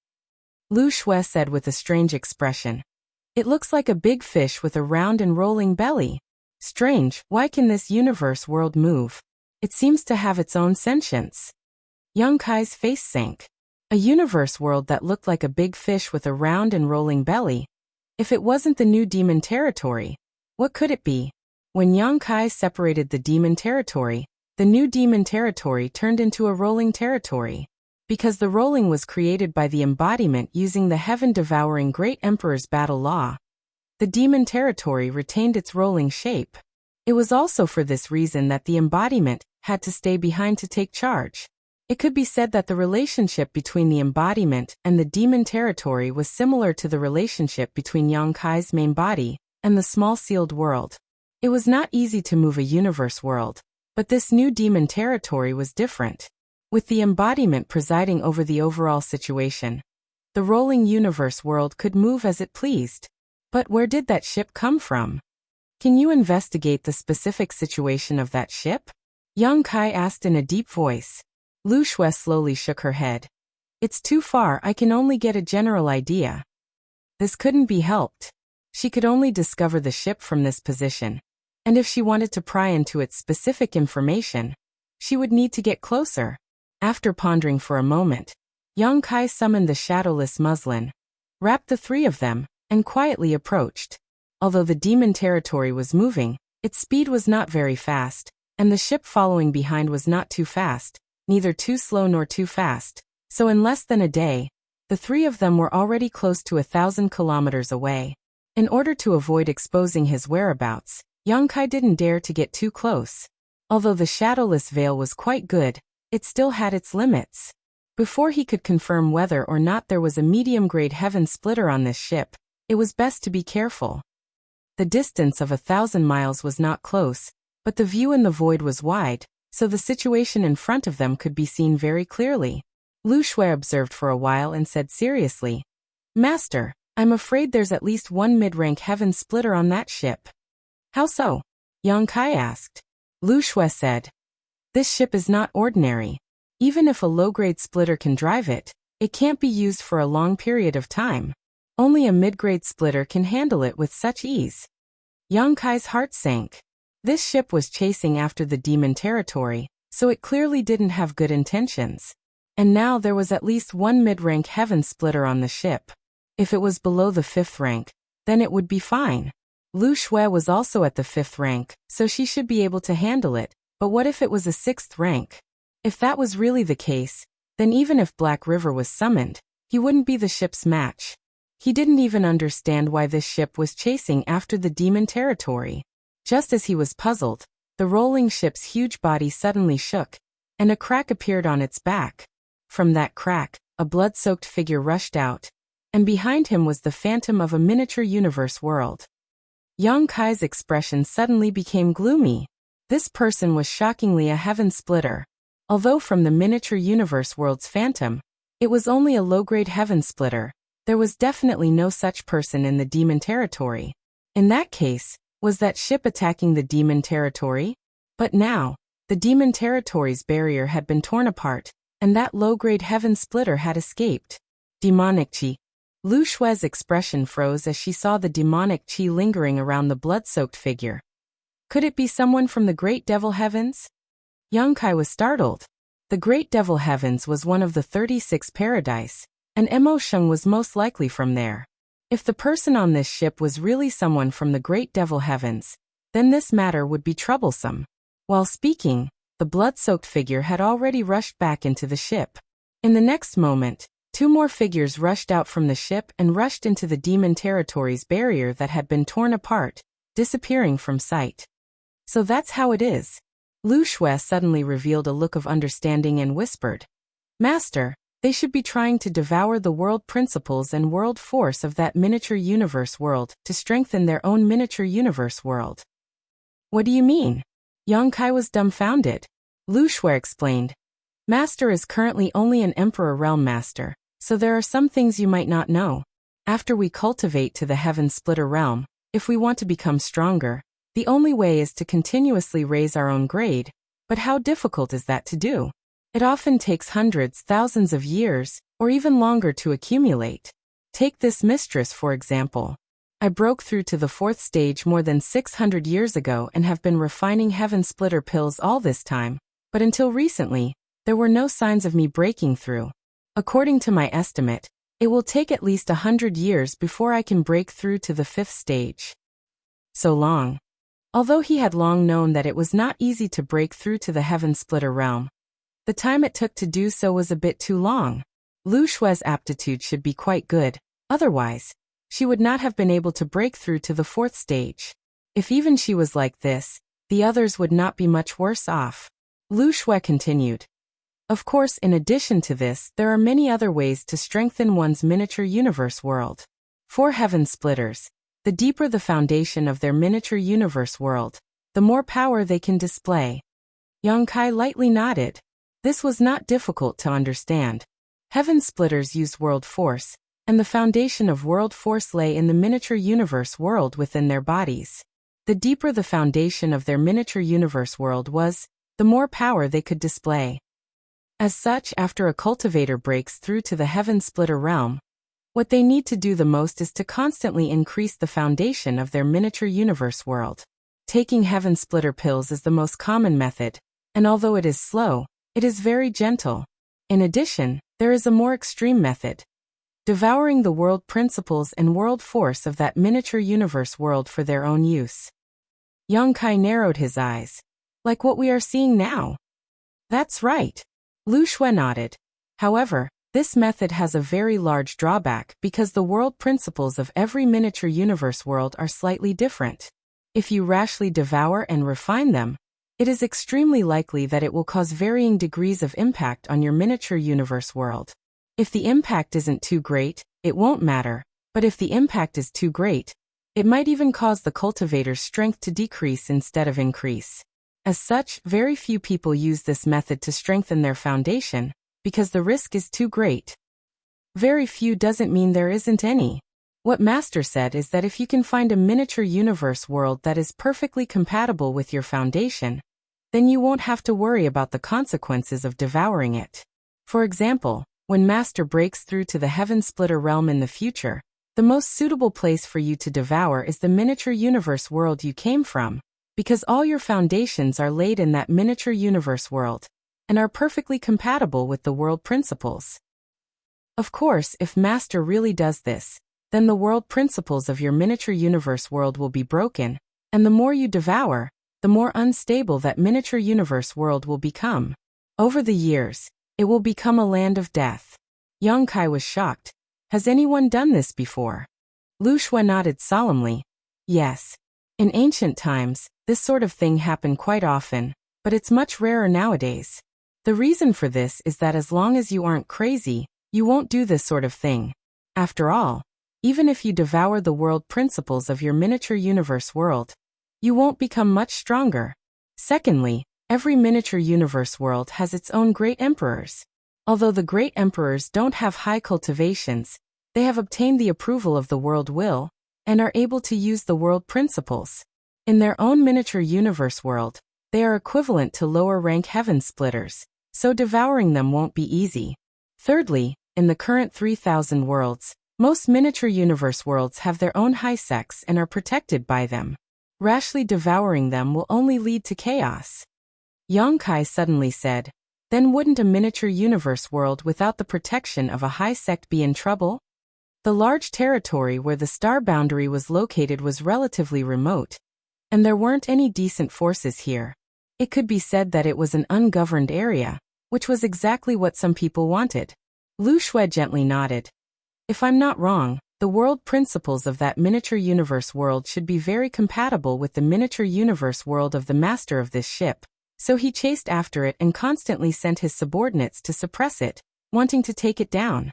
Lu Shui said with a strange expression, "It looks like a big fish with a round and rolling belly. Strange, why can this universe world move? It seems to have its own sentience." Yang Kai's face sank. A universe world that looked like a big fish with a round and rolling belly. If it wasn't the new demon territory, what could it be? When Yang Kai separated the demon territory, the new demon territory turned into a rolling territory. Because the rolling was created by the embodiment using the heaven-devouring Great Emperor's battle law, the demon territory retained its rolling shape. It was also for this reason that the embodiment had to stay behind to take charge. It could be said that the relationship between the embodiment and the demon territory was similar to the relationship between Yang Kai's main body and the small sealed world. It was not easy to move a universe world, but this new demon territory was different. With the embodiment presiding over the overall situation, the rolling universe world could move as it pleased. But where did that ship come from? Can you investigate the specific situation of that ship? Yang Kai asked in a deep voice. Lu Shui slowly shook her head. "It's too far, I can only get a general idea." This couldn't be helped. She could only discover the ship from this position. And if she wanted to pry into its specific information, she would need to get closer. After pondering for a moment, Yang Kai summoned the shadowless muslin, wrapped the three of them, and quietly approached. Although the demon territory was moving, its speed was not very fast, and the ship following behind was not too fast, neither too slow nor too fast, so in less than a day, the three of them were already close to 1,000 kilometers away. In order to avoid exposing his whereabouts, Yang Kai didn't dare to get too close. Although the shadowless veil was quite good, it still had its limits. Before he could confirm whether or not there was a medium-grade heaven splitter on this ship, it was best to be careful. The distance of 1,000 miles was not close, but the view in the void was wide, so the situation in front of them could be seen very clearly. Lu Shui observed for a while and said seriously, Master, I'm afraid there's at least one mid-rank heaven splitter on that ship. How so? Yang Kai asked. Lu Shui said, this ship is not ordinary. Even if a low-grade splitter can drive it, it can't be used for a long period of time. Only a mid-grade splitter can handle it with such ease. Yang Kai's heart sank. This ship was chasing after the demon territory, so it clearly didn't have good intentions. And now there was at least one mid-rank heaven splitter on the ship. If it was below the 5th rank, then it would be fine. Lu Shui was also at the 5th rank, so she should be able to handle it, but what if it was a 6th rank? If that was really the case, then even if Black River was summoned, he wouldn't be the ship's match. He didn't even understand why this ship was chasing after the demon territory. Just as he was puzzled, the rolling ship's huge body suddenly shook, and a crack appeared on its back. From that crack, a blood-soaked figure rushed out, and behind him was the phantom of a miniature universe world. Yang Kai's expression suddenly became gloomy. This person was shockingly a heaven splitter. Although from the miniature universe world's phantom, it was only a low-grade heaven splitter, there was definitely no such person in the demon territory. In that case, was that ship attacking the demon territory? But now, the demon territory's barrier had been torn apart, and that low-grade heaven splitter had escaped. Demonic Qi. Lu Shui's expression froze as she saw the demonic Qi lingering around the blood-soaked figure. Could it be someone from the Great Devil Heavens? Yang Kai was startled. The Great Devil Heavens was one of the 36 paradise, and Mo Sheng was most likely from there. If the person on this ship was really someone from the Great Devil Heavens, then this matter would be troublesome. While speaking, the blood-soaked figure had already rushed back into the ship. In the next moment, 2 more figures rushed out from the ship and rushed into the demon territory's barrier that had been torn apart, disappearing from sight. So that's how it is. Lu Shui suddenly revealed a look of understanding and whispered, Master, they should be trying to devour the world principles and world force of that miniature universe world to strengthen their own miniature universe world. What do you mean? Yang Kai was dumbfounded. Lu Shui explained, Master is currently only an Emperor Realm Master, so there are some things you might not know. After we cultivate to the Heaven Splitter Realm, if we want to become stronger, the only way is to continuously raise our own grade, but how difficult is that to do? It often takes hundreds, thousands of years, or even longer to accumulate. Take this mistress for example. I broke through to the 4th stage more than 600 years ago and have been refining Heaven Splitter pills all this time, but until recently, there were no signs of me breaking through. According to my estimate, it will take at least 100 years before I can break through to the 5th stage. So long. Although he had long known that it was not easy to break through to the Heaven Splitter realm, the time it took to do so was a bit too long. Lu Shui's aptitude should be quite good, otherwise, she would not have been able to break through to the 4th stage. If even she was like this, the others would not be much worse off. Lu Shui continued. Of course, in addition to this, there are many other ways to strengthen one's miniature universe world. For Heaven Splitters, the deeper the foundation of their miniature universe world, the more power they can display. Yang Kai lightly nodded. This was not difficult to understand. Heaven Splitters used world force, and the foundation of world force lay in the miniature universe world within their bodies. The deeper the foundation of their miniature universe world was, the more power they could display. As such, after a cultivator breaks through to the Heaven Splitter realm, what they need to do the most is to constantly increase the foundation of their miniature universe world. Taking Heaven Splitter pills is the most common method, and although it is slow, it is very gentle. In addition, there is a more extreme method. Devouring the world principles and world force of that miniature universe world for their own use. Yang Kai narrowed his eyes. Like what we are seeing now. That's right. Lu Shui nodded. However, this method has a very large drawback because the world principles of every miniature universe world are slightly different. If you rashly devour and refine them, it is extremely likely that it will cause varying degrees of impact on your miniature universe world. If the impact isn't too great, it won't matter, but if the impact is too great, it might even cause the cultivator's strength to decrease instead of increase. As such, very few people use this method to strengthen their foundation, because the risk is too great. Very few doesn't mean there isn't any. What Master said is that if you can find a miniature universe world that is perfectly compatible with your foundation, then you won't have to worry about the consequences of devouring it. For example, when Master breaks through to the Heaven Splitter realm in the future, the most suitable place for you to devour is the miniature universe world you came from, because all your foundations are laid in that miniature universe world, and are perfectly compatible with the world principles. Of course, if Master really does this, then the world principles of your miniature universe world will be broken, and the more you devour, the more unstable that miniature universe world will become. Over the years, it will become a land of death. Yang Kai was shocked. Has anyone done this before? Lu Shui nodded solemnly. Yes. In ancient times, this sort of thing happened quite often, but it's much rarer nowadays. The reason for this is that as long as you aren't crazy, you won't do this sort of thing. After all, even if you devour the world principles of your miniature universe world, you won't become much stronger. Secondly, every miniature universe world has its own great emperors. Although the great emperors don't have high cultivations, they have obtained the approval of the world will, and are able to use the world principles. In their own miniature universe world, they are equivalent to lower rank heaven splitters, so devouring them won't be easy. Thirdly, in the current 3,000 worlds, most miniature universe worlds have their own high sects and are protected by them. Rashly devouring them will only lead to chaos. Yang Kai suddenly said, then wouldn't a miniature universe world without the protection of a high sect be in trouble? The large territory where the star boundary was located was relatively remote, and there weren't any decent forces here. It could be said that it was an ungoverned area, which was exactly what some people wanted. Lu Shui gently nodded. If I'm not wrong, the world principles of that miniature universe world should be very compatible with the miniature universe world of the master of this ship, so he chased after it and constantly sent his subordinates to suppress it, wanting to take it down.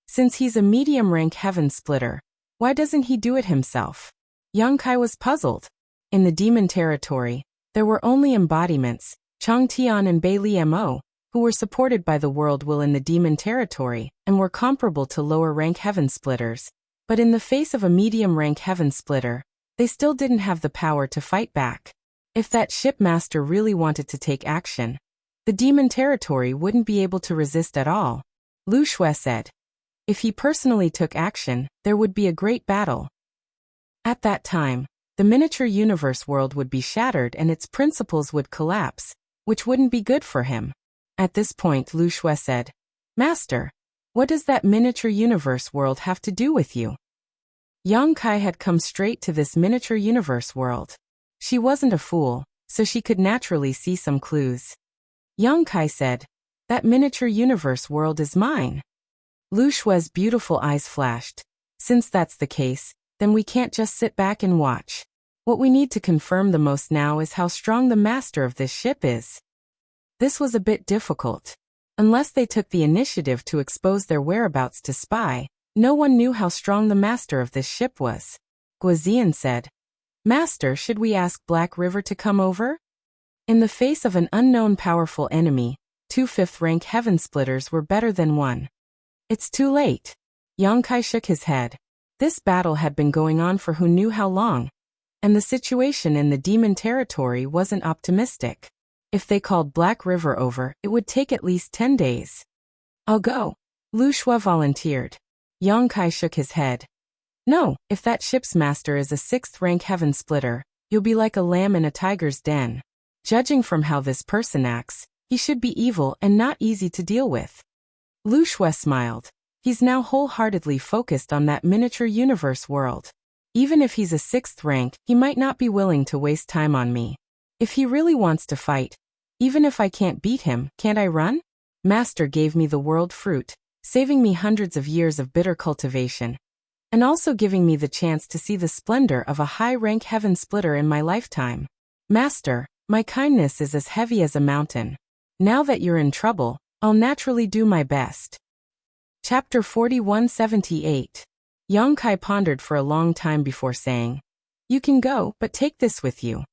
Since he's a medium-rank heaven splitter, why doesn't he do it himself? Yang Kai was puzzled. In the demon territory, there were only embodiments, Chang Tian and Bei Li Mo, who were supported by the world will in the demon territory, and were comparable to lower-rank heaven splitters. But in the face of a medium-rank heaven splitter, they still didn't have the power to fight back. If that shipmaster really wanted to take action, the demon territory wouldn't be able to resist at all. Lu Shui said. If he personally took action, there would be a great battle. At that time, the miniature universe world would be shattered and its principles would collapse, which wouldn't be good for him. At this point Lu Shui said, Master, what does that miniature universe world have to do with you? Yang Kai had come straight to this miniature universe world. She wasn't a fool, so she could naturally see some clues. Yang Kai said, that miniature universe world is mine. Lu Shui's beautiful eyes flashed. Since that's the case, then we can't just sit back and watch. What we need to confirm the most now is how strong the master of this ship is. This was a bit difficult. Unless they took the initiative to expose their whereabouts to spy, no one knew how strong the master of this ship was. Guozian said, Master, should we ask Black River to come over? In the face of an unknown powerful enemy, 2 5th-rank heaven splitters were better than one. It's too late. Yang Kai shook his head. This battle had been going on for who knew how long, and the situation in the demon territory wasn't optimistic. If they called Black River over, it would take at least 10 days. I'll go. Lu Shui volunteered. Yang Kai shook his head. No, if that ship's master is a 6th-rank heaven splitter, you'll be like a lamb in a tiger's den. Judging from how this person acts, he should be evil and not easy to deal with. Lu Shui smiled. He's now wholeheartedly focused on that miniature universe world. Even if he's a 6th rank, he might not be willing to waste time on me. If he really wants to fight, even if I can't beat him, can't I run? Master gave me the world fruit, saving me hundreds of years of bitter cultivation, and also giving me the chance to see the splendor of a high-rank heaven splitter in my lifetime. Master, my kindness is as heavy as a mountain. Now that you're in trouble, I'll naturally do my best. Chapter 4178. Yang Kai pondered for a long time before saying, You can go, but take this with you.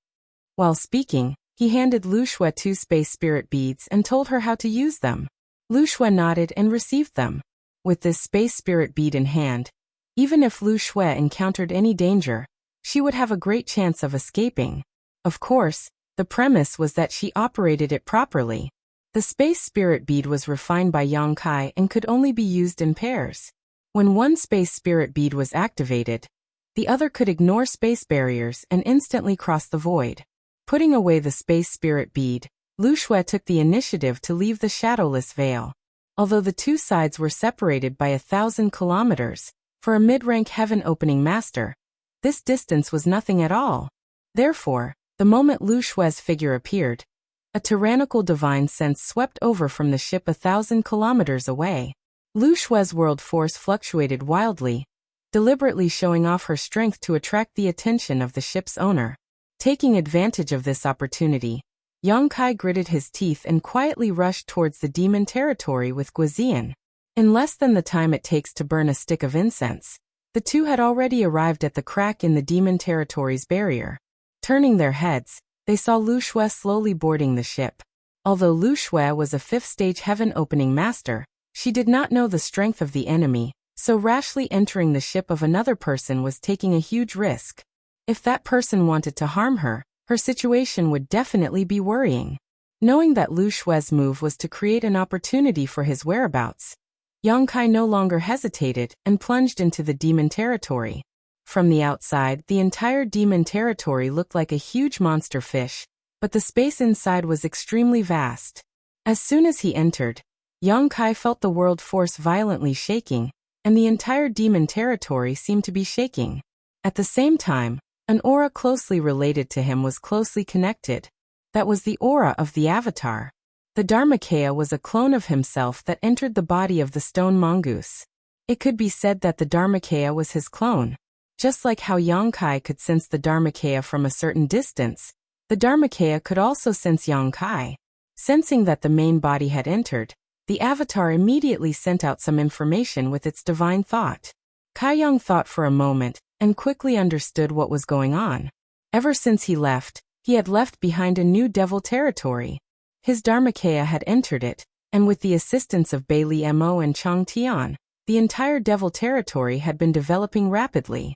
While speaking, he handed Lu Shui 2 space spirit beads and told her how to use them. Lu Shui nodded and received them. With this space spirit bead in hand, even if Lu Shui encountered any danger, she would have a great chance of escaping. Of course, the premise was that she operated it properly. The space spirit bead was refined by Yang Kai and could only be used in pairs. When one space spirit bead was activated, the other could ignore space barriers and instantly cross the void. Putting away the space spirit bead, Lu Shui took the initiative to leave the shadowless veil. Although the two sides were separated by 1,000 kilometers, for a mid-rank heaven-opening master, this distance was nothing at all. Therefore, the moment Lu Shui's figure appeared, a tyrannical divine sense swept over from the ship 1,000 kilometers away. Lu Shui's world force fluctuated wildly, deliberately showing off her strength to attract the attention of the ship's owner. Taking advantage of this opportunity, Yang Kai gritted his teeth and quietly rushed towards the demon territory with Guizian. In less than the time it takes to burn a stick of incense, the two had already arrived at the crack in the demon territory's barrier. Turning their heads, they saw Lu Shui slowly boarding the ship. Although Lu Shui was a 5th-stage heaven-opening master, she did not know the strength of the enemy, so rashly entering the ship of another person was taking a huge risk. If that person wanted to harm her, her situation would definitely be worrying. Knowing that Lu Shui's move was to create an opportunity for his whereabouts, Yang Kai no longer hesitated and plunged into the demon territory. From the outside, the entire demon territory looked like a huge monster fish, but the space inside was extremely vast. As soon as he entered, Yang Kai felt the world force violently shaking, and the entire demon territory seemed to be shaking. At the same time, an aura closely related to him was closely connected. That was the aura of the Avatar. The Dharmakaya was a clone of himself that entered the body of the stone mongoose. It could be said that the Dharmakaya was his clone. Just like how Yang Kai could sense the Dharmakaya from a certain distance, the Dharmakaya could also sense Yang Kai. Sensing that the main body had entered, the Avatar immediately sent out some information with its divine thought. Kai Yang thought for a moment, and quickly understood what was going on. Ever since he had left behind a new devil territory. His Dharmakaya had entered it, and with the assistance of Bailey Mo and Chang Tian, the entire devil territory had been developing rapidly.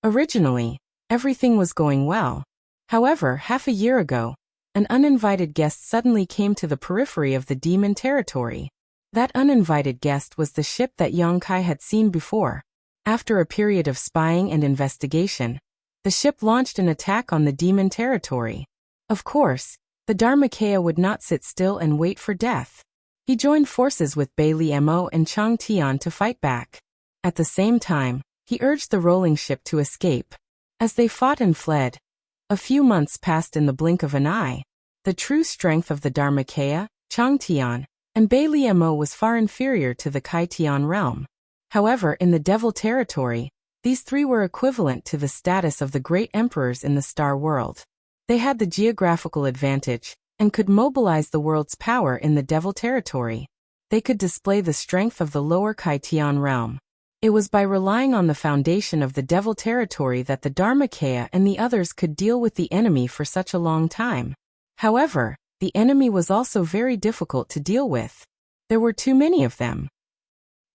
Originally, everything was going well. However, half a year ago, an uninvited guest suddenly came to the periphery of the demon territory. That uninvited guest was the ship that Yang Kai had seen before. After a period of spying and investigation, the ship launched an attack on the demon territory. Of course, the Dharmakaya would not sit still and wait for death. He joined forces with Bailey Mo and Chang Tian to fight back. At the same time, he urged the rolling ship to escape. As they fought and fled, a few months passed in the blink of an eye. The true strength of the Dharmakaya, Chang Tian, and Bailey Mo was far inferior to the Kai Tian realm. However, in the devil territory, these three were equivalent to the status of the great emperors in the star world. They had the geographical advantage, and could mobilize the world's power in the devil territory. They could display the strength of the lower Kai Tian realm. It was by relying on the foundation of the devil territory that the Dharmakaya and the others could deal with the enemy for such a long time. However, the enemy was also very difficult to deal with. There were too many of them.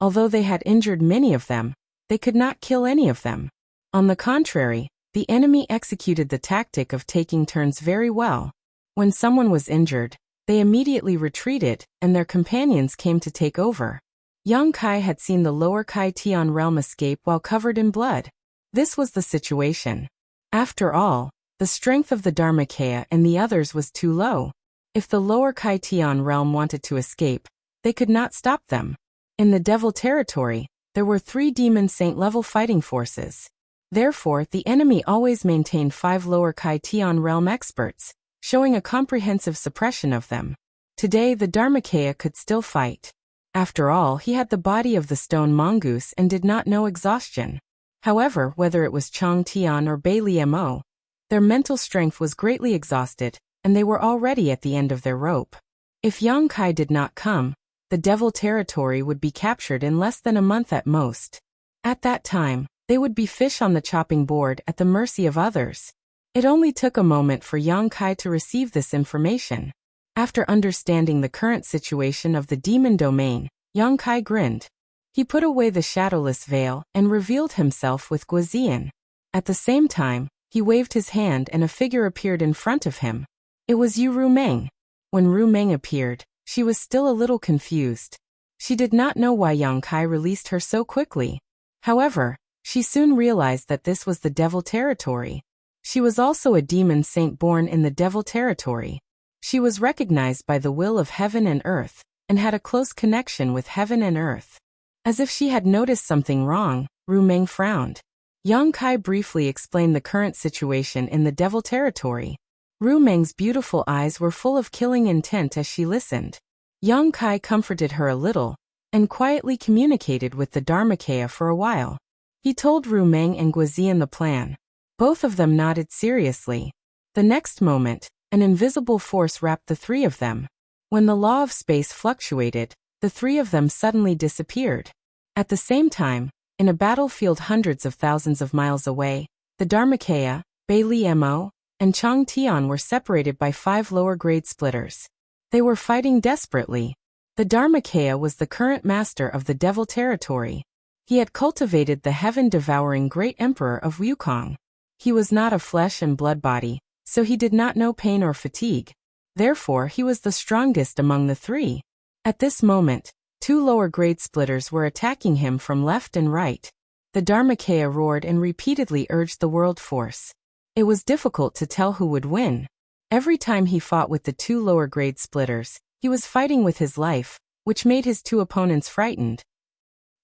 Although they had injured many of them, they could not kill any of them. On the contrary, the enemy executed the tactic of taking turns very well. When someone was injured, they immediately retreated, and their companions came to take over. Yang Kai had seen the lower Kai Tian realm escape while covered in blood. This was the situation. After all, the strength of the Dharmakaya and the others was too low. If the lower Kai Tian realm wanted to escape, they could not stop them. In the devil territory, there were 3 demon saint-level fighting forces. Therefore, the enemy always maintained 5 lower Kai Tian realm experts, showing a comprehensive suppression of them. Today the Dharmakaya could still fight. After all, he had the body of the stone mongoose and did not know exhaustion. However, whether it was Chang Tian or Bailey Mo, their mental strength was greatly exhausted, and they were already at the end of their rope. If Yang Kai did not come, the devil territory would be captured in less than a month at most. At that time, they would be fish on the chopping board at the mercy of others. It only took a moment for Yang Kai to receive this information. After understanding the current situation of the demon domain, Yang Kai grinned. He put away the shadowless veil and revealed himself with Guizian. At the same time, he waved his hand and a figure appeared in front of him. It was Yu Rumeng. When Rumeng appeared, she was still a little confused. She did not know why Yang Kai released her so quickly. However, she soon realized that this was the devil territory. She was also a demon saint born in the devil territory. She was recognized by the will of heaven and earth, and had a close connection with heaven and earth. As if she had noticed something wrong, Rumeng frowned. Yang Kai briefly explained the current situation in the devil territory. Rumeng's beautiful eyes were full of killing intent as she listened. Yang Kai comforted her a little, and quietly communicated with the Dharmakaya for a while. He told Rumeng and Guizian the plan. Both of them nodded seriously. The next moment, an invisible force wrapped the three of them. When the law of space fluctuated, the three of them suddenly disappeared. At the same time, in a battlefield hundreds of thousands of miles away, the Dharmakaya, Bailey Mo, and Chang Tian were separated by 5 lower-grade splitters. They were fighting desperately. The Dharmakaya was the current master of the devil territory. He had cultivated the heaven-devouring great emperor of Wukong. He was not a flesh and blood body, so he did not know pain or fatigue. Therefore, he was the strongest among the three. At this moment, 2 lower-grade splitters were attacking him from left and right. The Dharmakaya roared and repeatedly urged the world force. It was difficult to tell who would win. Every time he fought with the 2 lower-grade splitters, he was fighting with his life, which made his 2 opponents frightened.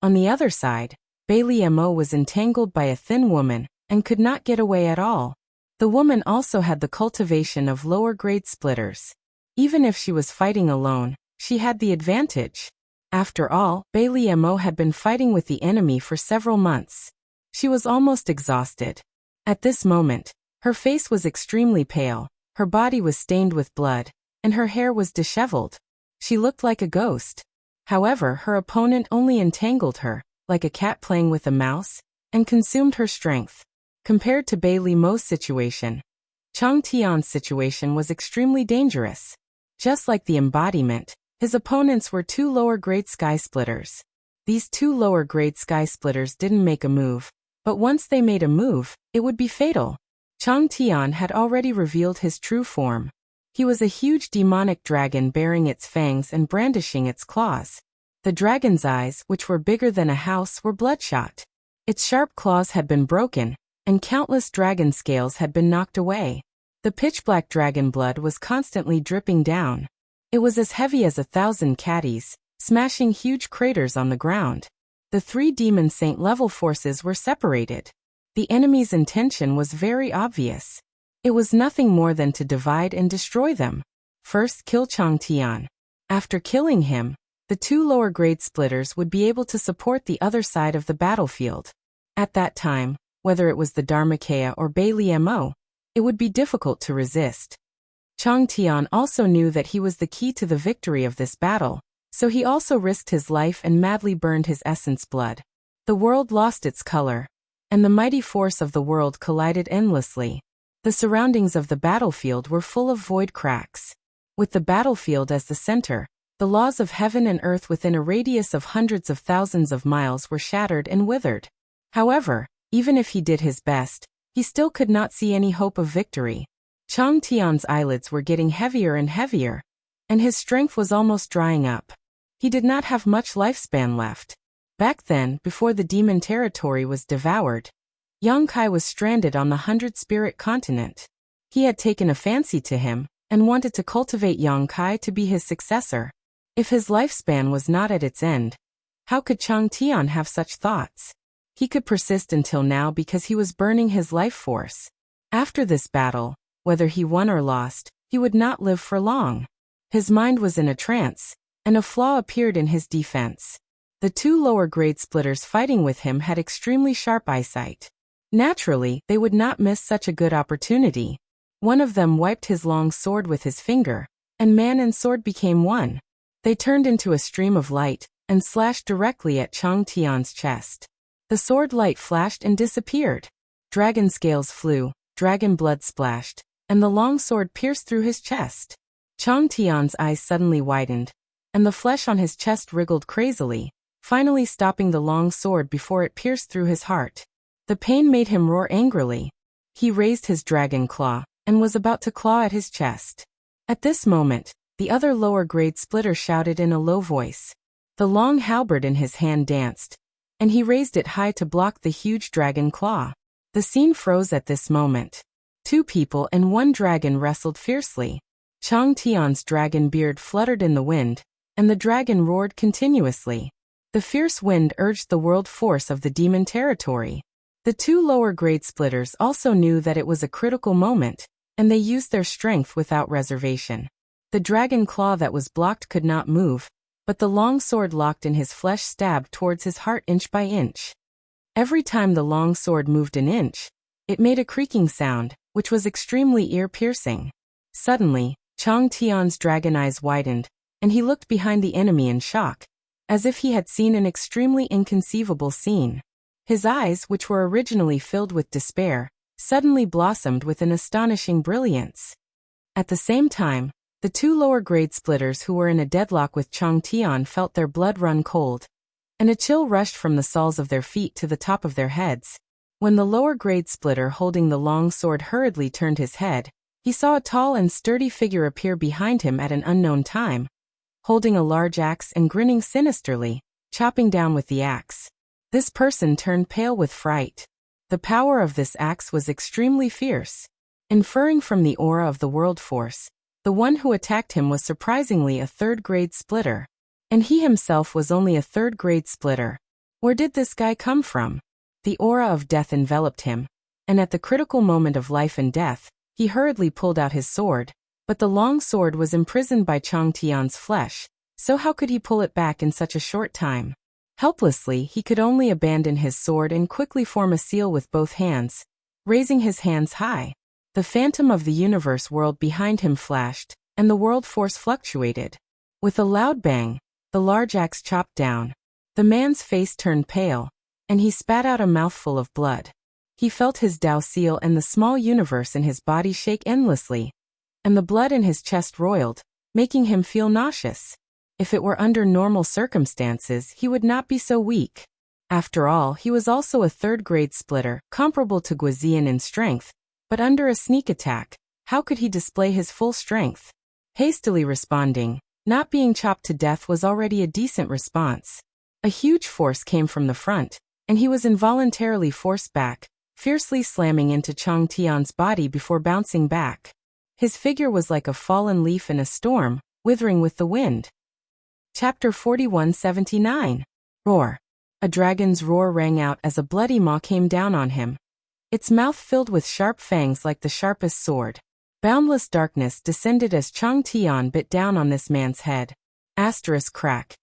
On the other side, Bailey Mo was entangled by a thin woman, and could not get away at all. The woman also had the cultivation of lower-grade splitters. Even if she was fighting alone, she had the advantage. After all, Bailey Mo had been fighting with the enemy for several months. She was almost exhausted. At this moment, her face was extremely pale, her body was stained with blood, and her hair was disheveled. She looked like a ghost. However, her opponent only entangled her, like a cat playing with a mouse, and consumed her strength. Compared to Bailey Mo's situation, Chang Tian's situation was extremely dangerous. Just like the embodiment, his opponents were 2 lower-grade sky splitters. These 2 lower-grade sky splitters didn't make a move, but once they made a move, it would be fatal. Chang Tian had already revealed his true form. He was a huge demonic dragon bearing its fangs and brandishing its claws. The dragon's eyes, which were bigger than a house, were bloodshot. Its sharp claws had been broken, and countless dragon scales had been knocked away. The pitch-black dragon blood was constantly dripping down. It was as heavy as 1,000 caddies, smashing huge craters on the ground. The 3 demon saint level forces were separated. The enemy's intention was very obvious. It was nothing more than to divide and destroy them. First, kill Chang Tian. After killing him, the 2 lower-grade splitters would be able to support the other side of the battlefield. At that time, whether it was the Dharmakaya or Bailey Mo, it would be difficult to resist. Chang Tian also knew that he was the key to the victory of this battle, so he also risked his life and madly burned his essence blood. The world lost its color, and the mighty force of the world collided endlessly. The surroundings of the battlefield were full of void cracks. With the battlefield as the center, the laws of heaven and earth within a radius of hundreds of thousands of miles were shattered and withered. However, even if he did his best, he still could not see any hope of victory. Chang Tian's eyelids were getting heavier and heavier, and his strength was almost drying up. He did not have much lifespan left. Back then, before the demon territory was devoured, Yang Kai was stranded on the 100-spirit continent. He had taken a fancy to him, and wanted to cultivate Yang Kai to be his successor. If his lifespan was not at its end, how could Chang Tian have such thoughts? He could persist until now because he was burning his life force. After this battle, whether he won or lost, he would not live for long. His mind was in a trance, and a flaw appeared in his defense. The 2 lower-grade splitters fighting with him had extremely sharp eyesight. Naturally, they would not miss such a good opportunity. One of them wiped his long sword with his finger, and man and sword became one. They turned into a stream of light, and slashed directly at Chang Tian's chest. The sword light flashed and disappeared. Dragon scales flew, dragon blood splashed, and the long sword pierced through his chest. Chang Tian's eyes suddenly widened, and the flesh on his chest wriggled crazily, finally stopping the long sword before it pierced through his heart. The pain made him roar angrily. He raised his dragon claw, and was about to claw at his chest. At this moment, the other lower-grade splitter shouted in a low voice. The long halberd in his hand danced, and he raised it high to block the huge dragon claw. The scene froze at this moment. Two people and one dragon wrestled fiercely. Chang Tian's dragon beard fluttered in the wind, and the dragon roared continuously. The fierce wind urged the world force of the demon territory. The two lower-grade splitters also knew that it was a critical moment, and they used their strength without reservation. The dragon claw that was blocked could not move, but the long sword locked in his flesh stabbed towards his heart inch by inch. Every time the long sword moved an inch, it made a creaking sound, which was extremely ear-piercing. Suddenly, Chang Tian's dragon eyes widened, and he looked behind the enemy in shock, as if he had seen an extremely inconceivable scene. His eyes, which were originally filled with despair, suddenly blossomed with an astonishing brilliance. At the same time, the two lower-grade splitters who were in a deadlock with Chang Tian felt their blood run cold, and a chill rushed from the soles of their feet to the top of their heads. When the lower-grade splitter holding the long sword hurriedly turned his head, he saw a tall and sturdy figure appear behind him at an unknown time, holding a large axe and grinning sinisterly, chopping down with the axe. This person turned pale with fright. The power of this axe was extremely fierce. Inferring from the aura of the world force, the one who attacked him was surprisingly a third-grade splitter. And he himself was only a third-grade splitter. Where did this guy come from? The aura of death enveloped him, and at the critical moment of life and death, he hurriedly pulled out his sword, but the long sword was imprisoned by Chang Tian's flesh, so how could he pull it back in such a short time? Helplessly, he could only abandon his sword and quickly form a seal with both hands, raising his hands high. The phantom of the universe world behind him flashed, and the world force fluctuated. With a loud bang, the large axe chopped down. The man's face turned pale, and he spat out a mouthful of blood. He felt his Tao seal and the small universe in his body shake endlessly, and the blood in his chest roiled, making him feel nauseous. If it were under normal circumstances, he would not be so weak. After all, he was also a third-grade splitter, comparable to Guizian in strength, but under a sneak attack, how could he display his full strength? Hastily responding, not being chopped to death was already a decent response. A huge force came from the front, and he was involuntarily forced back, fiercely slamming into Chang Tian's body before bouncing back. His figure was like a fallen leaf in a storm, withering with the wind. Chapter 4179. Roar. A dragon's roar rang out as a bloody maw came down on him, its mouth filled with sharp fangs like the sharpest sword. Boundless darkness descended as Chang Tian bit down on this man's head. Asterisk crack.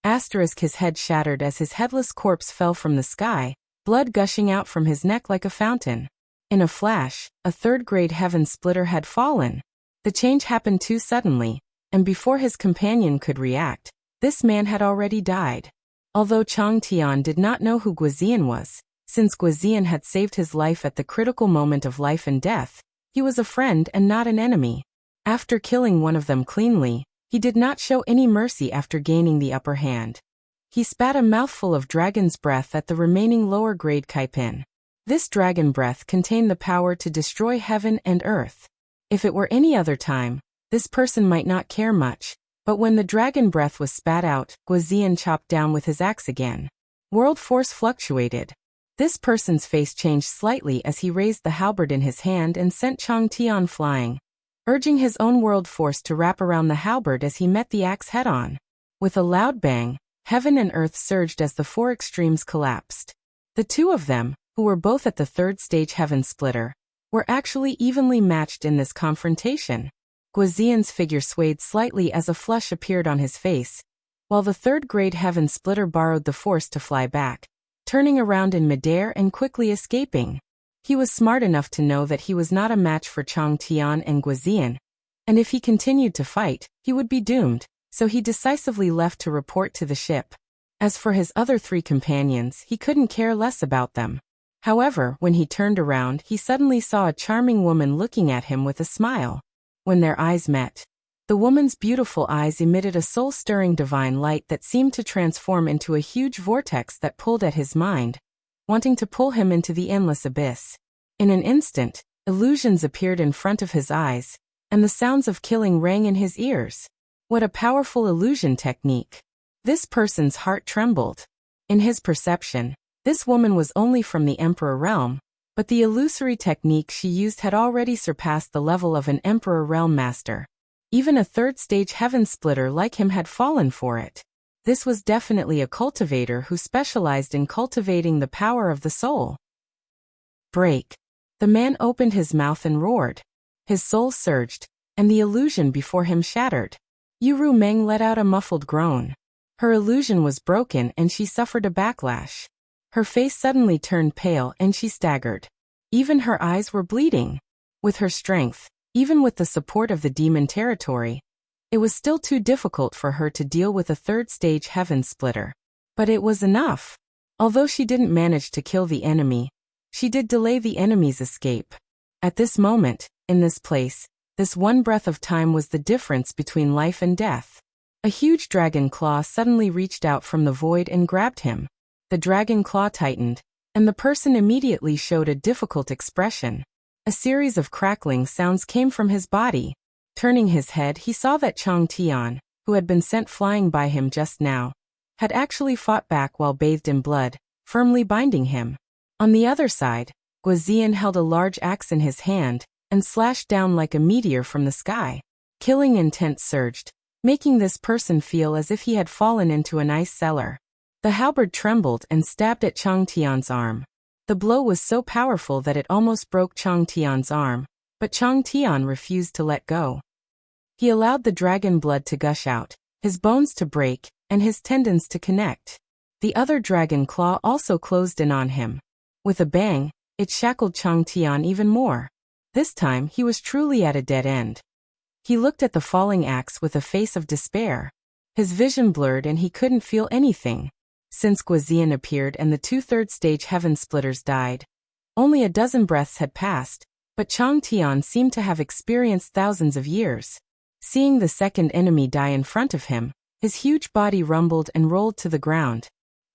Asterisk his head shattered as his headless corpse fell from the sky, blood gushing out from his neck like a fountain. In a flash, a third-grade heaven splitter had fallen. The change happened too suddenly, and before his companion could react, this man had already died. Although Chang Tian did not know who Guizian was, since Guizian had saved his life at the critical moment of life and death, he was a friend and not an enemy. After killing one of them cleanly, he did not show any mercy after gaining the upper hand. He spat a mouthful of dragon's breath at the remaining lower-grade Kaipin. This dragon breath contained the power to destroy heaven and earth. If it were any other time, this person might not care much, but when the dragon breath was spat out, Guizian chopped down with his axe again. World force fluctuated. This person's face changed slightly as he raised the halberd in his hand and sent Chang Tian flying, urging his own world force to wrap around the halberd as he met the axe head-on. With a loud bang, heaven and earth surged as the four extremes collapsed. The two of them, who were both at the third stage heaven splitter, were actually evenly matched in this confrontation. Guizian's figure swayed slightly as a flush appeared on his face, while the third-grade heaven splitter borrowed the force to fly back, turning around in midair and quickly escaping. He was smart enough to know that he was not a match for Chang Tian and Guizian, and if he continued to fight, he would be doomed, so he decisively left to report to the ship. As for his other three companions, he couldn't care less about them. However, when he turned around, he suddenly saw a charming woman looking at him with a smile. When their eyes met, The woman's beautiful eyes emitted a soul-stirring divine light that seemed to transform into a huge vortex that pulled at his mind, wanting to pull him into the endless abyss. In an instant, illusions appeared in front of his eyes, and the sounds of killing rang in his ears. What a powerful illusion technique! This person's heart trembled. In his perception, this woman was only from the Emperor realm, but the illusory technique she used had already surpassed the level of an Emperor realm master. Even a third-stage heaven splitter like him had fallen for it. This was definitely a cultivator who specialized in cultivating the power of the soul. Break. The man opened his mouth and roared. His soul surged, and the illusion before him shattered. Yuru Meng let out a muffled groan. Her illusion was broken and she suffered a backlash. Her face suddenly turned pale and she staggered. Even her eyes were bleeding. With her strength, even with the support of the demon territory, it was still too difficult for her to deal with a third-stage heaven splitter. But it was enough. Although she didn't manage to kill the enemy, she did delay the enemy's escape. At this moment, in this place, this one breath of time was the difference between life and death. A huge dragon claw suddenly reached out from the void and grabbed him. The dragon claw tightened, and the person immediately showed a difficult expression. A series of crackling sounds came from his body. Turning his head, he saw that Chang Tian, who had been sent flying by him just now, had actually fought back while bathed in blood, firmly binding him. On the other side, Guozian held a large axe in his hand and slashed down like a meteor from the sky. Killing intent surged, making this person feel as if he had fallen into an ice cellar. The halberd trembled and stabbed at Chang Tian's arm. The blow was so powerful that it almost broke Chang Tian's arm, but Chang Tian refused to let go. He allowed the dragon blood to gush out, his bones to break, and his tendons to connect. The other dragon claw also closed in on him. With a bang, it shackled Chang Tian even more. This time he was truly at a dead end. He looked at the falling axe with a face of despair. His vision blurred and he couldn't feel anything. Since Guozian appeared and the 2/3 stage heaven splitters died, only a dozen breaths had passed, but Chang Tian seemed to have experienced thousands of years. Seeing the second enemy die in front of him, his huge body rumbled and rolled to the ground.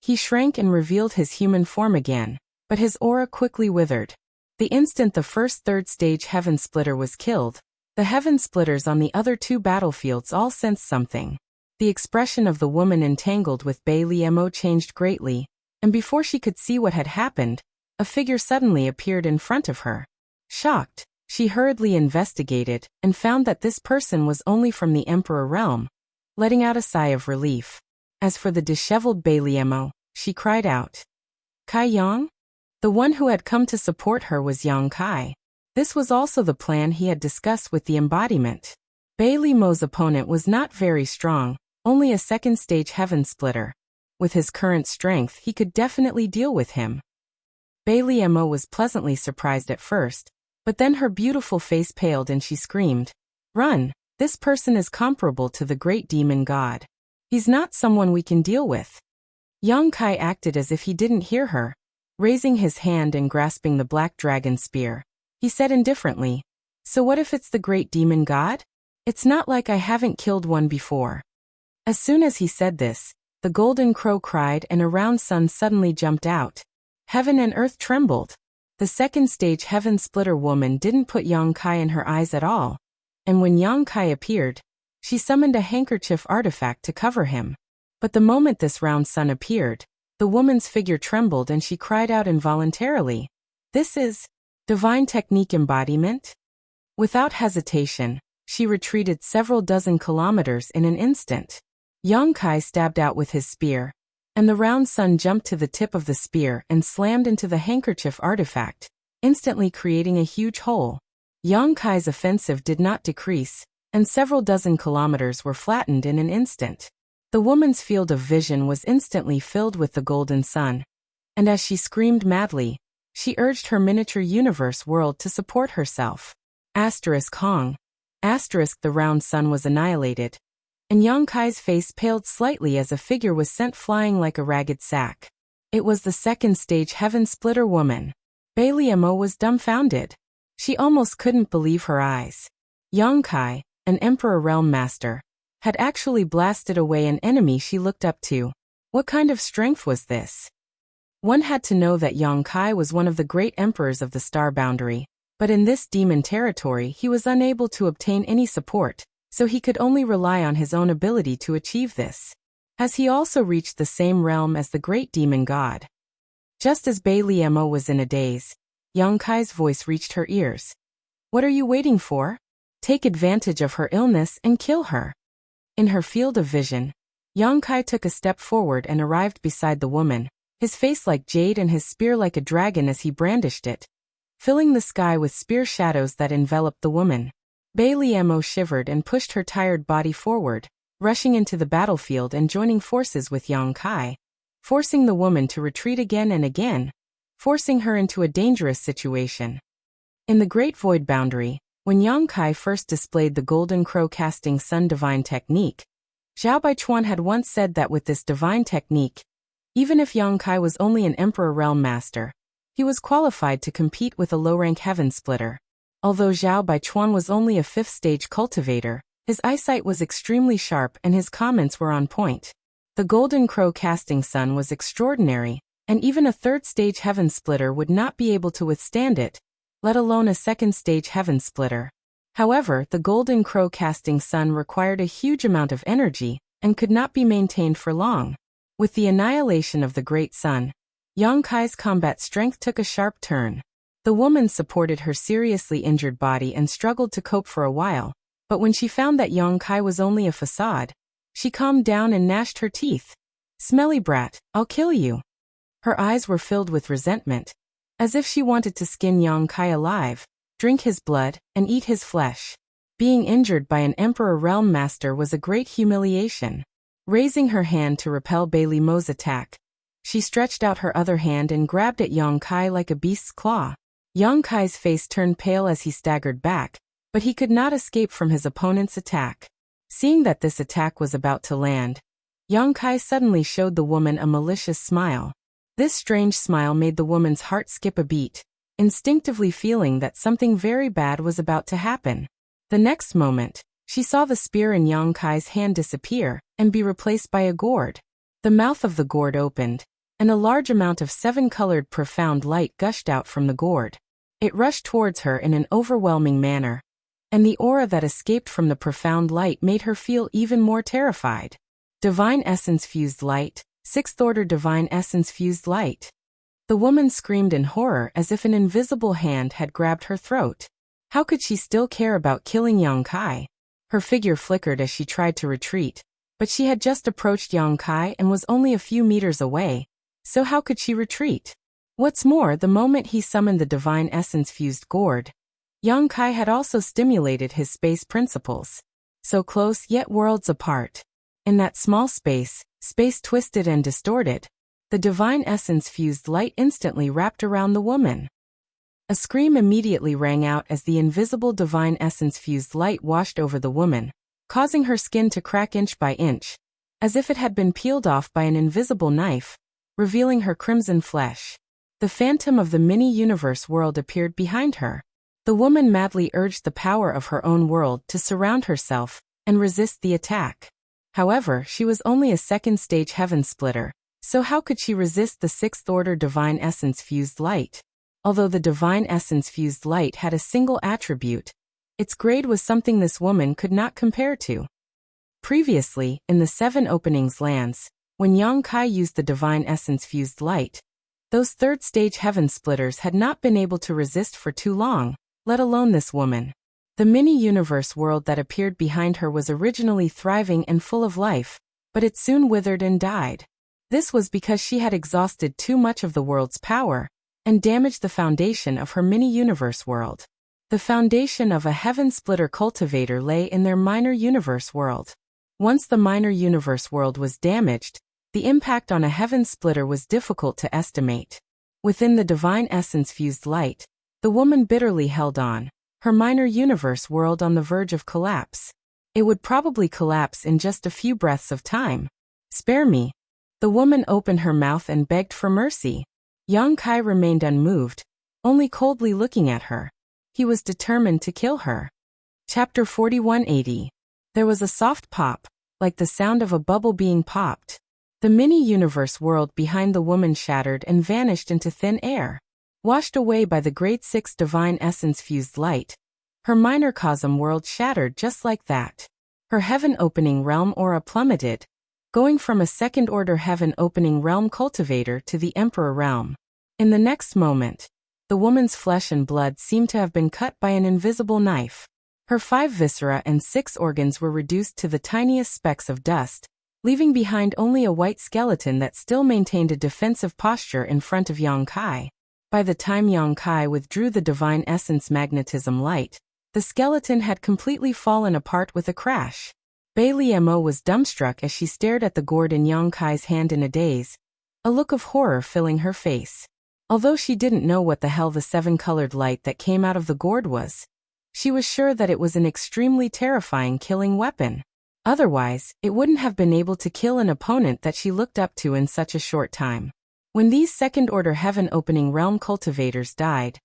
He shrank and revealed his human form again, but his aura quickly withered. The instant the first third stage heaven splitter was killed, the heaven splitters on the other two battlefields all sensed something. The expression of the woman entangled with Bai Liemo changed greatly, and before she could see what had happened, a figure suddenly appeared in front of her. Shocked, she hurriedly investigated and found that this person was only from the Emperor realm, letting out a sigh of relief. As for the disheveled Bai Liemo, she cried out. Kai Yang? The one who had come to support her was Yang Kai. This was also the plan he had discussed with the embodiment. Bai Liemo's opponent was not very strong, only a second-stage heaven splitter. With his current strength he could definitely deal with him. Bai Liemo was pleasantly surprised at first, but then her beautiful face paled and she screamed, "Run! This person is comparable to the great demon god. He's not someone we can deal with." Yang Kai acted as if he didn't hear her. Raising his hand and grasping the black dragon spear, he said indifferently, "So what if it's the great demon god? It's not like I haven't killed one before." As soon as he said this, the golden crow cried and a round sun suddenly jumped out. Heaven and earth trembled. The second stage heaven splitter woman didn't put Yang Kai in her eyes at all, and when Yang Kai appeared, she summoned a handkerchief artifact to cover him. But the moment this round sun appeared, the woman's figure trembled and she cried out involuntarily, "This is divine technique embodiment?" Without hesitation, she retreated several dozen kilometers in an instant. Yang Kai stabbed out with his spear, and the round sun jumped to the tip of the spear and slammed into the handkerchief artifact, instantly creating a huge hole. Yang Kai's offensive did not decrease, and several dozen kilometers were flattened in an instant. The woman's field of vision was instantly filled with the golden sun, and as she screamed madly, she urged her miniature universe world to support herself. Hong. The round sun was annihilated, and Yang Kai's face paled slightly as a figure was sent flying like a ragged sack. It was the second stage heaven splitter woman. Bai Liemo was dumbfounded. She almost couldn't believe her eyes. Yang Kai, an Emperor Realm Master, had actually blasted away an enemy she looked up to. What kind of strength was this? One had to know that Yang Kai was one of the great emperors of the Star Boundary, but in this demon territory he was unable to obtain any support, so he could only rely on his own ability to achieve this. Has he also reached the same realm as the great demon god? Just as Bai Liemo was in a daze, Yang Kai's voice reached her ears. What are you waiting for? Take advantage of her illness and kill her. In her field of vision, Yang Kai took a step forward and arrived beside the woman, his face like jade and his spear like a dragon as he brandished it, filling the sky with spear shadows that enveloped the woman. Bai Liemo shivered and pushed her tired body forward, rushing into the battlefield and joining forces with Yang Kai, forcing the woman to retreat again and again, forcing her into a dangerous situation. In the Great Void Boundary, when Yang Kai first displayed the Golden Crow Casting Sun Divine Technique, Zhao Baichuan had once said that with this divine technique, even if Yang Kai was only an Emperor Realm Master, he was qualified to compete with a low-rank Heaven Splitter. Although Zhao Baichuan was only a 5th-stage cultivator, his eyesight was extremely sharp and his comments were on point. The Golden Crow Casting Sun was extraordinary, and even a 3rd-stage Heaven Splitter would not be able to withstand it, let alone a 2nd-stage Heaven Splitter. However, the Golden Crow Casting Sun required a huge amount of energy and could not be maintained for long. With the annihilation of the Great Sun, Yang Kai's combat strength took a sharp turn. The woman supported her seriously injured body and struggled to cope for a while, but when she found that Yang Kai was only a facade, she calmed down and gnashed her teeth. Smelly brat, I'll kill you. Her eyes were filled with resentment, as if she wanted to skin Yang Kai alive, drink his blood, and eat his flesh. Being injured by an Emperor Realm Master was a great humiliation. Raising her hand to repel Bai Liemo's attack, she stretched out her other hand and grabbed at Yang Kai like a beast's claw. Yang Kai's face turned pale as he staggered back, but he could not escape from his opponent's attack. Seeing that this attack was about to land, Yang Kai suddenly showed the woman a malicious smile. This strange smile made the woman's heart skip a beat, instinctively feeling that something very bad was about to happen. The next moment, she saw the spear in Yang Kai's hand disappear and be replaced by a gourd. The mouth of the gourd opened, and a large amount of 7-colored profound light gushed out from the gourd. It rushed towards her in an overwhelming manner, and the aura that escaped from the profound light made her feel even more terrified. Divine Essence Fused Light, 6th Order Divine Essence Fused Light. The woman screamed in horror as if an invisible hand had grabbed her throat. How could she still care about killing Yang Kai? Her figure flickered as she tried to retreat, but she had just approached Yang Kai and was only a few meters away, so how could she retreat? What's more, the moment he summoned the Divine Essence-fused gourd, Yang Kai had also stimulated his space principles. So close yet worlds apart. In that small space, space twisted and distorted. The Divine Essence-fused light instantly wrapped around the woman. A scream immediately rang out as the invisible Divine Essence-fused light washed over the woman, causing her skin to crack inch by inch, as if it had been peeled off by an invisible knife, revealing her crimson flesh. The phantom of the mini-universe world appeared behind her. The woman madly urged the power of her own world to surround herself and resist the attack. However, she was only a 2nd-stage Heaven Splitter, so how could she resist the 6th Order Divine Essence-fused light? Although the Divine Essence-fused light had a single attribute, its grade was something this woman could not compare to. Previously, in the 7 Openings lands, when Yang Kai used the Divine Essence-fused light, those 3rd-stage Heaven Splitters had not been able to resist for too long, let alone this woman. The mini-universe world that appeared behind her was originally thriving and full of life, but it soon withered and died. This was because she had exhausted too much of the world's power and damaged the foundation of her mini-universe world. The foundation of a Heaven Splitter cultivator lay in their minor universe world. Once the minor universe world was damaged, the impact on a Heaven Splitter was difficult to estimate. Within the Divine Essence-fused light, the woman bitterly held on, her minor universe world on the verge of collapse. It would probably collapse in just a few breaths of time. Spare me. The woman opened her mouth and begged for mercy. Yang Kai remained unmoved, only coldly looking at her. He was determined to kill her. Chapter 4180. There was a soft pop, like the sound of a bubble being popped. The mini-universe world behind the woman shattered and vanished into thin air. Washed away by the Great Six divine essence-fused light, her microcosm world shattered just like that. Her heaven-opening realm aura plummeted, going from a second-order heaven-opening realm cultivator to the Emperor realm. In the next moment, the woman's flesh and blood seemed to have been cut by an invisible knife. Her 5 viscera and 6 organs were reduced to the tiniest specks of dust, leaving behind only a white skeleton that still maintained a defensive posture in front of Yang Kai. By the time Yang Kai withdrew the divine essence magnetism light, the skeleton had completely fallen apart with a crash. Bai Liemo was dumbstruck as she stared at the gourd in Yang Kai's hand in a daze, a look of horror filling her face. Although she didn't know what the hell the 7-colored light that came out of the gourd was, she was sure that it was an extremely terrifying killing weapon. Otherwise, it wouldn't have been able to kill an opponent that she looked up to in such a short time. When these second-order heaven-opening realm cultivators died,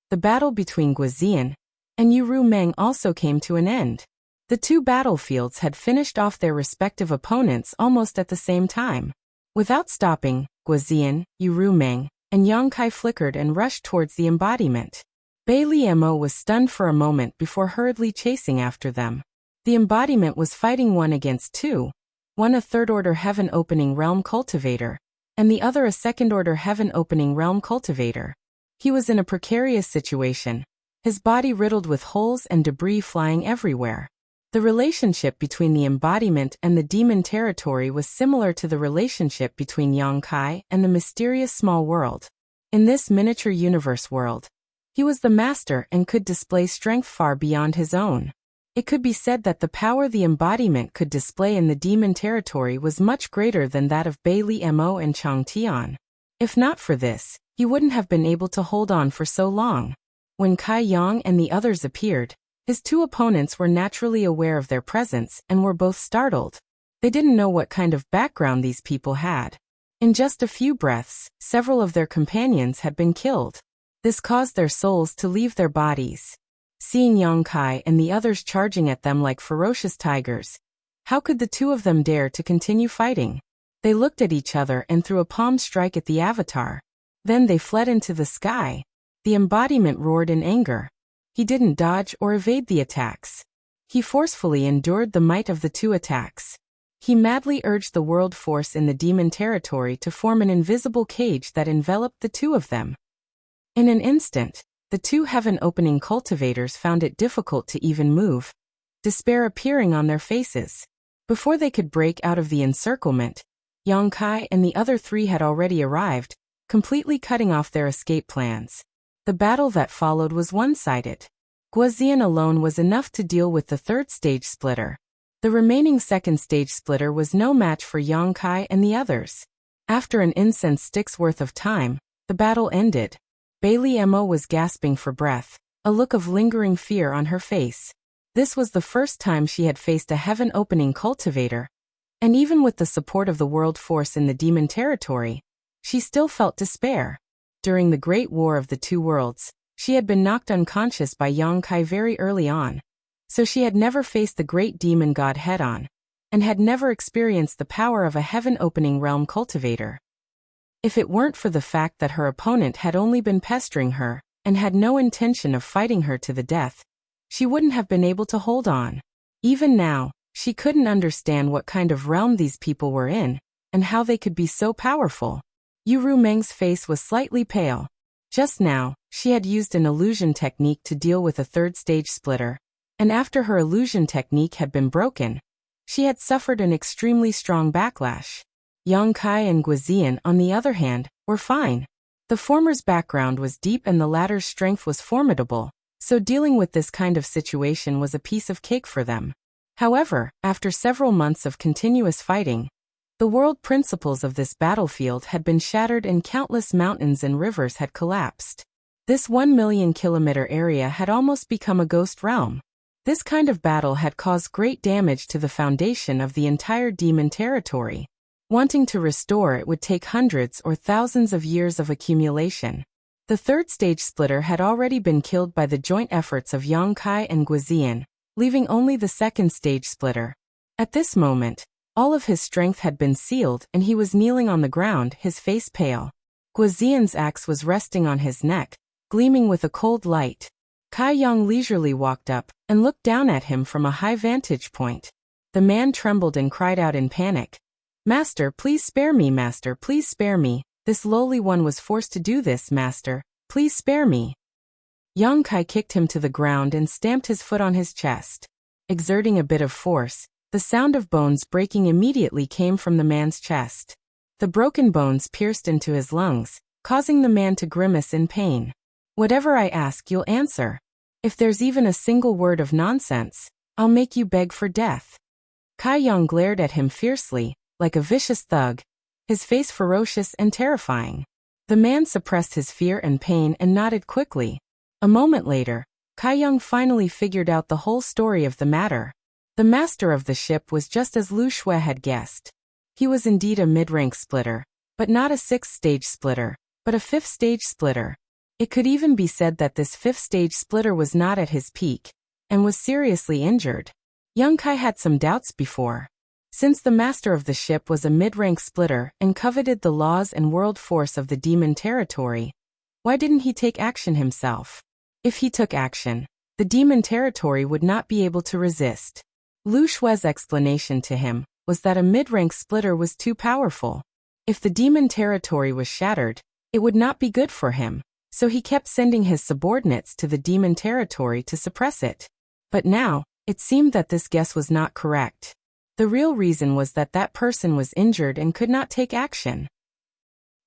the battle between Guizian and Yu Meng also came to an end. The two battlefields had finished off their respective opponents almost at the same time. Without stopping, Guizian, Yu Meng, and Yang Kai flickered and rushed towards the embodiment. Bai Liemo was stunned for a moment before hurriedly chasing after them. The embodiment was fighting one against two, one a third-order heaven-opening realm cultivator, and the other a second-order heaven-opening realm cultivator. He was in a precarious situation, his body riddled with holes and debris flying everywhere. The relationship between the embodiment and the demon territory was similar to the relationship between Yang Kai and the mysterious small world. In this miniature universe world, he was the master and could display strength far beyond his own. It could be said that the power the embodiment could display in the demon territory was much greater than that of Bai Liemo and Chang Tian. If not for this, he wouldn't have been able to hold on for so long. When Kai Yang and the others appeared, his two opponents were naturally aware of their presence and were both startled. They didn't know what kind of background these people had. In just a few breaths, several of their companions had been killed. This caused their souls to leave their bodies. Seeing Yang Kai and the others charging at them like ferocious tigers, how could the two of them dare to continue fighting? They looked at each other and threw a palm strike at the avatar. Then they fled into the sky. The embodiment roared in anger. He didn't dodge or evade the attacks. He forcefully endured the might of the two attacks. He madly urged the world force in the demon territory to form an invisible cage that enveloped the two of them. In an instant, the two heaven-opening cultivators found it difficult to even move, despair appearing on their faces. Before they could break out of the encirclement, Yang Kai and the other three had already arrived, completely cutting off their escape plans. The battle that followed was one-sided. Guizian alone was enough to deal with the third stage splitter. The remaining second stage splitter was no match for Yang Kai and the others. After an incense stick's worth of time, the battle ended. Bai Liemo was gasping for breath, a look of lingering fear on her face. This was the first time she had faced a heaven-opening cultivator, and even with the support of the world force in the demon territory, she still felt despair. During the Great War of the Two Worlds, she had been knocked unconscious by Yang Kai very early on, so she had never faced the great demon god head-on, and had never experienced the power of a heaven-opening realm cultivator. If it weren't for the fact that her opponent had only been pestering her, and had no intention of fighting her to the death, she wouldn't have been able to hold on. Even now, she couldn't understand what kind of realm these people were in, and how they could be so powerful. Yu Meng's face was slightly pale. Just now, she had used an illusion technique to deal with a third stage splitter, and after her illusion technique had been broken, she had suffered an extremely strong backlash. Yang Kai and Guizian, on the other hand, were fine. The former's background was deep and the latter's strength was formidable, so dealing with this kind of situation was a piece of cake for them. However, after several months of continuous fighting, the world principles of this battlefield had been shattered and countless mountains and rivers had collapsed. This 1 million-kilometer area had almost become a ghost realm. This kind of battle had caused great damage to the foundation of the entire demon territory. Wanting to restore it would take hundreds or thousands of years of accumulation. The third stage splitter had already been killed by the joint efforts of Yang Kai and Guizian, leaving only the second stage splitter. At this moment, all of his strength had been sealed and he was kneeling on the ground, his face pale. Guozian's axe was resting on his neck, gleaming with a cold light. Kai Yang leisurely walked up and looked down at him from a high vantage point. The man trembled and cried out in panic. "Master, please spare me, master, please spare me. This lowly one was forced to do this, master. Please spare me." Yang Kai kicked him to the ground and stamped his foot on his chest. Exerting a bit of force, the sound of bones breaking immediately came from the man's chest. The broken bones pierced into his lungs, causing the man to grimace in pain. "Whatever I ask, you'll answer. If there's even a single word of nonsense, I'll make you beg for death." Kai Yang glared at him fiercely, like a vicious thug, his face ferocious and terrifying. The man suppressed his fear and pain and nodded quickly. A moment later, Kai Yang finally figured out the whole story of the matter. The master of the ship was just as Lu Shui had guessed. He was indeed a mid-rank splitter, but not a 6th-stage splitter, but a 5th-stage splitter. It could even be said that this 5th-stage splitter was not at his peak, and was seriously injured. Young Kai had some doubts before. Since the master of the ship was a mid-rank splitter and coveted the laws and world force of the demon territory, why didn't he take action himself? If he took action, the demon territory would not be able to resist. Lu Shui's explanation to him was that a mid-rank splitter was too powerful. If the demon territory was shattered, it would not be good for him, so he kept sending his subordinates to the demon territory to suppress it. But now, it seemed that this guess was not correct. The real reason was that that person was injured and could not take action.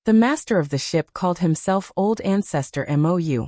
The master of the ship called himself Old Ancestor Mou,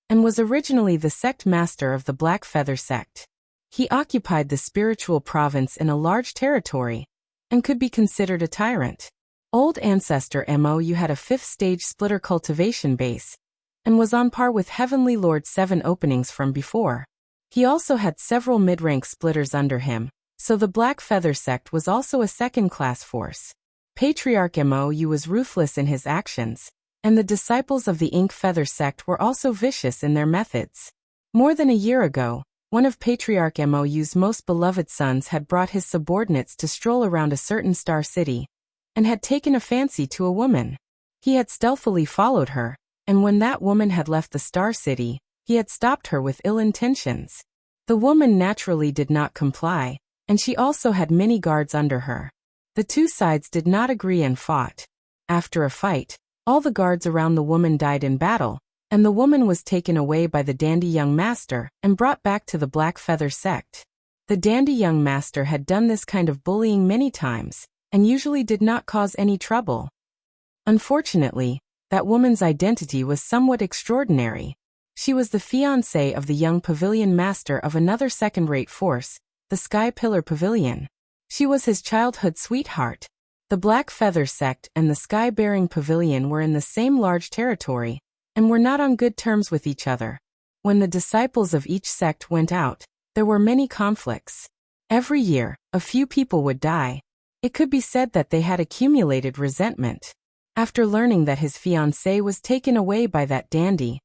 and was originally the sect master of the Black Feather sect. He occupied the spiritual province in a large territory, and could be considered a tyrant. Old Ancestor Mou had a 5th-stage splitter cultivation base, and was on par with Heavenly Lord 7 openings from before. He also had several mid-rank splitters under him, so the Black Feather sect was also a second-class force. Patriarch Mou was ruthless in his actions, and the disciples of the Ink Feather sect were also vicious in their methods. More than a year ago, one of Patriarch Mou's most beloved sons had brought his subordinates to stroll around a certain star city, and had taken a fancy to a woman. He had stealthily followed her, and when that woman had left the star city, he had stopped her with ill intentions. The woman naturally did not comply, and she also had many guards under her. The two sides did not agree and fought. After a fight, all the guards around the woman died in battle, and the woman was taken away by the dandy young master and brought back to the Black Feather sect. The dandy young master had done this kind of bullying many times, and usually did not cause any trouble. Unfortunately, that woman's identity was somewhat extraordinary. She was the fiancée of the young pavilion master of another second-rate force, the Sky Pillar Pavilion. She was his childhood sweetheart. The Black Feather sect and the Sky-Bearing Pavilion were in the same large territory, and were not on good terms with each other. When the disciples of each sect went out, there were many conflicts. Every year, a few people would die. It could be said that they had accumulated resentment. After learning that his fiancée was taken away by that dandy,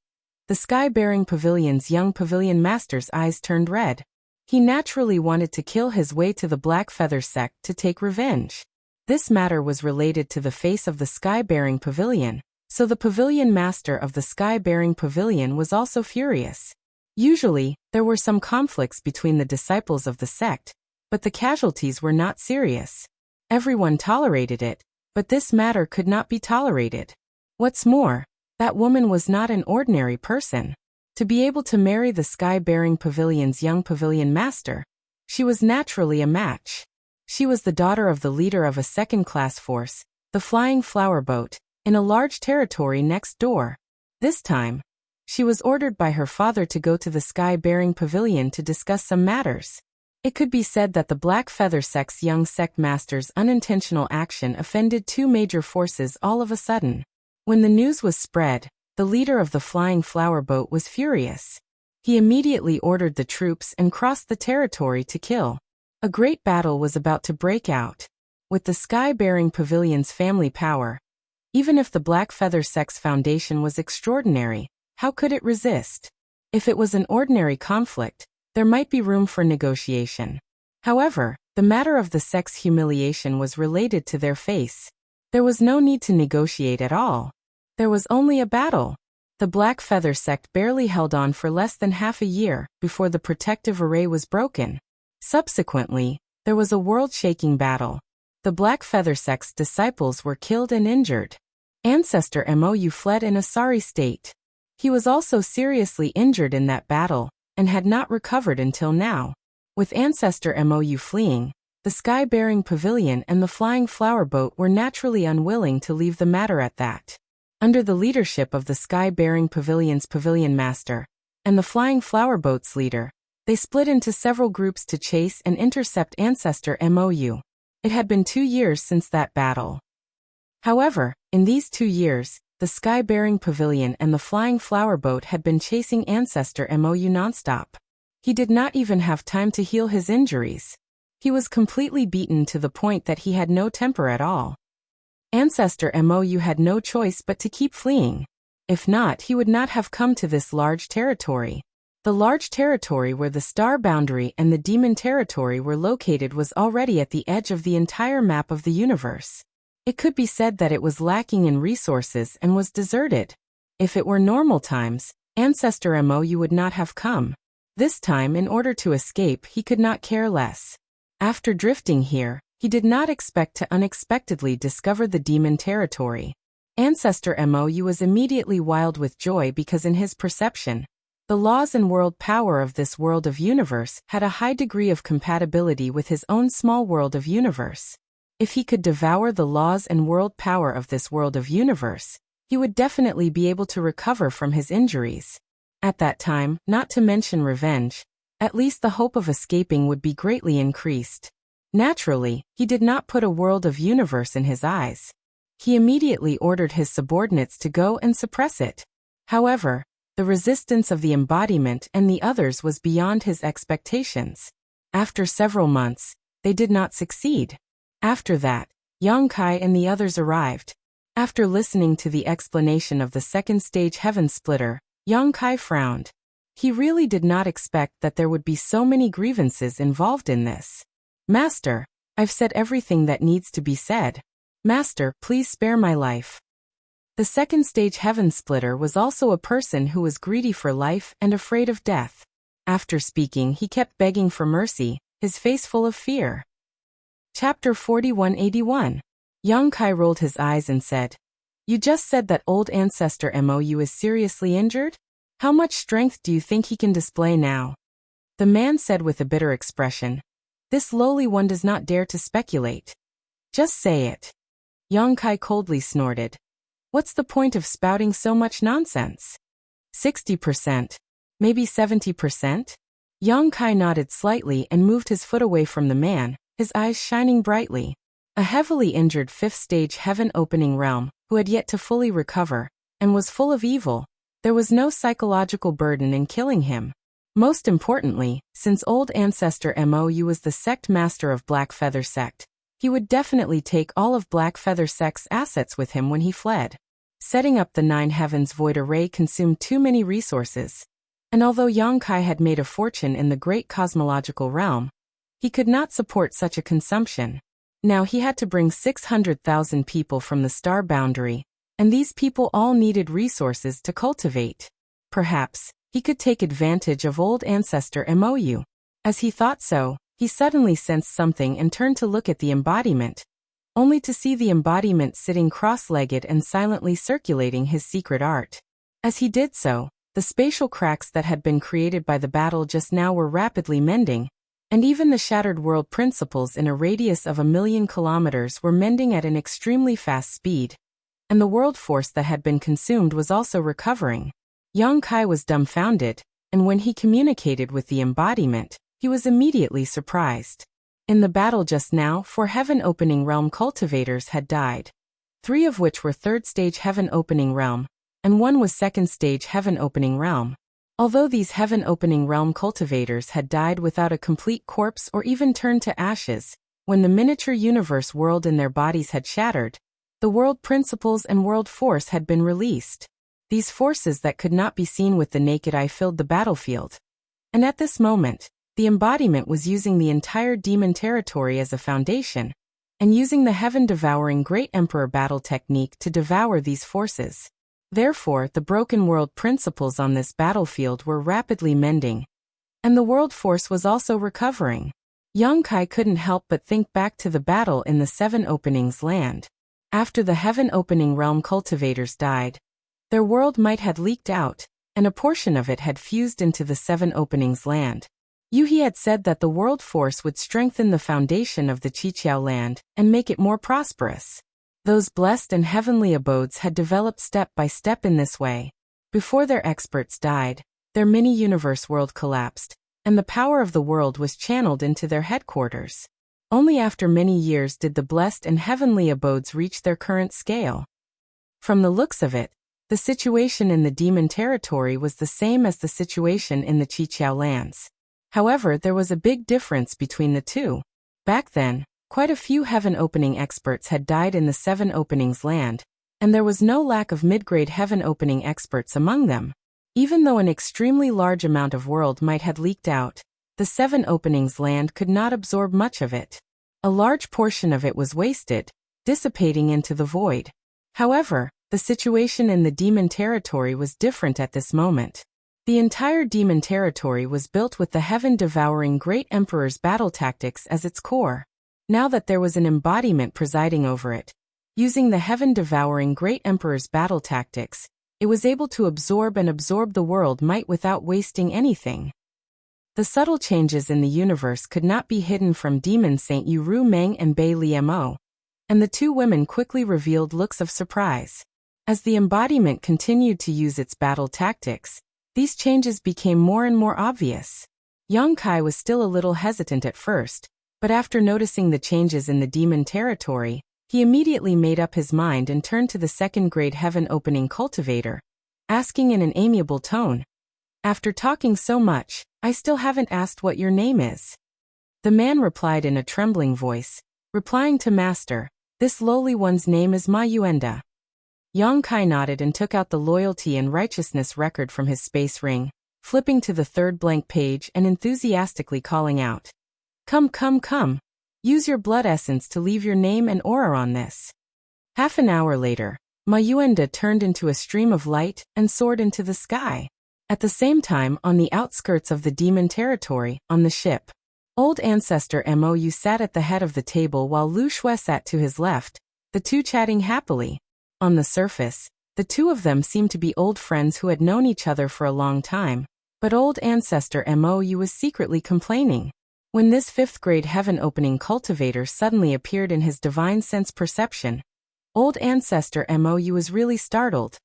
the Sky-Bearing Pavilion's young pavilion master's eyes turned red. He naturally wanted to kill his way to the Black Feather sect to take revenge. This matter was related to the face of the Sky-Bearing Pavilion, so the pavilion master of the Sky-Bearing Pavilion was also furious. Usually, there were some conflicts between the disciples of the sect, but the casualties were not serious. Everyone tolerated it, but this matter could not be tolerated. What's more, that woman was not an ordinary person. To be able to marry the Sky-Bearing Pavilion's young pavilion master, she was naturally a match. She was the daughter of the leader of a second-class force, the Flying Flower Boat, in a large territory next door. This time, she was ordered by her father to go to the Sky-Bearing Pavilion to discuss some matters. It could be said that the Black Feather sect's young sect master's unintentional action offended two major forces all of a sudden. When the news was spread, the leader of the Flying Flower Boat was furious. He immediately ordered the troops and crossed the territory to kill. A great battle was about to break out. With the Sky-Bearing Pavilion's family power, even if the Black Feather sect's foundation was extraordinary, how could it resist? If it was an ordinary conflict, there might be room for negotiation. However, the matter of the sex humiliation was related to their face. There was no need to negotiate at all. There was only a battle. The Black Feather sect barely held on for less than half a year before the protective array was broken. Subsequently, there was a world-shaking battle. The Black Feather sect's disciples were killed and injured. Ancestor Mou fled in a sorry state. He was also seriously injured in that battle and had not recovered until now. With Ancestor Mou fleeing, the Sky-Bearing Pavilion and the Flying Flower Boat were naturally unwilling to leave the matter at that. Under the leadership of the Sky-Bearing Pavilion's Pavilion Master and the Flying Flower Boat's leader, they split into several groups to chase and intercept Ancestor Mou. It had been 2 years since that battle. However, in these 2 years, the Sky-Bearing Pavilion and the Flying Flower Boat had been chasing Ancestor Mou nonstop. He did not even have time to heal his injuries. He was completely beaten to the point that he had no temper at all. Ancestor Mou had no choice but to keep fleeing. If not, he would not have come to this large territory. The large territory where the star boundary and the demon territory were located was already at the edge of the entire map of the universe. It could be said that it was lacking in resources and was deserted. If it were normal times, Ancestor Mou would not have come. This time, in order to escape, he could not care less. After drifting here, he did not expect to unexpectedly discover the demon territory. Ancestor Mou was immediately wild with joy because in his perception, the laws and world power of this world of universe had a high degree of compatibility with his own small world of universe. If he could devour the laws and world power of this world of universe, he would definitely be able to recover from his injuries. At that time, not to mention revenge, at least the hope of escaping would be greatly increased. Naturally, he did not put a world of universe in his eyes. He immediately ordered his subordinates to go and suppress it. However, the resistance of the embodiment and the others was beyond his expectations. After several months, they did not succeed. After that, Yang Kai and the others arrived. After listening to the explanation of the second stage heaven splitter, Yang Kai frowned. He really did not expect that there would be so many grievances involved in this. Master, I've said everything that needs to be said. Master, please spare my life. The second stage heaven splitter was also a person who was greedy for life and afraid of death. After speaking, he kept begging for mercy, his face full of fear. Chapter 4181. Yang Kai rolled his eyes and said, "You just said that old Ancestor Mou is seriously injured? How much strength do you think he can display now?" The man said with a bitter expression, "This lowly one does not dare to speculate. Just say it." Yang Kai coldly snorted. "What's the point of spouting so much nonsense? 60%? Maybe 70%? Yang Kai nodded slightly and moved his foot away from the man, his eyes shining brightly. A heavily injured fifth-stage heaven-opening realm, who had yet to fully recover, and was full of evil, there was no psychological burden in killing him. Most importantly, since old Ancestor Mou was the sect master of Black Feather sect, he would definitely take all of Black Feather sect's assets with him when he fled. Setting up the 9 Heavens Void Array consumed too many resources, and although Yang Kai had made a fortune in the great cosmological realm, he could not support such a consumption. Now he had to bring 600,000 people from the star boundary, and these people all needed resources to cultivate. Perhaps he could take advantage of old Ancestor Mou. As he thought so, he suddenly sensed something and turned to look at the embodiment, only to see the embodiment sitting cross-legged and silently circulating his secret art. As he did so, the spatial cracks that had been created by the battle just now were rapidly mending, and even the shattered world principles in a radius of 1,000,000 kilometers were mending at an extremely fast speed, and the world force that had been consumed was also recovering. Yang Kai was dumbfounded, and when he communicated with the embodiment, he was immediately surprised. In the battle just now, 4 heaven-opening realm cultivators had died, 3 of which were third-stage heaven-opening realm, and 1 was second-stage heaven-opening realm. Although these heaven-opening realm cultivators had died without a complete corpse or even turned to ashes, when the miniature universe world in their bodies had shattered, the world principles and world force had been released. These forces that could not be seen with the naked eye filled the battlefield. And at this moment, the embodiment was using the entire demon territory as a foundation, and using the heaven-devouring Great Emperor battle technique to devour these forces. Therefore, the broken world principles on this battlefield were rapidly mending, and the world force was also recovering. Yang Kai couldn't help but think back to the battle in the Seven Openings land. After the Heaven Opening Realm cultivators died, their world might had leaked out, and a portion of it had fused into the Seven Openings land. Yuhi had said that the world force would strengthen the foundation of the Qiqiao land and make it more prosperous. Those blessed and heavenly abodes had developed step by step in this way. Before their experts died, their mini-universe world collapsed, and the power of the world was channeled into their headquarters. Only after many years did the blessed and heavenly abodes reach their current scale. From the looks of it, the situation in the demon territory was the same as the situation in the Qiqiao lands. However, there was a big difference between the two. Back then, quite a few heaven opening experts had died in the Seven Openings land, and there was no lack of mid-grade heaven opening experts among them. Even though an extremely large amount of world might have leaked out, the Seven Openings land could not absorb much of it. A large portion of it was wasted, dissipating into the void. However, the situation in the demon territory was different at this moment. The entire demon territory was built with the heaven-devouring Great Emperor's battle tactics as its core. Now that there was an embodiment presiding over it, using the heaven-devouring Great Emperor's battle tactics, it was able to absorb the world might without wasting anything. The subtle changes in the universe could not be hidden from Demon Saint Yu Ru Meng and Bei Liemo, and the two women quickly revealed looks of surprise. As the embodiment continued to use its battle tactics, these changes became more and more obvious. Yang Kai was still a little hesitant at first, but after noticing the changes in the demon territory, he immediately made up his mind and turned to the second-grade heaven opening cultivator, asking in an amiable tone, "After talking so much, I still haven't asked what your name is." The man replied in a trembling voice, replying to Master, "This lowly one's name is Ma Yuenda." Yang Kai nodded and took out the loyalty and righteousness record from his space ring, flipping to the third blank page and enthusiastically calling out, "Come, come, come. Use your blood essence to leave your name and aura on this." Half an hour later, Ma Yuenda turned into a stream of light and soared into the sky. At the same time, on the outskirts of the demon territory, on the ship, Old Ancestor Mou sat at the head of the table while Lu Shui sat to his left, the two chatting happily. On the surface, the two of them seemed to be old friends who had known each other for a long time, but Old Ancestor Mou was secretly complaining. When this fifth-grade heaven-opening cultivator suddenly appeared in his divine sense perception, Old Ancestor Mou was really startled,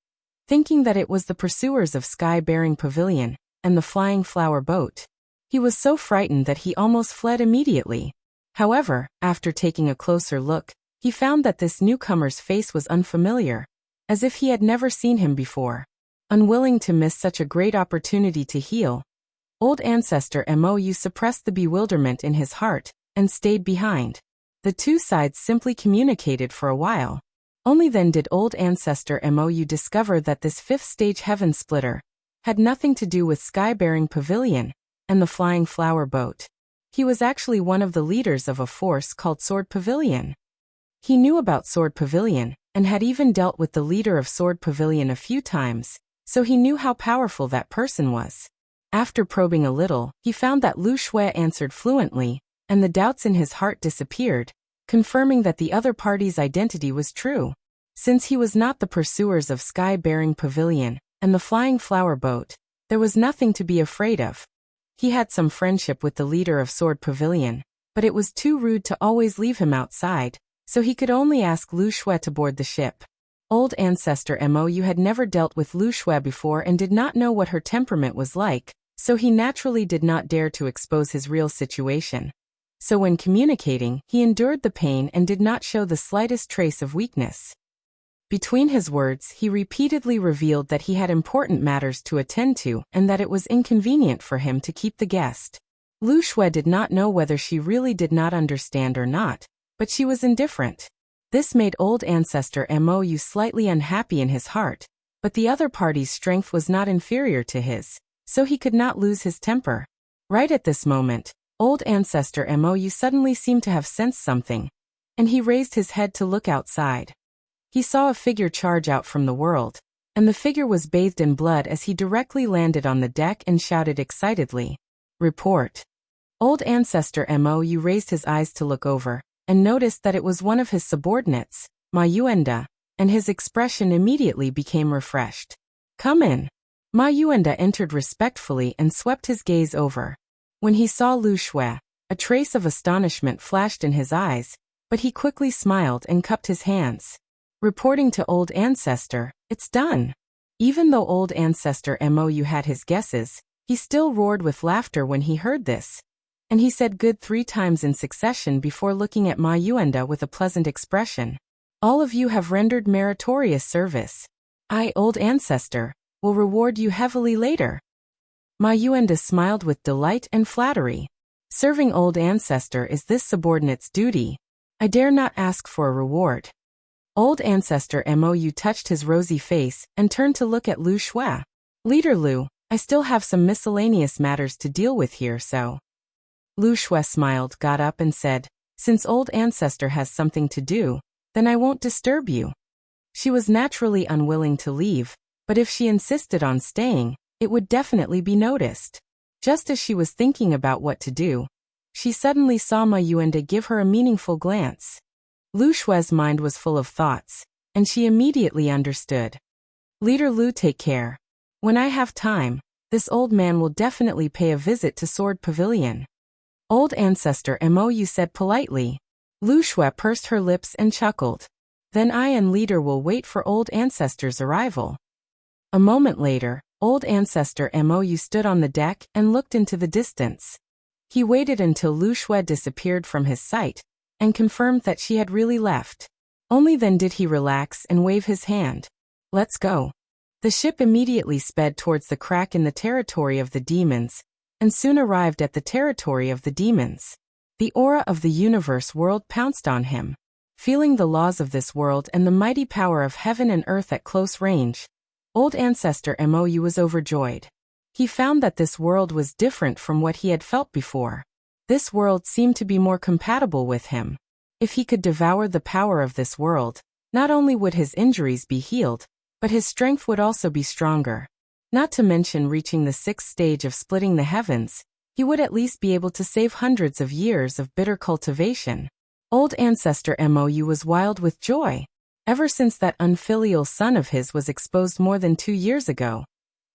thinking that it was the pursuers of Sky-Bearing Pavilion and the Flying Flower Boat. He was so frightened that he almost fled immediately. However, after taking a closer look, he found that this newcomer's face was unfamiliar, as if he had never seen him before. Unwilling to miss such a great opportunity to heal, Old Ancestor Mou suppressed the bewilderment in his heart and stayed behind. The two sides simply communicated for a while. Only then did Old Ancestor Mou discover that this fifth-stage heaven splitter had nothing to do with Sky-Bearing Pavilion and the Flying Flower Boat. He was actually one of the leaders of a force called Sword Pavilion. He knew about Sword Pavilion and had even dealt with the leader of Sword Pavilion a few times, so he knew how powerful that person was. After probing a little, he found that Lu Shui answered fluently, and the doubts in his heart disappeared, confirming that the other party's identity was true. Since he was not the pursuers of Sky-Bearing Pavilion and the Flying Flower Boat, there was nothing to be afraid of. He had some friendship with the leader of Sword Pavilion, but it was too rude to always leave him outside, so he could only ask Lu Shui to board the ship. Old Ancestor Mou had never dealt with Lu Shui before and did not know what her temperament was like, so he naturally did not dare to expose his real situation. So when communicating, he endured the pain and did not show the slightest trace of weakness. Between his words, he repeatedly revealed that he had important matters to attend to and that it was inconvenient for him to keep the guest. Lu Shui did not know whether she really did not understand or not, but she was indifferent. This made Old Ancestor Mou slightly unhappy in his heart, but the other party's strength was not inferior to his, so he could not lose his temper. Right at this moment, old ancestor Mou suddenly seemed to have sensed something, and he raised his head to look outside. He saw a figure charge out from the world, and the figure was bathed in blood as he directly landed on the deck and shouted excitedly, "Report." Old ancestor Mou raised his eyes to look over, and noticed that it was one of his subordinates, Ma Yuanda, and his expression immediately became refreshed. "Come in." Ma Yuanda entered respectfully and swept his gaze over. When he saw Lu Shui, a trace of astonishment flashed in his eyes, but he quickly smiled and cupped his hands. Reporting to old ancestor, "It's done." Even though old ancestor Mou had his guesses, he still roared with laughter when he heard this. And he said good 3 times in succession before looking at Ma Yuanda with a pleasant expression. "All of you have rendered meritorious service. I, old ancestor, will reward you heavily later." Ma Yuanda smiled with delight and flattery. "Serving old ancestor is this subordinate's duty. I dare not ask for a reward." Old ancestor Mou touched his rosy face and turned to look at Lu Shui. "Leader Lu, I still have some miscellaneous matters to deal with here, so." Lu Shui smiled, got up and said, "Since old ancestor has something to do, then I won't disturb you." She was naturally unwilling to leave, but if she insisted on staying, it would definitely be noticed. Just as she was thinking about what to do, she suddenly saw Ma Yuanda give her a meaningful glance. Lu Shui's mind was full of thoughts, and she immediately understood. "Leader Lu, take care. When I have time, this old man will definitely pay a visit to Sword Pavilion." Old ancestor Mou said politely. Lu Shui pursed her lips and chuckled. "Then I and leader will wait for old ancestor's arrival." A moment later, old ancestor Mou stood on the deck and looked into the distance. He waited until Lu Shui disappeared from his sight, and confirmed that she had really left. Only then did he relax and wave his hand. "Let's go." The ship immediately sped towards the crack in the territory of the demons, and soon arrived at the territory of the demons. The aura of the universe world pounced on him. Feeling the laws of this world and the mighty power of heaven and earth at close range, old ancestor Mou was overjoyed. He found that this world was different from what he had felt before. This world seemed to be more compatible with him. If he could devour the power of this world, not only would his injuries be healed, but his strength would also be stronger. Not to mention reaching the 6th stage of splitting the heavens, he would at least be able to save hundreds of years of bitter cultivation. Old ancestor Mou was wild with joy. Ever since that unfilial son of his was exposed more than 2 years ago,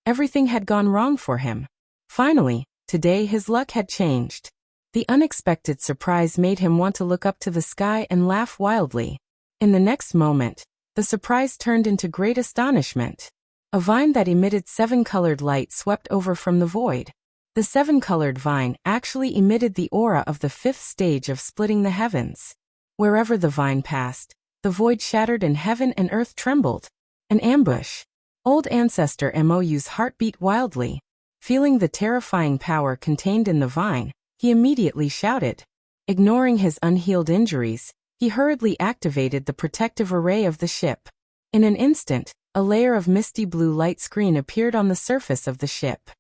everything had gone wrong for him. Finally, today his luck had changed. The unexpected surprise made him want to look up to the sky and laugh wildly. In the next moment, the surprise turned into great astonishment. A vine that emitted 7-colored light swept over from the void. The 7-colored vine actually emitted the aura of the 5th stage of splitting the heavens. Wherever the vine passed, the void shattered and heaven and earth trembled. An ambush. Old ancestor Mou's heart beat wildly. Feeling the terrifying power contained in the vine, he immediately shouted. Ignoring his unhealed injuries, he hurriedly activated the protective array of the ship. In an instant, a layer of misty blue light screen appeared on the surface of the ship.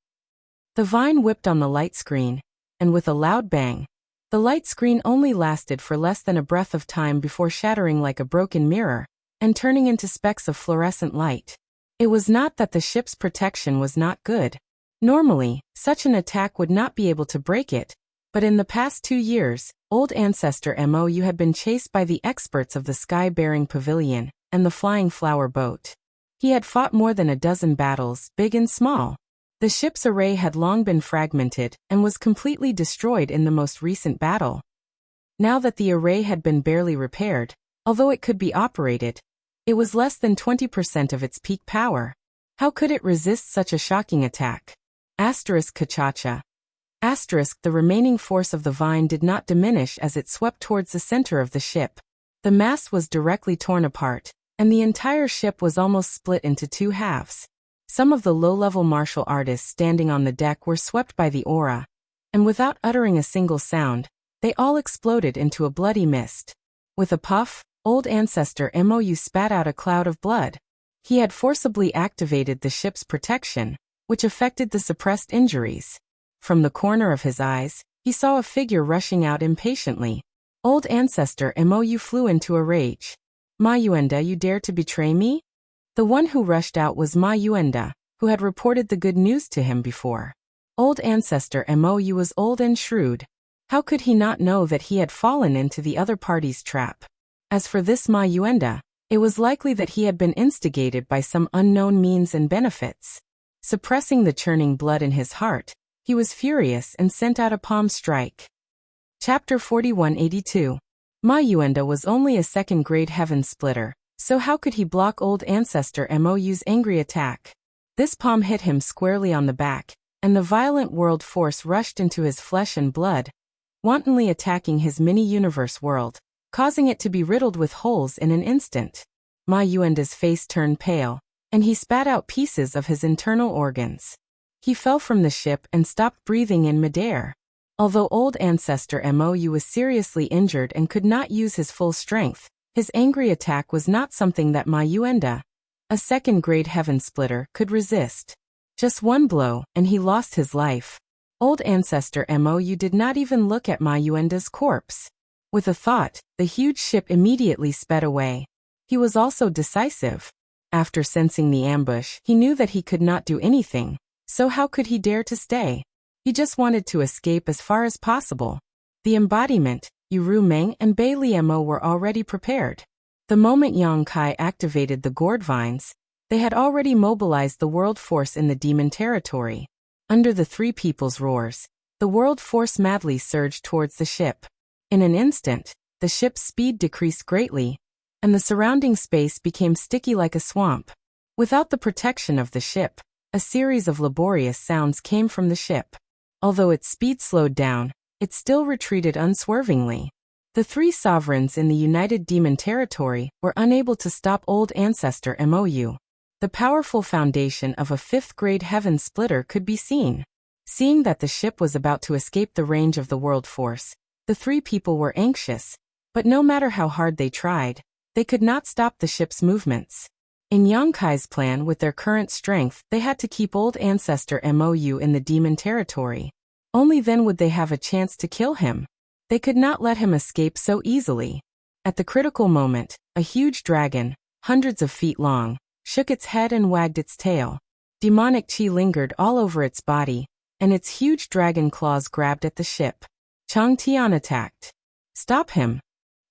The vine whipped on the light screen, and with a loud bang, the light screen only lasted for less than a breath of time before shattering like a broken mirror, and turning into specks of fluorescent light. It was not that the ship's protection was not good. Normally, such an attack would not be able to break it, but in the past 2 years, old ancestor Mou had been chased by the experts of the sky-bearing pavilion and the flying flower boat. He had fought more than a dozen battles, big and small. The ship's array had long been fragmented and was completely destroyed in the most recent battle. Now that the array had been barely repaired, although it could be operated, it was less than 20% of its peak power. How could it resist such a shocking attack? Kachacha. The remaining force of the vine did not diminish as it swept towards the center of the ship. The mast was directly torn apart, and the entire ship was almost split into 2 halves. Some of the low-level martial artists standing on the deck were swept by the aura, and without uttering a single sound, they all exploded into a bloody mist. With a puff, old ancestor Mou spat out a cloud of blood. He had forcibly activated the ship's protection, which affected the suppressed injuries. From the corner of his eyes, he saw a figure rushing out impatiently. Old ancestor Mou flew into a rage. Ma Yuanda, you dare to betray me? The one who rushed out was Ma Yuanda, who had reported the good news to him before. Old ancestor Mou was old and shrewd. How could he not know that he had fallen into the other party's trap? As for this Ma Yuanda, it was likely that he had been instigated by some unknown means and benefits. Suppressing the churning blood in his heart, he was furious and sent out a palm strike. Chapter 4182. Ma Yuanda was only a second-grade heaven splitter, so how could he block old ancestor Mou's angry attack? This palm hit him squarely on the back, and the violent world force rushed into his flesh and blood, wantonly attacking his mini-universe world, causing it to be riddled with holes in an instant. Ma Yuanda's face turned pale, and he spat out pieces of his internal organs. He fell from the ship and stopped breathing in midair. Although old ancestor Mou was seriously injured and could not use his full strength, his angry attack was not something that Ma Yuanda, a second-grade heaven splitter, could resist. Just one blow, and he lost his life. Old ancestor Mou did not even look at Ma Yuanda's corpse. With a thought, the huge ship immediately sped away. He was also decisive. After sensing the ambush, he knew that he could not do anything, so how could he dare to stay? He just wanted to escape as far as possible. The embodiment, Yuru Meng and Bei Liemo were already prepared. The moment Yang Kai activated the gourd vines, they had already mobilized the world force in the demon territory. Under the three people's roars, the world force madly surged towards the ship. In an instant, the ship's speed decreased greatly, and the surrounding space became sticky like a swamp. Without the protection of the ship, a series of laborious sounds came from the ship. Although its speed slowed down, it still retreated unswervingly. The three sovereigns in the United Demon Territory were unable to stop old ancestor Mou. The powerful foundation of a fifth-grade heaven splitter could be seen. Seeing that the ship was about to escape the range of the world force, the three people were anxious, but no matter how hard they tried, they could not stop the ship's movements. In Yang Kai's plan, with their current strength, they had to keep old ancestor Mou in the demon territory. Only then would they have a chance to kill him. They could not let him escape so easily. At the critical moment, a huge dragon, hundreds of feet long, shook its head and wagged its tail. Demonic chi lingered all over its body, and its huge dragon claws grabbed at the ship. Chang Tian attacked. Stop him!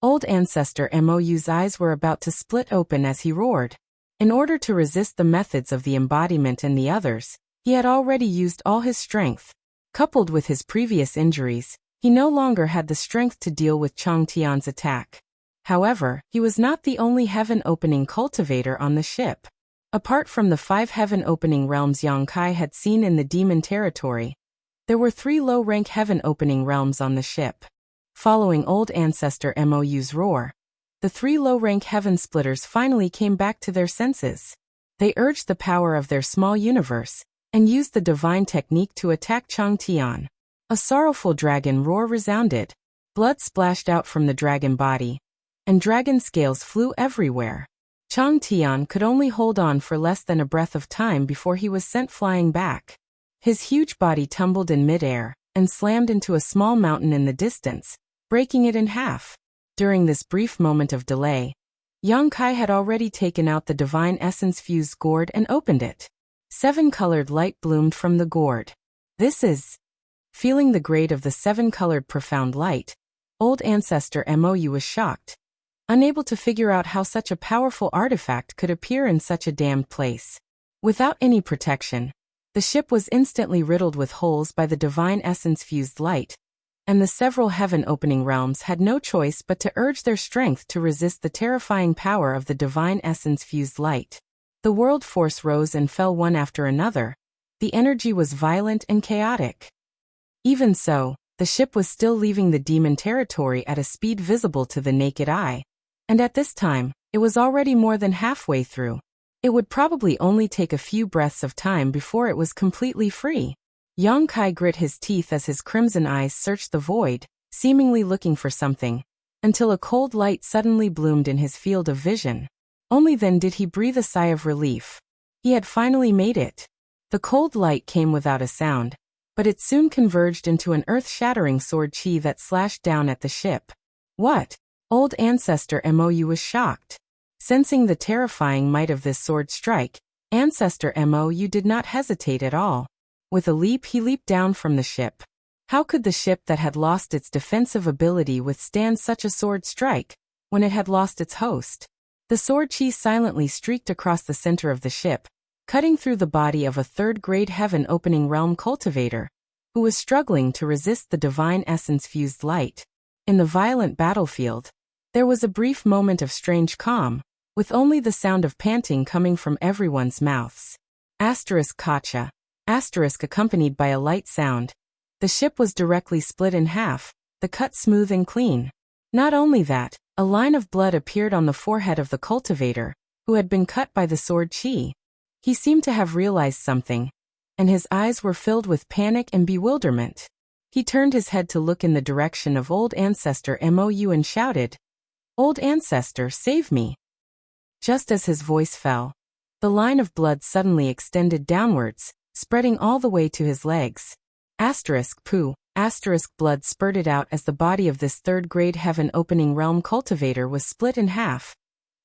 Old ancestor Mou's eyes were about to split open as he roared. In order to resist the methods of the embodiment and the others, he had already used all his strength. Coupled with his previous injuries, he no longer had the strength to deal with Chang Tian's attack. However, he was not the only heaven-opening cultivator on the ship. Apart from the 5 heaven-opening realms Yang Kai had seen in the demon territory, there were 3 low-rank heaven-opening realms on the ship. Following old ancestor Mou's roar, the 3 low-rank heaven splitters finally came back to their senses. They urged the power of their small universe, and used the divine technique to attack Chang Tian. A sorrowful dragon roar resounded. Blood splashed out from the dragon body, and dragon scales flew everywhere. Chang Tian could only hold on for less than a breath of time before he was sent flying back. His huge body tumbled in midair, and slammed into a small mountain in the distance, breaking it in half. During this brief moment of delay, Yang Kai had already taken out the divine essence-fused gourd and opened it. 7-colored light bloomed from the gourd. This is... Feeling the grade of the 7-colored profound light, old ancestor Mou was shocked, unable to figure out how such a powerful artifact could appear in such a damned place. Without any protection, the ship was instantly riddled with holes by the divine essence-fused light, and the several heaven-opening realms had no choice but to urge their strength to resist the terrifying power of the divine essence-fused light. The world force rose and fell one after another. The energy was violent and chaotic. Even so, the ship was still leaving the demon territory at a speed visible to the naked eye, and at this time, it was already more than halfway through. It would probably only take a few breaths of time before it was completely free. Yang Kai grit his teeth as his crimson eyes searched the void, seemingly looking for something, until a cold light suddenly bloomed in his field of vision. Only then did he breathe a sigh of relief. He had finally made it. The cold light came without a sound, but it soon converged into an earth-shattering sword chi that slashed down at the ship. What? Old Ancestor Mou was shocked. Sensing the terrifying might of this sword strike, Ancestor Mou did not hesitate at all. With a leap he leaped down from the ship. How could the ship that had lost its defensive ability withstand such a sword strike, when it had lost its host? The sword chi silently streaked across the center of the ship, cutting through the body of a third-grade heaven-opening realm cultivator, who was struggling to resist the divine essence-fused light. In the violent battlefield, there was a brief moment of strange calm, with only the sound of panting coming from everyone's mouths. Kacha. Accompanied by a light sound. The ship was directly split in half, the cut smooth and clean. Not only that, a line of blood appeared on the forehead of the cultivator, who had been cut by the sword chi. He seemed to have realized something, and his eyes were filled with panic and bewilderment. He turned his head to look in the direction of Old Ancestor Mou and shouted, "Old Ancestor, save me!" Just as his voice fell, the line of blood suddenly extended downwards, spreading all the way to his legs. Blood spurted out as the body of this third-grade heaven-opening realm cultivator was split in half,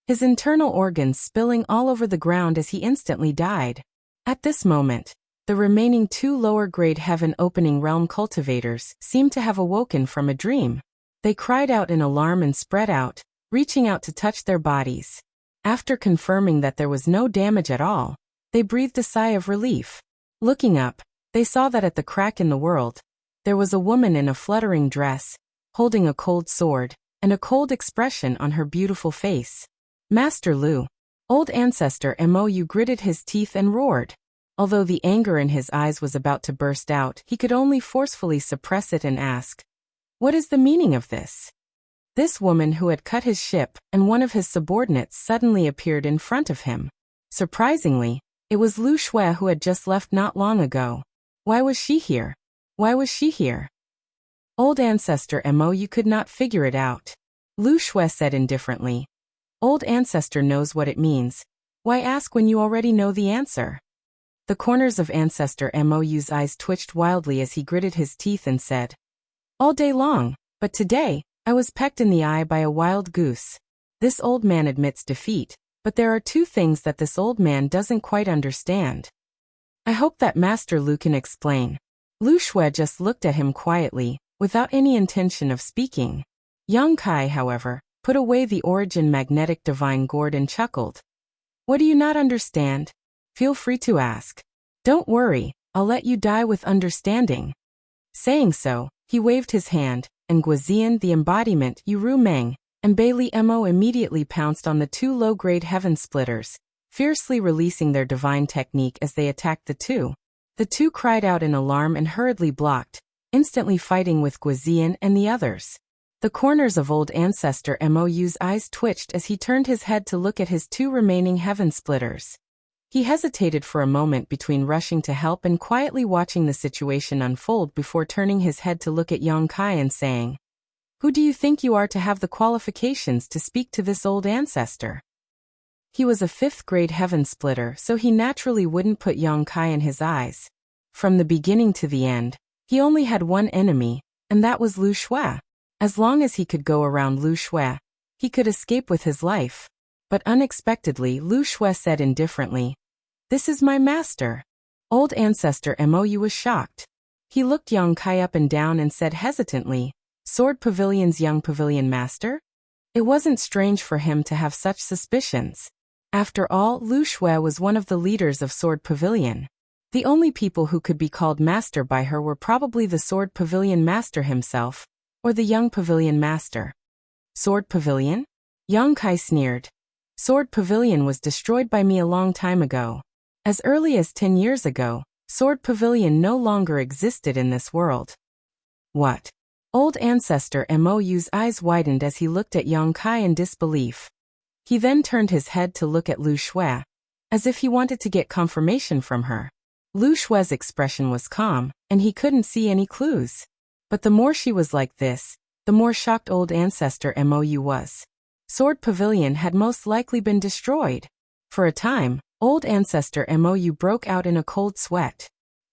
his internal organs spilling all over the ground as he instantly died. At this moment, the remaining 2 lower-grade heaven-opening realm cultivators seemed to have awoken from a dream. They cried out in alarm and spread out, reaching out to touch their bodies. After confirming that there was no damage at all, they breathed a sigh of relief. Looking up, they saw that at the crack in the world, there was a woman in a fluttering dress, holding a cold sword, and a cold expression on her beautiful face. "Master Lu." Old Ancestor Mou gritted his teeth and roared. Although the anger in his eyes was about to burst out, he could only forcefully suppress it and ask, "What is the meaning of this?" This woman who had cut his ship and one of his subordinates suddenly appeared in front of him. Surprisingly, it was Lu Shui who had just left not long ago. Why was she here? Why was she here? Old Ancestor Mou could not figure it out. Lu Shui said indifferently, "Old Ancestor knows what it means. Why ask when you already know the answer?" The corners of Ancestor Mou's eyes twitched wildly as he gritted his teeth and said, "All day long, but today, I was pecked in the eye by a wild goose." This old man admits defeat, but there are 2 things that this old man doesn't quite understand. I hope that Master Lu can explain. Lu Shui just looked at him quietly, without any intention of speaking. Yang Kai, however, put away the origin magnetic divine gourd and chuckled. "What do you not understand? Feel free to ask. Don't worry, I'll let you die with understanding." Saying so, he waved his hand, and Guizian, the embodiment, Yuru Meng, and Bailey Mo immediately pounced on the 2 low-grade heaven splitters, fiercely releasing their divine technique as they attacked the 2. The 2 cried out in alarm and hurriedly blocked, instantly fighting with Guizian and the others. The corners of Old Ancestor Mou's eyes twitched as he turned his head to look at his 2 remaining heaven splitters. He hesitated for a moment between rushing to help and quietly watching the situation unfold before turning his head to look at Yang Kai and saying, "Who do you think you are to have the qualifications to speak to this old ancestor?" He was a 5th-grade heaven splitter, so he naturally wouldn't put Yang Kai in his eyes. From the beginning to the end, he only had one enemy, and that was Lu Shui. As long as he could go around Lu Shui, he could escape with his life. But unexpectedly, Lu Shui said indifferently, "This is my master." Old Ancestor Mou was shocked. He looked Yang Kai up and down and said hesitantly, "Sword Pavilion's young pavilion master?" It wasn't strange for him to have such suspicions. After all, Lu Shui was one of the leaders of Sword Pavilion. The only people who could be called master by her were probably the Sword Pavilion master himself, or the young pavilion master. Sword Pavilion? Yang Kai sneered. Sword Pavilion was destroyed by me a long time ago. As early as 10 years ago, Sword Pavilion no longer existed in this world. What? Old Ancestor Mou's eyes widened as he looked at Yang Kai in disbelief. He then turned his head to look at Lu Shui, as if he wanted to get confirmation from her. Lu Shui's expression was calm, and he couldn't see any clues. But the more she was like this, the more shocked Old Ancestor Mou was. Sword Pavilion had most likely been destroyed. For a time, Old Ancestor Mou broke out in a cold sweat.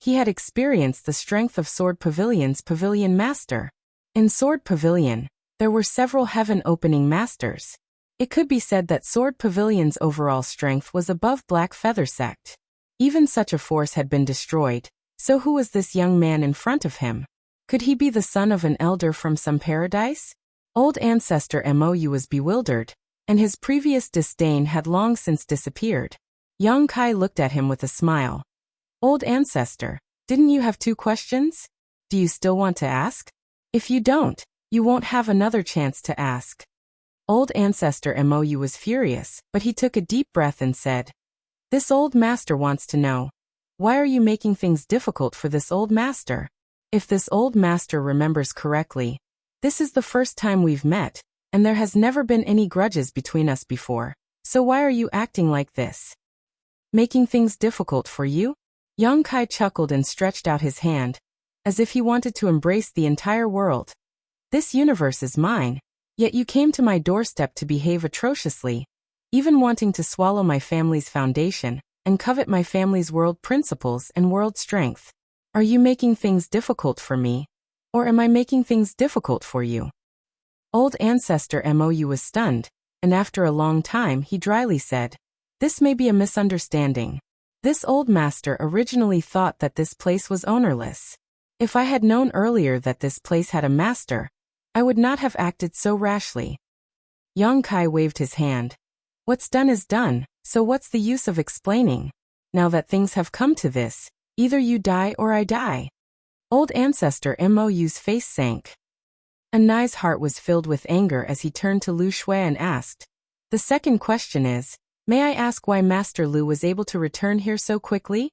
He had experienced the strength of Sword Pavilion's Pavilion Master. In Sword Pavilion, there were several heaven-opening masters. It could be said that Sword Pavilion's overall strength was above Black Feather Sect. Even such a force had been destroyed, so who was this young man in front of him? Could he be the son of an elder from some paradise? Old Ancestor Mou was bewildered, and his previous disdain had long since disappeared. Yang Kai looked at him with a smile. Old Ancestor, didn't you have 2 questions? Do you still want to ask? If you don't, you won't have another chance to ask. Old Ancestor Mou was furious, but he took a deep breath and said, This old master wants to know. Why are you making things difficult for this old master? If this old master remembers correctly, this is the first time we've met, and there has never been any grudges between us before, so why are you acting like this? Making things difficult for you? Yang Kai chuckled and stretched out his hand, as if he wanted to embrace the entire world. This universe is mine. Yet you came to my doorstep to behave atrociously, even wanting to swallow my family's foundation, and covet my family's world principles and world strength. Are you making things difficult for me? Or am I making things difficult for you? Old Ancestor Mou was stunned, and after a long time he dryly said, This may be a misunderstanding. This old master originally thought that this place was ownerless. If I had known earlier that this place had a master, I would not have acted so rashly. Yang Kai waved his hand. What's done is done, so what's the use of explaining? Now that things have come to this, either you die or I die. Old Ancestor Mou's face sank. Anai's heart was filled with anger as he turned to Lu Shui and asked, The second question is, may I ask why Master Lu was able to return here so quickly?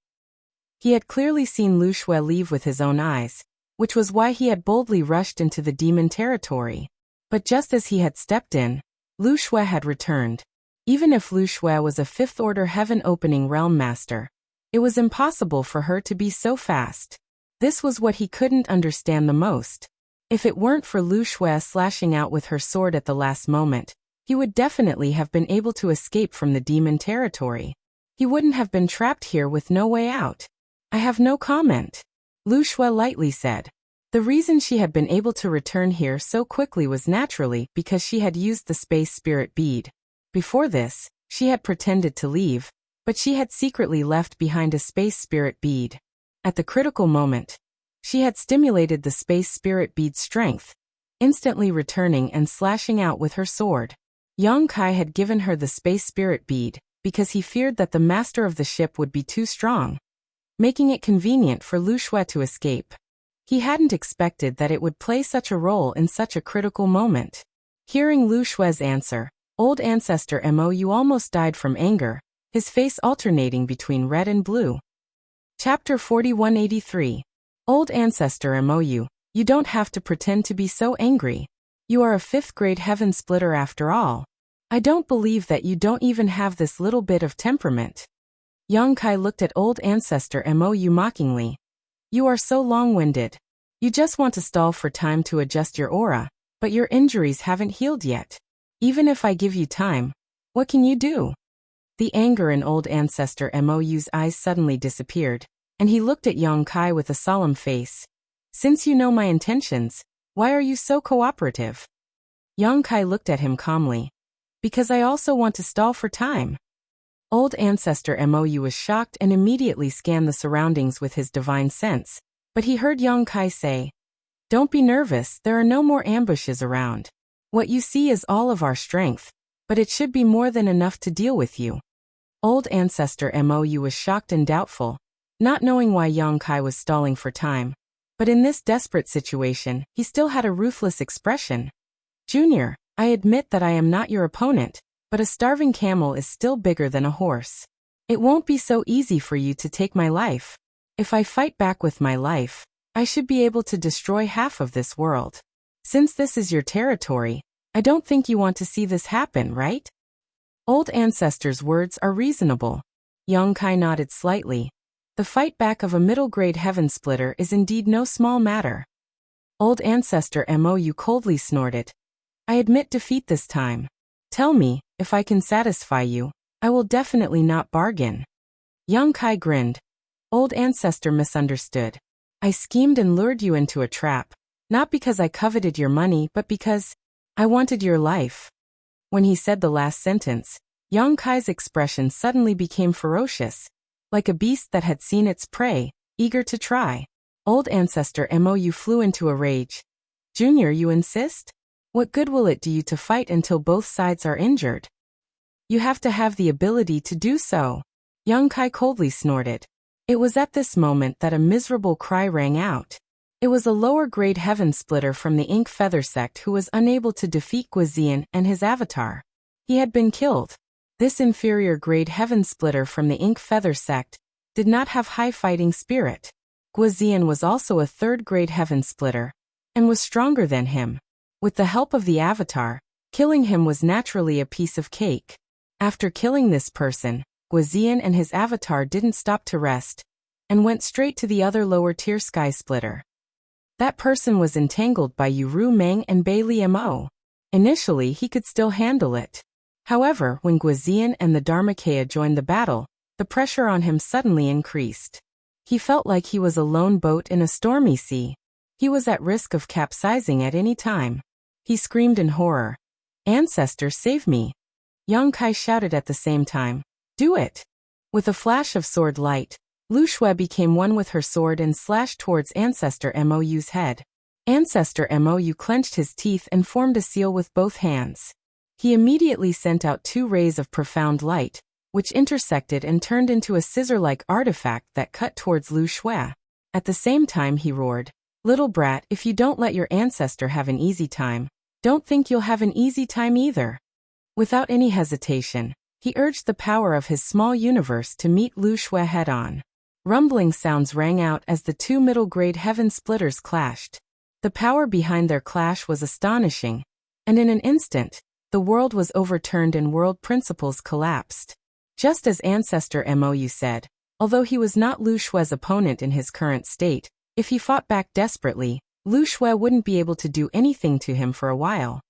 He had clearly seen Lu Shui leave with his own eyes, which was why he had boldly rushed into the demon territory. But just as he had stepped in, Lu Shui had returned. Even if Lu Shui was a 5th-order heaven-opening realm master, it was impossible for her to be so fast. This was what he couldn't understand the most. If it weren't for Lu Shui slashing out with her sword at the last moment, he would definitely have been able to escape from the demon territory. He wouldn't have been trapped here with no way out. I have no comment. Lu Shui lightly said. The reason she had been able to return here so quickly was naturally because she had used the Space Spirit Bead. Before this, she had pretended to leave, but she had secretly left behind a Space Spirit Bead. At the critical moment, she had stimulated the Space Spirit Bead's strength, instantly returning and slashing out with her sword. Yang Kai had given her the Space Spirit Bead because he feared that the master of the ship would be too strong, making it convenient for Lu Shui to escape. He hadn't expected that it would play such a role in such a critical moment. Hearing Lu Shui's answer, Old Ancestor Mou almost died from anger, his face alternating between red and blue. Chapter 4183. Old Ancestor Mou, you don't have to pretend to be so angry. You are a 5th-grade heaven splitter after all. I don't believe that you don't even have this little bit of temperament. Yang Kai looked at Old Ancestor Mou mockingly. You are so long-winded. You just want to stall for time to adjust your aura, but your injuries haven't healed yet. Even if I give you time, what can you do? The anger in Old Ancestor Mou's eyes suddenly disappeared, and he looked at Yang Kai with a solemn face. Since you know my intentions, why are you so cooperative? Yang Kai looked at him calmly. Because I also want to stall for time. Old Ancestor Mou was shocked and immediately scanned the surroundings with his divine sense, but he heard Yang Kai say, Don't be nervous, there are no more ambushes around. What you see is all of our strength, but it should be more than enough to deal with you. Old Ancestor Mou was shocked and doubtful, not knowing why Yang Kai was stalling for time. But in this desperate situation, he still had a ruthless expression. Junior, I admit that I am not your opponent, but a starving camel is still bigger than a horse. It won't be so easy for you to take my life. If I fight back with my life, I should be able to destroy half of this world. Since this is your territory, I don't think you want to see this happen, right? Old Ancestor's words are reasonable. Yang Kai nodded slightly. The fight back of a middle-grade heaven splitter is indeed no small matter. Old Ancestor Mou coldly snorted. I admit defeat this time. Tell me, if I can satisfy you, I will definitely not bargain. Yang Kai grinned. Old ancestor misunderstood. I schemed and lured you into a trap, not because I coveted your money but because I wanted your life. When he said the last sentence, Yang Kai's expression suddenly became ferocious, like a beast that had seen its prey, eager to try. Old ancestor Mou flew into a rage. Junior, you insist? What good will it do you to fight until both sides are injured? You have to have the ability to do so. Yang Kai coldly snorted. It was at this moment that a miserable cry rang out. It was a lower-grade heaven splitter from the Ink Feather sect who was unable to defeat Guizian and his avatar. He had been killed. This inferior-grade heaven splitter from the Ink Feather sect did not have high fighting spirit. Guizian was also a third-grade heaven splitter, and was stronger than him. With the help of the avatar, killing him was naturally a piece of cake. After killing this person, Guizian and his avatar didn't stop to rest, and went straight to the other lower-tier sky splitter. That person was entangled by Yu Meng and Bei Li Mo. Initially he could still handle it. However, when Guizian and the Dharmakaya joined the battle, the pressure on him suddenly increased. He felt like he was a lone boat in a stormy sea. He was at risk of capsizing at any time. He screamed in horror. Ancestor, save me! Yang Kai shouted at the same time. Do it! With a flash of sword light, Lu Shui became one with her sword and slashed towards Ancestor Mou's head. Ancestor Mou clenched his teeth and formed a seal with both hands. He immediately sent out 2 rays of profound light, which intersected and turned into a scissor-like artifact that cut towards Lu Shui. At the same time he roared, Little brat, if you don't let your ancestor have an easy time, don't think you'll have an easy time either. Without any hesitation, he urged the power of his small universe to meet Lu Shui head-on. Rumbling sounds rang out as the 2 middle-grade heaven splitters clashed. The power behind their clash was astonishing, and in an instant, the world was overturned and world principles collapsed. Just as Ancestor Mou said, although he was not Lu Shui's opponent in his current state, if he fought back desperately, Lu Shui wouldn't be able to do anything to him for a while.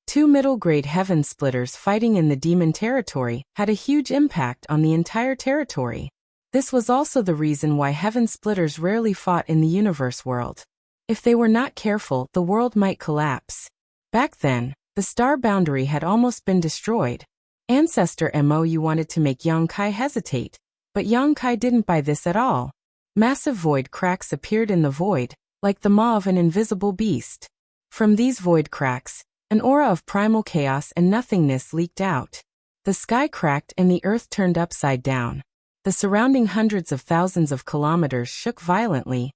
2 middle-grade heaven splitters fighting in the demon territory had a huge impact on the entire territory. This was also the reason why heaven splitters rarely fought in the universe world. If they were not careful, the world might collapse. Back then, the star boundary had almost been destroyed. Ancestor Mou wanted to make Yang Kai hesitate, but Yang Kai didn't buy this at all. Massive void cracks appeared in the void, like the maw of an invisible beast. From these void cracks, an aura of primal chaos and nothingness leaked out. The sky cracked and the earth turned upside down. The surrounding hundreds of thousands of kilometers shook violently,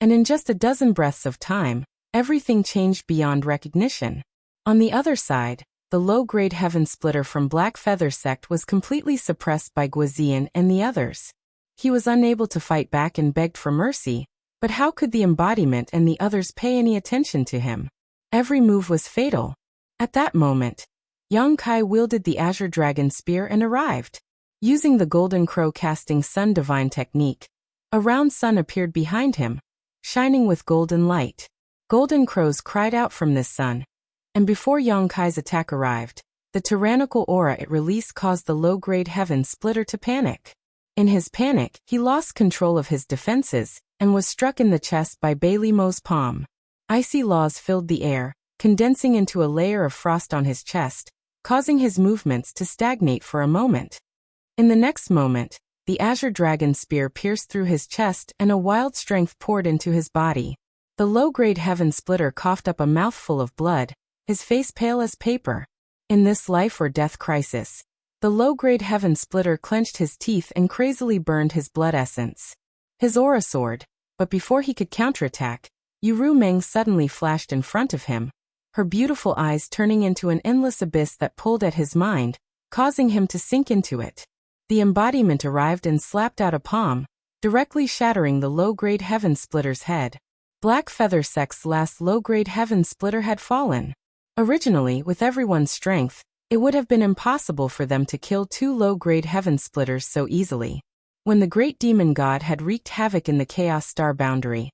and in just a dozen breaths of time, everything changed beyond recognition. On the other side, the low-grade heaven splitter from Black Feather sect was completely suppressed by Guizian and the others. He was unable to fight back and begged for mercy, but how could the embodiment and the others pay any attention to him? Every move was fatal. At that moment, Yang Kai wielded the Azure Dragon Spear and arrived. Using the Golden Crow casting Sun Divine technique, a round sun appeared behind him, shining with golden light. Golden crows cried out from this sun, and before Yang Kai's attack arrived, the tyrannical aura it released caused the low-grade heaven splitter to panic. In his panic, he lost control of his defenses, and was struck in the chest by Bei Li Mo's palm. Icy laws filled the air, condensing into a layer of frost on his chest, causing his movements to stagnate for a moment. In the next moment, the Azure Dragon Spear pierced through his chest and a wild strength poured into his body. The low-grade heaven splitter coughed up a mouthful of blood, his face pale as paper. In this life-or-death crisis, the low-grade heaven splitter clenched his teeth and crazily burned his blood essence. His aura soared, but before he could counterattack, Yu Meng suddenly flashed in front of him, her beautiful eyes turning into an endless abyss that pulled at his mind, causing him to sink into it. The embodiment arrived and slapped out a palm, directly shattering the low-grade heaven splitter's head. Black Feather sect's last low-grade heaven splitter had fallen. Originally, with everyone's strength, it would have been impossible for them to kill 2 low-grade heaven splitters so easily. When the great demon god had wreaked havoc in the Chaos Star Boundary,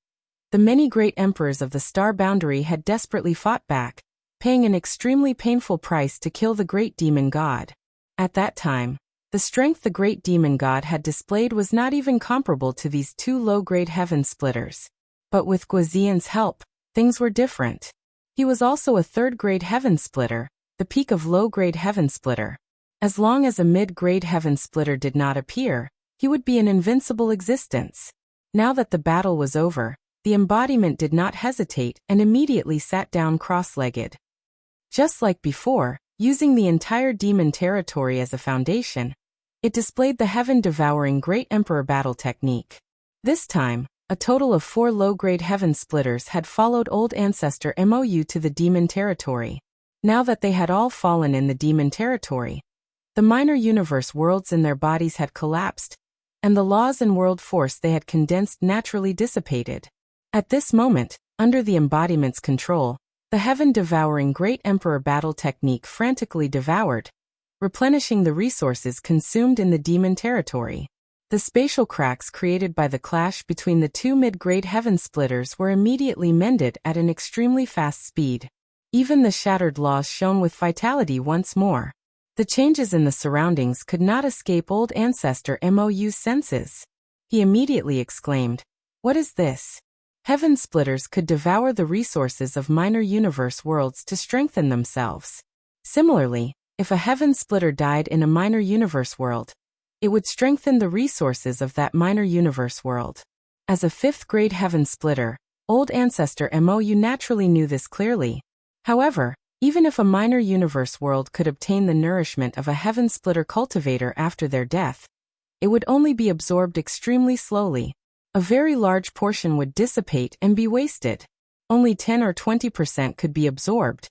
the many great emperors of the Star Boundary had desperately fought back, paying an extremely painful price to kill the great demon god. At that time, The strength the great demon god had displayed was not even comparable to these two low-grade heaven splitters. But with Wuxia's help, things were different. He was also a third-grade heaven splitter, the peak of low-grade heaven splitter. As long as a mid-grade heaven splitter did not appear, he would be an invincible existence. Now that the battle was over, the embodiment did not hesitate and immediately sat down cross-legged. Just like before, using the entire demon territory as a foundation, it displayed the heaven-devouring Great Emperor battle technique. This time, a total of 4 low-grade heaven splitters had followed Old Ancestor Mou to the demon territory. Now that they had all fallen in the demon territory, the minor universe worlds in their bodies had collapsed, and the laws and world force they had condensed naturally dissipated. At this moment, under the embodiment's control, the heaven-devouring Great Emperor battle technique frantically devoured, replenishing the resources consumed in the demon territory. The spatial cracks created by the clash between the two mid-grade heaven splitters were immediately mended at an extremely fast speed. Even the shattered laws shone with vitality once more. The changes in the surroundings could not escape Old Ancestor Mou's senses. He immediately exclaimed, "What is this?" Heaven splitters could devour the resources of minor universe worlds to strengthen themselves. Similarly, if a heaven splitter died in a minor universe world, it would strengthen the resources of that minor universe world. As a 5th-grade heaven splitter, Old Ancestor Mou naturally knew this clearly. However, even if a minor universe world could obtain the nourishment of a heaven splitter cultivator after their death, it would only be absorbed extremely slowly. A very large portion would dissipate and be wasted. Only 10 or 20% could be absorbed.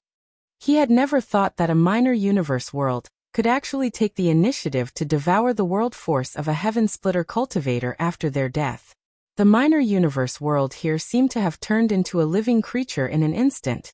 He had never thought that a minor universe world could actually take the initiative to devour the world force of a heaven splitter cultivator after their death. The minor universe world here seemed to have turned into a living creature in an instant,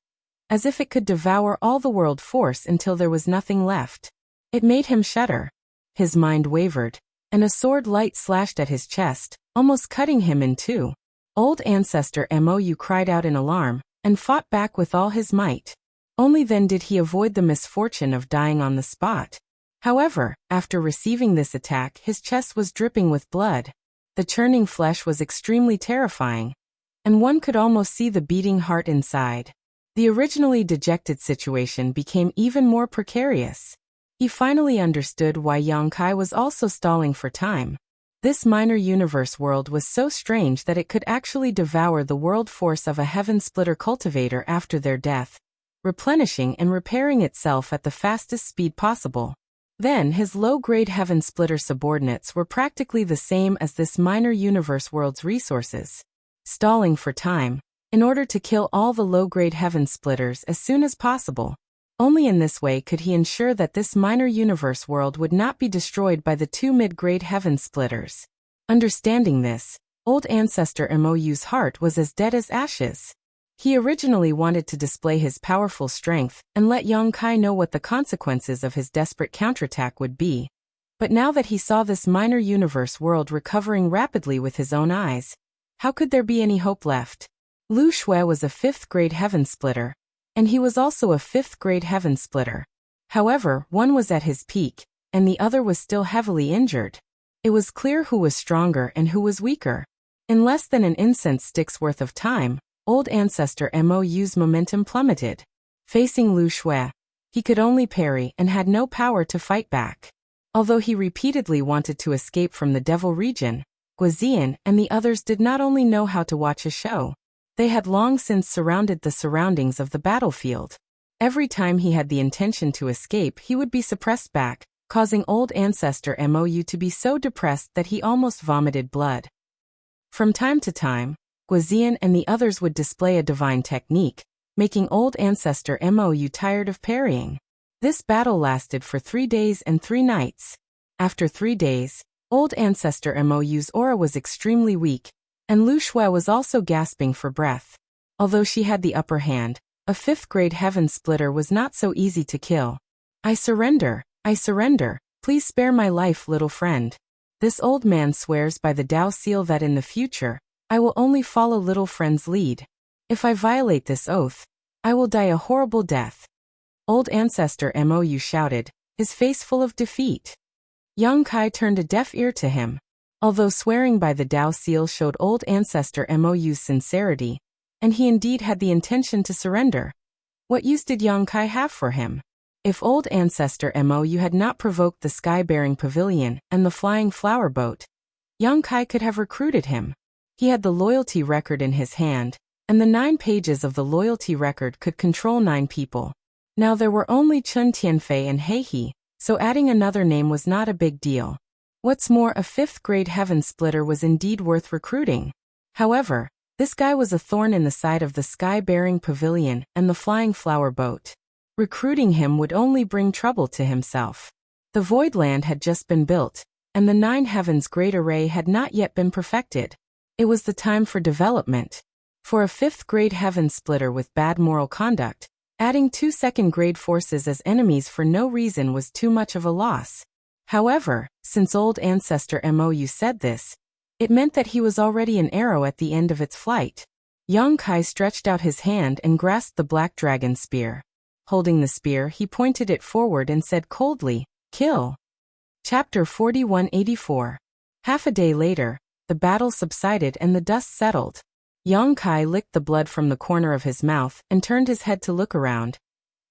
as if it could devour all the world force until there was nothing left. It made him shudder. His mind wavered, and a sword light slashed at his chest, almost cutting him in two. Old Ancestor Mou cried out in alarm, and fought back with all his might. Only then did he avoid the misfortune of dying on the spot. However, after receiving this attack, his chest was dripping with blood. The churning flesh was extremely terrifying, and one could almost see the beating heart inside. The originally dejected situation became even more precarious. He finally understood why Yang Kai was also stalling for time. This minor universe world was so strange that it could actually devour the world force of a heaven splitter cultivator after their death, replenishing and repairing itself at the fastest speed possible. Then his low-grade heaven splitter subordinates were practically the same as this minor universe world's resources, stalling for time, in order to kill all the low-grade heaven splitters as soon as possible. Only in this way could he ensure that this minor universe world would not be destroyed by the two mid-grade heaven splitters. Understanding this, Old Ancestor Mou's heart was as dead as ashes. He originally wanted to display his powerful strength and let Yang Kai know what the consequences of his desperate counterattack would be. But now that he saw this minor universe world recovering rapidly with his own eyes, how could there be any hope left? Lu Shui was a 5th-grade heaven splitter, and he was also a 5th-grade heaven splitter. However, one was at his peak, and the other was still heavily injured. It was clear who was stronger and who was weaker. In less than an incense stick's worth of time, Old Ancestor Mou's momentum plummeted. Facing Lu Shui, he could only parry and had no power to fight back. Although he repeatedly wanted to escape from the Devil region, Wuxia and the others did not only know how to watch a show, they had long since surrounded the surroundings of the battlefield. Every time he had the intention to escape, he would be suppressed back, causing Old Ancestor Mou to be so depressed that he almost vomited blood. From time to time, Wuxia and the others would display a divine technique, making Old Ancestor Mou tired of parrying. This battle lasted for 3 days and 3 nights. After 3 days, Old Ancestor Mou's aura was extremely weak, and Lu Shui was also gasping for breath. Although she had the upper hand, a 5th-grade heaven splitter was not so easy to kill. I surrender, please spare my life, little friend. This old man swears by the Tao seal that in the future, I will only follow little friend's lead. If I violate this oath, I will die a horrible death. Old Ancestor Mou shouted, his face full of defeat. Yang Kai turned a deaf ear to him. Although swearing by the Tao seal showed old ancestor Mou's sincerity, and he indeed had the intention to surrender, what use did Yang Kai have for him? If old ancestor Mou had not provoked the sky-bearing pavilion and the flying flower boat, Yang Kai could have recruited him. He had the loyalty record in his hand, and the 9 pages of the loyalty record could control 9 people. Now there were only Chun Tianfei and Heihe, so adding another name was not a big deal. What's more, a 5th-grade heaven splitter was indeed worth recruiting. However, this guy was a thorn in the side of the sky-bearing pavilion and the flying flower boat. Recruiting him would only bring trouble to himself. The Void Land had just been built, and the 9 heavens great array had not yet been perfected. It was the time for development. For a 5th-grade heaven splitter with bad moral conduct, adding 2 2nd-grade forces as enemies for no reason was too much of a loss. However, since old ancestor Mou said this, it meant that he was already an arrow at the end of its flight. Yang Kai stretched out his hand and grasped the black dragon spear. Holding the spear, he pointed it forward and said coldly, "Kill." Chapter 4184. Half a day later, the battle subsided and the dust settled. Yang Kai licked the blood from the corner of his mouth and turned his head to look around,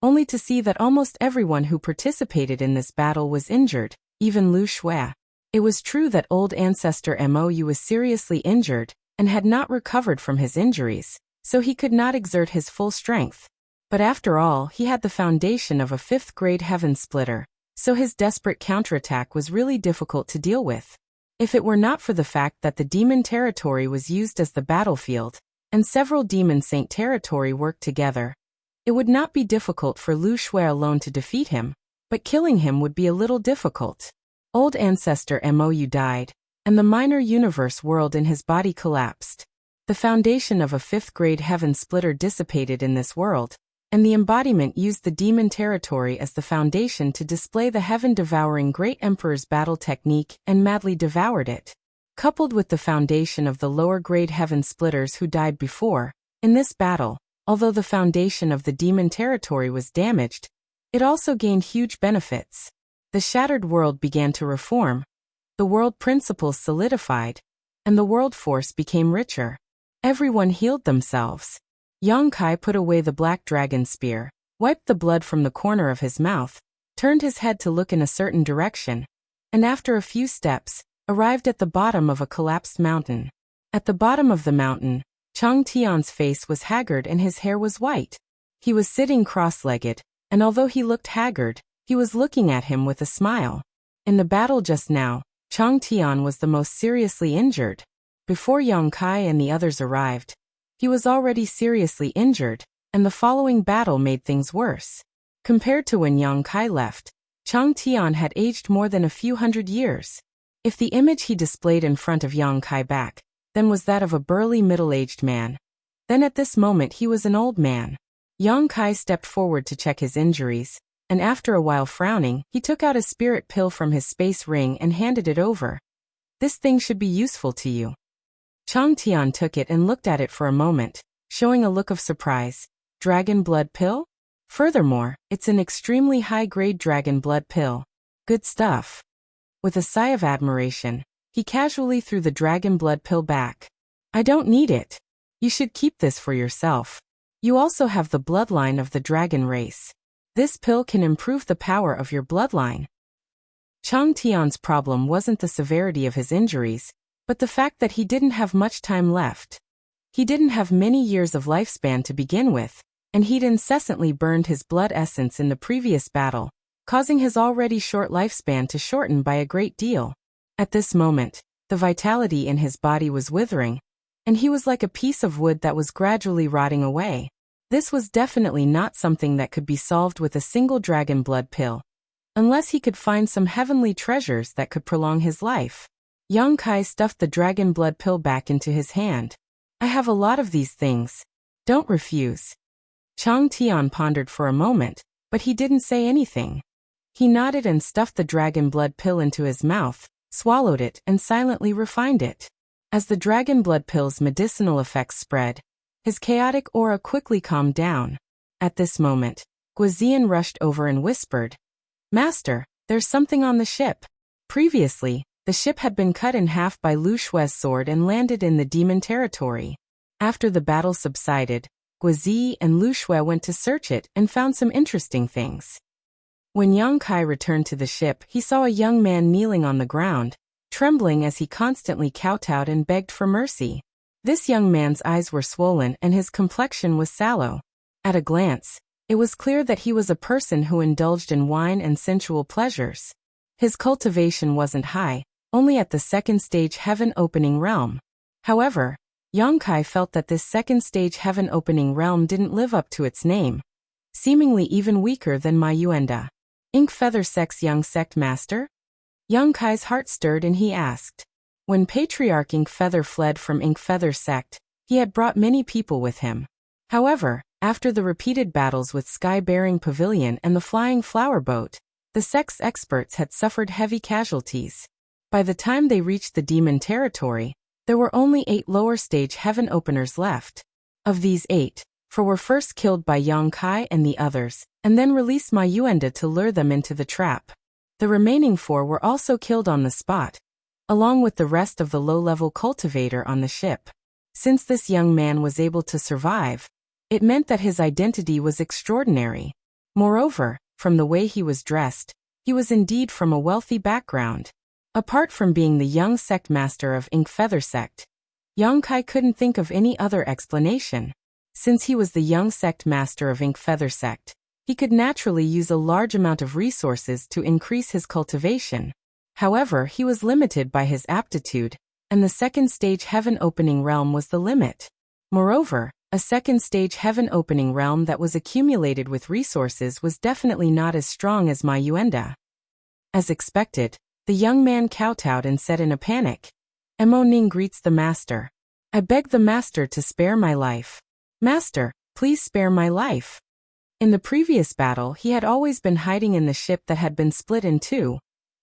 only to see that almost everyone who participated in this battle was injured, even Lu Shui. It was true that old ancestor Mou was seriously injured and had not recovered from his injuries, so he could not exert his full strength. But after all, he had the foundation of a 5th-grade heaven splitter, so his desperate counterattack was really difficult to deal with. If it were not for the fact that the demon territory was used as the battlefield, and several demon saint territory worked together, it would not be difficult for Lu Shui alone to defeat him, but killing him would be a little difficult. Old ancestor Mou died, and the minor universe world in his body collapsed. The foundation of a 5th-grade heaven splitter dissipated in this world, and the embodiment used the demon territory as the foundation to display the heaven-devouring Great Emperor's battle technique and madly devoured it. Coupled with the foundation of the lower-grade heaven splitters who died before, in this battle, although the foundation of the demon territory was damaged, it also gained huge benefits. The shattered world began to reform, the world principles solidified, and the world force became richer. Everyone healed themselves. Yang Kai put away the black dragon spear, wiped the blood from the corner of his mouth, turned his head to look in a certain direction, and after a few steps, arrived at the bottom of a collapsed mountain. At the bottom of the mountain, Chang Tian's face was haggard and his hair was white. He was sitting cross-legged, and although he looked haggard, he was looking at him with a smile. In the battle just now, Chang Tian was the most seriously injured. Before Yang Kai and the others arrived, he was already seriously injured, and the following battle made things worse. Compared to when Yang Kai left, Chang Tian had aged more than a few hundred years. If the image he displayed in front of Yang Kai back then was that of a burly middle-aged man, then at this moment he was an old man. Yang Kai stepped forward to check his injuries, and after a while frowning, he took out a spirit pill from his space ring and handed it over. "This thing should be useful to you." Chang Tian took it and looked at it for a moment, showing a look of surprise. "Dragon blood pill? Furthermore, it's an extremely high-grade dragon blood pill. Good stuff." With a sigh of admiration, he casually threw the dragon blood pill back. "I don't need it. You should keep this for yourself. You also have the bloodline of the dragon race. This pill can improve the power of your bloodline." Chang Tian's problem wasn't the severity of his injuries, but the fact that he didn't have much time left. He didn't have many years of lifespan to begin with, and he'd incessantly burned his blood essence in the previous battle, causing his already short lifespan to shorten by a great deal. At this moment, the vitality in his body was withering, and he was like a piece of wood that was gradually rotting away. This was definitely not something that could be solved with a single dragon blood pill, unless he could find some heavenly treasures that could prolong his life. Yang Kai stuffed the dragon blood pill back into his hand. "I have a lot of these things. Don't refuse." Chang Tian pondered for a moment, but he didn't say anything. He nodded and stuffed the dragon blood pill into his mouth, swallowed it, and silently refined it. As the dragon blood pill's medicinal effects spread, his chaotic aura quickly calmed down. At this moment, Guizian rushed over and whispered, "Master, there's something on the ship." Previously, the ship had been cut in half by Lu Shue's sword and landed in the demon territory. After the battle subsided, Guizi and Lu Shue went to search it and found some interesting things. When Yang Kai returned to the ship, he saw a young man kneeling on the ground, trembling as he constantly kowtowed and begged for mercy. This young man's eyes were swollen and his complexion was sallow. At a glance, it was clear that he was a person who indulged in wine and sensual pleasures. His cultivation wasn't high, only at the second stage heaven-opening realm. However, Yang Kai felt that this second stage heaven-opening realm didn't live up to its name, seemingly even weaker than Ma Yuanda. Ink Feather Sect's young sect master? Yang Kai's heart stirred and he asked. When Patriarch Ink Feather fled from Ink Feather Sect, he had brought many people with him. However, after the repeated battles with Sky-Bearing Pavilion and the Flying Flower Boat, the sect's experts had suffered heavy casualties. By the time they reached the demon territory, there were only 8 lower stage heaven openers left. Of these 8, 4 were first killed by Yang Kai and the others, and then released Ma Yuanda to lure them into the trap. The remaining 4 were also killed on the spot, along with the rest of the low-level cultivator on the ship. Since this young man was able to survive, it meant that his identity was extraordinary. Moreover, from the way he was dressed, he was indeed from a wealthy background. Apart from being the young sect master of Ink Feather Sect, Yang Kai couldn't think of any other explanation. Since he was the young sect master of Ink Feather Sect, he could naturally use a large amount of resources to increase his cultivation. However, he was limited by his aptitude, and the second stage heaven-opening realm was the limit. Moreover, a second stage heaven-opening realm that was accumulated with resources was definitely not as strong as Ma Yuanda. As expected, the young man kowtowed and said in a panic, Mo Ning greets the master. I beg the master to spare my life. Master, please spare my life. In the previous battle, he had always been hiding in the ship that had been split in 2,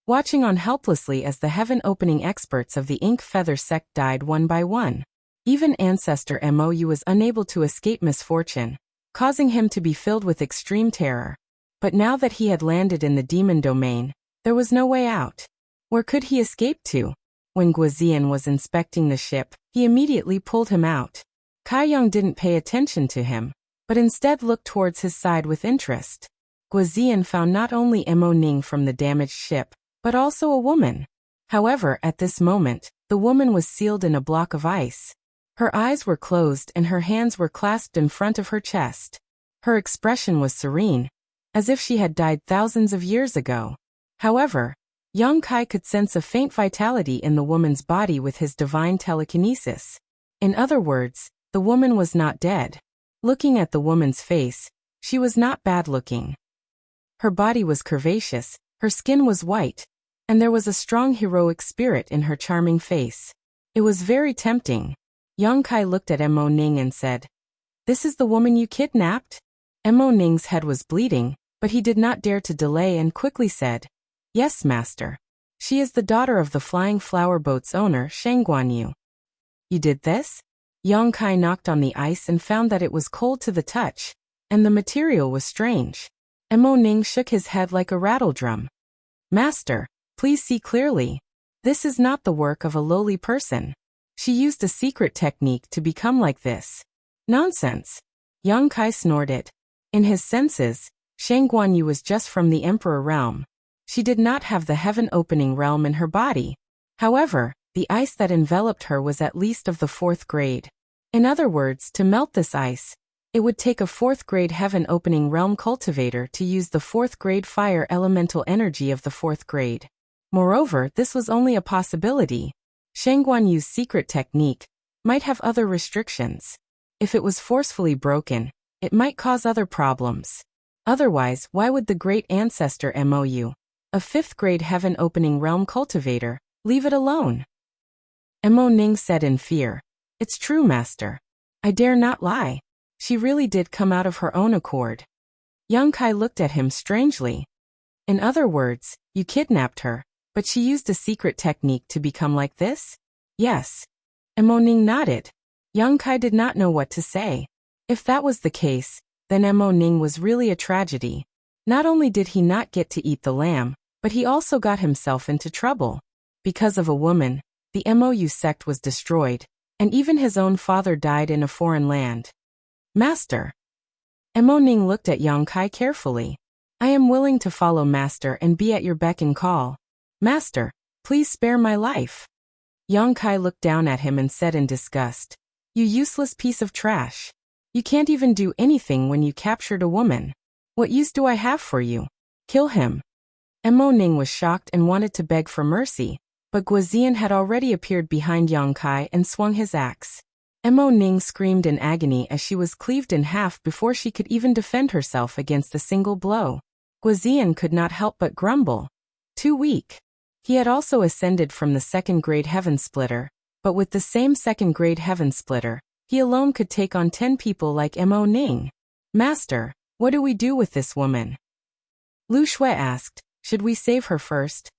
watching on helplessly as the heaven-opening experts of the Ink Feather Sect died one by one. Even Ancestor Mou was unable to escape misfortune, causing him to be filled with extreme terror. But now that he had landed in the demon domain, there was no way out. Where could he escape to? When Guizian was inspecting the ship, he immediately pulled him out. Kai Yang didn't pay attention to him, but instead looked towards his side with interest. Guizian found not only Mo Ning from the damaged ship, but also a woman. However, at this moment, the woman was sealed in a block of ice. Her eyes were closed and her hands were clasped in front of her chest. Her expression was serene, as if she had died thousands of years ago. However, Yang Kai could sense a faint vitality in the woman's body with his divine telekinesis. In other words, the woman was not dead. Looking at the woman's face, she was not bad-looking. Her body was curvaceous, her skin was white, and there was a strong heroic spirit in her charming face. It was very tempting. Yang Kai looked at Mo Ning and said, This is the woman you kidnapped? Mo Ning's head was bleeding, but he did not dare to delay and quickly said, Yes, master. She is the daughter of the Flying Flower Boat's owner, Sheng Guanyu. You did this? Yang Kai knocked on the ice and found that it was cold to the touch, and the material was strange. Mo Ning shook his head like a rattledrum. Master, please see clearly. This is not the work of a lowly person. She used a secret technique to become like this. Nonsense. Yang Kai snorted. In his senses, Sheng Guanyu was just from the Emperor realm. She did not have the heaven-opening realm in her body. However, the ice that enveloped her was at least of the 4th grade. In other words, to melt this ice, it would take a 4th grade heaven-opening realm cultivator to use the 4th grade fire elemental energy of the 4th grade. Moreover, this was only a possibility. Sheng Guanyu's secret technique might have other restrictions. If it was forcefully broken, it might cause other problems. Otherwise, why would the great ancestor Mou, a 5th grade heaven-opening realm cultivator, leave it alone? Mo Ning said in fear, It's true, master. I dare not lie. She really did come out of her own accord. Yang Kai looked at him strangely. In other words, you kidnapped her, but she used a secret technique to become like this? Yes. Mo Ning nodded. Yang Kai did not know what to say. If that was the case, then Mo Ning was really a tragedy. Not only did he not get to eat the lamb, But he also got himself into trouble. Because of a woman, the Mou sect was destroyed, and even his own father died in a foreign land. Master. Mo Ning looked at Yang Kai carefully. I am willing to follow Master and be at your beck and call. Master, please spare my life. Yang Kai looked down at him and said in disgust, You useless piece of trash. You can't even do anything when you captured a woman. What use do I have for you? Kill him. Mo Ning was shocked and wanted to beg for mercy, but Guozian had already appeared behind Yang Kai and swung his axe. Mo Ning screamed in agony as she was cleaved in half before she could even defend herself against a single blow. Guozian could not help but grumble. Too weak. He had also ascended from the second-grade Heaven Splitter, but with the same second-grade Heaven Splitter, he alone could take on 10 people like Mo Ning. Master, what do we do with this woman? Lu Shui asked, should we save her first?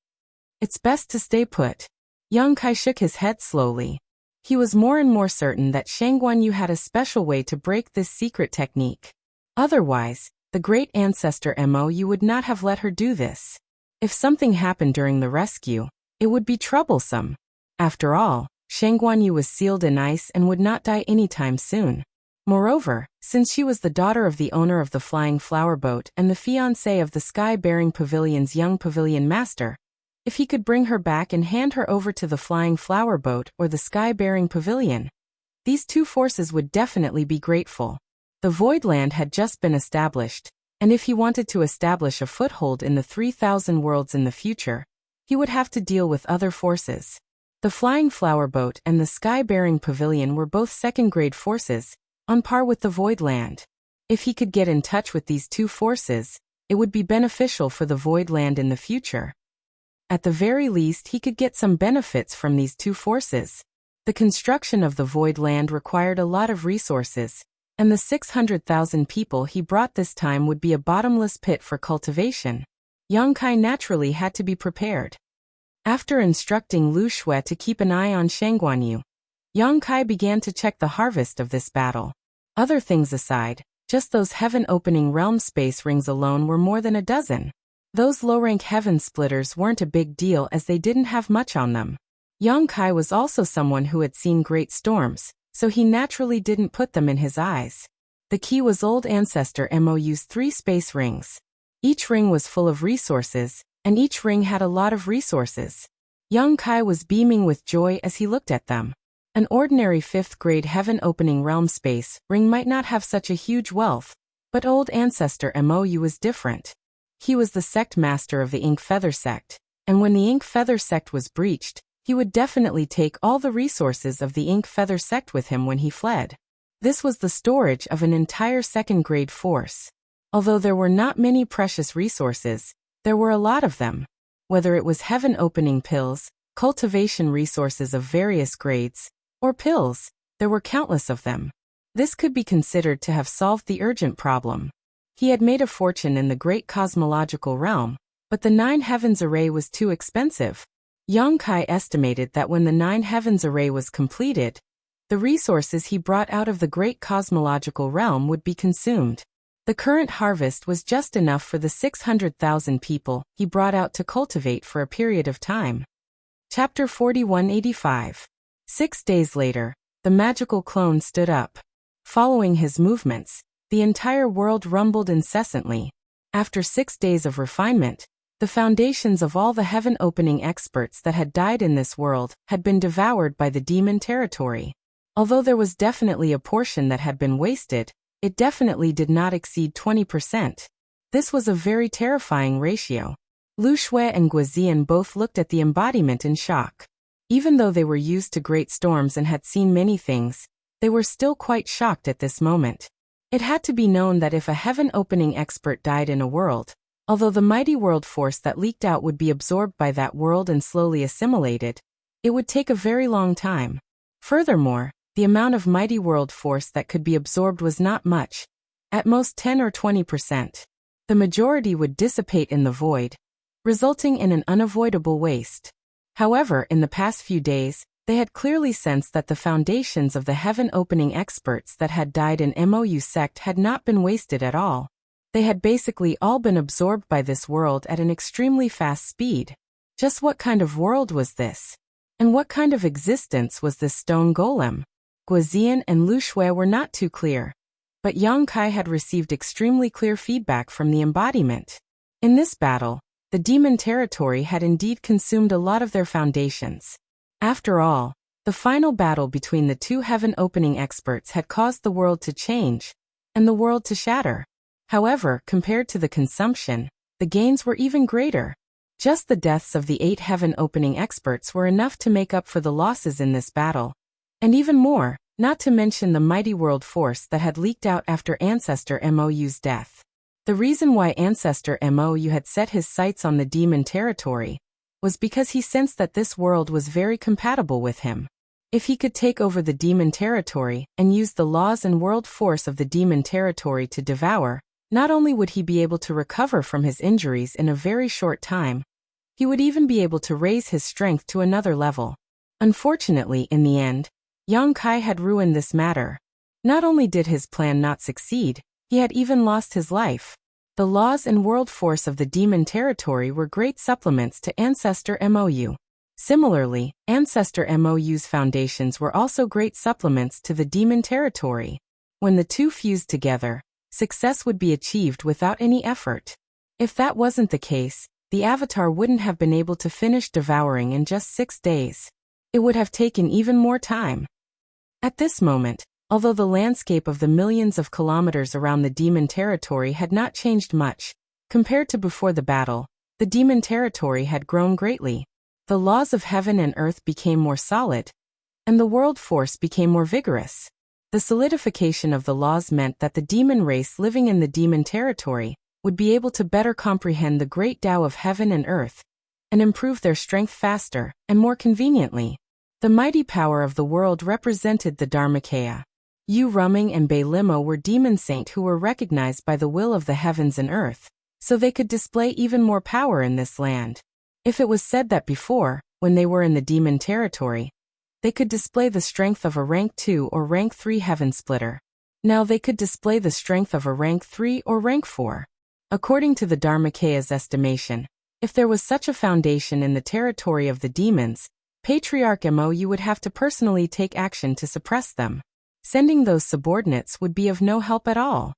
It's best to stay put. Yang Kai shook his head slowly. He was more and more certain that Shang Guanyu had a special way to break this secret technique. Otherwise, the great ancestor Mou would not have let her do this. If something happened during the rescue, it would be troublesome. After all, Shang Guanyu was sealed in ice and would not die anytime soon. Moreover, since she was the daughter of the owner of the Flying Flower Boat and the fiancée of the Sky-Bearing Pavilion's young pavilion master, if he could bring her back and hand her over to the Flying Flower Boat or the Sky-Bearing Pavilion, these two forces would definitely be grateful. The Void Land had just been established, and if he wanted to establish a foothold in the 3,000 worlds in the future, he would have to deal with other forces. The Flying Flower Boat and the Sky-Bearing Pavilion were both second-grade forces, on par with the Void Land. If he could get in touch with these two forces, it would be beneficial for the Void Land in the future. At the very least, he could get some benefits from these two forces. The construction of the Void Land required a lot of resources, and the 600,000 people he brought this time would be a bottomless pit for cultivation. Yang Kai naturally had to be prepared. After instructing Lu Shui to keep an eye on Shang Guanyu, Yang Kai began to check the harvest of this battle. Other things aside, just those heaven-opening realm space rings alone were more than a dozen. Those low-rank heaven splitters weren't a big deal as they didn't have much on them. Yang Kai was also someone who had seen great storms, so he naturally didn't put them in his eyes. The key was old ancestor Mou's 3 space rings. Each ring was full of resources, and each ring had a lot of resources. Yang Kai was beaming with joy as he looked at them. An ordinary 5th-grade heaven-opening realm space ring might not have such a huge wealth, but old ancestor Mou was different. He was the sect master of the Ink Feather sect, and when the Ink Feather sect was breached, he would definitely take all the resources of the Ink Feather sect with him when he fled. This was the storage of an entire second-grade force. Although there were not many precious resources, there were a lot of them. Whether it was heaven-opening pills, cultivation resources of various grades, or pills, there were countless of them. This could be considered to have solved the urgent problem. He had made a fortune in the great cosmological realm, but the 9 heavens array was too expensive. Yang Kai estimated that when the 9 heavens array was completed, the resources he brought out of the great cosmological realm would be consumed. The current harvest was just enough for the 600,000 people he brought out to cultivate for a period of time. Chapter 4185. 6 days later, the magical clone stood up. Following his movements, the entire world rumbled incessantly. After 6 days of refinement, the foundations of all the heaven-opening experts that had died in this world had been devoured by the demon territory. Although there was definitely a portion that had been wasted, it definitely did not exceed 20%. This was a very terrifying ratio. Lu Shui and Guozian both looked at the embodiment in shock. Even though they were used to great storms and had seen many things, they were still quite shocked at this moment. It had to be known that if a heaven-opening expert died in a world, although the mighty world force that leaked out would be absorbed by that world and slowly assimilated, it would take a very long time. Furthermore, the amount of mighty world force that could be absorbed was not much, at most 10 or 20%. The majority would dissipate in the void, resulting in an unavoidable waste. However, in the past few days, they had clearly sensed that the foundations of the heaven-opening experts that had died in Mou sect had not been wasted at all. They had basically all been absorbed by this world at an extremely fast speed. Just what kind of world was this? And what kind of existence was this stone golem? Guizian and Lu Shui were not too clear. But Yang Kai had received extremely clear feedback from the embodiment. In this battle, the demon territory had indeed consumed a lot of their foundations. After all, the final battle between the two heaven-opening experts had caused the world to change, and the world to shatter. However, compared to the consumption, the gains were even greater. Just the deaths of the 8 heaven-opening experts were enough to make up for the losses in this battle. And even more, not to mention the mighty world force that had leaked out after Ancestor Mou's death. The reason why Ancestor Mou had set his sights on the demon territory was because he sensed that this world was very compatible with him. If he could take over the demon territory and use the laws and world force of the demon territory to devour, not only would he be able to recover from his injuries in a very short time, he would even be able to raise his strength to another level. Unfortunately, in the end, Yang Kai had ruined this matter. Not only did his plan not succeed, he had even lost his life. The laws and world force of the demon territory were great supplements to Ancestor Mou. Similarly, Ancestor Mou's foundations were also great supplements to the demon territory. When the two fused together, success would be achieved without any effort. If that wasn't the case, the Avatar wouldn't have been able to finish devouring in just 6 days. It would have taken even more time. At this moment, although the landscape of the millions of kilometers around the demon territory had not changed much, compared to before the battle, the demon territory had grown greatly. The laws of heaven and earth became more solid, and the world force became more vigorous. The solidification of the laws meant that the demon race living in the demon territory would be able to better comprehend the great Tao of heaven and earth, and improve their strength faster and more conveniently. The mighty power of the world represented the Dharmakaya. Yu Rumming and Bei Limo were demon saints who were recognized by the will of the heavens and earth, so they could display even more power in this land. If it was said that before, when they were in the demon territory, they could display the strength of a rank 2 or rank 3 heaven splitter. Now they could display the strength of a rank 3 or rank 4. According to the Dharmakaya's estimation, if there was such a foundation in the territory of the demons, Patriarch Mou would have to personally take action to suppress them. Sending those subordinates would be of no help at all.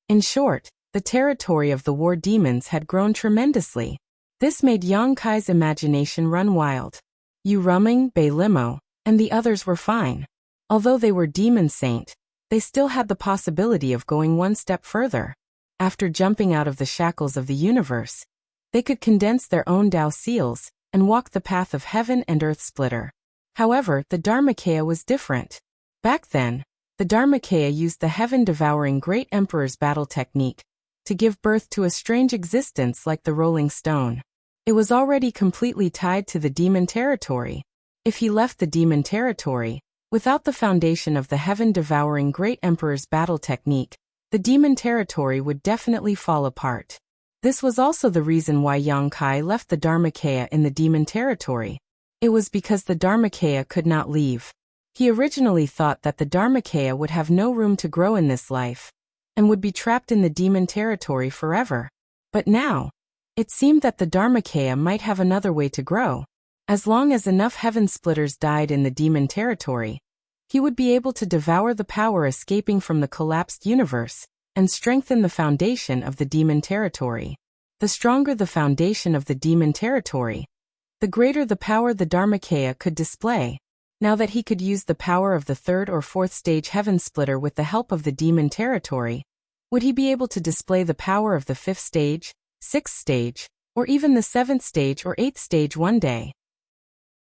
In short, the territory of the war demons had grown tremendously. This made Yang Kai's imagination run wild. Yu Rumming, Bei Limo, and the others were fine. Although they were demon saint, they still had the possibility of going one step further. After jumping out of the shackles of the universe, they could condense their own Tao seals and walk the path of heaven and earth splitter. However, the Dharmakaya was different. Back then, the Dharmakaya used the heaven-devouring Great Emperor's battle technique to give birth to a strange existence like the rolling stone. It was already completely tied to the demon territory. If he left the demon territory, without the foundation of the heaven-devouring Great Emperor's battle technique, the demon territory would definitely fall apart. This was also the reason why Yang Kai left the Dharmakaya in the demon territory. It was because the Dharmakaya could not leave. He originally thought that the Dharmakaya would have no room to grow in this life, and would be trapped in the demon territory forever. But now, it seemed that the Dharmakaya might have another way to grow. As long as enough heaven splitters died in the demon territory, he would be able to devour the power escaping from the collapsed universe, and strengthen the foundation of the demon territory. The stronger the foundation of the demon territory, the greater the power the Dharmakaya could display. Now that he could use the power of the 3rd or 4th stage heaven splitter with the help of the demon territory, would he be able to display the power of the 5th stage, 6th stage, or even the 7th stage or 8th stage one day?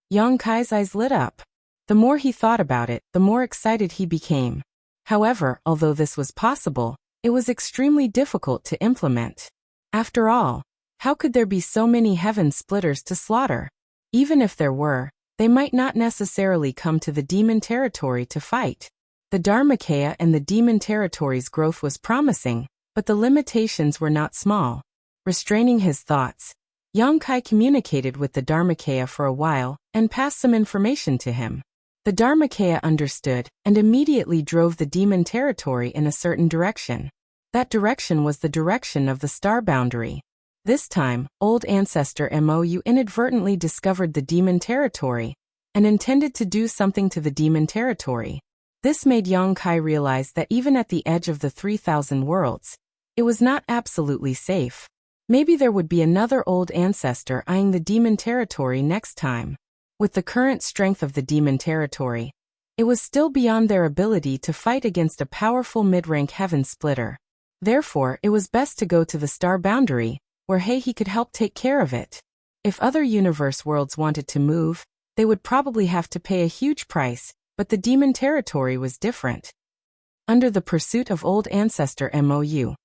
Yang Kai's eyes lit up. The more he thought about it, the more excited he became. However, although this was possible, it was extremely difficult to implement. After all, how could there be so many heaven splitters to slaughter? Even if there were, they might not necessarily come to the demon territory to fight. The Dharmakaya and the demon territory's growth was promising, but the limitations were not small. Restraining his thoughts, Yang Kai communicated with the Dharmakaya for a while and passed some information to him. The Dharmakaya understood and immediately drove the demon territory in a certain direction. That direction was the direction of the star boundary. This time, old ancestor Mou inadvertently discovered the demon territory and intended to do something to the demon territory. This made Yang Kai realize that even at the edge of the 3,000 worlds, it was not absolutely safe. Maybe there would be another old ancestor eyeing the demon territory next time. With the current strength of the demon territory, it was still beyond their ability to fight against a powerful mid-rank heaven splitter. Therefore, it was best to go to the star boundary, where he could help take care of it. If other universe worlds wanted to move, they would probably have to pay a huge price, but the demon territory was different. Under the pursuit of old ancestor Mou,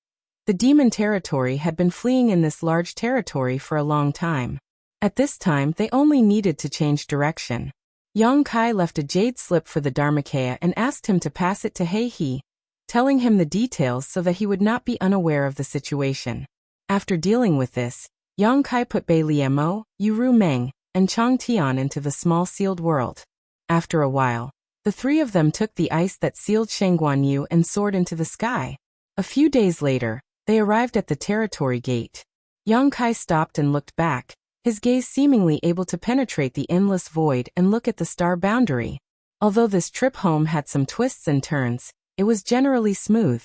the demon territory had been fleeing in this large territory for a long time. At this time, they only needed to change direction. Yang Kai left a jade slip for the Dharmakaya and asked him to pass it to He, telling him the details so that he would not be unaware of the situation. After dealing with this, Yang Kai put Bai Liemo, Yuru Meng, and Chang Tian into the small sealed world. After a while, the three of them took the ice that sealed Shengguan and soared into the sky. A few days later, they arrived at the territory gate. Yang Kai stopped and looked back, his gaze seemingly able to penetrate the endless void and look at the star boundary. Although this trip home had some twists and turns, it was generally smooth.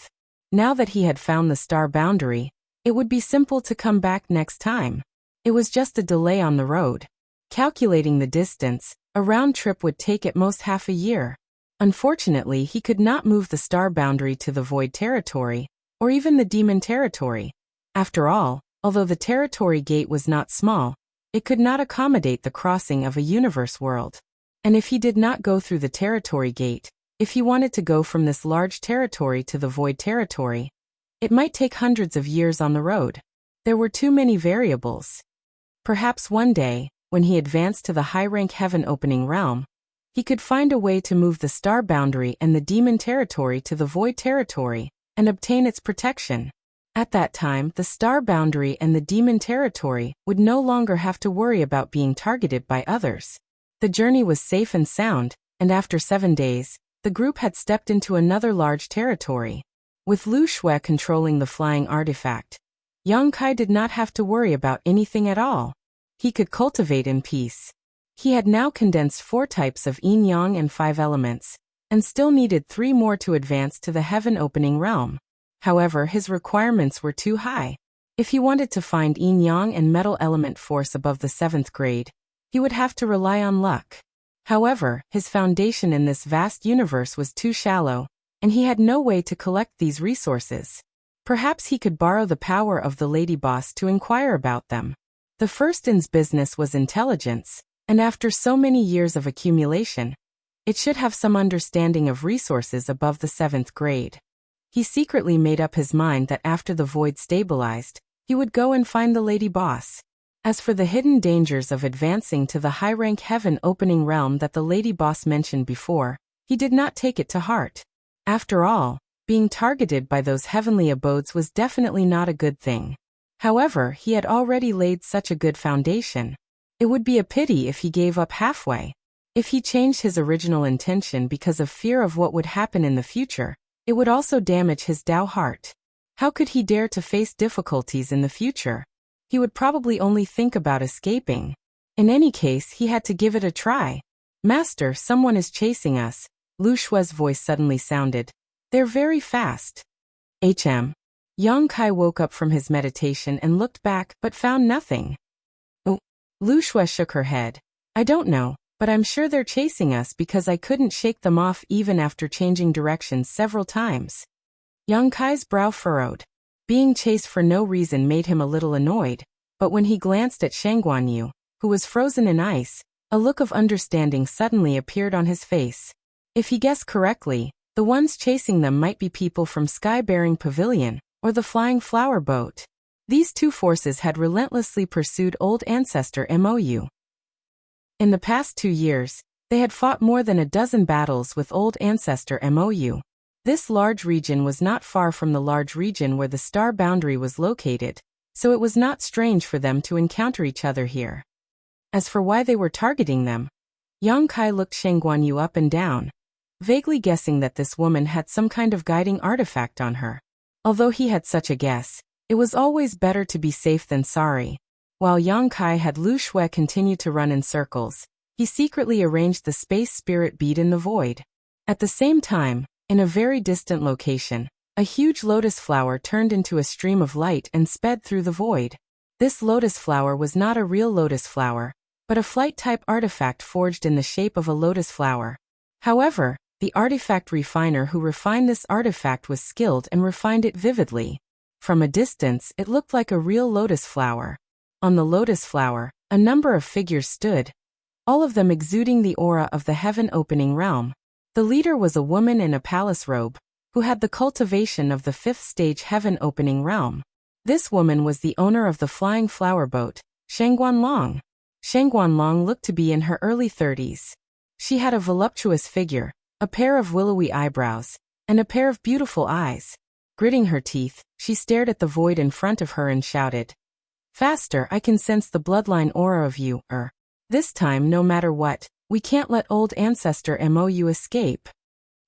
Now that he had found the star boundary, it would be simple to come back next time. It was just a delay on the road. Calculating the distance, a round trip would take at most half a year. Unfortunately, he could not move the star boundary to the void territory, or even the demon territory. After all, although the territory gate was not small, it could not accommodate the crossing of a universe world. And if he did not go through the territory gate, if he wanted to go from this large territory to the void territory, it might take hundreds of years on the road. There were too many variables. Perhaps one day, when he advanced to the high-rank heaven opening realm, he could find a way to move the star boundary and the demon territory to the void territory and obtain its protection. At that time, the star boundary and the demon territory would no longer have to worry about being targeted by others. The journey was safe and sound, and after 7 days, the group had stepped into another large territory. With Lu Shui controlling the flying artifact, Yang Kai did not have to worry about anything at all. He could cultivate in peace. He had now condensed 4 types of yin-yang and 5 elements, and still needed 3 more to advance to the heaven opening realm. However, his requirements were too high. If he wanted to find yin-yang and metal element force above the 7th grade, he would have to rely on luck. However, his foundation in this vast universe was too shallow, and he had no way to collect these resources. Perhaps he could borrow the power of the lady boss to inquire about them. The first in's business was intelligence, and after so many years of accumulation, it should have some understanding of resources above the 7th grade. He secretly made up his mind that after the void stabilized, he would go and find the lady boss. As for the hidden dangers of advancing to the high-rank heaven opening realm that the lady boss mentioned before, he did not take it to heart. After all, being targeted by those heavenly abodes was definitely not a good thing. However, he had already laid such a good foundation. It would be a pity if he gave up halfway. If he changed his original intention because of fear of what would happen in the future, it would also damage his Tao heart. How could he dare to face difficulties in the future? He would probably only think about escaping. In any case, he had to give it a try. "Master, someone is chasing us," Lu Shui's voice suddenly sounded. "They're very fast." Yang Kai woke up from his meditation and looked back but found nothing. "Oh." Lu Shui shook her head. "I don't know, but I'm sure they're chasing us because I couldn't shake them off even after changing directions several times." Yang Kai's brow furrowed. Being chased for no reason made him a little annoyed, but when he glanced at Shengguan, who was frozen in ice, a look of understanding suddenly appeared on his face. If he guessed correctly, the ones chasing them might be people from Sky-Bearing Pavilion, or the Flying Flower Boat. These 2 forces had relentlessly pursued old ancestor Mou. In the past 2 years, they had fought more than a dozen battles with old ancestor Mou. This large region was not far from the large region where the star boundary was located, so it was not strange for them to encounter each other here. As for why they were targeting them, Yang Kai looked Shengguan up and down, vaguely guessing that this woman had some kind of guiding artifact on her. Although he had such a guess, it was always better to be safe than sorry. While Yang Kai had Lu Shui continue to run in circles, he secretly arranged the space spirit bead in the void. At the same time, in a very distant location, a huge lotus flower turned into a stream of light and sped through the void. This lotus flower was not a real lotus flower, but a flight-type artifact forged in the shape of a lotus flower. However, the artifact refiner who refined this artifact was skilled and refined it vividly. From a distance, it looked like a real lotus flower. On the lotus flower, a number of figures stood, all of them exuding the aura of the heaven-opening realm. The leader was a woman in a palace robe, who had the cultivation of the fifth-stage heaven-opening realm. This woman was the owner of the flying flower boat, Shangguanlong. Shangguanlong looked to be in her early 30s. She had a voluptuous figure, a pair of willowy eyebrows, and a pair of beautiful eyes. Gritting her teeth, she stared at the void in front of her and shouted, "Faster, I can sense the bloodline aura of you, This time, no matter what, we can't let old ancestor Mou escape."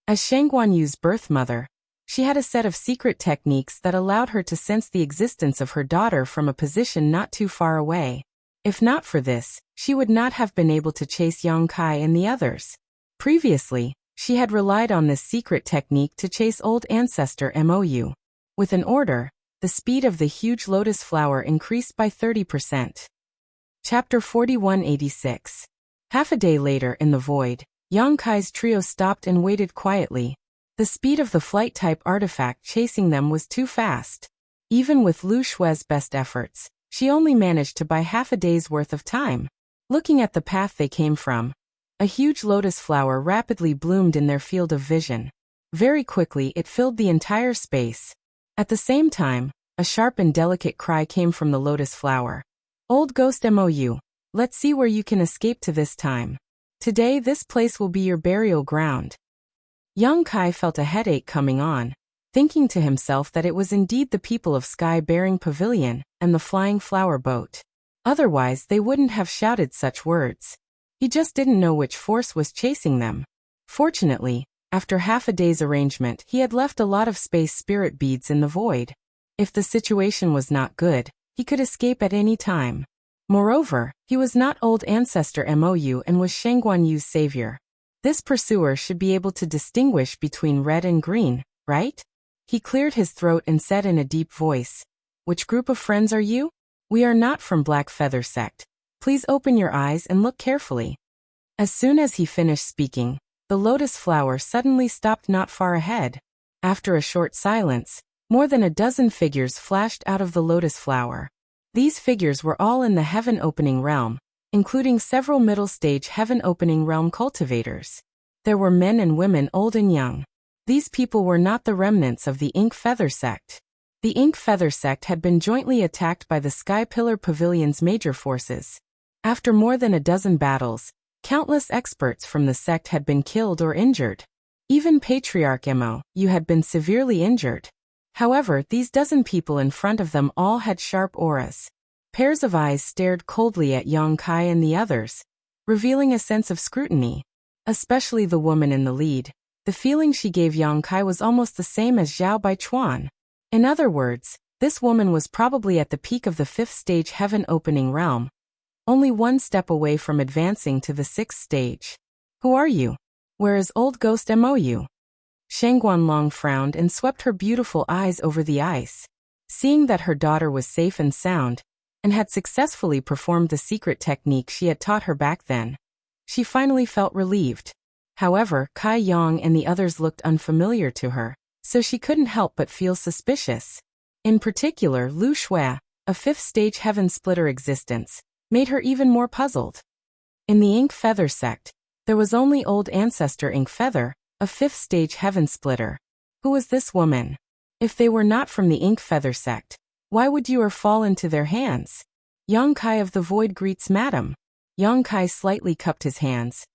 As Shangguanyu's birth mother, she had a set of secret techniques that allowed her to sense the existence of her daughter from a position not too far away. If not for this, she would not have been able to chase Yang Kai and the others. Previously, she had relied on this secret technique to chase old ancestor Mou. With an order, the speed of the huge lotus flower increased by 30%. Chapter 4186. Half a day later in the void, Yang Kai's trio stopped and waited quietly. The speed of the flight-type artifact chasing them was too fast. Even with Lu Shui's best efforts, she only managed to buy half a day's worth of time. Looking at the path they came from, a huge lotus flower rapidly bloomed in their field of vision. Very quickly it filled the entire space. At the same time, a sharp and delicate cry came from the lotus flower. "Old ghost Mou, let's see where you can escape to this time. Today this place will be your burial ground." Yang Kai felt a headache coming on, thinking to himself that it was indeed the people of Sky-bearing Pavilion and the flying flower boat. Otherwise they wouldn't have shouted such words. He just didn't know which force was chasing them. Fortunately, after half a day's arrangement, he had left a lot of space spirit beads in the void. If the situation was not good, he could escape at any time. Moreover, he was not old ancestor Mou and was Shangguanyu's savior. This pursuer should be able to distinguish between red and green, right? He cleared his throat and said in a deep voice, "Which group of friends are you? We are not from Black Feather Sect. Please open your eyes and look carefully." As soon as he finished speaking, the lotus flower suddenly stopped not far ahead. After a short silence, more than a dozen figures flashed out of the lotus flower. These figures were all in the heaven-opening realm, including several middle-stage heaven-opening realm cultivators. There were men and women old and young. These people were not the remnants of the Ink Feather Sect. The Ink Feather Sect had been jointly attacked by the Sky Pillar Pavilion's major forces. After more than a dozen battles, countless experts from the sect had been killed or injured. Even Patriarch Mou had been severely injured. However, these dozen people in front of them all had sharp auras. Pairs of eyes stared coldly at Yang Kai and the others, revealing a sense of scrutiny. Especially the woman in the lead. The feeling she gave Yang Kai was almost the same as Zhao Baichuan. In other words, this woman was probably at the peak of the fifth stage heaven-opening realm, only one step away from advancing to the sixth stage. "Who are you? Where is old ghost Mou?" Shangguanlong frowned and swept her beautiful eyes over the ice. Seeing that her daughter was safe and sound, and had successfully performed the secret technique she had taught her back then, she finally felt relieved. However, Kai Yang and the others looked unfamiliar to her, so she couldn't help but feel suspicious. In particular, Lu Shui, a fifth-stage heaven-splitter existence, made her even more puzzled. In the Ink Feather Sect, there was only old ancestor Ink Feather, a fifth-stage heaven-splitter. Who was this woman? If they were not from the Ink Feather Sect, why would you fall into their hands? Yang Kai of the Void greets Madam. Yang Kai slightly cupped his hands.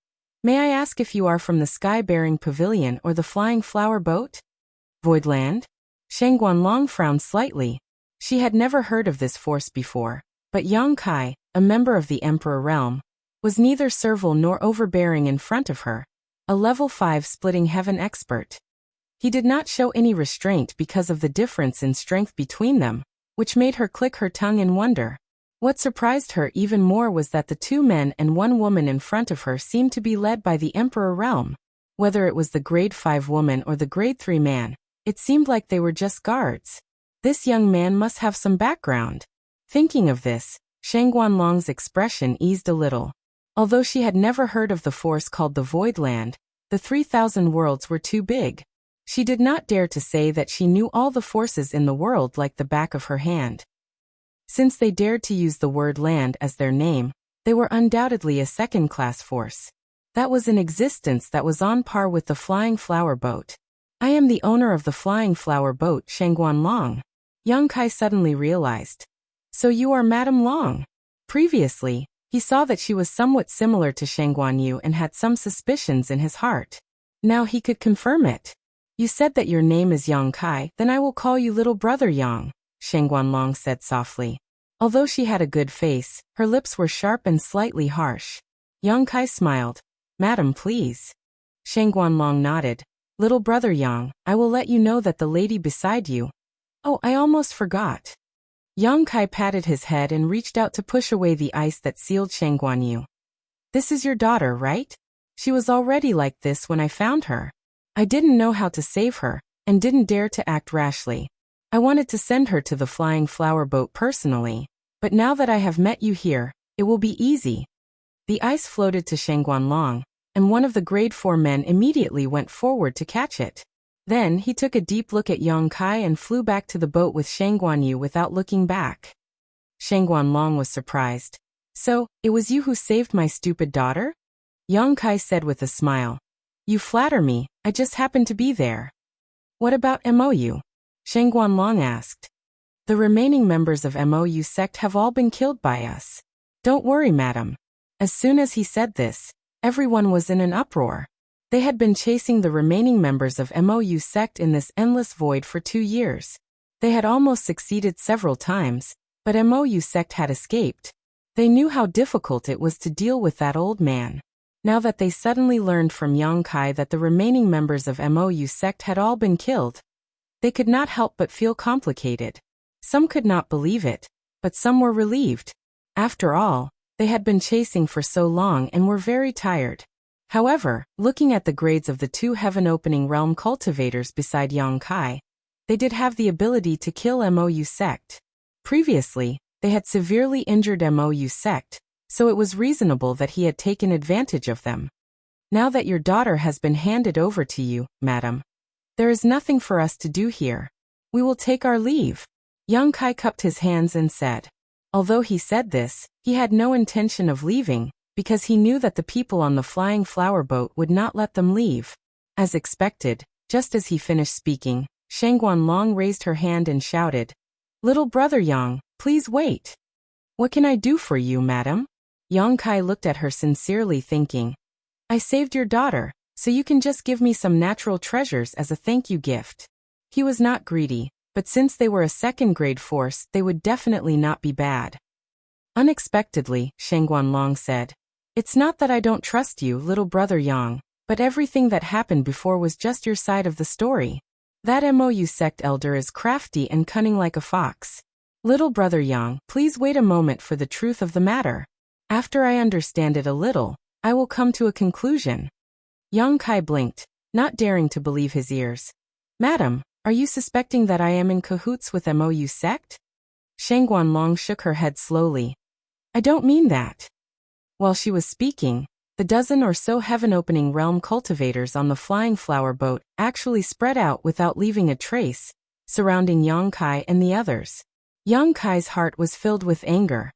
"May I ask if you are from the Sky-bearing Pavilion or the Flying Flower Boat?" "Voidland?" Shangguanlong frowned slightly. She had never heard of this force before, but Yang Kai, a member of the Emperor Realm, was neither servile nor overbearing in front of her, a level 5 splitting heaven expert. He did not show any restraint because of the difference in strength between them, which made her click her tongue in wonder. What surprised her even more was that the 2 men and 1 woman in front of her seemed to be led by the Emperor realm. Whether it was the grade 5 woman or the grade 3 man, it seemed like they were just guards. This young man must have some background. Thinking of this, Shang Guanlong's expression eased a little. Although she had never heard of the force called the Void Land, the 3,000 worlds were too big. She did not dare to say that she knew all the forces in the world like the back of her hand. Since they dared to use the word land as their name, they were undoubtedly a second-class force. That was an existence that was on par with the Flying Flower Boat. I am the owner of the Flying Flower Boat, Shang Guanlong. Yang Kai suddenly realized. So you are Madame Long. Previously, he saw that she was somewhat similar to Shang Guanyu and had some suspicions in his heart. Now he could confirm it. You said that your name is Yang Kai, then I will call you little brother Yang, Shang Guanlong said softly. Although she had a good face, her lips were sharp and slightly harsh. Yang Kai smiled. Madam, please. Shang Guanlong nodded. Little brother Yang, I will let you know that the lady beside you. Oh, I almost forgot. Yang Kai patted his head and reached out to push away the ice that sealed Shang Guanyu. This is your daughter, right? She was already like this when I found her. I didn't know how to save her, and didn't dare to act rashly. I wanted to send her to the Flying Flower Boat personally, but now that I have met you here, it will be easy. The ice floated to Shang Guanlong, and one of the grade 4 men immediately went forward to catch it. Then he took a deep look at Yang Kai and flew back to the boat with Shang Guanyu without looking back. Shang Guanlong was surprised. So, it was you who saved my stupid daughter? Yang Kai said with a smile. You flatter me, I just happened to be there. What about MOU? Shang Guanlong asked. The remaining members of MOU sect have all been killed by us. Don't worry, madam. As soon as he said this, everyone was in an uproar. They had been chasing the remaining members of MOU sect in this endless void for 2 years. They had almost succeeded several times, but MOU sect had escaped. They knew how difficult it was to deal with that old man. Now that they suddenly learned from Yang Kai that the remaining members of MOU sect had all been killed, they could not help but feel complicated. Some could not believe it, but some were relieved. After all, they had been chasing for so long and were very tired. However, looking at the grades of the 2 heaven-opening realm cultivators beside Yang Kai, they did have the ability to kill MOU sect. Previously, they had severely injured MOU sect, so it was reasonable that he had taken advantage of them. Now that your daughter has been handed over to you, madam, there is nothing for us to do here. We will take our leave. Yang Kai cupped his hands and said. Although he said this, he had no intention of leaving, because he knew that the people on the Flying Flower Boat would not let them leave. As expected, just as he finished speaking, Shang Guanlong raised her hand and shouted, Little brother Yang, please wait. What can I do for you, madam? Yang Kai looked at her sincerely thinking, I saved your daughter, so you can just give me some natural treasures as a thank you gift. He was not greedy, but since they were a second-grade force, they would definitely not be bad. Unexpectedly, Shang Guanlong said, It's not that I don't trust you, little brother Yang, but everything that happened before was just your side of the story. That MOU sect elder is crafty and cunning like a fox. Little brother Yang, please wait a moment for the truth of the matter. After I understand it a little, I will come to a conclusion. Yang Kai blinked, not daring to believe his ears. Madam, are you suspecting that I am in cahoots with MOU sect? Shang Guanlong shook her head slowly. I don't mean that. While she was speaking, the dozen or so heaven-opening realm cultivators on the Flying Flower Boat actually spread out without leaving a trace, surrounding Yang Kai and the others. Yang Kai's heart was filled with anger.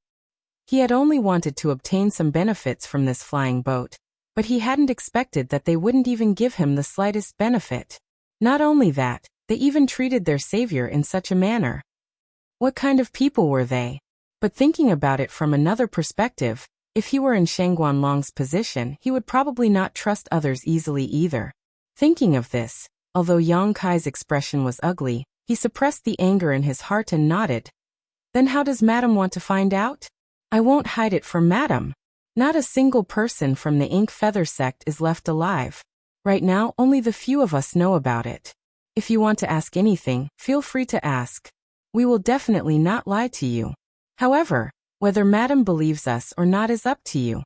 He had only wanted to obtain some benefits from this flying boat, but he hadn't expected that they wouldn't even give him the slightest benefit. Not only that, they even treated their savior in such a manner. What kind of people were they? But thinking about it from another perspective, if he were in Shang Guanlong's position, he would probably not trust others easily either. Thinking of this, although Yang Kai's expression was ugly, he suppressed the anger in his heart and nodded. Then how does madam want to find out? I won't hide it from madam. Not a single person from the Ink Feather sect is left alive. Right now, only the few of us know about it. If you want to ask anything, feel free to ask. We will definitely not lie to you. However, whether Madam believes us or not is up to you.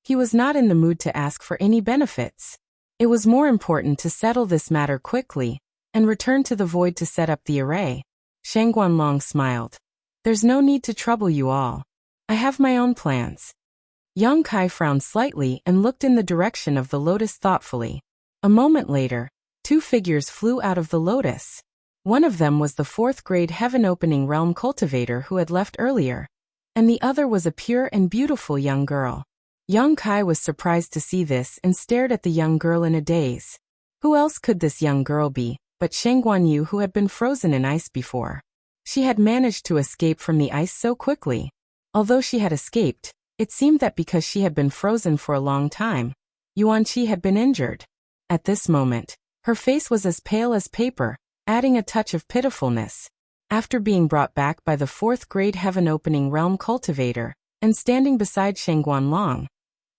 He was not in the mood to ask for any benefits. It was more important to settle this matter quickly and return to the void to set up the array. Shang Guanlong smiled. There's no need to trouble you all. I have my own plans. Yang Kai frowned slightly and looked in the direction of the lotus thoughtfully. A moment later, two figures flew out of the lotus. One of them was the 4th grade heaven-opening realm cultivator who had left earlier, and the other was a pure and beautiful young girl. Yang Kai was surprised to see this and stared at the young girl in a daze. Who else could this young girl be but Shang Guanyu, who had been frozen in ice before? She had managed to escape from the ice so quickly. Although she had escaped, it seemed that because she had been frozen for a long time, Yuan Qi had been injured. At this moment, her face was as pale as paper, adding a touch of pitifulness. After being brought back by the 4th grade heaven-opening realm cultivator, and standing beside Shang Guanlong,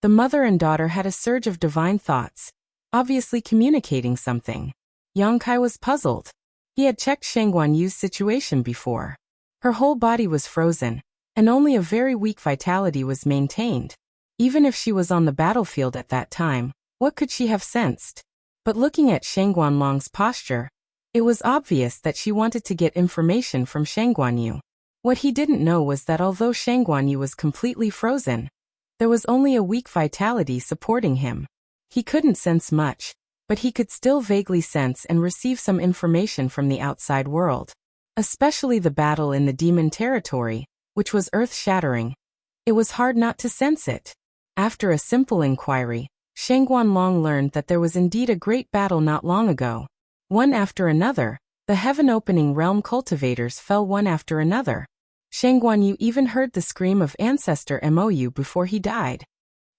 the mother and daughter had a surge of divine thoughts, obviously communicating something. Yang Kai was puzzled. He had checked Shang Guanyu's situation before. Her whole body was frozen, and only a very weak vitality was maintained. Even if she was on the battlefield at that time, what could she have sensed? But looking at Shang Guanlong's posture, it was obvious that she wanted to get information from Shang Guanyu. What he didn't know was that although Shang Guanyu was completely frozen, there was only a weak vitality supporting him. He couldn't sense much, but he could still vaguely sense and receive some information from the outside world. Especially the battle in the demon territory, which was earth-shattering. It was hard not to sense it. After a simple inquiry, Shang Guanlong learned that there was indeed a great battle not long ago. One after another, the heaven-opening realm cultivators fell one after another. Shang Guanyu even heard the scream of Ancestor Mou before he died.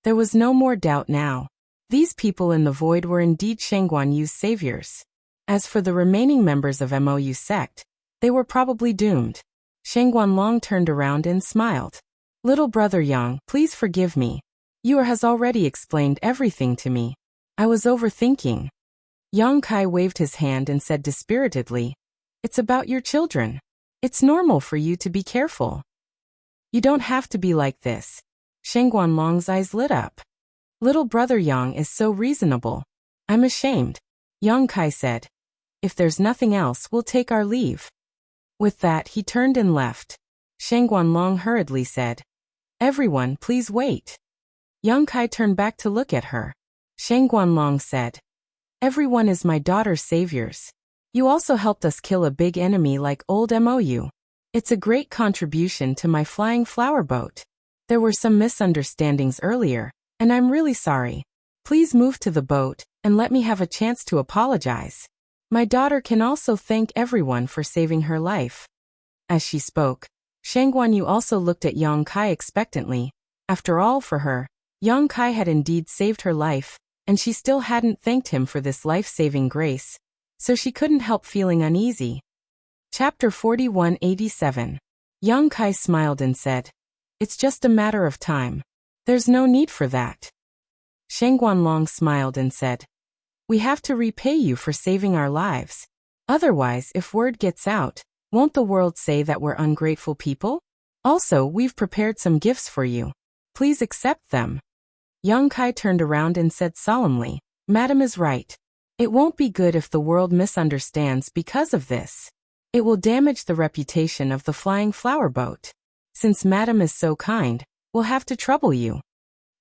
There was no more doubt now. These people in the void were indeed Shang Guanyu's saviors. As for the remaining members of Mou's sect, they were probably doomed. Shang Guanlong turned around and smiled. Little brother Yang, please forgive me. You has already explained everything to me. I was overthinking. Yang Kai waved his hand and said dispiritedly, It's about your children. It's normal for you to be careful. You don't have to be like this. Shang Guanlong's eyes lit up. Little brother Yang is so reasonable. I'm ashamed. Yang Kai said. If there's nothing else, we'll take our leave. With that, he turned and left. Shang Guanlong hurriedly said, Everyone, please wait. Yang Kai turned back to look at her. Shang Guanlong said, Everyone is my daughter's saviors. You also helped us kill a big enemy like old Mou. It's a great contribution to my flying flower boat. There were some misunderstandings earlier, and I'm really sorry. Please move to the boat, and let me have a chance to apologize. My daughter can also thank everyone for saving her life. As she spoke, Shang Guanyu also looked at Yang Kai expectantly. After all, for her, Yang Kai had indeed saved her life, and she still hadn't thanked him for this life-saving grace, so she couldn't help feeling uneasy. Chapter 4187. Yang Kai smiled and said, It's just a matter of time. There's no need for that. Shang Guanlong smiled and said, We have to repay you for saving our lives. Otherwise, if word gets out, won't the world say that we're ungrateful people? Also, we've prepared some gifts for you. Please accept them. Yang Kai turned around and said solemnly, Madam is right. It won't be good if the world misunderstands because of this. It will damage the reputation of the flying flower boat. Since Madam is so kind, we'll have to trouble you.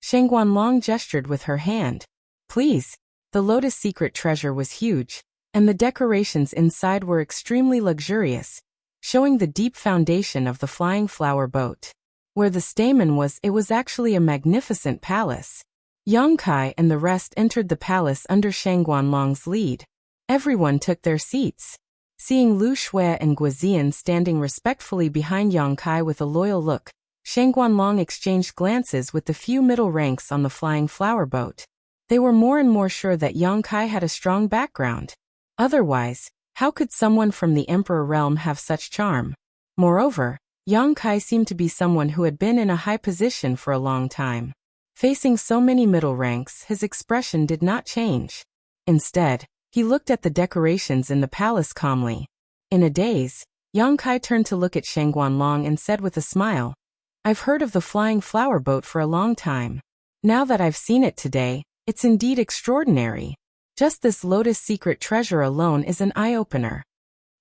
Shang Guanlong gestured with her hand. Please. The lotus secret treasure was huge, and the decorations inside were extremely luxurious, showing the deep foundation of the flying flower boat. Where the stamen was, it was actually a magnificent palace. Yang Kai and the rest entered the palace under Shang Guanlong's lead. Everyone took their seats. Seeing Lu Shui and Guozian standing respectfully behind Yang Kai with a loyal look, Shang Guanlong exchanged glances with the few middle ranks on the flying flower boat. They were more and more sure that Yang Kai had a strong background. Otherwise, how could someone from the Emperor realm have such charm? Moreover, Yang Kai seemed to be someone who had been in a high position for a long time. Facing so many middle ranks, his expression did not change. Instead, He looked at the decorations in the palace calmly. In a daze, Yang Kai turned to look at Shang Guanlong and said with a smile, "I've heard of the flying flower boat for a long time. Now that I've seen it today, it's indeed extraordinary. Just this lotus secret treasure alone is an eye-opener."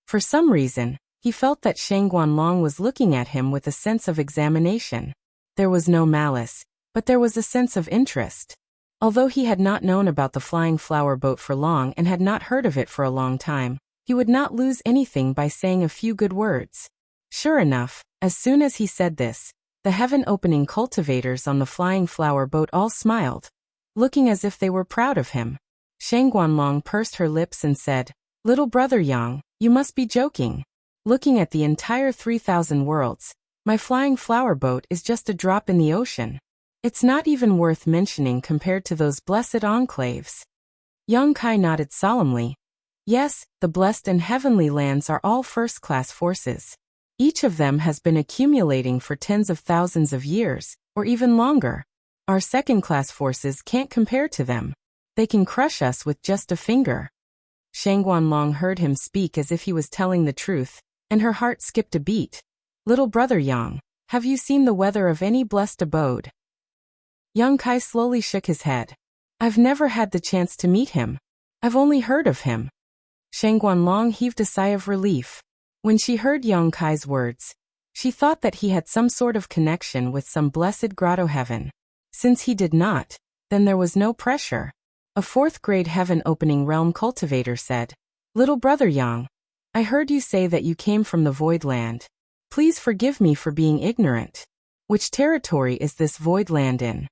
For some reason, he felt that Shang Guanlong was looking at him with a sense of examination. There was no malice, but there was a sense of interest. Although he had not known about the flying flower boat for long and had not heard of it for a long time, he would not lose anything by saying a few good words. Sure enough, as soon as he said this, the heaven-opening cultivators on the flying flower boat all smiled, looking as if they were proud of him. Shang Guanlong pursed her lips and said, "Little brother Yang, you must be joking. Looking at the entire 3,000 worlds, my flying flower boat is just a drop in the ocean. It's not even worth mentioning compared to those blessed enclaves." Yang Kai nodded solemnly. Yes, the blessed and heavenly lands are all first-class forces. Each of them has been accumulating for tens of thousands of years, or even longer. Our second-class forces can't compare to them. They can crush us with just a finger. Shang Guanlong heard him speak as if he was telling the truth, and her heart skipped a beat. "Little brother Yang, have you seen the weather of any blessed abode?" Yang Kai slowly shook his head. "I've never had the chance to meet him. I've only heard of him." Shang Guanlong heaved a sigh of relief. When she heard Yang Kai's words, she thought that he had some sort of connection with some blessed grotto heaven. Since he did not, then there was no pressure. A fourth-grade heaven-opening realm cultivator said, "Little brother Yang, I heard you say that you came from the Void Land. Please forgive me for being ignorant. Which territory is this Void Land in?"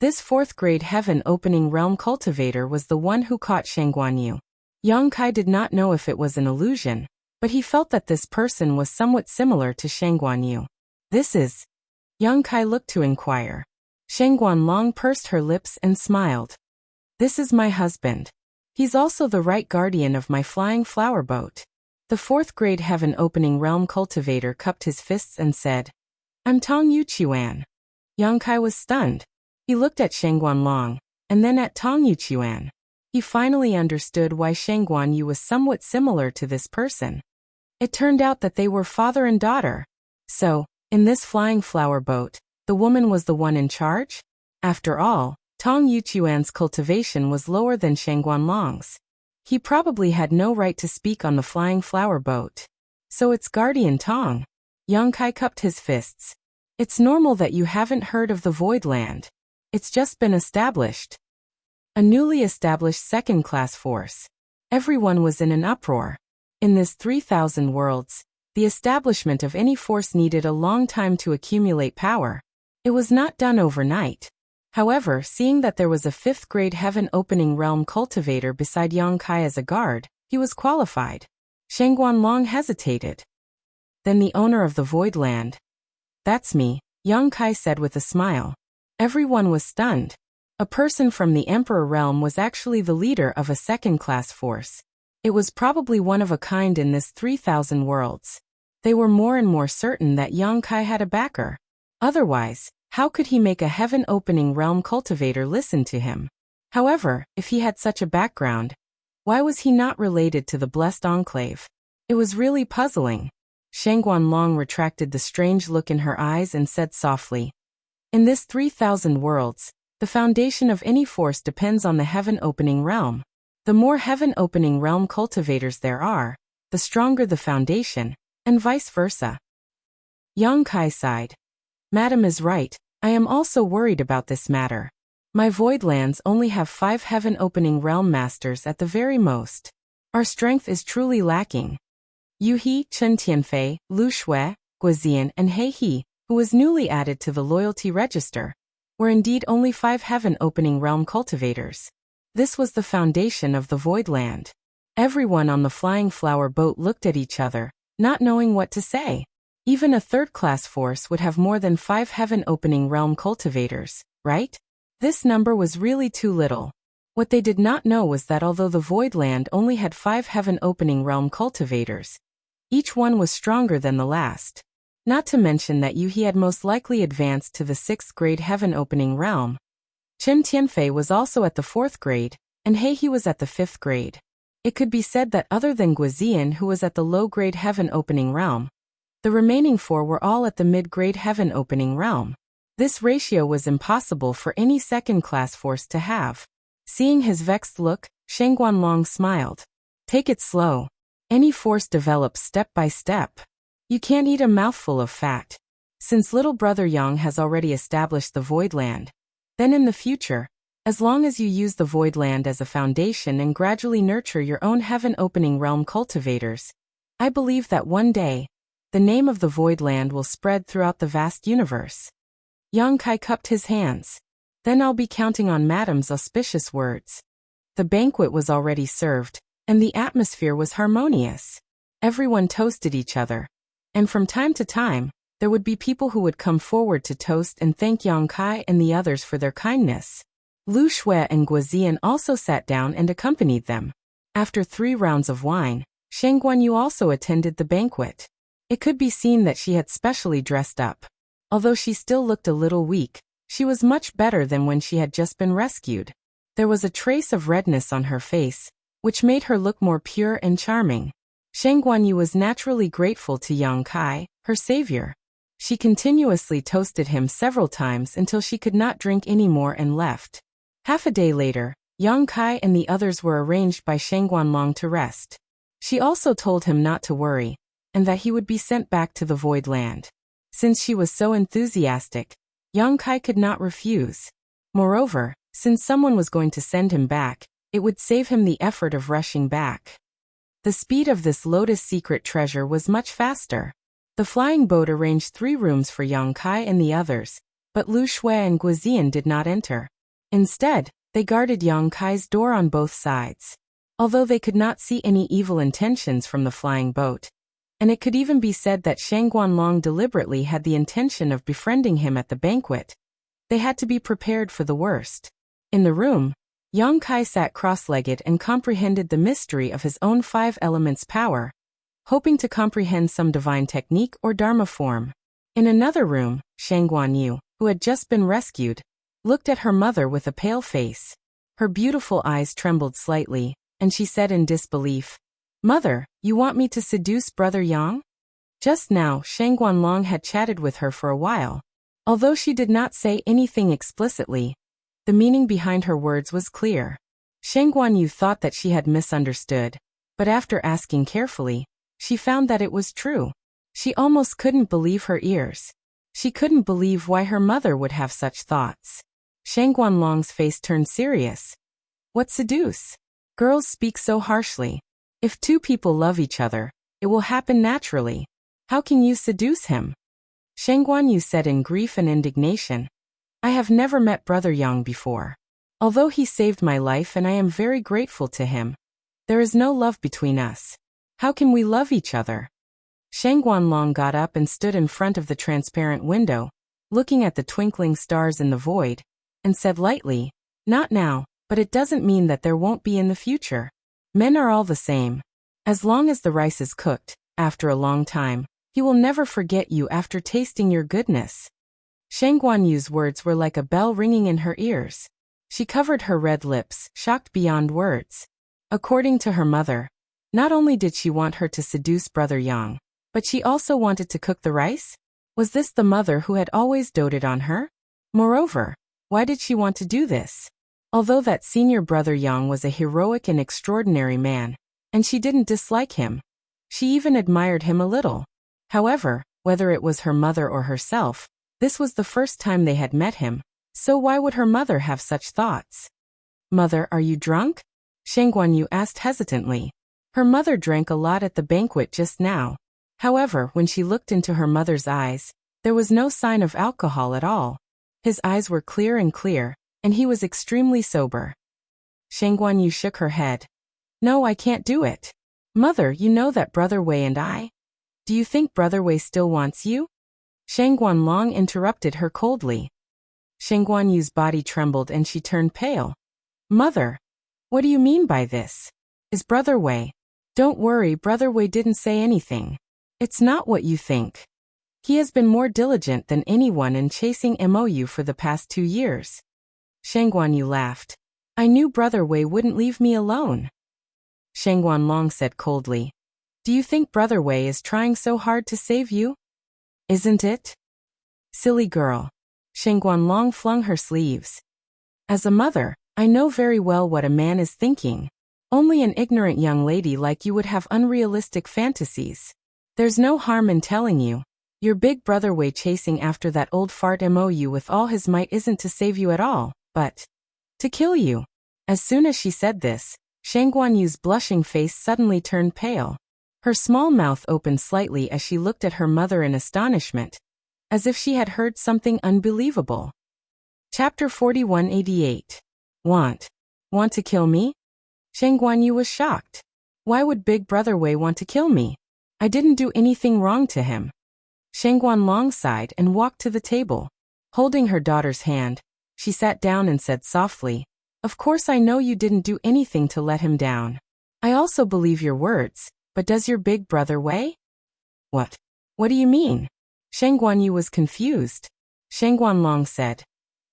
This fourth-grade heaven-opening realm cultivator was the one who caught Shang Guanyu. Yang Kai did not know if it was an illusion, but he felt that this person was somewhat similar to Shang Guanyu. "This is..." Yang Kai looked to inquire. Shang Guanlong pursed her lips and smiled. "This is my husband. He's also the right guardian of my flying flower boat." The fourth-grade heaven-opening realm cultivator cupped his fists and said, "I'm Tong Yuqiuan." Yang Kai was stunned. He looked at Shang Guanlong, and then at Tong Yuqiuan. He finally understood why Shang Guanyu was somewhat similar to this person. It turned out that they were father and daughter. So, in this flying flower boat, the woman was the one in charge? After all, Tong Yuqiuan's cultivation was lower than Shang Guanlong's. He probably had no right to speak on the flying flower boat. So it's guardian Tong. Yang Kai cupped his fists. "It's normal that you haven't heard of the Void Land. It's just been established. A newly established second-class force. Everyone was in an uproar. In this 3,000 worlds, the establishment of any force needed a long time to accumulate power. It was not done overnight. However, seeing that there was a fifth-grade heaven-opening realm cultivator beside Yang Kai as a guard, he was qualified." Shang Guanlong hesitated. "Then the owner of the Void Land." "That's me," Yang Kai said with a smile. Everyone was stunned. A person from the Emperor realm was actually the leader of a second-class force. It was probably one of a kind in this 3,000 worlds. They were more and more certain that Yang Kai had a backer. Otherwise, how could he make a heaven-opening realm cultivator listen to him? However, if he had such a background, why was he not related to the Blessed Enclave? It was really puzzling. Shang Guanlong retracted the strange look in her eyes and said softly, "In this 3,000 worlds, the foundation of any force depends on the heaven-opening realm. The more heaven-opening realm cultivators there are, the stronger the foundation, and vice versa." Yang Kai sighed. "Madam is right, I am also worried about this matter. My void lands only have 5 heaven-opening realm masters at the very most. Our strength is truly lacking." Yu He, Chen Tianfei, Lu Shui, Guozian, and He He, who was newly added to the loyalty register, were indeed only 5 heaven-opening realm cultivators. This was the foundation of the Void Land. Everyone on the flying flower boat looked at each other, not knowing what to say. Even a third-class force would have more than 5 heaven-opening realm cultivators, right? This number was really too little. What they did not know was that although the Void Land only had 5 heaven-opening realm cultivators, each one was stronger than the last. Not to mention that Yu He had most likely advanced to the 6th grade heaven-opening realm. Chen Tianfei was also at the 4th grade, and He He was at the 5th grade. It could be said that other than Guizian, who was at the low-grade heaven opening realm, the remaining 4 were all at the mid-grade heaven opening realm. This ratio was impossible for any second-class force to have. Seeing his vexed look, Shen Guanlong smiled. Take it slow. Any force develops step by step. You can't eat a mouthful of fat. Since little brother Yang has already established the Void Land, then in the future, as long as you use the Void Land as a foundation and gradually nurture your own heaven-opening realm cultivators, I believe that one day, the name of the Void Land will spread throughout the vast universe. Yang Kai cupped his hands. Then I'll be counting on Madam's auspicious words. The banquet was already served, and the atmosphere was harmonious. Everyone toasted each other. And from time to time, there would be people who would come forward to toast and thank Yang Kai and the others for their kindness. Lu Shui and Guizian also sat down and accompanied them. After 3 rounds of wine, Shen Guanyu also attended the banquet. It could be seen that she had specially dressed up. Although she still looked a little weak, she was much better than when she had just been rescued. There was a trace of redness on her face, which made her look more pure and charming. Shen Guanyu was naturally grateful to Yang Kai, her savior. She continuously toasted him several times until she could not drink any more and left. Half a day later, Yang Kai and the others were arranged by Shen Guanlong to rest. She also told him not to worry, and that he would be sent back to the Void Land. Since she was so enthusiastic, Yang Kai could not refuse. Moreover, since someone was going to send him back, it would save him the effort of rushing back. The speed of this Lotus secret treasure was much faster. The flying boat arranged 3 rooms for Yang Kai and the others, but Lu Shui and Guizian did not enter. Instead, they guarded Yang Kai's door on both sides. Although they could not see any evil intentions from the flying boat, and it could even be said that Shen Guanlong deliberately had the intention of befriending him at the banquet, they had to be prepared for the worst. In the room, Yang Kai sat cross-legged and comprehended the mystery of his own 5 elements power, hoping to comprehend some divine technique or dharma form. In another room, Shen Guanyu, who had just been rescued, looked at her mother with a pale face. Her beautiful eyes trembled slightly, and she said in disbelief, "Mother, you want me to seduce Brother Yang?" Just now, Shen Guanlong had chatted with her for a while. Although she did not say anything explicitly, the meaning behind her words was clear. Shen Guanyu thought that she had misunderstood, but after asking carefully, she found that it was true. She almost couldn't believe her ears. She couldn't believe why her mother would have such thoughts. Shen Guanlong's face turned serious. What seduce? Girls speak so harshly. If 2 people love each other, it will happen naturally. How can you seduce him? Shen Guanyu said in grief and indignation. I have never met Brother Yang before. Although he saved my life and I am very grateful to him, there is no love between us. How can we love each other? Shen Guanlong got up and stood in front of the transparent window, looking at the twinkling stars in the void, and said lightly, "Not now, but it doesn't mean that there won't be in the future. Men are all the same. As long as the rice is cooked, after a long time, he will never forget you after tasting your goodness." Shen Guanyu's words were like a bell ringing in her ears. She covered her red lips, shocked beyond words. According to her mother, not only did she want her to seduce Brother Yang, but she also wanted to cook the rice? Was this the mother who had always doted on her? Moreover, why did she want to do this? Although that senior Brother Yang was a heroic and extraordinary man, and she didn't dislike him, she even admired him a little. However, whether it was her mother or herself, this was the first time they had met him, so why would her mother have such thoughts? "Mother, are you drunk?" Shen Guanyu asked hesitantly. Her mother drank a lot at the banquet just now. However, when she looked into her mother's eyes, there was no sign of alcohol at all. His eyes were clear, and he was extremely sober. Shen Guanyu shook her head. "No, I can't do it. Mother, you know that Brother Wei and I... Do you think Brother Wei still wants you?" Shen Guanlong interrupted her coldly. Shen Guanyu's body trembled and she turned pale. "Mother, what do you mean by this? Is Brother Wei..." "Don't worry, Brother Wei didn't say anything. It's not what you think. He has been more diligent than anyone in chasing MOU for the past 2 years. Shen Guanyu laughed. "I knew Brother Wei wouldn't leave me alone." Shang Guanlong said coldly. Do you think Brother Wei is trying so hard to save you? Isn't it? Silly girl. Shang Guanlong flung her sleeves. As a mother, I know very well what a man is thinking. Only an ignorant young lady like you would have unrealistic fantasies. There's no harm in telling you. Your big brother Wei chasing after that old fart MOU with all his might isn't to save you at all, but to kill you. As soon as she said this, Shang Guanyu's blushing face suddenly turned pale. Her small mouth opened slightly as she looked at her mother in astonishment, as if she had heard something unbelievable. Chapter 4188. Want to kill me? Shang Guanyu was shocked. Why would Big Brother Wei want to kill me? I didn't do anything wrong to him. Shang Guanlong sighed and walked to the table. Holding her daughter's hand, she sat down and said softly, Of course I know you didn't do anything to let him down. I also believe your words, but does your big brother Wei? What? What do you mean? Shang Guanyu was confused. Shang Guanlong said,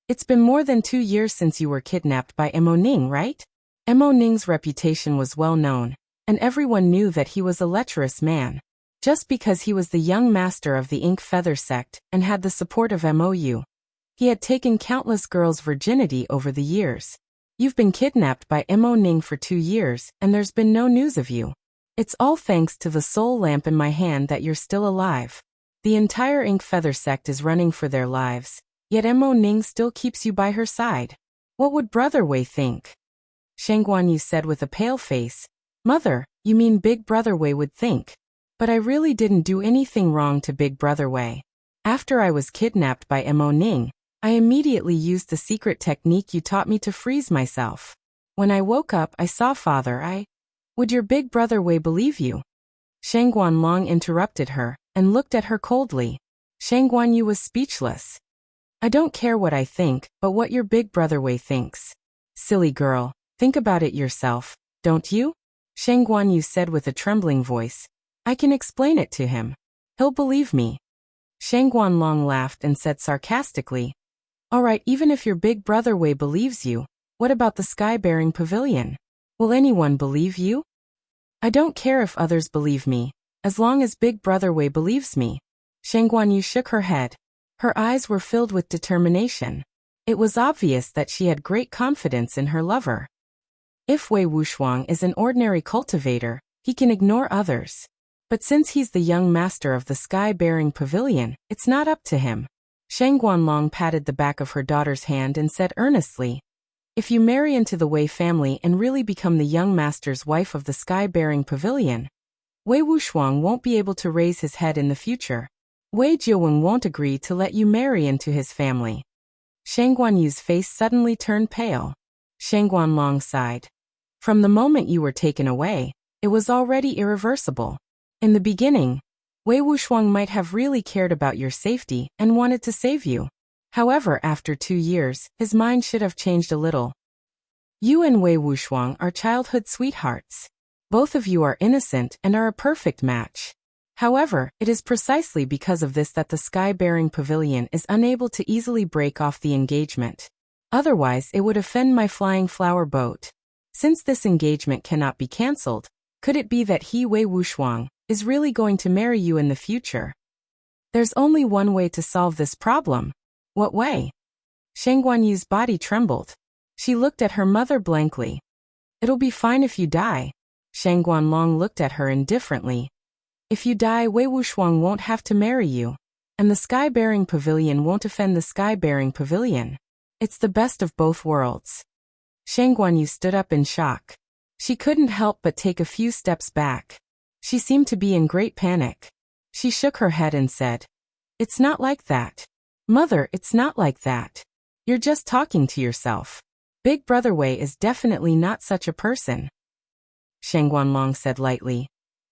It's been more than 2 years since you were kidnapped by Mo Ning, right? Mo Ning's reputation was well known, and everyone knew that he was a lecherous man. Just because he was the young master of the Ink Feather sect and had the support of MOU. He had taken countless girls' virginity over the years. You've been kidnapped by Mo Ning for 2 years, and there's been no news of you. It's all thanks to the soul lamp in my hand that you're still alive. The entire Ink Feather sect is running for their lives, yet Mo Ning still keeps you by her side. What would Brother Wei think? Shang Guanyu said with a pale face, Mother, you mean Big Brother Wei would think. But I really didn't do anything wrong to Big Brother Wei. After I was kidnapped by Mo Ning, I immediately used the secret technique you taught me to freeze myself. When I woke up, I saw Father. Would your Big Brother Wei believe you? Shang Guanlong interrupted her and looked at her coldly. Shang Guanyu was speechless. I don't care what I think, but what your Big Brother Wei thinks. Silly girl, think about it yourself, don't you? Shang Guanyu said with a trembling voice. I can explain it to him. He'll believe me. Shang Guanlong laughed and said sarcastically, All right, even if your Big Brother Wei believes you, what about the sky-bearing pavilion? Will anyone believe you? I don't care if others believe me, as long as Big Brother Wei believes me. Shang Guanyu shook her head. Her eyes were filled with determination. It was obvious that she had great confidence in her lover. If Wei Wuxuang is an ordinary cultivator, he can ignore others. But since he's the young master of the sky-bearing pavilion, it's not up to him. Shang Guanlong patted the back of her daughter's hand and said earnestly, If you marry into the Wei family and really become the young master's wife of the sky-bearing pavilion, Wei Wuxuang won't be able to raise his head in the future. Wei Jiaweng won't agree to let you marry into his family. Shang Guanyu's face suddenly turned pale. Shang Guanlong sighed. From the moment you were taken away, it was already irreversible. In the beginning, Wei Wuxuang might have really cared about your safety and wanted to save you. However, after 2 years, his mind should have changed a little. You and Wei Wuxuang are childhood sweethearts. Both of you are innocent and are a perfect match. However, it is precisely because of this that the sky-bearing pavilion is unable to easily break off the engagement. Otherwise, it would offend my flying flower boat. Since this engagement cannot be cancelled, could it be that he, Wei Wuxuang, is really going to marry you in the future? There's only one way to solve this problem. What way? Shang Guanyu's body trembled. She looked at her mother blankly. It'll be fine if you die. Shang Guanlong looked at her indifferently. If you die, Wei Wuxuang won't have to marry you. And the sky-bearing pavilion won't offend the sky-bearing pavilion. It's the best of both worlds. Shang Guanyu stood up in shock. She couldn't help but take a few steps back. She seemed to be in great panic. She shook her head and said, It's not like that. Mother, it's not like that. You're just talking to yourself. Big Brother Wei is definitely not such a person. Shang Guanlong said lightly.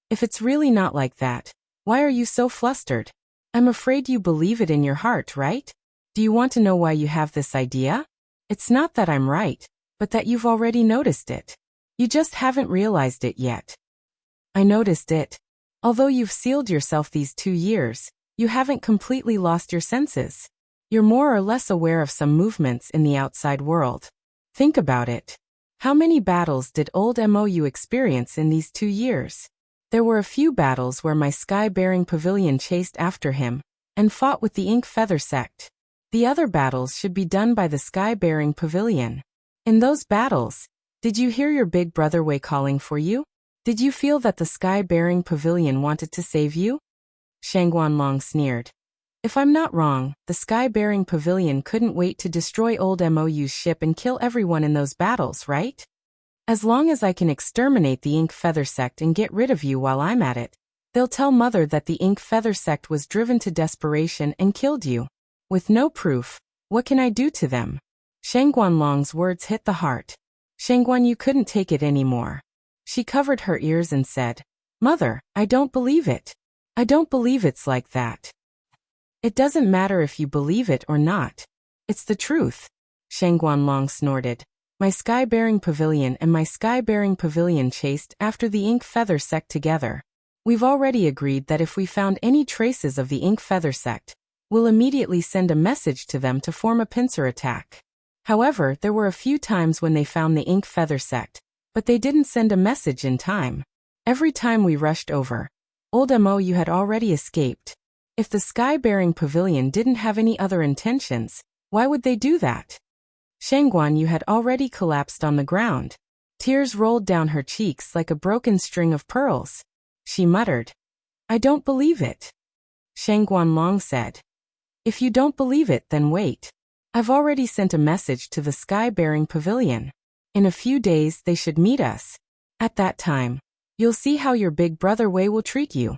If it's really not like that, why are you so flustered? I'm afraid you believe it in your heart, right? Do you want to know why you have this idea? It's not that I'm right, but that you've already noticed it. You just haven't realized it yet. I noticed it. Although you've sealed yourself these 2 years, you haven't completely lost your senses. You're more or less aware of some movements in the outside world. Think about it. How many battles did old Mou experience in these 2 years? There were a few battles where my sky-bearing pavilion chased after him and fought with the Ink Feather sect. The other battles should be done by the sky-bearing pavilion. In those battles, did you hear your big brother Wei calling for you? Did you feel that the sky-bearing pavilion wanted to save you? Shang Guanlong sneered. If I'm not wrong, the sky-bearing pavilion couldn't wait to destroy old Mou's ship and kill everyone in those battles, right? As long as I can exterminate the Ink Feather sect and get rid of you while I'm at it, they'll tell Mother that the Ink Feather sect was driven to desperation and killed you. With no proof, what can I do to them? Shang Guanlong's words hit the heart. Shang Guanyu couldn't take it anymore. She covered her ears and said, Mother, I don't believe it. I don't believe it's like that. It doesn't matter if you believe it or not. It's the truth. Shang Guanlong snorted. My sky-bearing pavilion and my sky-bearing pavilion chased after the Ink Feather sect together. We've already agreed that if we found any traces of the Ink Feather sect, we'll immediately send a message to them to form a pincer attack. However, there were a few times when they found the Ink Feather sect, but they didn't send a message in time. Every time we rushed over, old Mou had already escaped. If the sky-bearing pavilion didn't have any other intentions, why would they do that? Shang Guanyu had already collapsed on the ground. Tears rolled down her cheeks like a broken string of pearls. She muttered, I don't believe it. Shang Guanlong said, If you don't believe it, then wait. I've already sent a message to the sky-bearing pavilion. In a few days they should meet us. At that time, you'll see how your big brother Wei will treat you.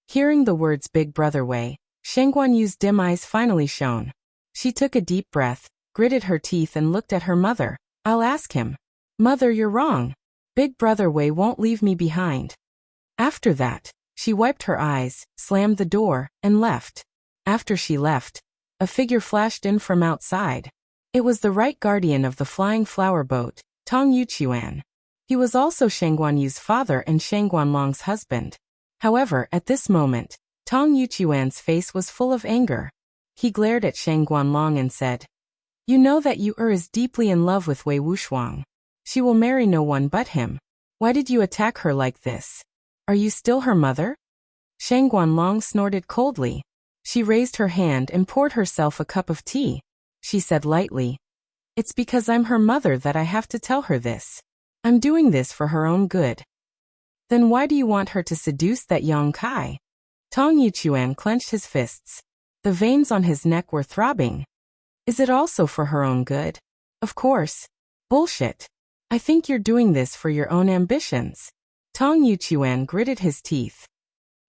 Hearing the words Big Brother Wei, Shang Guanyu's dim eyes finally shone. She took a deep breath, gritted her teeth and looked at her mother. I'll ask him. Mother, you're wrong. Big Brother Wei won't leave me behind. After that, she wiped her eyes, slammed the door, and left. After she left, a figure flashed in from outside. It was the right guardian of the flying flower boat, Tong Yuchuan. He was also Shang Guanyu's father and Shang Guanlong's husband. However, at this moment, Tong Yuchuan's face was full of anger. He glared at Shang Guanlong and said, You know that you is deeply in love with Wei Wuxia. She will marry no one but him. Why did you attack her like this? Are you still her mother? Shang Guanlong snorted coldly. She raised her hand and poured herself a cup of tea. She said lightly, It's because I'm her mother that I have to tell her this. I'm doing this for her own good. Then why do you want her to seduce that young Kai? Tong Yuchuan clenched his fists. The veins on his neck were throbbing. Is it also for her own good? Of course. Bullshit. I think you're doing this for your own ambitions. Tong Yuchuan gritted his teeth.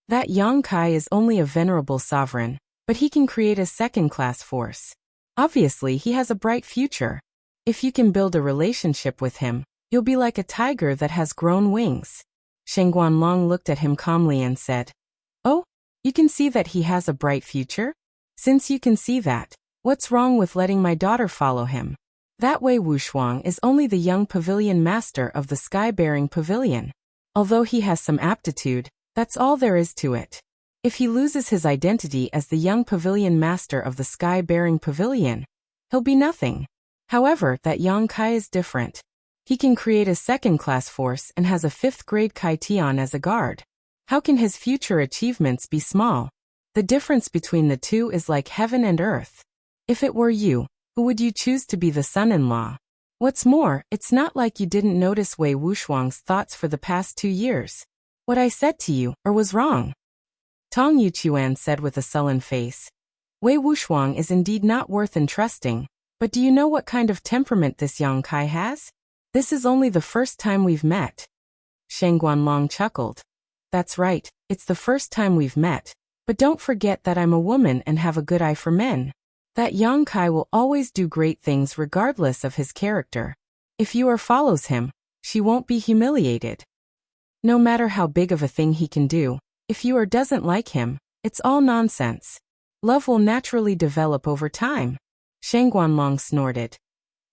That Yang Kai is only a venerable sovereign, but he can create a second-class force. Obviously, he has a bright future. If you can build a relationship with him, you'll be like a tiger that has grown wings. Shang Guanlong looked at him calmly and said, Oh, you can see that he has a bright future? Since you can see that, what's wrong with letting my daughter follow him? That Wei Wuxia is only the young pavilion master of the sky-bearing pavilion. Although he has some aptitude, that's all there is to it. If he loses his identity as the young pavilion master of the sky-bearing pavilion, he'll be nothing. However, that Yang Kai is different. He can create a second-class force and has a 5th-grade Kai Tian as a guard. How can his future achievements be small? The difference between the two is like heaven and earth. If it were you, who would you choose to be the son-in-law? What's more, it's not like you didn't notice Wei Wuxia's thoughts for the past 2 years. What I said to you, or was wrong? Tong Yuchuan said with a sullen face. Wei Wuxia is indeed not worth entrusting, but do you know what kind of temperament this Yang Kai has? This is only the first time we've met. Shang Guanlong chuckled. That's right, it's the first time we've met, but don't forget that I'm a woman and have a good eye for men. That Yang Kai will always do great things regardless of his character. If Yuer follows him, she won't be humiliated. No matter how big of a thing he can do, if Yuer doesn't like him, it's all nonsense. Love will naturally develop over time. Shang Guanlong snorted.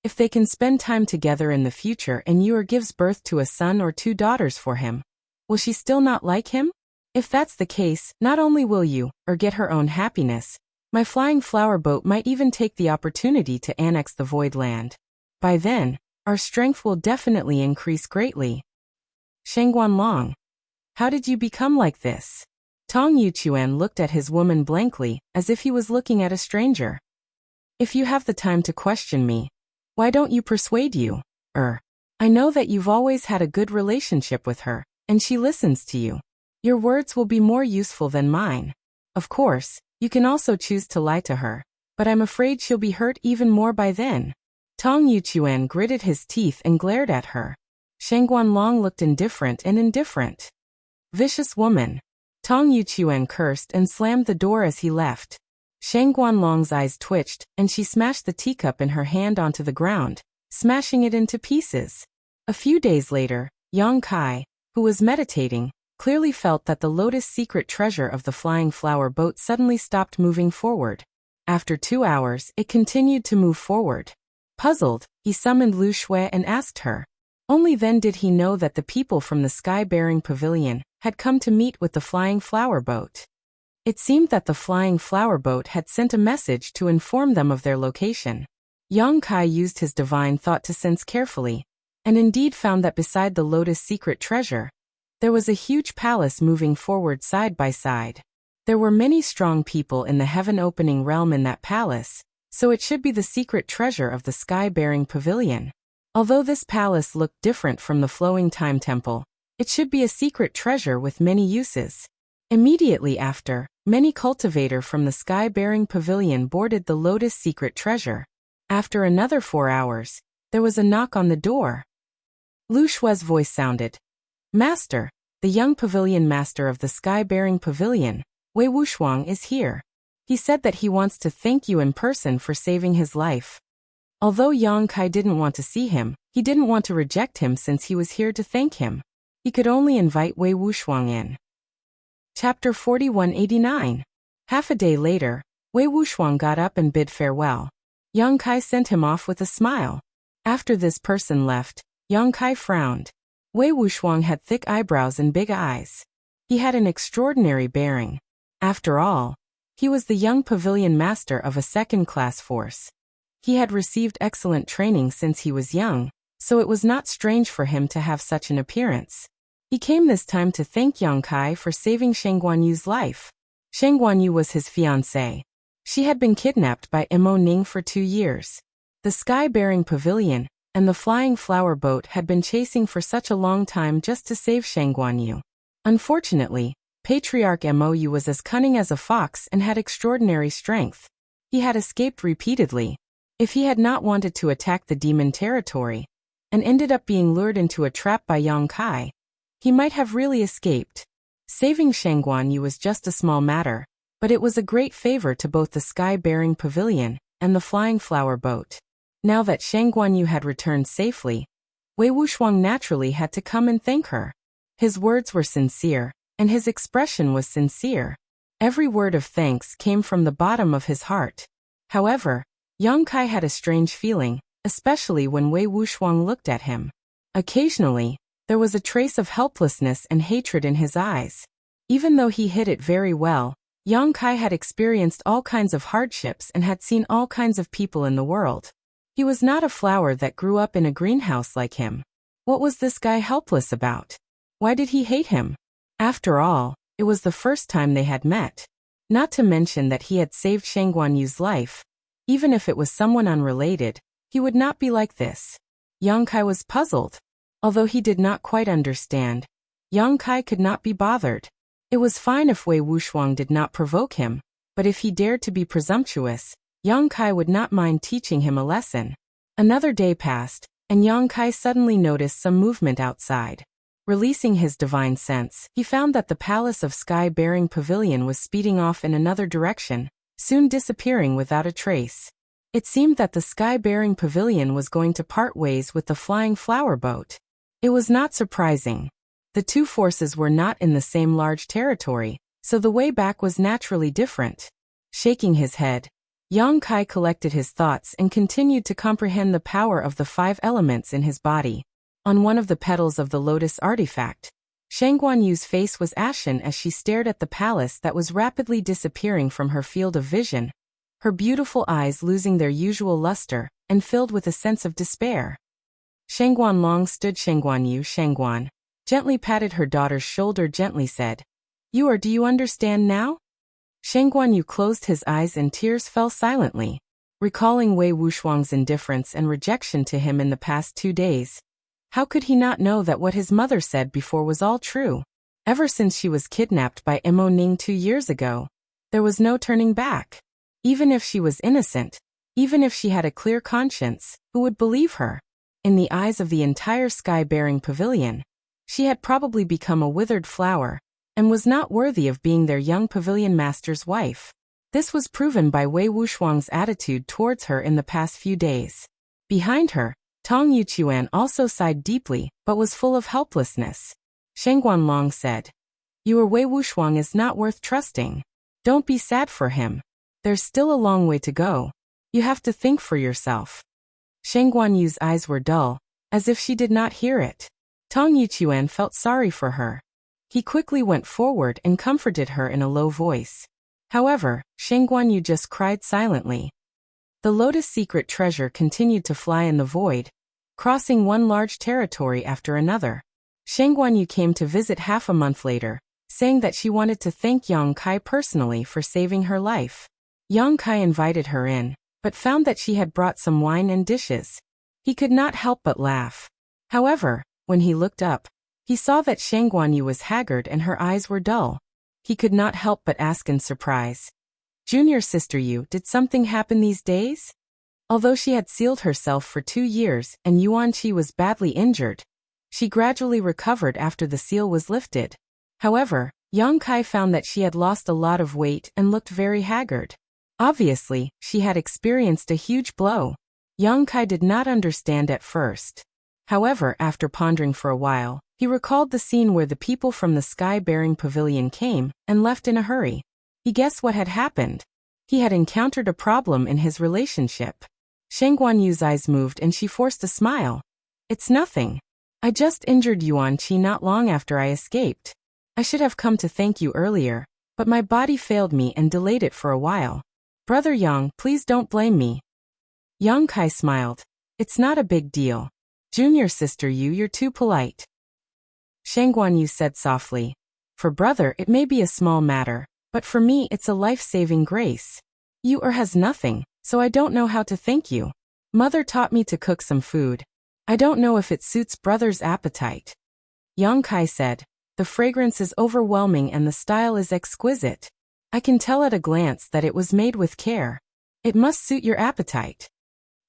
If they can spend time together in the future and Yuer gives birth to a son or 2 daughters for him, will she still not like him? If that's the case, not only will you, or get her own happiness, my flying flower boat might even take the opportunity to annex the Void Land. By then, Our strength will definitely increase greatly. Shangguanlong, how did you become like this? Tong Yuchuan looked at his woman blankly, as if he was looking at a stranger. If you have the time to question me, why don't you persuade you? I know that you've always had a good relationship with her, and she listens to you. Your words will be more useful than mine. Of course, you can also choose to lie to her, but I'm afraid she'll be hurt even more by then. Tong Yuchuan gritted his teeth and glared at her. Shangguanlong looked indifferent. Vicious woman. Tong Yuchuan cursed and slammed the door as he left. Shangguanlong's eyes twitched, and she smashed the teacup in her hand onto the ground, smashing it into pieces. A few days later, Yang Kai, who was meditating, clearly felt that the lotus secret treasure of the flying flower boat suddenly stopped moving forward. After 2 hours, it continued to move forward. Puzzled, he summoned Lu Shui and asked her. Only then did he know that the people from the sky-bearing pavilion had come to meet with the flying flower boat. It seemed that the flying flower boat had sent a message to inform them of their location. Yang Kai used his divine thought to sense carefully, and indeed found that beside the lotus secret treasure, there was a huge palace moving forward side by side. There were many strong people in the heaven-opening realm in that palace, so it should be the secret treasure of the sky-bearing pavilion. Although this palace looked different from the flowing time temple, it should be a secret treasure with many uses. Immediately after, many cultivators from the sky-bearing pavilion boarded the lotus secret treasure. After another 4 hours, there was a knock on the door. Lu Shui's voice sounded. Master, the young pavilion master of the sky-bearing pavilion, Wei Wushuang, is here. He said that he wants to thank you in person for saving his life. Although Yang Kai didn't want to see him, he didn't want to reject him since he was here to thank him. He could only invite Wei Wushuang in. Chapter 4189. Half a day later, Wei Wushuang got up and bid farewell. Yang Kai sent him off with a smile. After this person left, Yang Kai frowned. Wei Wushuang had thick eyebrows and big eyes. He had an extraordinary bearing. After all, he was the young pavilion master of a second-class force. He had received excellent training since he was young, so it was not strange for him to have such an appearance. He came this time to thank Yang Kai for saving Shangguanyu's life. Shangguanyu was his fiancée. She had been kidnapped by Mo Ning for 2 years. The sky-bearing pavilion and the flying flower boat had been chasing for such a long time just to save Shangguanyu. Unfortunately, Patriarch Mou was as cunning as a fox and had extraordinary strength. He had escaped repeatedly. If he had not wanted to attack the demon territory, and ended up being lured into a trap by Yang Kai, he might have really escaped. Saving Shangguanyu was just a small matter, but it was a great favor to both the sky-bearing pavilion and the flying flower boat. Now that Shangguanyu had returned safely, Wei Wushuang naturally had to come and thank her. His words were sincere, and his expression was sincere. Every word of thanks came from the bottom of his heart. However, Yang Kai had a strange feeling, especially when Wei Wushuang looked at him. Occasionally, there was a trace of helplessness and hatred in his eyes. Even though he hid it very well, Yang Kai had experienced all kinds of hardships and had seen all kinds of people in the world. He was not a flower that grew up in a greenhouse like him. What was this guy helpless about? Why did he hate him? After all, it was the first time they had met. Not to mention that he had saved Shangguanyu's life. Even if it was someone unrelated, he would not be like this. Yang Kai was puzzled. Although he did not quite understand, Yang Kai could not be bothered. It was fine if Wei Wushuang did not provoke him, but if he dared to be presumptuous, Yang Kai would not mind teaching him a lesson. Another day passed, and Yang Kai suddenly noticed some movement outside. Releasing his divine sense, he found that the palace of sky-bearing pavilion was speeding off in another direction, soon disappearing without a trace. It seemed that the sky-bearing pavilion was going to part ways with the flying flower boat. It was not surprising. The two forces were not in the same large territory, so the way back was naturally different. Shaking his head, Yang Kai collected his thoughts and continued to comprehend the power of the 5 elements in his body. On one of the petals of the lotus artifact, Shangguanyu's face was ashen as she stared at the palace that was rapidly disappearing from her field of vision, her beautiful eyes losing their usual luster and filled with a sense of despair. Shangguan Long stood. Shangguan gently patted her daughter's shoulder, gently said, Do you understand now? Shangguan Yu closed his eyes and tears fell silently, recalling Wei Wuxiang's indifference and rejection to him in the past 2 days. How could he not know that what his mother said before was all true? Ever since she was kidnapped by Mo Ning 2 years ago, there was no turning back. Even if she was innocent, even if she had a clear conscience, who would believe her? In the eyes of the entire sky-bearing pavilion, she had probably become a withered flower, and was not worthy of being their young pavilion master's wife. This was proven by Wei Wuxiang's attitude towards her in the past few days. Behind her, Tong Yuchuan also sighed deeply, but was full of helplessness. Shangguan Long said, Your Wei Wuxiang is not worth trusting. Don't be sad for him. There's still a long way to go. You have to think for yourself. Shangguan Yu's eyes were dull, as if she did not hear it. Tong Yuchuan felt sorry for her. He quickly went forward and comforted her in a low voice. However, Shangguan Yu just cried silently. The lotus secret treasure continued to fly in the void, crossing one large territory after another. Shangguan Yu came to visit half a month later, saying that she wanted to thank Yang Kai personally for saving her life. Yang Kai invited her in, but found that she had brought some wine and dishes. He could not help but laugh. However, when he looked up, he saw that Shangguan Yu was haggard and her eyes were dull. He could not help but ask in surprise, Junior sister Yu, did something happen these days? Although she had sealed herself for 2 years and Yuan Qi was badly injured, she gradually recovered after the seal was lifted. However, Yang Kai found that she had lost a lot of weight and looked very haggard. Obviously, she had experienced a huge blow. Yang Kai did not understand at first. However, after pondering for a while, he recalled the scene where the people from the sky-bearing pavilion came and left in a hurry. He guessed what had happened. He had encountered a problem in his relationship. Shangguan Yu's eyes moved and she forced a smile. It's nothing. I just injured Yuan Qi not long after I escaped. I should have come to thank you earlier, but my body failed me and delayed it for a while. Brother Yang, please don't blame me. Yang Kai smiled. It's not a big deal. Junior sister Yu, you're too polite. Shangguan Yu said softly. For brother, it may be a small matter, but for me it's a life-saving grace. You has nothing, so I don't know how to thank you. Mother taught me to cook some food. I don't know if it suits brother's appetite. Yang Kai said, the fragrance is overwhelming and the style is exquisite. I can tell at a glance that it was made with care. It must suit your appetite.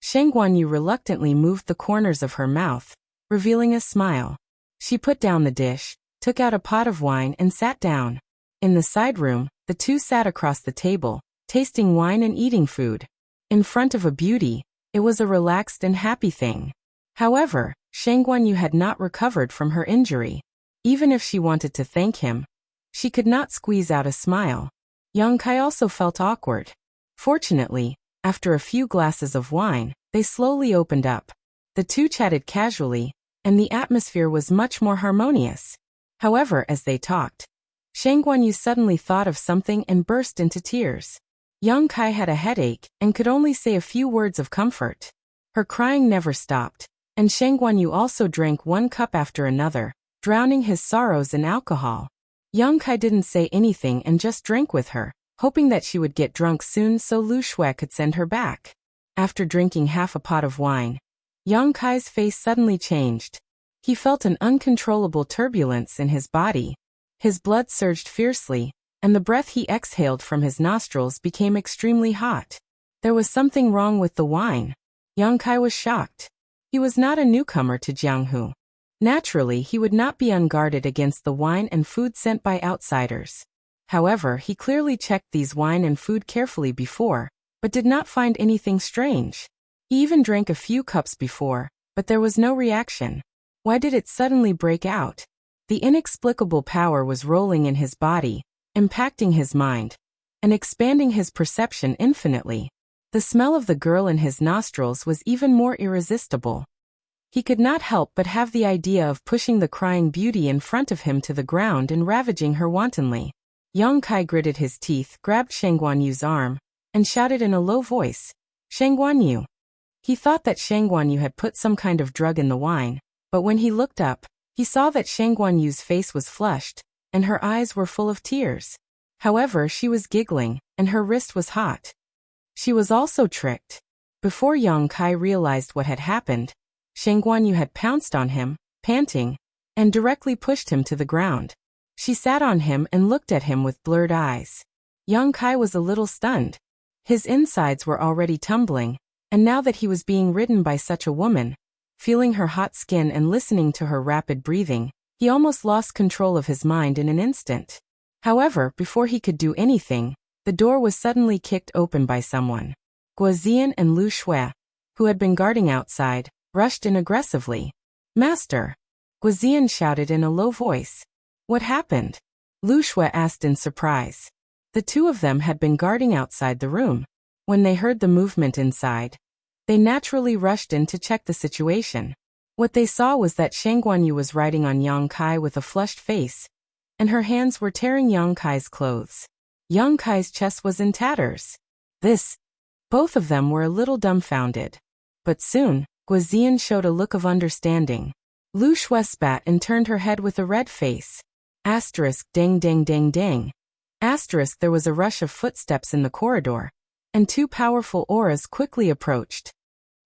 Shangguan Yu reluctantly moved the corners of her mouth, revealing a smile. She put down the dish, took out a pot of wine and sat down. In the side room, the two sat across the table, tasting wine and eating food. In front of a beauty, it was a relaxed and happy thing. However, Shangguan Yu had not recovered from her injury. Even if she wanted to thank him, she could not squeeze out a smile. Yang Kai also felt awkward. Fortunately, after a few glasses of wine, they slowly opened up. The two chatted casually, and the atmosphere was much more harmonious. However, as they talked, Shangguan Yu suddenly thought of something and burst into tears. Yang Kai had a headache and could only say a few words of comfort. Her crying never stopped, and Shangguan Yu also drank 1 cup after another, drowning his sorrows in alcohol. Yang Kai didn't say anything and just drank with her, hoping that she would get drunk soon so Lu Shui could send her back. After drinking half a pot of wine, Yang Kai's face suddenly changed. He felt an uncontrollable turbulence in his body. His blood surged fiercely, and the breath he exhaled from his nostrils became extremely hot. There was something wrong with the wine. Yang Kai was shocked. He was not a newcomer to Jianghu. Naturally, he would not be unguarded against the wine and food sent by outsiders. However, he clearly checked these wine and food carefully before, but did not find anything strange. He even drank a few cups before, but there was no reaction. Why did it suddenly break out? The inexplicable power was rolling in his body, impacting his mind, and expanding his perception infinitely. The smell of the girl in his nostrils was even more irresistible. He could not help but have the idea of pushing the crying beauty in front of him to the ground and ravaging her wantonly. Yang Kai gritted his teeth, grabbed Shangguan Yu's arm, and shouted in a low voice, Shangguan Yu. He thought that Shang Guanyu had put some kind of drug in the wine, but when he looked up, he saw that Shang Guanyu's face was flushed, and her eyes were full of tears. However, she was giggling, and her wrist was hot. She was also tricked. Before Yang Kai realized what had happened, Shang Guanyu had pounced on him, panting, and directly pushed him to the ground. She sat on him and looked at him with blurred eyes. Yang Kai was a little stunned. His insides were already tumbling, and now that he was being ridden by such a woman, feeling her hot skin and listening to her rapid breathing, he almost lost control of his mind in an instant. However, before he could do anything, the door was suddenly kicked open by someone. Guozian and Lu Shui, who had been guarding outside, rushed in aggressively. "Master!" Guozian shouted in a low voice. "What happened?" Lu Shui asked in surprise. The two of them had been guarding outside the room. When they heard the movement inside, they naturally rushed in to check the situation. What they saw was that Shang Guanyu was riding on Yang Kai with a flushed face, and her hands were tearing Yang Kai's clothes. Yang Kai's chest was in tatters. Both of them were a little dumbfounded. But soon, Guozian showed a look of understanding. Lu Shui spat and turned her head with a red face. Dang dang dang dang. There was a rush of footsteps in the corridor, and two powerful auras quickly approached.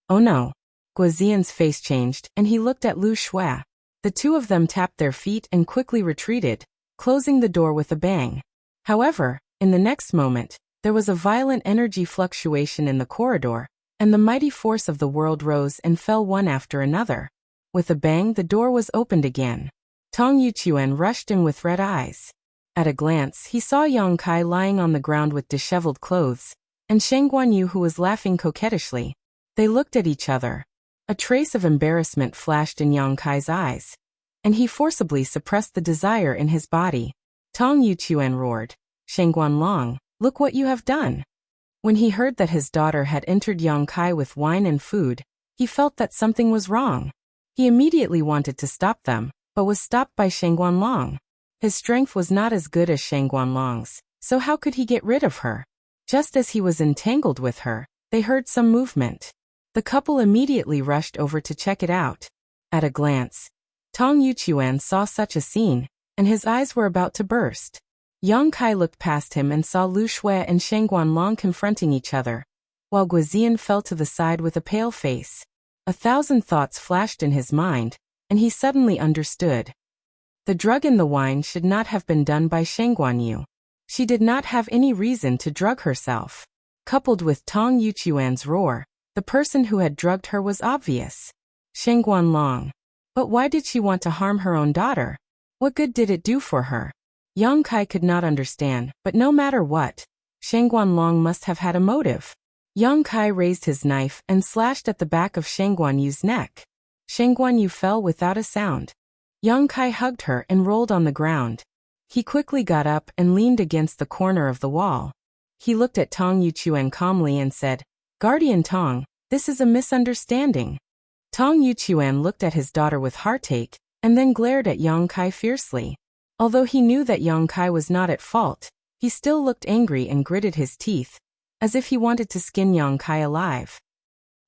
"Oh no." Guozian's face changed, and he looked at Lu Shui. The two of them tapped their feet and quickly retreated, closing the door with a bang. However, in the next moment, there was a violent energy fluctuation in the corridor, and the mighty force of the world rose and fell one after another. With a bang, the door was opened again. Tong Yuchuan rushed in with red eyes. At a glance, he saw Yang Kai lying on the ground with disheveled clothes, and Shang Guanyu who was laughing coquettishly. They looked at each other. A trace of embarrassment flashed in Yang Kai's eyes, and he forcibly suppressed the desire in his body. Tong Yuchuan roared, "Shang Guanlong, look what you have done." When he heard that his daughter had entered Yang Kai with wine and food, he felt that something was wrong. He immediately wanted to stop them, but was stopped by Shang Guanlong. His strength was not as good as Shang Guanlong's, so how could he get rid of her? Just as he was entangled with her, they heard some movement. The couple immediately rushed over to check it out. At a glance, Tong Yuchuan saw such a scene, and his eyes were about to burst. Yang Kai looked past him and saw Lu Shui and Shang Guanlong confronting each other, while Guozian fell to the side with a pale face. 1,000 thoughts flashed in his mind, and he suddenly understood. The drug in the wine should not have been done by Shang Guanyu. She did not have any reason to drug herself. Coupled with Tong Yuchuan's roar, the person who had drugged her was obvious. Shang Guanlong. But why did she want to harm her own daughter? What good did it do for her? Yang Kai could not understand, but no matter what, Shang Guanlong must have had a motive. Yang Kai raised his knife and slashed at the back of Shang Guanyu's neck. Shang Guanyu fell without a sound. Yang Kai hugged her and rolled on the ground. He quickly got up and leaned against the corner of the wall. He looked at Tong Yuchuan calmly and said, "Guardian Tong, this is a misunderstanding." Tong Yuchuan looked at his daughter with heartache, and then glared at Yang Kai fiercely. Although he knew that Yang Kai was not at fault, he still looked angry and gritted his teeth, as if he wanted to skin Yang Kai alive.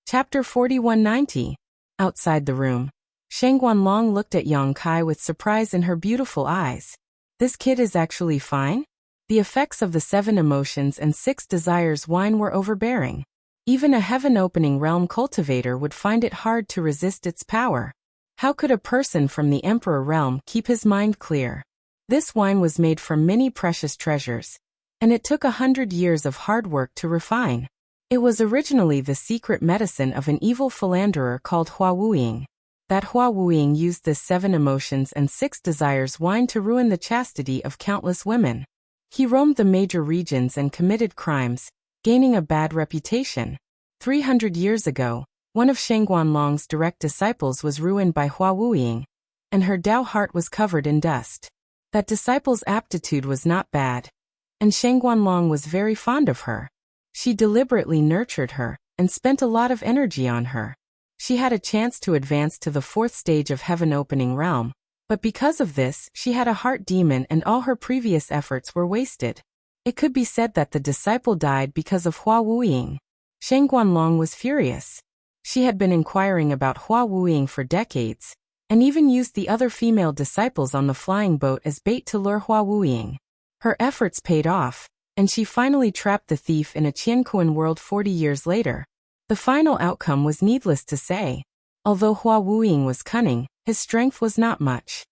Chapter 4190. Outside the room, Shang Guanlong looked at Yang Kai with surprise in her beautiful eyes. This kid is actually fine? The effects of the 7 emotions and 6 desires wine were overbearing. Even a heaven-opening realm cultivator would find it hard to resist its power. How could a person from the Emperor realm keep his mind clear? This wine was made from many precious treasures, and it took 100 years of hard work to refine. It was originally the secret medicine of an evil philanderer called Hua Wuying. That Hua Wuying used this 7 emotions and 6 desires wine to ruin the chastity of countless women. He roamed the major regions and committed crimes, gaining a bad reputation. 300 years ago, one of Shang Guanlong's direct disciples was ruined by Hua Wuying, and her Dao heart was covered in dust. That disciple's aptitude was not bad, and Shang Guanlong was very fond of her. She deliberately nurtured her, and spent a lot of energy on her. She had a chance to advance to the 4th stage of heaven-opening realm, but because of this, she had a heart demon and all her previous efforts were wasted. It could be said that the disciple died because of Hua Wuying. Shang Guanlong was furious. She had been inquiring about Hua Wuying for decades, and even used the other female disciples on the flying boat as bait to lure Hua Wuying. Her efforts paid off, and she finally trapped the thief in a Qianquan world 40 years later. The final outcome was needless to say. Although Hua Wuying was cunning, his strength was not much.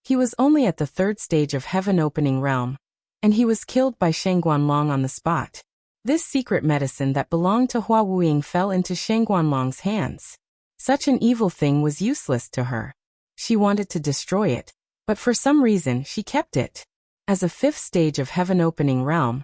He was only at the third stage of Heaven Opening Realm, and he was killed by Shengguanlong on the spot. This secret medicine that belonged to Hua Wuying fell into Shengguanlong's hands. Such an evil thing was useless to her. She wanted to destroy it, but for some reason she kept it. As a fifth stage of Heaven Opening Realm,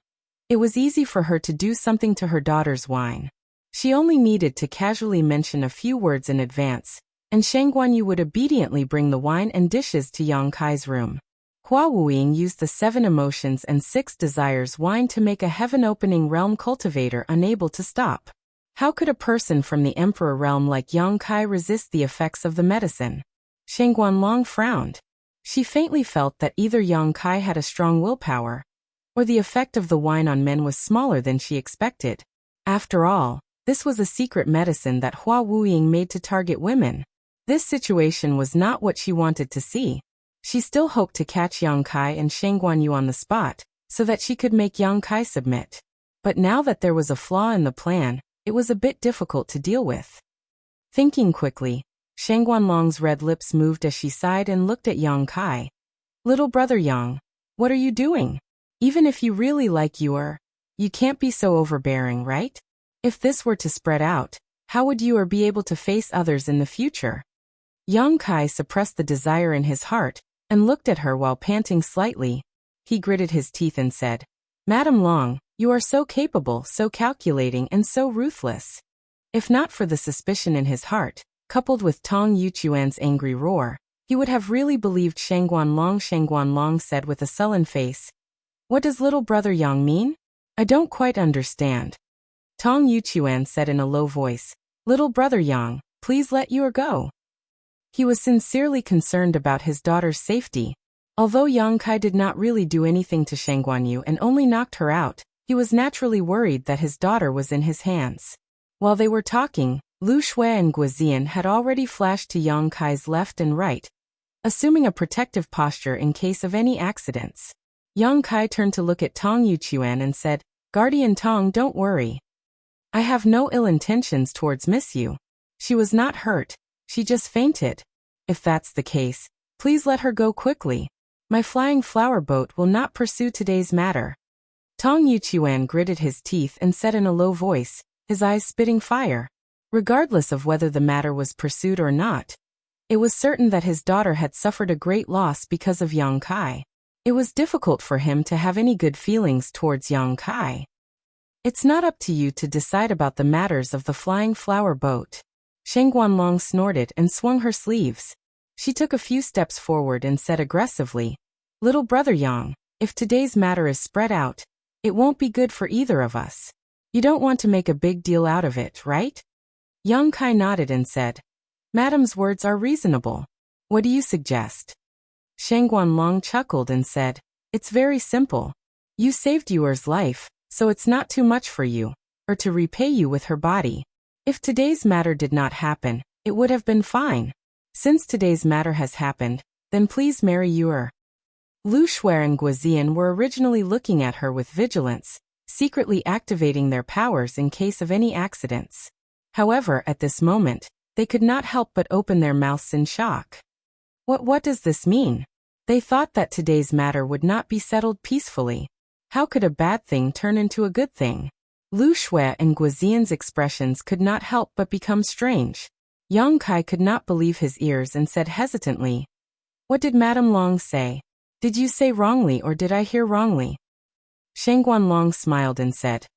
it was easy for her to do something to her daughter's wine. She only needed to casually mention a few words in advance, and Shengguanyu would obediently bring the wine and dishes to Yang Kai's room. Hua Wuying used the 7 emotions and 6 desires wine to make a heaven-opening realm cultivator unable to stop. How could a person from the Emperor realm like Yang Kai resist the effects of the medicine? Shengguanlong frowned. She faintly felt that either Yang Kai had a strong willpower, or the effect of the wine on men was smaller than she expected. After all, this was a secret medicine that Hua Wuying made to target women. This situation was not what she wanted to see. She still hoped to catch Yang Kai and Shengguanyu on the spot, so that she could make Yang Kai submit. But now that there was a flaw in the plan, it was a bit difficult to deal with. Thinking quickly, Shengguanlong's red lips moved as she sighed and looked at Yang Kai. "Little brother Yang, what are you doing? Even if you really like you can't be so overbearing, right? If this were to spread out, how would you be able to face others in the future?" Yang Kai suppressed the desire in his heart, and looked at her while panting slightly. He gritted his teeth and said, "Madam Long, you are so capable, so calculating, and so ruthless." If not for the suspicion in his heart, coupled with Tong Yuchuan's angry roar, he would have really believed Shengguanlong. Shengguanlong said with a sullen face, "What does little brother Yang mean? I don't quite understand." Tong Yuchuan said in a low voice, "Little brother Yang, please let you go." He was sincerely concerned about his daughter's safety. Although Yang Kai did not really do anything to Shengguanyu and only knocked her out, he was naturally worried that his daughter was in his hands. While they were talking, Lu Shui and Guozian had already flashed to Yang Kai's left and right, assuming a protective posture in case of any accidents. Yang Kai turned to look at Tong Yuchuan and said, "Guardian Tong, don't worry. I have no ill intentions towards Miss Yu. She was not hurt. She just fainted. If that's the case, please let her go quickly. My flying flower boat will not pursue today's matter." Tong Yuchuan gritted his teeth and said in a low voice, his eyes spitting fire. Regardless of whether the matter was pursued or not, it was certain that his daughter had suffered a great loss because of Yang Kai. It was difficult for him to have any good feelings towards Yang Kai. "It's not up to you to decide about the matters of the flying flower boat." Shengguanlong snorted and swung her sleeves. She took a few steps forward and said aggressively, "Little brother Yang, if today's matter is spread out, it won't be good for either of us. You don't want to make a big deal out of it, right?" Yang Kai nodded and said, "Madam's words are reasonable. What do you suggest?" Shengguanlong chuckled and said, "It's very simple. You saved Yuer's life, so it's not too much for you, or to repay you with her body. If today's matter did not happen, it would have been fine. Since today's matter has happened, then please marry Yuer." Lu Shui and Guozian were originally looking at her with vigilance, secretly activating their powers in case of any accidents. However, at this moment, they could not help but open their mouths in shock. What does this mean? They thought that today's matter would not be settled peacefully. How could a bad thing turn into a good thing? Lu Shui and Guozian's expressions could not help but become strange. Yang Kai could not believe his ears and said hesitantly, "What did Madame Long say? Did you say wrongly or did I hear wrongly?" Shengguanlong smiled and said,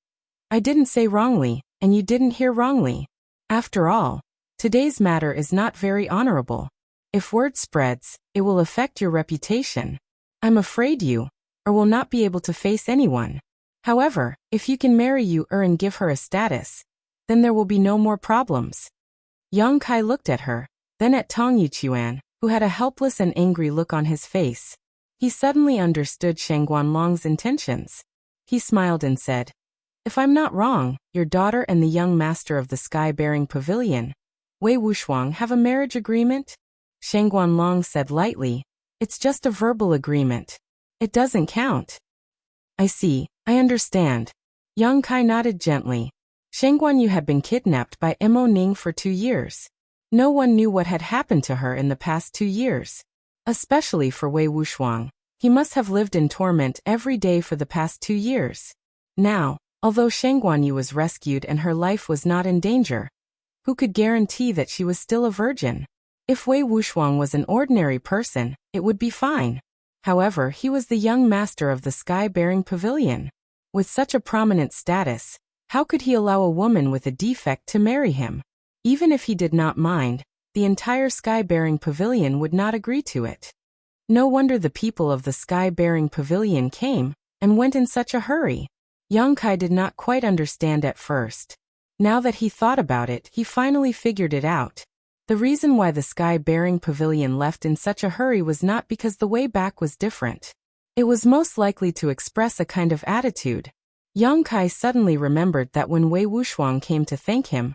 "I didn't say wrongly, and you didn't hear wrongly. After all, today's matter is not very honorable. If word spreads, it will affect your reputation. I'm afraid you will not be able to face anyone. However, if you can marry Yuer and give her a status, then there will be no more problems." Yang Kai looked at her, then at Tong Yuchuan, who had a helpless and angry look on his face. He suddenly understood Shengguanlong's intentions. He smiled and said, If I'm not wrong, your daughter and the young master of the sky-bearing pavilion, Wei Wuxiang, have a marriage agreement? Sheng Guanlong said lightly. It's just a verbal agreement. It doesn't count. I see, I understand. Yang Kai nodded gently. Sheng Guanyu had been kidnapped by Mo Ning for 2 years. No one knew what had happened to her in the past 2 years. Especially for Wei Wuxiang. He must have lived in torment every day for the past 2 years. Now, although Sheng Guanyu was rescued and her life was not in danger, who could guarantee that she was still a virgin? If Wei Wuxiang was an ordinary person, it would be fine. However, he was the young master of the sky-bearing pavilion. With such a prominent status, how could he allow a woman with a defect to marry him? Even if he did not mind, the entire sky-bearing pavilion would not agree to it. No wonder the people of the sky-bearing pavilion came and went in such a hurry. Yang Kai did not quite understand at first. Now that he thought about it, he finally figured it out. The reason why the sky-bearing pavilion left in such a hurry was not because the way back was different. It was most likely to express a kind of attitude. Yang Kai suddenly remembered that when Wei Wuxiang came to thank him,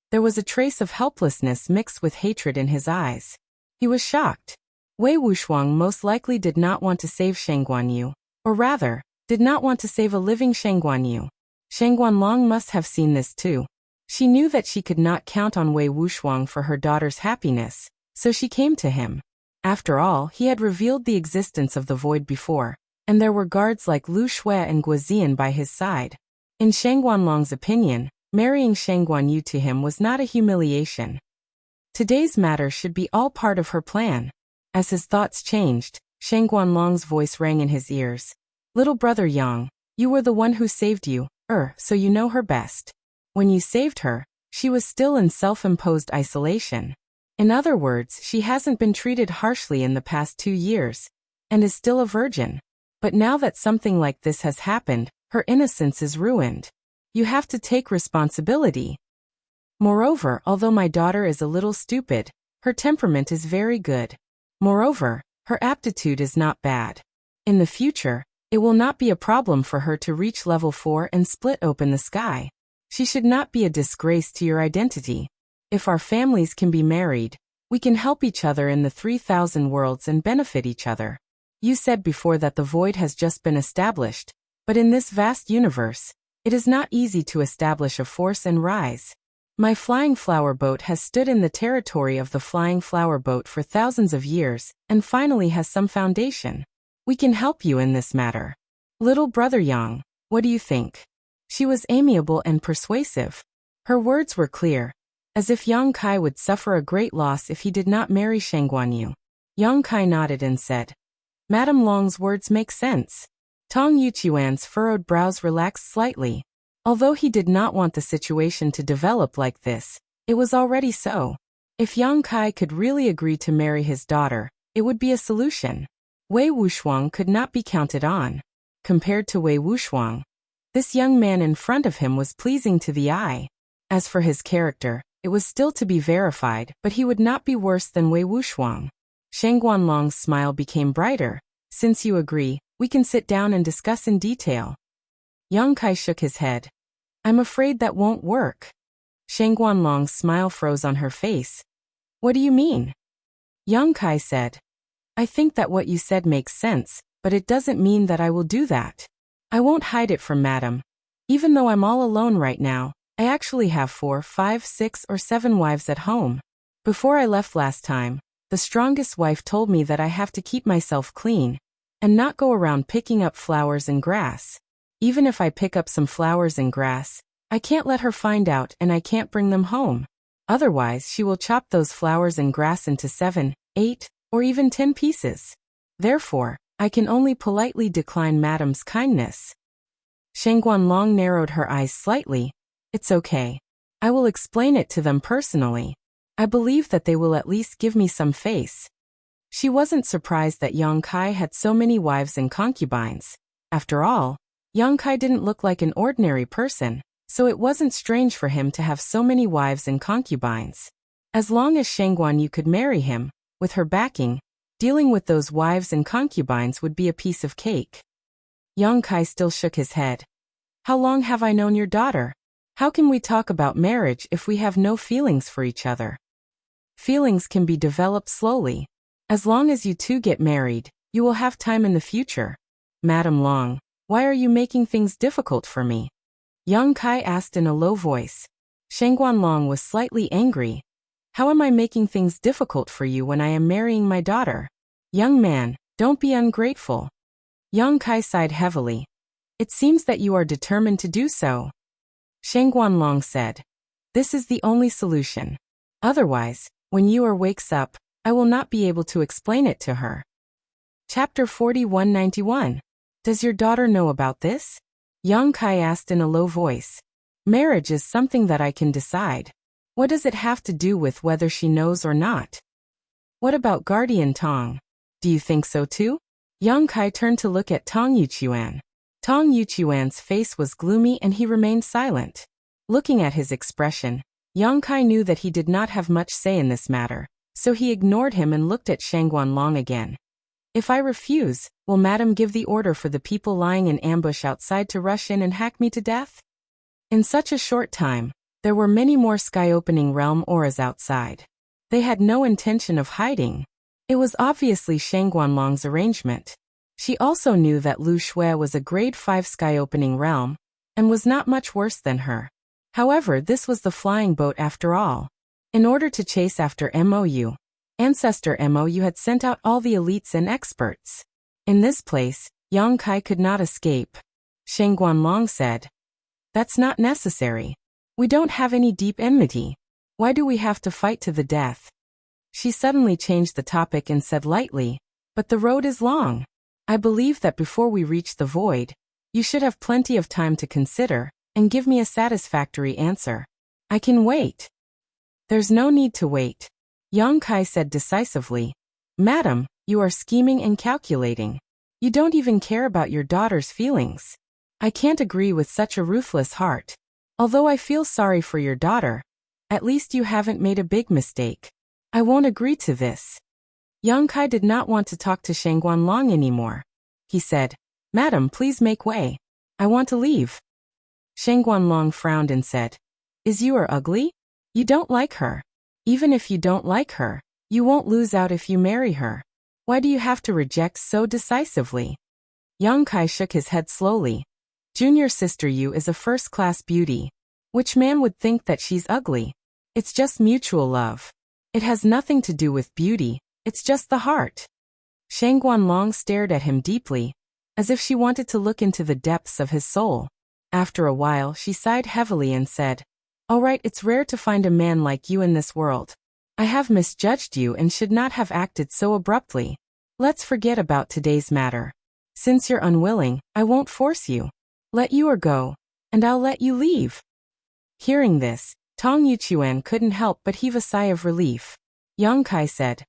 there was a trace of helplessness mixed with hatred in his eyes. He was shocked. Wei Wuxiang most likely did not want to save Sheng Guanyu, or rather, did not want to save a living Sheng Guanyu. Sheng Guanlong must have seen this too. She knew that she could not count on Wei Wuxiang for her daughter's happiness, so she came to him. After all, he had revealed the existence of the void before, and there were guards like Lu Shui and Guozian by his side. In Sheng Guanlong's opinion, marrying Sheng Guanyu to him was not a humiliation. Today's matter should be all part of her plan. As his thoughts changed, Sheng Guanlong's voice rang in his ears. Little brother Yang, you were the one who saved you, so you know her best. When you saved her, she was still in self-imposed isolation. In other words, she hasn't been treated harshly in the past 2 years, and is still a virgin. But now that something like this has happened, her innocence is ruined. You have to take responsibility. Moreover, although my daughter is a little stupid, her temperament is very good. Moreover, her aptitude is not bad. In the future, it will not be a problem for her to reach level 4 and split open the sky. She should not be a disgrace to your identity. If our families can be married, we can help each other in the 3,000 worlds and benefit each other. You said before that the void has just been established, but in this vast universe, it is not easy to establish a force and rise. My flying flower boat has stood in the territory of the flying flower boat for thousands of years, and finally has some foundation. We can help you in this matter. Little brother Yang, what do you think? She was amiable and persuasive. Her words were clear, as if Yang Kai would suffer a great loss if he did not marry Sheng Guanyu. Yang Kai nodded and said, Madame Long's words make sense. Tong Yuchuan's furrowed brows relaxed slightly. Although he did not want the situation to develop like this, it was already so. If Yang Kai could really agree to marry his daughter, it would be a solution. Wei Wuxiang could not be counted on. Compared to Wei Wuxiang, this young man in front of him was pleasing to the eye. As for his character, it was still to be verified, but he would not be worse than Wei Wuxiang. Sheng Guanlong's smile became brighter. Since you agree, we can sit down and discuss in detail. Yang Kai shook his head. I'm afraid that won't work. Sheng Guanlong's smile froze on her face. What do you mean? Yang Kai said. I think that what you said makes sense, but it doesn't mean that I will do that. I won't hide it from Madam. Even though I'm all alone right now, I actually have 4, 5, 6, or 7 wives at home. Before I left last time, the strongest wife told me that I have to keep myself clean, and not go around picking up flowers and grass. Even if I pick up some flowers and grass, I can't let her find out and I can't bring them home. Otherwise, she will chop those flowers and grass into 7, 8, or even 10 pieces. Therefore, I can only politely decline Madam's kindness. Sheng Guanlong narrowed her eyes slightly. It's okay. I will explain it to them personally. I believe that they will at least give me some face. She wasn't surprised that Yang Kai had so many wives and concubines. After all, Yang Kai didn't look like an ordinary person, so it wasn't strange for him to have so many wives and concubines. As long as Sheng Guanyu could marry him, with her backing, dealing with those wives and concubines would be a piece of cake. Yang Kai still shook his head. How long have I known your daughter? How can we talk about marriage if we have no feelings for each other? Feelings can be developed slowly. As long as you two get married, you will have time in the future. Madam Long, why are you making things difficult for me? Young Kai asked in a low voice. Shangguan Long was slightly angry. How am I making things difficult for you when I am marrying my daughter? Young man, don't be ungrateful. Young Kai sighed heavily. It seems that you are determined to do so. Shangguan Long said. This is the only solution. Otherwise, when Yu wakes up, I will not be able to explain it to her. Chapter 4191. Does your daughter know about this? Young Kai asked in a low voice. Marriage is something that I can decide. What does it have to do with whether she knows or not? What about Guardian Tong? Do you think so too? Young Kai turned to look at Tong Yuchuan. Tong Yuchuan's face was gloomy and he remained silent. Looking at his expression, Young Kai knew that he did not have much say in this matter, so he ignored him and looked at Shangguan Long again. If I refuse, will Madam give the order for the people lying in ambush outside to rush in and hack me to death? In such a short time, there were many more sky-opening realm auras outside. They had no intention of hiding. It was obviously Shangguan Long's arrangement. She also knew that Lu Shui was a grade 5 sky-opening realm, and was not much worse than her. However, this was the flying boat after all. In order to chase after MOU, Ancestor MOU had sent out all the elites and experts. In this place, Yang Kai could not escape. Shangguan Long said, That's not necessary. We don't have any deep enmity. Why do we have to fight to the death? She suddenly changed the topic and said lightly, But the road is long. I believe that before we reach the void, you should have plenty of time to consider, and give me a satisfactory answer. I can wait. There's no need to wait. Yang Kai said decisively. Madam, you are scheming and calculating. You don't even care about your daughter's feelings. I can't agree with such a ruthless heart. Although I feel sorry for your daughter, at least you haven't made a big mistake. I won't agree to this. Yang Kai did not want to talk to Shangguan Long anymore. He said, Madam, please make way. I want to leave. Shangguan Long frowned and said, Is you are ugly? You don't like her. Even if you don't like her, you won't lose out if you marry her. Why do you have to reject so decisively? Yang Kai shook his head slowly. Junior sister Yu is a first-class beauty. Which man would think that she's ugly? It's just mutual love. It has nothing to do with beauty, it's just the heart. Shangguan Long stared at him deeply, as if she wanted to look into the depths of his soul. After a while, she sighed heavily and said, All right, it's rare to find a man like you in this world. I have misjudged you and should not have acted so abruptly. Let's forget about today's matter. Since you're unwilling, I won't force you. Let you go, and I'll let you leave. Hearing this, Tong Yuchuan couldn't help but heave a sigh of relief. Yang Kai said,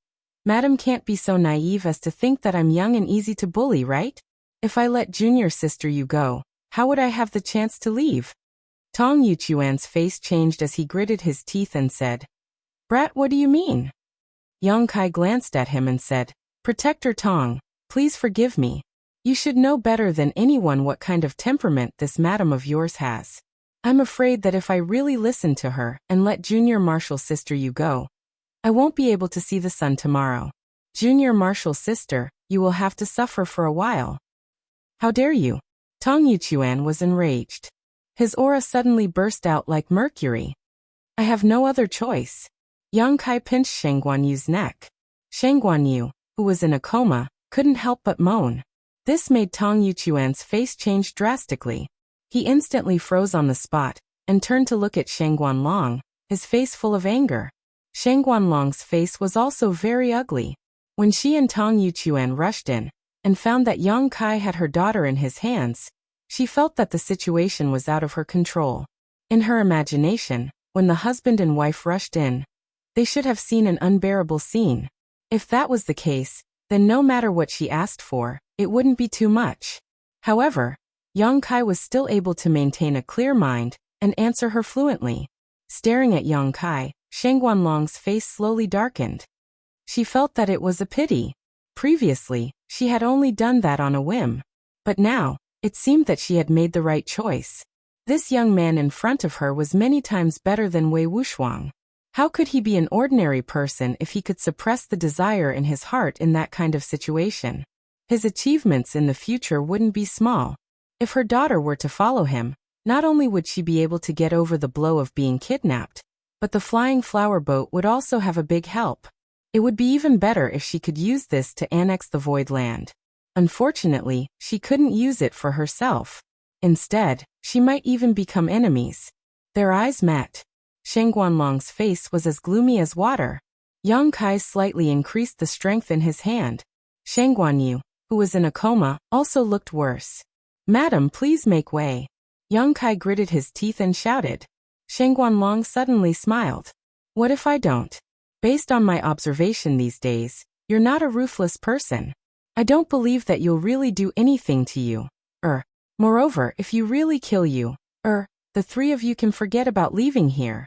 Madam can't be so naive as to think that I'm young and easy to bully, right? If I let junior sister you go, how would I have the chance to leave? Tong Yuchuan's face changed as he gritted his teeth and said, Brat, what do you mean? Yang Kai glanced at him and said, Protector Tong, please forgive me. You should know better than anyone what kind of temperament this madam of yours has. I'm afraid that if I really listen to her and let Junior Marshal sister you go, I won't be able to see the sun tomorrow. Junior Marshal sister, you will have to suffer for a while. How dare you? Tong Yuchuan was enraged. His aura suddenly burst out like mercury. I have no other choice. Yang Kai pinched Shangguan Yu's neck. Shangguan Yu, who was in a coma, couldn't help but moan. This made Tong Yuchuan's face change drastically. He instantly froze on the spot, and turned to look at Shangguan Long, his face full of anger. Shangguan Long's face was also very ugly. When she and Tong Yuchuan rushed in, and found that Yang Kai had her daughter in his hands, she felt that the situation was out of her control. In her imagination, when the husband and wife rushed in, they should have seen an unbearable scene. If that was the case, then no matter what she asked for, it wouldn't be too much. However, Yang Kai was still able to maintain a clear mind, and answer her fluently. Staring at Yang Kai, Shangguan Long's face slowly darkened. She felt that it was a pity. Previously, she had only done that on a whim. But now, It seemed that she had made the right choice. This young man in front of her was many times better than Wei Wuxiang. How could he be an ordinary person if he could suppress the desire in his heart in that kind of situation? His achievements in the future wouldn't be small. If her daughter were to follow him, not only would she be able to get over the blow of being kidnapped, but the flying flower boat would also have a big help. It would be even better if she could use this to annex the Void Land. Unfortunately, she couldn't use it for herself. Instead, she might even become enemies. Their eyes met. Shen Guanlong's face was as gloomy as water. Yang Kai slightly increased the strength in his hand. Shen Guanyu, who was in a coma, also looked worse. "Madam, please make way." Yang Kai gritted his teeth and shouted. Shen Guanlong suddenly smiled. "What if I don't? Based on my observation these days, you're not a ruthless person. I don't believe that you'll really do anything to you. Moreover, if you really kill you, the three of you can forget about leaving here."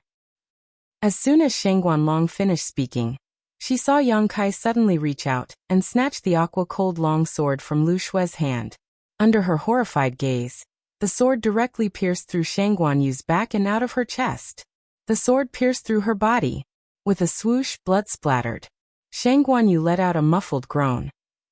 As soon as Shen Guanlong finished speaking, she saw Yang Kai suddenly reach out and snatch the aqua-cold long sword from Lu Shue's hand. Under her horrified gaze, the sword directly pierced through Shen Guanyu's back and out of her chest. The sword pierced through her body. With a swoosh, blood splattered. Shen Guanyu let out a muffled groan,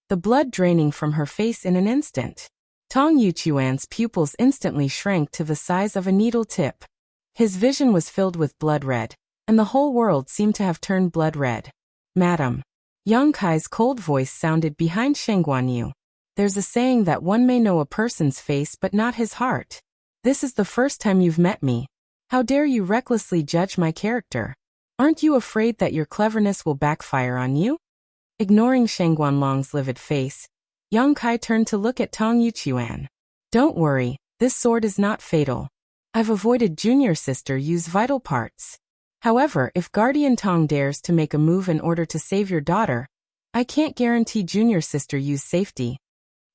the blood draining from her face in an instant. Tong Yuchuan's pupils instantly shrank to the size of a needle tip. His vision was filled with blood red, and the whole world seemed to have turned blood red. "Madam." Yang Kai's cold voice sounded behind Shen Guanyu. "There's a saying that one may know a person's face but not his heart. This is the first time you've met me. How dare you recklessly judge my character? Aren't you afraid that your cleverness will backfire on you?" Ignoring Shen Guanlong's livid face, Yang Kai turned to look at Tong Yuchuan. "Don't worry, this sword is not fatal. I've avoided junior sister use vital parts. However, if Guardian Tong dares to make a move in order to save your daughter, I can't guarantee junior sister use safety."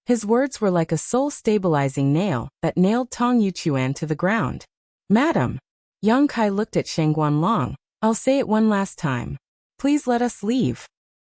His words were like a soul-stabilizing nail that nailed Tong Yuchuan to the ground. "Madam." Yang Kai looked at Shen Guanlong. "I'll say it one last time. Please let us leave."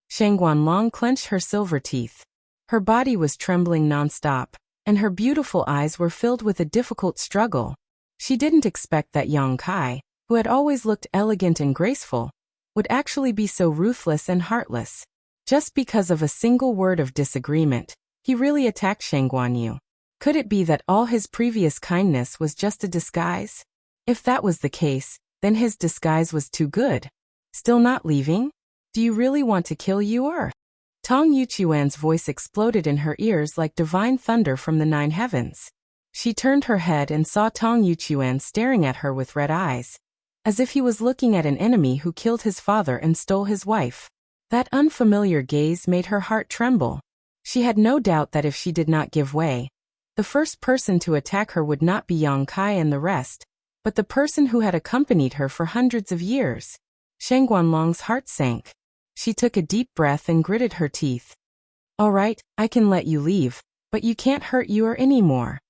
Shen Guanlong clenched her silver teeth. Her body was trembling non-stop, and her beautiful eyes were filled with a difficult struggle. She didn't expect that Yang Kai, who had always looked elegant and graceful, would actually be so ruthless and heartless. Just because of a single word of disagreement, he really attacked Shen Guanyu. Could it be that all his previous kindness was just a disguise? If that was the case, then his disguise was too good. "Still not leaving? Do you really want to kill you or?" Tong Yuchuan's voice exploded in her ears like divine thunder from the 9 heavens. She turned her head and saw Tong Yuchuan staring at her with red eyes, as if he was looking at an enemy who killed his father and stole his wife. That unfamiliar gaze made her heart tremble. She had no doubt that if she did not give way, the first person to attack her would not be Yang Kai and the rest, but the person who had accompanied her for hundreds of years. Shen Guanlong's heart sank. She took a deep breath and gritted her teeth. "All right, I can let you leave, but you can't hurt Yuer anymore."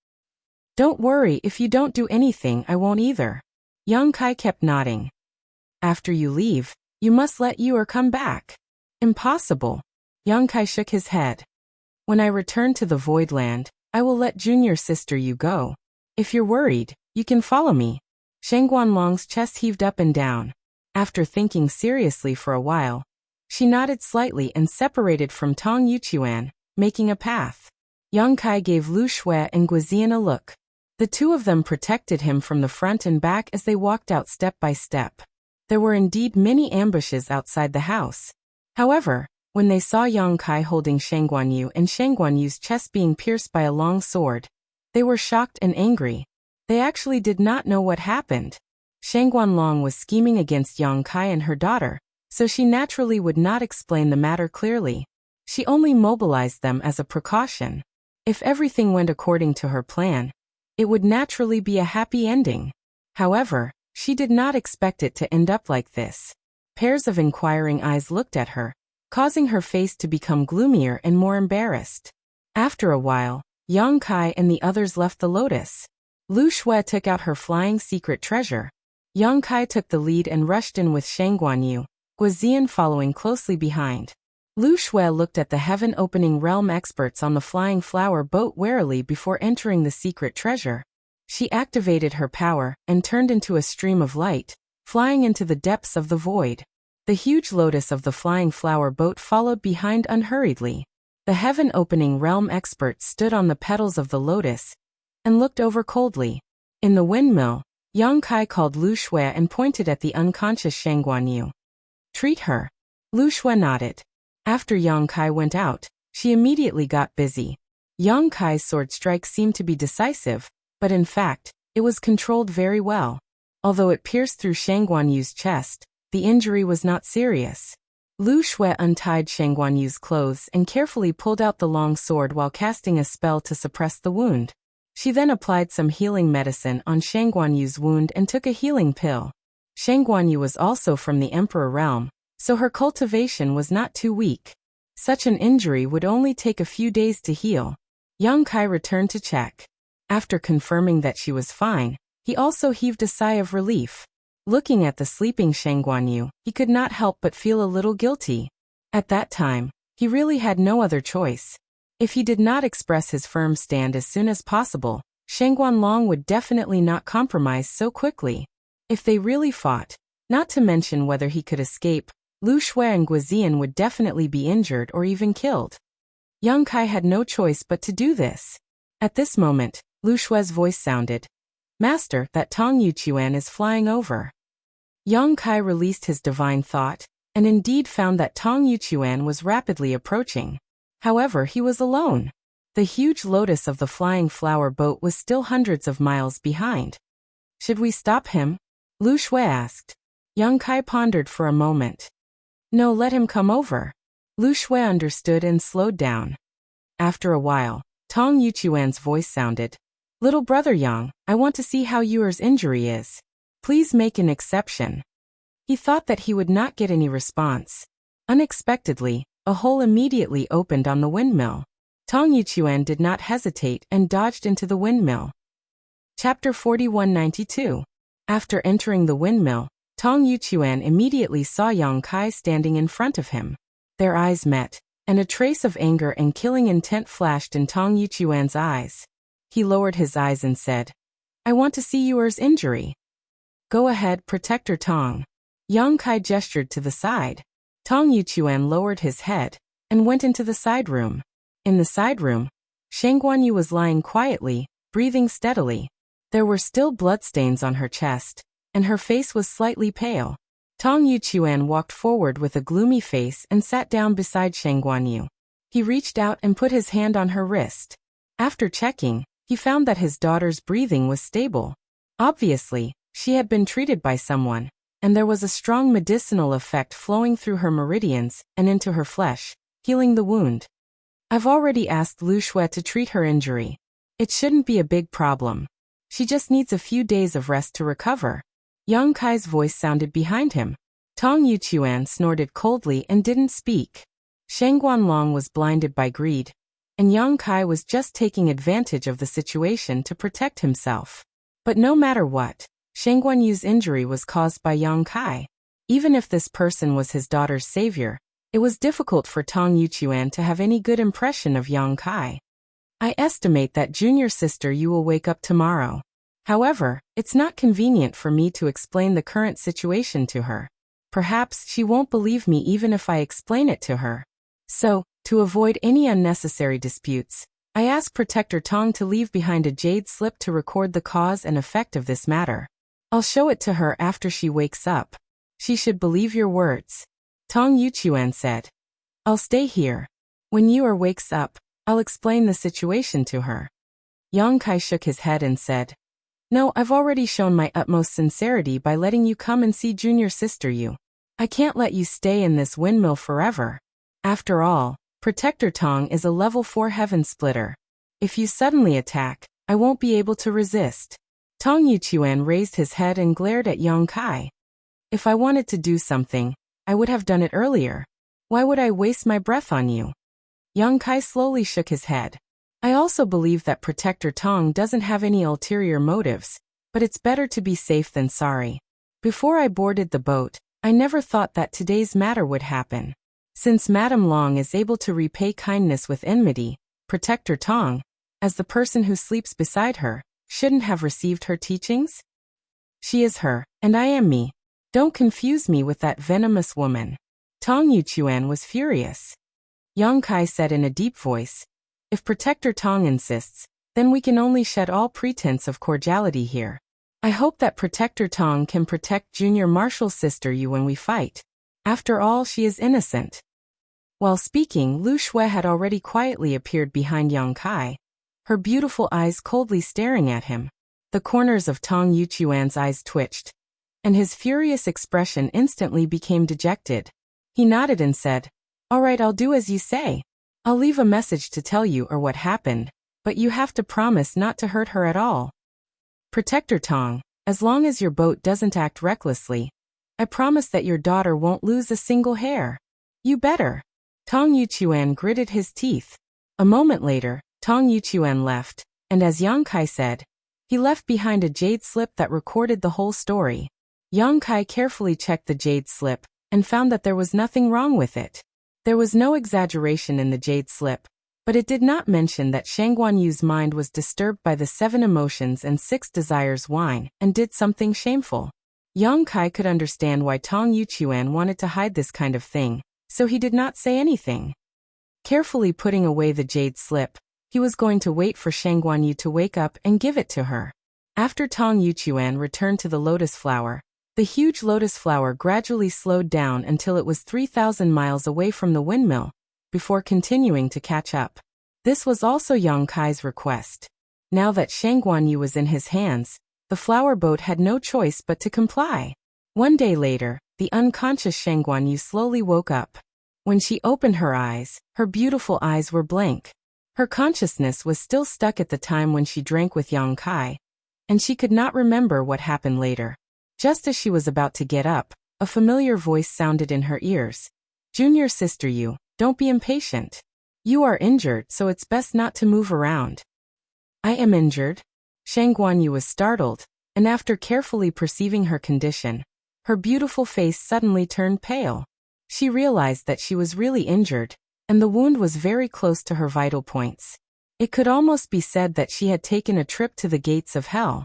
"Don't worry, if you don't do anything, I won't either." Yang Kai kept nodding. "After you leave, you must let Yuer come back." "Impossible." Yang Kai shook his head. "When I return to the Void Land, I will let junior sister you go. If you're worried, you can follow me." Shen Guanlong's chest heaved up and down. After thinking seriously for a while, she nodded slightly and separated from Tong Yuchuan, making a path. Yang Kai gave Lu Shui and Guizian a look. The two of them protected him from the front and back as they walked out step by step. There were indeed many ambushes outside the house. However, when they saw Yang Kai holding Shen Guanyu and Shen Guanyu's chest being pierced by a long sword, they were shocked and angry. They actually did not know what happened. Shen Guanlong was scheming against Yang Kai and her daughter, so she naturally would not explain the matter clearly. She only mobilized them as a precaution. If everything went according to her plan, it would naturally be a happy ending. However, she did not expect it to end up like this. Pairs of inquiring eyes looked at her, causing her face to become gloomier and more embarrassed. After a while, Yang Kai and the others left the lotus. Lu Shui took out her flying secret treasure. Yang Kai took the lead and rushed in with Shen Guanyu, Guizian following closely behind. Lu Shui looked at the heaven-opening realm experts on the flying flower boat warily before entering the secret treasure. She activated her power and turned into a stream of light, flying into the depths of the void. The huge lotus of the flying flower boat followed behind unhurriedly. The heaven-opening realm experts stood on the petals of the lotus and looked over coldly. In the windmill, Yang Kai called Lu Shui and pointed at the unconscious Shang Guanyu. "Treat her." Lu Shui nodded. After Yang Kai went out, she immediately got busy. Yang Kai's sword strike seemed to be decisive, but in fact, it was controlled very well. Although it pierced through Shang Guanyu's chest, the injury was not serious. Lu Shui untied Shang Guanyu's clothes and carefully pulled out the long sword while casting a spell to suppress the wound. She then applied some healing medicine on Shang Guanyu's wound and took a healing pill. Shang Guanyu was also from the Emperor realm, so her cultivation was not too weak. Such an injury would only take a few days to heal. Yang Kai returned to check. After confirming that she was fine, he also heaved a sigh of relief. Looking at the sleeping Shang Guanyu, he could not help but feel a little guilty. At that time, he really had no other choice. If he did not express his firm stand as soon as possible, Shang Guanlong would definitely not compromise so quickly. If they really fought, not to mention whether he could escape, Lu Shui and Guizian would definitely be injured or even killed. Yang Kai had no choice but to do this. At this moment, Lu Shui's voice sounded. "Master, that Tong Yuchuan is flying over." Yang Kai released his divine thought, and indeed found that Tong Yuchuan was rapidly approaching. However, he was alone. The huge lotus of the flying flower boat was still hundreds of miles behind. "Should we stop him?" Lu Shui asked. Yang Kai pondered for a moment. "No, let him come over." Lu Shui understood and slowed down. After a while, Tong Yuchuan's voice sounded. "Little brother Yang, I want to see how Yuer's injury is. Please make an exception." He thought that he would not get any response. Unexpectedly, a hole immediately opened on the windmill. Tong Yuchuan did not hesitate and dodged into the windmill. Chapter 4192. After entering the windmill, Tong Yuchuan immediately saw Yang Kai standing in front of him. Their eyes met, and a trace of anger and killing intent flashed in Tong Yuchuan's eyes. He lowered his eyes and said, "I want to see Yuer's injury." "Go ahead, Protector Tong." Yang Kai gestured to the side. Tong Yuchuan lowered his head and went into the side room. In the side room, Shang Guanyu was lying quietly, breathing steadily. There were still bloodstains on her chest, and her face was slightly pale. Tong Yuchuan walked forward with a gloomy face and sat down beside Shang Guanyu. He reached out and put his hand on her wrist. After checking, he found that his daughter's breathing was stable. Obviously, she had been treated by someone, and there was a strong medicinal effect flowing through her meridians and into her flesh, healing the wound. "I've already asked Lu Shui to treat her injury. It shouldn't be a big problem. She just needs a few days of rest to recover." Yang Kai's voice sounded behind him. Tong Yuchuan snorted coldly and didn't speak. Shang Guanlong was blinded by greed, and Yang Kai was just taking advantage of the situation to protect himself. But no matter what, Shang Guanyu's injury was caused by Yang Kai. Even if this person was his daughter's savior, it was difficult for Tong Yuchuan to have any good impression of Yang Kai. "I estimate that junior sister you will wake up tomorrow. However, it's not convenient for me to explain the current situation to her. Perhaps she won't believe me even if I explain it to her. So, to avoid any unnecessary disputes, I ask Protector Tong to leave behind a jade slip to record the cause and effect of this matter. I'll show it to her after she wakes up. She should believe your words." Tong Yuchuan said. "I'll stay here. When Yuer wakes up, I'll explain the situation to her." Yang Kai shook his head and said, "No, I've already shown my utmost sincerity by letting you come and see junior sister you. I can't let you stay in this windmill forever. After all, Protector Tong is a level 4 heaven splitter. If you suddenly attack, I won't be able to resist." Tong Yuchuan raised his head and glared at Yang Kai. "If I wanted to do something, I would have done it earlier. Why would I waste my breath on you?" Yang Kai slowly shook his head. "I also believe that Protector Tong doesn't have any ulterior motives, but it's better to be safe than sorry. Before I boarded the boat, I never thought that today's matter would happen. Since Madame Long is able to repay kindness with enmity, Protector Tong, as the person who sleeps beside her, shouldn't have received her teachings? She is her, and I am me. Don't confuse me with that venomous woman. Tong Yuchuan was furious. Yang Kai said in a deep voice, if Protector Tong insists, then we can only shed all pretense of cordiality here. I hope that Protector Tong can protect Junior Marshal's sister Yu when we fight. After all, she is innocent. While speaking, Lu Shui had already quietly appeared behind Yang Kai, her beautiful eyes coldly staring at him. The corners of Tong Yuchuan's eyes twitched, and his furious expression instantly became dejected. He nodded and said, all right, I'll do as you say. I'll leave a message to tell you or what happened, but you have to promise not to hurt her at all. Protector Tong, as long as your boat doesn't act recklessly, I promise that your daughter won't lose a single hair. You better. Tong Yuchuan gritted his teeth. A moment later, Tong Yuchuan left, and as Yang Kai said, he left behind a jade slip that recorded the whole story. Yang Kai carefully checked the jade slip and found that there was nothing wrong with it. There was no exaggeration in the jade slip, but it did not mention that Shangguan Yu's mind was disturbed by the 7 emotions and 6 desires wine and did something shameful. Yang Kai could understand why Tong Yuchuan wanted to hide this kind of thing, so he did not say anything. Carefully putting away the jade slip, he was going to wait for Shangguan Yu to wake up and give it to her. After Tong Yuchuan returned to the lotus flower, the huge lotus flower gradually slowed down until it was 3,000 miles away from the windmill, before continuing to catch up. This was also Yang Kai's request. Now that Shangguan Yu was in his hands, the flower boat had no choice but to comply. One day later, the unconscious Shangguan Yu slowly woke up. When she opened her eyes, her beautiful eyes were blank. Her consciousness was still stuck at the time when she drank with Yang Kai, and she could not remember what happened later. Just as she was about to get up, a familiar voice sounded in her ears. Junior sister Yu, don't be impatient. You are injured, so it's best not to move around. I am injured? Shangguan Yu was startled, and after carefully perceiving her condition, her beautiful face suddenly turned pale. She realized that she was really injured, and the wound was very close to her vital points. It could almost be said that she had taken a trip to the gates of hell.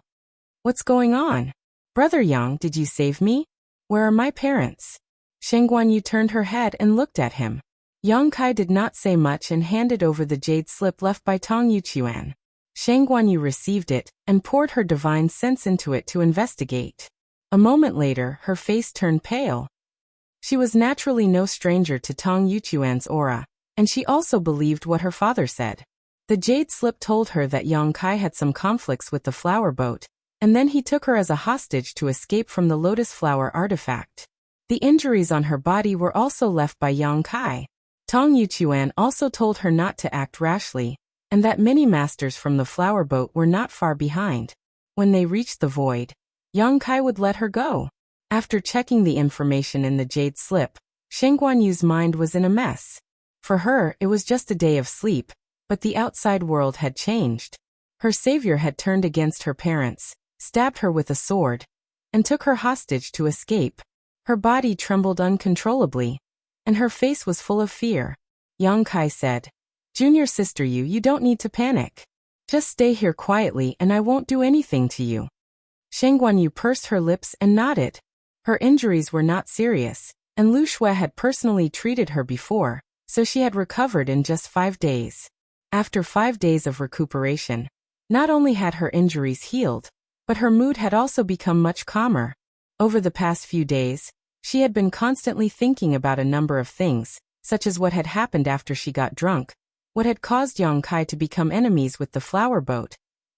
What's going on? Brother Yang, did you save me? Where are my parents? Shangguan Yu turned her head and looked at him. Yang Kai did not say much and handed over the jade slip left by Tong Yuchuan. Shangguan Yu received it and poured her divine sense into it to investigate. A moment later, her face turned pale. She was naturally no stranger to Tong Yuchuan's aura, and she also believed what her father said. The jade slip told her that Yang Kai had some conflicts with the flower boat, and then he took her as a hostage to escape from the lotus flower artifact. The injuries on her body were also left by Yang Kai. Tong Yuchuan also told her not to act rashly, and that many masters from the flower boat were not far behind. When they reached the void, Yang Kai would let her go. After checking the information in the jade slip, Shangguan Yu's mind was in a mess. For her, it was just a day of sleep, but the outside world had changed. Her savior had turned against her parents, stabbed her with a sword, and took her hostage to escape. Her body trembled uncontrollably, and her face was full of fear. Yang Kai said, Junior sister Yu, you don't need to panic. Just stay here quietly and I won't do anything to you. Shangguan Yu pursed her lips and nodded. Her injuries were not serious, and Lu Shui had personally treated her before, so she had recovered in just 5 days. After 5 days of recuperation, not only had her injuries healed, but her mood had also become much calmer. Over the past few days, she had been constantly thinking about a number of things, such as what had happened after she got drunk, what had caused Yang Kai to become enemies with the flower boat,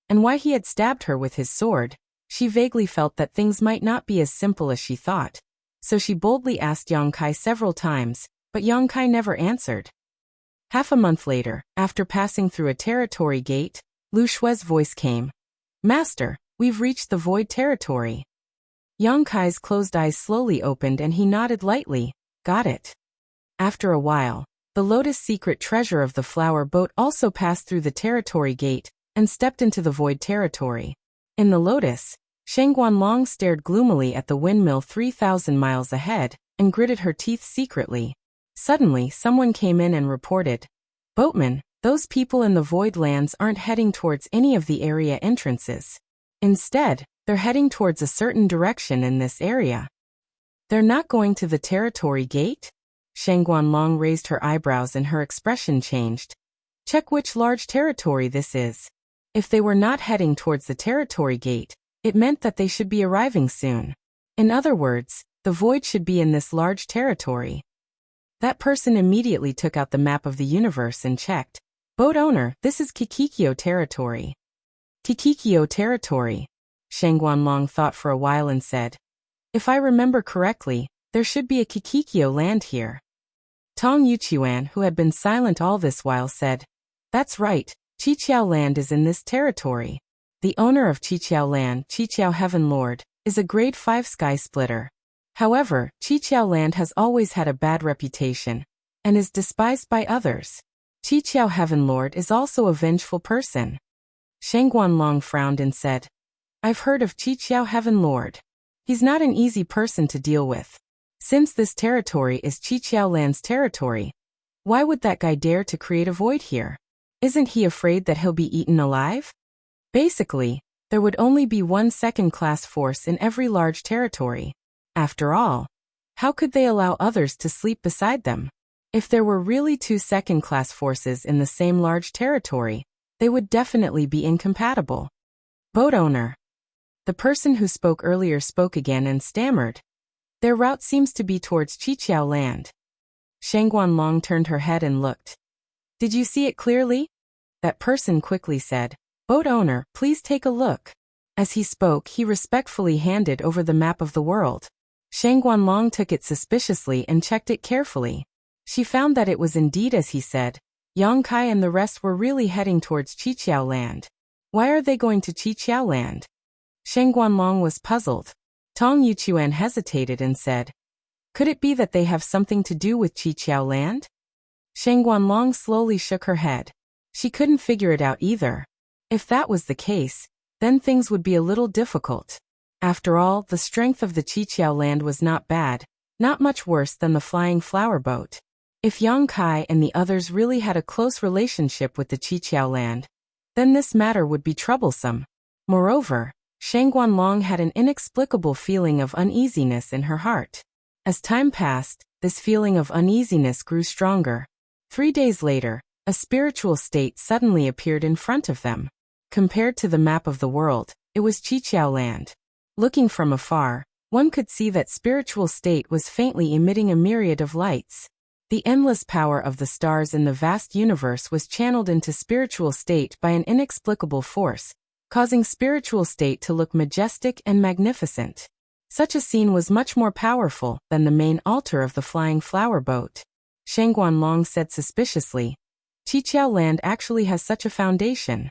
and why he had stabbed her with his sword. She vaguely felt that things might not be as simple as she thought, so she boldly asked Yang Kai several times, but Yang Kai never answered. Half a month later, after passing through a territory gate, Lu Shui's voice came. Master, we've reached the void territory. Yang Kai's closed eyes slowly opened and he nodded lightly. Got it. After a while, the lotus secret treasure of the flower boat also passed through the territory gate and stepped into the void territory. In the lotus, Shangguan Long stared gloomily at the windmill 3,000 miles ahead and gritted her teeth secretly. Suddenly, someone came in and reported, "Boatman, those people in the Void Lands aren't heading towards any of the area entrances. Instead, they're heading towards a certain direction in this area." "They're not going to the territory gate?" Shang Guanlong raised her eyebrows and her expression changed. "Check which large territory this is." If they were not heading towards the territory gate, it meant that they should be arriving soon. In other words, the void should be in this large territory. That person immediately took out the map of the universe and checked. "Boat owner, this is Kikikyo territory." "Kikikyo territory?" Shang Guanlong thought for a while and said, "If I remember correctly, there should be a Kikikyo land here." Tong Yuchuan, who had been silent all this while, said, "That's right, Chiqiao land is in this territory. The owner of Chiqiao land, Chiqiao Heaven Lord, is a grade 5 sky splitter. However, Chiqiao land has always had a bad reputation and is despised by others. Chiqiao Heaven Lord is also a vengeful person." Shang Guanlong frowned and said, "I've heard of Chiqiao Heaven Lord. He's not an easy person to deal with. Since this territory is Chiqiao land's territory, why would that guy dare to create a void here? Isn't he afraid that he'll be eaten alive?" Basically, there would only be one second-class force in every large territory. After all, how could they allow others to sleep beside them? If there were really two second-class forces in the same large territory, they would definitely be incompatible. "Boat owner." The person who spoke earlier spoke again and stammered, "Their route seems to be towards Chiqiao land." Shang Guanlong turned her head and looked. "Did you see it clearly?" That person quickly said, "Boat owner, please take a look." As he spoke, he respectfully handed over the map of the world. Shang Guanlong took it suspiciously and checked it carefully. She found that it was indeed as he said. Yang Kai and the rest were really heading towards Chiqiao land. Why are they going to Chiqiao land? Shang Guanlong was puzzled. Tong Yuchuan hesitated and said, "Could it be that they have something to do with Chiqiao land?" Shang Guanlong slowly shook her head. She couldn't figure it out either. If that was the case, then things would be a little difficult. After all, the strength of the Chiqiao land was not bad, not much worse than the flying flower boat. If Yang Kai and the others really had a close relationship with the Chiqiao land, then this matter would be troublesome. Moreover, Shang Guanlong had an inexplicable feeling of uneasiness in her heart. As time passed, this feeling of uneasiness grew stronger. 3 days later, a spiritual state suddenly appeared in front of them. Compared to the map of the world, it was Chiqiao land. Looking from afar, one could see that spiritual state was faintly emitting a myriad of lights. The endless power of the stars in the vast universe was channeled into spiritual state by an inexplicable force, causing spiritual state to look majestic and magnificent. Such a scene was much more powerful than the main altar of the flying flower boat. Shang Guanlong said suspiciously, "Chiqiao land actually has such a foundation."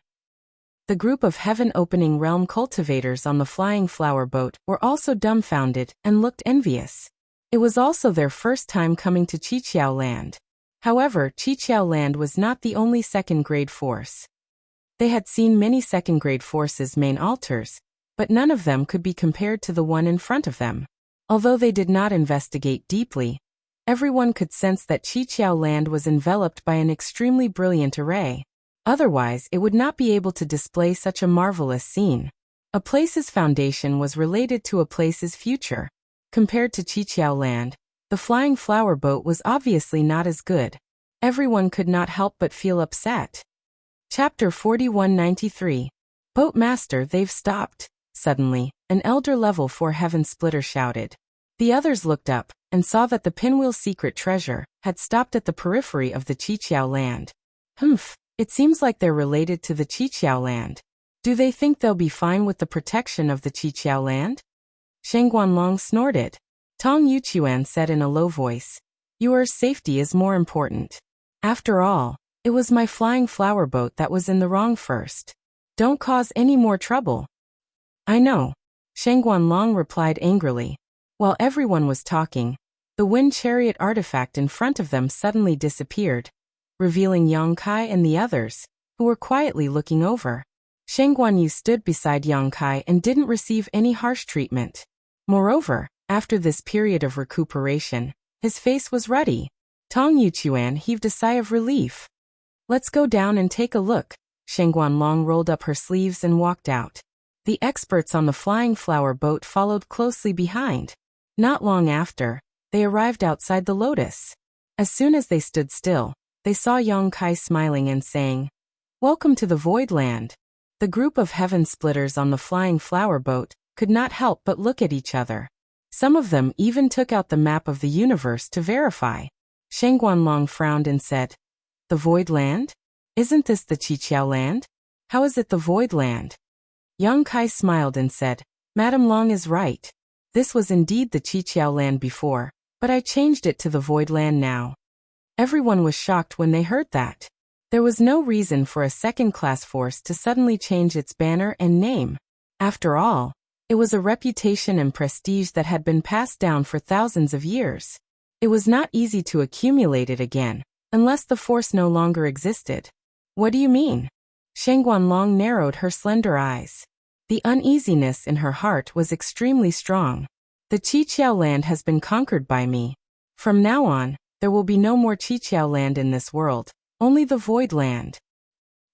The group of heaven-opening realm cultivators on the flying flower boat were also dumbfounded and looked envious. It was also their first time coming to Chiqiao land. However, Chiqiao land was not the only second-grade force. They had seen many second-grade forces' main altars, but none of them could be compared to the one in front of them. Although they did not investigate deeply, everyone could sense that Chiqiao land was enveloped by an extremely brilliant array. Otherwise, it would not be able to display such a marvelous scene. A place's foundation was related to a place's future. Compared to Chiqiao land, the flying flower boat was obviously not as good. Everyone could not help but feel upset. Chapter 4193. Boat Master, they've stopped. Suddenly, an elder level 4 heaven splitter shouted. The others looked up and saw that the pinwheel secret treasure had stopped at the periphery of the Chiqiao land. Humph, it seems like they're related to the Chiqiao land. Do they think they'll be fine with the protection of the Chiqiao land? Shang Guanlong snorted. Tong Yuchuan said in a low voice, "Yours safety is more important. After all, it was my flying flower boat that was in the wrong first. Don't cause any more trouble." "I know," Shang Guanlong replied angrily. While everyone was talking, the wind chariot artifact in front of them suddenly disappeared, revealing Yang Kai and the others, who were quietly looking over. Shang Guanyu stood beside Yang Kai and didn't receive any harsh treatment. Moreover, after this period of recuperation, his face was ruddy. Tong Yuchuan heaved a sigh of relief. Let's go down and take a look. Shen Guanlong rolled up her sleeves and walked out. The experts on the flying flower boat followed closely behind. Not long after, they arrived outside the lotus. As soon as they stood still, they saw Yang Kai smiling and saying, "Welcome to the Void Land." The group of heaven splitters on the flying flower boat could not help but look at each other. Some of them even took out the map of the universe to verify. Shen Guanlong frowned and said, "The Void Land? Isn't this the Qiqiao Land? How is it the Void Land?" Yang Kai smiled and said, "Madame Long is right. This was indeed the Qiqiao Land before, but I changed it to the Void Land now." Everyone was shocked when they heard that. There was no reason for a second-class force to suddenly change its banner and name. After all, it was a reputation and prestige that had been passed down for thousands of years. It was not easy to accumulate it again, unless the force no longer existed. "What do you mean?" Shen Guanlong narrowed her slender eyes. The uneasiness in her heart was extremely strong. "The Qiqiao Land has been conquered by me. From now on, there will be no more Qiqiao Land in this world, only the Void Land."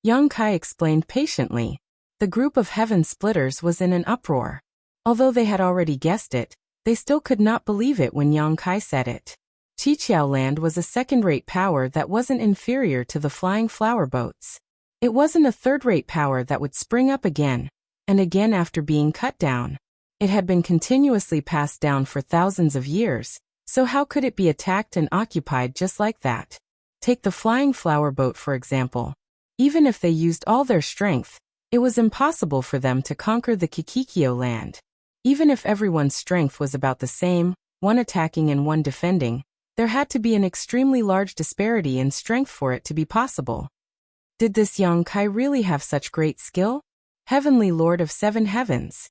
Yang Kai explained patiently. The group of heaven splitters was in an uproar. Although they had already guessed it, they still could not believe it when Yang Kai said it. Qiqiao Land was a second-rate power that wasn't inferior to the flying flower boats. It wasn't a third-rate power that would spring up again and again after being cut down. It had been continuously passed down for thousands of years, so how could it be attacked and occupied just like that? Take the flying flower boat for example. Even if they used all their strength, it was impossible for them to conquer the Qiqiao Land. Even if everyone's strength was about the same, one attacking and one defending, there had to be an extremely large disparity in strength for it to be possible. Did this Yang Kai really have such great skill? Heavenly Lord of Seven Heavens.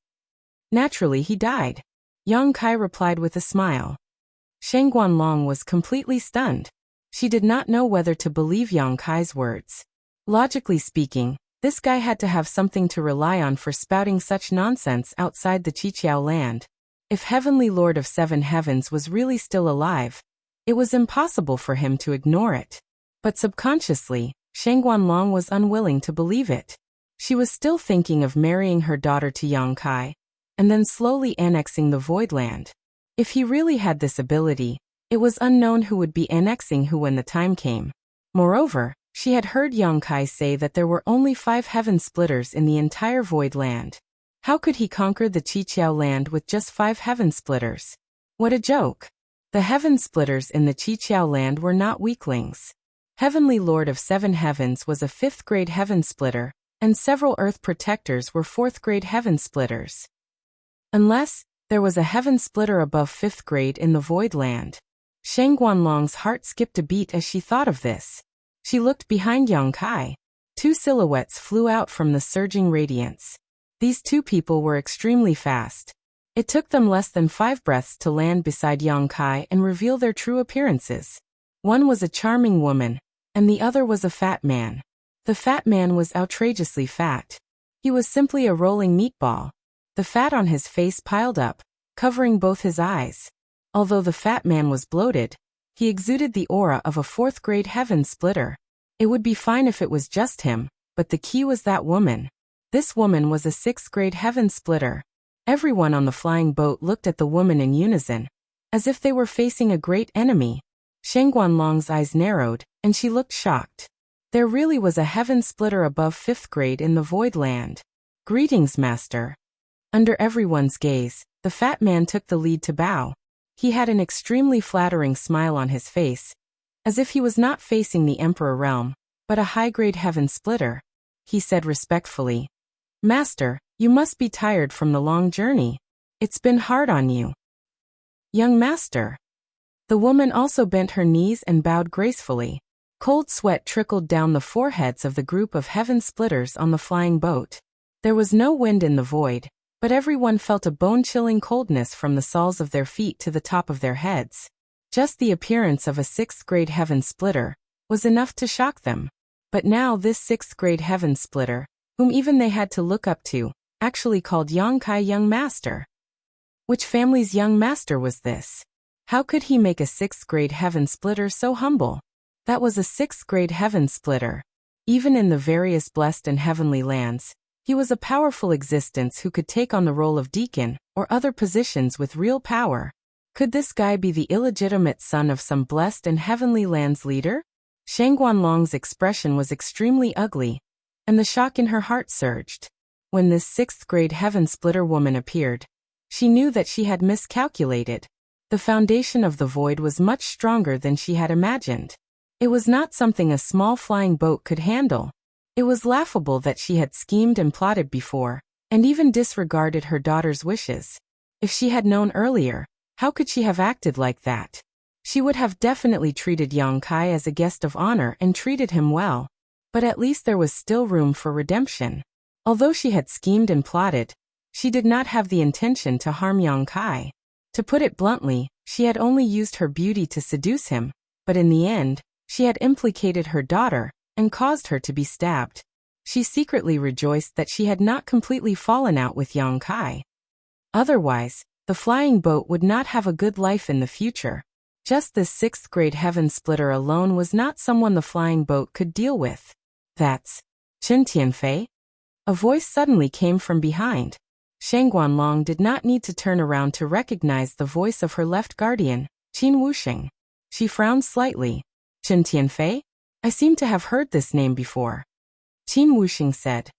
Naturally he died. Yang Kai replied with a smile. Shen Guanlong was completely stunned. She did not know whether to believe Yang Kai's words. Logically speaking, this guy had to have something to rely on for spouting such nonsense outside the Qiqiao Land. If Heavenly Lord of Seven Heavens was really still alive, it was impossible for him to ignore it. But subconsciously, Shen Guanlong was unwilling to believe it. She was still thinking of marrying her daughter to Yang Kai, and then slowly annexing the Void Land. If he really had this ability, it was unknown who would be annexing who when the time came. Moreover, she had heard Yang Kai say that there were only 5 heaven splitters in the entire Void Land. How could he conquer the Qiqiao Land with just 5 heaven splitters? What a joke! The heaven splitters in the Qiqiao Land were not weaklings. Heavenly Lord of Seven Heavens was a 5th-grade heaven splitter, and several Earth protectors were 4th-grade heaven splitters. Unless there was a heaven splitter above 5th grade in the Void Land. Shen Guanlong's heart skipped a beat as she thought of this. She looked behind Yang Kai. 2 silhouettes flew out from the surging radiance. These 2 people were extremely fast. It took them less than 5 breaths to land beside Yang Kai and reveal their true appearances. One was a charming woman, and the other was a fat man. The fat man was outrageously fat. He was simply a rolling meatball. The fat on his face piled up, covering both his eyes. Although the fat man was bloated, he exuded the aura of a 4th-grade heaven splitter. It would be fine if it was just him, but the key was that woman. This woman was a 6th-grade heaven splitter. Everyone on the flying boat looked at the woman in unison, as if they were facing a great enemy. Shen Guanlong's eyes narrowed, and she looked shocked. There really was a heaven splitter above 5th grade in the Void Land. "Greetings, Master." Under everyone's gaze, the fat man took the lead to bow. He had an extremely flattering smile on his face, as if he was not facing the Emperor realm, but a high-grade heaven splitter. He said respectfully, "Master, you must be tired from the long journey. It's been hard on you." "Young Master." The woman also bent her knees and bowed gracefully. Cold sweat trickled down the foreheads of the group of heaven splitters on the flying boat. There was no wind in the void, but everyone felt a bone-chilling coldness from the soles of their feet to the top of their heads. Just the appearance of a 6th-grade heaven splitter was enough to shock them. But now this 6th-grade heaven splitter, whom even they had to look up to, actually called Yang Kai young master. Which family's young master was this? How could he make a 6th grade heaven splitter so humble? That was a 6th grade heaven splitter. Even in the various blessed and heavenly lands, he was a powerful existence who could take on the role of deacon or other positions with real power. Could this guy be the illegitimate son of some blessed and heavenly land's leader? Shang Guanlong's expression was extremely ugly, and the shock in her heart surged. When this 6th grade heaven splitter woman appeared, she knew that she had miscalculated. The foundation of the void was much stronger than she had imagined. It was not something a small flying boat could handle. It was laughable that she had schemed and plotted before, and even disregarded her daughter's wishes. If she had known earlier, how could she have acted like that? She would have definitely treated Yang Kai as a guest of honor and treated him well. But at least there was still room for redemption. Although she had schemed and plotted, she did not have the intention to harm Yang Kai. To put it bluntly, she had only used her beauty to seduce him, but in the end, she had implicated her daughter and caused her to be stabbed. She secretly rejoiced that she had not completely fallen out with Yang Kai. Otherwise, the flying boat would not have a good life in the future. Just this 6th grade heaven splitter alone was not someone the flying boat could deal with. That's Chen Tianfei? A voice suddenly came from behind. Shang Guanlong did not need to turn around to recognize the voice of her left guardian, Qin Wuxing. She frowned slightly. Chen Tianfei? I seem to have heard this name before. Qin Wuxing said.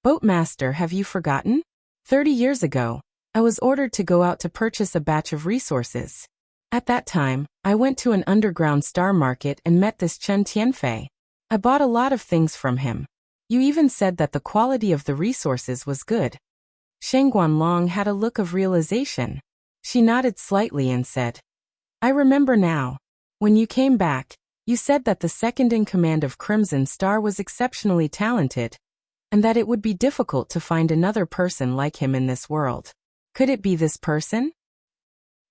Boatmaster, have you forgotten? 30 years ago, I was ordered to go out to purchase a batch of resources. At that time, I went to an underground star market and met this Chen Tianfei. I bought a lot of things from him. You even said that the quality of the resources was good. Shang Guanlong had a look of realization. She nodded slightly and said, I remember now. When you came back, you said that the second in command of Crimson Star was exceptionally talented, and that it would be difficult to find another person like him in this world. Could it be this person?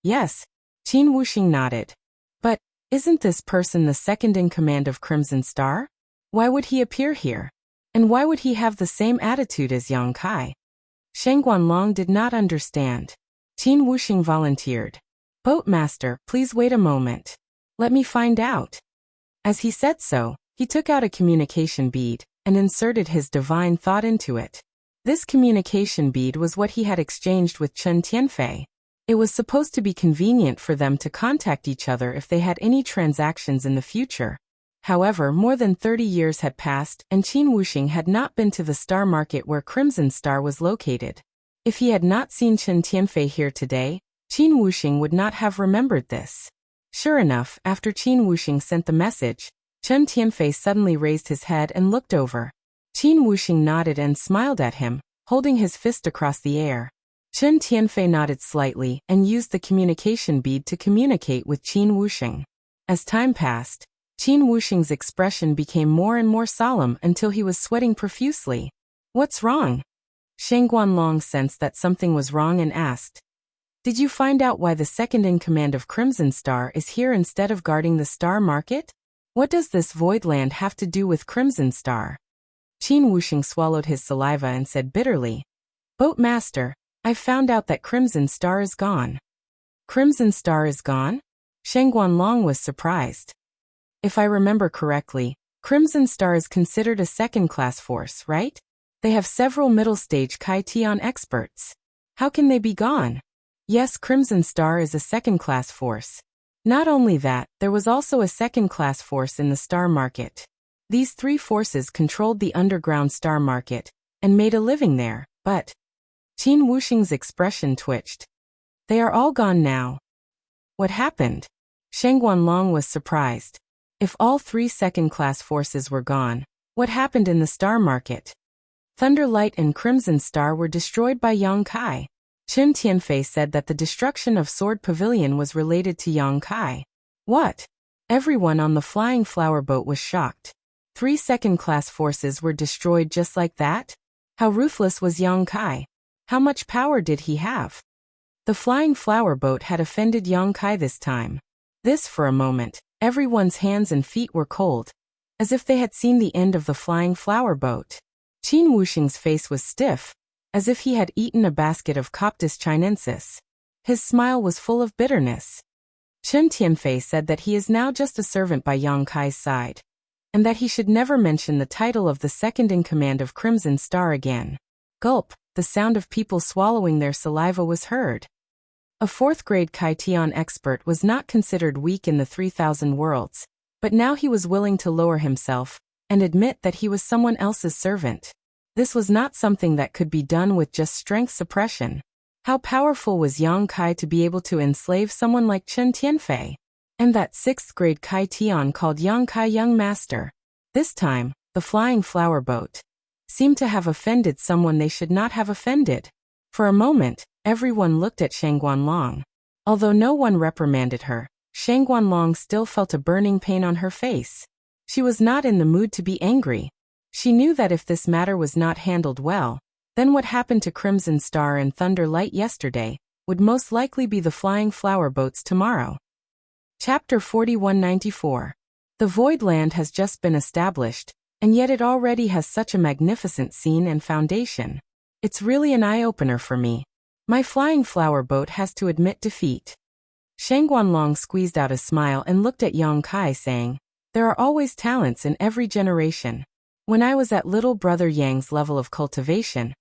Yes. Qin Wuxing nodded. But, isn't this person the second in command of Crimson Star? Why would he appear here? And why would he have the same attitude as Yang Kai? Shang Guanlong did not understand. Qin Wuxing volunteered. Boatmaster, please wait a moment. Let me find out. As he said so, he took out a communication bead and inserted his divine thought into it. This communication bead was what he had exchanged with Chen Tianfei. It was supposed to be convenient for them to contact each other if they had any transactions in the future. However, more than 30 years had passed and Qin Wuxing had not been to the star market where Crimson Star was located. If he had not seen Chen Tianfei here today, Qin Wuxing would not have remembered this. Sure enough, after Qin Wuxing sent the message, Chen Tianfei suddenly raised his head and looked over. Qin Wuxing nodded and smiled at him, holding his fist across the air. Chen Tianfei nodded slightly and used the communication bead to communicate with Qin Wuxing. As time passed, Qin Wuxing's expression became more and more solemn until he was sweating profusely. What's wrong? Shang Guanlong sensed that something was wrong and asked, Did you find out why the second in command of Crimson Star is here instead of guarding the star market? What does this void land have to do with Crimson Star? Qin Wuxing swallowed his saliva and said bitterly, Boatmaster, I've found out that Crimson Star is gone. Crimson Star is gone? Shang Guanlong was surprised. If I remember correctly, Crimson Star is considered a second-class force, right? They have several middle-stage Kai Tian experts. How can they be gone? Yes, Crimson Star is a second-class force. Not only that, there was also a second-class force in the star market. These three forces controlled the underground star market and made a living there, but Qin Wuxing's expression twitched. They are all gone now. What happened? Shang Guanlong was surprised. If all three second-class forces were gone, what happened in the star market? Thunderlight and Crimson Star were destroyed by Yang Kai. Chen Tianfei said that the destruction of Sword Pavilion was related to Yang Kai. What? Everyone on the flying flower boat was shocked. Three second-class forces were destroyed just like that? How ruthless was Yang Kai? How much power did he have? The flying flower boat had offended Yang Kai this time. This, for a moment, everyone's hands and feet were cold, as if they had seen the end of the flying flower boat. Qin Wuxing's face was stiff, as if he had eaten a basket of Coptis chinensis. His smile was full of bitterness. Chen Tianfei said that he is now just a servant by Yang Kai's side, and that he should never mention the title of the second in command of Crimson Star again. Gulp, the sound of people swallowing their saliva was heard. A fourth-grade Kai Tian expert was not considered weak in the 3,000 worlds, but now he was willing to lower himself and admit that he was someone else's servant. This was not something that could be done with just strength suppression. How powerful was Yang Kai to be able to enslave someone like Chen Tianfei? And that sixth-grade Kai Tian called Yang Kai Young Master. This time, the flying flower boat seemed to have offended someone they should not have offended. For a moment, everyone looked at Shang Guanlong. Although no one reprimanded her, Shang Guanlong still felt a burning pain on her face. She was not in the mood to be angry. She knew that if this matter was not handled well, then what happened to Crimson Star and Thunder Light yesterday would most likely be the flying flower boats tomorrow. Chapter 4194. The Void Land has just been established, and yet it already has such a magnificent scene and foundation. It's really an eye-opener for me. My flying flower boat has to admit defeat. Shang Guanlong squeezed out a smile and looked at Yang Kai saying, there are always talents in every generation. When I was at little brother Yang's level of cultivation,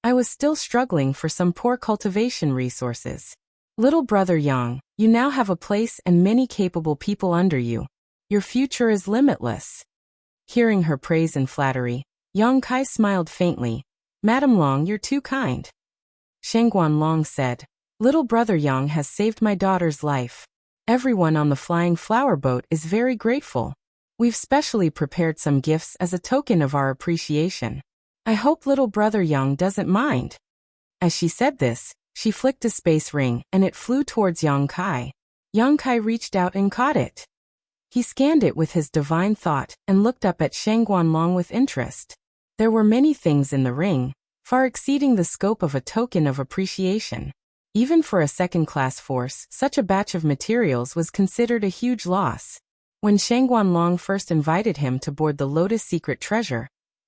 I was still struggling for some poor cultivation resources. Little brother Yang, you now have a place and many capable people under you. Your future is limitless. Hearing her praise and flattery, Yang Kai smiled faintly. Madam Long, you're too kind. Shang Guanlong said, little brother Yang has saved my daughter's life. Everyone on the flying flower boat is very grateful. We've specially prepared some gifts as a token of our appreciation. I hope little brother Yang doesn't mind. As she said this, she flicked a space ring and it flew towards Yang Kai. Yang Kai reached out and caught it. He scanned it with his divine thought and looked up at Shang Guanlong with interest. There were many things in the ring, far exceeding the scope of a token of appreciation. Even for a second-class force, such a batch of materials was considered a huge loss. When Shang Guanlong first invited him to board the Lotus Secret Treasure,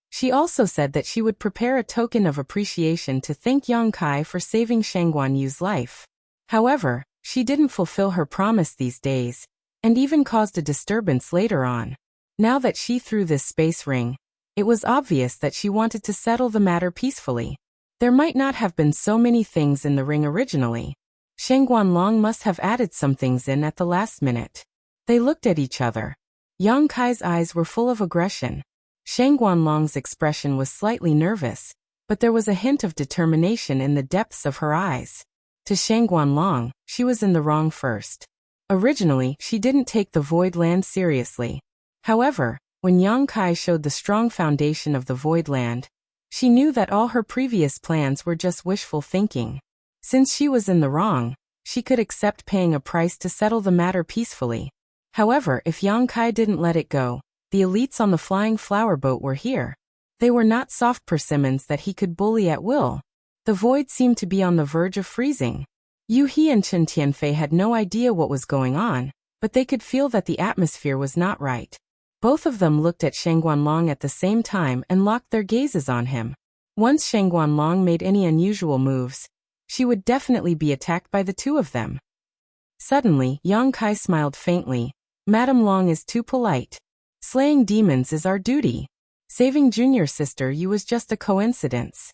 she also said that she would prepare a token of appreciation to thank Yang Kai for saving Shang Guanyu's life. However, she didn't fulfill her promise these days, and even caused a disturbance later on. Now that she threw this space ring, it was obvious that she wanted to settle the matter peacefully. There might not have been so many things in the ring originally. Shang Guanlong must have added some things in at the last minute. They looked at each other. Yang Kai's eyes were full of aggression. Shang Guanlong's expression was slightly nervous, but there was a hint of determination in the depths of her eyes. To Shang Guanlong, she was in the wrong first. Originally, she didn't take the Void Land seriously. However, when Yang Kai showed the strong foundation of the Void Land, she knew that all her previous plans were just wishful thinking. Since she was in the wrong, she could accept paying a price to settle the matter peacefully. However, if Yang Kai didn't let it go, the elites on the flying flower boat were here. They were not soft persimmons that he could bully at will. The void seemed to be on the verge of freezing. Yu He and Chen Tianfei had no idea what was going on, but they could feel that the atmosphere was not right. Both of them looked at Shang Guanlong at the same time and locked their gazes on him. Once Shang Guanlong made any unusual moves, she would definitely be attacked by the two of them. Suddenly, Yang Kai smiled faintly. Madam Long is too polite. Slaying demons is our duty. Saving junior sister Yu was just a coincidence.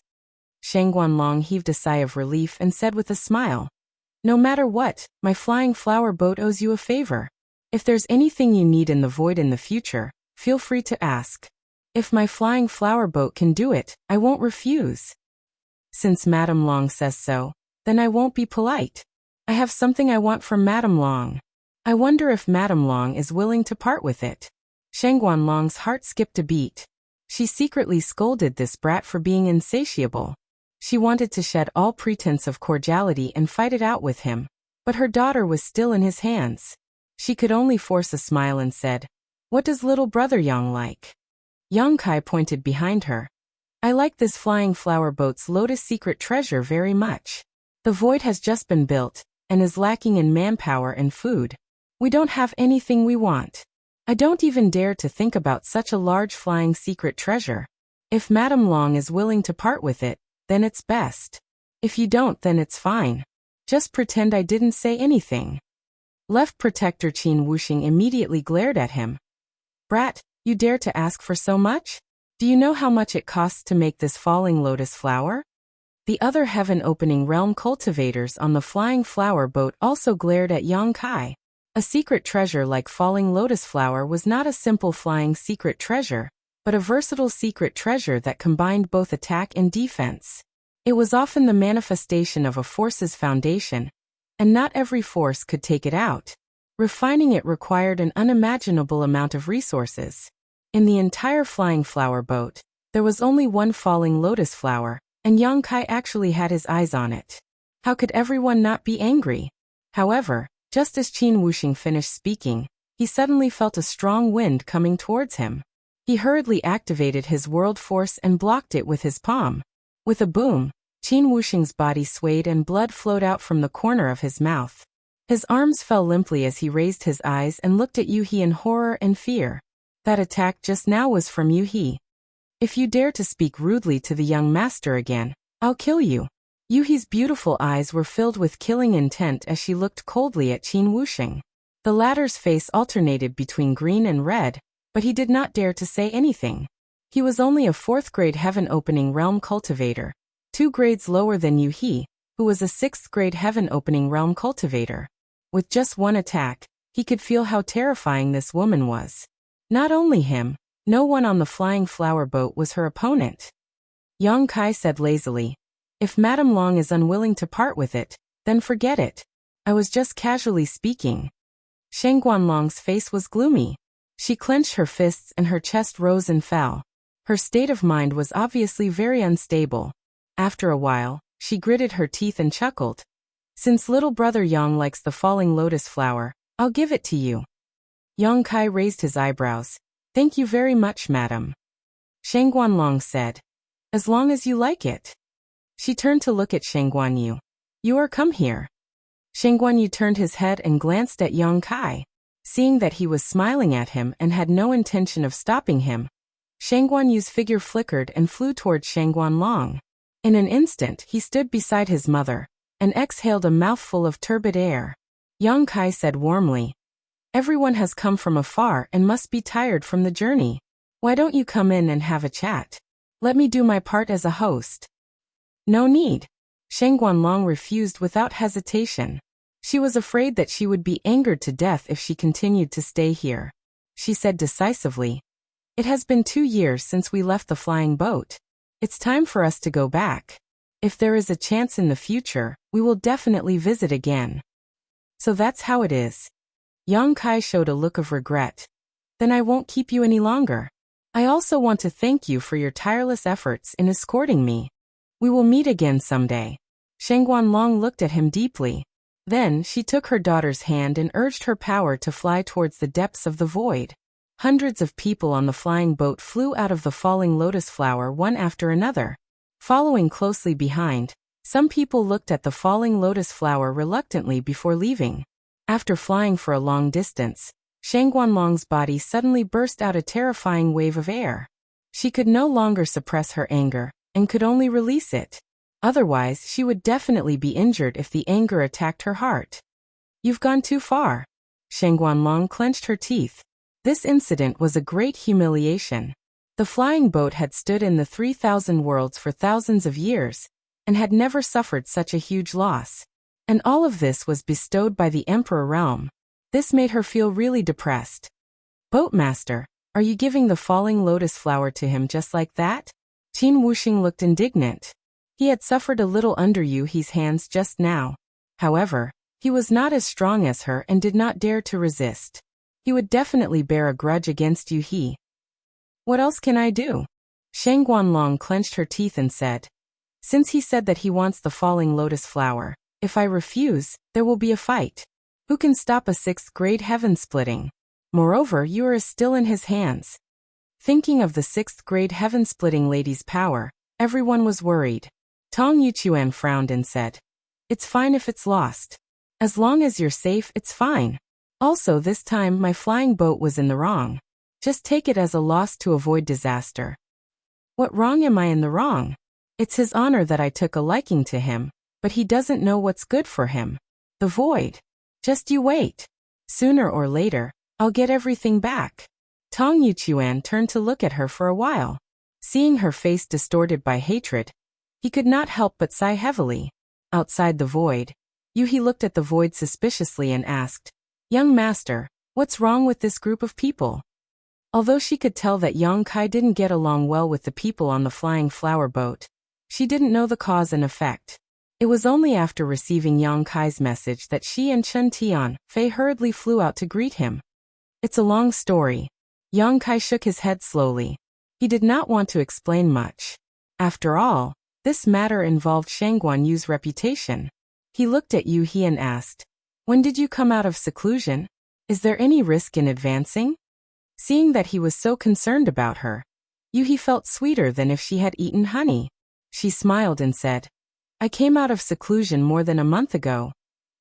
Shang Guanlong heaved a sigh of relief and said with a smile, no matter what, my flying flower boat owes you a favor. If there's anything you need in the void in the future, feel free to ask. If my flying flower boat can do it, I won't refuse. Since Madam Long says so, then I won't be polite. I have something I want from Madam Long. I wonder if Madam Long is willing to part with it. Shang Guanlong's heart skipped a beat. She secretly scolded this brat for being insatiable. She wanted to shed all pretense of cordiality and fight it out with him, but her daughter was still in his hands. She could only force a smile and said, what does little brother Yang like? Yang Kai pointed behind her. I like this flying flower boat's Lotus Secret Treasure very much. The void has just been built, and is lacking in manpower and food. We don't have anything we want. I don't even dare to think about such a large flying secret treasure. If Madam Long is willing to part with it, then it's best. If you don't, then it's fine. Just pretend I didn't say anything. Left Protector Qin Wuxing immediately glared at him. Brat, you dare to ask for so much? Do you know how much it costs to make this falling lotus flower? The other heaven-opening realm cultivators on the flying flower boat also glared at Yang Kai. A secret treasure like falling lotus flower was not a simple flying secret treasure, but a versatile secret treasure that combined both attack and defense. It was often the manifestation of a force's foundation, and not every force could take it out. Refining it required an unimaginable amount of resources. In the entire flying flower boat, there was only one falling lotus flower, and Yang Kai actually had his eyes on it. How could everyone not be angry? However, just as Qin Wuxing finished speaking, he suddenly felt a strong wind coming towards him. He hurriedly activated his world force and blocked it with his palm. With a boom, Qin Wuxing's body swayed and blood flowed out from the corner of his mouth. His arms fell limply as he raised his eyes and looked at Yu He in horror and fear. That attack just now was from Yu He. If you dare to speak rudely to the young master again, I'll kill you. Yu He's beautiful eyes were filled with killing intent as she looked coldly at Qin Wuxing. The latter's face alternated between green and red, but he did not dare to say anything. He was only a 4th-grade heaven-opening realm cultivator, 2 grades lower than Yu He, who was a 6th-grade heaven-opening realm cultivator. With just one attack, he could feel how terrifying this woman was. Not only him, no one on the flying flower boat was her opponent. Yang Kai said lazily, "If Madame Long is unwilling to part with it, then forget it. I was just casually speaking." Sheng Guanlong's face was gloomy. She clenched her fists and her chest rose and fell. Her state of mind was obviously very unstable. After a while, she gritted her teeth and chuckled. "Since little brother Yang likes the falling lotus flower, I'll give it to you." Yang Kai raised his eyebrows. "Thank you very much, madam." Sheng Guanlong said, "As long as you like it." She turned to look at Sheng Guanyu. "You are come here." Sheng Guanyu turned his head and glanced at Yang Kai. Seeing that he was smiling at him and had no intention of stopping him, Sheng Guanyu's figure flickered and flew towards Sheng Guanlong. In an instant, he stood beside his mother and exhaled a mouthful of turbid air. Yang Kai said warmly, "Everyone has come from afar and must be tired from the journey. Why don't you come in and have a chat? Let me do my part as a host." "No need." Sheng Guanlong refused without hesitation. She was afraid that she would be angered to death if she continued to stay here. She said decisively, "It has been 2 years since we left the flying boat. It's time for us to go back. If there is a chance in the future, we will definitely visit again." "So that's how it is." Yang Kai showed a look of regret. "Then I won't keep you any longer. I also want to thank you for your tireless efforts in escorting me. We will meet again someday." Sheng Guanlong looked at him deeply. Then she took her daughter's hand and urged her power to fly towards the depths of the void. Hundreds of people on the flying boat flew out of the falling lotus flower one after another. Following closely behind, some people looked at the falling lotus flower reluctantly before leaving. After flying for a long distance, Sheng Guanlong's body suddenly burst out a terrifying wave of air. She could no longer suppress her anger, and could only release it. Otherwise, she would definitely be injured if the anger attacked her heart. "You've gone too far." Sheng Guanlong clenched her teeth. This incident was a great humiliation. The flying boat had stood in the 3,000 worlds for thousands of years, and had never suffered such a huge loss. And all of this was bestowed by the Emperor Realm. This made her feel really depressed. "Boatmaster, are you giving the falling lotus flower to him just like that?" Qin Wuxing looked indignant. He had suffered a little under Yu He's hands just now. However, he was not as strong as her and did not dare to resist. He would definitely bear a grudge against Yu He. "What else can I do?" Sheng Guanlong clenched her teeth and said, "Since he said that he wants the falling lotus flower, if I refuse, there will be a fight. Who can stop a 6th-grade heaven splitting? Moreover, you are still in his hands." Thinking of the 6th-grade heaven-splitting lady's power, everyone was worried. Tong Yuchuan frowned and said, "It's fine if it's lost. As long as you're safe, it's fine. Also, this time my flying boat was in the wrong. Just take it as a loss to avoid disaster." "What wrong am I in the wrong? It's his honor that I took a liking to him, but he doesn't know what's good for him. The void. Just you wait." Sooner or later, I'll get everything back. Tong Yuchuan turned to look at her for a while. Seeing her face distorted by hatred, he could not help but sigh heavily. Outside the void, Yuhi looked at the void suspiciously and asked, "Young master, what's wrong with this group of people?" Although she could tell that Yang Kai didn't get along well with the people on the flying flower boat, she didn't know the cause and effect. It was only after receiving Yang Kai's message that she and Chen Tian Fei hurriedly flew out to greet him. It's a long story. Yang Kai shook his head slowly. He did not want to explain much. After all, this matter involved Shangguan Yu's reputation. He looked at Yu He and asked, "When did you come out of seclusion? Is there any risk in advancing?" Seeing that he was so concerned about her, Yu He felt sweeter than if she had eaten honey. She smiled and said, "I came out of seclusion more than a month ago,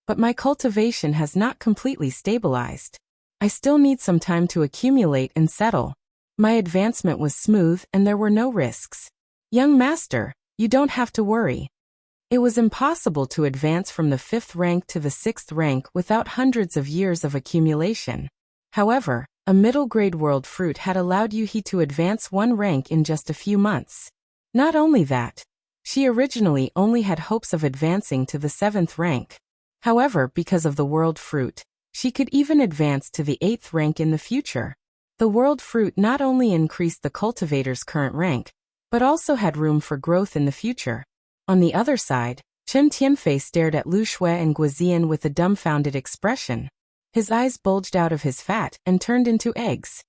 but my cultivation has not completely stabilized. I still need some time to accumulate and settle. My advancement was smooth and there were no risks. Young master, you don't have to worry." It was impossible to advance from the 5th rank to the 6th rank without hundreds of years of accumulation. However, a middle-grade world fruit had allowed Yuhi to advance 1 rank in just a few months. Not only that, she originally only had hopes of advancing to the 7th rank. However, because of the world fruit, she could even advance to the 8th rank in the future. The world fruit not only increased the cultivator's current rank, but also had room for growth in the future. On the other side, Chen Tianfei stared at Lu Shui and Guozian with a dumbfounded expression. His eyes bulged out of his fat and turned into eggs.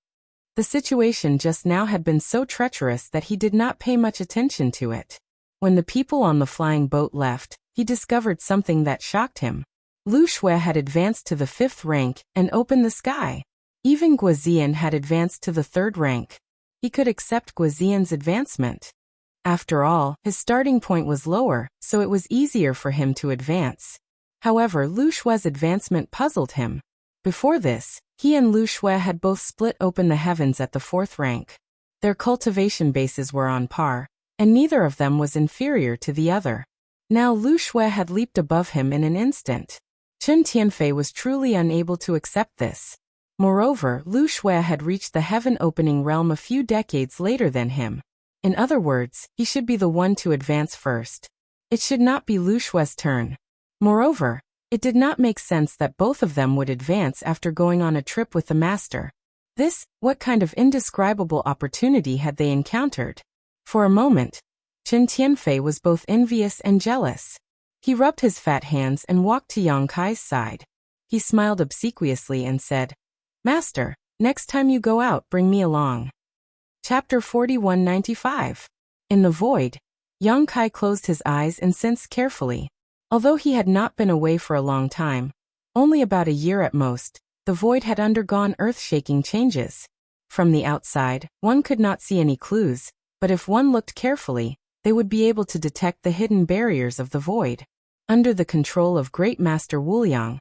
The situation just now had been so treacherous that he did not pay much attention to it. When the people on the flying boat left, he discovered something that shocked him. Lu Shui had advanced to the 5th rank and opened the sky. Even Guozian had advanced to the 3rd rank. He could accept Guozian's advancement. After all, his starting point was lower, so it was easier for him to advance. However, Lu Shui's advancement puzzled him. Before this, he and Lu Shui had both split open the heavens at the 4th rank. Their cultivation bases were on par, and neither of them was inferior to the other. Now Lu Shui had leaped above him in an instant. Chen Tianfei was truly unable to accept this. Moreover, Lu Shui had reached the heaven-opening realm a few decades later than him. In other words, he should be the one to advance first. It should not be Lu Shui's turn. Moreover, it did not make sense that both of them would advance after going on a trip with the master. What kind of indescribable opportunity had they encountered? For a moment, Chen Tianfei was both envious and jealous. He rubbed his fat hands and walked to Yang Kai's side. He smiled obsequiously and said, "Master, next time you go out, bring me along." Chapter 4195. In the void, Yang Kai closed his eyes and sensed carefully. Although he had not been away for a long time, only about a year at most, the void had undergone earth-shaking changes. From the outside, one could not see any clues, but if one looked carefully, they would be able to detect the hidden barriers of the void. Under the control of Great Master Wuliang,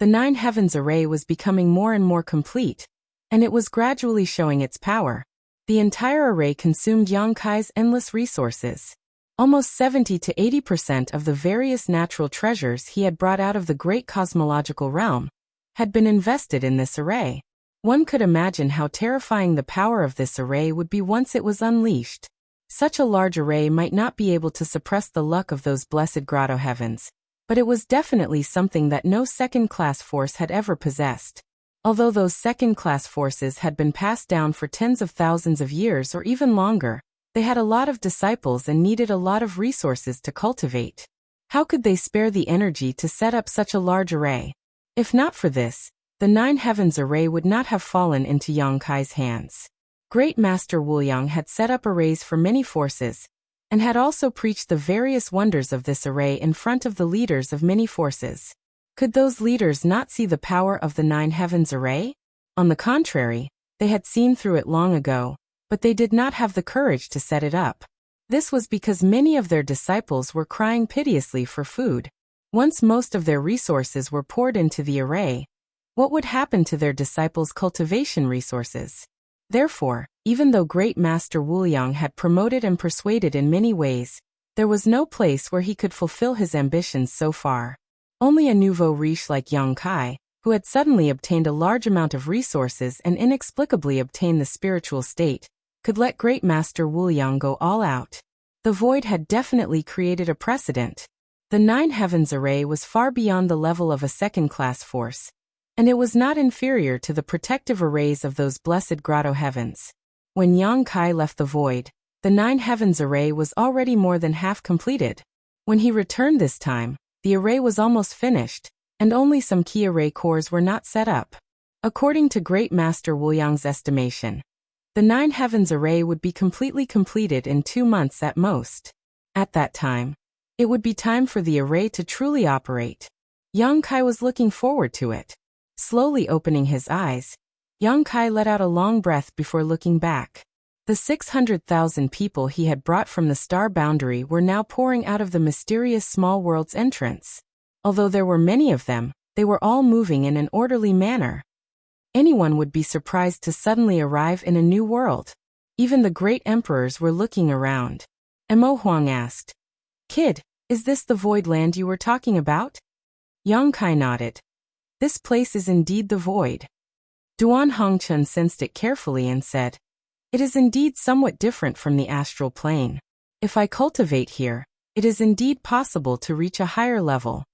the 9 heavens array was becoming more and more complete, and it was gradually showing its power. The entire array consumed Yang Kai's endless resources. Almost 70 to 80% of the various natural treasures he had brought out of the great cosmological realm had been invested in this array. One could imagine how terrifying the power of this array would be once it was unleashed. Such a large array might not be able to suppress the luck of those blessed grotto heavens, but it was definitely something that no second-class force had ever possessed. Although those second-class forces had been passed down for tens of thousands of years or even longer, they had a lot of disciples and needed a lot of resources to cultivate. How could they spare the energy to set up such a large array? If not for this, the 9 heavens array would not have fallen into Yang Kai's hands. Great Master Wuliang had set up arrays for many forces, and had also preached the various wonders of this array in front of the leaders of many forces. Could those leaders not see the power of the 9 heavens array? On the contrary, they had seen through it long ago, but they did not have the courage to set it up. This was because many of their disciples were crying piteously for food. Once most of their resources were poured into the array, what would happen to their disciples' cultivation resources? Therefore, even though Great Master Wuliang had promoted and persuaded in many ways, there was no place where he could fulfill his ambitions so far. Only a nouveau riche like Yang Kai, who had suddenly obtained a large amount of resources and inexplicably obtained the spiritual state, could let Great Master Wuliang go all out. The void had definitely created a precedent. The Nine Heavens array was far beyond the level of a second-class force, and it was not inferior to the protective arrays of those blessed grotto heavens. When Yang Kai left the void, the Nine Heavens array was already more than half completed. When he returned this time, the array was almost finished, and only some key array cores were not set up. According to Great Master Wuliang's estimation, the Nine Heavens array would be completely completed in 2 months at most. At that time, it would be time for the array to truly operate. Yang Kai was looking forward to it. Slowly opening his eyes, Yang Kai let out a long breath before looking back. The 600,000 people he had brought from the star boundary were now pouring out of the mysterious small world's entrance. Although there were many of them, they were all moving in an orderly manner. Anyone would be surprised to suddenly arrive in a new world. Even the great emperors were looking around. Mo Huang asked, "Kid, is this the void land you were talking about?" Yang Kai nodded. "This place is indeed the void." Duan Hongchun sensed it carefully and said, "It is indeed somewhat different from the astral plane. If I cultivate here, it is indeed possible to reach a higher level."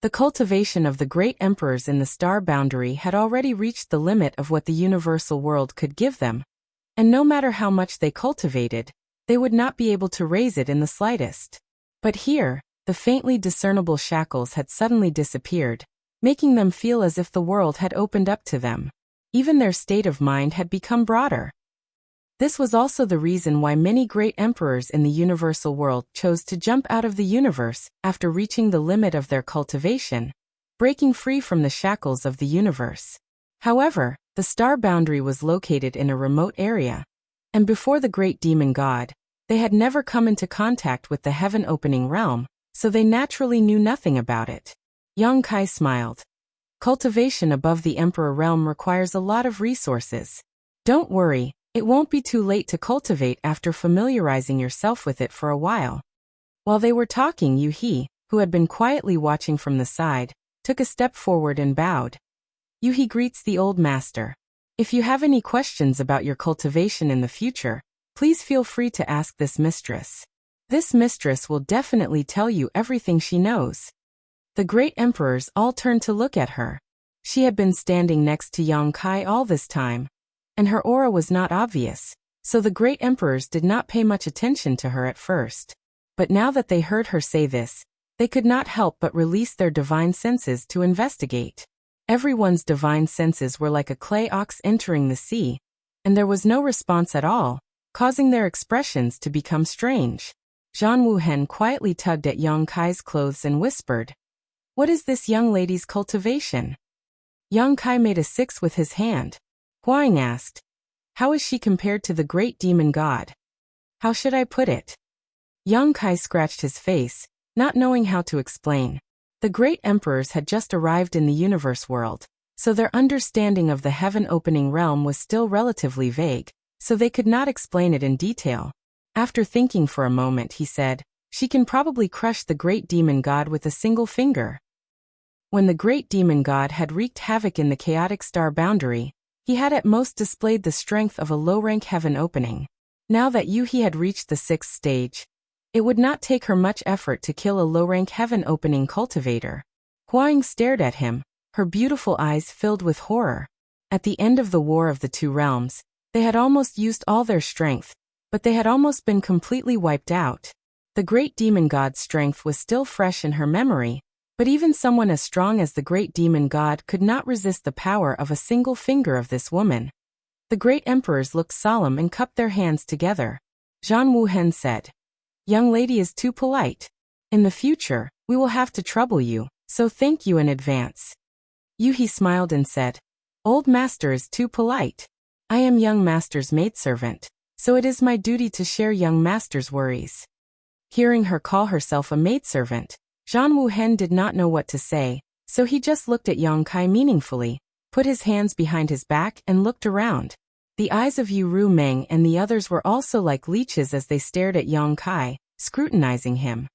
The cultivation of the great emperors in the star boundary had already reached the limit of what the universal world could give them, and no matter how much they cultivated, they would not be able to raise it in the slightest. But here, the faintly discernible shackles had suddenly disappeared, making them feel as if the world had opened up to them. Even their state of mind had become broader. This was also the reason why many great emperors in the universal world chose to jump out of the universe after reaching the limit of their cultivation, breaking free from the shackles of the universe. However, the star boundary was located in a remote area, and before the great demon god, they had never come into contact with the heaven-opening realm, so they naturally knew nothing about it. Yang Kai smiled. Cultivation above the emperor realm requires a lot of resources. Don't worry. It won't be too late to cultivate after familiarizing yourself with it for a while. While they were talking, Yu He, who had been quietly watching from the side, took a step forward and bowed. Yu He greets the old master. If you have any questions about your cultivation in the future, please feel free to ask this mistress. This mistress will definitely tell you everything she knows. The great emperors all turned to look at her. She had been standing next to Yang Kai all this time, and her aura was not obvious, so the great emperors did not pay much attention to her at first. But now that they heard her say this, they could not help but release their divine senses to investigate. Everyone's divine senses were like a clay ox entering the sea, and there was no response at all, causing their expressions to become strange. Zhan Wuhen quietly tugged at Yang Kai's clothes and whispered, "What is this young lady's cultivation?" Yang Kai made a 6 with his hand. Huang asked, "How is she compared to the great demon god?" "How should I put it?" Yang Kai scratched his face, not knowing how to explain. The great emperors had just arrived in the universe world, so their understanding of the heaven-opening realm was still relatively vague, so they could not explain it in detail. After thinking for a moment, he said, "She can probably crush the great demon god with a single finger." When the great demon god had wreaked havoc in the chaotic star boundary, he had at most displayed the strength of a low-rank heaven opening. Now that Yu He had reached the 6th stage, it would not take her much effort to kill a low-rank heaven opening cultivator. Huang stared at him, her beautiful eyes filled with horror. At the end of the War of the Two Realms, they had almost used all their strength, but they had almost been completely wiped out. The great demon god's strength was still fresh in her memory, but even someone as strong as the great demon god could not resist the power of a single finger of this woman. The great emperors looked solemn and cupped their hands together. Zhan Wuhen said, "Young lady is too polite. In the future, we will have to trouble you, so thank you in advance." Yu He smiled and said, "Old master is too polite. I am young master's maidservant, so it is my duty to share young master's worries." Hearing her call herself a maidservant, Zhan Wuhen did not know what to say, so he just looked at Yang Kai meaningfully, put his hands behind his back and looked around. The eyes of Yu Ru Meng and the others were also like leeches as they stared at Yang Kai, scrutinizing him.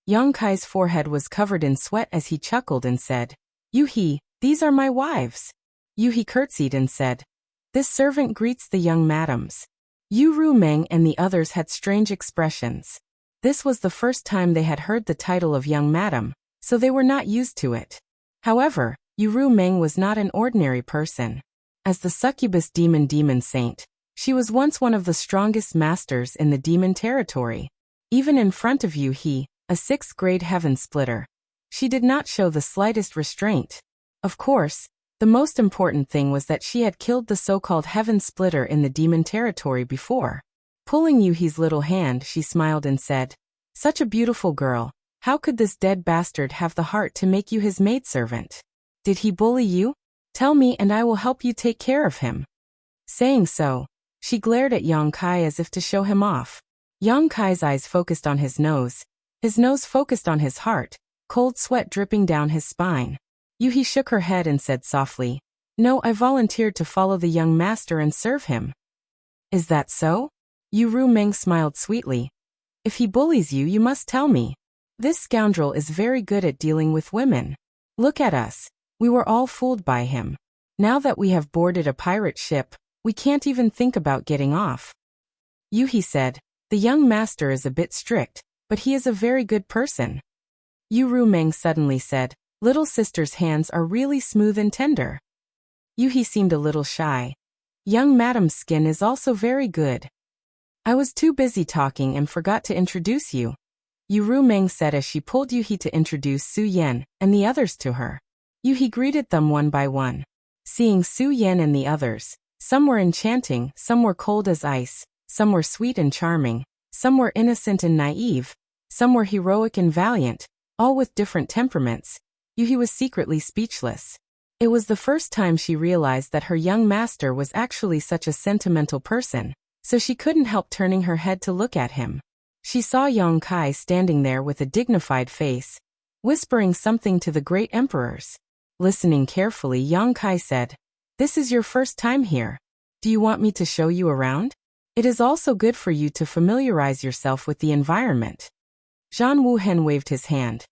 Yang Kai's forehead was covered in sweat as he chuckled and said, "Yu He, These are my wives. Yuhi curtsied and said, "This servant greets the young madams." Yu Rumeng and the others had strange expressions. This was the first time they had heard the title of young madam, so they were not used to it. However, Yu Rumeng was not an ordinary person. As the succubus demon saint, she was once one of the strongest masters in the demon territory. Even in front of Yuhi, a 6th grade heaven splitter, she did not show the slightest restraint. Of course, the most important thing was that she had killed the so-called heaven splitter in the demon territory before. Pulling Yuhi's little hand, she smiled and said, "Such a beautiful girl, how could this dead bastard have the heart to make you his maidservant? Did he bully you? Tell me and I will help you take care of him." Saying so, she glared at Yang Kai as if to show him off. Yang Kai's eyes focused on his nose focused on his heart, cold sweat dripping down his spine. Yuhi shook her head and said softly, "No, I volunteered to follow the young master and serve him." "Is that so?" Yu Rumeng smiled sweetly. "If he bullies you, you must tell me. This scoundrel is very good at dealing with women. Look at us. We were all fooled by him. Now that we have boarded a pirate ship, we can't even think about getting off." Yuhi said, "The young master is a bit strict, but he is a very good person." Yu Rumeng suddenly said, "Little sister's hands are really smooth and tender." Yuhi seemed a little shy. "Young madam's skin is also very good. I was too busy talking and forgot to introduce you," Yu Rumeng said as she pulled Yuhi to introduce Su Yan and the others to her. Yuhi greeted them one by one. Seeing Su Yan and the others, some were enchanting, some were cold as ice, some were sweet and charming, some were innocent and naive, some were heroic and valiant, all with different temperaments. Yuhi was secretly speechless. It was the first time she realized that her young master was actually such a sentimental person, so she couldn't help turning her head to look at him. She saw Yang Kai standing there with a dignified face, whispering something to the great emperors. Listening carefully, Yang Kai said, "This is your first time here. Do you want me to show you around? It is also good for you to familiarize yourself with the environment." Zhan Wuhen waved his hand.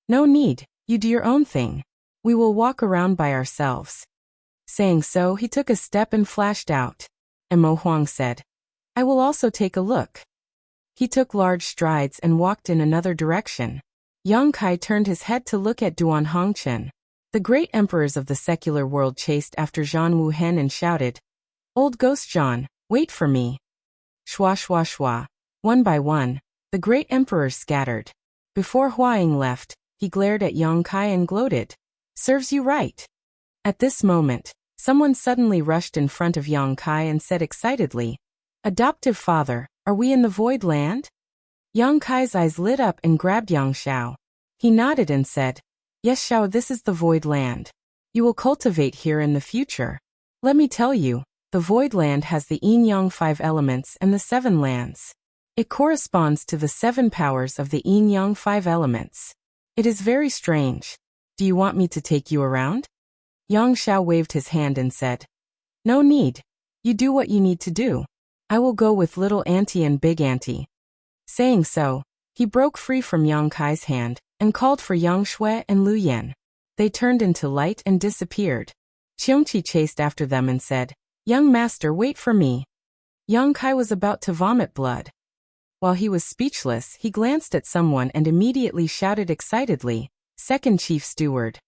"No need, you do your own thing. We will walk around by ourselves." Saying so, he took a step and flashed out. And Mo Huang said, "I will also take a look." He took large strides and walked in another direction. Yang Kai turned his head to look at Duan Hongchen. The great emperors of the secular world chased after Zhan Wuhen and shouted, "Old Ghost Zhan, wait for me." Shwa shwa shwa. One by one, the great emperors scattered. Before Huaying left, he glared at Yang Kai and gloated, "Serves you right." At this moment, someone suddenly rushed in front of Yang Kai and said excitedly, "Adoptive father, are we in the void land?" Yang Kai's eyes lit up and grabbed Yang Xiao. He nodded and said, "Yes, Xiao, this is the void land. You will cultivate here in the future. Let me tell you, the void land has the yin-yang 5 elements and the 7 lands. It corresponds to the 7 powers of the yin-yang 5 elements. It is very strange. Do you want me to take you around?" Yang Xiao waved his hand and said, "No need. You do what you need to do. I will go with little auntie and big auntie." Saying so, he broke free from Yang Kai's hand and called for Yang Shui and Lu Yan. They turned into light and disappeared. Qiongqi chased after them and said, "Young master, wait for me." Yang Kai was about to vomit blood. While he was speechless, he glanced at someone and immediately shouted excitedly, "Second chief steward."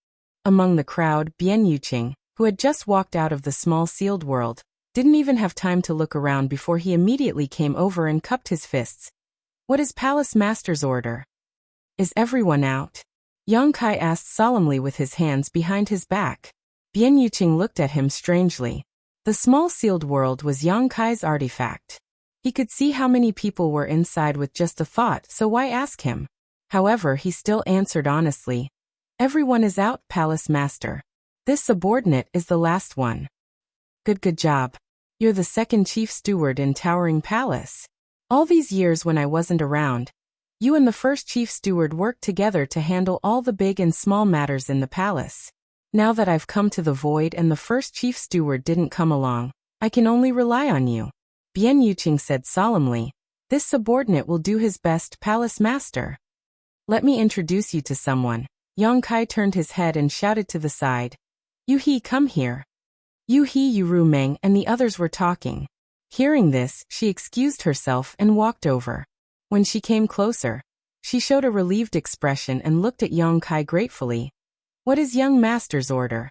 Among the crowd, Bian Yuqing, who had just walked out of the small sealed world, didn't even have time to look around before he immediately came over and cupped his fists. "What is Palace Master's order? Is everyone out?" Yang Kai asked solemnly with his hands behind his back. Bian Yuqing looked at him strangely. The small sealed world was Yang Kai's artifact. He could see how many people were inside with just a thought, so why ask him? However, he still answered honestly, "Everyone is out, Palace Master. This subordinate is the last one." Good job. You're the second chief steward in Towering Palace. All these years when I wasn't around, you and the first chief steward worked together to handle all the big and small matters in the palace. Now that I've come to the void and the first chief steward didn't come along, I can only rely on you. Bian Yuqing said solemnly, "This subordinate will do his best, Palace Master. Let me introduce you to someone." Yang Kai turned his head and shouted to the side, Yu He, come here. Yu He, Yu Meng, and the others were talking. Hearing this, she excused herself and walked over. When she came closer, she showed a relieved expression and looked at Yong Kai gratefully. What is young master's order?